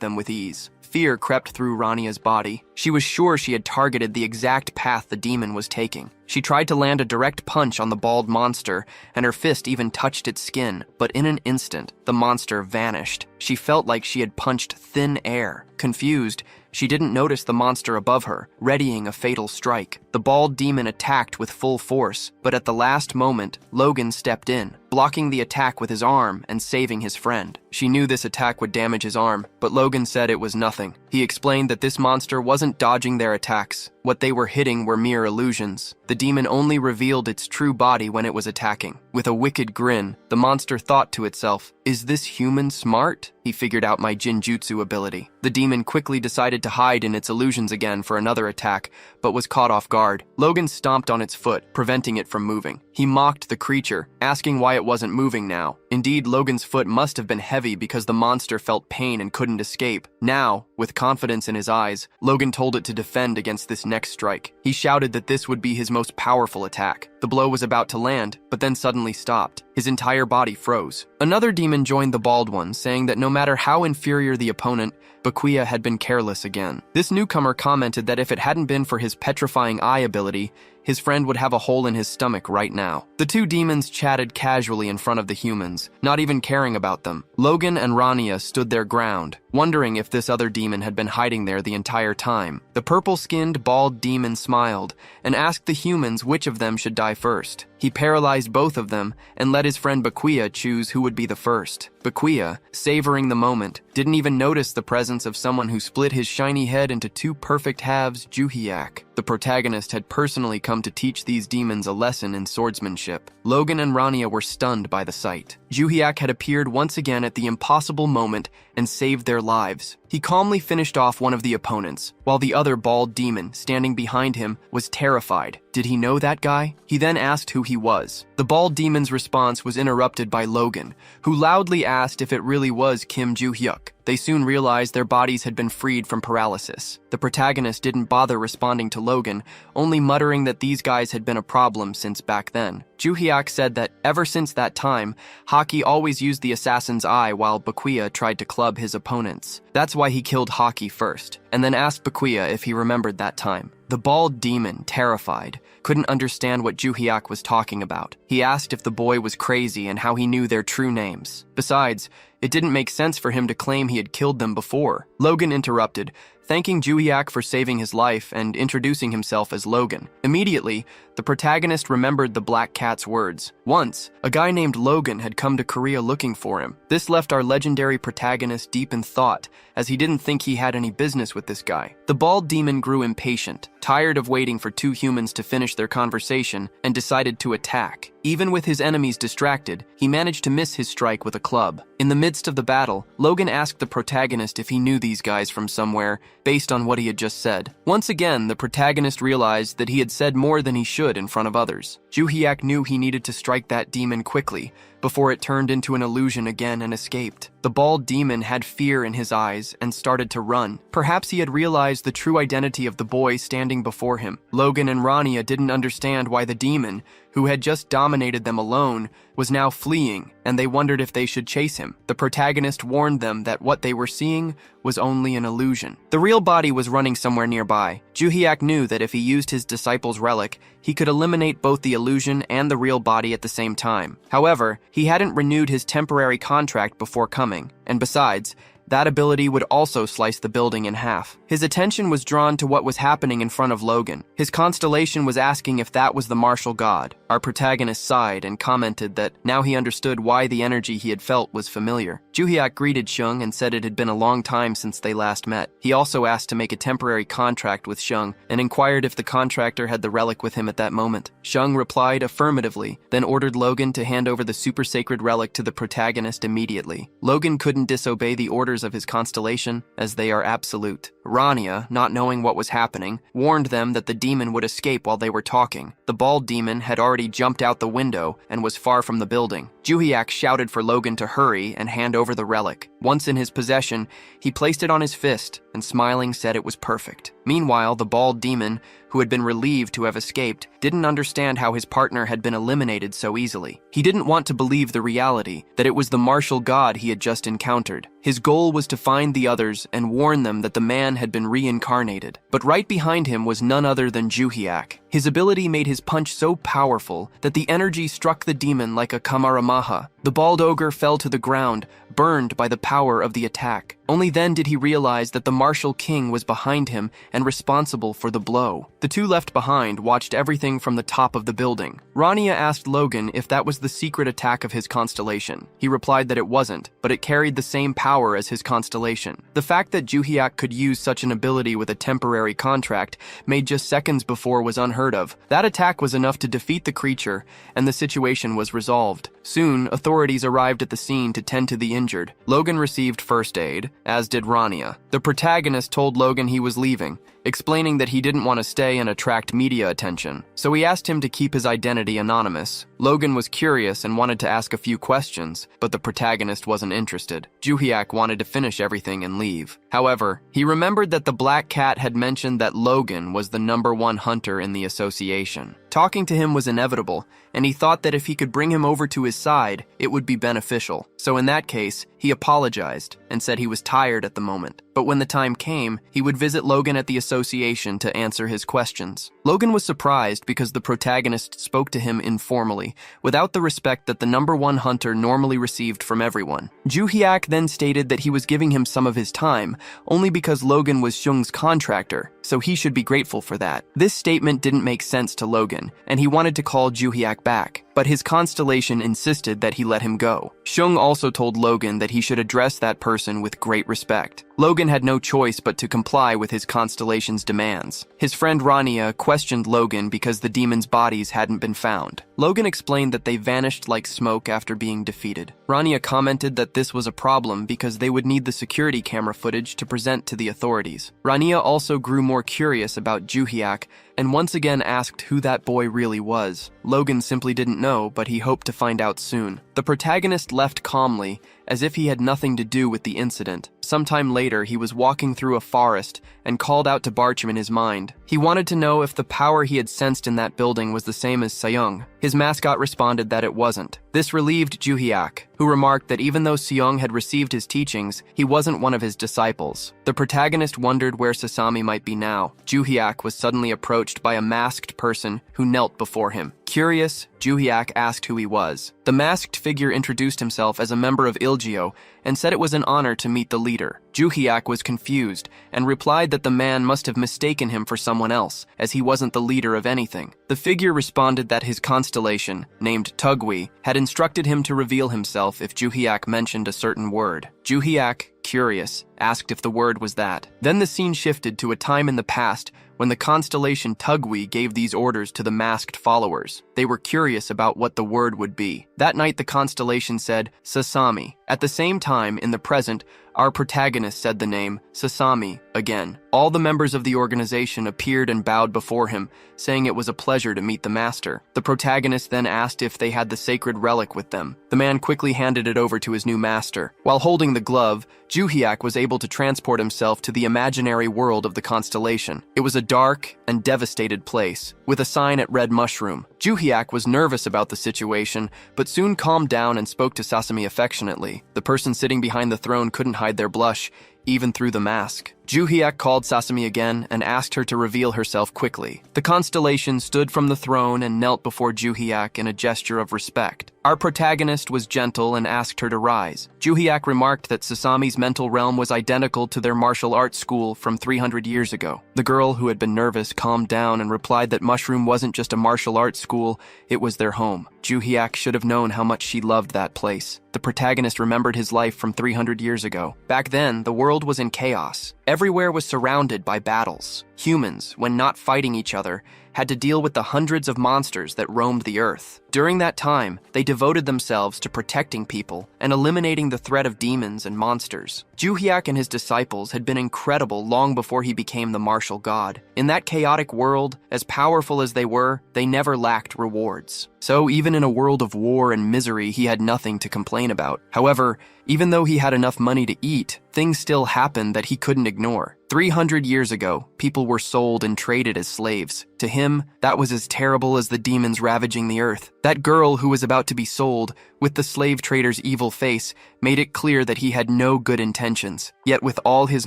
them with ease. Fear crept through Rania's body. She was sure she had targeted the exact path the demon was taking. She tried to land a direct punch on the bald monster, and her fist even touched its skin, but in an instant, the monster vanished. She felt like she had punched thin air. Confused, she didn't notice the monster above her, readying a fatal strike. The bald demon attacked with full force, but at the last moment, Logan stepped in, blocking the attack with his arm and saving his friend. She knew this attack would damage his arm, but Logan said it was nothing. He explained that this monster wasn't dodging their attacks. What they were hitting were mere illusions. The demon only revealed its true body when it was attacking. With a wicked grin, the monster thought to itself, "Is this human smart? He figured out my Jinjutsu ability." The demon quickly decided to hide in its illusions again for another attack, but was caught off guard. Logan stomped on its foot, preventing it from moving. He mocked the creature, asking why it wasn't moving now. Indeed, Logan's foot must have been heavy because the monster felt pain and couldn't escape. Now, with confidence in his eyes, Logan told it to defend against this next strike. He shouted that this would be his most powerful attack. The blow was about to land, but then suddenly stopped. His entire body froze. Another demon joined the bald one, saying that no matter how inferior the opponent, Bakuya had been careless again. This newcomer commented that if it hadn't been for his petrifying eye ability, his friend would have a hole in his stomach right now. The two demons chatted casually in front of the humans, not even caring about them. Logan and Rania stood their ground, wondering if this other demon had been hiding there the entire time. The purple-skinned, bald demon smiled and asked the humans which of them should die first. He paralyzed both of them and let his friend Bakuya choose who would be the first. Bakuya, savoring the moment, didn't even notice the presence of someone who split his shiny head into two perfect halves, Juhiak. The protagonist had personally come to teach these demons a lesson in swordsmanship. Logan and Rania were stunned by the sight. Juhiak had appeared once again at the impossible moment and saved their lives. He calmly finished off one of the opponents, while the other bald demon, standing behind him, was terrified. Did he know that guy? He then asked who he was. The bald demon's response was interrupted by Logan, who loudly asked if it really was Kim Ju-hyuk. They soon realized their bodies had been freed from paralysis. The protagonist didn't bother responding to Logan, only muttering that these guys had been a problem since back then. Ju-hyuk said that ever since that time, Haki always used the assassin's eye while Bakuya tried to club his opponents. That's why he killed Haki first, and then asked Bakuya if he remembered that time. The bald demon, terrified, couldn't understand what Ju-hyuk was talking about. He asked if the boy was crazy and how he knew their true names. Besides, it didn't make sense for him to claim he had killed them before. Logan interrupted, thanking Ju-hyuk for saving his life and introducing himself as Logan. Immediately, the protagonist remembered the Black Cat's words. Once, a guy named Logan had come to Korea looking for him. This left our legendary protagonist deep in thought, as he didn't think he had any business with this guy. The bald demon grew impatient, tired of waiting for two humans to finish their conversation, and decided to attack. Even with his enemies distracted, he managed to miss his strike with a club. In the midst of the battle, Logan asked the protagonist if he knew these guys from somewhere, based on what he had just said. Once again, the protagonist realized that he had said more than he should in front of others. Ju-hyuk knew he needed to strike that demon quickly, before it turned into an illusion again and escaped. The bald demon had fear in his eyes and started to run. Perhaps he had realized the true identity of the boy standing before him. Logan and Rania didn't understand why the demon, who had just dominated them alone, was now fleeing, and they wondered if they should chase him. The protagonist warned them that what they were seeing was only an illusion. The real body was running somewhere nearby. Ju-hyuk knew that if he used his disciple's relic, he could eliminate both the illusion and the real body at the same time. However, he hadn't renewed his temporary contract before coming, and besides, that ability would also slice the building in half. His attention was drawn to what was happening in front of Logan. His constellation was asking if that was the martial god. Our protagonist sighed and commented that now he understood why the energy he had felt was familiar. Ju-hyuk greeted Shung and said it had been a long time since they last met. He also asked to make a temporary contract with Shung and inquired if the contractor had the relic with him at that moment. Shung replied affirmatively, then ordered Logan to hand over the super sacred relic to the protagonist immediately. Logan couldn't disobey the orders of his constellation, as they are absolute. Rania, not knowing what was happening, warned them that the demon would escape while they were talking. The bald demon had already jumped out the window and was far from the building. Ju-hyuk shouted for Logan to hurry and hand over the relic. Once in his possession, he placed it on his fist and smiling said it was perfect. Meanwhile, the bald demon, who had been relieved to have escaped, didn't understand how his partner had been eliminated so easily. He didn't want to believe the reality that it was the martial god he had just encountered. His goal was to find the others and warn them that the man had been reincarnated. But right behind him was none other than Ju-hyuk. His ability made his punch so powerful that the energy struck the demon like a Kamehameha. The bald ogre fell to the ground, burned by the power of the attack. Only then did he realize that the martial king was behind him and responsible for the blow. The two left behind watched everything from the top of the building. Rania asked Logan if that was the secret attack of his constellation. He replied that it wasn't, but it carried the same power as his constellation. The fact that Juhiak could use such an ability with a temporary contract made just seconds before was unheard of. That attack was enough to defeat the creature, and the situation was resolved. Soon, authorities arrived at the scene to tend to the injured. Logan received first aid, as did Rania. The protagonist told Logan he was leaving, explaining that he didn't want to stay and attract media attention, so he asked him to keep his identity anonymous. Logan was curious and wanted to ask a few questions, but the protagonist wasn't interested. Juhiak wanted to finish everything and leave. However, he remembered that the Black Cat had mentioned that Logan was the #1 hunter in the association. Talking to him was inevitable, and he thought that if he could bring him over to his side, it would be beneficial. So in that case, he apologized and said he was tired at the moment. But when the time came, he would visit Logan at the association to answer his questions. Logan was surprised because the protagonist spoke to him informally, without the respect that the #1 hunter normally received from everyone. Juhiak then stated that he was giving him some of his time, only because Logan was Xiong's contractor, so he should be grateful for that. This statement didn't make sense to Logan, and he wanted to call Juhiak back, but his constellation insisted that he let him go. Xiong also told Logan that he should address that person with great respect. Logan had no choice but to comply with his constellation's demands. His friend Rania questioned Logan because the demons' bodies hadn't been found. Logan explained that they vanished like smoke after being defeated. Rania commented that this was a problem because they would need the security camera footage to present to the authorities. Rania also grew more curious about Juhiak and once again asked who that boy really was. Logan simply didn't know, but he hoped to find out soon. The protagonist left calmly, as if he had nothing to do with the incident. Sometime later, he was walking through a forest and called out to Barcham in his mind. He wanted to know if the power he had sensed in that building was the same as Seong. His mascot responded that it wasn't. This relieved Juhiak, who remarked that even though Seong had received his teachings, he wasn't one of his disciples. The protagonist wondered where Sasami might be now. Juhiak was suddenly approached by a masked person who knelt before him. Curious, Juhiak asked who he was. The masked figure introduced himself as a member of Ilgio and said it was an honor to meet the leader. Juhiak was confused and replied that the man must have mistaken him for someone else, as he wasn't the leader of anything. The figure responded that his constellation, named Tugwi, had instructed him to reveal himself if Juhiak mentioned a certain word. Juhiak, curious, asked if the word was that. Then the scene shifted to a time in the past when the constellation Tugwi gave these orders to the masked followers. They were curious about what the word would be. That night the constellation said, Sasami. At the same time, in the present, our protagonist said the name, Sasami, again. All the members of the organization appeared and bowed before him, saying it was a pleasure to meet the master. The protagonist then asked if they had the sacred relic with them. The man quickly handed it over to his new master. While holding the glove, Juhiak was able to transport himself to the imaginary world of the constellation. It was a dark and devastated place, with a sign at Red Mushroom. Juhiak was nervous about the situation, but soon calmed down and spoke to Sasami affectionately. The person sitting behind the throne couldn't hide their blush, even through the mask. Juhiak called Sasami again and asked her to reveal herself quickly. The constellation stood from the throne and knelt before Juhiak in a gesture of respect. Our protagonist was gentle and asked her to rise. Juhiak remarked that Sasami's mental realm was identical to their martial arts school from 300 years ago. The girl, who had been nervous, calmed down and replied that Mushroom wasn't just a martial arts school, it was their home. Juhiak should have known how much she loved that place. The protagonist remembered his life from 300 years ago. Back then, the world was in chaos. Everywhere was surrounded by battles. Humans, when not fighting each other, had to deal with the hundreds of monsters that roamed the earth. During that time, they devoted themselves to protecting people and eliminating the threat of demons and monsters. Juhiak and his disciples had been incredible long before he became the martial god. In that chaotic world, as powerful as they were, they never lacked rewards. So even in a world of war and misery, he had nothing to complain about. However, even though he had enough money to eat, things still happened that he couldn't ignore. 300 years ago, people were sold and traded as slaves. To him, that was as terrible as the demons ravaging the earth. That girl who was about to be sold with the slave trader's evil face, made it clear that he had no good intentions, yet with all his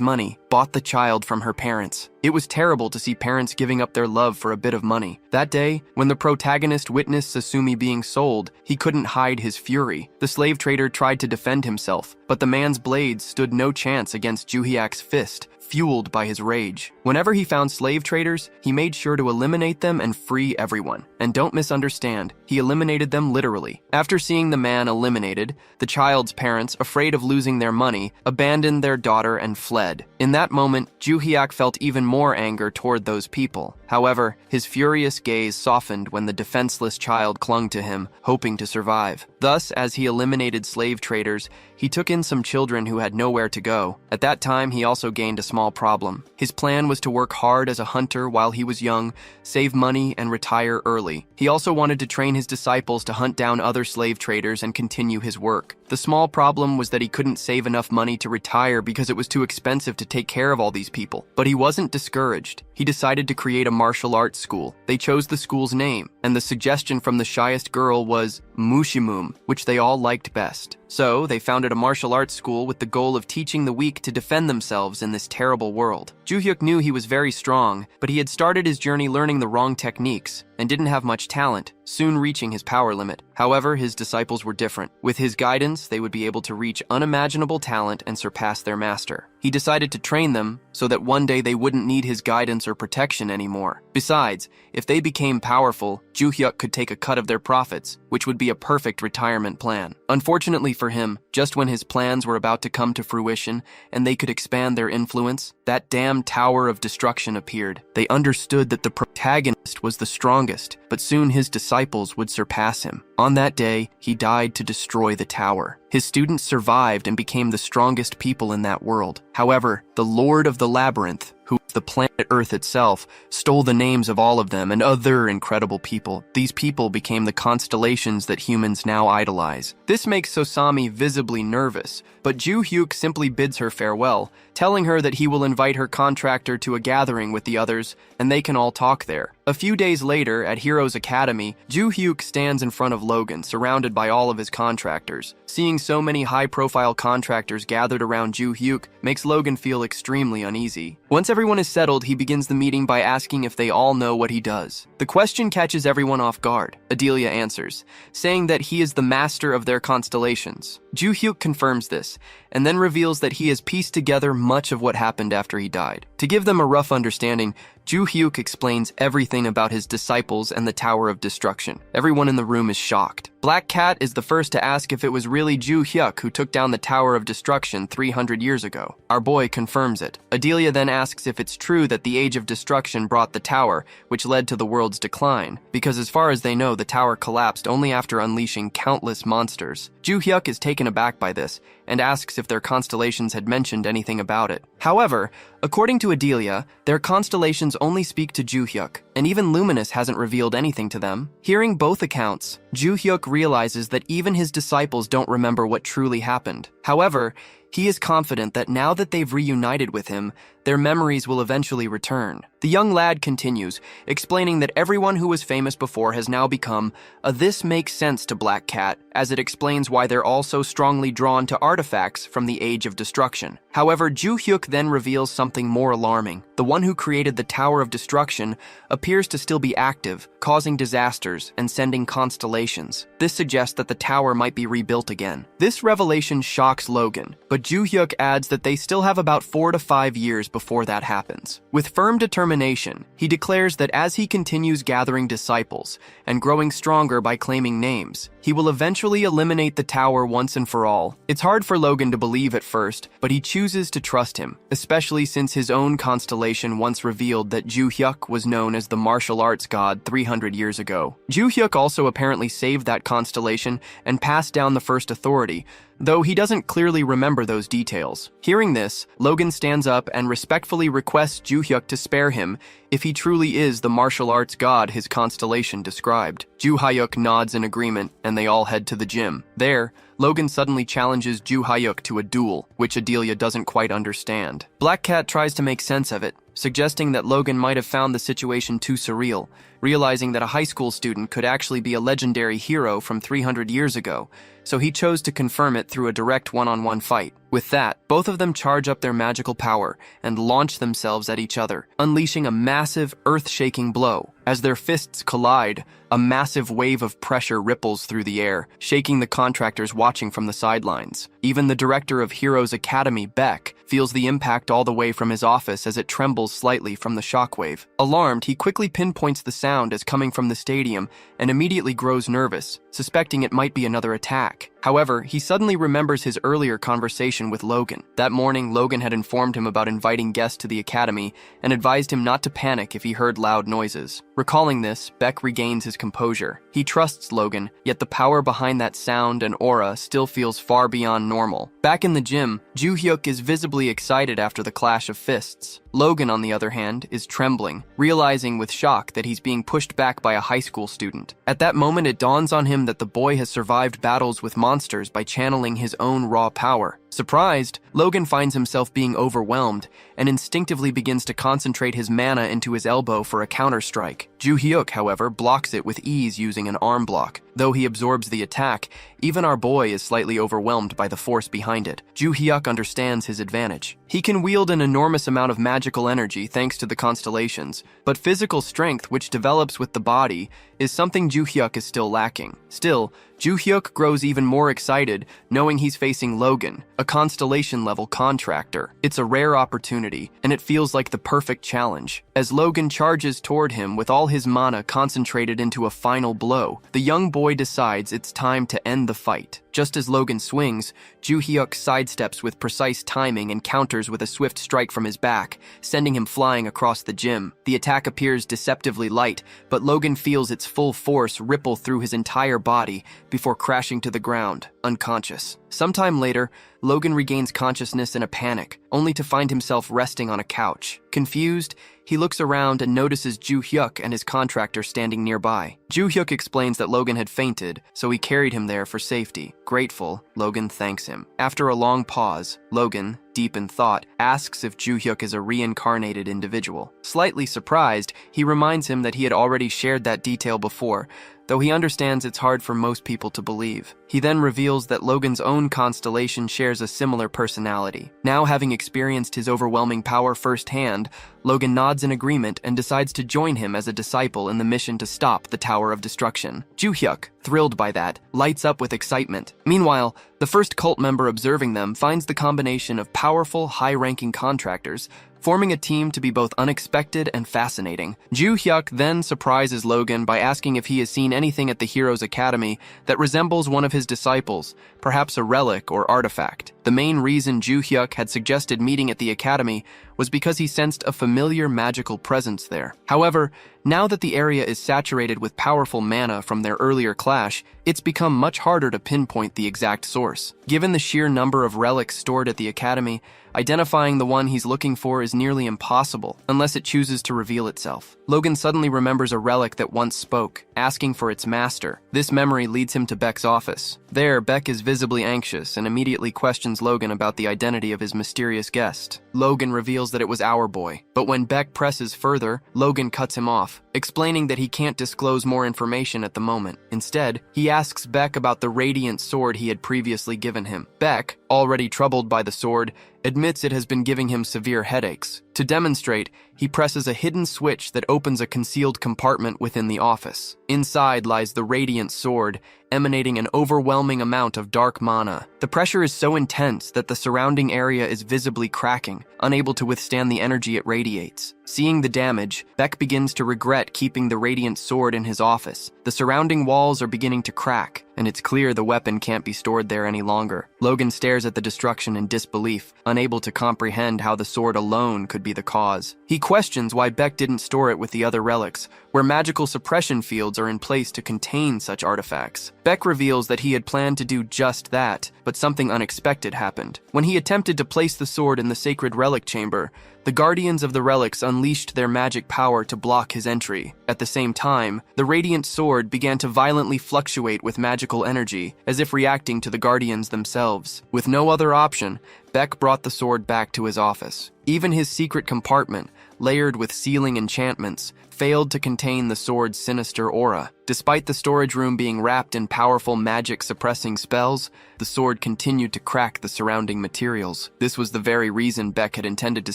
money, bought the child from her parents. It was terrible to see parents giving up their love for a bit of money. That day, when the protagonist witnessed Sasumi being sold, he couldn't hide his fury. The slave trader tried to defend himself, but the man's blades stood no chance against Juhyak's fist, fueled by his rage. Whenever he found slave traders, he made sure to eliminate them and free everyone. And don't misunderstand, he eliminated them literally. After seeing the man eliminated, the child's parents, afraid of losing their money, abandoned their daughter and fled. In that moment, Juhyak felt even more anger toward those people. However, his furious gaze softened when the defenseless child clung to him, hoping to survive. Thus, as he eliminated slave traders, he took in some children who had nowhere to go. At that time, he also gained a small problem. His plan was to work hard as a hunter while he was young, save money, and retire early. He also wanted to train his disciples to hunt down other slave traders and continue his work. The small problem was that he couldn't save enough money to retire because it was too expensive to take care of all these people. But he wasn't discouraged. He decided to create a martial arts school. They chose the school's name, and the suggestion from the shyest girl was Mushimum, which they all liked best. So, they founded a martial arts school with the goal of teaching the weak to defend themselves in this terrible world. Juhyuk knew he was very strong, but he had started his journey learning the wrong techniques and didn't have much talent, soon reaching his power limit. However, his disciples were different. With his guidance, they would be able to reach unimaginable talent and surpass their master. He decided to train them so that one day they wouldn't need his guidance or protection anymore. Besides, if they became powerful, Juhyuk could take a cut of their profits, which would be a perfect retirement plan. Unfortunately for him, just when his plans were about to come to fruition and they could expand their influence, that damn Tower of Destruction appeared. They understood that the protagonist was the strongest, but soon his disciples would surpass him. On that day, he died to destroy the tower. His students survived and became the strongest people in that world. However, the Lord of the Labyrinth, who was the planet Earth itself, stole the names of all of them and other incredible people. These people became the constellations that humans now idolize. This makes Sosami visibly nervous, but Juhyuk simply bids her farewell, telling her that he will invite her contractor to a gathering with the others, and they can all talk there. A few days later, at Heroes Academy, Juhyuk stands in front of Logan, surrounded by all of his contractors. Seeing so many high-profile contractors gathered around Juhyuk makes Logan feel extremely uneasy. Once everyone is settled, he begins the meeting by asking if they all know what he does. The question catches everyone off guard. Adelia answers, saying that he is the master of their constellations. Juhyuk confirms this, and then reveals that he has pieced together much of what happened after he died. To give them a rough understanding, Juhyuk explains everything about his disciples and the Tower of Destruction. Everyone in the room is shocked. Black Cat is the first to ask if it was really Juhyuk who took down the Tower of Destruction 300 years ago. Our boy confirms it. Adelia then asks if it's true that the Age of Destruction brought the tower, which led to the world's decline, because as far as they know, the tower collapsed only after unleashing countless monsters. Juhyuk is taken aback by this, and asks if their constellations had mentioned anything about it. However, according to Adelia, their constellations only speak to Juhyuk, and even Luminous hasn't revealed anything to them. Hearing both accounts, Juhyuk realizes that even his disciples don't remember what truly happened. However, he is confident that now that they've reunited with him, their memories will eventually return. The young lad continues, explaining that everyone who was famous before has now become a "this makes sense" to Black Cat, as it explains why they're all so strongly drawn to artifacts from the Age of Destruction. However, Juhyuk then reveals something more alarming. The one who created the Tower of Destruction appears to still be active, causing disasters and sending constellations. This suggests that the tower might be rebuilt again. This revelation shocks Logan, but Juhyuk adds that they still have about 4 to 5 years before that happens. With firm determination, he declares that as he continues gathering disciples and growing stronger by claiming names, he will eventually eliminate the tower once and for all. It's hard for Logan to believe at first, but he chooses to trust him, especially since his own constellation once revealed that Juhyuk was known as the martial arts god 300 years ago. Juhyuk also apparently saved that constellation and passed down the first authority, though he doesn't clearly remember those details. Hearing this, Logan stands up and respectfully requests Juhyuk to spare him if he truly is the martial arts god his constellation described. Juhyuk nods in agreement, and they all head to the gym. There, Logan suddenly challenges Ju Hyuk to a duel, which Adelia doesn't quite understand. Black Cat tries to make sense of it, suggesting that Logan might have found the situation too surreal, realizing that a high school student could actually be a legendary hero from 300 years ago, so he chose to confirm it through a direct one-on-one fight. With that, both of them charge up their magical power and launch themselves at each other, unleashing a massive, earth-shaking blow. As their fists collide, a massive wave of pressure ripples through the air, shaking the contractors watching from the sidelines. Even the director of Heroes Academy, Beck, feels the impact all the way from his office as it trembles slightly from the shockwave. Alarmed, he quickly pinpoints the sound as coming from the stadium and immediately grows nervous, suspecting it might be another attack. However, he suddenly remembers his earlier conversation with Logan. That morning, Logan had informed him about inviting guests to the academy and advised him not to panic if he heard loud noises. Recalling this, Beck regains his composure. He trusts Logan, yet the power behind that sound and aura still feels far beyond normal. Back in the gym, Ju Hyuk is visibly excited after the clash of fists. Logan, on the other hand, is trembling, realizing with shock that he's being pushed back by a high school student. At that moment, it dawns on him that the boy has survived battles with monsters by channeling his own raw power. Surprised, Logan finds himself being overwhelmed and instinctively begins to concentrate his mana into his elbow for a counter-strike. Ju Hyuk, however, blocks it with ease using an arm block. Though he absorbs the attack, even our boy is slightly overwhelmed by the force behind it. Ju Hyuk understands his advantage. He can wield an enormous amount of magical energy thanks to the constellations, but physical strength, which develops with the body, is something Ju Hyuk is still lacking. Still, Ju Hyuk grows even more excited knowing he's facing Logan, a constellation-level contractor. It's a rare opportunity, and it feels like the perfect challenge. As Logan charges toward him with all his mana concentrated into a final blow, the young boy decides it's time to end the fight. Just as Logan swings, Ju Hyuk sidesteps with precise timing and counters with a swift strike from his back, sending him flying across the gym. The attack appears deceptively light, but Logan feels its full force ripple through his entire body before crashing to the ground, unconscious. Sometime later, Logan regains consciousness in a panic, only to find himself resting on a couch. Confused, he looks around and notices Ju Hyuk and his contractor standing nearby. Ju Hyuk explains that Logan had fainted, so he carried him there for safety. Grateful, Logan thanks him. After a long pause, Logan, deep in thought, asks if Ju Hyuk is a reincarnated individual. Slightly surprised, he reminds him that he had already shared that detail before, though he understands it's hard for most people to believe. He then reveals that Logan's own constellation shares a similar personality. Now, having experienced his overwhelming power firsthand, Logan nods in agreement and decides to join him as a disciple in the mission to stop the Tower of Destruction. Ju Hyuk, thrilled by that, lights up with excitement. Meanwhile, the first cult member observing them finds the combination of powerful, high-ranking contractors forming a team to be both unexpected and fascinating. Ju Hyuk then surprises Logan by asking if he has seen anything at the Heroes Academy that resembles one of his disciples, perhaps a relic or artifact. The main reason Ju Hyuk had suggested meeting at the academy was because he sensed a familiar magical presence there. However, now that the area is saturated with powerful mana from their earlier clash, it's become much harder to pinpoint the exact source. Given the sheer number of relics stored at the academy, identifying the one he's looking for is nearly impossible, unless it chooses to reveal itself. Logan suddenly remembers a relic that once spoke, asking for its master. This memory leads him to Beck's office. There, Beck is visibly anxious and immediately questions Logan about the identity of his mysterious guest. Logan reveals that it was our boy, but when Beck presses further, Logan cuts him off, explaining that he can't disclose more information at the moment. Instead, he asks Beck about the radiant sword he had previously given him. Beck, already troubled by the sword, admits it has been giving him severe headaches. To demonstrate, he presses a hidden switch that opens a concealed compartment within the office. Inside lies the radiant sword, emanating an overwhelming amount of dark mana. The pressure is so intense that the surrounding area is visibly cracking, unable to withstand the energy it radiates. Seeing the damage, Beck begins to regret keeping the radiant sword in his office. The surrounding walls are beginning to crack, and it's clear the weapon can't be stored there any longer. Logan stares at the destruction in disbelief, unable to comprehend how the sword alone could be the cause. He questions why Beck didn't store it with the other relics, where magical suppression fields are in place to contain such artifacts. Beck reveals that he had planned to do just that, but something unexpected happened. When he attempted to place the sword in the sacred relic chamber, the guardians of the relics unleashed their magic power to block his entry. At the same time, the radiant sword began to violently fluctuate with magic magical energy, as if reacting to the guardians themselves. With no other option, Beck brought the sword back to his office. Even his secret compartment, layered with sealing enchantments, failed to contain the sword's sinister aura. Despite the storage room being wrapped in powerful magic-suppressing spells, the sword continued to crack the surrounding materials. This was the very reason Beck had intended to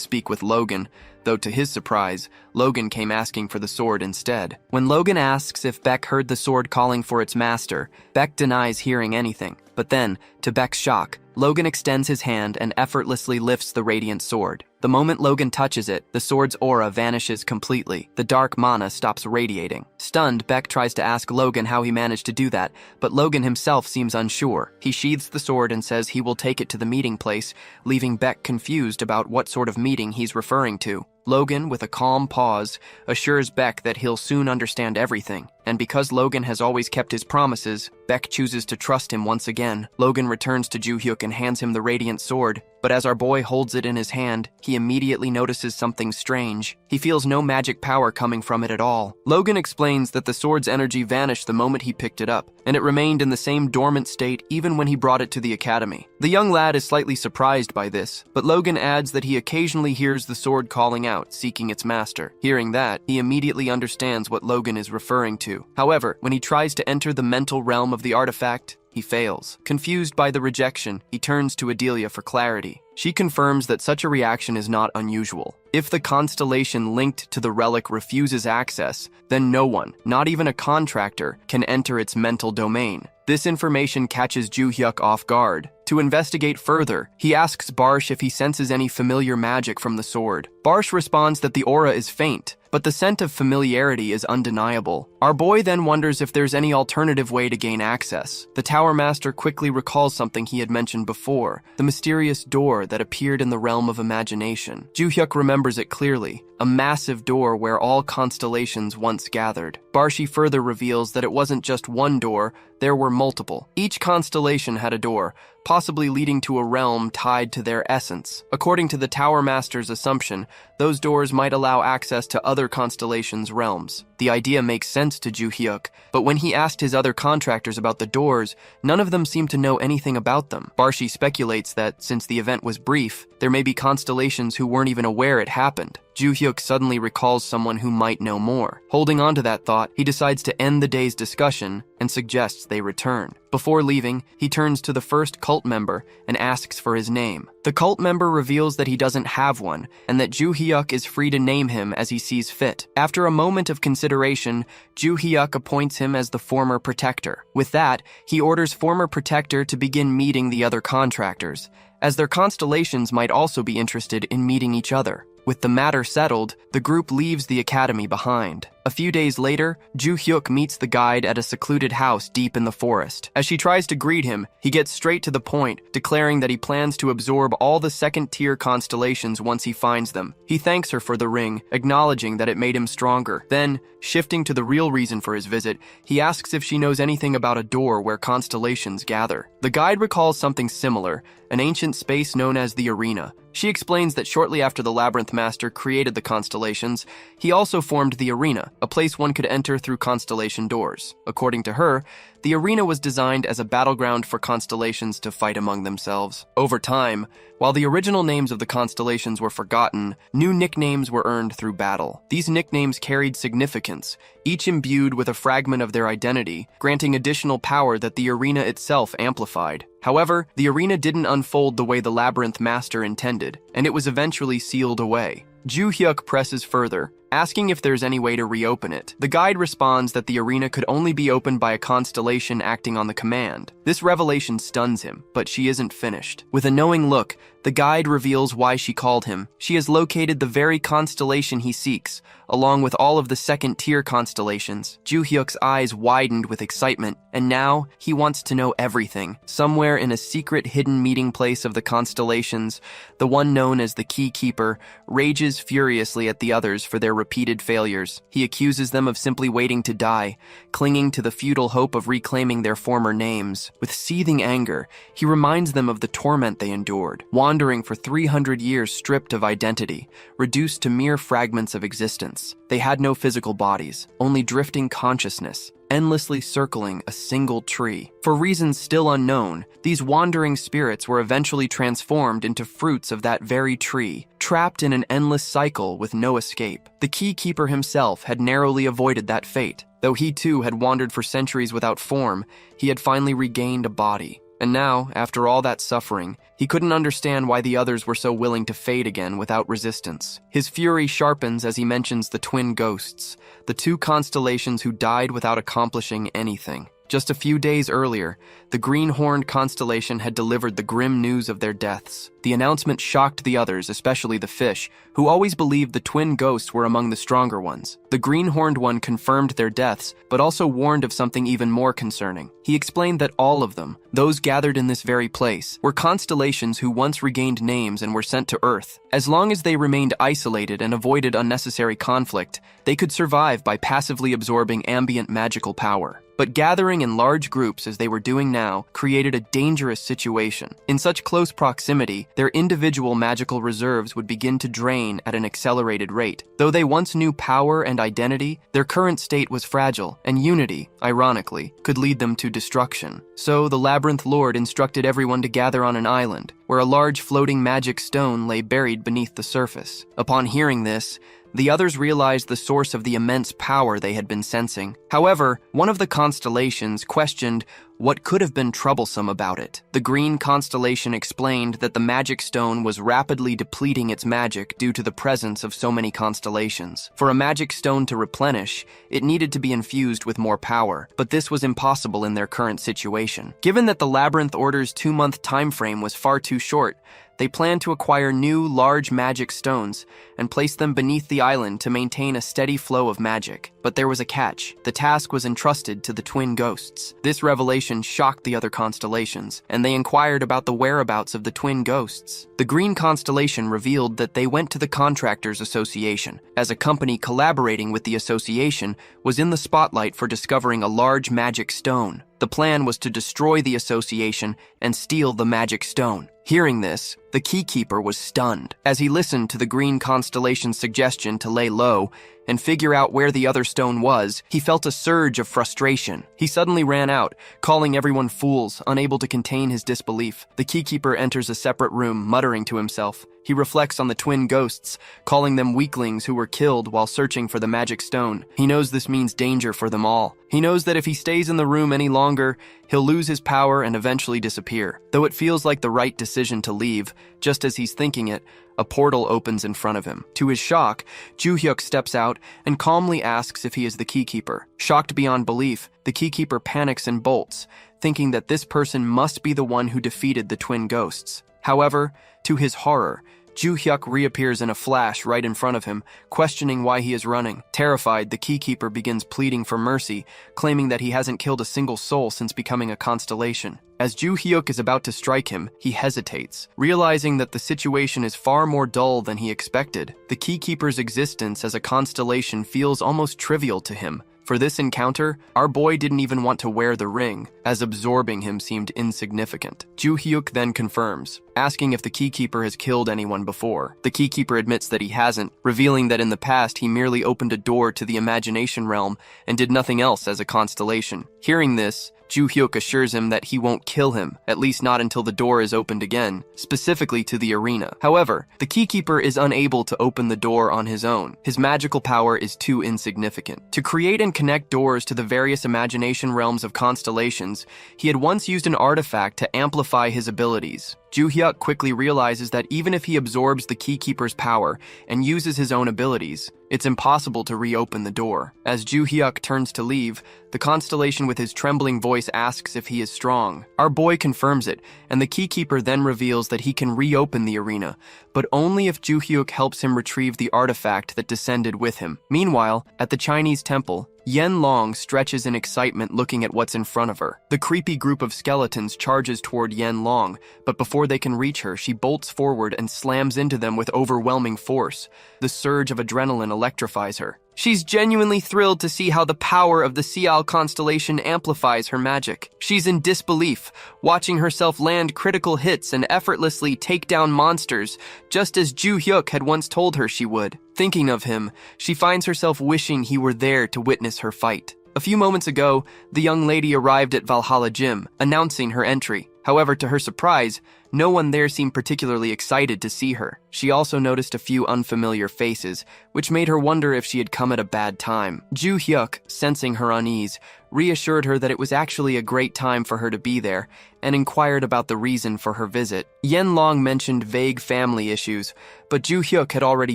speak with Logan, though to his surprise, Logan came asking for the sword instead. When Logan asks if Beck heard the sword calling for its master, Beck denies hearing anything. But then, to Beck's shock, Logan extends his hand and effortlessly lifts the radiant sword. The moment Logan touches it, the sword's aura vanishes completely. The dark mana stops radiating. Stunned, Beck tries to ask Logan how he managed to do that, but Logan himself seems unsure. He sheathes the sword and says he will take it to the meeting place, leaving Beck confused about what sort of meeting he's referring to. Logan, with a calm pause, assures Beck that he'll soon understand everything, and because Logan has always kept his promises, Beck chooses to trust him once again. Logan returns to Joo-hyuk and hands him the radiant sword, but as our boy holds it in his hand, he immediately notices something strange. He feels no magic power coming from it at all. Logan explains that the sword's energy vanished the moment he picked it up, and it remained in the same dormant state even when he brought it to the academy. The young lad is slightly surprised by this, but Logan adds that he occasionally hears the sword calling out, seeking its master. Hearing that, he immediately understands what Logan is referring to. However, when he tries to enter the mental realm of the artifact, he fails. Confused by the rejection, he turns to Adelia for clarity. She confirms that such a reaction is not unusual. If the constellation linked to the relic refuses access, then no one, not even a contractor, can enter its mental domain. This information catches Joo-hyuk off guard. To investigate further, he asks Barsh if he senses any familiar magic from the sword. Barsh responds that the aura is faint, but the scent of familiarity is undeniable. Our boy then wonders if there's any alternative way to gain access. The Tower Master quickly recalls something he had mentioned before, the mysterious door that appeared in the realm of imagination. Joo-hyuk remembers it clearly, a massive door where all constellations once gathered. Barshi further reveals that it wasn't just one door, there were multiple. Each constellation had a door, possibly leading to a realm tied to their essence. According to the Tower Master's assumption, those doors might allow access to other constellations' realms. The idea makes sense to Joo-hyuk, but when he asked his other contractors about the doors, none of them seemed to know anything about them. Barshi speculates that, since the event was brief, there may be constellations who weren't even aware it happened. Joo-hyuk suddenly recalls someone who might know more. Holding on to that thought, he decides to end the day's discussion and suggests they return. Before leaving, he turns to the first cult member and asks for his name. The cult member reveals that he doesn't have one, and that Joo-hyuk is free to name him as he sees fit. After a moment of consideration, Joo-hyuk appoints him as the former protector. With that, he orders former protector to begin meeting the other contractors, as their constellations might also be interested in meeting each other. With the matter settled, the group leaves the academy behind. A few days later, Joo-hyuk meets the guide at a secluded house deep in the forest. As she tries to greet him, he gets straight to the point, declaring that he plans to absorb all the second-tier constellations once he finds them. He thanks her for the ring, acknowledging that it made him stronger. Then, shifting to the real reason for his visit, he asks if she knows anything about a door where constellations gather. The guide recalls something similar, an ancient space known as the Arena. She explains that shortly after the Labyrinth Master created the constellations, he also formed the Arena, a place one could enter through constellation doors. According to her, the Arena was designed as a battleground for constellations to fight among themselves. Over time, while the original names of the constellations were forgotten, new nicknames were earned through battle. These nicknames carried significance, each imbued with a fragment of their identity, granting additional power that the Arena itself amplified. However, the Arena didn't unfold the way the Labyrinth Master intended, and it was eventually sealed away. Joo-hyuk presses further, asking if there's any way to reopen it. The guide responds that the Arena could only be opened by a constellation acting on the command. This revelation stuns him, but she isn't finished. With a knowing look, the guide reveals why she called him. She has located the very constellation he seeks, along with all of the second-tier constellations. Joo-hyuk's eyes widened with excitement, and now he wants to know everything. Somewhere in a secret hidden meeting place of the constellations, the one known as the Key Keeper rages furiously at the others for their repeated failures. He accuses them of simply waiting to die, clinging to the futile hope of reclaiming their former names. With seething anger, he reminds them of the torment they endured, wandering for 300 years stripped of identity, reduced to mere fragments of existence. They had no physical bodies, only drifting consciousness. endlessly circling a single tree. For reasons still unknown, these wandering spirits were eventually transformed into fruits of that very tree, trapped in an endless cycle with no escape. The key keeper himself had narrowly avoided that fate. Though he too had wandered for centuries without form, he had finally regained a body. And now, after all that suffering, he couldn't understand why the others were so willing to fade again without resistance. His fury sharpens as he mentions the twin ghosts, the two constellations who died without accomplishing anything. Just a few days earlier, the green-horned constellation had delivered the grim news of their deaths. The announcement shocked the others, especially the fish, who always believed the twin ghosts were among the stronger ones. The green-horned one confirmed their deaths, but also warned of something even more concerning. He explained that all of them, those gathered in this very place, were constellations who once regained names and were sent to Earth. As long as they remained isolated and avoided unnecessary conflict, they could survive by passively absorbing ambient magical power. But gathering in large groups as they were doing now created a dangerous situation. In such close proximity, their individual magical reserves would begin to drain at an accelerated rate. Though they once knew power and identity, their current state was fragile, and unity, ironically, could lead them to destruction. So the Labyrinth Lord instructed everyone to gather on an island, where a large floating magic stone lay buried beneath the surface. Upon hearing this, the others realized the source of the immense power they had been sensing. However, one of the constellations questioned what could have been troublesome about it. The green constellation explained that the magic stone was rapidly depleting its magic due to the presence of so many constellations. For a magic stone to replenish, it needed to be infused with more power, but this was impossible in their current situation. Given that the Labyrinth Order's 2-month time frame was far too short, they planned to acquire new, large magic stones and place them beneath the island to maintain a steady flow of magic. But there was a catch. The task was entrusted to the twin ghosts. This revelation shocked the other constellations, and they inquired about the whereabouts of the twin ghosts. The green constellation revealed that they went to the Contractors Association, as a company collaborating with the association was in the spotlight for discovering a large magic stone. The plan was to destroy the association and steal the magic stone. Hearing this, the keykeeper was stunned. As he listened to the green constellation's suggestion to lay low and figure out where the other stone was, he felt a surge of frustration. He suddenly ran out, calling everyone fools, unable to contain his disbelief. The keykeeper enters a separate room, muttering to himself. He reflects on the twin ghosts, calling them weaklings who were killed while searching for the magic stone. He knows this means danger for them all. He knows that if he stays in the room any longer, he'll lose his power and eventually disappear. Though it feels like the right decision to leave, just as he's thinking it, a portal opens in front of him. To his shock, Ju-hyuk steps out and calmly asks if he is the keykeeper. Shocked beyond belief, the keykeeper panics and bolts, thinking that this person must be the one who defeated the twin ghosts. However, to his horror, Ju-hyuk reappears in a flash right in front of him, questioning why he is running. Terrified, the keykeeper begins pleading for mercy, claiming that he hasn't killed a single soul since becoming a constellation. As Ju-hyuk is about to strike him, he hesitates, realizing that the situation is far more dull than he expected. The keykeeper's existence as a constellation feels almost trivial to him. For this encounter, our boy didn't even want to wear the ring, as absorbing him seemed insignificant. Ju-hyuk then confirms, asking if the keykeeper has killed anyone before. The keykeeper admits that he hasn't, revealing that in the past he merely opened a door to the imagination realm and did nothing else as a constellation. Hearing this, Ju-hyuk assures him that he won't kill him, at least not until the door is opened again, specifically to the arena. However, the keykeeper is unable to open the door on his own. His magical power is too insignificant. To create and connect doors to the various imagination realms of constellations, he had once used an artifact to amplify his abilities. Ju-hyuk quickly realizes that even if he absorbs the keykeeper's power and uses his own abilities, it's impossible to reopen the door. As Ju-hyuk turns to leave, the constellation with his trembling voice asks if he is strong. Our boy confirms it, and the keykeeper then reveals that he can reopen the arena, but only if Ju-hyuk helps him retrieve the artifact that descended with him. Meanwhile, at the Chinese temple, Yen Long stretches in excitement looking at what's in front of her. The creepy group of skeletons charges toward Yen Long, but before they can reach her, she bolts forward and slams into them with overwhelming force. The surge of adrenaline electrifies her. She's genuinely thrilled to see how the power of the Sial constellation amplifies her magic. She's in disbelief, watching herself land critical hits and effortlessly take down monsters, just as Ju-hyuk had once told her she would. Thinking of him, she finds herself wishing he were there to witness her fight. A few moments ago, the young lady arrived at Valhalla Gym, announcing her entry. However, to her surprise, no one there seemed particularly excited to see her. She also noticed a few unfamiliar faces, which made her wonder if she had come at a bad time. Ju Hyuk, sensing her unease, reassured her that it was actually a great time for her to be there, and inquired about the reason for her visit. Yen Long mentioned vague family issues, but Ju Hyuk had already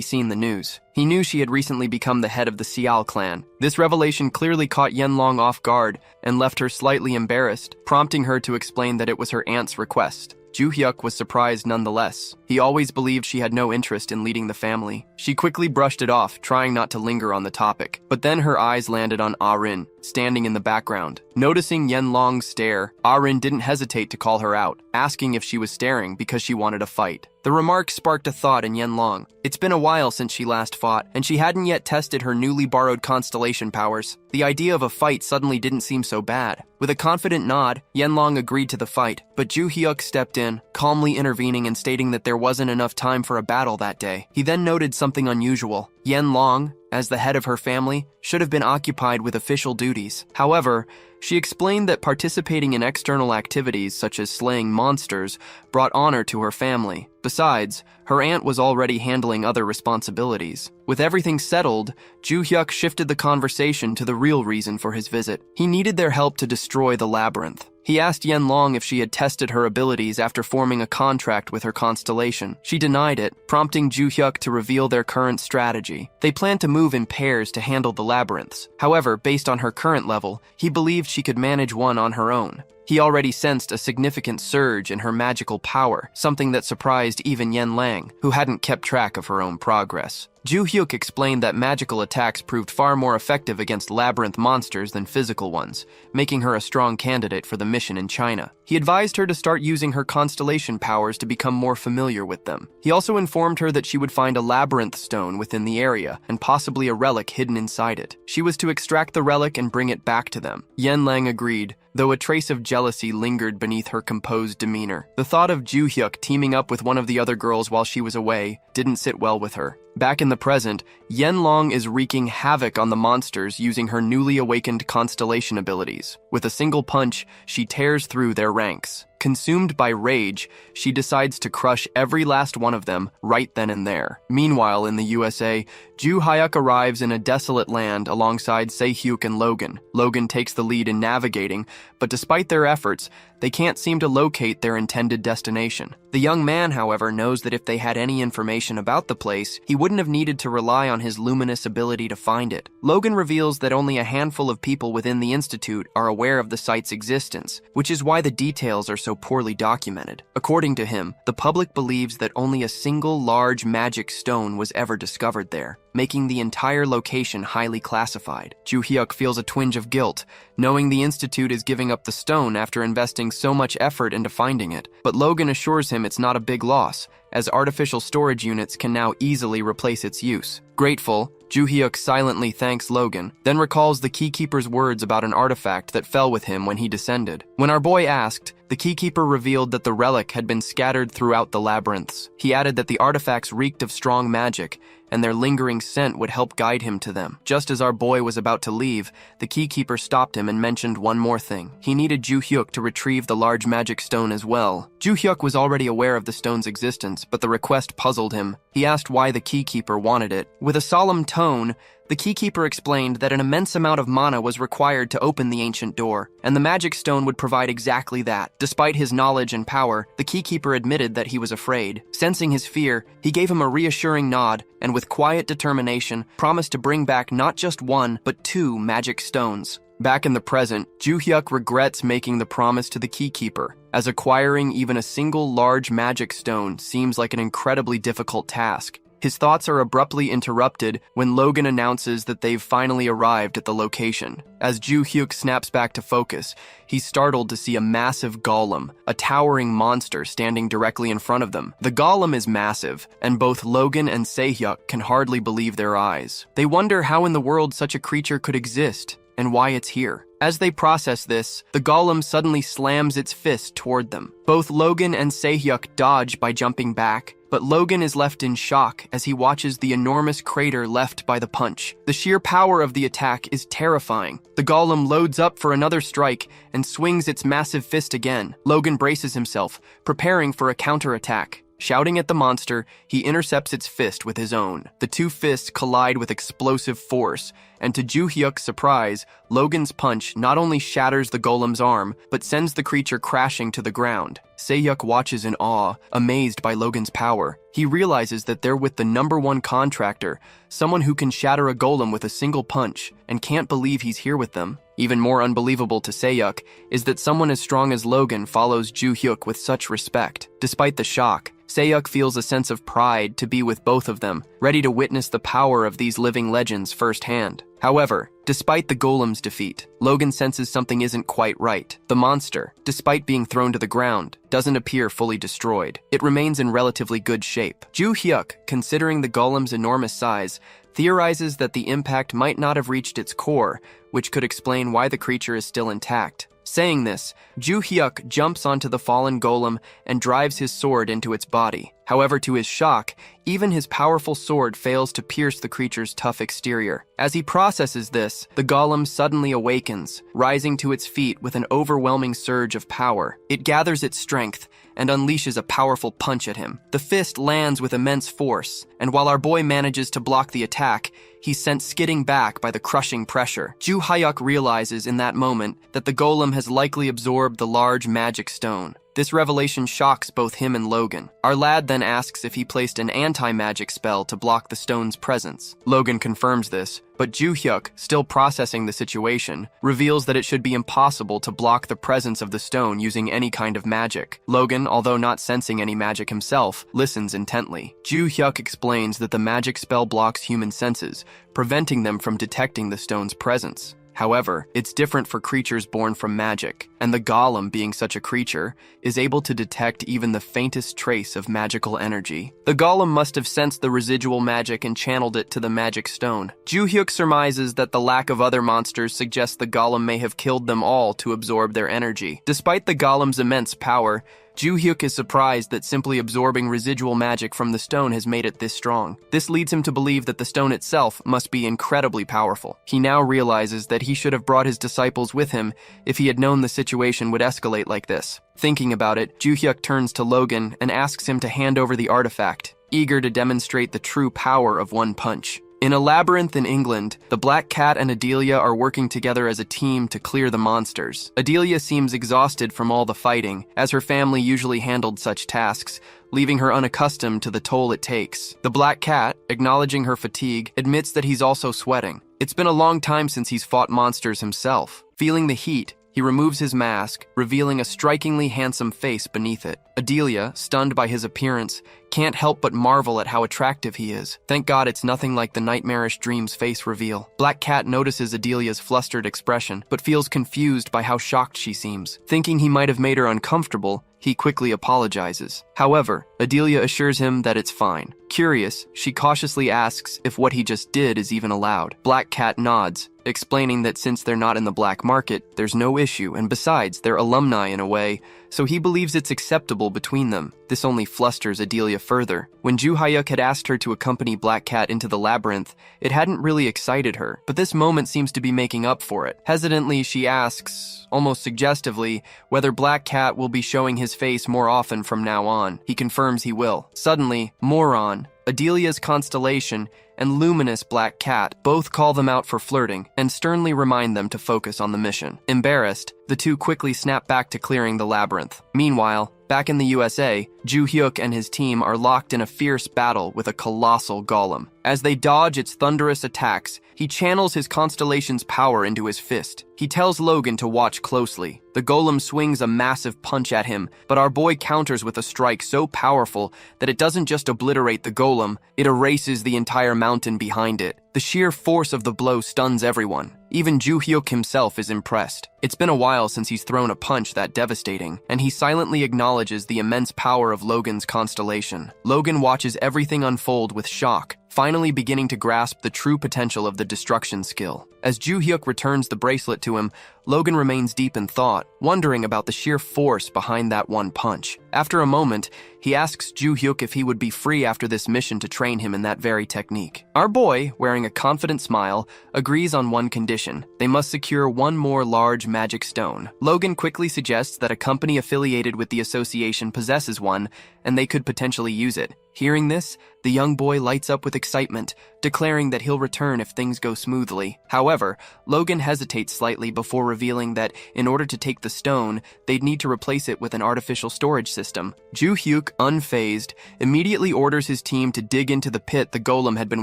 seen the news. He knew she had recently become the head of the Sial clan. This revelation clearly caught Yen Long off guard and left her slightly embarrassed, prompting her to explain that it was her aunt's request. Ju Hyuk was surprised nonetheless. He always believed she had no interest in leading the family. She quickly brushed it off, trying not to linger on the topic. But then her eyes landed on Ah-rin, standing in the background. Noticing Yen Long's stare, Ah-rin didn't hesitate to call her out, asking if she was staring because she wanted a fight. The remark sparked a thought in Yen Long. It's been a while since she last fought, and she hadn't yet tested her newly borrowed constellation powers. The idea of a fight suddenly didn't seem so bad. With a confident nod, Yen Long agreed to the fight, but Ju Hyuk stepped in, calmly intervening and stating that there wasn't enough time for a battle that day. He then noted something unusual. Yen Long, as the head of her family, should have been occupied with official duties. However, she explained that participating in external activities such as slaying monsters brought honor to her family. Besides, her aunt was already handling other responsibilities. With everything settled, Ju Hyuk shifted the conversation to the real reason for his visit. He needed their help to destroy the labyrinth. He asked Yen Long if she had tested her abilities after forming a contract with her constellation. She denied it, prompting Ju Hyuk to reveal their current strategy. They planned to move in pairs to handle the labyrinths. However, based on her current level, he believed she could manage one on her own. He already sensed a significant surge in her magical power, something that surprised even Yen Lang, who hadn't kept track of her own progress. Ju Hyuk explained that magical attacks proved far more effective against labyrinth monsters than physical ones, making her a strong candidate for the mission in China. He advised her to start using her constellation powers to become more familiar with them. He also informed her that she would find a labyrinth stone within the area, and possibly a relic hidden inside it. She was to extract the relic and bring it back to them. Yen Lang agreed, though a trace of jealousy lingered beneath her composed demeanor. The thought of Ju Hyuk teaming up with one of the other girls while she was away didn't sit well with her. Back in the present, Yen Long is wreaking havoc on the monsters using her newly awakened constellation abilities. With a single punch, she tears through their ranks. Consumed by rage, she decides to crush every last one of them right then and there. Meanwhile, in the USA, Ju Hyuk arrives in a desolate land alongside Se-hyuk and Logan. Logan takes the lead in navigating, but despite their efforts, they can't seem to locate their intended destination. The young man, however, knows that if they had any information about the place, he wouldn't have needed to rely on his luminous ability to find it. Logan reveals that only a handful of people within the Institute are aware of the site's existence, which is why the details are so poorly documented. According to him, the public believes that only a single large magic stone was ever discovered there, making the entire location highly classified. Ju Hyuk feels a twinge of guilt, knowing the Institute is giving up the stone after investing so much effort into finding it. But Logan assures him it's not a big loss, as artificial storage units can now easily replace its use. Grateful, Ju Hyuk silently thanks Logan, then recalls the Keykeeper's words about an artifact that fell with him when he descended. When our boy asked, the Keykeeper revealed that the relic had been scattered throughout the labyrinths. He added that the artifacts reeked of strong magic, and their lingering scent would help guide him to them. Just as our boy was about to leave, the Keykeeper stopped him and mentioned one more thing. He needed Ju Hyuk to retrieve the large magic stone as well. Ju Hyuk was already aware of the stone's existence, but the request puzzled him. He asked why the Keykeeper wanted it. With a solemn tone, the Keykeeper explained that an immense amount of mana was required to open the ancient door, and the magic stone would provide exactly that. Despite his knowledge and power, the Keykeeper admitted that he was afraid. Sensing his fear, he gave him a reassuring nod, and with quiet determination, promised to bring back not just one, but 2 magic stones. Back in the present, Ju Hyuk regrets making the promise to the Keykeeper, as acquiring even a single large magic stone seems like an incredibly difficult task. His thoughts are abruptly interrupted when Logan announces that they've finally arrived at the location. As Ju Hyuk snaps back to focus, he's startled to see a massive golem, a towering monster standing directly in front of them. The golem is massive, and both Logan and Se-hyuk can hardly believe their eyes. They wonder how in the world such a creature could exist, and why it's here. As they process this, the golem suddenly slams its fist toward them. Both Logan and Se-hyuk dodge by jumping back, but Logan is left in shock as he watches the enormous crater left by the punch. The sheer power of the attack is terrifying. The golem loads up for another strike and swings its massive fist again. Logan braces himself, preparing for a counterattack. Shouting at the monster, he intercepts its fist with his own. The two fists collide with explosive force, and to Joo-hyuk's surprise, Logan's punch not only shatters the golem's arm, but sends the creature crashing to the ground. Se-hyuk watches in awe, amazed by Logan's power. He realizes that they're with the #1 contractor, someone who can shatter a golem with a single punch, and can't believe he's here with them. Even more unbelievable to Se-hyuk is that someone as strong as Logan follows Joo-hyuk with such respect. Despite the shock, Se-hyuk feels a sense of pride to be with both of them, ready to witness the power of these living legends firsthand. However, despite the golem's defeat, Logan senses something isn't quite right. The monster, despite being thrown to the ground, doesn't appear fully destroyed. It remains in relatively good shape. Joo-hyuk, considering the golem's enormous size, theorizes that the impact might not have reached its core, which could explain why the creature is still intact. Saying this, Joo-hyuk jumps onto the fallen golem and drives his sword into its body. However, to his shock, even his powerful sword fails to pierce the creature's tough exterior. As he processes this, the golem suddenly awakens, rising to its feet with an overwhelming surge of power. It gathers its strength and unleashes a powerful punch at him. The fist lands with immense force, and while our boy manages to block the attack, he's sent skidding back by the crushing pressure. Joo-hyuk realizes in that moment that the golem has likely absorbed the large magic stone. This revelation shocks both him and Logan. Our lad then asks if he placed an anti-magic spell to block the stone's presence. Logan confirms this, but Joo-hyuk, still processing the situation, reveals that it should be impossible to block the presence of the stone using any kind of magic. Logan, although not sensing any magic himself, listens intently. Joo-hyuk explains that the magic spell blocks human senses, preventing them from detecting the stone's presence. However, it's different for creatures born from magic, and the golem, being such a creature, is able to detect even the faintest trace of magical energy. The golem must have sensed the residual magic and channeled it to the magic stone. Joo-hyuk surmises that the lack of other monsters suggests the golem may have killed them all to absorb their energy. Despite the golem's immense power, Joo-hyuk is surprised that simply absorbing residual magic from the stone has made it this strong. This leads him to believe that the stone itself must be incredibly powerful. He now realizes that he should have brought his disciples with him if he had known the situation would escalate like this. Thinking about it, Joo-hyuk turns to Logan and asks him to hand over the artifact, eager to demonstrate the true power of one punch. In a labyrinth in England, the Black Cat and Adelia are working together as a team to clear the monsters. Adelia seems exhausted from all the fighting, as her family usually handled such tasks, leaving her unaccustomed to the toll it takes. The Black Cat, acknowledging her fatigue, admits that he's also sweating. It's been a long time since he's fought monsters himself. Feeling the heat, he removes his mask, revealing a strikingly handsome face beneath it. Adelia, stunned by his appearance, can't help but marvel at how attractive he is. Thank God it's nothing like the nightmarish dream's face reveal. Black Cat notices Adelia's flustered expression, but feels confused by how shocked she seems. Thinking he might have made her uncomfortable, he quickly apologizes. However, Adelia assures him that it's fine. Curious, she cautiously asks if what he just did is even allowed. Black Cat nods, explaining that since they're not in the black market, there's no issue, and besides, they're alumni in a way, so he believes it's acceptable between them. This only flusters Adelia further. When Joo-hyuk had asked her to accompany Black Cat into the labyrinth, it hadn't really excited her, but this moment seems to be making up for it. Hesitantly, she asks, almost suggestively, whether Black Cat will be showing his face more often from now on. He confirms he will. Suddenly, Moron, Adelia's constellation, and Luminous Black Cat both call them out for flirting and sternly remind them to focus on the mission. Embarrassed, the two quickly snap back to clearing the labyrinth. Meanwhile, back in the USA, Joo-hyuk and his team are locked in a fierce battle with a colossal golem. As they dodge its thunderous attacks, he channels his constellation's power into his fist. He tells Logan to watch closely. The golem swings a massive punch at him, but our boy counters with a strike so powerful that it doesn't just obliterate the golem, it erases the entire mountain behind it. The sheer force of the blow stuns everyone. Even Joo-hyuk himself is impressed. It's been a while since he's thrown a punch that devastating, and he silently acknowledges the immense power of Logan's constellation. Logan watches everything unfold with shock, finally beginning to grasp the true potential of the destruction skill. As Ju Hyuk returns the bracelet to him, Logan remains deep in thought, wondering about the sheer force behind that one punch. After a moment, he asks Ju Hyuk if he would be free after this mission to train him in that very technique. Our boy, wearing a confident smile, agrees on one condition: they must secure one more large magic stone. Logan quickly suggests that a company affiliated with the association possesses one, and they could potentially use it. Hearing this, the young boy lights up with excitement, declaring that he'll return if things go smoothly. However, Logan hesitates slightly before revealing that in order to take the stone, they'd need to replace it with an artificial storage system. Ju Hyuk, unfazed, immediately orders his team to dig into the pit the golem had been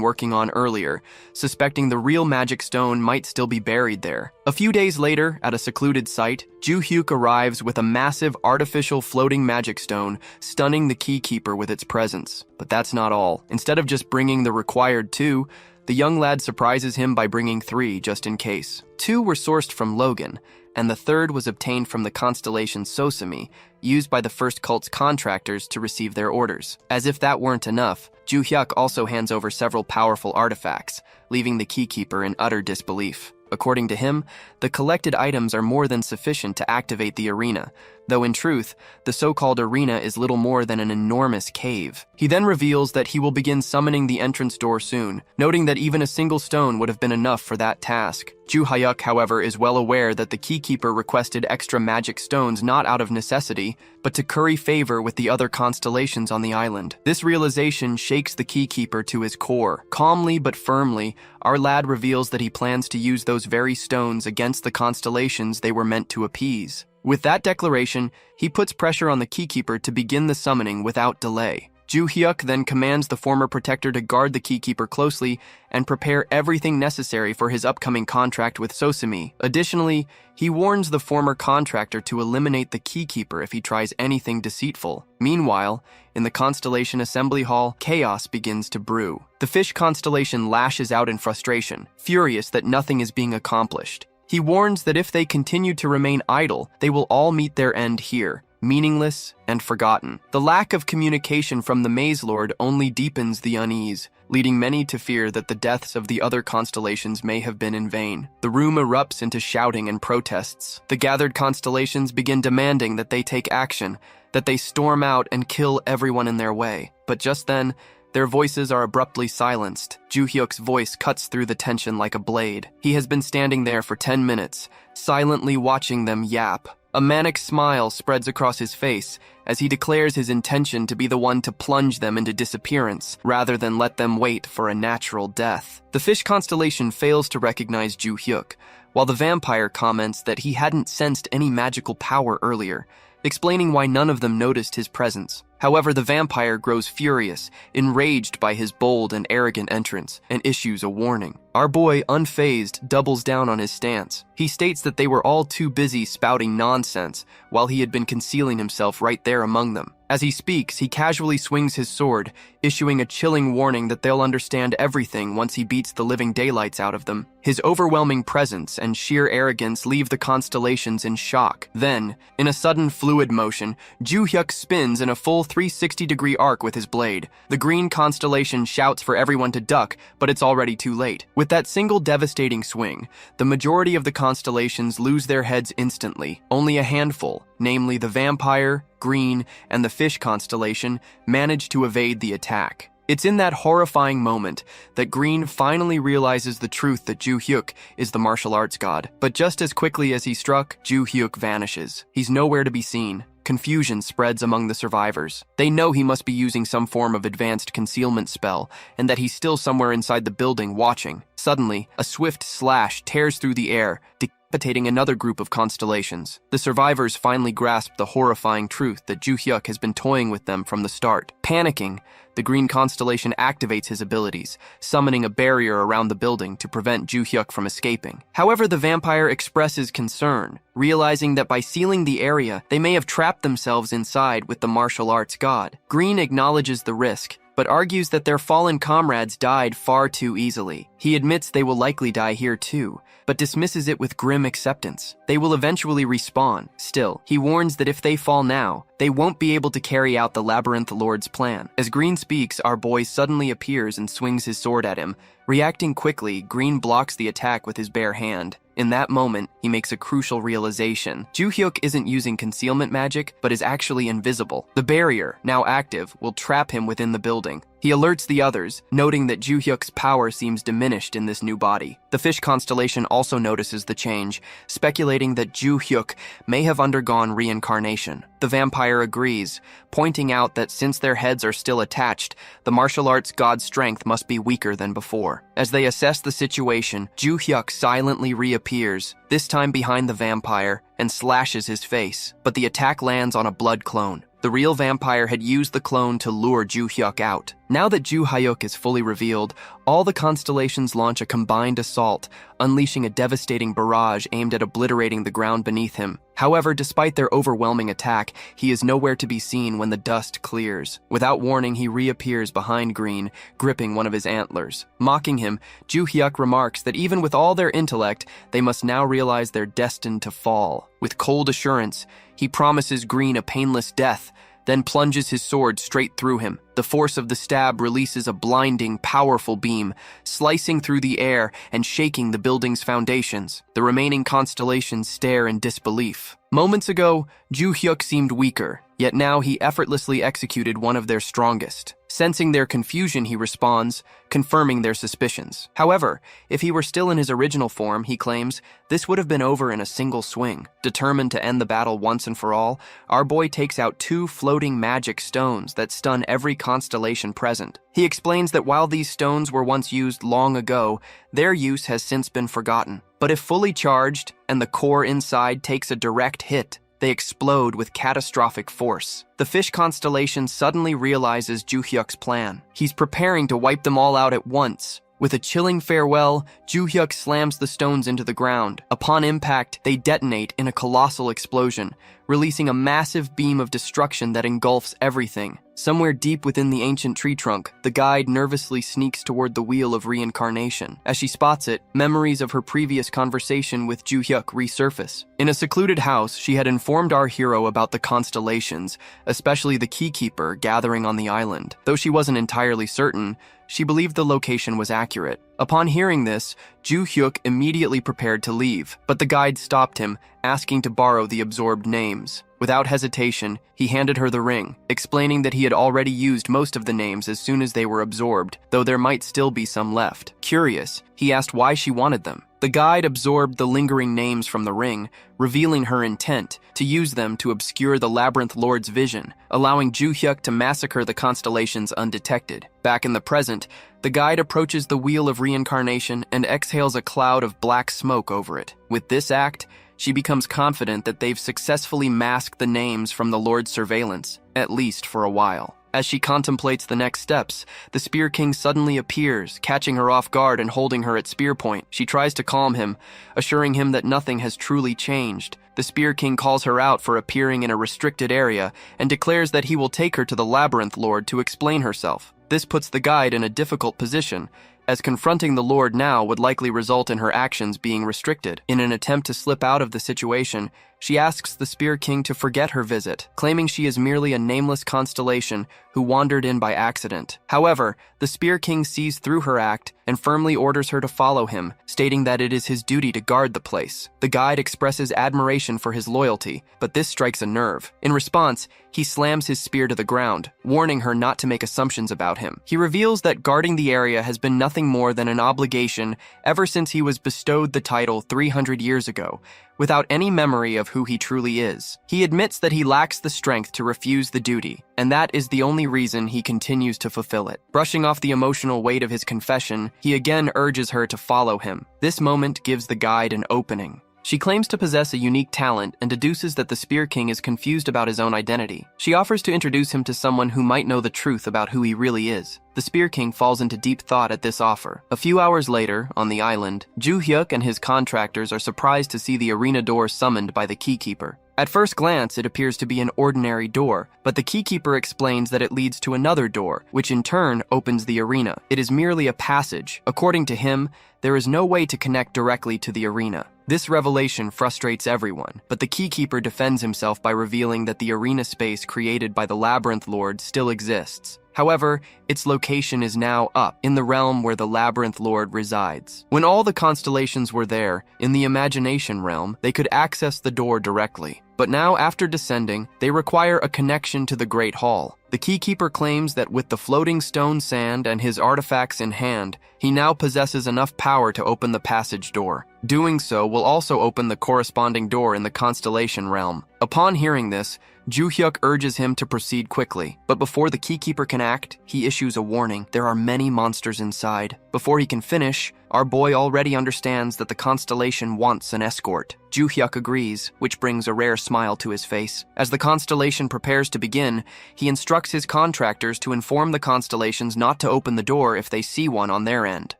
working on earlier, suspecting the real magic stone might still be buried there. A few days later, at a secluded site, Ju Hyuk arrives with a massive artificial floating magic stone, stunning the keykeeper with its presence. But that's not all. Instead of just bringing the required 2, the young lad surprises him by bringing 3 just in case. 2 were sourced from Logan, and the third was obtained from the constellation Sosami, used by the first cult's contractors to receive their orders. As if that weren't enough, Ju Hyuk also hands over several powerful artifacts, leaving the keykeeper in utter disbelief. According to him, the collected items are more than sufficient to activate the arena, though in truth, the so-called arena is little more than an enormous cave. He then reveals that he will begin summoning the entrance door soon, noting that even a single stone would have been enough for that task. Ju Hyuk, however, is well aware that the keykeeper requested extra magic stones not out of necessity, but to curry favor with the other constellations on the island. This realization shakes the keykeeper to his core. Calmly but firmly, our lad reveals that he plans to use those very stones against the constellations they were meant to appease. With that declaration, he puts pressure on the keykeeper to begin the summoning without delay. Ju Hyuk then commands the former protector to guard the keykeeper closely and prepare everything necessary for his upcoming contract with Sosami. Additionally, he warns the former contractor to eliminate the keykeeper if he tries anything deceitful. Meanwhile, in the constellation assembly hall, chaos begins to brew. The fish constellation lashes out in frustration, furious that nothing is being accomplished. He warns that if they continue to remain idle, they will all meet their end here, meaningless and forgotten. The lack of communication from the Maze Lord only deepens the unease, leading many to fear that the deaths of the other constellations may have been in vain. The room erupts into shouting and protests. The gathered constellations begin demanding that they take action, that they storm out and kill everyone in their way. But just then, their voices are abruptly silenced. Ju Hyuk's voice cuts through the tension like a blade. He has been standing there for 10 minutes, silently watching them yap. A manic smile spreads across his face as he declares his intention to be the one to plunge them into disappearance, rather than let them wait for a natural death. The fish constellation fails to recognize Ju Hyuk, while the vampire comments that he hadn't sensed any magical power earlier, explaining why none of them noticed his presence. However, the vampire grows furious, enraged by his bold and arrogant entrance, and issues a warning. Our boy, unfazed, doubles down on his stance. He states that they were all too busy spouting nonsense, while he had been concealing himself right there among them. As he speaks, he casually swings his sword, issuing a chilling warning that they'll understand everything once he beats the living daylights out of them. His overwhelming presence and sheer arrogance leave the constellations in shock. Then, in a sudden fluid motion, Ju Hyuk spins in a full 360-degree arc with his blade. The green constellation shouts for everyone to duck, but it's already too late. With that single devastating swing, the majority of the constellations lose their heads instantly. Only a handful, namely the vampire, green, and the fish constellation, manage to evade the attack. It's in that horrifying moment that Green finally realizes the truth that Ju Hyuk is the martial arts god. But just as quickly as he struck, Ju Hyuk vanishes. He's nowhere to be seen. Confusion spreads among the survivors. They know he must be using some form of advanced concealment spell, and that he's still somewhere inside the building watching. Suddenly, a swift slash tears through the air, decapitating another group of constellations. The survivors finally grasp the horrifying truth that Ju Hyuk has been toying with them from the start. Panicking, the green constellation activates his abilities, summoning a barrier around the building to prevent Ju Hyuk from escaping. However, the vampire expresses concern, realizing that by sealing the area, they may have trapped themselves inside with the martial arts god. Green acknowledges the risk, but argues that their fallen comrades died far too easily. He admits they will likely die here too, but dismisses it with grim acceptance. They will eventually respawn. Still, he warns that if they fall now, they won't be able to carry out the Labyrinth Lord's plan. As Green speaks, our boy suddenly appears and swings his sword at him. Reacting quickly, Green blocks the attack with his bare hand. In that moment, he makes a crucial realization. Ju-hyuk isn't using concealment magic, but is actually invisible. The barrier, now active, will trap him within the building. He alerts the others, noting that Ju-hyuk's power seems diminished in this new body. The fish constellation also notices the change, speculating that Ju-hyuk may have undergone reincarnation. The vampire agrees, pointing out that since their heads are still attached, the martial arts god's strength must be weaker than before. As they assess the situation, Ju-hyuk silently reappears, this time behind the vampire, and slashes his face, but the attack lands on a blood clone. The real vampire had used the clone to lure Ju-hyuk out. Now that Ju-hyuk is fully revealed, all the constellations launch a combined assault, unleashing a devastating barrage aimed at obliterating the ground beneath him. However, despite their overwhelming attack, he is nowhere to be seen when the dust clears. Without warning, he reappears behind Green, gripping one of his antlers. Mocking him, Ju-hyuk remarks that even with all their intellect, they must now realize they're destined to fall. With cold assurance, he promises Green a painless death, then plunges his sword straight through him. The force of the stab releases a blinding, powerful beam, slicing through the air and shaking the building's foundations. The remaining constellations stare in disbelief. Moments ago, Ju-hyuk seemed weaker, yet now he effortlessly executed one of their strongest. Sensing their confusion, he responds, confirming their suspicions. However, if he were still in his original form, he claims, this would have been over in a single swing. Determined to end the battle once and for all, our boy takes out 2 floating magic stones that stun every constellation present. He explains that while these stones were once used long ago, their use has since been forgotten. But if fully charged, and the core inside takes a direct hit, they explode with catastrophic force. The fish constellation suddenly realizes Ju-hyuk's plan. He's preparing to wipe them all out at once. With a chilling farewell, Ju-hyuk slams the stones into the ground. Upon impact, they detonate in a colossal explosion, releasing a massive beam of destruction that engulfs everything. Somewhere deep within the ancient tree trunk, the guide nervously sneaks toward the wheel of reincarnation. As she spots it, memories of her previous conversation with Ju-hyuk resurface. In a secluded house, she had informed our hero about the constellations, especially the keykeeper gathering on the island. Though she wasn't entirely certain, she believed the location was accurate. Upon hearing this, Ju-hyuk immediately prepared to leave, but the guide stopped him, asking to borrow the absorbed names. Without hesitation, he handed her the ring, explaining that he had already used most of the names as soon as they were absorbed, though there might still be some left. Curious, he asked why she wanted them. The guide absorbed the lingering names from the ring, revealing her intent to use them to obscure the Labyrinth Lord's vision, allowing Ju-hyuk to massacre the constellations undetected. Back in the present, the guide approaches the wheel of reincarnation and exhales a cloud of black smoke over it. With this act, she becomes confident that they've successfully masked the names from the Lord's surveillance, at least for a while. As she contemplates the next steps, the Spear King suddenly appears, catching her off guard and holding her at spear point. She tries to calm him, assuring him that nothing has truly changed. The Spear King calls her out for appearing in a restricted area and declares that he will take her to the Labyrinth Lord to explain herself. This puts the guide in a difficult position, as confronting the Lord now would likely result in her actions being restricted. In an attempt to slip out of the situation, she asks the Spear King to forget her visit, claiming she is merely a nameless constellation who wandered in by accident. However, the Spear King sees through her act and firmly orders her to follow him, stating that it is his duty to guard the place. The guide expresses admiration for his loyalty, but this strikes a nerve. In response, he slams his spear to the ground, warning her not to make assumptions about him. He reveals that guarding the area has been nothing more than an obligation ever since he was bestowed the title 300 years ago, without any memory of who he truly is. He admits that he lacks the strength to refuse the duty, and that is the only reason he continues to fulfill it. Brushing off the emotional weight of his confession, he again urges her to follow him. This moment gives the guide an opening. She claims to possess a unique talent and deduces that the Spear King is confused about his own identity. She offers to introduce him to someone who might know the truth about who he really is. The Spear King falls into deep thought at this offer. A few hours later, on the island, Ju-hyuk and his contractors are surprised to see the arena door summoned by the keykeeper. At first glance, it appears to be an ordinary door, but the keykeeper explains that it leads to another door, which in turn opens the arena. It is merely a passage. According to him, there is no way to connect directly to the arena. This revelation frustrates everyone, but the keykeeper defends himself by revealing that the arena space created by the Labyrinth Lord still exists. However, its location is now up, in the realm where the Labyrinth Lord resides. When all the constellations were there, in the imagination realm, they could access the door directly. But now, after descending, they require a connection to the Great Hall. The keykeeper claims that with the floating stone sand and his artifacts in hand, he now possesses enough power to open the passage door. Doing so will also open the corresponding door in the constellation realm. Upon hearing this, Ju-hyuk urges him to proceed quickly, but before the keykeeper can act, he issues a warning. There are many monsters inside. Before he can finish, our boy already understands that the constellation wants an escort. Ju-hyuk agrees, which brings a rare smile to his face. As the constellation prepares to begin, he instructs his contractors to inform the constellations not to open the door if they see one on their end.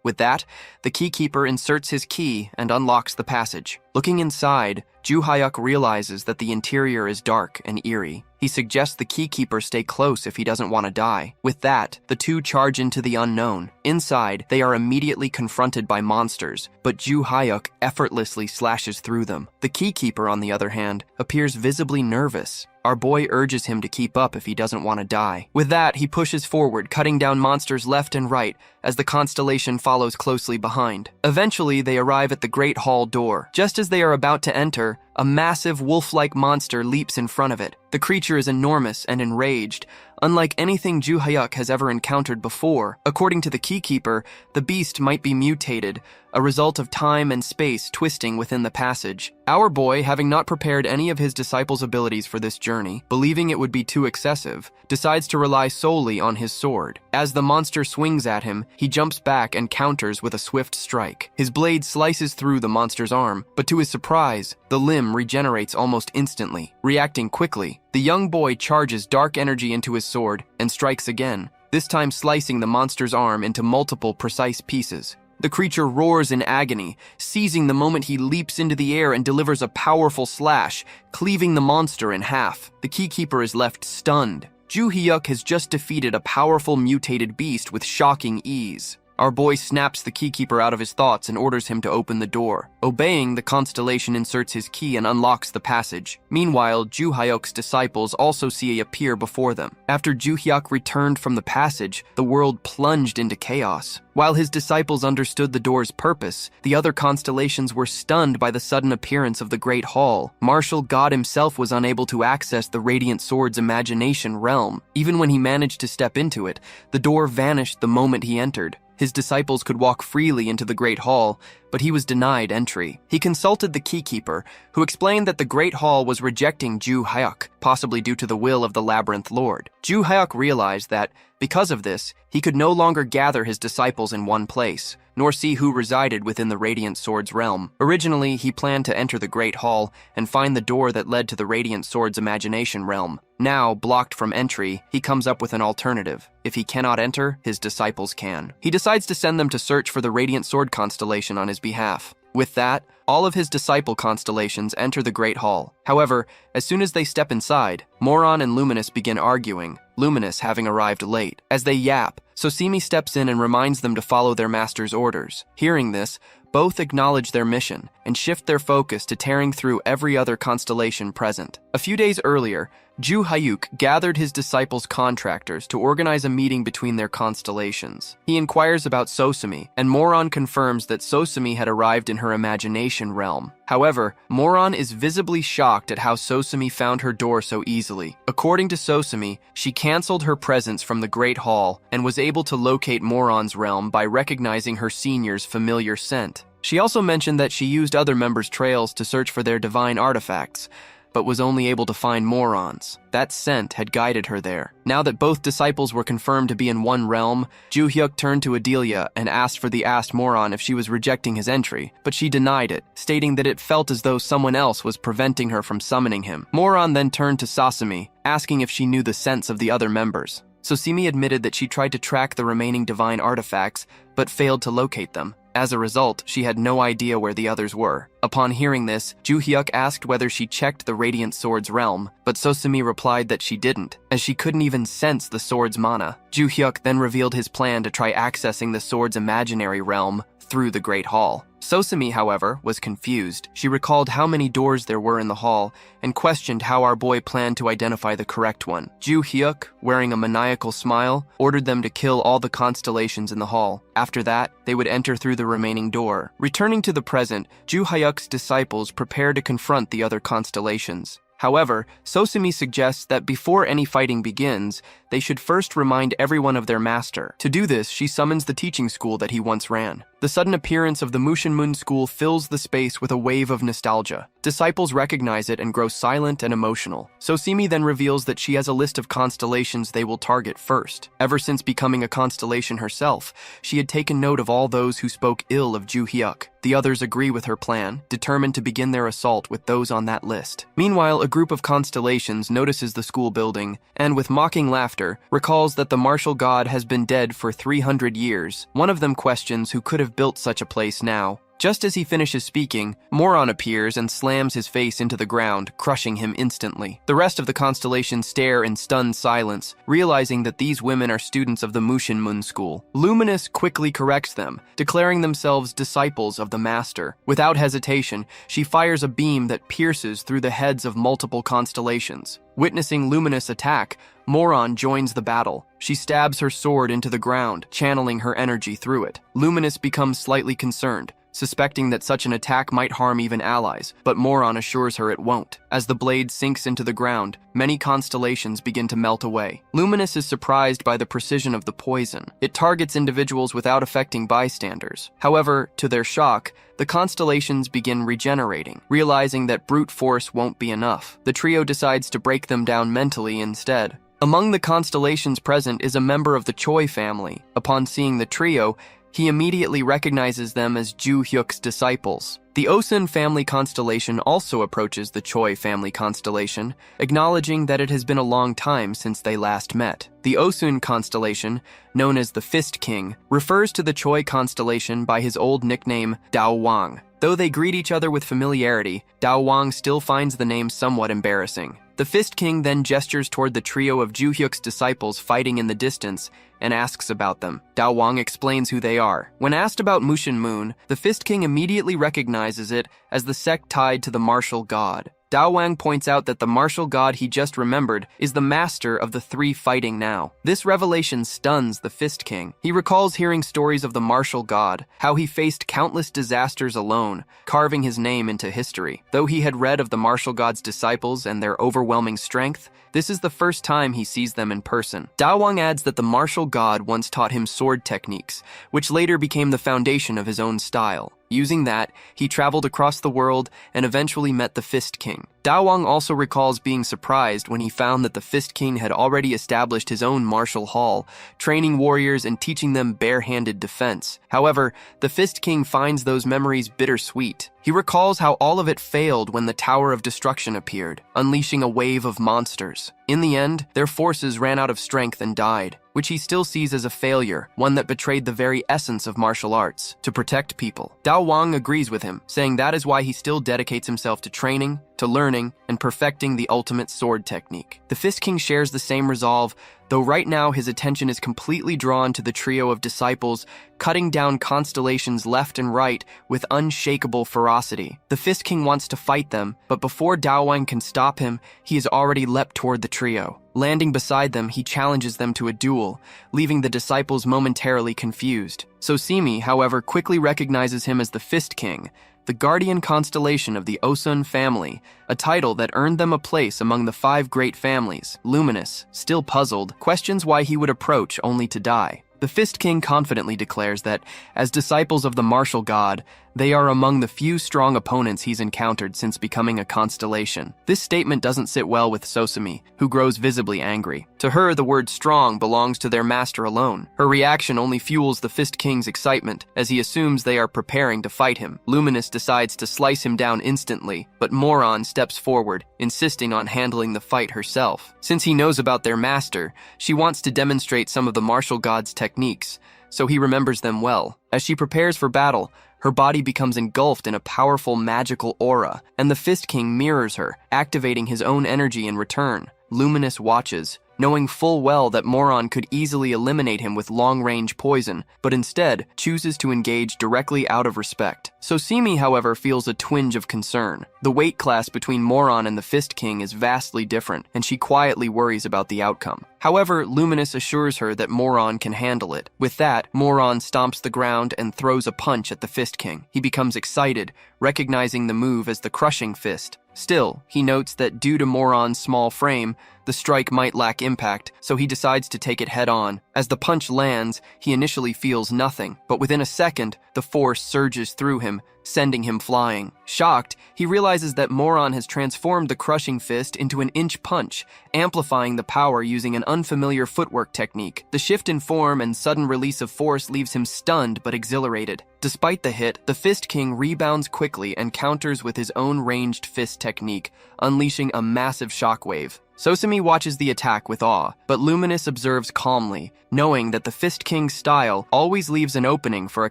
With that, the keykeeper inserts his key and unlocks the passage. Looking inside, Ju-hyuk realizes that the interior is dark and eerie. He suggests the keykeeper stay close if he doesn't want to die. With that, the two charge into the unknown. Inside, they are immediately confronted by monsters, but Ju-hyuk effortlessly slashes through them. The keykeeper, on the other hand, appears visibly nervous. Our boy urges him to keep up if he doesn't want to die. With that, he pushes forward, cutting down monsters left and right, as the constellation follows closely behind. Eventually, they arrive at the Great Hall door. Just as they are about to enter, a massive wolf-like monster leaps in front of it. The creature is enormous and enraged, unlike anything Ju-hyuk has ever encountered before. According to the keykeeper, the beast might be mutated, a result of time and space twisting within the passage. Our boy, having not prepared any of his disciples' abilities for this journey, believing it would be too excessive, decides to rely solely on his sword. As the monster swings at him, he jumps back and counters with a swift strike. His blade slices through the monster's arm, but to his surprise, the limb regenerates almost instantly. Reacting quickly, the young boy charges dark energy into his sword and strikes again, this time slicing the monster's arm into multiple precise pieces. The creature roars in agony, seizing the moment he leaps into the air and delivers a powerful slash, cleaving the monster in half. The keykeeper is left stunned. Ju-hyuk has just defeated a powerful mutated beast with shocking ease. Our boy snaps the keykeeper out of his thoughts and orders him to open the door. Obeying, the constellation inserts his key and unlocks the passage. Meanwhile, Ju-hyuk's disciples also see it appear before them. After Ju-hyuk returned from the passage, the world plunged into chaos. While his disciples understood the door's purpose, the other constellations were stunned by the sudden appearance of the Great Hall. Martial God himself was unable to access the Radiant Sword's imagination realm. Even when he managed to step into it, the door vanished the moment he entered. His disciples could walk freely into the Great Hall, but he was denied entry. He consulted the keykeeper, who explained that the Great Hall was rejecting Ju-hyuk, possibly due to the will of the Labyrinth Lord. Ju-hyuk realized that, because of this, he could no longer gather his disciples in one place, nor see who resided within the Radiant Sword's realm. Originally, he planned to enter the Great Hall and find the door that led to the Radiant Sword's imagination realm. Now, blocked from entry, he comes up with an alternative. If he cannot enter, his disciples can. He decides to send them to search for the Radiant Sword constellation on his behalf. With that, all of his disciple constellations enter the Great Hall. However, as soon as they step inside, Moron and Luminous begin arguing, Luminous having arrived late. As they yap, Sosimi steps in and reminds them to follow their master's orders. Hearing this, both acknowledge their mission and shift their focus to tearing through every other constellation present. A few days earlier, Ju-hyuk gathered his disciples' contractors to organize a meeting between their constellations. He inquires about Sosimi, and Moron confirms that Sosimi had arrived in her imagination realm. However, Moron is visibly shocked at how Sosimi found her door so easily. According to Sosimi, she canceled her presence from the Great Hall and was able to locate Moron's realm by recognizing her senior's familiar scent. She also mentioned that she used other members' trails to search for their divine artifacts, but was only able to find Moron's. That scent had guided her there. Now that both disciples were confirmed to be in one realm, Ju-hyuk turned to Adelia and asked for the asked Moron if she was rejecting his entry, but she denied it, stating that it felt as though someone else was preventing her from summoning him. Moron then turned to Sasami, asking if she knew the scents of the other members. Sosimi admitted that she tried to track the remaining divine artifacts, but failed to locate them. As a result, she had no idea where the others were. Upon hearing this, Ju-hyuk asked whether she checked the Radiant Sword's realm, but Sosumi replied that she didn't, as she couldn't even sense the sword's mana. Ju-hyuk then revealed his plan to try accessing the sword's imaginary realm through the Great Hall. Sosumi, however, was confused. She recalled how many doors there were in the hall and questioned how our boy planned to identify the correct one. Ju-hyuk, wearing a maniacal smile, ordered them to kill all the constellations in the hall. After that, they would enter through the remaining door. Returning to the present, Ju-hyuk's disciples prepare to confront the other constellations. However, Sosumi suggests that before any fighting begins, they should first remind everyone of their master. To do this, she summons the teaching school that he once ran. The sudden appearance of the Mushinmun school fills the space with a wave of nostalgia. Disciples recognize it and grow silent and emotional. Sosumi then reveals that she has a list of constellations they will target first. Ever since becoming a constellation herself, she had taken note of all those who spoke ill of Ju-hyuk. The others agree with her plan, determined to begin their assault with those on that list. Meanwhile, a group of constellations notices the school building, and with mocking laughter, recalls that the martial god has been dead for 300 years. One of them questions who could have built such a place now. Just as he finishes speaking, Moron appears and slams his face into the ground, crushing him instantly. The rest of the constellation stare in stunned silence, realizing that these women are students of the Mushinmun school. Luminous quickly corrects them, declaring themselves disciples of the master. Without hesitation, she fires a beam that pierces through the heads of multiple constellations. Witnessing Luminous attack, Moron joins the battle. She stabs her sword into the ground, channeling her energy through it. Luminous becomes slightly concerned, suspecting that such an attack might harm even allies, but Moron assures her it won't. As the blade sinks into the ground, many constellations begin to melt away. Luminous is surprised by the precision of the poison. It targets individuals without affecting bystanders. However, to their shock, the constellations begin regenerating. Realizing that brute force won't be enough, the trio decides to break them down mentally instead. Among the constellations present is a member of the Choi family. Upon seeing the trio, he immediately recognizes them as Ju-hyuk's disciples. The Osun family constellation also approaches the Choi family constellation, acknowledging that it has been a long time since they last met. The Osun constellation, known as the Fist King, refers to the Choi constellation by his old nickname, Dao Wang. Though they greet each other with familiarity, Dao Wang still finds the name somewhat embarrassing. The Fist King then gestures toward the trio of Ju-hyuk's disciples fighting in the distance and asks about them. Dao Wang explains who they are. When asked about Mushinmun, the Fist King immediately recognizes it as the sect tied to the martial god. Dao Wang points out that the martial god he just remembered is the master of the three fighting now. This revelation stuns the Fist King. He recalls hearing stories of the martial god, how he faced countless disasters alone, carving his name into history. Though he had read of the martial god's disciples and their overwhelming strength, this is the first time he sees them in person. Dao Wang adds that the martial god once taught him sword techniques, which later became the foundation of his own style. Using that, he traveled across the world and eventually met the Fist King. Dao Wang also recalls being surprised when he found that the Fist King had already established his own martial hall, training warriors and teaching them bare-handed defense. However, the Fist King finds those memories bittersweet. He recalls how all of it failed when the Tower of Destruction appeared, unleashing a wave of monsters. In the end, their forces ran out of strength and died, which he still sees as a failure, one that betrayed the very essence of martial arts, to protect people. Dao Wang agrees with him, saying that is why he still dedicates himself to training, to learning, and perfecting the ultimate sword technique. The Fist King shares the same resolve, though right now his attention is completely drawn to the trio of disciples, cutting down constellations left and right with unshakable ferocity. The Fist King wants to fight them, but before Dao Wang can stop him, he has already leapt toward the trio. Landing beside them, he challenges them to a duel, leaving the disciples momentarily confused. Sosumi, however, quickly recognizes him as the Fist King, the guardian constellation of the Osun family, a title that earned them a place among the 5 great families. Luminous, still puzzled, questions why he would approach only to die. The Fist King confidently declares that, as disciples of the martial god, they are among the few strong opponents he's encountered since becoming a constellation. This statement doesn't sit well with Sosumi, who grows visibly angry. To her, the word strong belongs to their master alone. Her reaction only fuels the Fist King's excitement, as he assumes they are preparing to fight him. Luminous decides to slice him down instantly, but Moron steps forward, insisting on handling the fight herself. Since he knows about their master, she wants to demonstrate some of the martial god's techniques. so he remembers them well. As she prepares for battle, her body becomes engulfed in a powerful magical aura, and the Fist King mirrors her, activating his own energy in return. Luminous watches, knowing full well that Moron could easily eliminate him with long-range poison, but instead chooses to engage directly out of respect. Sosimi, however, feels a twinge of concern. The weight class between Moron and the Fist King is vastly different, and she quietly worries about the outcome. However, Luminous assures her that Moron can handle it. With that, Moron stomps the ground and throws a punch at the Fist King. He becomes excited, recognizing the move as the crushing fist. Still, he notes that due to Moron's small frame, the strike might lack impact, so he decides to take it head-on. As the punch lands, he initially feels nothing, but within a second, the force surges through him, sending him flying. Shocked, he realizes that Moron has transformed the crushing fist into an inch punch, amplifying the power using an unfamiliar footwork technique. The shift in form and sudden release of force leaves him stunned but exhilarated. Despite the hit, the Fist King rebounds quickly and counters with his own ranged fist technique, unleashing a massive shockwave. Sosimi watches the attack with awe, but Luminous observes calmly, knowing that the Fist King's style always leaves an opening for a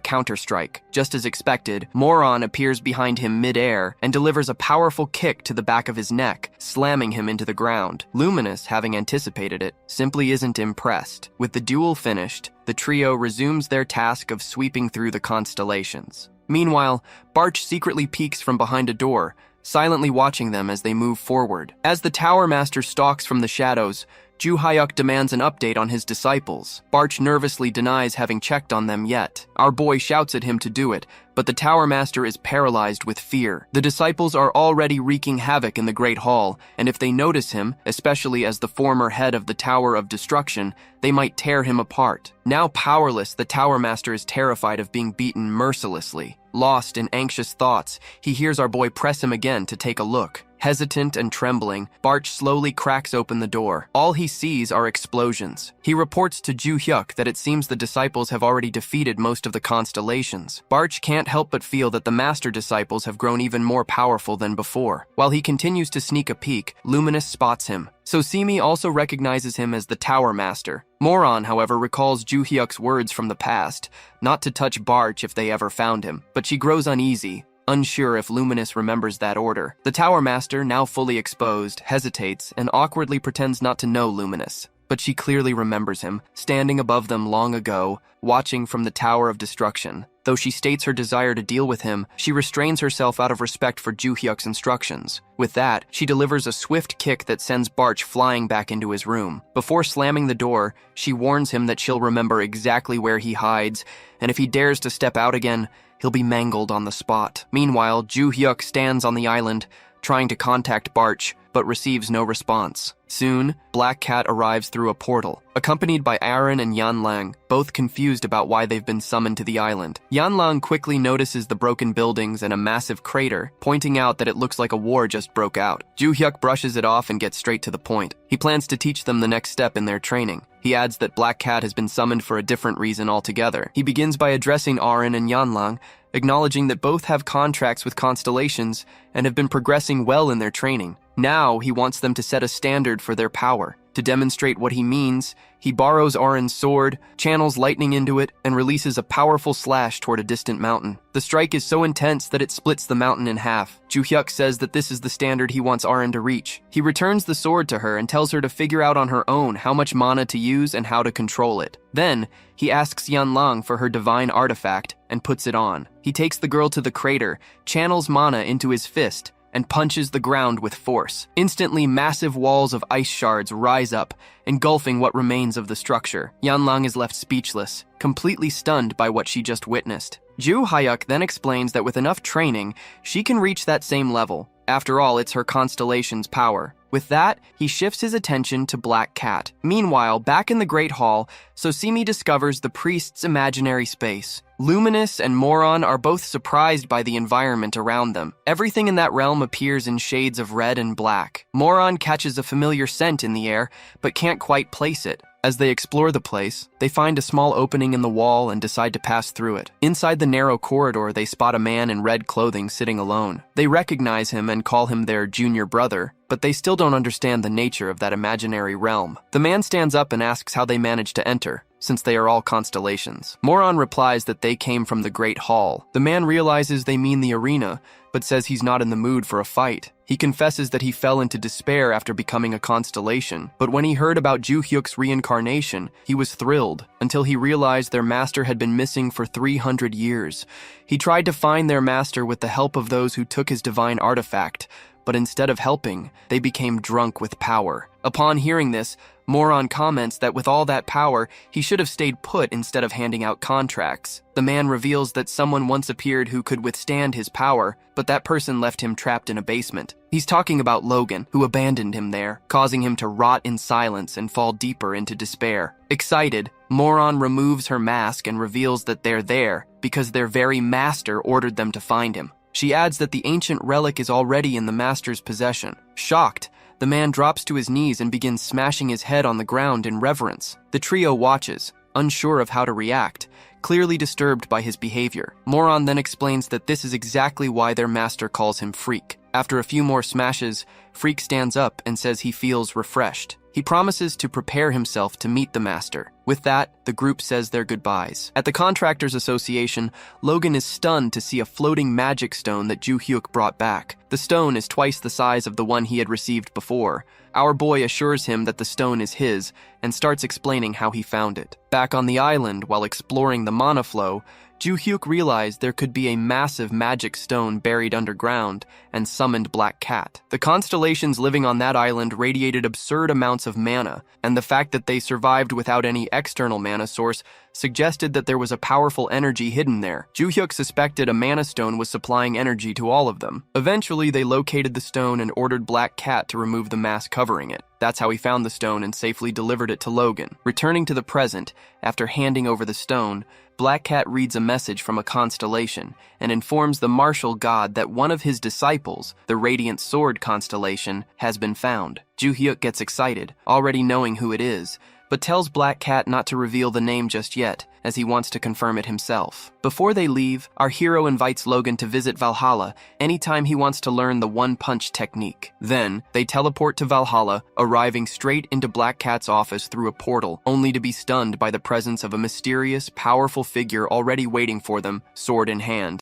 counter-strike. Just as expected, Moron appears behind him mid-air and delivers a powerful kick to the back of his neck, slamming him into the ground. Luminous, having anticipated it, simply isn't impressed. With the duel finished, the trio resumes their task of sweeping through the constellations. Meanwhile, Barch secretly peeks from behind a door, silently watching them as they move forward. As the Tower Master stalks from the shadows, Ju Hyuk demands an update on his disciples. Barch nervously denies having checked on them yet. Our boy shouts at him to do it, but the Tower Master is paralyzed with fear. The disciples are already wreaking havoc in the Great Hall, and if they notice him, especially as the former head of the Tower of Destruction, they might tear him apart. Now powerless, the Tower Master is terrified of being beaten mercilessly. Lost in anxious thoughts, he hears our boy press him again to take a look. Hesitant and trembling, Barch slowly cracks open the door. All he sees are explosions. He reports to Ju Hyuk that it seems the disciples have already defeated most of the constellations. Barch can't help but feel that the master disciples have grown even more powerful than before. While he continues to sneak a peek, Luminous spots him. Sosimi also recognizes him as the Tower Master. Moron, however, recalls Ju Hyuk's words from the past, not to touch Barch if they ever found him, but she grows uneasy, unsure if Luminous remembers that order. The Tower Master, now fully exposed, hesitates and awkwardly pretends not to know Luminous. But she clearly remembers him, standing above them long ago, watching from the Tower of Destruction. Though she states her desire to deal with him, she restrains herself out of respect for Ju Hyuk's instructions. With that, she delivers a swift kick that sends Barch flying back into his room. Before slamming the door, she warns him that she'll remember exactly where he hides, and if he dares to step out again, he'll be mangled on the spot. Meanwhile, Ju Hyuk stands on the island, trying to contact Barch, but receives no response. Soon, Black Cat arrives through a portal, accompanied by Aaron and Yan Lang, both confused about why they've been summoned to the island. Yan Lang quickly notices the broken buildings and a massive crater, pointing out that it looks like a war just broke out. Ju Hyuk brushes it off and gets straight to the point. He plans to teach them the next step in their training. He adds that Black Cat has been summoned for a different reason altogether. He begins by addressing Aaron and Yan Lang, acknowledging that both have contracts with constellations and have been progressing well in their training. Now he wants them to set a standard for their power. To demonstrate what he means, he borrows Aaron's sword, channels lightning into it, and releases a powerful slash toward a distant mountain. The strike is so intense that it splits the mountain in half. Ju Hyuk says that this is the standard he wants Aaron to reach. He returns the sword to her and tells her to figure out on her own how much mana to use and how to control it. Then, he asks Yan Lang for her divine artifact and puts it on. He takes the girl to the crater, channels mana into his fist, and punches the ground with force. Instantly, massive walls of ice shards rise up, engulfing what remains of the structure. Yan Lang is left speechless, completely stunned by what she just witnessed. Ju Hyuk then explains that with enough training, she can reach that same level. After all, it's her constellation's power. With that, he shifts his attention to Black Cat. Meanwhile, back in the Great Hall, Sosimi discovers the priest's imaginary space. Luminous and Moron are both surprised by the environment around them. Everything in that realm appears in shades of red and black. Moron catches a familiar scent in the air, but can't quite place it. As they explore the place, they find a small opening in the wall and decide to pass through it. Inside the narrow corridor, they spot a man in red clothing sitting alone. They recognize him and call him their junior brother, but they still don't understand the nature of that imaginary realm. The man stands up and asks how they managed to enter, since they are all constellations. Moron replies that they came from the Great Hall. The man realizes they mean the arena, but says he's not in the mood for a fight. He confesses that he fell into despair after becoming a constellation, but when he heard about Ju-hyuk's reincarnation, he was thrilled, until he realized their master had been missing for 300 years. He tried to find their master with the help of those who took his divine artifact, but instead of helping, they became drunk with power. Upon hearing this, Moron comments that with all that power, he should have stayed put instead of handing out contracts. The man reveals that someone once appeared who could withstand his power, but that person left him trapped in a basement. He's talking about Logan, who abandoned him there, causing him to rot in silence and fall deeper into despair. Excited, Moron removes her mask and reveals that they're there because their very master ordered them to find him. She adds that the ancient relic is already in the master's possession. Shocked, the man drops to his knees and begins smashing his head on the ground in reverence. The trio watches, unsure of how to react, clearly disturbed by his behavior. Moron then explains that this is exactly why their master calls him Freak. After a few more smashes, Freak stands up and says he feels refreshed. He promises to prepare himself to meet the master. With that, the group says their goodbyes. At the Contractors Association, Logan is stunned to see a floating magic stone that Ju-hyuk brought back. The stone is twice the size of the one he had received before. Our boy assures him that the stone is his and starts explaining how he found it. Back on the island, while exploring the mana flow, Ju-hyuk realized there could be a massive magic stone buried underground and summoned Black Cat. The constellations living on that island radiated absurd amounts of mana, and the fact that they survived without any external mana source suggested that there was a powerful energy hidden there. Ju-hyuk suspected a mana stone was supplying energy to all of them. Eventually, they located the stone and ordered Black Cat to remove the mask covering it. That's how he found the stone and safely delivered it to Logan. Returning to the present, after handing over the stone, Black Cat reads a message from a constellation and informs the martial god that one of his disciples, the Radiant Sword constellation, has been found. Ju-hyuk gets excited, already knowing who it is, but tells Black Cat not to reveal the name just yet, as he wants to confirm it himself. Before they leave, our hero invites Logan to visit Valhalla anytime he wants to learn the one-punch technique. Then, they teleport to Valhalla, arriving straight into Black Cat's office through a portal, only to be stunned by the presence of a mysterious, powerful figure already waiting for them, sword in hand.